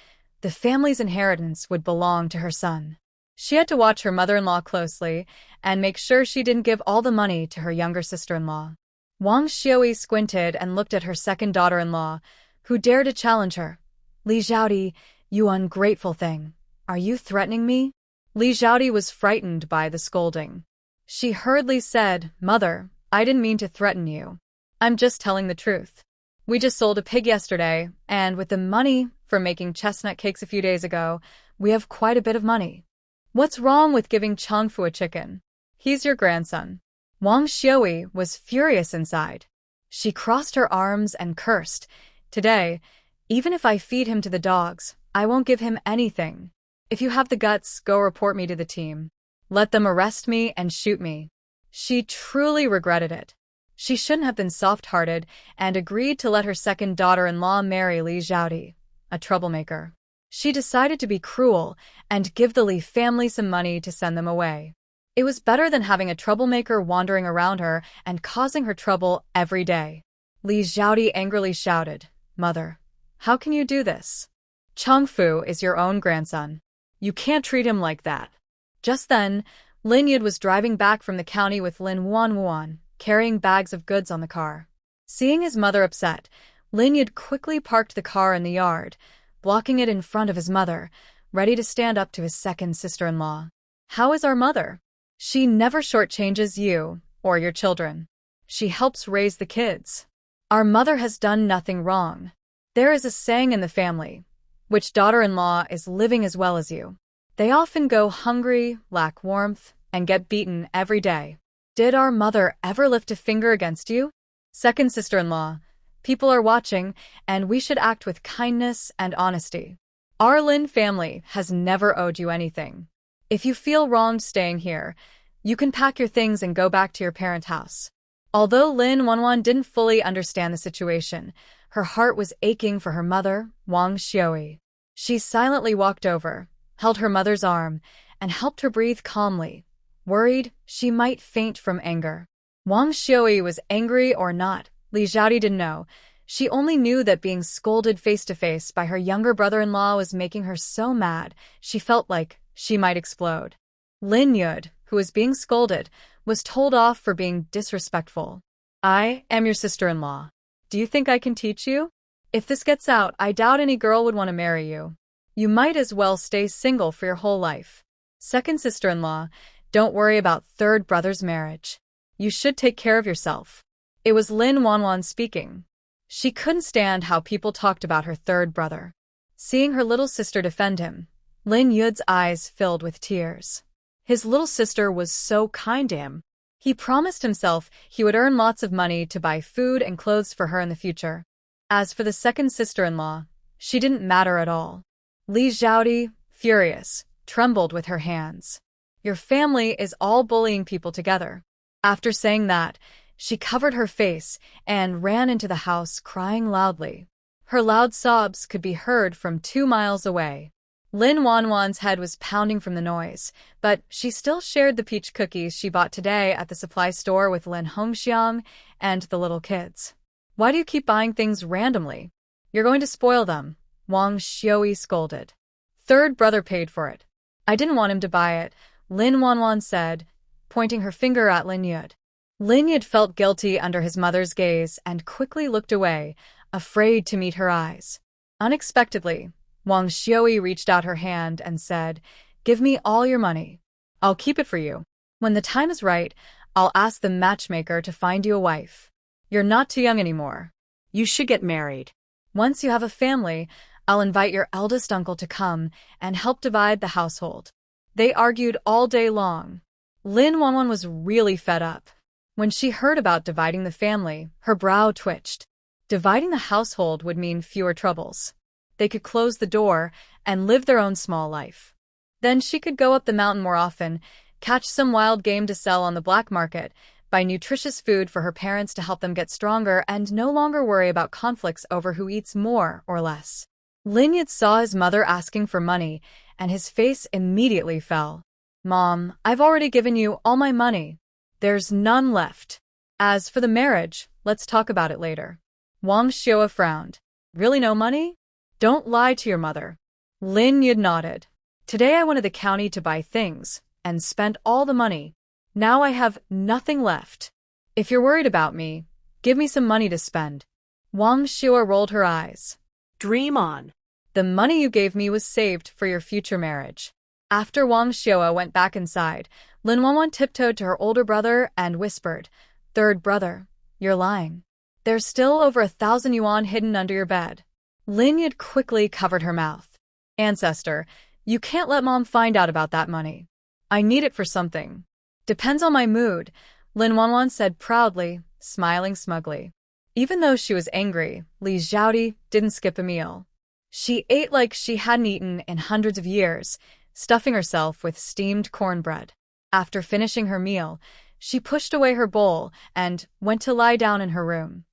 the family's inheritance would belong to her son. She had to watch her mother-in-law closely and make sure she didn't give all the money to her younger sister-in-law. Wang Xiaoyi squinted and looked at her second daughter-in-law, who dared to challenge her. Li Zhaodi, you ungrateful thing. Are you threatening me? Li Zhaodi was frightened by the scolding. She hurriedly said, Mother, I didn't mean to threaten you. I'm just telling the truth. We just sold a pig yesterday, and with the money for making chestnut cakes a few days ago, we have quite a bit of money. What's wrong with giving Chongfu a chicken? He's your grandson. Wang Xiaoyi was furious inside. She crossed her arms and cursed. Today, even if I feed him to the dogs, I won't give him anything. If you have the guts, go report me to the team. Let them arrest me and shoot me. She truly regretted it. She shouldn't have been soft-hearted and agreed to let her second daughter-in-law marry Li Zhaodi, a troublemaker. She decided to be cruel and give the Li family some money to send them away. It was better than having a troublemaker wandering around her and causing her trouble every day. Li Zhaodi angrily shouted, Mother, how can you do this? Chongfu is your own grandson. You can't treat him like that. Just then, Lin Yud was driving back from the county with Lin Wan, carrying bags of goods on the car. Seeing his mother upset, Lin Yud quickly parked the car in the yard, blocking it in front of his mother, ready to stand up to his second sister-in-law. How is our mother? She never shortchanges you or your children. She helps raise the kids. Our mother has done nothing wrong. There is a saying in the family, which daughter-in-law is living as well as you. They often go hungry, lack warmth, and get beaten every day. Did our mother ever lift a finger against you? Second sister-in-law, people are watching, and we should act with kindness and honesty. Our Lin family has never owed you anything. If you feel wronged staying here, you can pack your things and go back to your parent house. Although Lin Wanwan didn't fully understand the situation, her heart was aching for her mother, Wang Xiaoyi. She silently walked over, held her mother's arm, and helped her breathe calmly, worried she might faint from anger. Wang Xiaoyi was angry or not, Li Zhaodi didn't know. She only knew that being scolded face-to-face by her younger brother-in-law was making her so mad, she felt like she might explode. Lin Yud, who was being scolded, was told off for being disrespectful. "I am your sister-in-law. Do you think I can teach you? If this gets out, I doubt any girl would want to marry you. You might as well stay single for your whole life. Second sister-in-law, don't worry about third brother's marriage. You should take care of yourself." It was Lin Wanwan speaking. She couldn't stand how people talked about her third brother. Seeing her little sister defend him, Lin Yud's eyes filled with tears. His little sister was so kind to him. He promised himself he would earn lots of money to buy food and clothes for her in the future. As for the second sister-in-law, she didn't matter at all. Li Zhaodi, furious, trembled with her hands. "Your family is all bullying people together." After saying that, she covered her face and ran into the house crying loudly. Her loud sobs could be heard from 2 miles away. Lin Wanwan's head was pounding from the noise, but she still shared the peach cookies she bought today at the supply store with Lin Hongxiang and the little kids. "Why do you keep buying things randomly? You're going to spoil them," Wang Xiui scolded. "Third brother paid for it." "I didn't want him to buy it," Lin Wanwan said, pointing her finger at Lin Yud. Lin Yud felt guilty under his mother's gaze and quickly looked away, afraid to meet her eyes. Unexpectedly, Wang Xiui reached out her hand and said, "Give me all your money. I'll keep it for you. When the time is right, I'll ask the matchmaker to find you a wife. You're not too young anymore. You should get married. Once you have a family, I'll invite your eldest uncle to come and help divide the household." They argued all day long. Lin Wanwan was really fed up. When she heard about dividing the family, her brow twitched. Dividing the household would mean fewer troubles. They could close the door and live their own small life. Then she could go up the mountain more often, catch some wild game to sell on the black market, buy nutritious food for her parents to help them get stronger, and no longer worry about conflicts over who eats more or less. Lin Yud saw his mother asking for money, and his face immediately fell. "Mom, I've already given you all my money. There's none left. As for the marriage, let's talk about it later." Wang Xiua frowned. "Really no money? Don't lie to your mother." Lin Yud nodded. "Today I went to the county to buy things, and spent all the money. Now I have nothing left. If you're worried about me, give me some money to spend." Wang Xiua rolled her eyes. "Dream on." "The money you gave me was saved for your future marriage." After Wang Xiua went back inside, Lin Wanwan tiptoed to her older brother and whispered, "Third brother, you're lying. There's still over 1,000 yuan hidden under your bed." Lin Yud quickly covered her mouth. "Ancestor, you can't let Mom find out about that money. I need it for something." "Depends on my mood," Lin Wanwan said proudly, smiling smugly. Even though she was angry, Li Zhaodi didn't skip a meal. She ate like she hadn't eaten in hundreds of years, stuffing herself with steamed cornbread. After finishing her meal, she pushed away her bowl and went to lie down in her room.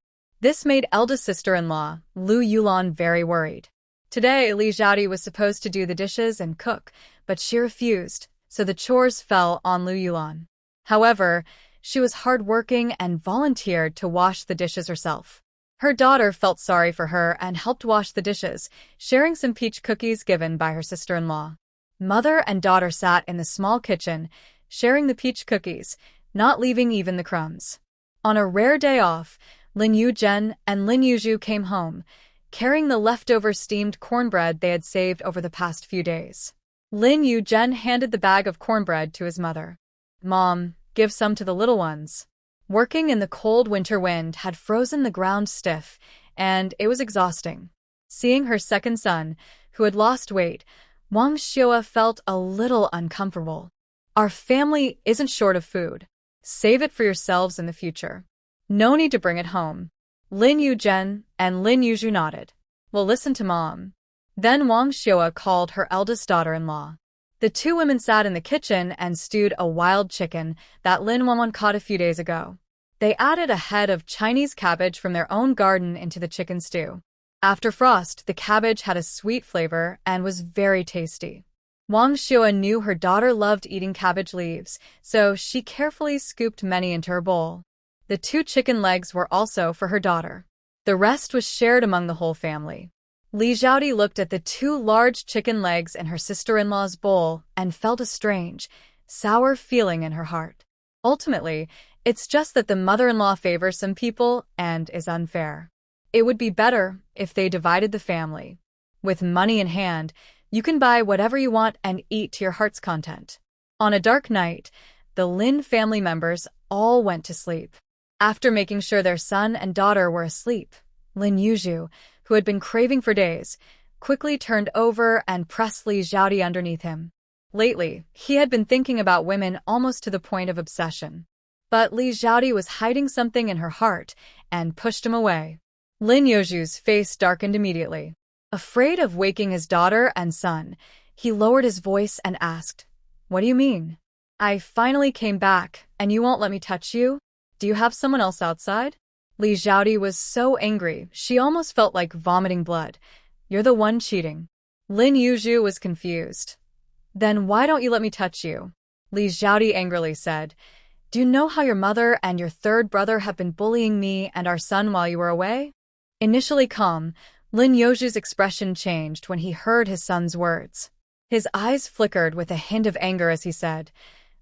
This made eldest sister-in-law, Lu Yulan, very worried. Today, Li Zhaodi was supposed to do the dishes and cook, but she refused, so the chores fell on Lu Yulan. However, she was hardworking and volunteered to wash the dishes herself. Her daughter felt sorry for her and helped wash the dishes, sharing some peach cookies given by her sister-in-law. Mother and daughter sat in the small kitchen, sharing the peach cookies, not leaving even the crumbs. On a rare day off, Lin Yuzhen and Lin Yuzhu came home, carrying the leftover steamed cornbread they had saved over the past few days. Lin Yuzhen handed the bag of cornbread to his mother. "Mom, give some to the little ones." Working in the cold winter wind had frozen the ground stiff, and it was exhausting. Seeing her second son, who had lost weight, Wang Xiua felt a little uncomfortable. "Our family isn't short of food. Save it for yourselves in the future. No need to bring it home." Lin Yuzhen and Lin Yuzhu nodded. "Well, listen to Mom." Then Wang Xiua called her eldest daughter-in-law. The two women sat in the kitchen and stewed a wild chicken that Lin Wanwan caught a few days ago. They added a head of Chinese cabbage from their own garden into the chicken stew. After frost, the cabbage had a sweet flavor and was very tasty. Wang Xiua knew her daughter loved eating cabbage leaves, so she carefully scooped many into her bowl. The 2 chicken legs were also for her daughter. The rest was shared among the whole family. Li Xiaodi looked at the 2 large chicken legs in her sister-in-law's bowl and felt a strange, sour feeling in her heart. Ultimately, it's just that the mother-in-law favors some people and is unfair. It would be better if they divided the family. With money in hand, you can buy whatever you want and eat to your heart's content. On a dark night, the Lin family members all went to sleep. After making sure their son and daughter were asleep, Lin Yuzhu, who had been craving for days, quickly turned over and pressed Li Xiaodi underneath him. Lately, he had been thinking about women almost to the point of obsession. But Li Xiaodi was hiding something in her heart and pushed him away. Lin Yuzhu's face darkened immediately. Afraid of waking his daughter and son, he lowered his voice and asked, "What do you mean? I finally came back, and you won't let me touch you? Do you have someone else outside?" Li Xiaodi was so angry, she almost felt like vomiting blood. "You're the one cheating." Lin Yuzhu was confused. "Then why don't you let me touch you?" Li Xiaodi angrily said. "Do you know how your mother and your 3rd brother have been bullying me and our son while you were away?" Initially calm, Lin Yuzhu's expression changed when he heard his son's words. His eyes flickered with a hint of anger as he said,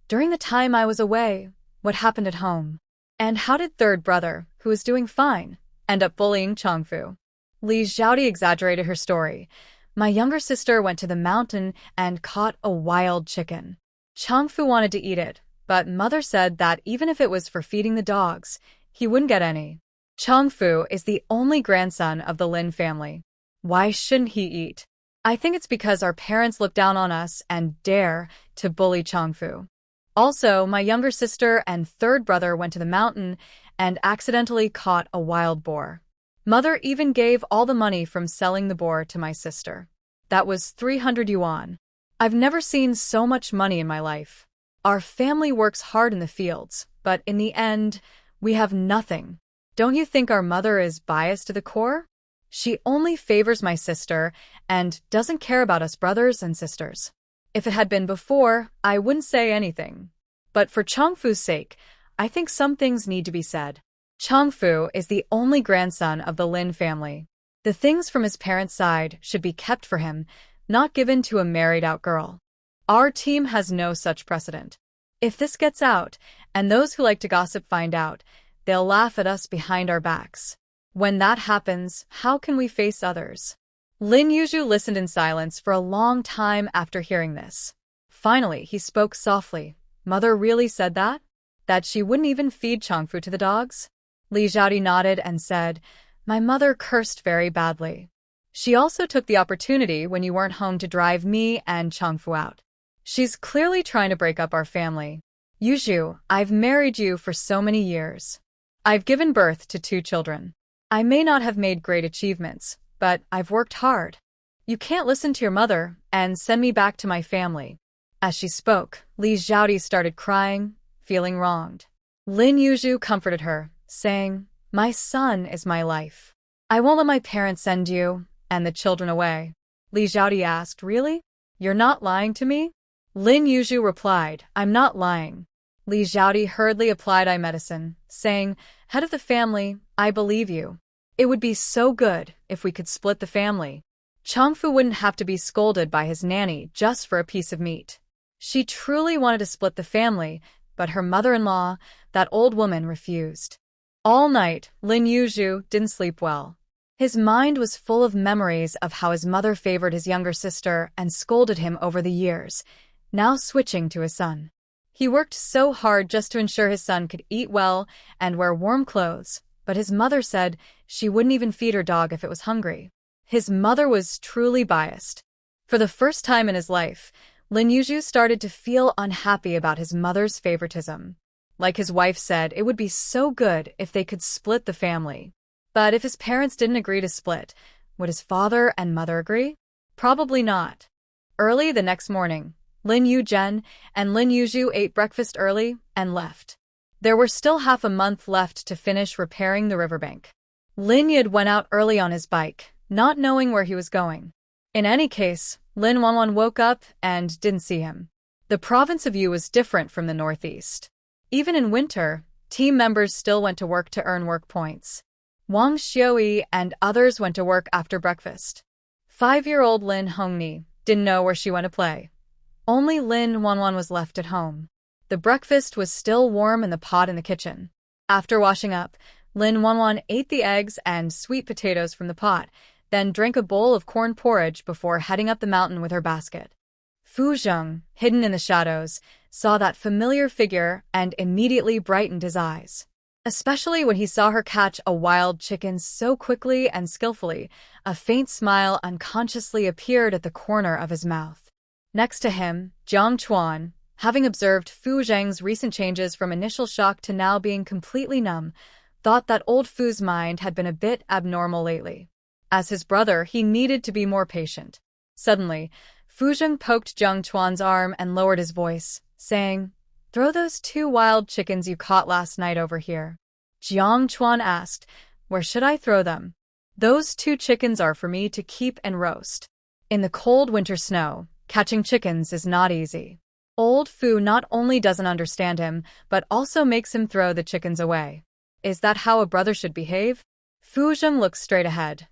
"During the time I was away, what happened at home? And how did 3rd brother, who was doing fine, end up bullying Changfu?" Li Xiaodi exaggerated her story. "My younger sister went to the mountain and caught a wild chicken. Changfu wanted to eat it, but mother said that even if it was for feeding the dogs, he wouldn't get any. Changfu is the only grandson of the Lin family. Why shouldn't he eat? I think it's because our parents look down on us and dare to bully Changfu. Also, my younger sister and 3rd brother went to the mountain and accidentally caught a wild boar. Mother even gave all the money from selling the boar to my sister. That was 300 yuan. I've never seen so much money in my life. Our family works hard in the fields, but in the end, we have nothing. Don't you think our mother is biased to the core? She only favors my sister and doesn't care about us brothers and sisters. If it had been before, I wouldn't say anything. But for Changfu's sake, I think some things need to be said. Changfu is the only grandson of the Lin family. The things from his parents' side should be kept for him, not given to a married-out girl. Our team has no such precedent. If this gets out, and those who like to gossip find out, they'll laugh at us behind our backs. When that happens, how can we face others?" Lin Yuzhu listened in silence for a long time after hearing this. Finally, he spoke softly. "Mother really said that? That she wouldn't even feed Changfu to the dogs?" Li Xiaodi nodded and said, "My mother cursed very badly. She also took the opportunity when you weren't home to drive me and Changfu out. She's clearly trying to break up our family. Yuzhu, I've married you for so many years. I've given birth to 2 children. I may not have made great achievements, but I've worked hard. You can't listen to your mother and send me back to my family." As she spoke, Li Xiaodi started crying, feeling wronged. Lin Yuzhu comforted her, saying, "My son is my life. I won't let my parents send you and the children away." Li Xiaodi asked, "Really? You're not lying to me?" Lin Yuzhu replied, "I'm not lying." Li Xiaodi hurriedly applied eye medicine, saying, "Head of the family, I believe you. It would be so good if we could split the family. Changfu wouldn't have to be scolded by his nanny just for a piece of meat." She truly wanted to split the family, but her mother-in-law, that old woman, refused. All night, Lin Yuzhu didn't sleep well. His mind was full of memories of how his mother favored his younger sister and scolded him over the years, now switching to his son. He worked so hard just to ensure his son could eat well and wear warm clothes, but his mother said she wouldn't even feed her dog if it was hungry. His mother was truly biased. For the first time in his life, Lin Yuzhu started to feel unhappy about his mother's favoritism. Like his wife said, it would be so good if they could split the family. But if his parents didn't agree to split, would his father and mother agree? Probably not. Early the next morning, Lin Yuzhen and Lin Yuzhu ate breakfast early and left. There were still half a month left to finish repairing the riverbank. Lin Yid went out early on his bike, not knowing where he was going. In any case, Lin Wanwan woke up and didn't see him. The province of Yu was different from the northeast. Even in winter, team members still went to work to earn work points. Wang Xiaoyi and others went to work after breakfast. 5-year-old Lin Hongni didn't know where she went to play. Only Lin Wanwan was left at home. The breakfast was still warm in the pot in the kitchen. After washing up, Lin Wanwan ate the eggs and sweet potatoes from the pot, then drank a bowl of corn porridge before heading up the mountain with her basket. Fu Zheng, hidden in the shadows, saw that familiar figure and immediately brightened his eyes. Especially when he saw her catch a wild chicken so quickly and skillfully, a faint smile unconsciously appeared at the corner of his mouth. Next to him, Jiang Chuan, having observed Fu Zheng's recent changes from initial shock to now being completely numb, thought that old Fu's mind had been a bit abnormal lately. As his brother, he needed to be more patient. Suddenly, Fu Zheng poked Jiang Chuan's arm and lowered his voice, saying, "Throw those 2 wild chickens you caught last night over here." Jiang Chuan asked, "Where should I throw them?" "Those 2 chickens are for me to keep and roast." In the cold winter snow, catching chickens is not easy. Old Fu not only doesn't understand him, but also makes him throw the chickens away. Is that how a brother should behave? Fu Zheng looks straight ahead.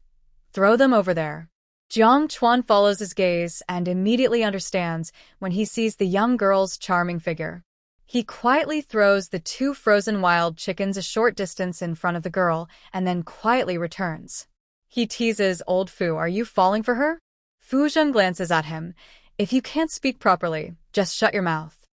"Throw them over there." Jiang Chuan follows his gaze and immediately understands when he sees the young girl's charming figure. He quietly throws the 2 frozen wild chickens a short distance in front of the girl and then quietly returns. He teases old Fu, "Are you falling for her?" Fu Zheng glances at him. "If you can't speak properly, just shut your mouth.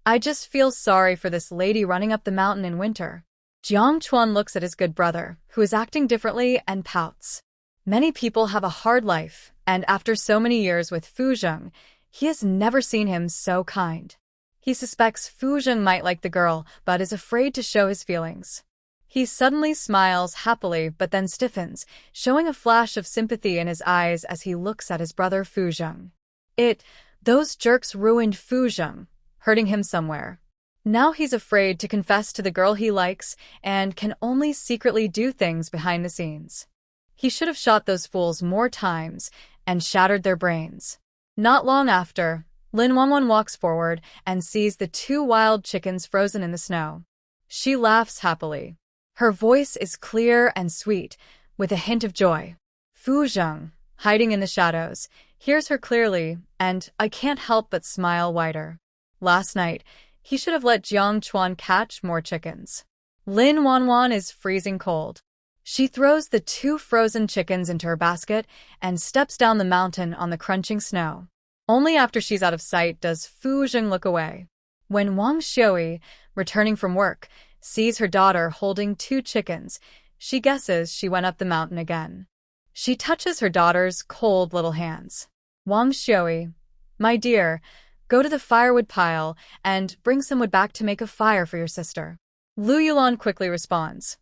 I just feel sorry for this lady running up the mountain in winter." Jiang Chuan looks at his good brother, who is acting differently, and pouts. Many people have a hard life, and after so many years with Fu Zheng, he has never seen him so kind. He suspects Fu Zheng might like the girl, but is afraid to show his feelings. He suddenly smiles happily but then stiffens, showing a flash of sympathy in his eyes as he looks at his brother Fu Zheng. Those jerks ruined Fu Zheng, hurting him somewhere. Now he's afraid to confess to the girl he likes and can only secretly do things behind the scenes. He should have shot those fools more times and shattered their brains. Not long after, Lin Wanwan walks forward and sees the 2 wild chickens frozen in the snow. She laughs happily. Her voice is clear and sweet, with a hint of joy. Fu Zheng, hiding in the shadows, hears her clearly, and I can't help but smile wider. Last night, he should have let Jiang Chuan catch more chickens. Lin Wanwan is freezing cold. She throws the 2 frozen chickens into her basket and steps down the mountain on the crunching snow. Only after she's out of sight does Fu Zheng look away. When Wang Xiaoyi, returning from work, sees her daughter holding 2 chickens, she guesses she went up the mountain again. She touches her daughter's cold little hands. "Wang Xiaoyi, my dear, go to the firewood pile and bring some wood back to make a fire for your sister." Lu Yulan quickly responds,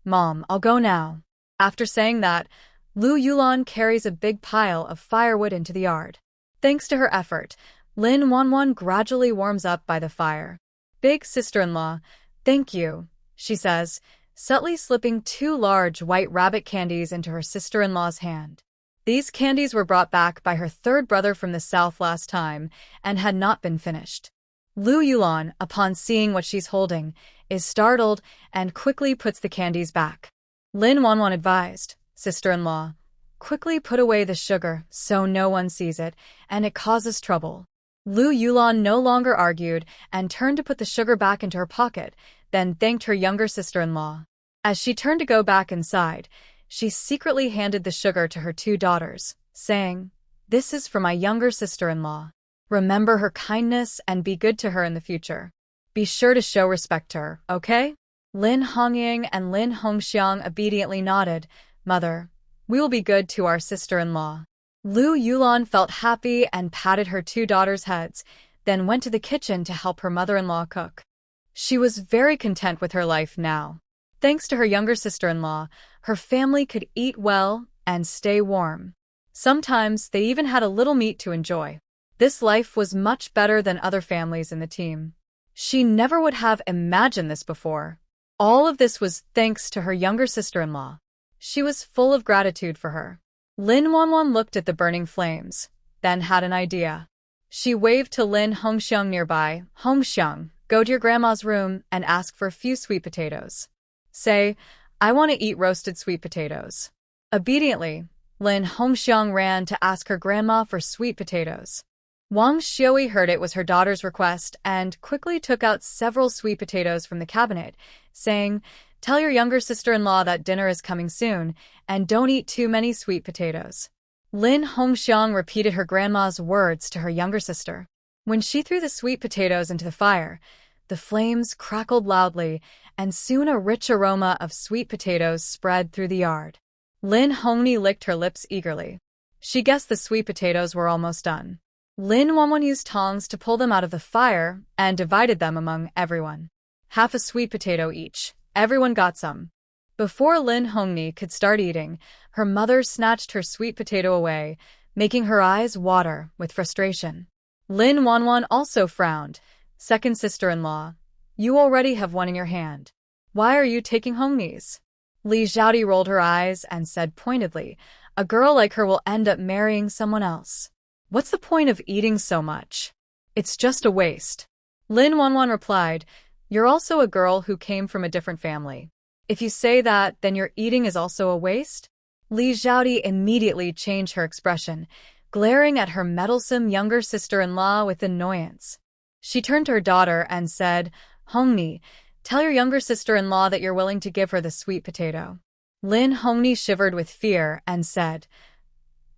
"Mom, I'll go now." After saying that, Lu Yulan carries a big pile of firewood into the yard. Thanks to her effort, Lin Wanwan gradually warms up by the fire. "Big sister-in-law, thank you," she says, subtly slipping 2 large white rabbit candies into her sister-in-law's hand. These candies were brought back by her 3rd brother from the south last time and had not been finished. Lu Yulan, upon seeing what she's holding, is startled and quickly puts the candies back. Lin Wanwan advised, "Sister-in-law, quickly put away the sugar so no one sees it, and it causes trouble." Lu Yulan no longer argued and turned to put the sugar back into her pocket, then thanked her younger sister-in-law. As she turned to go back inside, she secretly handed the sugar to her 2 daughters, saying, "This is for my younger sister-in-law. Remember her kindness and be good to her in the future. Be sure to show respect to her, okay?" Lin Hongying and Lin Hongxiang obediently nodded. "Mother, we will be good to our sister-in-law." Lu Yulan felt happy and patted her 2 daughters' heads, then went to the kitchen to help her mother-in-law cook. She was very content with her life now. Thanks to her younger sister-in-law, her family could eat well and stay warm. Sometimes they even had a little meat to enjoy. This life was much better than other families in the team. She never would have imagined this before. All of this was thanks to her younger sister-in-law. She was full of gratitude for her. Lin Wanwan looked at the burning flames, then had an idea. She waved to Lin Hongxiang nearby. "Hongxiang, go to your grandma's room and ask for a few sweet potatoes. Say, I want to eat roasted sweet potatoes. Obediently, Lin Hongxiang ran to ask her grandma for sweet potatoes. Wang Xiui heard it was her daughter's request and quickly took out several sweet potatoes from the cabinet, saying, "Tell your younger sister-in-law that dinner is coming soon, and don't eat too many sweet potatoes." Lin Hongxiang repeated her grandma's words to her younger sister. When she threw the sweet potatoes into the fire, the flames crackled loudly, and soon a rich aroma of sweet potatoes spread through the yard. Lin Hongni licked her lips eagerly. She guessed the sweet potatoes were almost done. Lin Wanwan used tongs to pull them out of the fire and divided them among everyone. Half a sweet potato each. Everyone got some. Before Lin Hongni could start eating, her mother snatched her sweet potato away, making her eyes water with frustration. Lin Wanwan also frowned. "Second sister-in-law, you already have one in your hand. Why are you taking Hongni's?" Li Xiaodi rolled her eyes and said pointedly, "A girl like her will end up marrying someone else. What's the point of eating so much? It's just a waste." Lin Wanwan replied, "You're also a girl who came from a different family. If you say that, then your eating is also a waste?" Li Xiaodi immediately changed her expression, glaring at her meddlesome younger sister-in-law with annoyance. She turned to her daughter and said, "Hongni, tell your younger sister-in-law that you're willing to give her the sweet potato." Lin Hongni shivered with fear and said,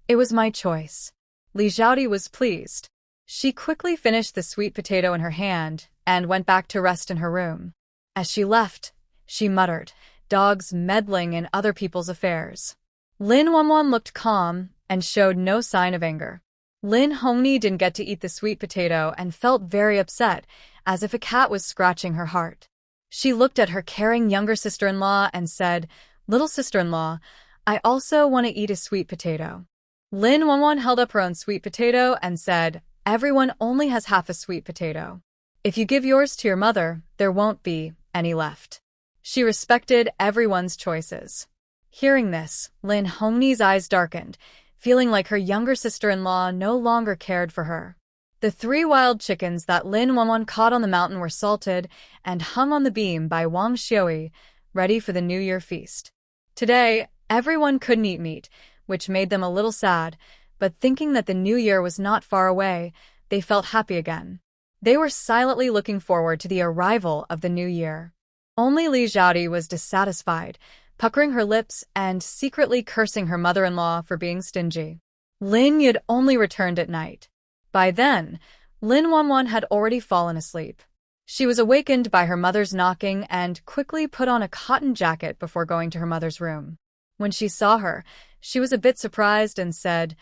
"It was my choice." Li Xiaodi was pleased. She quickly finished the sweet potato in her hand and went back to rest in her room. As she left, she muttered, "Dogs meddling in other people's affairs." Lin Wanwan looked calm and showed no sign of anger. Lin Hongni didn't get to eat the sweet potato and felt very upset, as if a cat was scratching her heart. She looked at her caring younger sister-in-law and said, "Little sister-in-law, I also want to eat a sweet potato." Lin Wanwan held up her own sweet potato and said, "Everyone only has half a sweet potato. If you give yours to your mother, there won't be any left." She respected everyone's choices. Hearing this, Lin Hongni's eyes darkened, feeling like her younger sister-in-law no longer cared for her. The 3 wild chickens that Lin Wanwan caught on the mountain were salted and hung on the beam by Wang Xiui, ready for the New Year feast. Today, everyone couldn't eat meat, which made them a little sad, but thinking that the New Year was not far away, they felt happy again. They were silently looking forward to the arrival of the New Year. Only Li Xiaodi was dissatisfied, puckering her lips and secretly cursing her mother-in-law for being stingy. Lin Yud only returned at night. By then, Lin Wanwan had already fallen asleep. She was awakened by her mother's knocking and quickly put on a cotton jacket before going to her mother's room. When she saw her, she was a bit surprised and said,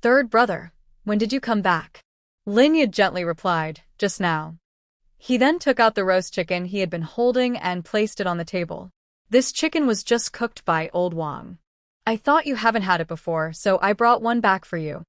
"Third brother, when did you come back?" Lin Yud gently replied, "Just now." He then took out the roast chicken he had been holding and placed it on the table. "This chicken was just cooked by old Wang. I thought you haven't had it before, so I brought one back for you.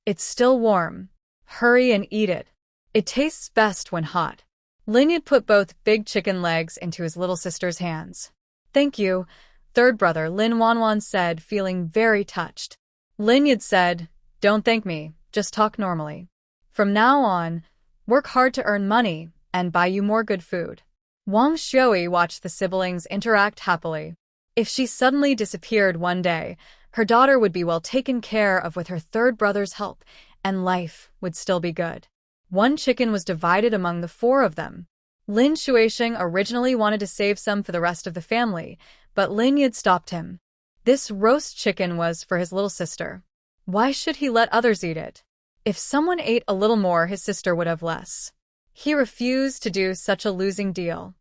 It's still warm. Hurry and eat it. It tastes best when hot." Lin Yud put both big chicken legs into his little sister's hands. "Thank you, third brother," Lin Wanwan said, feeling very touched. Lin Yud said, "Don't thank me, just talk normally. From now on, work hard to earn money and buy you more good food." Wang Xiui watched the siblings interact happily. If she suddenly disappeared one day, her daughter would be well taken care of with her third brother's help, and life would still be good. One chicken was divided among the 4 of them. Lin Shuisheng originally wanted to save some for the rest of the family, but Lin Yud stopped him. This roast chicken was for his little sister. Why should he let others eat it? If someone ate a little more, his sister would have less. He refused to do such a losing deal.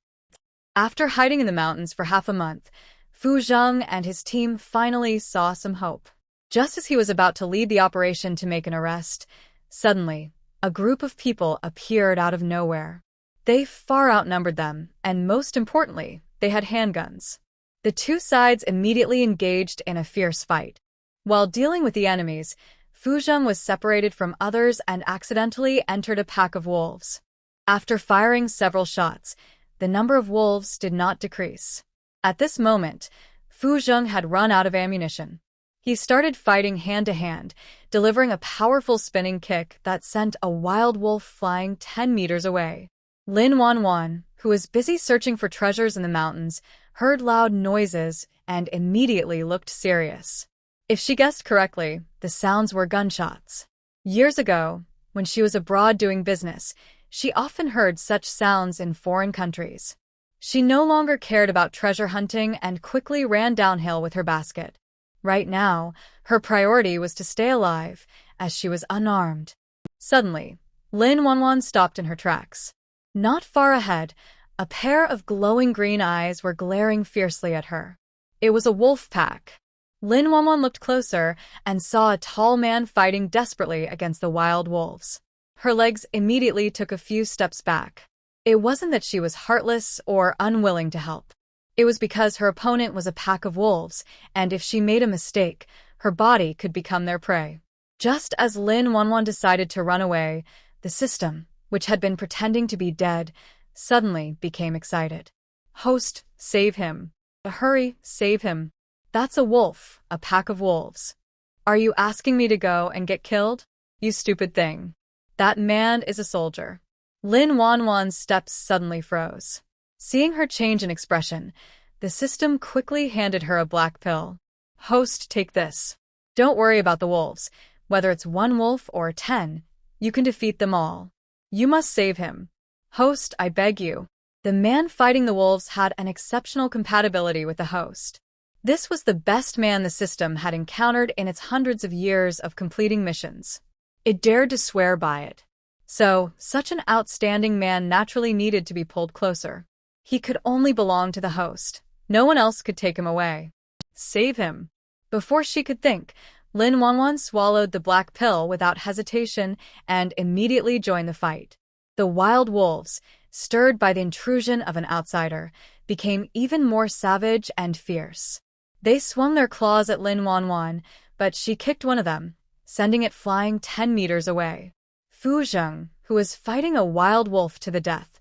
After hiding in the mountains for half a month, Fu Zheng and his team finally saw some hope. Just as he was about to lead the operation to make an arrest, suddenly, a group of people appeared out of nowhere. They far outnumbered them, and most importantly, they had handguns. The 2 sides immediately engaged in a fierce fight. While dealing with the enemies, Fu Zheng was separated from others and accidentally entered a pack of wolves. After firing several shots, the number of wolves did not decrease. At this moment, Fu Zheng had run out of ammunition. He started fighting hand-to-hand, delivering a powerful spinning kick that sent a wild wolf flying 10 meters away. Lin Wanwan, who was busy searching for treasures in the mountains, heard loud noises and immediately looked serious. If she guessed correctly, the sounds were gunshots. Years ago, when she was abroad doing business, she often heard such sounds in foreign countries. She no longer cared about treasure hunting and quickly ran downhill with her basket. Right now, her priority was to stay alive, as she was unarmed. Suddenly, Lin Wanwan stopped in her tracks. Not far ahead, a pair of glowing green eyes were glaring fiercely at her. It was a wolf pack. Lin Wanwan looked closer and saw a tall man fighting desperately against the wild wolves. Her legs immediately took a few steps back. It wasn't that she was heartless or unwilling to help. It was because her opponent was a pack of wolves, and if she made a mistake, her body could become their prey. Just as Lin Wanwan decided to run away, the system, which had been pretending to be dead, suddenly became excited. "Host, save him. Hurry, save him. That's a wolf, a pack of wolves. Are you asking me to go and get killed? You stupid thing. That man is a soldier." Lin Wanwan's steps suddenly froze. Seeing her change in expression, the system quickly handed her a black pill. "Host, take this. Don't worry about the wolves. Whether it's one wolf or 10, you can defeat them all. You must save him. Host, I beg you." The man fighting the wolves had an exceptional compatibility with the host. This was the best man the system had encountered in its hundreds of years of completing missions. It dared to swear by it. So, such an outstanding man naturally needed to be pulled closer. He could only belong to the host. No one else could take him away. Save him. Before she could think, Lin Wanwan swallowed the black pill without hesitation and immediately joined the fight. The wild wolves, stirred by the intrusion of an outsider, became even more savage and fierce. They swung their claws at Lin Wanwan, but she kicked one of them, sending it flying 10 meters away. Fu Zheng, who was fighting a wild wolf to the death,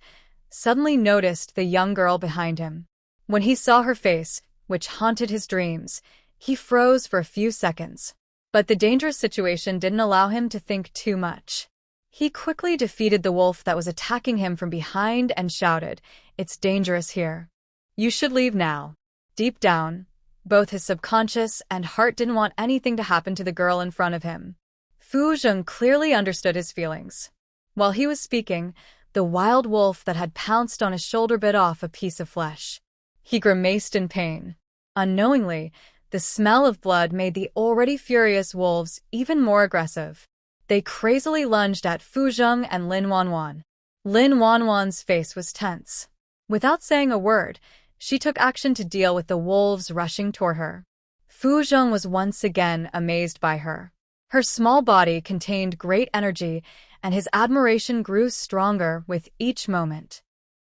suddenly noticed the young girl behind him. When he saw her face, which haunted his dreams, he froze for a few seconds. But the dangerous situation didn't allow him to think too much. He quickly defeated the wolf that was attacking him from behind and shouted, "It's dangerous here. You should leave now." Deep down, both his subconscious and heart didn't want anything to happen to the girl in front of him. Fu Zheng clearly understood his feelings. While he was speaking, the wild wolf that had pounced on his shoulder bit off a piece of flesh. He grimaced in pain. Unknowingly, the smell of blood made the already furious wolves even more aggressive. They crazily lunged at Fu Zheng and Lin Wanwan. Lin Wanwan's face was tense. Without saying a word, she took action to deal with the wolves rushing toward her. Fu Zheng was once again amazed by her. Her small body contained great energy, and his admiration grew stronger with each moment.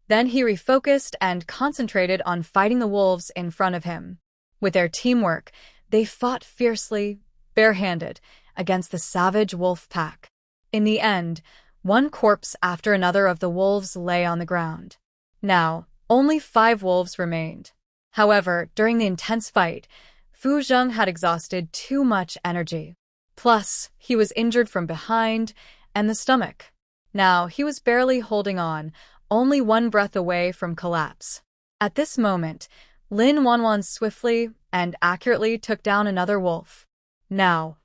Then he refocused and concentrated on fighting the wolves in front of him. With their teamwork, they fought fiercely, barehanded, against the savage wolf pack. In the end, one corpse after another of the wolves lay on the ground. Now, only 5 wolves remained. However, during the intense fight, Fu Zheng had exhausted too much energy. Plus, he was injured from behind and the stomach. Now, he was barely holding on, only one breath away from collapse. At this moment, Lin Wanwan swiftly and accurately took down another wolf. Now,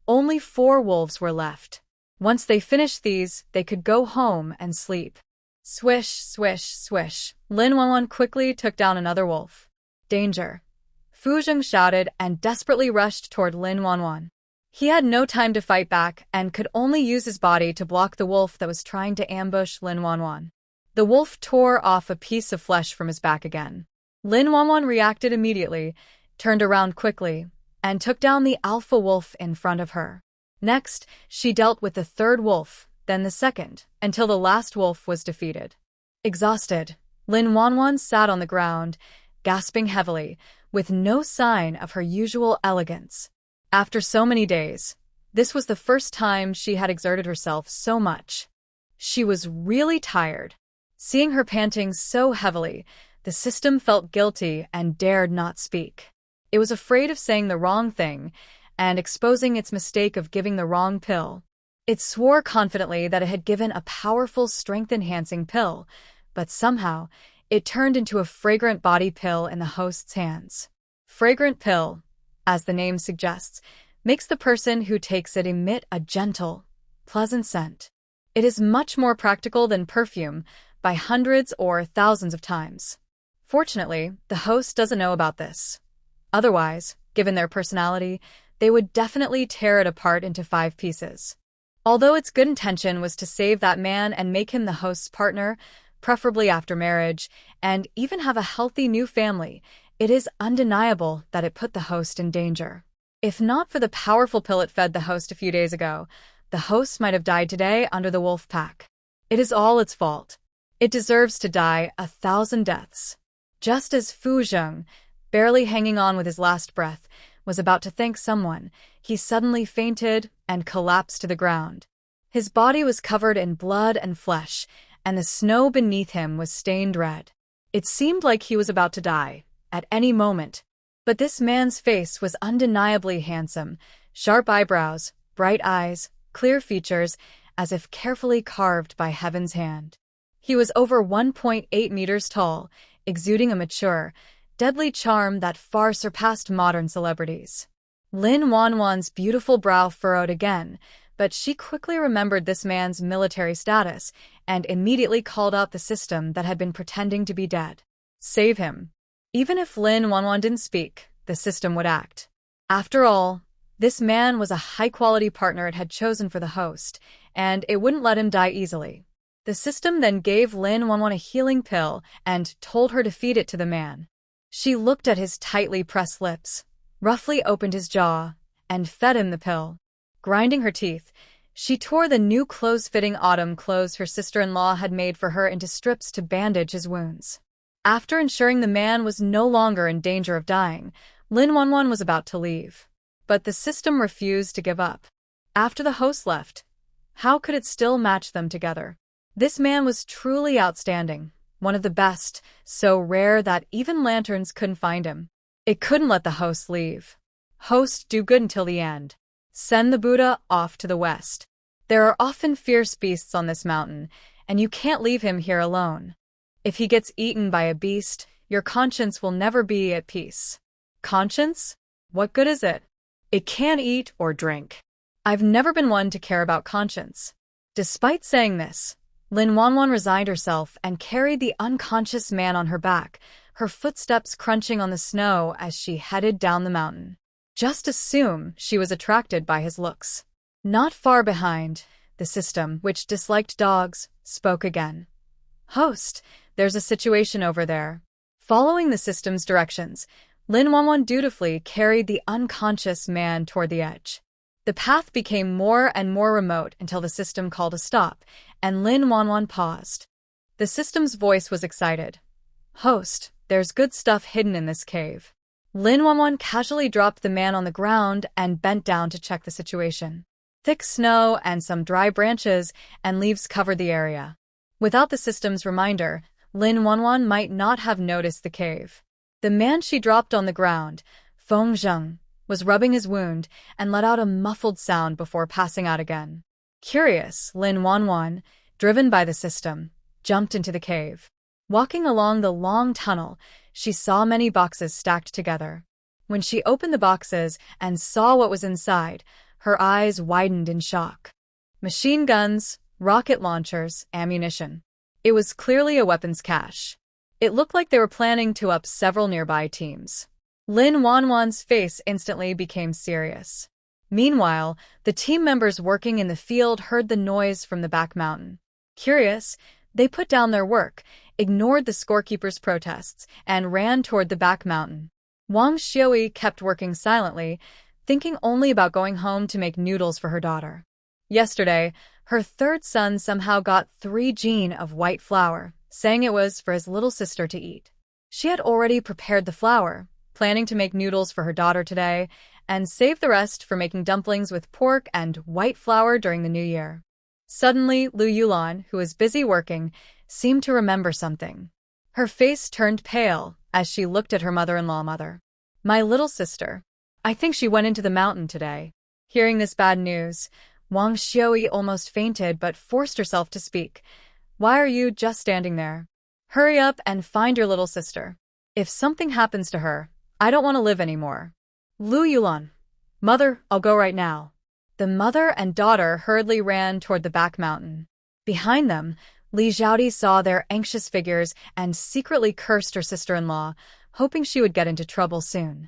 only 4 wolves were left. Once they finished these, they could go home and sleep. Swish, swish, swish. Lin Wanwan quickly took down another wolf. Danger. Fu Zheng shouted and desperately rushed toward Lin Wanwan. He had no time to fight back and could only use his body to block the wolf that was trying to ambush Lin Wanwan. The wolf tore off a piece of flesh from his back again. Lin Wanwan reacted immediately, turned around quickly, and took down the alpha wolf in front of her. Next, she dealt with the third wolf, then the second, until the last wolf was defeated. Exhausted, Lin Wanwan sat on the ground, gasping heavily, with no sign of her usual elegance. After so many days, this was the first time she had exerted herself so much. She was really tired. Seeing her panting so heavily, the system felt guilty and dared not speak. It was afraid of saying the wrong thing and exposing its mistake of giving the wrong pill. It swore confidently that it had given a powerful strength-enhancing pill, but somehow, it turned into a fragrant body pill in the host's hands. Fragrant pill, as the name suggests, makes the person who takes it emit a gentle, pleasant scent. It is much more practical than perfume by hundreds or thousands of times. Fortunately, the host doesn't know about this. Otherwise, given their personality, they would definitely tear it apart into 5 pieces. Although its good intention was to save that man and make him the host's partner, preferably after marriage, and even have a healthy new family, it is undeniable that it put the host in danger. If not for the powerful pill it fed the host a few days ago, the host might have died today under the wolf pack. It is all its fault. It deserves to die 1,000 deaths. Just as Fu Zheng, barely hanging on with his last breath, was about to thank someone, he suddenly fainted and collapsed to the ground. His body was covered in blood and flesh, and the snow beneath him was stained red. It seemed like he was about to die, at any moment. But this man's face was undeniably handsome, sharp eyebrows, bright eyes, clear features, as if carefully carved by heaven's hand. He was over 1.8 meters tall, exuding a mature, deadly charm that far surpassed modern celebrities. Lin Wanwan's beautiful brow furrowed again, but she quickly remembered this man's military status and immediately called out the system that had been pretending to be dead. Save him. Even if Lin Wanwan didn't speak, the system would act. After all, this man was a high-quality partner it had chosen for the host, and it wouldn't let him die easily. The system then gave Lin Wanwan a healing pill and told her to feed it to the man. She looked at his tightly pressed lips, roughly opened his jaw, and fed him the pill. Grinding her teeth, she tore the new close-fitting autumn clothes her sister-in-law had made for her into strips to bandage his wounds. After ensuring the man was no longer in danger of dying, Lin Wanwan was about to leave. But the system refused to give up. After the host left, how could it still match them together? This man was truly outstanding, one of the best, so rare that even lanterns couldn't find him. It couldn't let the host leave. Host, do good until the end. Send the Buddha off to the west. There are often fierce beasts on this mountain, and you can't leave him here alone. If he gets eaten by a beast, your conscience will never be at peace. Conscience? What good is it? It can't eat or drink. I've never been one to care about conscience. Despite saying this, Lin Wanwan resigned herself and carried the unconscious man on her back, her footsteps crunching on the snow as she headed down the mountain. Just assume she was attracted by his looks. Not far behind, the system, which disliked dogs, spoke again. Host, there's a situation over there. Following the system's directions, Lin Wanwan dutifully carried the unconscious man toward the edge. The path became more and more remote until the system called a stop, and Lin Wanwan paused. The system's voice was excited. Host, there's good stuff hidden in this cave. Lin Wanwan casually dropped the man on the ground and bent down to check the situation. Thick snow and some dry branches and leaves covered the area. Without the system's reminder, Lin Wanwan might not have noticed the cave. The man she dropped on the ground, Feng Zheng, was rubbing his wound and let out a muffled sound before passing out again. Curious, Lin Wanwan, driven by the system, jumped into the cave. Walking along the long tunnel, she saw many boxes stacked together. When she opened the boxes and saw what was inside, her eyes widened in shock. Machine guns, rocket launchers, ammunition. It was clearly a weapons cache. It looked like they were planning to up several nearby teams. Lin Wanwan's face instantly became serious. Meanwhile, the team members working in the field heard the noise from the back mountain. Curious, they put down their work, ignored the scorekeeper's protests, and ran toward the back mountain. Wang Xiaoyi kept working silently, thinking only about going home to make noodles for her daughter. Yesterday, her third son somehow got 3 jean of white flour, saying it was for his little sister to eat. She had already prepared the flour, planning to make noodles for her daughter today, and save the rest for making dumplings with pork and white flour during the new year. Suddenly, Lu Yulan, who was busy working, seemed to remember something. Her face turned pale as she looked at her mother-in-law. Mother. My little sister. I think she went into the mountain today. Hearing this bad news, Wang Xiaoyi almost fainted but forced herself to speak. Why are you just standing there? Hurry up and find your little sister. If something happens to her, I don't want to live anymore. Lu Yulan. Mother, I'll go right now. The mother and daughter hurriedly ran toward the back mountain. Behind them, Li Xiaodi saw their anxious figures and secretly cursed her sister-in-law, hoping she would get into trouble soon.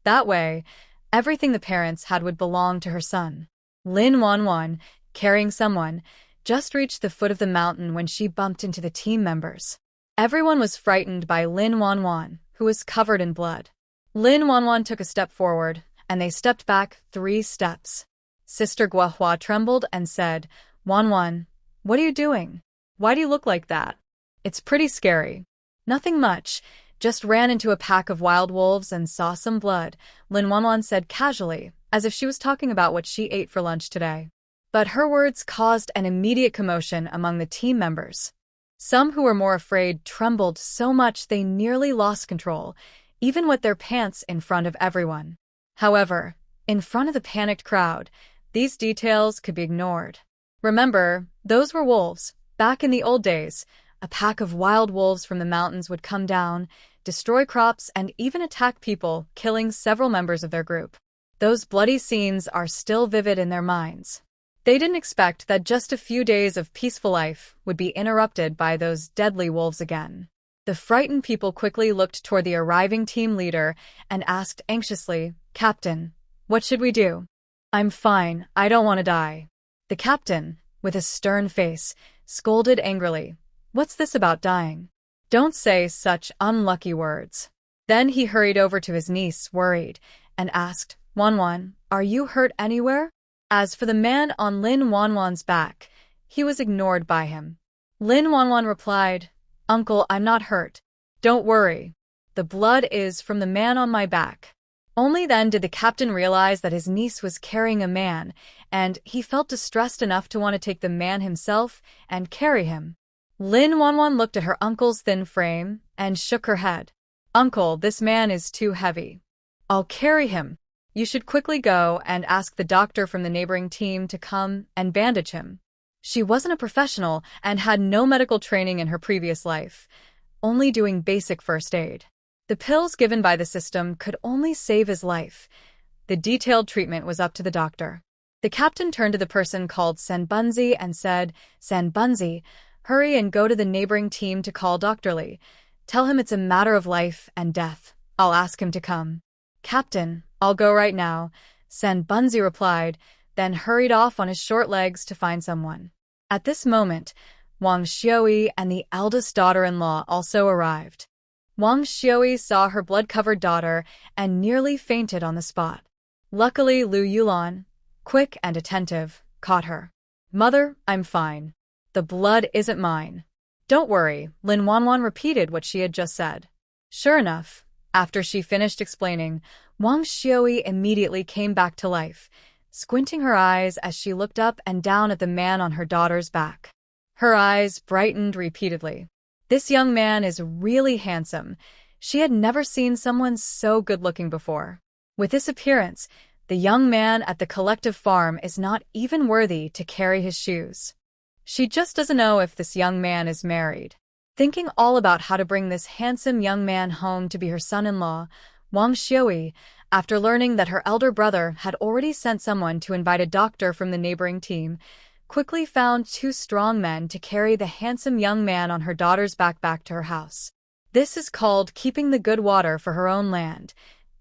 That way, everything the parents had would belong to her son. Lin Wanwan, carrying someone, just reached the foot of the mountain when she bumped into the team members. Everyone was frightened by Lin Wanwan, who was covered in blood. Lin Wanwan took a step forward, and they stepped back 3 steps. Sister Guohua trembled and said, Wanwan, what are you doing? Why do you look like that? It's pretty scary. Nothing much, just ran into a pack of wild wolves and saw some blood, Lin Wanwan said casually, as if she was talking about what she ate for lunch today. But her words caused an immediate commotion among the team members. Some who were more afraid trembled so much they nearly lost control, even wet their pants in front of everyone. However, in front of the panicked crowd, these details could be ignored. Remember, those were wolves. Back in the old days, a pack of wild wolves from the mountains would come down, destroy crops, and even attack people, killing several members of their group. Those bloody scenes are still vivid in their minds. They didn't expect that just a few days of peaceful life would be interrupted by those deadly wolves again. The frightened people quickly looked toward the arriving team leader and asked anxiously, Captain, what should we do? I'm fine, I don't want to die. The captain, with a stern face, scolded angrily. What's this about dying? Don't say such unlucky words. Then he hurried over to his niece, worried, and asked, Wanwan, are you hurt anywhere? As for the man on Lin Wanwan's back, he was ignored by him. Lin Wanwan replied, Uncle, I'm not hurt. Don't worry. The blood is from the man on my back. Only then did the captain realize that his niece was carrying a man, and he felt distressed enough to want to take the man himself and carry him. Lin Wanwan looked at her uncle's thin frame and shook her head. Uncle, this man is too heavy. I'll carry him. You should quickly go and ask the doctor from the neighboring team to come and bandage him. She wasn't a professional and had no medical training in her previous life, only doing basic first aid. The pills given by the system could only save his life. The detailed treatment was up to the doctor. The captain turned to the person called Sanbunzi and said, Sanbunzi, hurry and go to the neighboring team to call Dr. Li. Tell him it's a matter of life and death. I'll ask him to come. Captain, I'll go right now, Sanbunzi replied, then hurried off on his short legs to find someone. At this moment, Wang Xiui and the eldest daughter-in-law also arrived. Wang Xiui saw her blood-covered daughter and nearly fainted on the spot. Luckily, Lu Yulan, quick and attentive, caught her. Mother, I'm fine. The blood isn't mine. Don't worry, Lin Wanwan repeated what she had just said. Sure enough, after she finished explaining, Wang Xiui immediately came back to life, squinting her eyes as she looked up and down at the man on her daughter's back. Her eyes brightened repeatedly. This young man is really handsome. She had never seen someone so good-looking before. With this appearance, the young man at the collective farm is not even worthy to carry his shoes. She just doesn't know if this young man is married. Thinking all about how to bring this handsome young man home to be her son-in-law, Wang Xiui, after learning that her elder brother had already sent someone to invite a doctor from the neighboring team, quickly found 2 strong men to carry the handsome young man on her daughter's back to her house. This is called keeping the good water for her own land.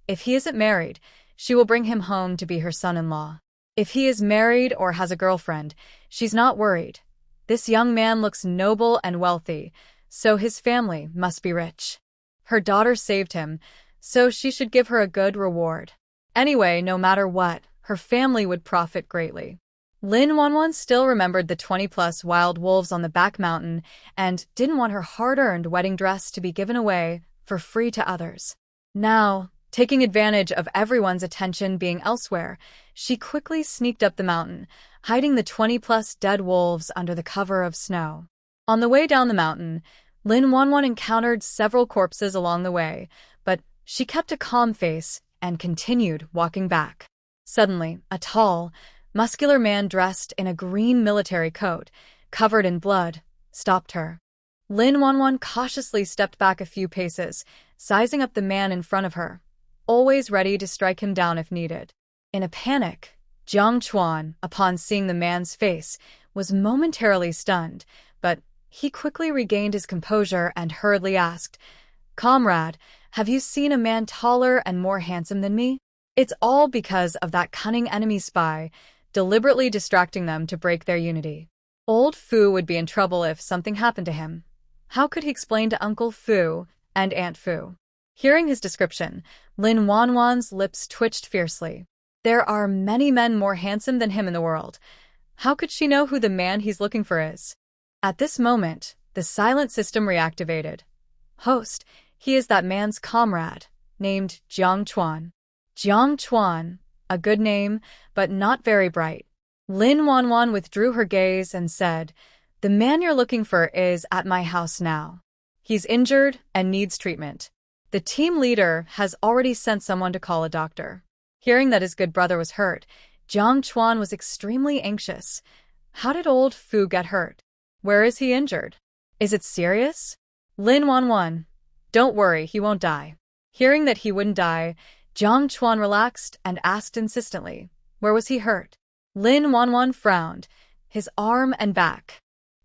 If he isn't married, she will bring him home to be her son-in-law. If he is married or has a girlfriend, she's not worried. This young man looks noble and wealthy, so his family must be rich. Her daughter saved him, so she should give her a good reward. Anyway, no matter what, her family would profit greatly. Lin Wanwan still remembered the 20-plus wild wolves on the back mountain and didn't want her hard-earned wedding dress to be given away for free to others. Now, taking advantage of everyone's attention being elsewhere, she quickly sneaked up the mountain, hiding the 20-plus dead wolves under the cover of snow. On the way down the mountain, Lin Wanwan encountered several corpses along the way, but she kept a calm face and continued walking back. Suddenly, a tall, muscular man dressed in a green military coat, covered in blood, stopped her. Lin Wanwan cautiously stepped back a few paces, sizing up the man in front of her, always ready to strike him down if needed. In a panic, Jiang Chuan, upon seeing the man's face, was momentarily stunned, but he quickly regained his composure and hurriedly asked, "Comrade, have you seen a man taller and more handsome than me?" It's all because of that cunning enemy spy, deliberately distracting them to break their unity. Old Fu would be in trouble if something happened to him. How could he explain to Uncle Fu and Aunt Fu? Hearing his description, Lin Wanwan's lips twitched fiercely. There are many men more handsome than him in the world. How could she know who the man he's looking for is? At this moment, the silent system reactivated. Host, he is that man's comrade, named Jiang Chuan. Jiang Chuan, a good name, but not very bright. Lin Wanwan withdrew her gaze and said, "The man you're looking for is at my house now. He's injured and needs treatment. The team leader has already sent someone to call a doctor." Hearing that his good brother was hurt, Jiang Chuan was extremely anxious. How did old Fu get hurt? Where is he injured? Is it serious? Lin Wanwan, don't worry, he won't die. Hearing that he wouldn't die, Jiang Chuan relaxed and asked insistently, where was he hurt? Lin Wanwan frowned, his arm and back.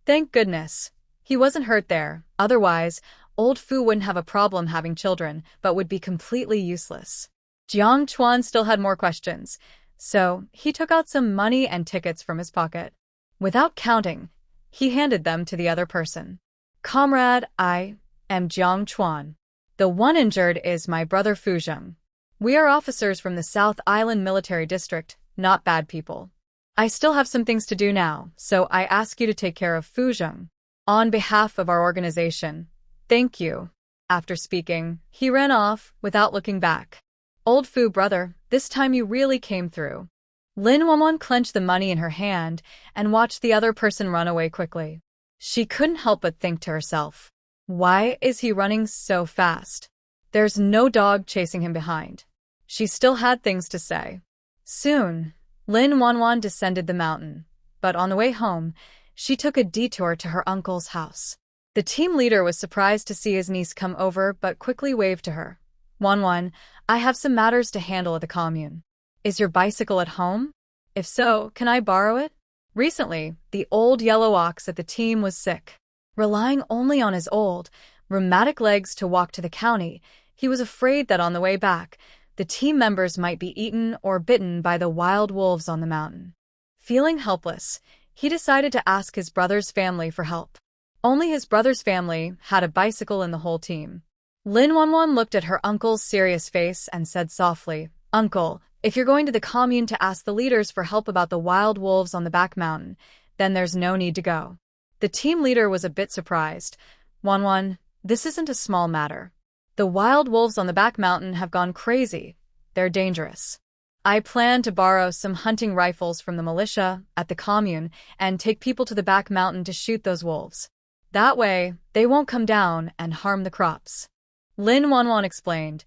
Thank goodness. He wasn't hurt there, otherwise, old Fu wouldn't have a problem having children, but would be completely useless. Jiang Chuan still had more questions, so he took out some money and tickets from his pocket. Without counting, he handed them to the other person. Comrade, I am Jiang Chuan. The one injured is my brother Fu Zheng. We are officers from the South Island Military District, not bad people. I still have some things to do now, so I ask you to take care of Fu Zheng. On behalf of our organization, thank you. After speaking, he ran off without looking back. Old Fu brother, this time you really came through. Lin Wanwan clenched the money in her hand and watched the other person run away quickly. She couldn't help but think to herself, why is he running so fast? There's no dog chasing him behind. She still had things to say. Soon, Lin Wanwan descended the mountain, but on the way home, she took a detour to her uncle's house. The team leader was surprised to see his niece come over but quickly waved to her. Wanwan, I have some matters to handle at the commune. Is your bicycle at home? If so, can I borrow it? Recently, the old yellow ox at the team was sick. Relying only on his old, rheumatic legs to walk to the county, he was afraid that on the way back, the team members might be eaten or bitten by the wild wolves on the mountain. Feeling helpless, he decided to ask his brother's family for help. Only his brother's family had a bicycle in the whole team. Lin Wanwan looked at her uncle's serious face and said softly, Uncle, if you're going to the commune to ask the leaders for help about the wild wolves on the back mountain, then there's no need to go. The team leader was a bit surprised. Wanwan, this isn't a small matter. The wild wolves on the back mountain have gone crazy. They're dangerous. I plan to borrow some hunting rifles from the militia at the commune and take people to the back mountain to shoot those wolves. That way, they won't come down and harm the crops. Lin Wanwan explained,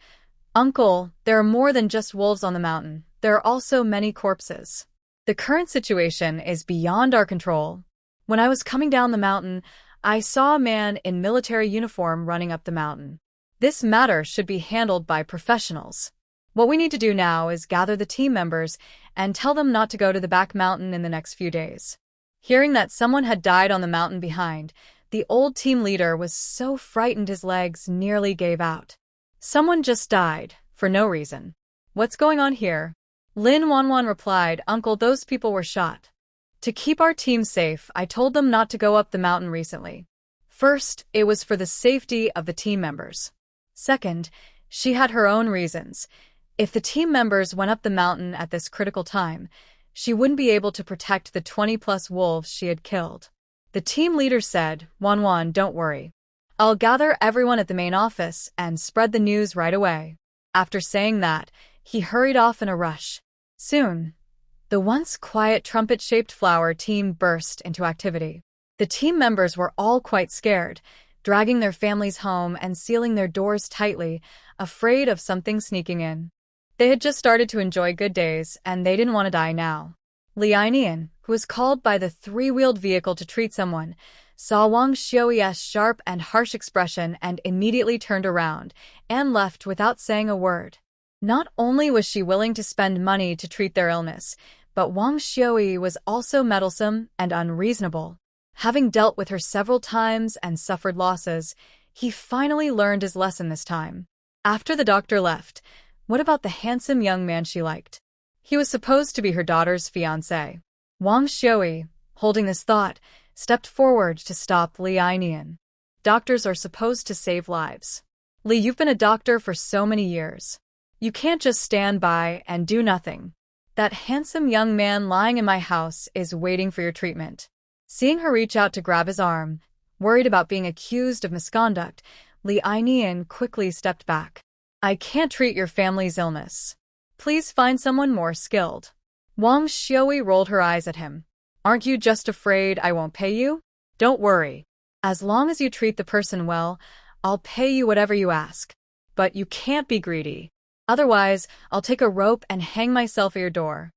Uncle, there are more than just wolves on the mountain. There are also many corpses. The current situation is beyond our control. When I was coming down the mountain, I saw a man in military uniform running up the mountain. This matter should be handled by professionals. What we need to do now is gather the team members and tell them not to go to the back mountain in the next few days. Hearing that someone had died on the mountain behind, the old team leader was so frightened his legs nearly gave out. Someone just died, for no reason. What's going on here? Lin Wanwan replied, Uncle, those people were shot. To keep our team safe, I told them not to go up the mountain recently. First, it was for the safety of the team members. Second, she had her own reasons. If the team members went up the mountain at this critical time, she wouldn't be able to protect the 20+ wolves she had killed. The team leader said, Wanwan, don't worry. I'll gather everyone at the main office and spread the news right away. After saying that, he hurried off in a rush. Soon, the once quiet trumpet-shaped flower team burst into activity. The team members were all quite scared, dragging their families home and sealing their doors tightly, afraid of something sneaking in. They had just started to enjoy good days, and they didn't want to die now. Li Ainian, who was called by the three-wheeled vehicle to treat someone, saw Wang Xiui's sharp and harsh expression and immediately turned around and left without saying a word. Not only was she willing to spend money to treat their illness, but Wang Xiui was also meddlesome and unreasonable. Having dealt with her several times and suffered losses, he finally learned his lesson this time. After the doctor left, what about the handsome young man she liked? He was supposed to be her daughter's fiancé. Wang Xiui, holding this thought, stepped forward to stop Li Ainian. Doctors are supposed to save lives. Li, you've been a doctor for so many years. You can't just stand by and do nothing. That handsome young man lying in my house is waiting for your treatment. Seeing her reach out to grab his arm, worried about being accused of misconduct, Li Ainian quickly stepped back. I can't treat your family's illness. Please find someone more skilled. Wang Xiui rolled her eyes at him. Aren't you just afraid I won't pay you? Don't worry. As long as you treat the person well, I'll pay you whatever you ask. But you can't be greedy. Otherwise, I'll take a rope and hang myself at your door.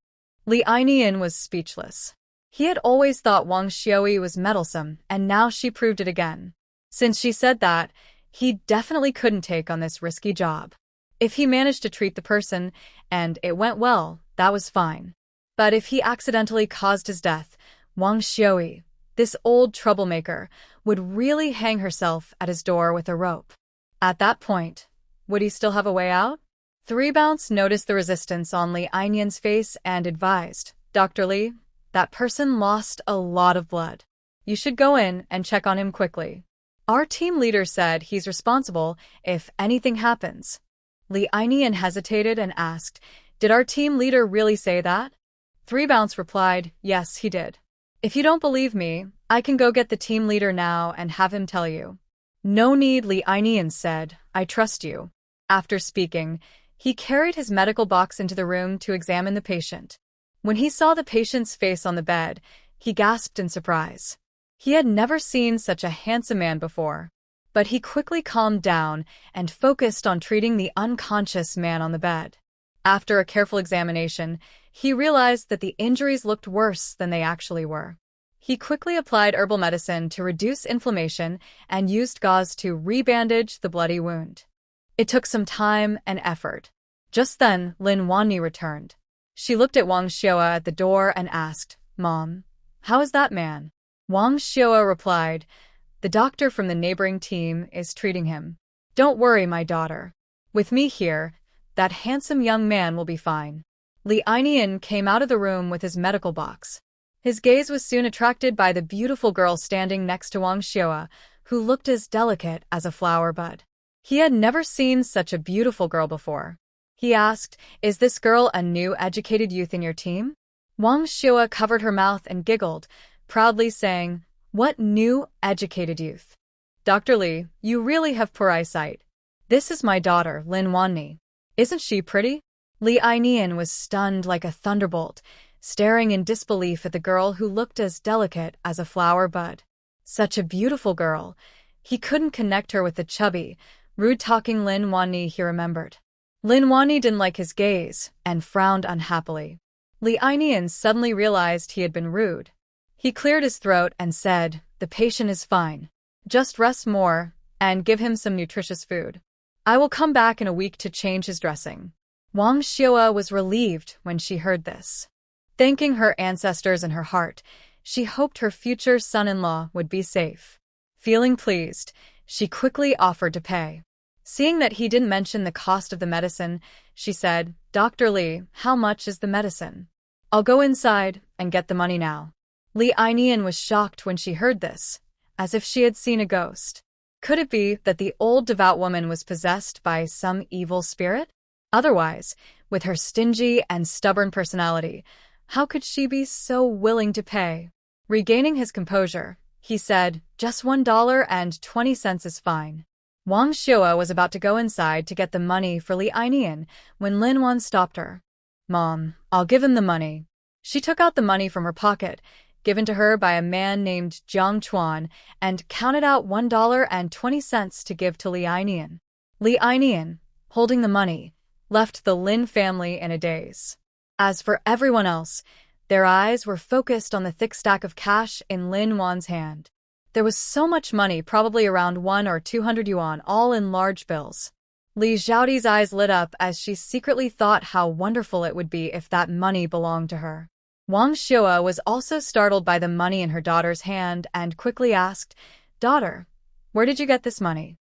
Li Ainian was speechless. He had always thought Wang Xiui was meddlesome, and now she proved it again. Since she said that, he definitely couldn't take on this risky job. If he managed to treat the person, and it went well, that was fine. But if he accidentally caused his death, Wang Xiui, this old troublemaker, would really hang herself at his door with a rope. At that point, would he still have a way out? Three Bounce noticed the resistance on Li Ainian's face and advised, Dr. Li, that person lost a lot of blood. You should go in and check on him quickly. Our team leader said he's responsible if anything happens. Li Ainian hesitated and asked, did our team leader really say that? Three Bounce replied, yes, he did. If you don't believe me, I can go get the team leader now and have him tell you. No need, Li Ainian said, I trust you. After speaking, he carried his medical box into the room to examine the patient. When he saw the patient's face on the bed, he gasped in surprise. He had never seen such a handsome man before. But he quickly calmed down and focused on treating the unconscious man on the bed. After a careful examination, he realized that the injuries looked worse than they actually were. He quickly applied herbal medicine to reduce inflammation and used gauze to rebandage the bloody wound. It took some time and effort. Just then, Lin Wanni returned. She looked at Wang Xiua at the door and asked, Mom, how is that man? Wang Xiua replied, the doctor from the neighboring team is treating him. Don't worry, my daughter. With me here, that handsome young man will be fine. Li Ainian came out of the room with his medical box. His gaze was soon attracted by the beautiful girl standing next to Wang Xiua, who looked as delicate as a flower bud. He had never seen such a beautiful girl before. He asked, is this girl a new educated youth in your team? Wang Xiua covered her mouth and giggled, proudly saying, what new educated youth? Dr. Li, you really have poor eyesight. This is my daughter, Lin Wanni. Isn't she pretty? Li Ainian was stunned like a thunderbolt, staring in disbelief at the girl who looked as delicate as a flower bud. Such a beautiful girl. He couldn't connect her with the chubby, rude-talking Lin Wanni he remembered. Lin Wanni didn't like his gaze and frowned unhappily. Li Ainian suddenly realized he had been rude. He cleared his throat and said, the patient is fine. Just rest more and give him some nutritious food. I will come back in a week to change his dressing. Wang Xiua was relieved when she heard this. Thanking her ancestors in her heart, she hoped her future son-in-law would be safe. Feeling pleased, she quickly offered to pay. Seeing that he didn't mention the cost of the medicine, she said, Dr. Li, how much is the medicine? I'll go inside and get the money now. Li Ainian was shocked when she heard this, as if she had seen a ghost. Could it be that the old devout woman was possessed by some evil spirit? Otherwise, with her stingy and stubborn personality, how could she be so willing to pay? Regaining his composure, he said, just $1.20 is fine. Wang Xiua was about to go inside to get the money for Li Ainian when Lin Wan stopped her. Mom, I'll give him the money. She took out the money from her pocket, given to her by a man named Jiang Chuan, and counted out $1.20 to give to Li Ainian. Li Ainian, holding the money, left the Lin family in a daze. As for everyone else, their eyes were focused on the thick stack of cash in Lin Wan's hand. There was so much money, probably around 1 or 200 yuan, all in large bills. Li Xiaoti's eyes lit up as she secretly thought how wonderful it would be if that money belonged to her. Wang Shua was also startled by the money in her daughter's hand and quickly asked, "Daughter, where did you get this money?"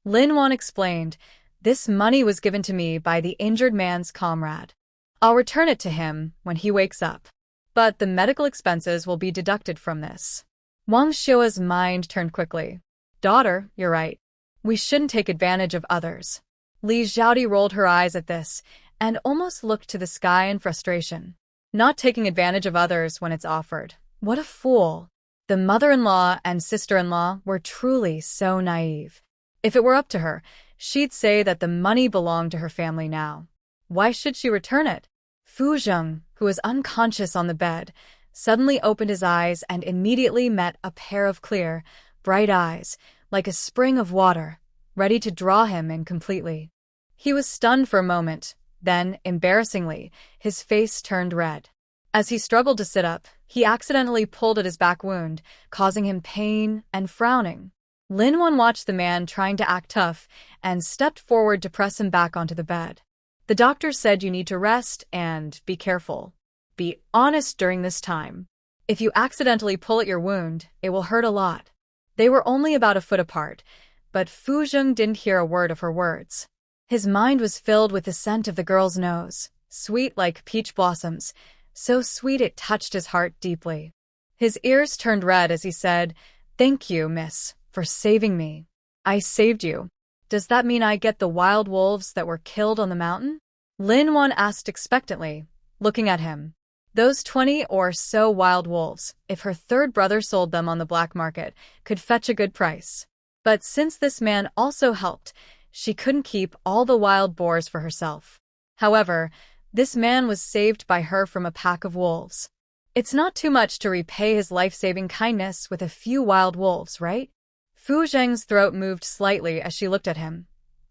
Lin Wan explained, "This money was given to me by the injured man's comrade. I'll return it to him when he wakes up. But the medical expenses will be deducted from this." Wang Shua's mind turned quickly. "Daughter, you're right. We shouldn't take advantage of others." Li Xiaoti rolled her eyes at this and almost looked to the sky in frustration. Not taking advantage of others when it's offered. What a fool. The mother-in-law and sister-in-law were truly so naive. If it were up to her, she'd say that the money belonged to her family now. Why should she return it? Fu Zheng, who was unconscious on the bed, suddenly opened his eyes and immediately met a pair of clear, bright eyes, like a spring of water, ready to draw him in completely. He was stunned for a moment, then, embarrassingly, his face turned red. As he struggled to sit up, he accidentally pulled at his back wound, causing him pain and frowning. Lin Wan watched the man trying to act tough and stepped forward to press him back onto the bed. "The doctor said you need to rest and be careful. Be honest during this time. If you accidentally pull at your wound, it will hurt a lot." They were only about a foot apart, but Fu Zheng didn't hear a word of her words. His mind was filled with the scent of the girl's nose, sweet like peach blossoms, so sweet it touched his heart deeply. His ears turned red as he said, "Thank you, miss, for saving me." "I saved you. Does that mean I get the wild wolves that were killed on the mountain?" Lin Wan asked expectantly, looking at him. Those 20 or so wild wolves, if her third brother sold them on the black market, could fetch a good price. But since this man also helped, she couldn't keep all the wild boars for herself. However, this man was saved by her from a pack of wolves. It's not too much to repay his life-saving kindness with a few wild wolves, right? Fu Zheng's throat moved slightly as she looked at him.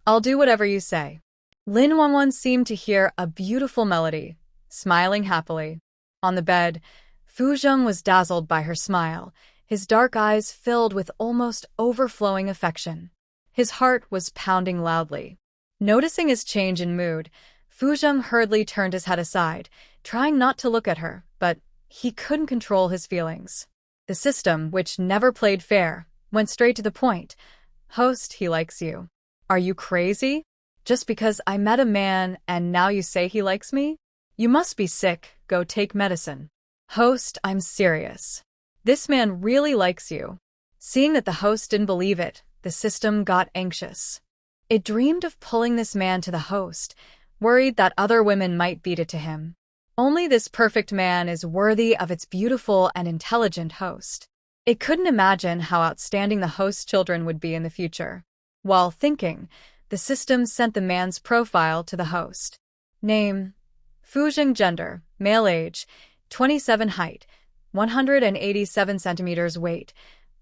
"I'll do whatever you say." Lin Wanwan seemed to hear a beautiful melody, smiling happily. On the bed, Fu Zheng was dazzled by her smile, his dark eyes filled with almost overflowing affection. His heart was pounding loudly. Noticing his change in mood, Fu Zheng hurriedly turned his head aside, trying not to look at her, but he couldn't control his feelings. The system, which never played fair, went straight to the point. "Host, he likes you. Are you crazy? Just because I met a man and now you say he likes me? You must be sick, go take medicine." "Host, I'm serious. This man really likes you." Seeing that the host didn't believe it, the system got anxious. It dreamed of pulling this man to the host, worried that other women might beat it to him. Only this perfect man is worthy of its beautiful and intelligent host. It couldn't imagine how outstanding the host's children would be in the future. While thinking, the system sent the man's profile to the host. Name: Fu Zheng. Gender: male. Age: 27. Height: 187 centimeters. Weight: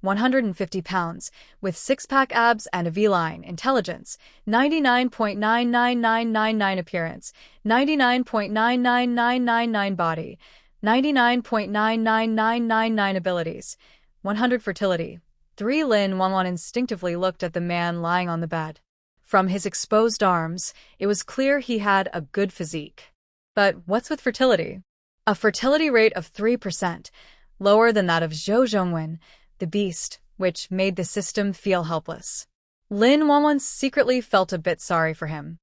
150 pounds, with six-pack abs and a V-line. Intelligence: 99.99999. Appearance: 99.99999. Body: 99.99999. Abilities: 100. Fertility: 3. Lin Wanwan instinctively looked at the man lying on the bed. From his exposed arms, it was clear he had a good physique. But what's with fertility? A fertility rate of 3%, lower than that of Zhou Zhongwen, the beast, which made the system feel helpless. Lin Wanwan secretly felt a bit sorry for him.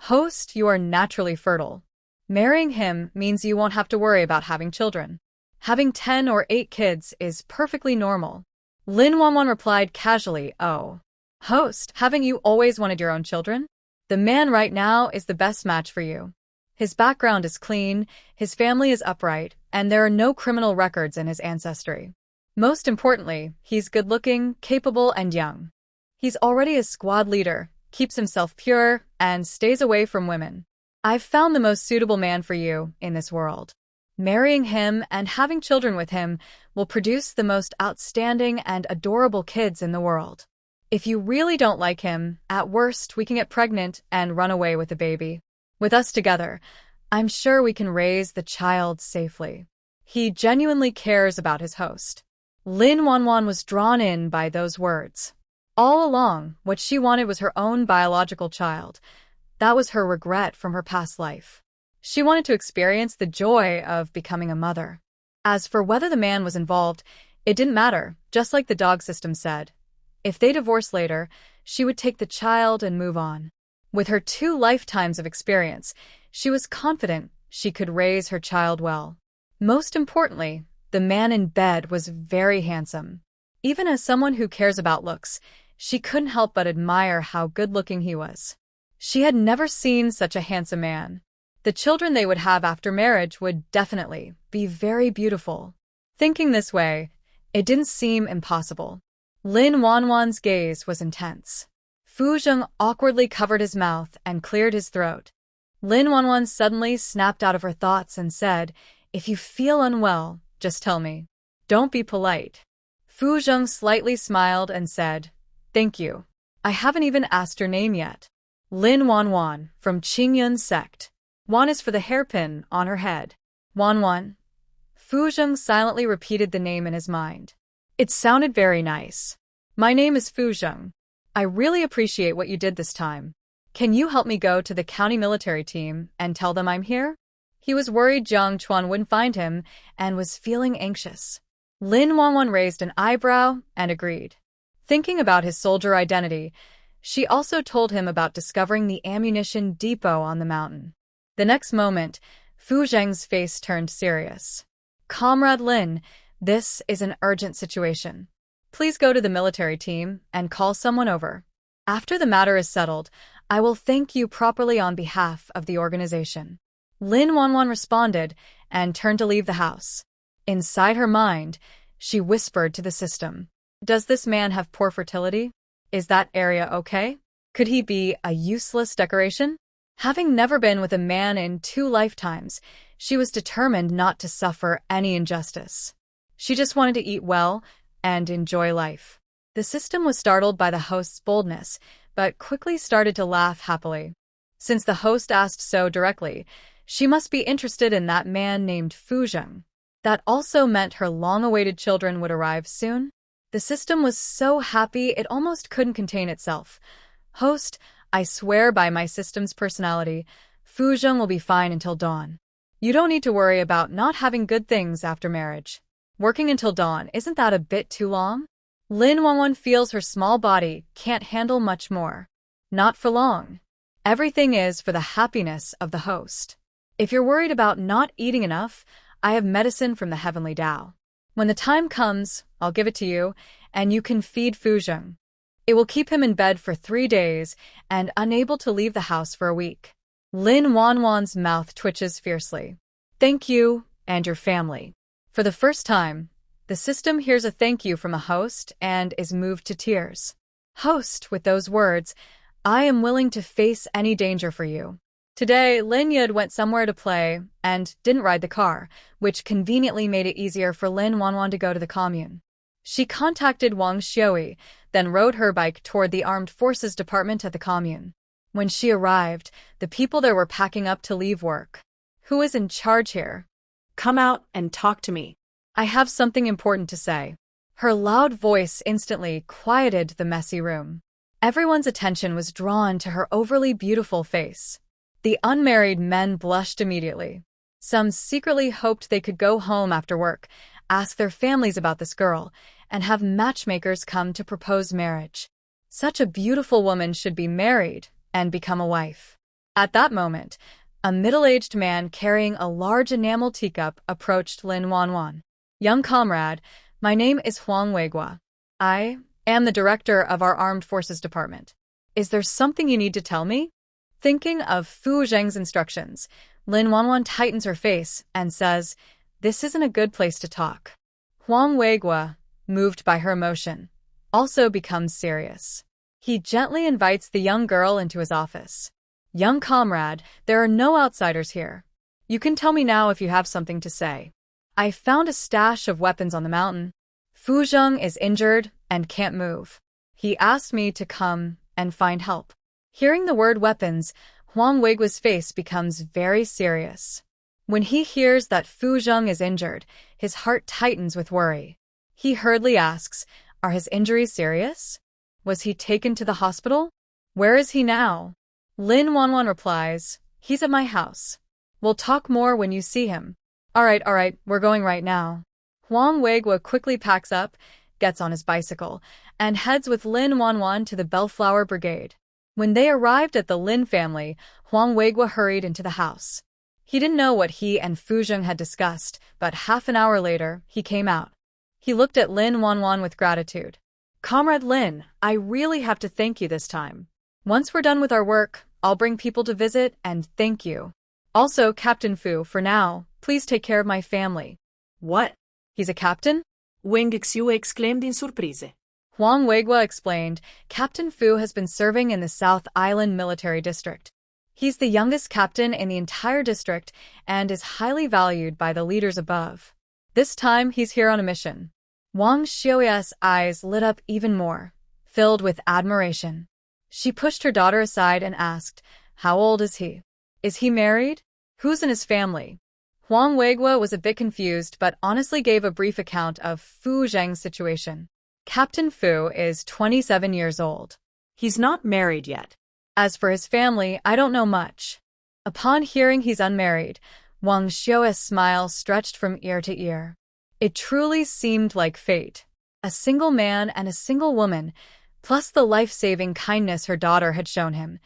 "Host, you are naturally fertile. Marrying him means you won't have to worry about having children. Having 10 or 8 kids is perfectly normal." Lin Wanwan replied casually, "Oh. Host, haven't you always wanted your own children? The man right now is the best match for you. His background is clean, his family is upright, and there are no criminal records in his ancestry. Most importantly, he's good-looking, capable, and young. He's already a squad leader, keeps himself pure, and stays away from women. I've found the most suitable man for you in this world. Marrying him and having children with him will produce the most outstanding and adorable kids in the world. If you really don't like him, at worst we can get pregnant and run away with the baby. With us together, I'm sure we can raise the child safely. He genuinely cares about his host." Lin Wanwan was drawn in by those words. All along, what she wanted was her own biological child. That was her regret from her past life. She wanted to experience the joy of becoming a mother. As for whether the man was involved, it didn't matter, just like the dog system said. If they divorced later, she would take the child and move on. With her 2 lifetimes of experience, she was confident she could raise her child well. Most importantly, the man in bed was very handsome. Even as someone who cares about looks, she couldn't help but admire how good-looking he was. She had never seen such a handsome man. The children they would have after marriage would definitely be very beautiful. Thinking this way, it didn't seem impossible. Lin Wanwan's gaze was intense. Fu Zheng awkwardly covered his mouth and cleared his throat. Lin Wanwan suddenly snapped out of her thoughts and said, "If you feel unwell, just tell me. Don't be polite." Fu Zheng slightly smiled and said, "Thank you. I haven't even asked your name yet." Lin Wanwan, from Qingyun sect. Wan is for the hairpin on her head. Wanwan. Fu Zheng silently repeated the name in his mind. It sounded very nice. "My name is Fu Zheng. I really appreciate what you did this time. Can you help me go to the county military team and tell them I'm here?" He was worried Jiang Chuan wouldn't find him and was feeling anxious. Lin Wanwan raised an eyebrow and agreed. Thinking about his soldier identity, she also told him about discovering the ammunition depot on the mountain. The next moment, Fu Zheng's face turned serious. "Comrade Lin, this is an urgent situation. Please go to the military team and call someone over. After the matter is settled, I will thank you properly on behalf of the organization." Lin Wanwan responded and turned to leave the house. Inside her mind, she whispered to the system, "Does this man have poor fertility? Is that area okay? Could he be a useless decoration?" Having never been with a man in 2 lifetimes, she was determined not to suffer any injustice. She just wanted to eat well and enjoy life. The system was startled by the host's boldness, but quickly started to laugh happily. Since the host asked so directly, she must be interested in that man named Fu Zheng. That also meant her long-awaited children would arrive soon. The system was so happy it almost couldn't contain itself. "Host, I swear by my system's personality, Fu Zheng will be fine until dawn. You don't need to worry about not having good things after marriage. Working until dawn, isn't that a bit too long?" Lin Wanwan feels her small body can't handle much more. Not for long. Everything is for the happiness of the host. If you're worried about not eating enough, I have medicine from the heavenly Tao. When the time comes, I'll give it to you, and you can feed Fu Zheng. It will keep him in bed for 3 days and unable to leave the house for a week. Lin Wanwan's mouth twitches fiercely. "Thank you and your family." For the first time, the system hears a thank you from a host and is moved to tears. "Host," with those words, "I am willing to face any danger for you." Today, Lin Yud went somewhere to play and didn't ride the car, which conveniently made it easier for Lin Wanwan to go to the commune. She contacted Wang Xiui, then rode her bike toward the Armed Forces Department at the commune. When she arrived, the people there were packing up to leave work. "Who is in charge here?" "Come out and talk to me." "I have something important to say." Her loud voice instantly quieted the messy room. Everyone's attention was drawn to her overly beautiful face. The unmarried men blushed immediately. Some secretly hoped they could go home after work, ask their families about this girl, and have matchmakers come to propose marriage. Such a beautiful woman should be married and become a wife. At that moment, a middle-aged man carrying a large enamel teacup approached Lin Wanwan. "Young comrade, my name is Huang Weigua. I am the director of our Armed Forces Department. Is there something you need to tell me?" Thinking of Fu Zheng's instructions, Lin Wanwan tightens her face and says, "This isn't a good place to talk." Huang Weigua, moved by her emotion, also becomes serious. He gently invites the young girl into his office. "Young comrade, there are no outsiders here. You can tell me now if you have something to say. I found a stash of weapons on the mountain. Fu Zheng is injured and can't move. He asked me to come and find help." Hearing the word weapons, Huang Weigua's face becomes very serious. When he hears that Fu Zheng is injured, his heart tightens with worry. He hurriedly asks, "Are his injuries serious? Was he taken to the hospital? Where is he now?" Lin Wanwan replies, "He's at my house. We'll talk more when you see him." All right, we're going right now." Huang Weigua quickly packs up, gets on his bicycle, and heads with Lin Wanwan to the Bellflower Brigade. When they arrived at the Lin family, Huang Weigua hurried into the house. He didn't know what he and Fu Zheng had discussed, but half an hour later, he came out. He looked at Lin Wanwan with gratitude. "Comrade Lin, I really have to thank you this time. Once we're done with our work, I'll bring people to visit and thank you. Also, Captain Fu, for now, please take care of my family." "What?" "He's a captain?" Wang Xiu exclaimed in surprise. Huang Weigua explained, "Captain Fu has been serving in the South Island Military District. He's the youngest captain in the entire district and is highly valued by the leaders above. This time, he's here on a mission." Wang Xiuya's eyes lit up even more, filled with admiration. She pushed her daughter aside and asked, "How old is he? Is he married? Who's in his family?" Huang Weigua was a bit confused but honestly gave a brief account of Fu Zheng's situation. Captain Fu is 27 years old. "He's not married yet." "As for his family, I don't know much." Upon hearing he's unmarried, Wang Xiu's smile stretched from ear to ear. It truly seemed like fate. A single man and a single woman, plus the life-saving kindness her daughter had shown him.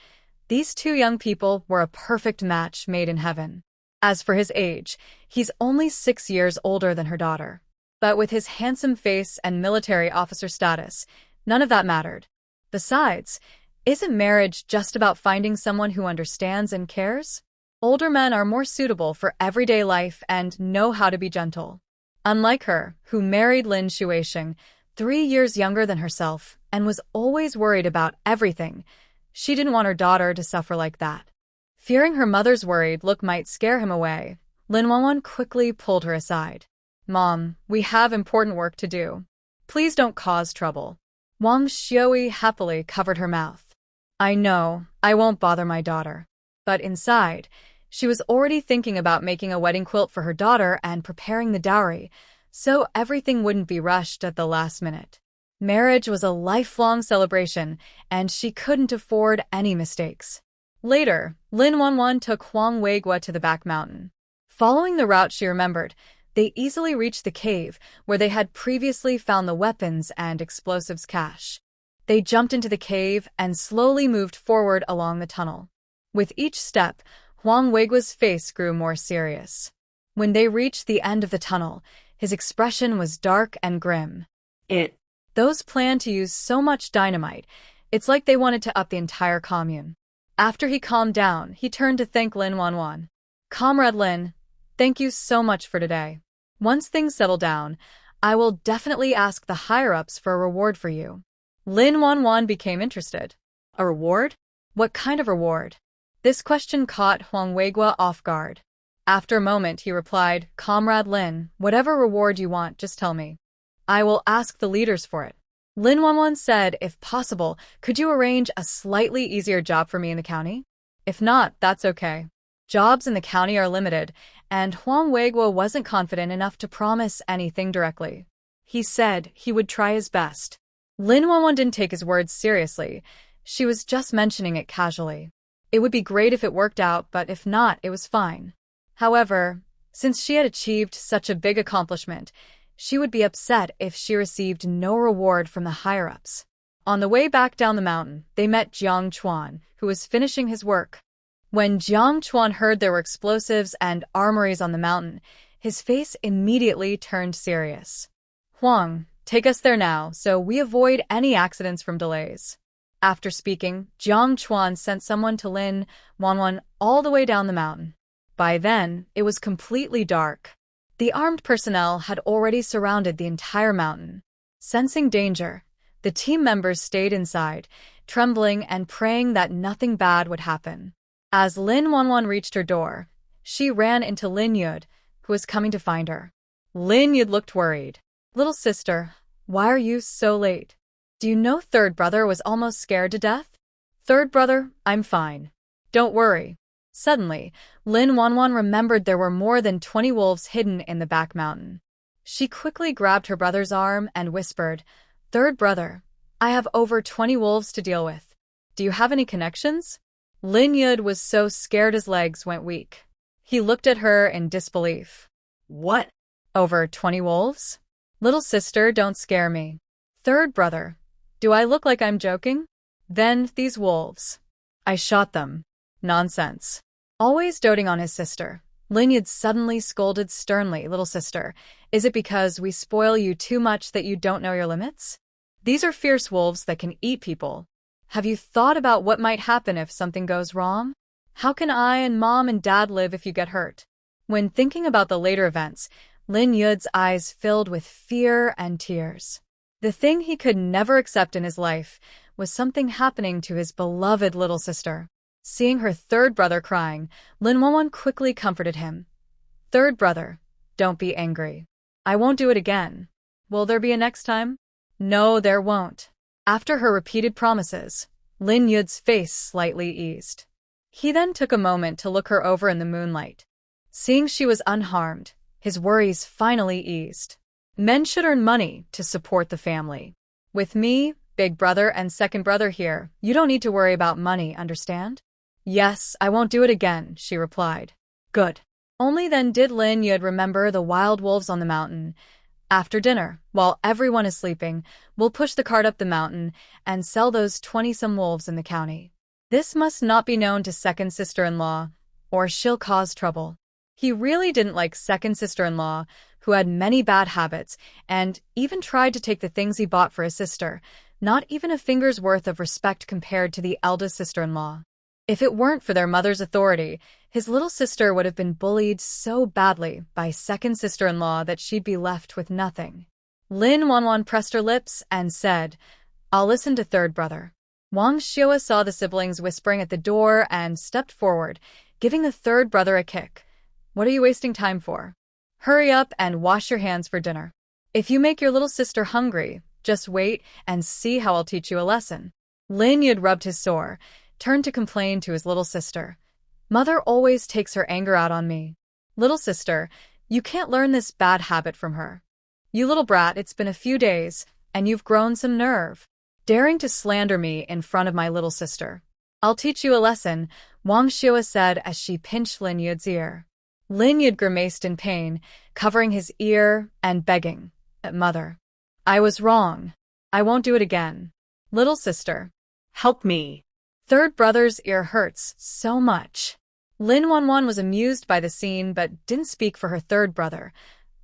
These two young people were a perfect match made in heaven. As for his age, he's only 6 years older than her daughter. But with his handsome face and military officer status, none of that mattered. Besides, isn't marriage just about finding someone who understands and cares? Older men are more suitable for everyday life and know how to be gentle. Unlike her, who married Lin Shuisheng, 3 years younger than herself, and was always worried about everything, she didn't want her daughter to suffer like that. Fearing her mother's worried look might scare him away, Lin Wanwan quickly pulled her aside. "Mom, we have important work to do. Please don't cause trouble." Wang Xiui happily covered her mouth. "I know, I won't bother my daughter." But inside, she was already thinking about making a wedding quilt for her daughter and preparing the dowry, so everything wouldn't be rushed at the last minute. Marriage was a lifelong celebration, and she couldn't afford any mistakes. Later, Lin Wanwan took Huang Weigua to the back mountain. Following the route she remembered, they easily reached the cave where they had previously found the weapons and explosives cache. They jumped into the cave and slowly moved forward along the tunnel. With each step, Huang Weigua's face grew more serious. When they reached the end of the tunnel, his expression was dark and grim. Those planned to use so much dynamite, it's like they wanted to up the entire commune. After he calmed down, he turned to thank Lin Wanwan. "Comrade Lin, thank you so much for today. Once things settle down, I will definitely ask the higher-ups for a reward for you." Lin Wanwan became interested. "A reward? What kind of reward?" This question caught Huang Weigua off guard. After a moment, he replied, "Comrade Lin, whatever reward you want, just tell me. I will ask the leaders for it." Lin Wanwan said, "If possible, could you arrange a slightly easier job for me in the county? If not, that's okay." Jobs in the county are limited, and Huang Weigua wasn't confident enough to promise anything directly. He said he would try his best. Lin Wanwan didn't take his words seriously. She was just mentioning it casually. It would be great if it worked out, but if not, it was fine. However, since she had achieved such a big accomplishment, she would be upset if she received no reward from the higher-ups. On the way back down the mountain, they met Jiang Chuan, who was finishing his work. When Jiang Chuan heard there were explosives and armories on the mountain, his face immediately turned serious. "Huang, take us there now, so we avoid any accidents from delays." After speaking, Jiang Chuan sent someone to Lin Wanwan all the way down the mountain. By then, it was completely dark. The armed personnel had already surrounded the entire mountain. Sensing danger, the team members stayed inside, trembling and praying that nothing bad would happen. As Lin Wanwan reached her door, she ran into Lin Yud, who was coming to find her. Lin Yud looked worried. "Little sister, why are you so late? Do you know third brother was almost scared to death?" "Third brother, I'm fine. Don't worry." Suddenly, Lin Wanwan remembered there were more than 20 wolves hidden in the back mountain. She quickly grabbed her brother's arm and whispered, "Third brother, I have over 20 wolves to deal with. Do you have any connections?" Lin Yud was so scared his legs went weak. He looked at her in disbelief. What? Over 20 wolves? Little sister, don't scare me. Third brother, do I look like I'm joking? Then these wolves. I shot them. Nonsense. Always doting on his sister, Lin Yud suddenly scolded sternly, "Little sister, is it because we spoil you too much that you don't know your limits? These are fierce wolves that can eat people. Have you thought about what might happen if something goes wrong? How can I and mom and dad live if you get hurt?" When thinking about the later events, Lin Yud's eyes filled with fear and tears. The thing he could never accept in his life was something happening to his beloved little sister. Seeing her third brother crying, Lin Wonwon quickly comforted him. "Third brother, don't be angry. I won't do it again. Will there be a next time?" "No, there won't." After her repeated promises, Lin Yud's face slightly eased. He then took a moment to look her over in the moonlight. Seeing she was unharmed, his worries finally eased. Men should earn money to support the family. With me, big brother and second brother here, you don't need to worry about money, understand? "Yes, I won't do it again," she replied. "Good." Only then did Lin Yud remember the wild wolves on the mountain. "After dinner, while everyone is sleeping, we'll push the cart up the mountain and sell those 20-some wolves in the county. This must not be known to second sister-in-law, or she'll cause trouble." He really didn't like second sister-in-law, who had many bad habits and even tried to take the things he bought for his sister, not even a finger's worth of respect compared to the eldest sister-in-law. If it weren't for their mother's authority, his little sister would have been bullied so badly by second sister-in-law that she'd be left with nothing. Lin Wonwon pressed her lips and said, "I'll listen to third brother." Wang Xiua saw the siblings whispering at the door and stepped forward, giving the third brother a kick. "What are you wasting time for? Hurry up and wash your hands for dinner. If you make your little sister hungry, just wait and see how I'll teach you a lesson." Lin Yud rubbed his sore, turned to complain to his little sister. "Mother always takes her anger out on me. Little sister, you can't learn this bad habit from her. You little brat, it's been a few days, and you've grown some nerve, daring to slander me in front of my little sister. I'll teach you a lesson," Wang Xiua said as she pinched Lin Yud's ear. Lin Yud grimaced in pain, covering his ear and begging, "Mother, I was wrong. I won't do it again. Little sister, help me. Third brother's ear hurts so much." Lin Wonwon was amused by the scene but didn't speak for her third brother.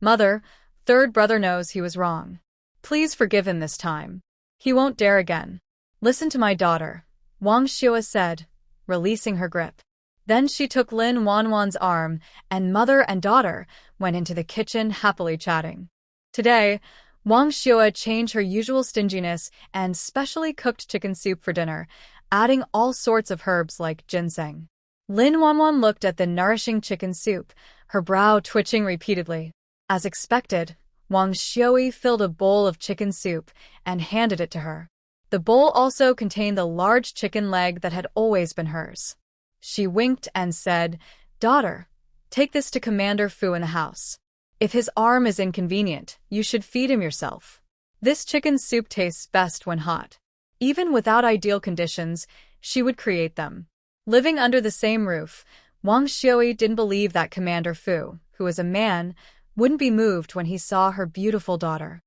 "Mother, third brother knows he was wrong. Please forgive him this time. He won't dare again. Listen to my daughter," Wang Xiua said, releasing her grip. Then she took Lin Wonwon's arm, and mother and daughter went into the kitchen happily chatting. Today, Wang Xiua changed her usual stinginess and specially cooked chicken soup for dinner, adding all sorts of herbs like ginseng. Lin Wonwon looked at the nourishing chicken soup, her brow twitching repeatedly. As expected, Wang Xiui filled a bowl of chicken soup and handed it to her. The bowl also contained the large chicken leg that had always been hers. She winked and said, "Daughter, take this to Commander Fu in the house. If his arm is inconvenient, you should feed him yourself. This chicken soup tastes best when hot." Even without ideal conditions, she would create them. Living under the same roof, Wang Xiui didn't believe that Commander Fu, who was a man, wouldn't be moved when he saw her beautiful daughter.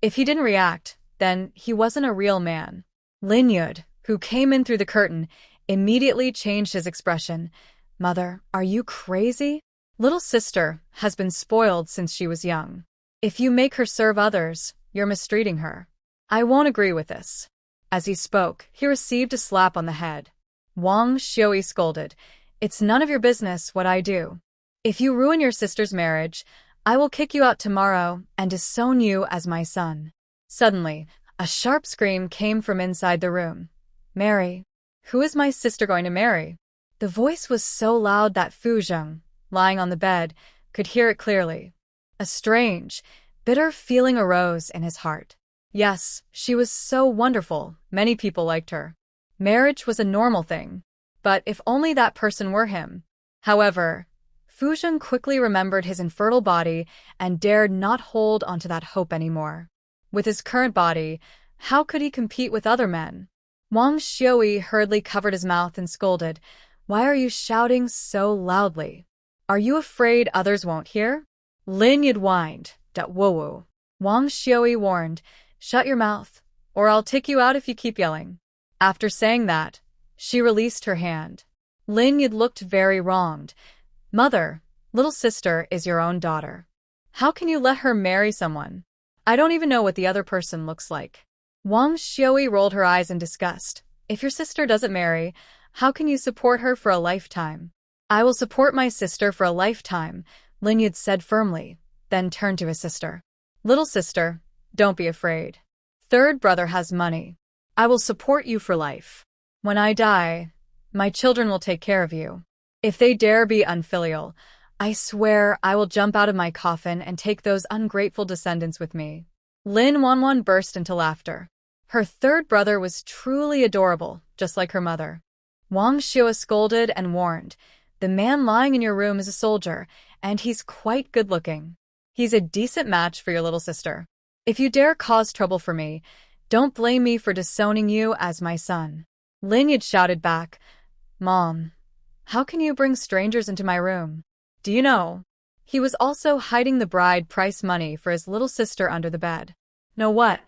If he didn't react, then he wasn't a real man. Lin Yud, who came in through the curtain, immediately changed his expression. "Mother, are you crazy? Little sister has been spoiled since she was young. If you make her serve others, you're mistreating her. I won't agree with this." As he spoke, he received a slap on the head. Wang Xiui scolded, "It's none of your business what I do. If you ruin your sister's marriage, I will kick you out tomorrow and disown you as my son." Suddenly, a sharp scream came from inside the room. "Marry? Who is my sister going to marry?" The voice was so loud that Fu Zheng, lying on the bed, could hear it clearly. A strange, bitter feeling arose in his heart. Yes, she was so wonderful, many people liked her. Marriage was a normal thing. But if only that person were him. However, Fu Zheng quickly remembered his infertile body and dared not hold onto that hope anymore. With his current body, how could he compete with other men? Wang Xiui hurriedly covered his mouth and scolded, "Why are you shouting so loudly? Are you afraid others won't hear?" Lin Yud whined, "Dat woo." Wang Xiui warned, "Shut your mouth, or I'll take you out if you keep yelling." After saying that, she released her hand. Lin Yud looked very wronged. "Mother, little sister is your own daughter. How can you let her marry someone? I don't even know what the other person looks like." Wang Xiui rolled her eyes in disgust. "If your sister doesn't marry, how can you support her for a lifetime?" "I will support my sister for a lifetime," Lin Yud said firmly, then turned to his sister. "Little sister, don't be afraid. Third brother has money. I will support you for life. When I die, my children will take care of you. If they dare be unfilial, I swear I will jump out of my coffin and take those ungrateful descendants with me." Lin Wanwan burst into laughter. Her third brother was truly adorable, just like her mother. Wang Xiu scolded and warned, "The man lying in your room is a soldier, and he's quite good-looking. He's a decent match for your little sister. If you dare cause trouble for me, don't blame me for disowning you as my son." Lin Yud shouted back, "Mom, how can you bring strangers into my room? Do you know? He was also hiding the bride price money for his little sister under the bed." "No what?"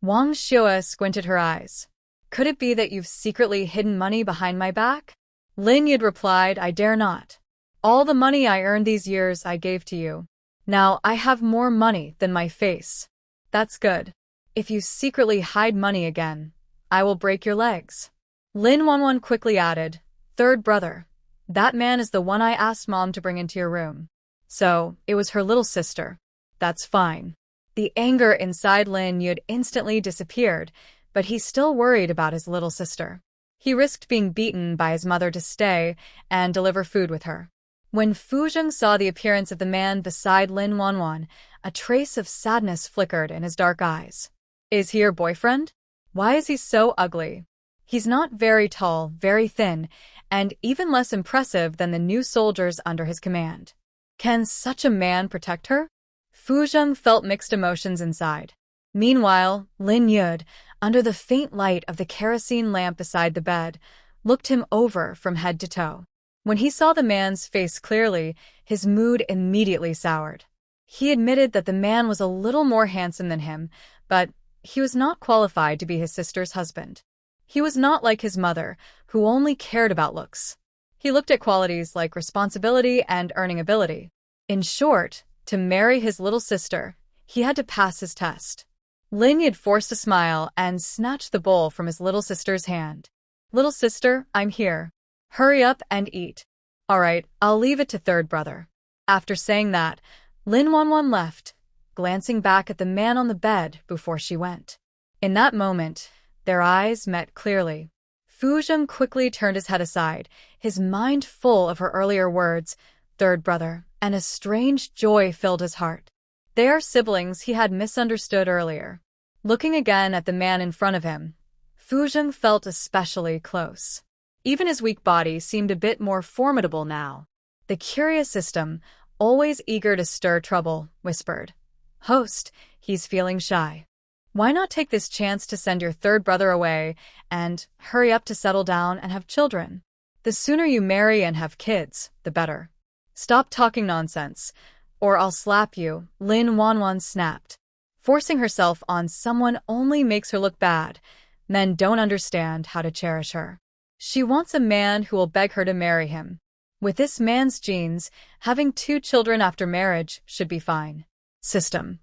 Wang Xiu squinted her eyes. "Could it be that you've secretly hidden money behind my back?" Lin Yud replied, "I dare not. All the money I earned these years I gave to you. Now I have more money than my face." "That's good. If you secretly hide money again, I will break your legs." Lin Wanwan quickly added, "Third brother, that man is the one I asked Mom to bring into your room. So, it was her little sister. That's fine." The anger inside Lin Yud instantly disappeared, but he still worried about his little sister. He risked being beaten by his mother to stay and deliver food with her. When Fu Zheng saw the appearance of the man beside Lin Wanwan, a trace of sadness flickered in his dark eyes. "Is he your boyfriend? Why is he so ugly? He's not very tall, very thin, and even less impressive than the new soldiers under his command. Can such a man protect her?" Fu Zheng felt mixed emotions inside. Meanwhile, Lin Yud, under the faint light of the kerosene lamp beside the bed, looked him over from head to toe. When he saw the man's face clearly, his mood immediately soured. He admitted that the man was a little more handsome than him, but he was not qualified to be his sister's husband. He was not like his mother, who only cared about looks. He looked at qualities like responsibility and earning ability. In short, to marry his little sister, he had to pass his test. Lin Yud forced a smile and snatched the bowl from his little sister's hand. "Little sister, I'm here. Hurry up and eat." "All right, I'll leave it to third brother." After saying that, Lin Wanwan left, glancing back at the man on the bed before she went. In that moment, their eyes met clearly. Fu Zheng quickly turned his head aside, his mind full of her earlier words, "third brother," and a strange joy filled his heart. They are siblings he had misunderstood earlier. Looking again at the man in front of him, Fu Zheng felt especially close. Even his weak body seemed a bit more formidable now. The curious system, always eager to stir trouble, whispered, "Host, he's feeling shy. Why not take this chance to send your third brother away and hurry up to settle down and have children? The sooner you marry and have kids, the better. Stop talking nonsense, or I'll slap you," Lin Wanwan snapped. Forcing herself on someone only makes her look bad. Men don't understand how to cherish her. She wants a man who will beg her to marry him. With this man's genes, having 2 children after marriage should be fine. System.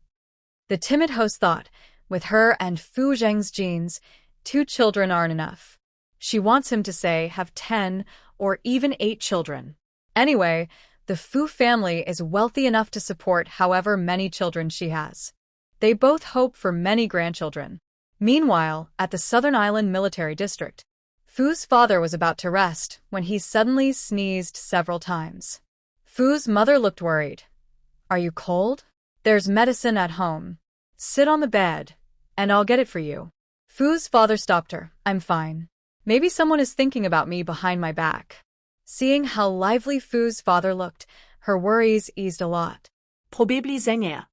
The timid host thought, with her and Fu Zheng's genes, 2 children aren't enough. She wants him to say have 10 or even 8 children. Anyway, the Fu family is wealthy enough to support however many children she has. They both hope for many grandchildren. Meanwhile, at the Southern Island Military District, Fu's father was about to rest when he suddenly sneezed several times. Fu's mother looked worried. "Are you cold? There's medicine at home. Sit on the bed, and I'll get it for you." Fu's father stopped her. "I'm fine. Maybe someone is thinking about me behind my back." Seeing how lively Fu's father looked, her worries eased a lot. Probably sänger.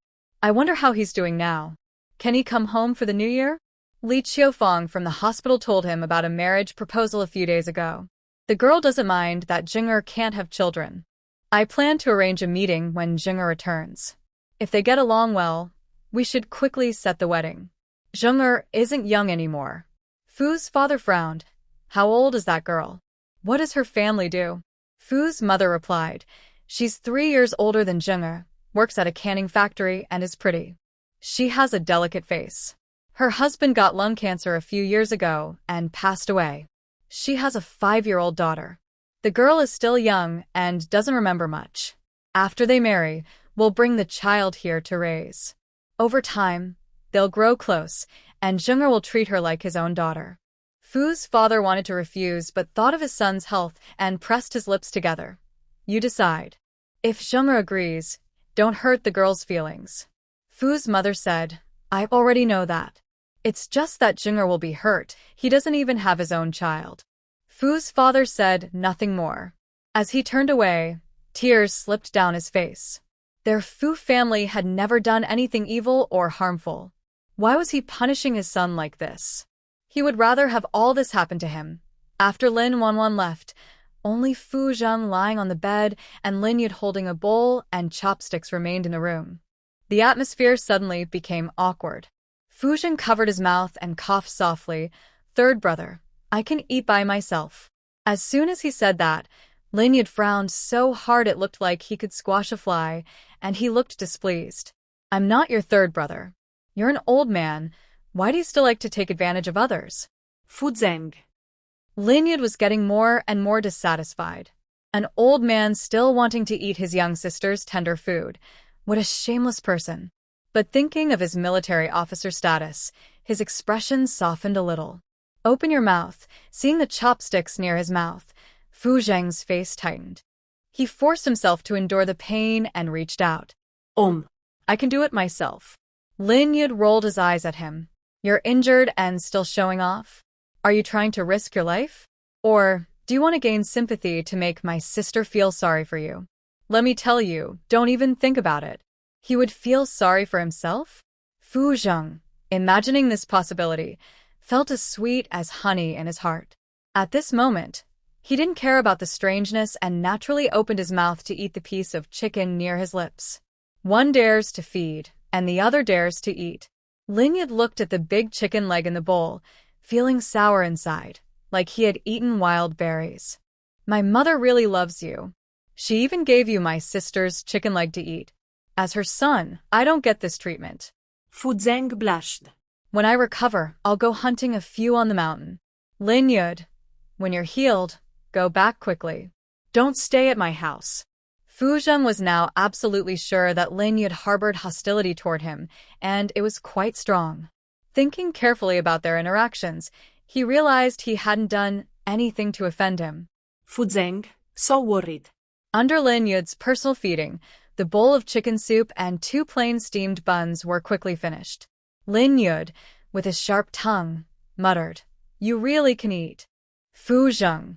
I wonder how he's doing now. Can he come home for the new year? Li Qiufeng from the hospital told him about a marriage proposal a few days ago. The girl doesn't mind that Jinger can't have children. I plan to arrange a meeting when Jinger returns. If they get along well, we should quickly set the wedding. Jinger isn't young anymore. Fu's father frowned. How old is that girl? What does her family do? Fu's mother replied. She's 3 years older than Jinger, works at a canning factory, and is pretty. She has a delicate face. Her husband got lung cancer a few years ago and passed away. She has a 5-year-old daughter. The girl is still young and doesn't remember much. After they marry, we'll bring the child here to raise. Over time, they'll grow close, and Jinger will treat her like his own daughter. Fu's father wanted to refuse but thought of his son's health and pressed his lips together. You decide. If Jinger agrees, don't hurt the girl's feelings. Fu's mother said, I already know that. It's just that Jinger will be hurt. He doesn't even have his own child. Fu's father said nothing more. As he turned away, tears slipped down his face. Their Fu family had never done anything evil or harmful. Why was he punishing his son like this? He would rather have all this happen to him. After Lin Wanwan left, only Fu Zheng lying on the bed and Lin Yud holding a bowl and chopsticks remained in the room. The atmosphere suddenly became awkward. Fu Zheng covered his mouth and coughed softly. Third brother, I can eat by myself. As soon as he said that, Lin Yud frowned so hard it looked like he could squash a fly, and he looked displeased. I'm not your third brother. You're an old man. Why do you still like to take advantage of others? Fu Zheng. Lin Yud was getting more and more dissatisfied. An old man still wanting to eat his young sister's tender food. What a shameless person. But thinking of his military officer status, his expression softened a little. Open your mouth. Seeing the chopsticks near his mouth, Fu Zheng's face tightened. He forced himself to endure the pain and reached out. I can do it myself. Lin Yud rolled his eyes at him. You're injured and still showing off? Are you trying to risk your life? Or do you want to gain sympathy to make my sister feel sorry for you? Let me tell you, don't even think about it. He would feel sorry for himself? Fu Zheng, imagining this possibility, felt as sweet as honey in his heart. At this moment, he didn't care about the strangeness and naturally opened his mouth to eat the piece of chicken near his lips. One dares to feed, and the other dares to eat. Lin Yud looked at the big chicken leg in the bowl, feeling sour inside, like he had eaten wild berries. My mother really loves you. She even gave you my sister's chicken leg to eat. As her son, I don't get this treatment. Fu Zheng blushed. When I recover, I'll go hunting a few on the mountain. Lin Yud, when you're healed, go back quickly. Don't stay at my house. Fu Zheng was now absolutely sure that Lin Yud harbored hostility toward him, and it was quite strong. Thinking carefully about their interactions, he realized he hadn't done anything to offend him. Fu Zheng, so worried. Under Lin Yud's personal feeding, the bowl of chicken soup and 2 plain steamed buns were quickly finished. Lin Yud, with his sharp tongue, muttered, You really can eat. Fu Zheng.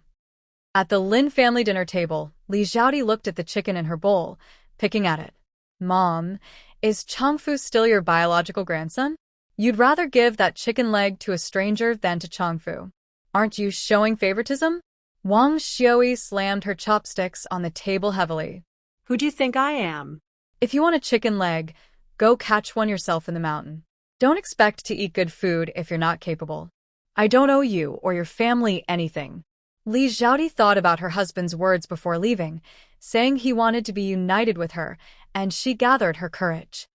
At the Lin family dinner table, Li Xiaodi looked at the chicken in her bowl, picking at it. Mom, is Changfu still your biological grandson? You'd rather give that chicken leg to a stranger than to Changfu. Aren't you showing favoritism? Wang Xiaoyi slammed her chopsticks on the table heavily. Who do you think I am? If you want a chicken leg, go catch one yourself in the mountain. Don't expect to eat good food if you're not capable. I don't owe you or your family anything. Li Xiaodi thought about her husband's words before leaving, saying he wanted to be united with her, and she gathered her courage.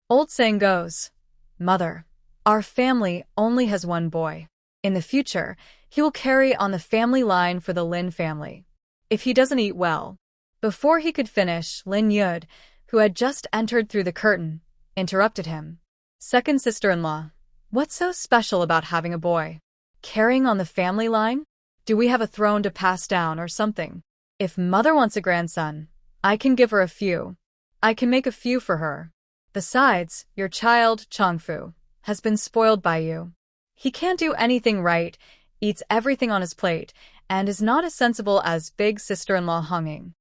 Old saying goes, Mother, our family only has one boy. In the future, he will carry on the family line for the Lin family. If he doesn't eat well. Before he could finish, Lin Yud, who had just entered through the curtain, interrupted him. Second sister-in-law, what's so special about having a boy? Carrying on the family line? Do we have a throne to pass down or something? If mother wants a grandson, I can give her a few. I can make a few for her. Besides, your child, Changfu, has been spoiled by you. He can't do anything right, eats everything on his plate, and is not as sensible as big sister-in-law Honging.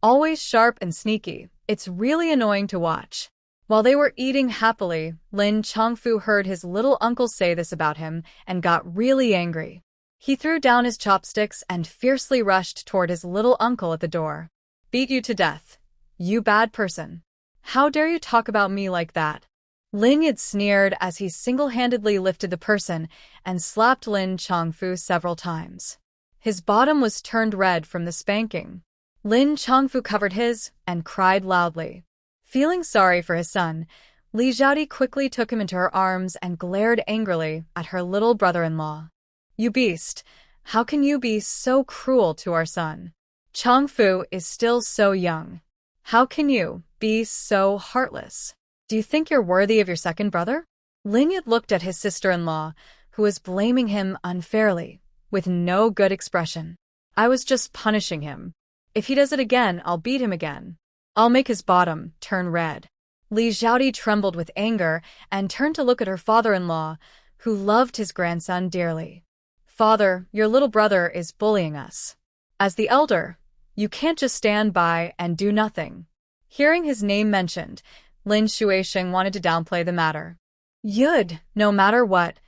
Always sharp and sneaky. It's really annoying to watch. While they were eating happily, Lin Chongfu heard his little uncle say this about him and got really angry. He threw down his chopsticks and fiercely rushed toward his little uncle at the door. Beat you to death. You bad person. How dare you talk about me like that? Lin Yid sneered as he single-handedly lifted the person and slapped Lin Chongfu several times. His bottom was turned red from the spanking. Lin Chongfu covered his and cried loudly. Feeling sorry for his son, Li Xiaodi quickly took him into her arms and glared angrily at her little brother-in-law. You beast, how can you be so cruel to our son? Chongfu is still so young. How can you be so heartless? Do you think you're worthy of your second brother? Lin Yid looked at his sister-in-law, who was blaming him unfairly, with no good expression. I was just punishing him. If he does it again, I'll beat him again. I'll make his bottom turn red. Li Xiaodi trembled with anger and turned to look at her father-in-law, who loved his grandson dearly. Father, your little brother is bullying us. As the elder, you can't just stand by and do nothing. Hearing his name mentioned, Lin Shuisheng wanted to downplay the matter. Yud, no matter what,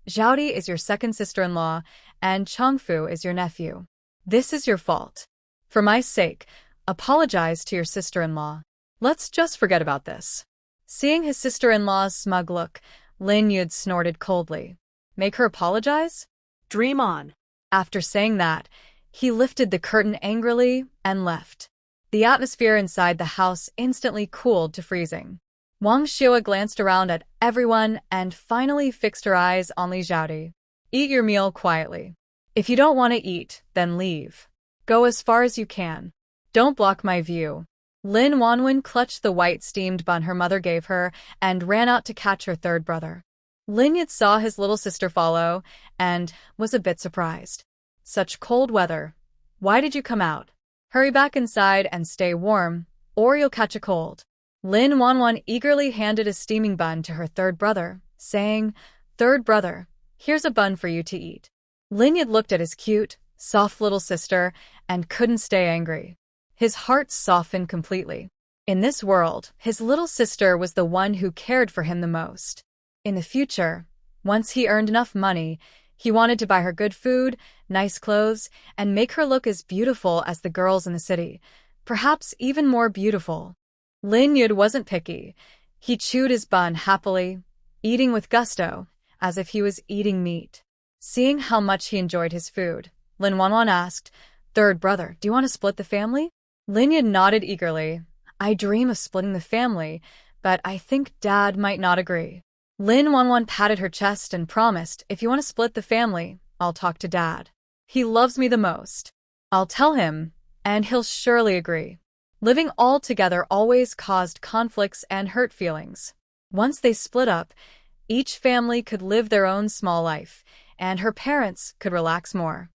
Xiaodi is your second sister-in-law and Chongfu is your nephew. This is your fault. For my sake, apologize to your sister-in-law. Let's just forget about this. Seeing his sister-in-law's smug look, Lin Yud snorted coldly. Make her apologize? Dream on. After saying that, he lifted the curtain angrily and left. The atmosphere inside the house instantly cooled to freezing. Wang Xue glanced around at everyone and finally fixed her eyes on Li Xiaodi. Eat your meal quietly. If you don't want to eat, then leave. Go as far as you can. Don't block my view. Lin Wanwen clutched the white steamed bun her mother gave her and ran out to catch her third brother. Lin Yid saw his little sister follow and was a bit surprised. Such cold weather. Why did you come out? Hurry back inside and stay warm, or you'll catch a cold. Lin Wanwen eagerly handed a steaming bun to her third brother, saying, Third brother, here's a bun for you to eat. Lin Yid looked at his cute, soft little sister and couldn't stay angry. His heart softened completely. In this world, his little sister was the one who cared for him the most. In the future, once he earned enough money, he wanted to buy her good food, nice clothes, and make her look as beautiful as the girls in the city, perhaps even more beautiful. Lin Yud wasn't picky. He chewed his bun happily, eating with gusto, as if he was eating meat. Seeing how much he enjoyed his food, Lin Wanwan asked, Third brother, do you want to split the family? Lin Yud nodded eagerly. I dream of splitting the family, but I think Dad might not agree. Lin Wanwan patted her chest and promised, if you want to split the family, I'll talk to Dad. He loves me the most. I'll tell him, and he'll surely agree. Living all together always caused conflicts and hurt feelings. Once they split up, each family could live their own small life, and her parents could relax more.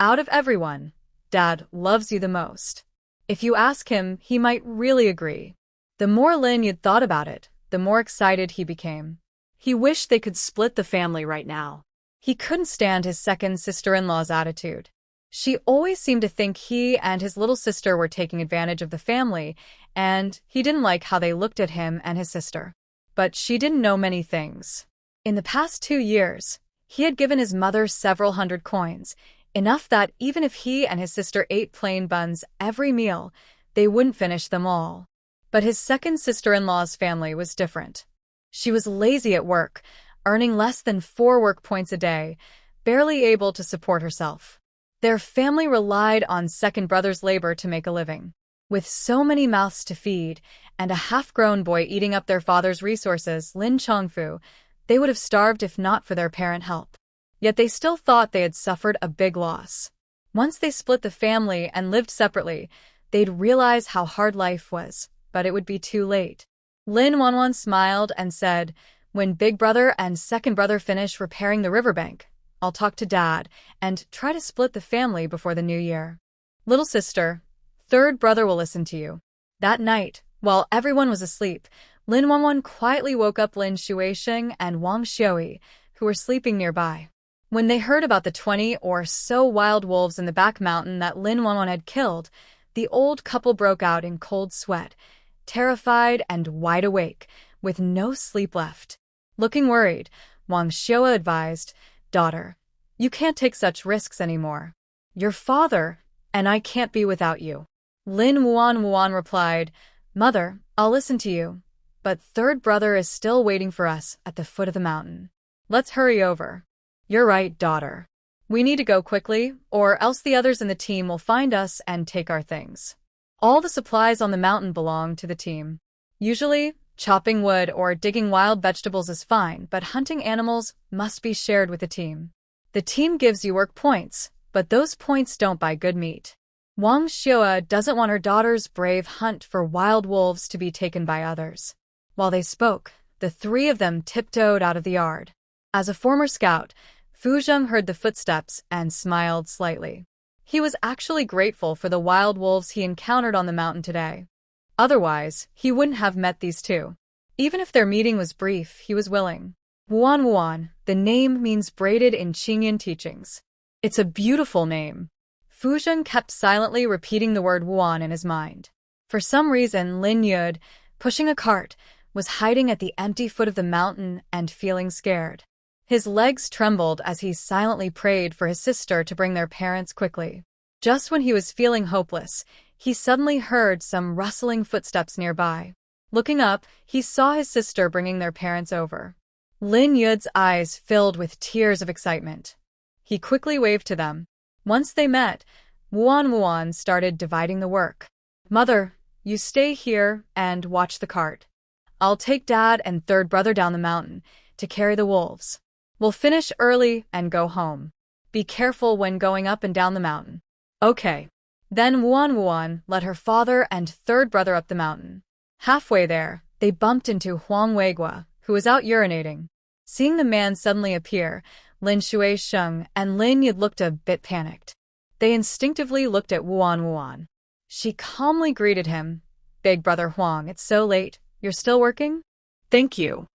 Out of everyone, Dad loves you the most. If you ask him, he might really agree. The more Lin Yud thought about it, the more excited he became. He wished they could split the family right now. He couldn't stand his second sister-in-law's attitude. She always seemed to think he and his little sister were taking advantage of the family, and he didn't like how they looked at him and his sister. But she didn't know many things. In the past 2 years, he had given his mother several hundred coins, enough that even if he and his sister ate plain buns every meal, they wouldn't finish them all. But his second sister-in-law's family was different. She was lazy at work, earning less than 4 work points a day, barely able to support herself. Their family relied on second brother's labor to make a living. With so many mouths to feed, and a half-grown boy eating up their father's resources, Lin Chongfu, they would have starved if not for their parent help. Yet they still thought they had suffered a big loss. Once they split the family and lived separately, they'd realize how hard life was, but it would be too late. Lin Wanwan smiled and said, When big brother and second brother finish repairing the riverbank, I'll talk to Dad and try to split the family before the new year. Little sister, third brother will listen to you. That night, while everyone was asleep, Lin Wanwan quietly woke up Lin Shuisheng and Wang Xiui, who were sleeping nearby. When they heard about the 20 or so wild wolves in the back mountain that Lin Wanwan had killed, The old couple broke out in cold sweat, terrified and wide awake, with no sleep left. Looking worried, Wang Xiao advised, "Daughter, you can't take such risks anymore. Your father and I can't be without you." Lin Wuan replied, "Mother, I'll listen to you, but third brother is still waiting for us at the foot of the mountain. Let's hurry over." "You're right, daughter. We need to go quickly, or else the others in the team will find us and take our things. All the supplies on the mountain belong to the team. Usually, chopping wood or digging wild vegetables is fine, but hunting animals must be shared with the team. The team gives you work points, but those points don't buy good meat." Wang Xiao doesn't want her daughter's brave hunt for wild wolves to be taken by others. While they spoke, the three of them tiptoed out of the yard. As a former scout, Fu Zheng heard the footsteps and smiled slightly. He was actually grateful for the wild wolves he encountered on the mountain today. Otherwise, he wouldn't have met these two. Even if their meeting was brief, he was willing. Wuan, the name means braided in Qingyan teachings. It's a beautiful name. Fu Zheng kept silently repeating the word Wuan in his mind. For some reason, Lin Yud, pushing a cart, was hiding at the empty foot of the mountain and feeling scared. His legs trembled as he silently prayed for his sister to bring their parents quickly. Just when he was feeling hopeless, he suddenly heard some rustling footsteps nearby. Looking up, he saw his sister bringing their parents over. Lin Yud's eyes filled with tears of excitement. He quickly waved to them. Once they met, Wuan started dividing the work. "Mother, you stay here and watch the cart. I'll take Dad and third brother down the mountain to carry the wolves. We'll finish early and go home. Be careful when going up and down the mountain." "Okay." Then Wuan led her father and third brother up the mountain. Halfway there, they bumped into Huang Weigua, who was out urinating. Seeing the man suddenly appear, Lin Shuisheng and Lin Yud looked a bit panicked. They instinctively looked at Wuan. She calmly greeted him. "Big brother Huang, it's so late. You're still working?" "Thank you."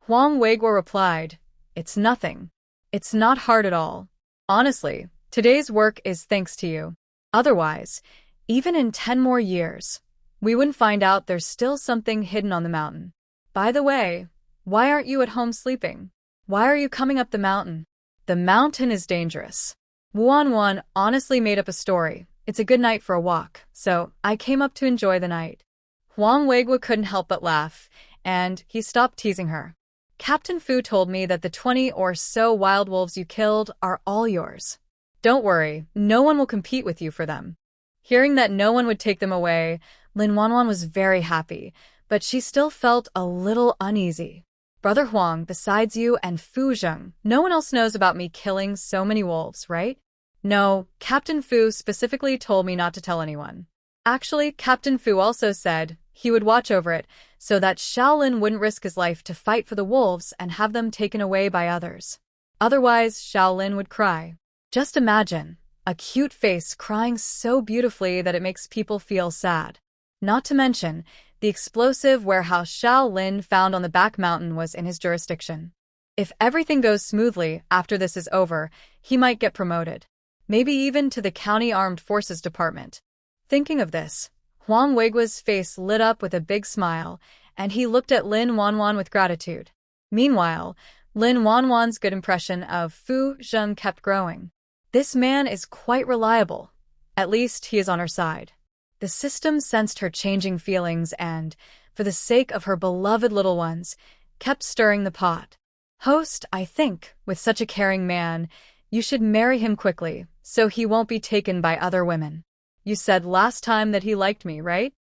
Huang Weigua replied, "It's nothing. It's not hard at all. Honestly, today's work is thanks to you. Otherwise, even in 10 more years, we wouldn't find out there's still something hidden on the mountain. By the way, why aren't you at home sleeping? Why are you coming up the mountain? The mountain is dangerous." Wuan honestly made up a story. "It's a good night for a walk, so I came up to enjoy the night." Huang Weigua couldn't help but laugh, and he stopped teasing her. "Captain Fu told me that the 20 or so wild wolves you killed are all yours. Don't worry, no one will compete with you for them." Hearing that no one would take them away, Lin Wanwan was very happy, but she still felt a little uneasy. "Brother Huang, besides you and Fu Zheng, no one else knows about me killing so many wolves, right?" "No, Captain Fu specifically told me not to tell anyone. Actually, Captain Fu also said he would watch over it so that Shaolin wouldn't risk his life to fight for the wolves and have them taken away by others. Otherwise, Shaolin would cry. Just imagine, a cute face crying so beautifully that it makes people feel sad. Not to mention, the explosive warehouse Shaolin found on the back mountain was in his jurisdiction. If everything goes smoothly after this is over, he might get promoted. Maybe even to the County Armed Forces Department." Thinking of this, Huang Weigua's face lit up with a big smile, and he looked at Lin Wanwan with gratitude. Meanwhile, Lin Wanwan's good impression of Fu Zheng kept growing. This man is quite reliable. At least he is on her side. The system sensed her changing feelings and, for the sake of her beloved little ones, kept stirring the pot. "Host, I think, with such a caring man, you should marry him quickly, so he won't be taken by other women. You said last time that he liked me, right?"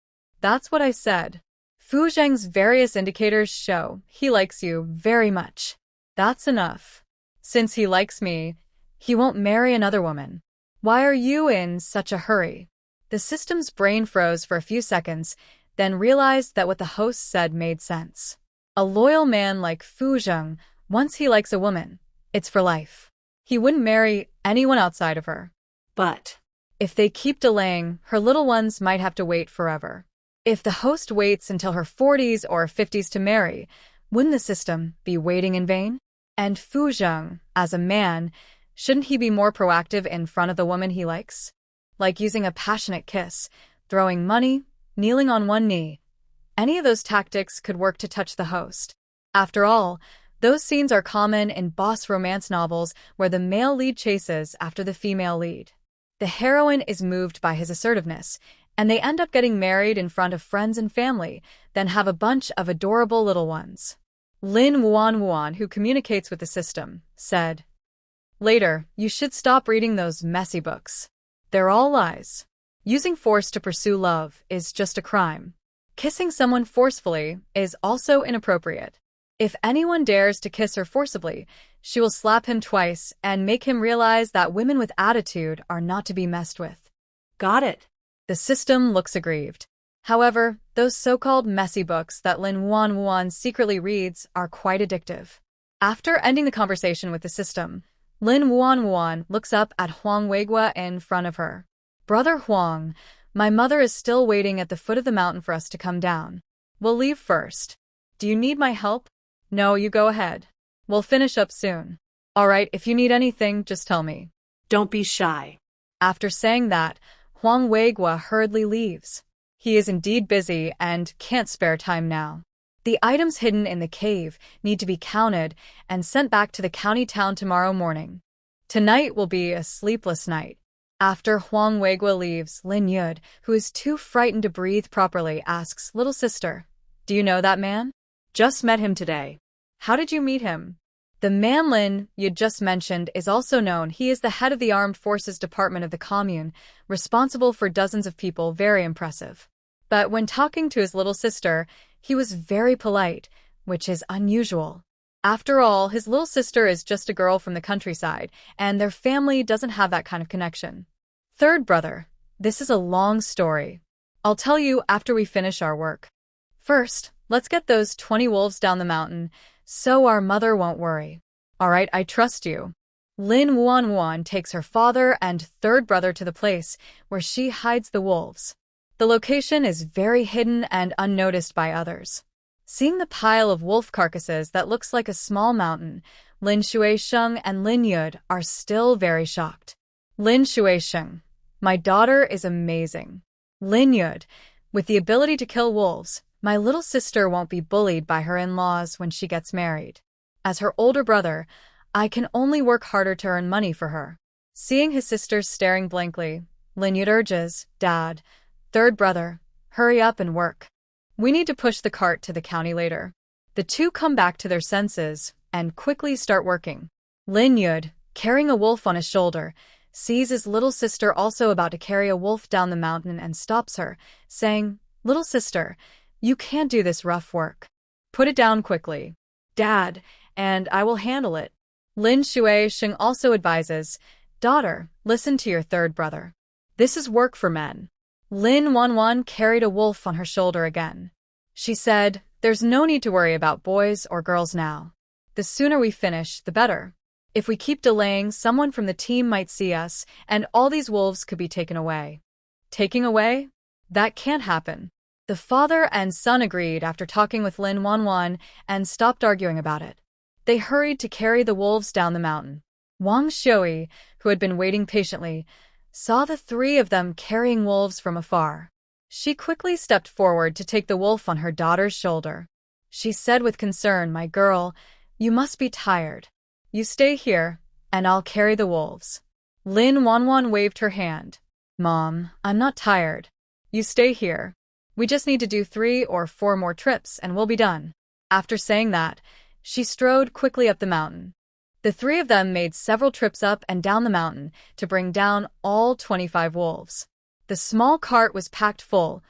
"That's what I said. Fu Zheng's various indicators show he likes you very much." "That's enough. Since he likes me, he won't marry another woman. Why are you in such a hurry?" The system's brain froze for a few seconds, then realized that what the host said made sense. A loyal man like Fu Zheng, once he likes a woman, it's for life. He wouldn't marry anyone outside of her. But if they keep delaying, her little ones might have to wait forever. If the host waits until her 40s or 50s to marry, wouldn't the system be waiting in vain? And Fu Zheng, as a man, shouldn't he be more proactive in front of the woman he likes? Like using a passionate kiss, throwing money, kneeling on one knee. Any of those tactics could work to touch the host. After all, those scenes are common in boss romance novels where the male lead chases after the female lead. The heroine is moved by his assertiveness, and they end up getting married in front of friends and family, then have a bunch of adorable little ones. Lin Wuan, who communicates with the system, said, "Later, you should stop reading those messy books. They're all lies. Using force to pursue love is just a crime. Kissing someone forcefully is also inappropriate. If anyone dares to kiss her forcibly, she will slap him twice and make him realize that women with attitude are not to be messed with." Got it. The system looks aggrieved. However, those so-called messy books that Lin Wuan secretly reads are quite addictive. After ending the conversation with the system, Lin Wuan looks up at Huang Weigua in front of her. "Brother Huang, my mother is still waiting at the foot of the mountain for us to come down. We'll leave first. Do you need my help?" "No, you go ahead. We'll finish up soon." "All right, if you need anything, just tell me." Don't be shy. After saying that, Huang Weigua hurriedly leaves. He is indeed busy and can't spare time now. The items hidden in the cave need to be counted and sent back to the county town tomorrow morning. Tonight will be a sleepless night. After Huang Weigua leaves, Lin Yud, who is too frightened to breathe properly, asks, "Little sister, do you know that man?" Just met him today. "How did you meet him?" "The man Lin Yud just mentioned is also known. He is the head of the Armed Forces Department of the Commune, responsible for dozens of people. Very impressive. But when talking to his little sister, he was very polite, which is unusual. After all, his little sister is just a girl from the countryside, and their family doesn't have that kind of connection." "Third brother, this is a long story. I'll tell you after we finish our work. First, let's get those 20 wolves down the mountain, so our mother won't worry." "All right, I trust you." Lin Wuan takes her father and third brother to the place where she hides the wolves. The location is very hidden and unnoticed by others. Seeing the pile of wolf carcasses that looks like a small mountain, Lin Shuisheng and Lin Yud are still very shocked. Lin Shuisheng, "My daughter is amazing." Lin Yud, "With the ability to kill wolves, my little sister won't be bullied by her in-laws when she gets married. As her older brother, I can only work harder to earn money for her." Seeing his sisters staring blankly, Lin Yud urges, "Dad, third brother, hurry up and work. We need to push the cart to the county later." The two come back to their senses and quickly start working. Lin Yud, carrying a wolf on his shoulder, sees his little sister also about to carry a wolf down the mountain and stops her, saying, "Little sister, you can't do this rough work. Put it down quickly." "Dad, and I will handle it." Lin Shuisheng also advises, "Daughter, listen to your third brother. This is work for men." Lin Wuan carried a wolf on her shoulder again. She said, "There's no need to worry about boys or girls now. The sooner we finish, the better. If we keep delaying, someone from the team might see us, and all these wolves could be taken away." "Taking away? That can't happen." The father and son agreed after talking with Lin Wuan and stopped arguing about it. They hurried to carry the wolves down the mountain. Wang Xiui, who had been waiting patiently, saw the three of them carrying wolves from afar. She quickly stepped forward to take the wolf on her daughter's shoulder. She said with concern, "My girl, you must be tired. You stay here, and I'll carry the wolves." Lin Wuan waved her hand. "Mom, I'm not tired. You stay here. We just need to do 3 or 4 more trips and we'll be done." After saying that, she strode quickly up the mountain. The three of them made several trips up and down the mountain to bring down all 25 wolves. The small cart was packed full,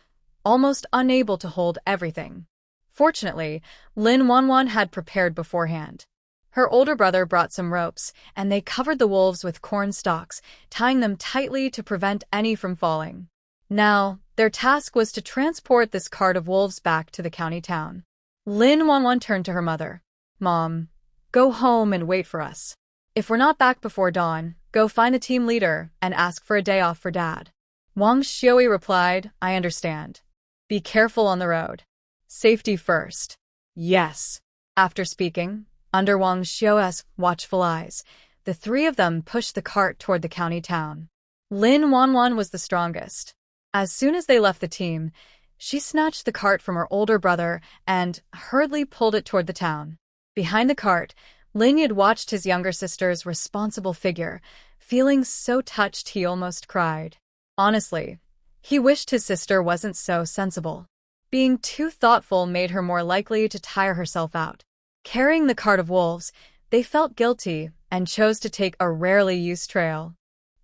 almost unable to hold everything. Fortunately, Lin Wuan had prepared beforehand. Her older brother brought some ropes, and they covered the wolves with corn stalks, tying them tightly to prevent any from falling. Now, their task was to transport this cart of wolves back to the county town. Lin Wuan turned to her mother. "Mom, go home and wait for us. If we're not back before dawn, go find the team leader and ask for a day off for Dad." Wang Xiui replied, "I understand. Be careful on the road. Safety first." "Yes." After speaking, under Wang Xiui's watchful eyes, the three of them pushed the cart toward the county town. Lin Wuan was the strongest. As soon as they left the team, she snatched the cart from her older brother and hurriedly pulled it toward the town. Behind the cart, Lin watched his younger sister's responsible figure, feeling so touched he almost cried. Honestly, he wished his sister wasn't so sensible. Being too thoughtful made her more likely to tire herself out. Carrying the cart of wolves, they felt guilty and chose to take a rarely used trail.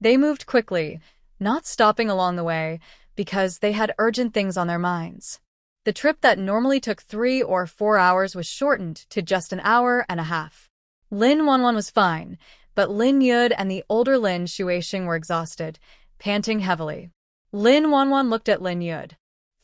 They moved quickly, not stopping along the way, because they had urgent things on their minds. The trip that normally took 3 or 4 hours was shortened to just an hour and a half. Lin Wanwan was fine, but Lin Yud and the older Lin Shuixing were exhausted, panting heavily. Lin Wanwan looked at Lin Yud.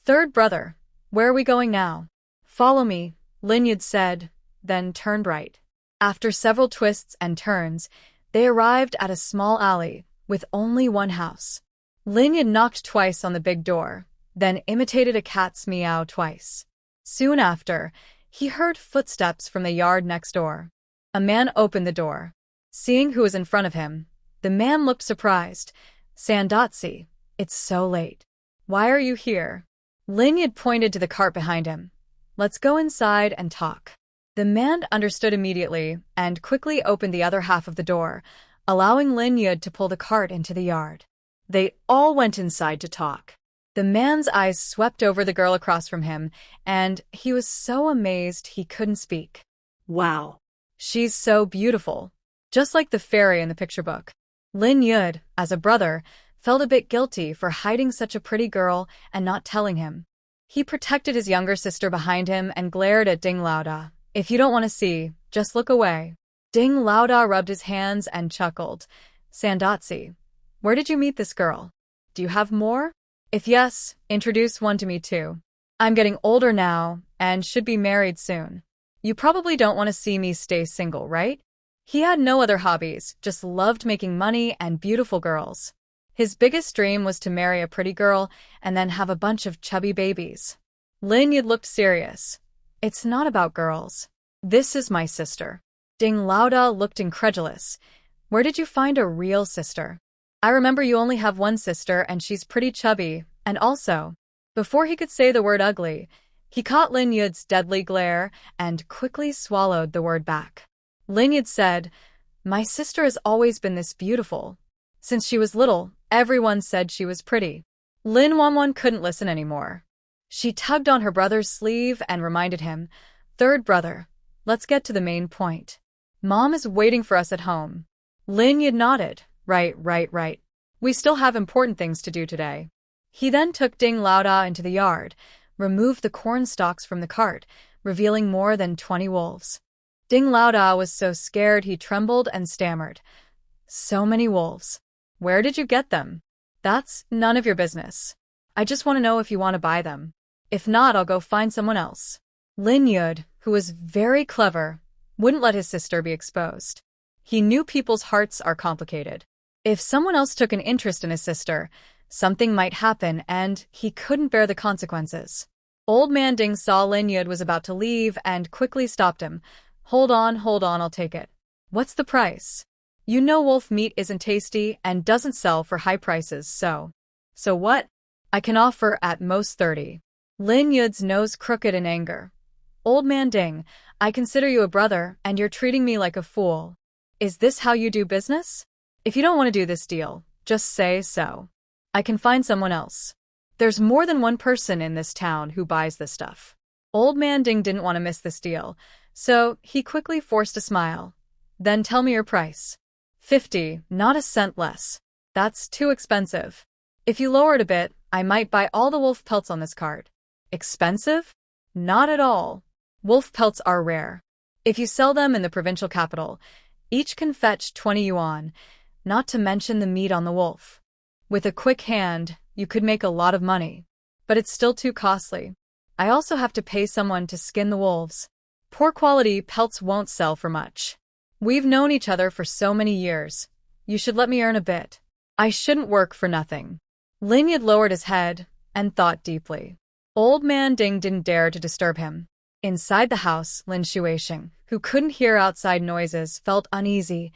"Third brother, where are we going now?" "Follow me," Lin Yud said, then turned right. After several twists and turns, they arrived at a small alley with only one house. Lin Yud knocked twice on the big door, then imitated a cat's meow twice. Soon after, he heard footsteps from the yard next door. A man opened the door. Seeing who was in front of him, the man looked surprised. "Sandatsi, it's so late. Why are you here?" Lin Yud pointed to the cart behind him. "Let's go inside and talk." The man understood immediately and quickly opened the other half of the door, allowing Lin Yud to pull the cart into the yard. They all went inside to talk. The man's eyes swept over the girl across from him, and he was so amazed he couldn't speak. "Wow. She's so beautiful. Just like the fairy in the picture book." Lin Yud, as a brother, felt a bit guilty for hiding such a pretty girl and not telling him. He protected his younger sister behind him and glared at Ding Laoda. "If you don't want to see, just look away." Ding Laoda rubbed his hands and chuckled. "Sandatsi, where did you meet this girl? Do you have more? If yes, introduce one to me too. I'm getting older now and should be married soon. You probably don't want to see me stay single, right?" He had no other hobbies, just loved making money and beautiful girls. His biggest dream was to marry a pretty girl and then have a bunch of chubby babies. Lin Yud looked serious. "It's not about girls. This is my sister." Ding Laoda looked incredulous. "Where did you find a real sister? I remember you only have one sister and she's pretty chubby, and also..." Before he could say the word ugly, he caught Lin Yud's deadly glare and quickly swallowed the word back. Lin Yud said, "My sister has always been this beautiful. Since she was little, everyone said she was pretty." Lin Wanwan couldn't listen anymore. She tugged on her brother's sleeve and reminded him, "Third brother, let's get to the main point. Mom is waiting for us at home." Lin Yud nodded. Right. We still have important things to do today." He then took Ding Laoda into the yard, removed the corn stalks from the cart, revealing more than 20 wolves. Ding Laoda was so scared he trembled and stammered. "So many wolves. Where did you get them?" "That's none of your business. I just want to know if you want to buy them. If not, I'll go find someone else." Lin Yud, who was very clever, wouldn't let his sister be exposed. He knew people's hearts are complicated. If someone else took an interest in his sister, something might happen and he couldn't bear the consequences. Old Man Ding saw Lin Yud was about to leave and quickly stopped him. Hold on, I'll take it." "What's the price? You know wolf meat isn't tasty and doesn't sell for high prices, so..." "So what?" "I can offer at most 30. Lin Yud's nose crooked in anger. "Old Man Ding, I consider you a brother and you're treating me like a fool. Is this how you do business? If you don't want to do this deal, just say so. I can find someone else. There's more than one person in this town who buys this stuff." Old Man Ding didn't want to miss this deal, so he quickly forced a smile. "Then tell me your price." 50, not a cent less. That's too expensive. If you lower it a bit, I might buy all the wolf pelts on this cart." "Expensive? Not at all. Wolf pelts are rare. If you sell them in the provincial capital, each can fetch 20 yuan, not to mention the meat on the wolf. With a quick hand, you could make a lot of money. But it's still too costly. I also have to pay someone to skin the wolves. Poor quality pelts won't sell for much. We've known each other for so many years. You should let me earn a bit. I shouldn't work for nothing." Lin Yud lowered his head and thought deeply. Old Man Ding didn't dare to disturb him. Inside the house, Lin Shuixing, who couldn't hear outside noises, felt uneasy.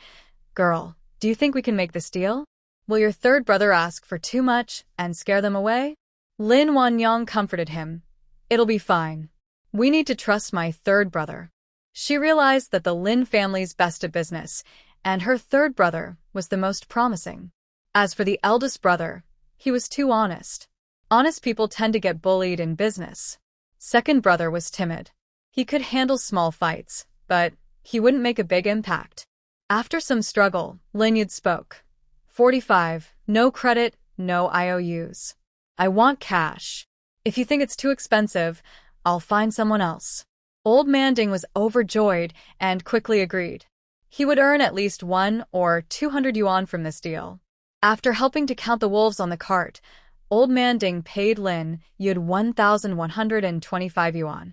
"Girl, do you think we can make this deal? Will your third brother ask for too much and scare them away?" Lin Wanyang comforted him. It'll be fine. We need to trust my third brother. She realized that the Lin family's best at business, and her third brother was the most promising. As for the eldest brother, he was too honest. Honest people tend to get bullied in business. Second brother was timid. He could handle small fights, but he wouldn't make a big impact. After some struggle, Lin Yud spoke. 45, no credit, no IOUs. I want cash. If you think it's too expensive, I'll find someone else. Old Man Ding was overjoyed and quickly agreed. He would earn at least 1 or 200 yuan from this deal. After helping to count the wolves on the cart, Old Man Ding paid Lin Yud 1,125 yuan.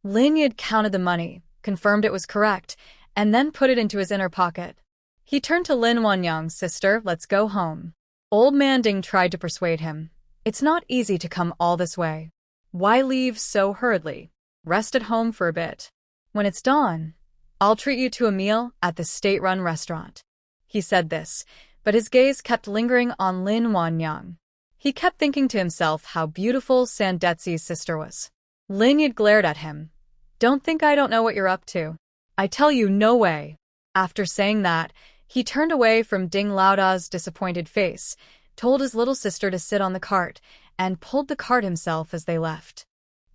Lin Yud counted the money, confirmed it was correct, and then put it into his inner pocket. He turned to Lin Wanyang, sister, let's go home. Old Man Ding tried to persuade him. It's not easy to come all this way. Why leave so hurriedly? Rest at home for a bit. When it's dawn, I'll treat you to a meal at the state-run restaurant. He said this, but his gaze kept lingering on Lin Wanyang. He kept thinking to himself how beautiful Sandetzi's sister was. Lin Yud glared at him. Don't think I don't know what you're up to. I tell you, no way. After saying that, he turned away from Ding Laoda's disappointed face, told his little sister to sit on the cart, and pulled the cart himself as they left.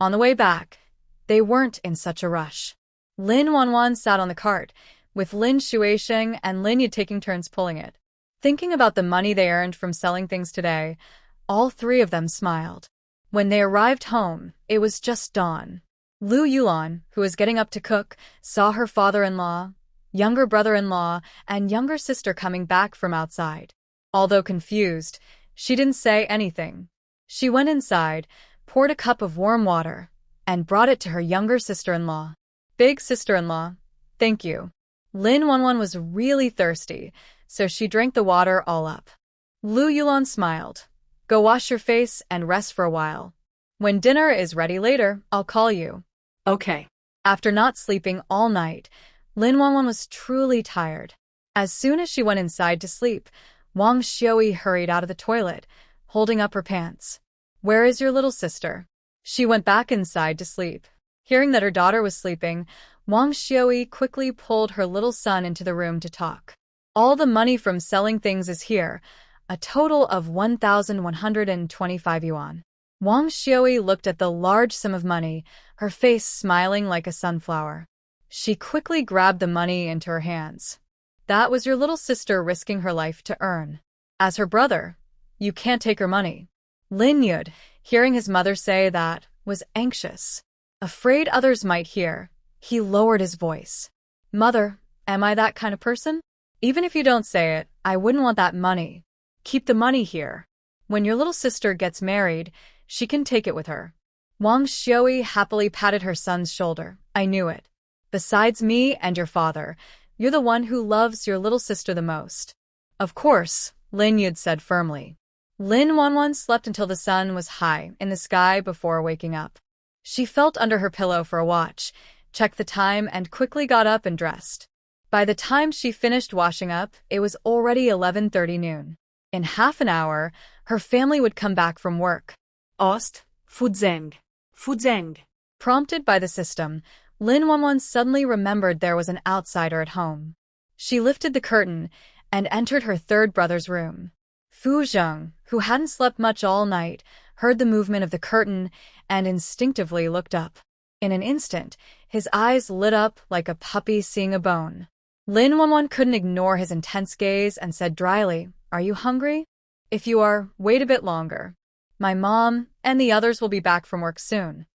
On the way back, they weren't in such a rush. Lin Wanwan sat on the cart, with Lin Shuisheng and Lin Yud taking turns pulling it. Thinking about the money they earned from selling things today, all three of them smiled. When they arrived home, it was just dawn. Lu Yulan, who was getting up to cook, saw her father-in-law, younger brother-in-law, and younger sister coming back from outside. Although confused, she didn't say anything. She went inside, poured a cup of warm water, and brought it to her younger sister-in-law. Big sister-in-law, thank you. Lin Wanwan was really thirsty, so she drank the water all up. Lu Yulan smiled. Go wash your face and rest for a while. When dinner is ready later, I'll call you. Okay. After not sleeping all night, Lin Wanwan was truly tired. As soon as she went inside to sleep, Wang Xiui hurried out of the toilet, holding up her pants. Where is your little sister? She went back inside to sleep. Hearing that her daughter was sleeping, Wang Xiui quickly pulled her little son into the room to talk. All the money from selling things is here, a total of 1,125 yuan. Wang Xiui looked at the large sum of money, her face smiling like a sunflower. She quickly grabbed the money into her hands. That was your little sister risking her life to earn. As her brother, you can't take her money. Lin Yud, hearing his mother say that, was anxious. Afraid others might hear, he lowered his voice. Mother, am I that kind of person? Even if you don't say it, I wouldn't want that money. Keep the money here. When your little sister gets married, she can take it with her. Wang Xiui happily patted her son's shoulder. I knew it. Besides me and your father, you're the one who loves your little sister the most. Of course, Lin Yud said firmly. Lin Wanwan slept until the sun was high in the sky before waking up. She felt under her pillow for a watch, checked the time, and quickly got up and dressed. By the time she finished washing up, it was already 11:30 noon. In half an hour, her family would come back from work. Ost, Fudzeng. Fudzeng. Prompted by the system, Lin Wanwan suddenly remembered there was an outsider at home. She lifted the curtain and entered her third brother's room. Fu Zheng, who hadn't slept much all night, heard the movement of the curtain and instinctively looked up. In an instant, his eyes lit up like a puppy seeing a bone. Lin Wanwan couldn't ignore his intense gaze and said dryly, Are you hungry? If you are, wait a bit longer. My mom and the others will be back from work soon.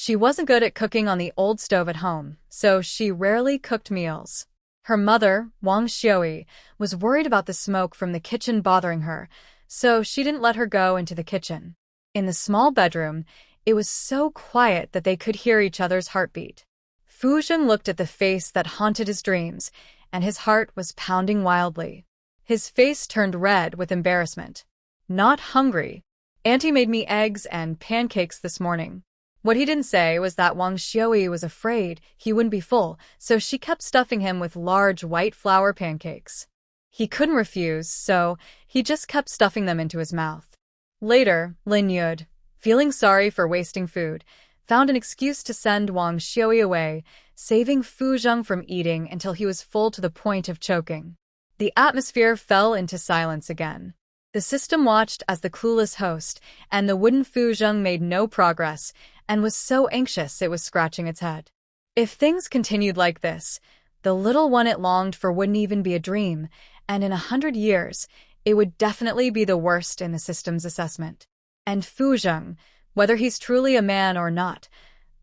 She wasn't good at cooking on the old stove at home, so she rarely cooked meals. Her mother, Wang Xiui, was worried about the smoke from the kitchen bothering her, so she didn't let her go into the kitchen. In the small bedroom, it was so quiet that they could hear each other's heartbeat. Fu Zheng looked at the face that haunted his dreams, and his heart was pounding wildly. His face turned red with embarrassment. Not hungry. Auntie made me eggs and pancakes this morning. What he didn't say was that Wang Xiui was afraid he wouldn't be full, so she kept stuffing him with large white flour pancakes. He couldn't refuse, so he just kept stuffing them into his mouth. Later, Lin Yud, feeling sorry for wasting food, found an excuse to send Wang Xiui away, saving Fu Zheng from eating until he was full to the point of choking. The atmosphere fell into silence again. The system watched as the clueless host and the wooden Fu Zheng made no progress and was so anxious it was scratching its head. If things continued like this, the little one it longed for wouldn't even be a dream, and in 100 years, it would definitely be the worst in the system's assessment. And Fu Zheng, whether he's truly a man or not,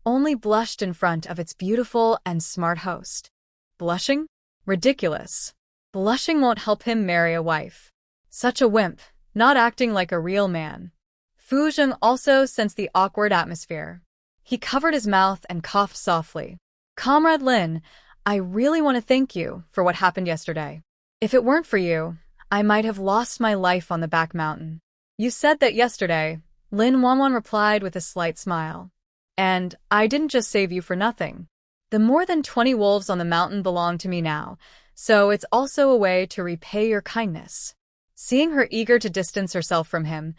only blushed in front of its beautiful and smart host. Blushing? Ridiculous. Blushing won't help him marry a wife. Such a wimp, not acting like a real man. Fu Zheng also sensed the awkward atmosphere. He covered his mouth and coughed softly. Comrade Lin, I really want to thank you for what happened yesterday. If it weren't for you, I might have lost my life on the back mountain. You said that yesterday, Lin Wanwan replied with a slight smile. And I didn't just save you for nothing. The more than 20 wolves on the mountain belong to me now, so it's also a way to repay your kindness. Seeing her eager to distance herself from him,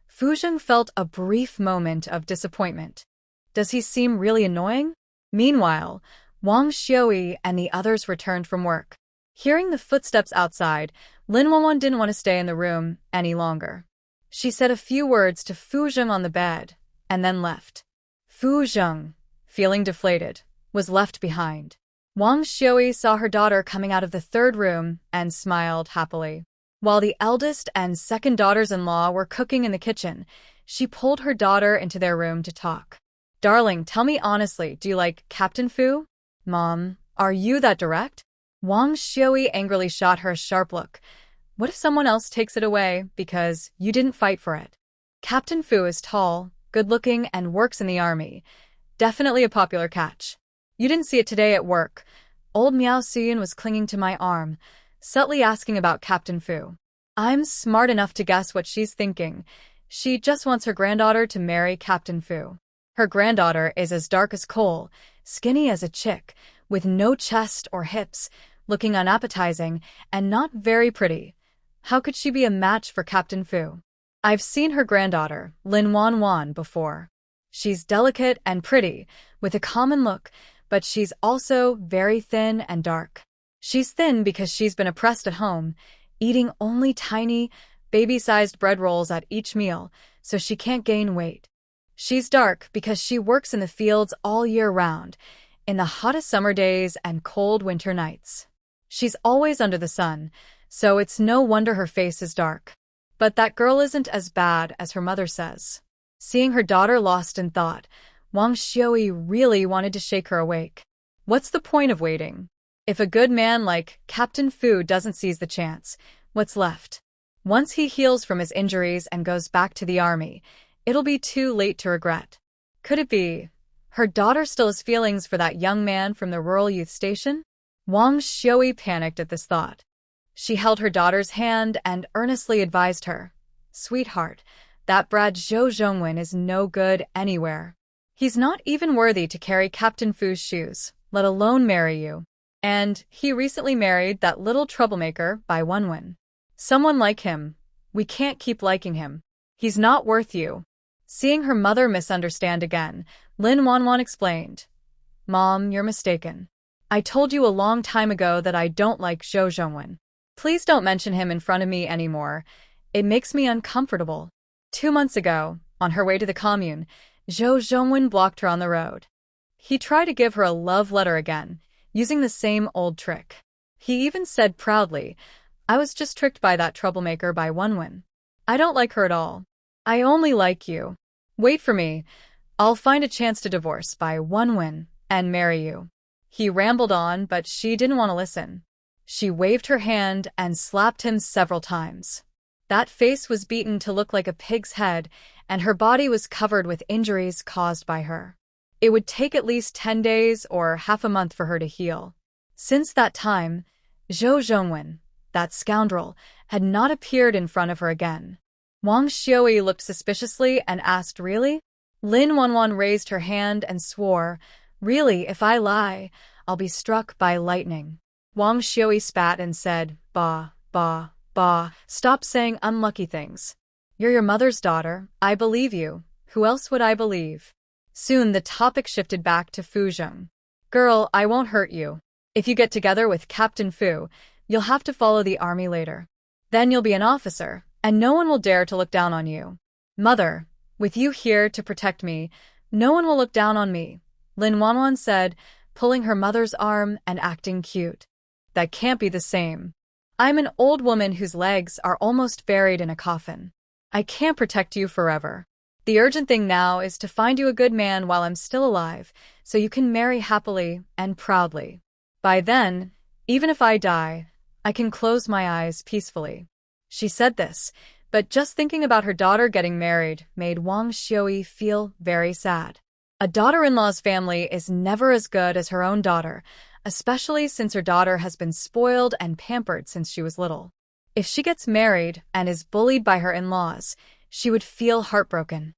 Fu Zheng felt a brief moment of disappointment. Does he seem really annoying? Meanwhile, Wang Xiui and the others returned from work. Hearing the footsteps outside, Lin Wanwan didn't want to stay in the room any longer. She said a few words to Fu Zheng on the bed, and then left. Fu Zheng, feeling deflated, was left behind. Wang Xiui saw her daughter coming out of the third room and smiled happily. While the eldest and second daughters-in-law were cooking in the kitchen, she pulled her daughter into their room to talk. Darling, tell me honestly, do you like Captain Fu? Mom, are you that direct? Wang Xiui angrily shot her a sharp look. What if someone else takes it away because you didn't fight for it? Captain Fu is tall, good-looking, and works in the army. Definitely a popular catch. You didn't see it today at work. Old Miao Xian was clinging to my arm, subtly asking about Captain Fu. I'm smart enough to guess what she's thinking. She just wants her granddaughter to marry Captain Fu. Her granddaughter is as dark as coal, skinny as a chick, with no chest or hips, looking unappetizing, and not very pretty. How could she be a match for Captain Fu? I've seen her granddaughter, Lin Wanwan, before. She's delicate and pretty, with a common look, but she's also very thin and dark. She's thin because she's been oppressed at home, eating only tiny, baby-sized bread rolls at each meal, so she can't gain weight. She's dark because she works in the fields all year round, in the hottest summer days and cold winter nights. She's always under the sun, so it's no wonder her face is dark. But that girl isn't as bad as her mother says. Seeing her daughter lost in thought, Wang Xiui really wanted to shake her awake. What's the point of waiting? If a good man like Captain Fu doesn't seize the chance, what's left? Once he heals from his injuries and goes back to the army, it'll be too late to regret. Could it be her daughter still has feelings for that young man from the rural youth station? Wang Xiui panicked at this thought. She held her daughter's hand and earnestly advised her, "Sweetheart, that brat Zhou Zhongwen is no good anywhere. He's not even worthy to carry Captain Fu's shoes, let alone marry you. And he recently married that little troublemaker Bai Wenwen. Someone like him, we can't keep liking him. He's not worth you." Seeing her mother misunderstand again, Lin Wanwan explained, "Mom, you're mistaken. I told you a long time ago that I don't like Zhou Zhongwen. Please don't mention him in front of me anymore. It makes me uncomfortable." 2 months ago, on her way to the commune, Zhou Zhongwen blocked her on the road. He tried to give her a love letter again, using the same old trick. He even said proudly, "I was just tricked by that troublemaker Bai Wenwen. I don't like her at all. I only like you. Wait for me. I'll find a chance to divorce Bai Wenwen and marry you." He rambled on, but she didn't want to listen. She waved her hand and slapped him several times. That face was beaten to look like a pig's head, and her body was covered with injuries caused by her. It would take at least 10 days or half a month for her to heal. Since that time, Zhou Zhongwen, that scoundrel, had not appeared in front of her again. Wang Xiui looked suspiciously and asked, "Really?" Lin Wanwan raised her hand and swore, "Really, if I lie, I'll be struck by lightning." Wang Xiui spat and said, "Bah, bah, bah, stop saying unlucky things. You're your mother's daughter, I believe you. Who else would I believe? Soon the topic shifted back to Fu Zheng. Girl, I won't hurt you. If you get together with Captain Fu, you'll have to follow the army later. Then you'll be an officer, and no one will dare to look down on you. Mother, with you here to protect me, no one will look down on me, Lin Wanwan said, pulling her mother's arm and acting cute. That can't be the same. I'm an old woman whose legs are almost buried in a coffin. I can't protect you forever. The urgent thing now is to find you a good man while I'm still alive, so you can marry happily and proudly. By then, even if I die, I can close my eyes peacefully. She said this, but just thinking about her daughter getting married made Wang Xiui feel very sad. A daughter-in-law's family is never as good as her own daughter, especially since her daughter has been spoiled and pampered since she was little. If she gets married and is bullied by her in-laws, she would feel heartbroken.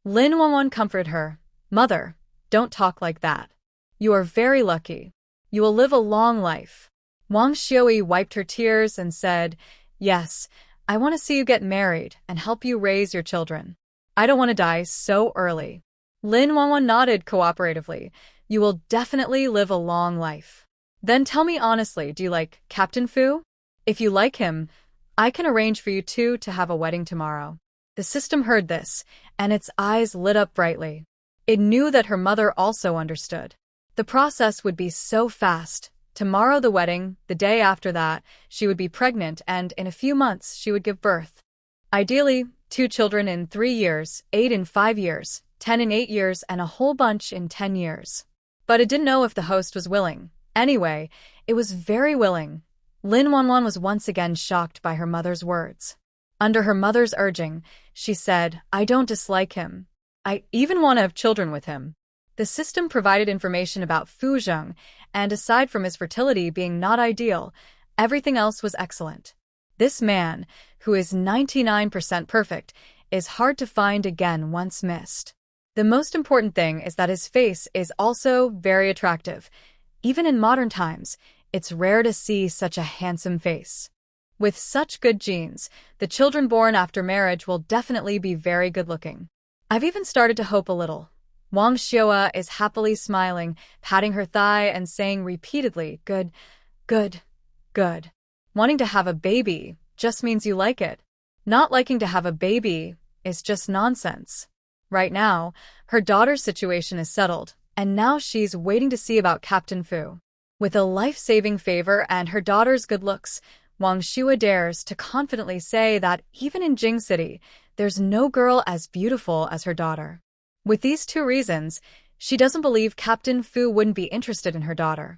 Lin Wanwan comforted her. Mother, don't talk like that. You are very lucky. You will live a long life. Wang Xiui wiped her tears and said, Yes, I want to see you get married and help you raise your children. I don't want to die so early. Lin Wanwan nodded cooperatively. You will definitely live a long life. Then tell me honestly, do you like Captain Fu? If you like him, I can arrange for you two to have a wedding tomorrow. The system heard this, and its eyes lit up brightly. It knew that her mother also understood. The process would be so fast. Tomorrow the wedding, the day after that, she would be pregnant, and in a few months she would give birth. Ideally, 2 children in 3 years, 8 in 5 years, 10 in 8 years, and a whole bunch in 10 years. But it didn't know if the host was willing. Anyway, it was very willing. Lin Wanwan was once again shocked by her mother's words. Under her mother's urging, she said, I don't dislike him. I even want to have children with him. The system provided information about Fu Zheng, and aside from his fertility being not ideal, everything else was excellent. This man, who is 99% perfect, is hard to find again once missed. The most important thing is that his face is also very attractive. Even in modern times, it's rare to see such a handsome face. With such good genes, the children born after marriage will definitely be very good-looking. I've even started to hope a little. Wang Xiua is happily smiling, patting her thigh and saying repeatedly, good, good, good. Wanting to have a baby just means you like it. Not liking to have a baby is just nonsense. Right now, her daughter's situation is settled, and now she's waiting to see about Captain Fu. With a life-saving favor and her daughter's good looks, Wang Xiua dares to confidently say that even in Jing City, there's no girl as beautiful as her daughter. With these 2 reasons, she doesn't believe Captain Fu wouldn't be interested in her daughter.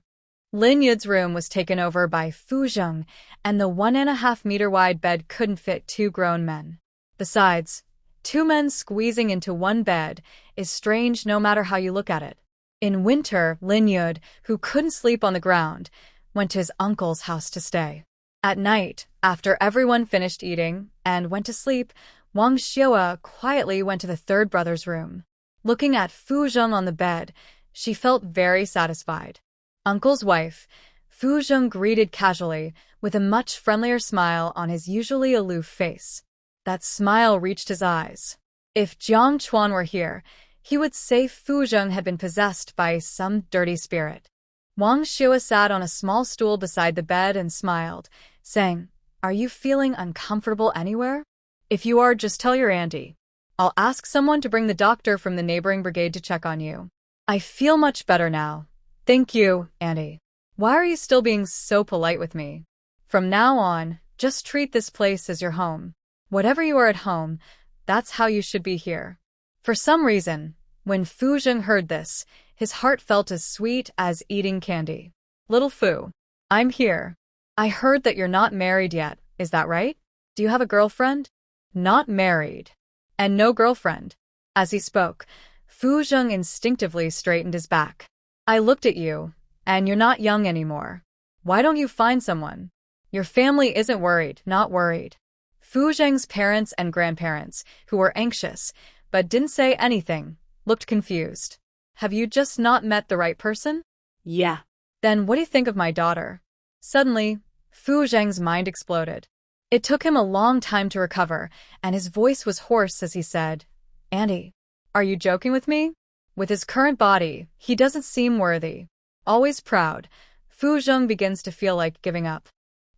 Lin Yud's room was taken over by Fu Zheng, and the 1.5-meter-wide bed couldn't fit 2 grown men. Besides, 2 men squeezing into one bed is strange no matter how you look at it. In winter, Lin Yud, who couldn't sleep on the ground, went to his uncle's house to stay. At night, after everyone finished eating and went to sleep, Wang Xiua quietly went to the 3rd brother's room. Looking at Fu Zheng on the bed, she felt very satisfied. Uncle's wife, Fu Zheng greeted casually, with a much friendlier smile on his usually aloof face. That smile reached his eyes. If Jiang Chuan were here, he would say Fu Zheng had been possessed by some dirty spirit. Wang Xiua sat on a small stool beside the bed and smiled, saying, Are you feeling uncomfortable anywhere? If you are, just tell your auntie. I'll ask someone to bring the doctor from the neighboring brigade to check on you. I feel much better now. Thank you, auntie. Why are you still being so polite with me? From now on, just treat this place as your home. Whatever you are at home, that's how you should be here. For some reason, when Fu Zheng heard this, his heart felt as sweet as eating candy. Little Fu, I'm here. I heard that you're not married yet, is that right? Do you have a girlfriend? Not married. And no girlfriend. As he spoke, Fu Zheng instinctively straightened his back. I looked at you, and you're not young anymore. Why don't you find someone? Your family isn't worried, not worried. Fu Zheng's parents and grandparents, who were anxious, but didn't say anything, looked confused. Have you just not met the right person? Yeah. Then what do you think of my daughter? Suddenly, Fu Zheng's mind exploded. It took him a long time to recover, and his voice was hoarse as he said, Auntie, Are you joking with me? With his current body, he doesn't seem worthy. Always proud, Fu Zheng begins to feel like giving up.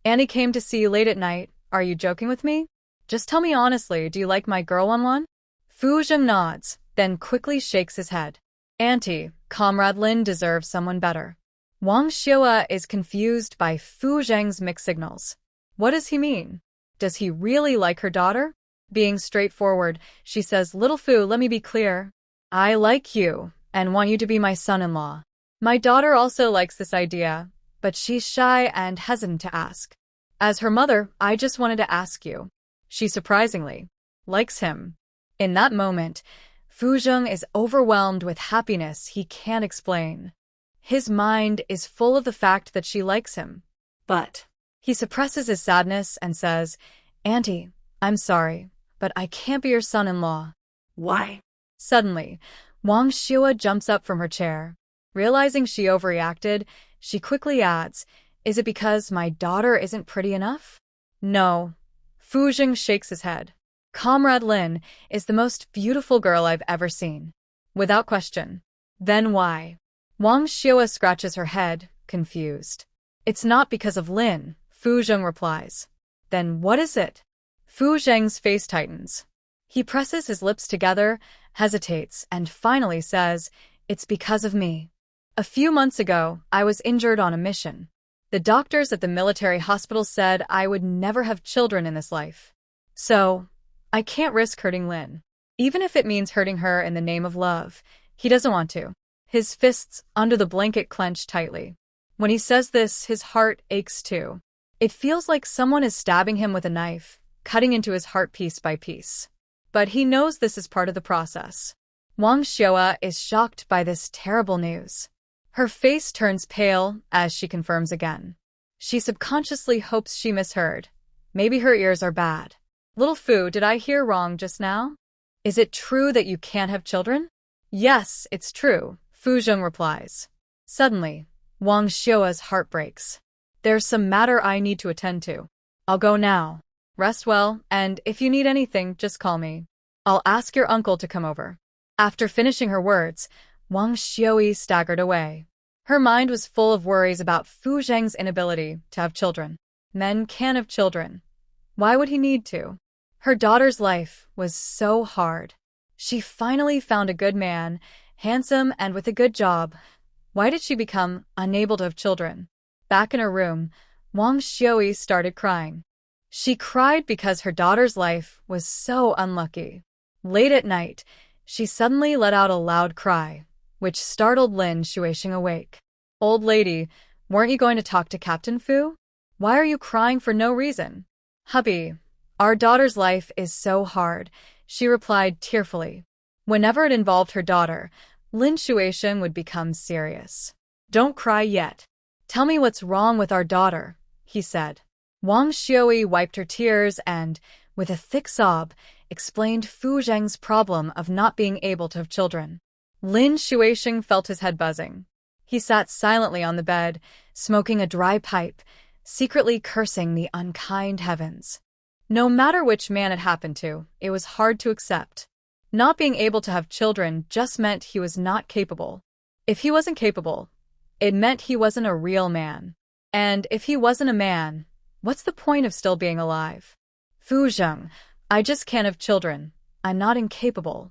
Annie came to see you late at night. Are you joking with me? Just tell me honestly, do you like my girl One? Fu Zheng nods, then quickly shakes his head. Auntie, Comrade Lin deserves someone better. Wang Xiua is confused by Fu Zheng's mixed signals. What does he mean? Does he really like her daughter? Being straightforward, she says, Little Fu, let me be clear. I like you, and want you to be my son-in-law. My daughter also likes this idea, but she's shy and hesitant to ask. As her mother, I just wanted to ask you. She surprisingly likes him. In that moment, Fu Zheng is overwhelmed with happiness he can't explain. His mind is full of the fact that she likes him. But he suppresses his sadness and says, Auntie, I'm sorry, but I can't be your son-in-law. Why? Suddenly, Wang Xiua jumps up from her chair. Realizing she overreacted, she quickly adds, Is it because my daughter isn't pretty enough? No. Fu Zheng shakes his head. Comrade Lin is the most beautiful girl I've ever seen. Without question. Then why? Wang Xiua scratches her head, confused. It's not because of Lin, Fu Zheng replies. Then what is it? Fu Zheng's face tightens. He presses his lips together, hesitates, and finally says, It's because of me. A few months ago, I was injured on a mission. The doctors at the military hospital said I would never have children in this life. So, I can't risk hurting Lin. Even if it means hurting her in the name of love, he doesn't want to. His fists under the blanket clench tightly. When he says this, his heart aches too. It feels like someone is stabbing him with a knife, cutting into his heart piece by piece. But he knows this is part of the process. Wang Xiua is shocked by this terrible news. Her face turns pale as she confirms again. She subconsciously hopes she misheard. Maybe her ears are bad. Little Fu, did I hear wrong just now? Is it true that you can't have children? Yes, it's true, Fu Zheng replies. Suddenly, Wang Xiua's heart breaks. There's some matter I need to attend to. I'll go now. Rest well, and if you need anything, just call me. I'll ask your uncle to come over. After finishing her words, Wang Xiui staggered away. Her mind was full of worries about Fu Zheng's inability to have children. Men can have children. Why would he need to? Her daughter's life was so hard. She finally found a good man, handsome and with a good job. Why did she become unable to have children? Back in her room, Wang Xiui started crying. She cried because her daughter's life was so unlucky. Late at night, she suddenly let out a loud cry, which startled Lin Shuixing awake. Old lady, weren't you going to talk to Captain Fu? Why are you crying for no reason? Hubby, our daughter's life is so hard, she replied tearfully. Whenever it involved her daughter, Lin Shuixing would become serious. Don't cry yet. Tell me what's wrong with our daughter, he said. Wang Xiui wiped her tears and, with a thick sob, explained Fu Zheng's problem of not being able to have children. Lin Shuixing felt his head buzzing. He sat silently on the bed, smoking a dry pipe, secretly cursing the unkind heavens. No matter which man it happened to, it was hard to accept. Not being able to have children just meant he was not capable. If he wasn't capable, it meant he wasn't a real man. And if he wasn't a man, what's the point of still being alive? Fu Zheng, I just can't have children. I'm not incapable.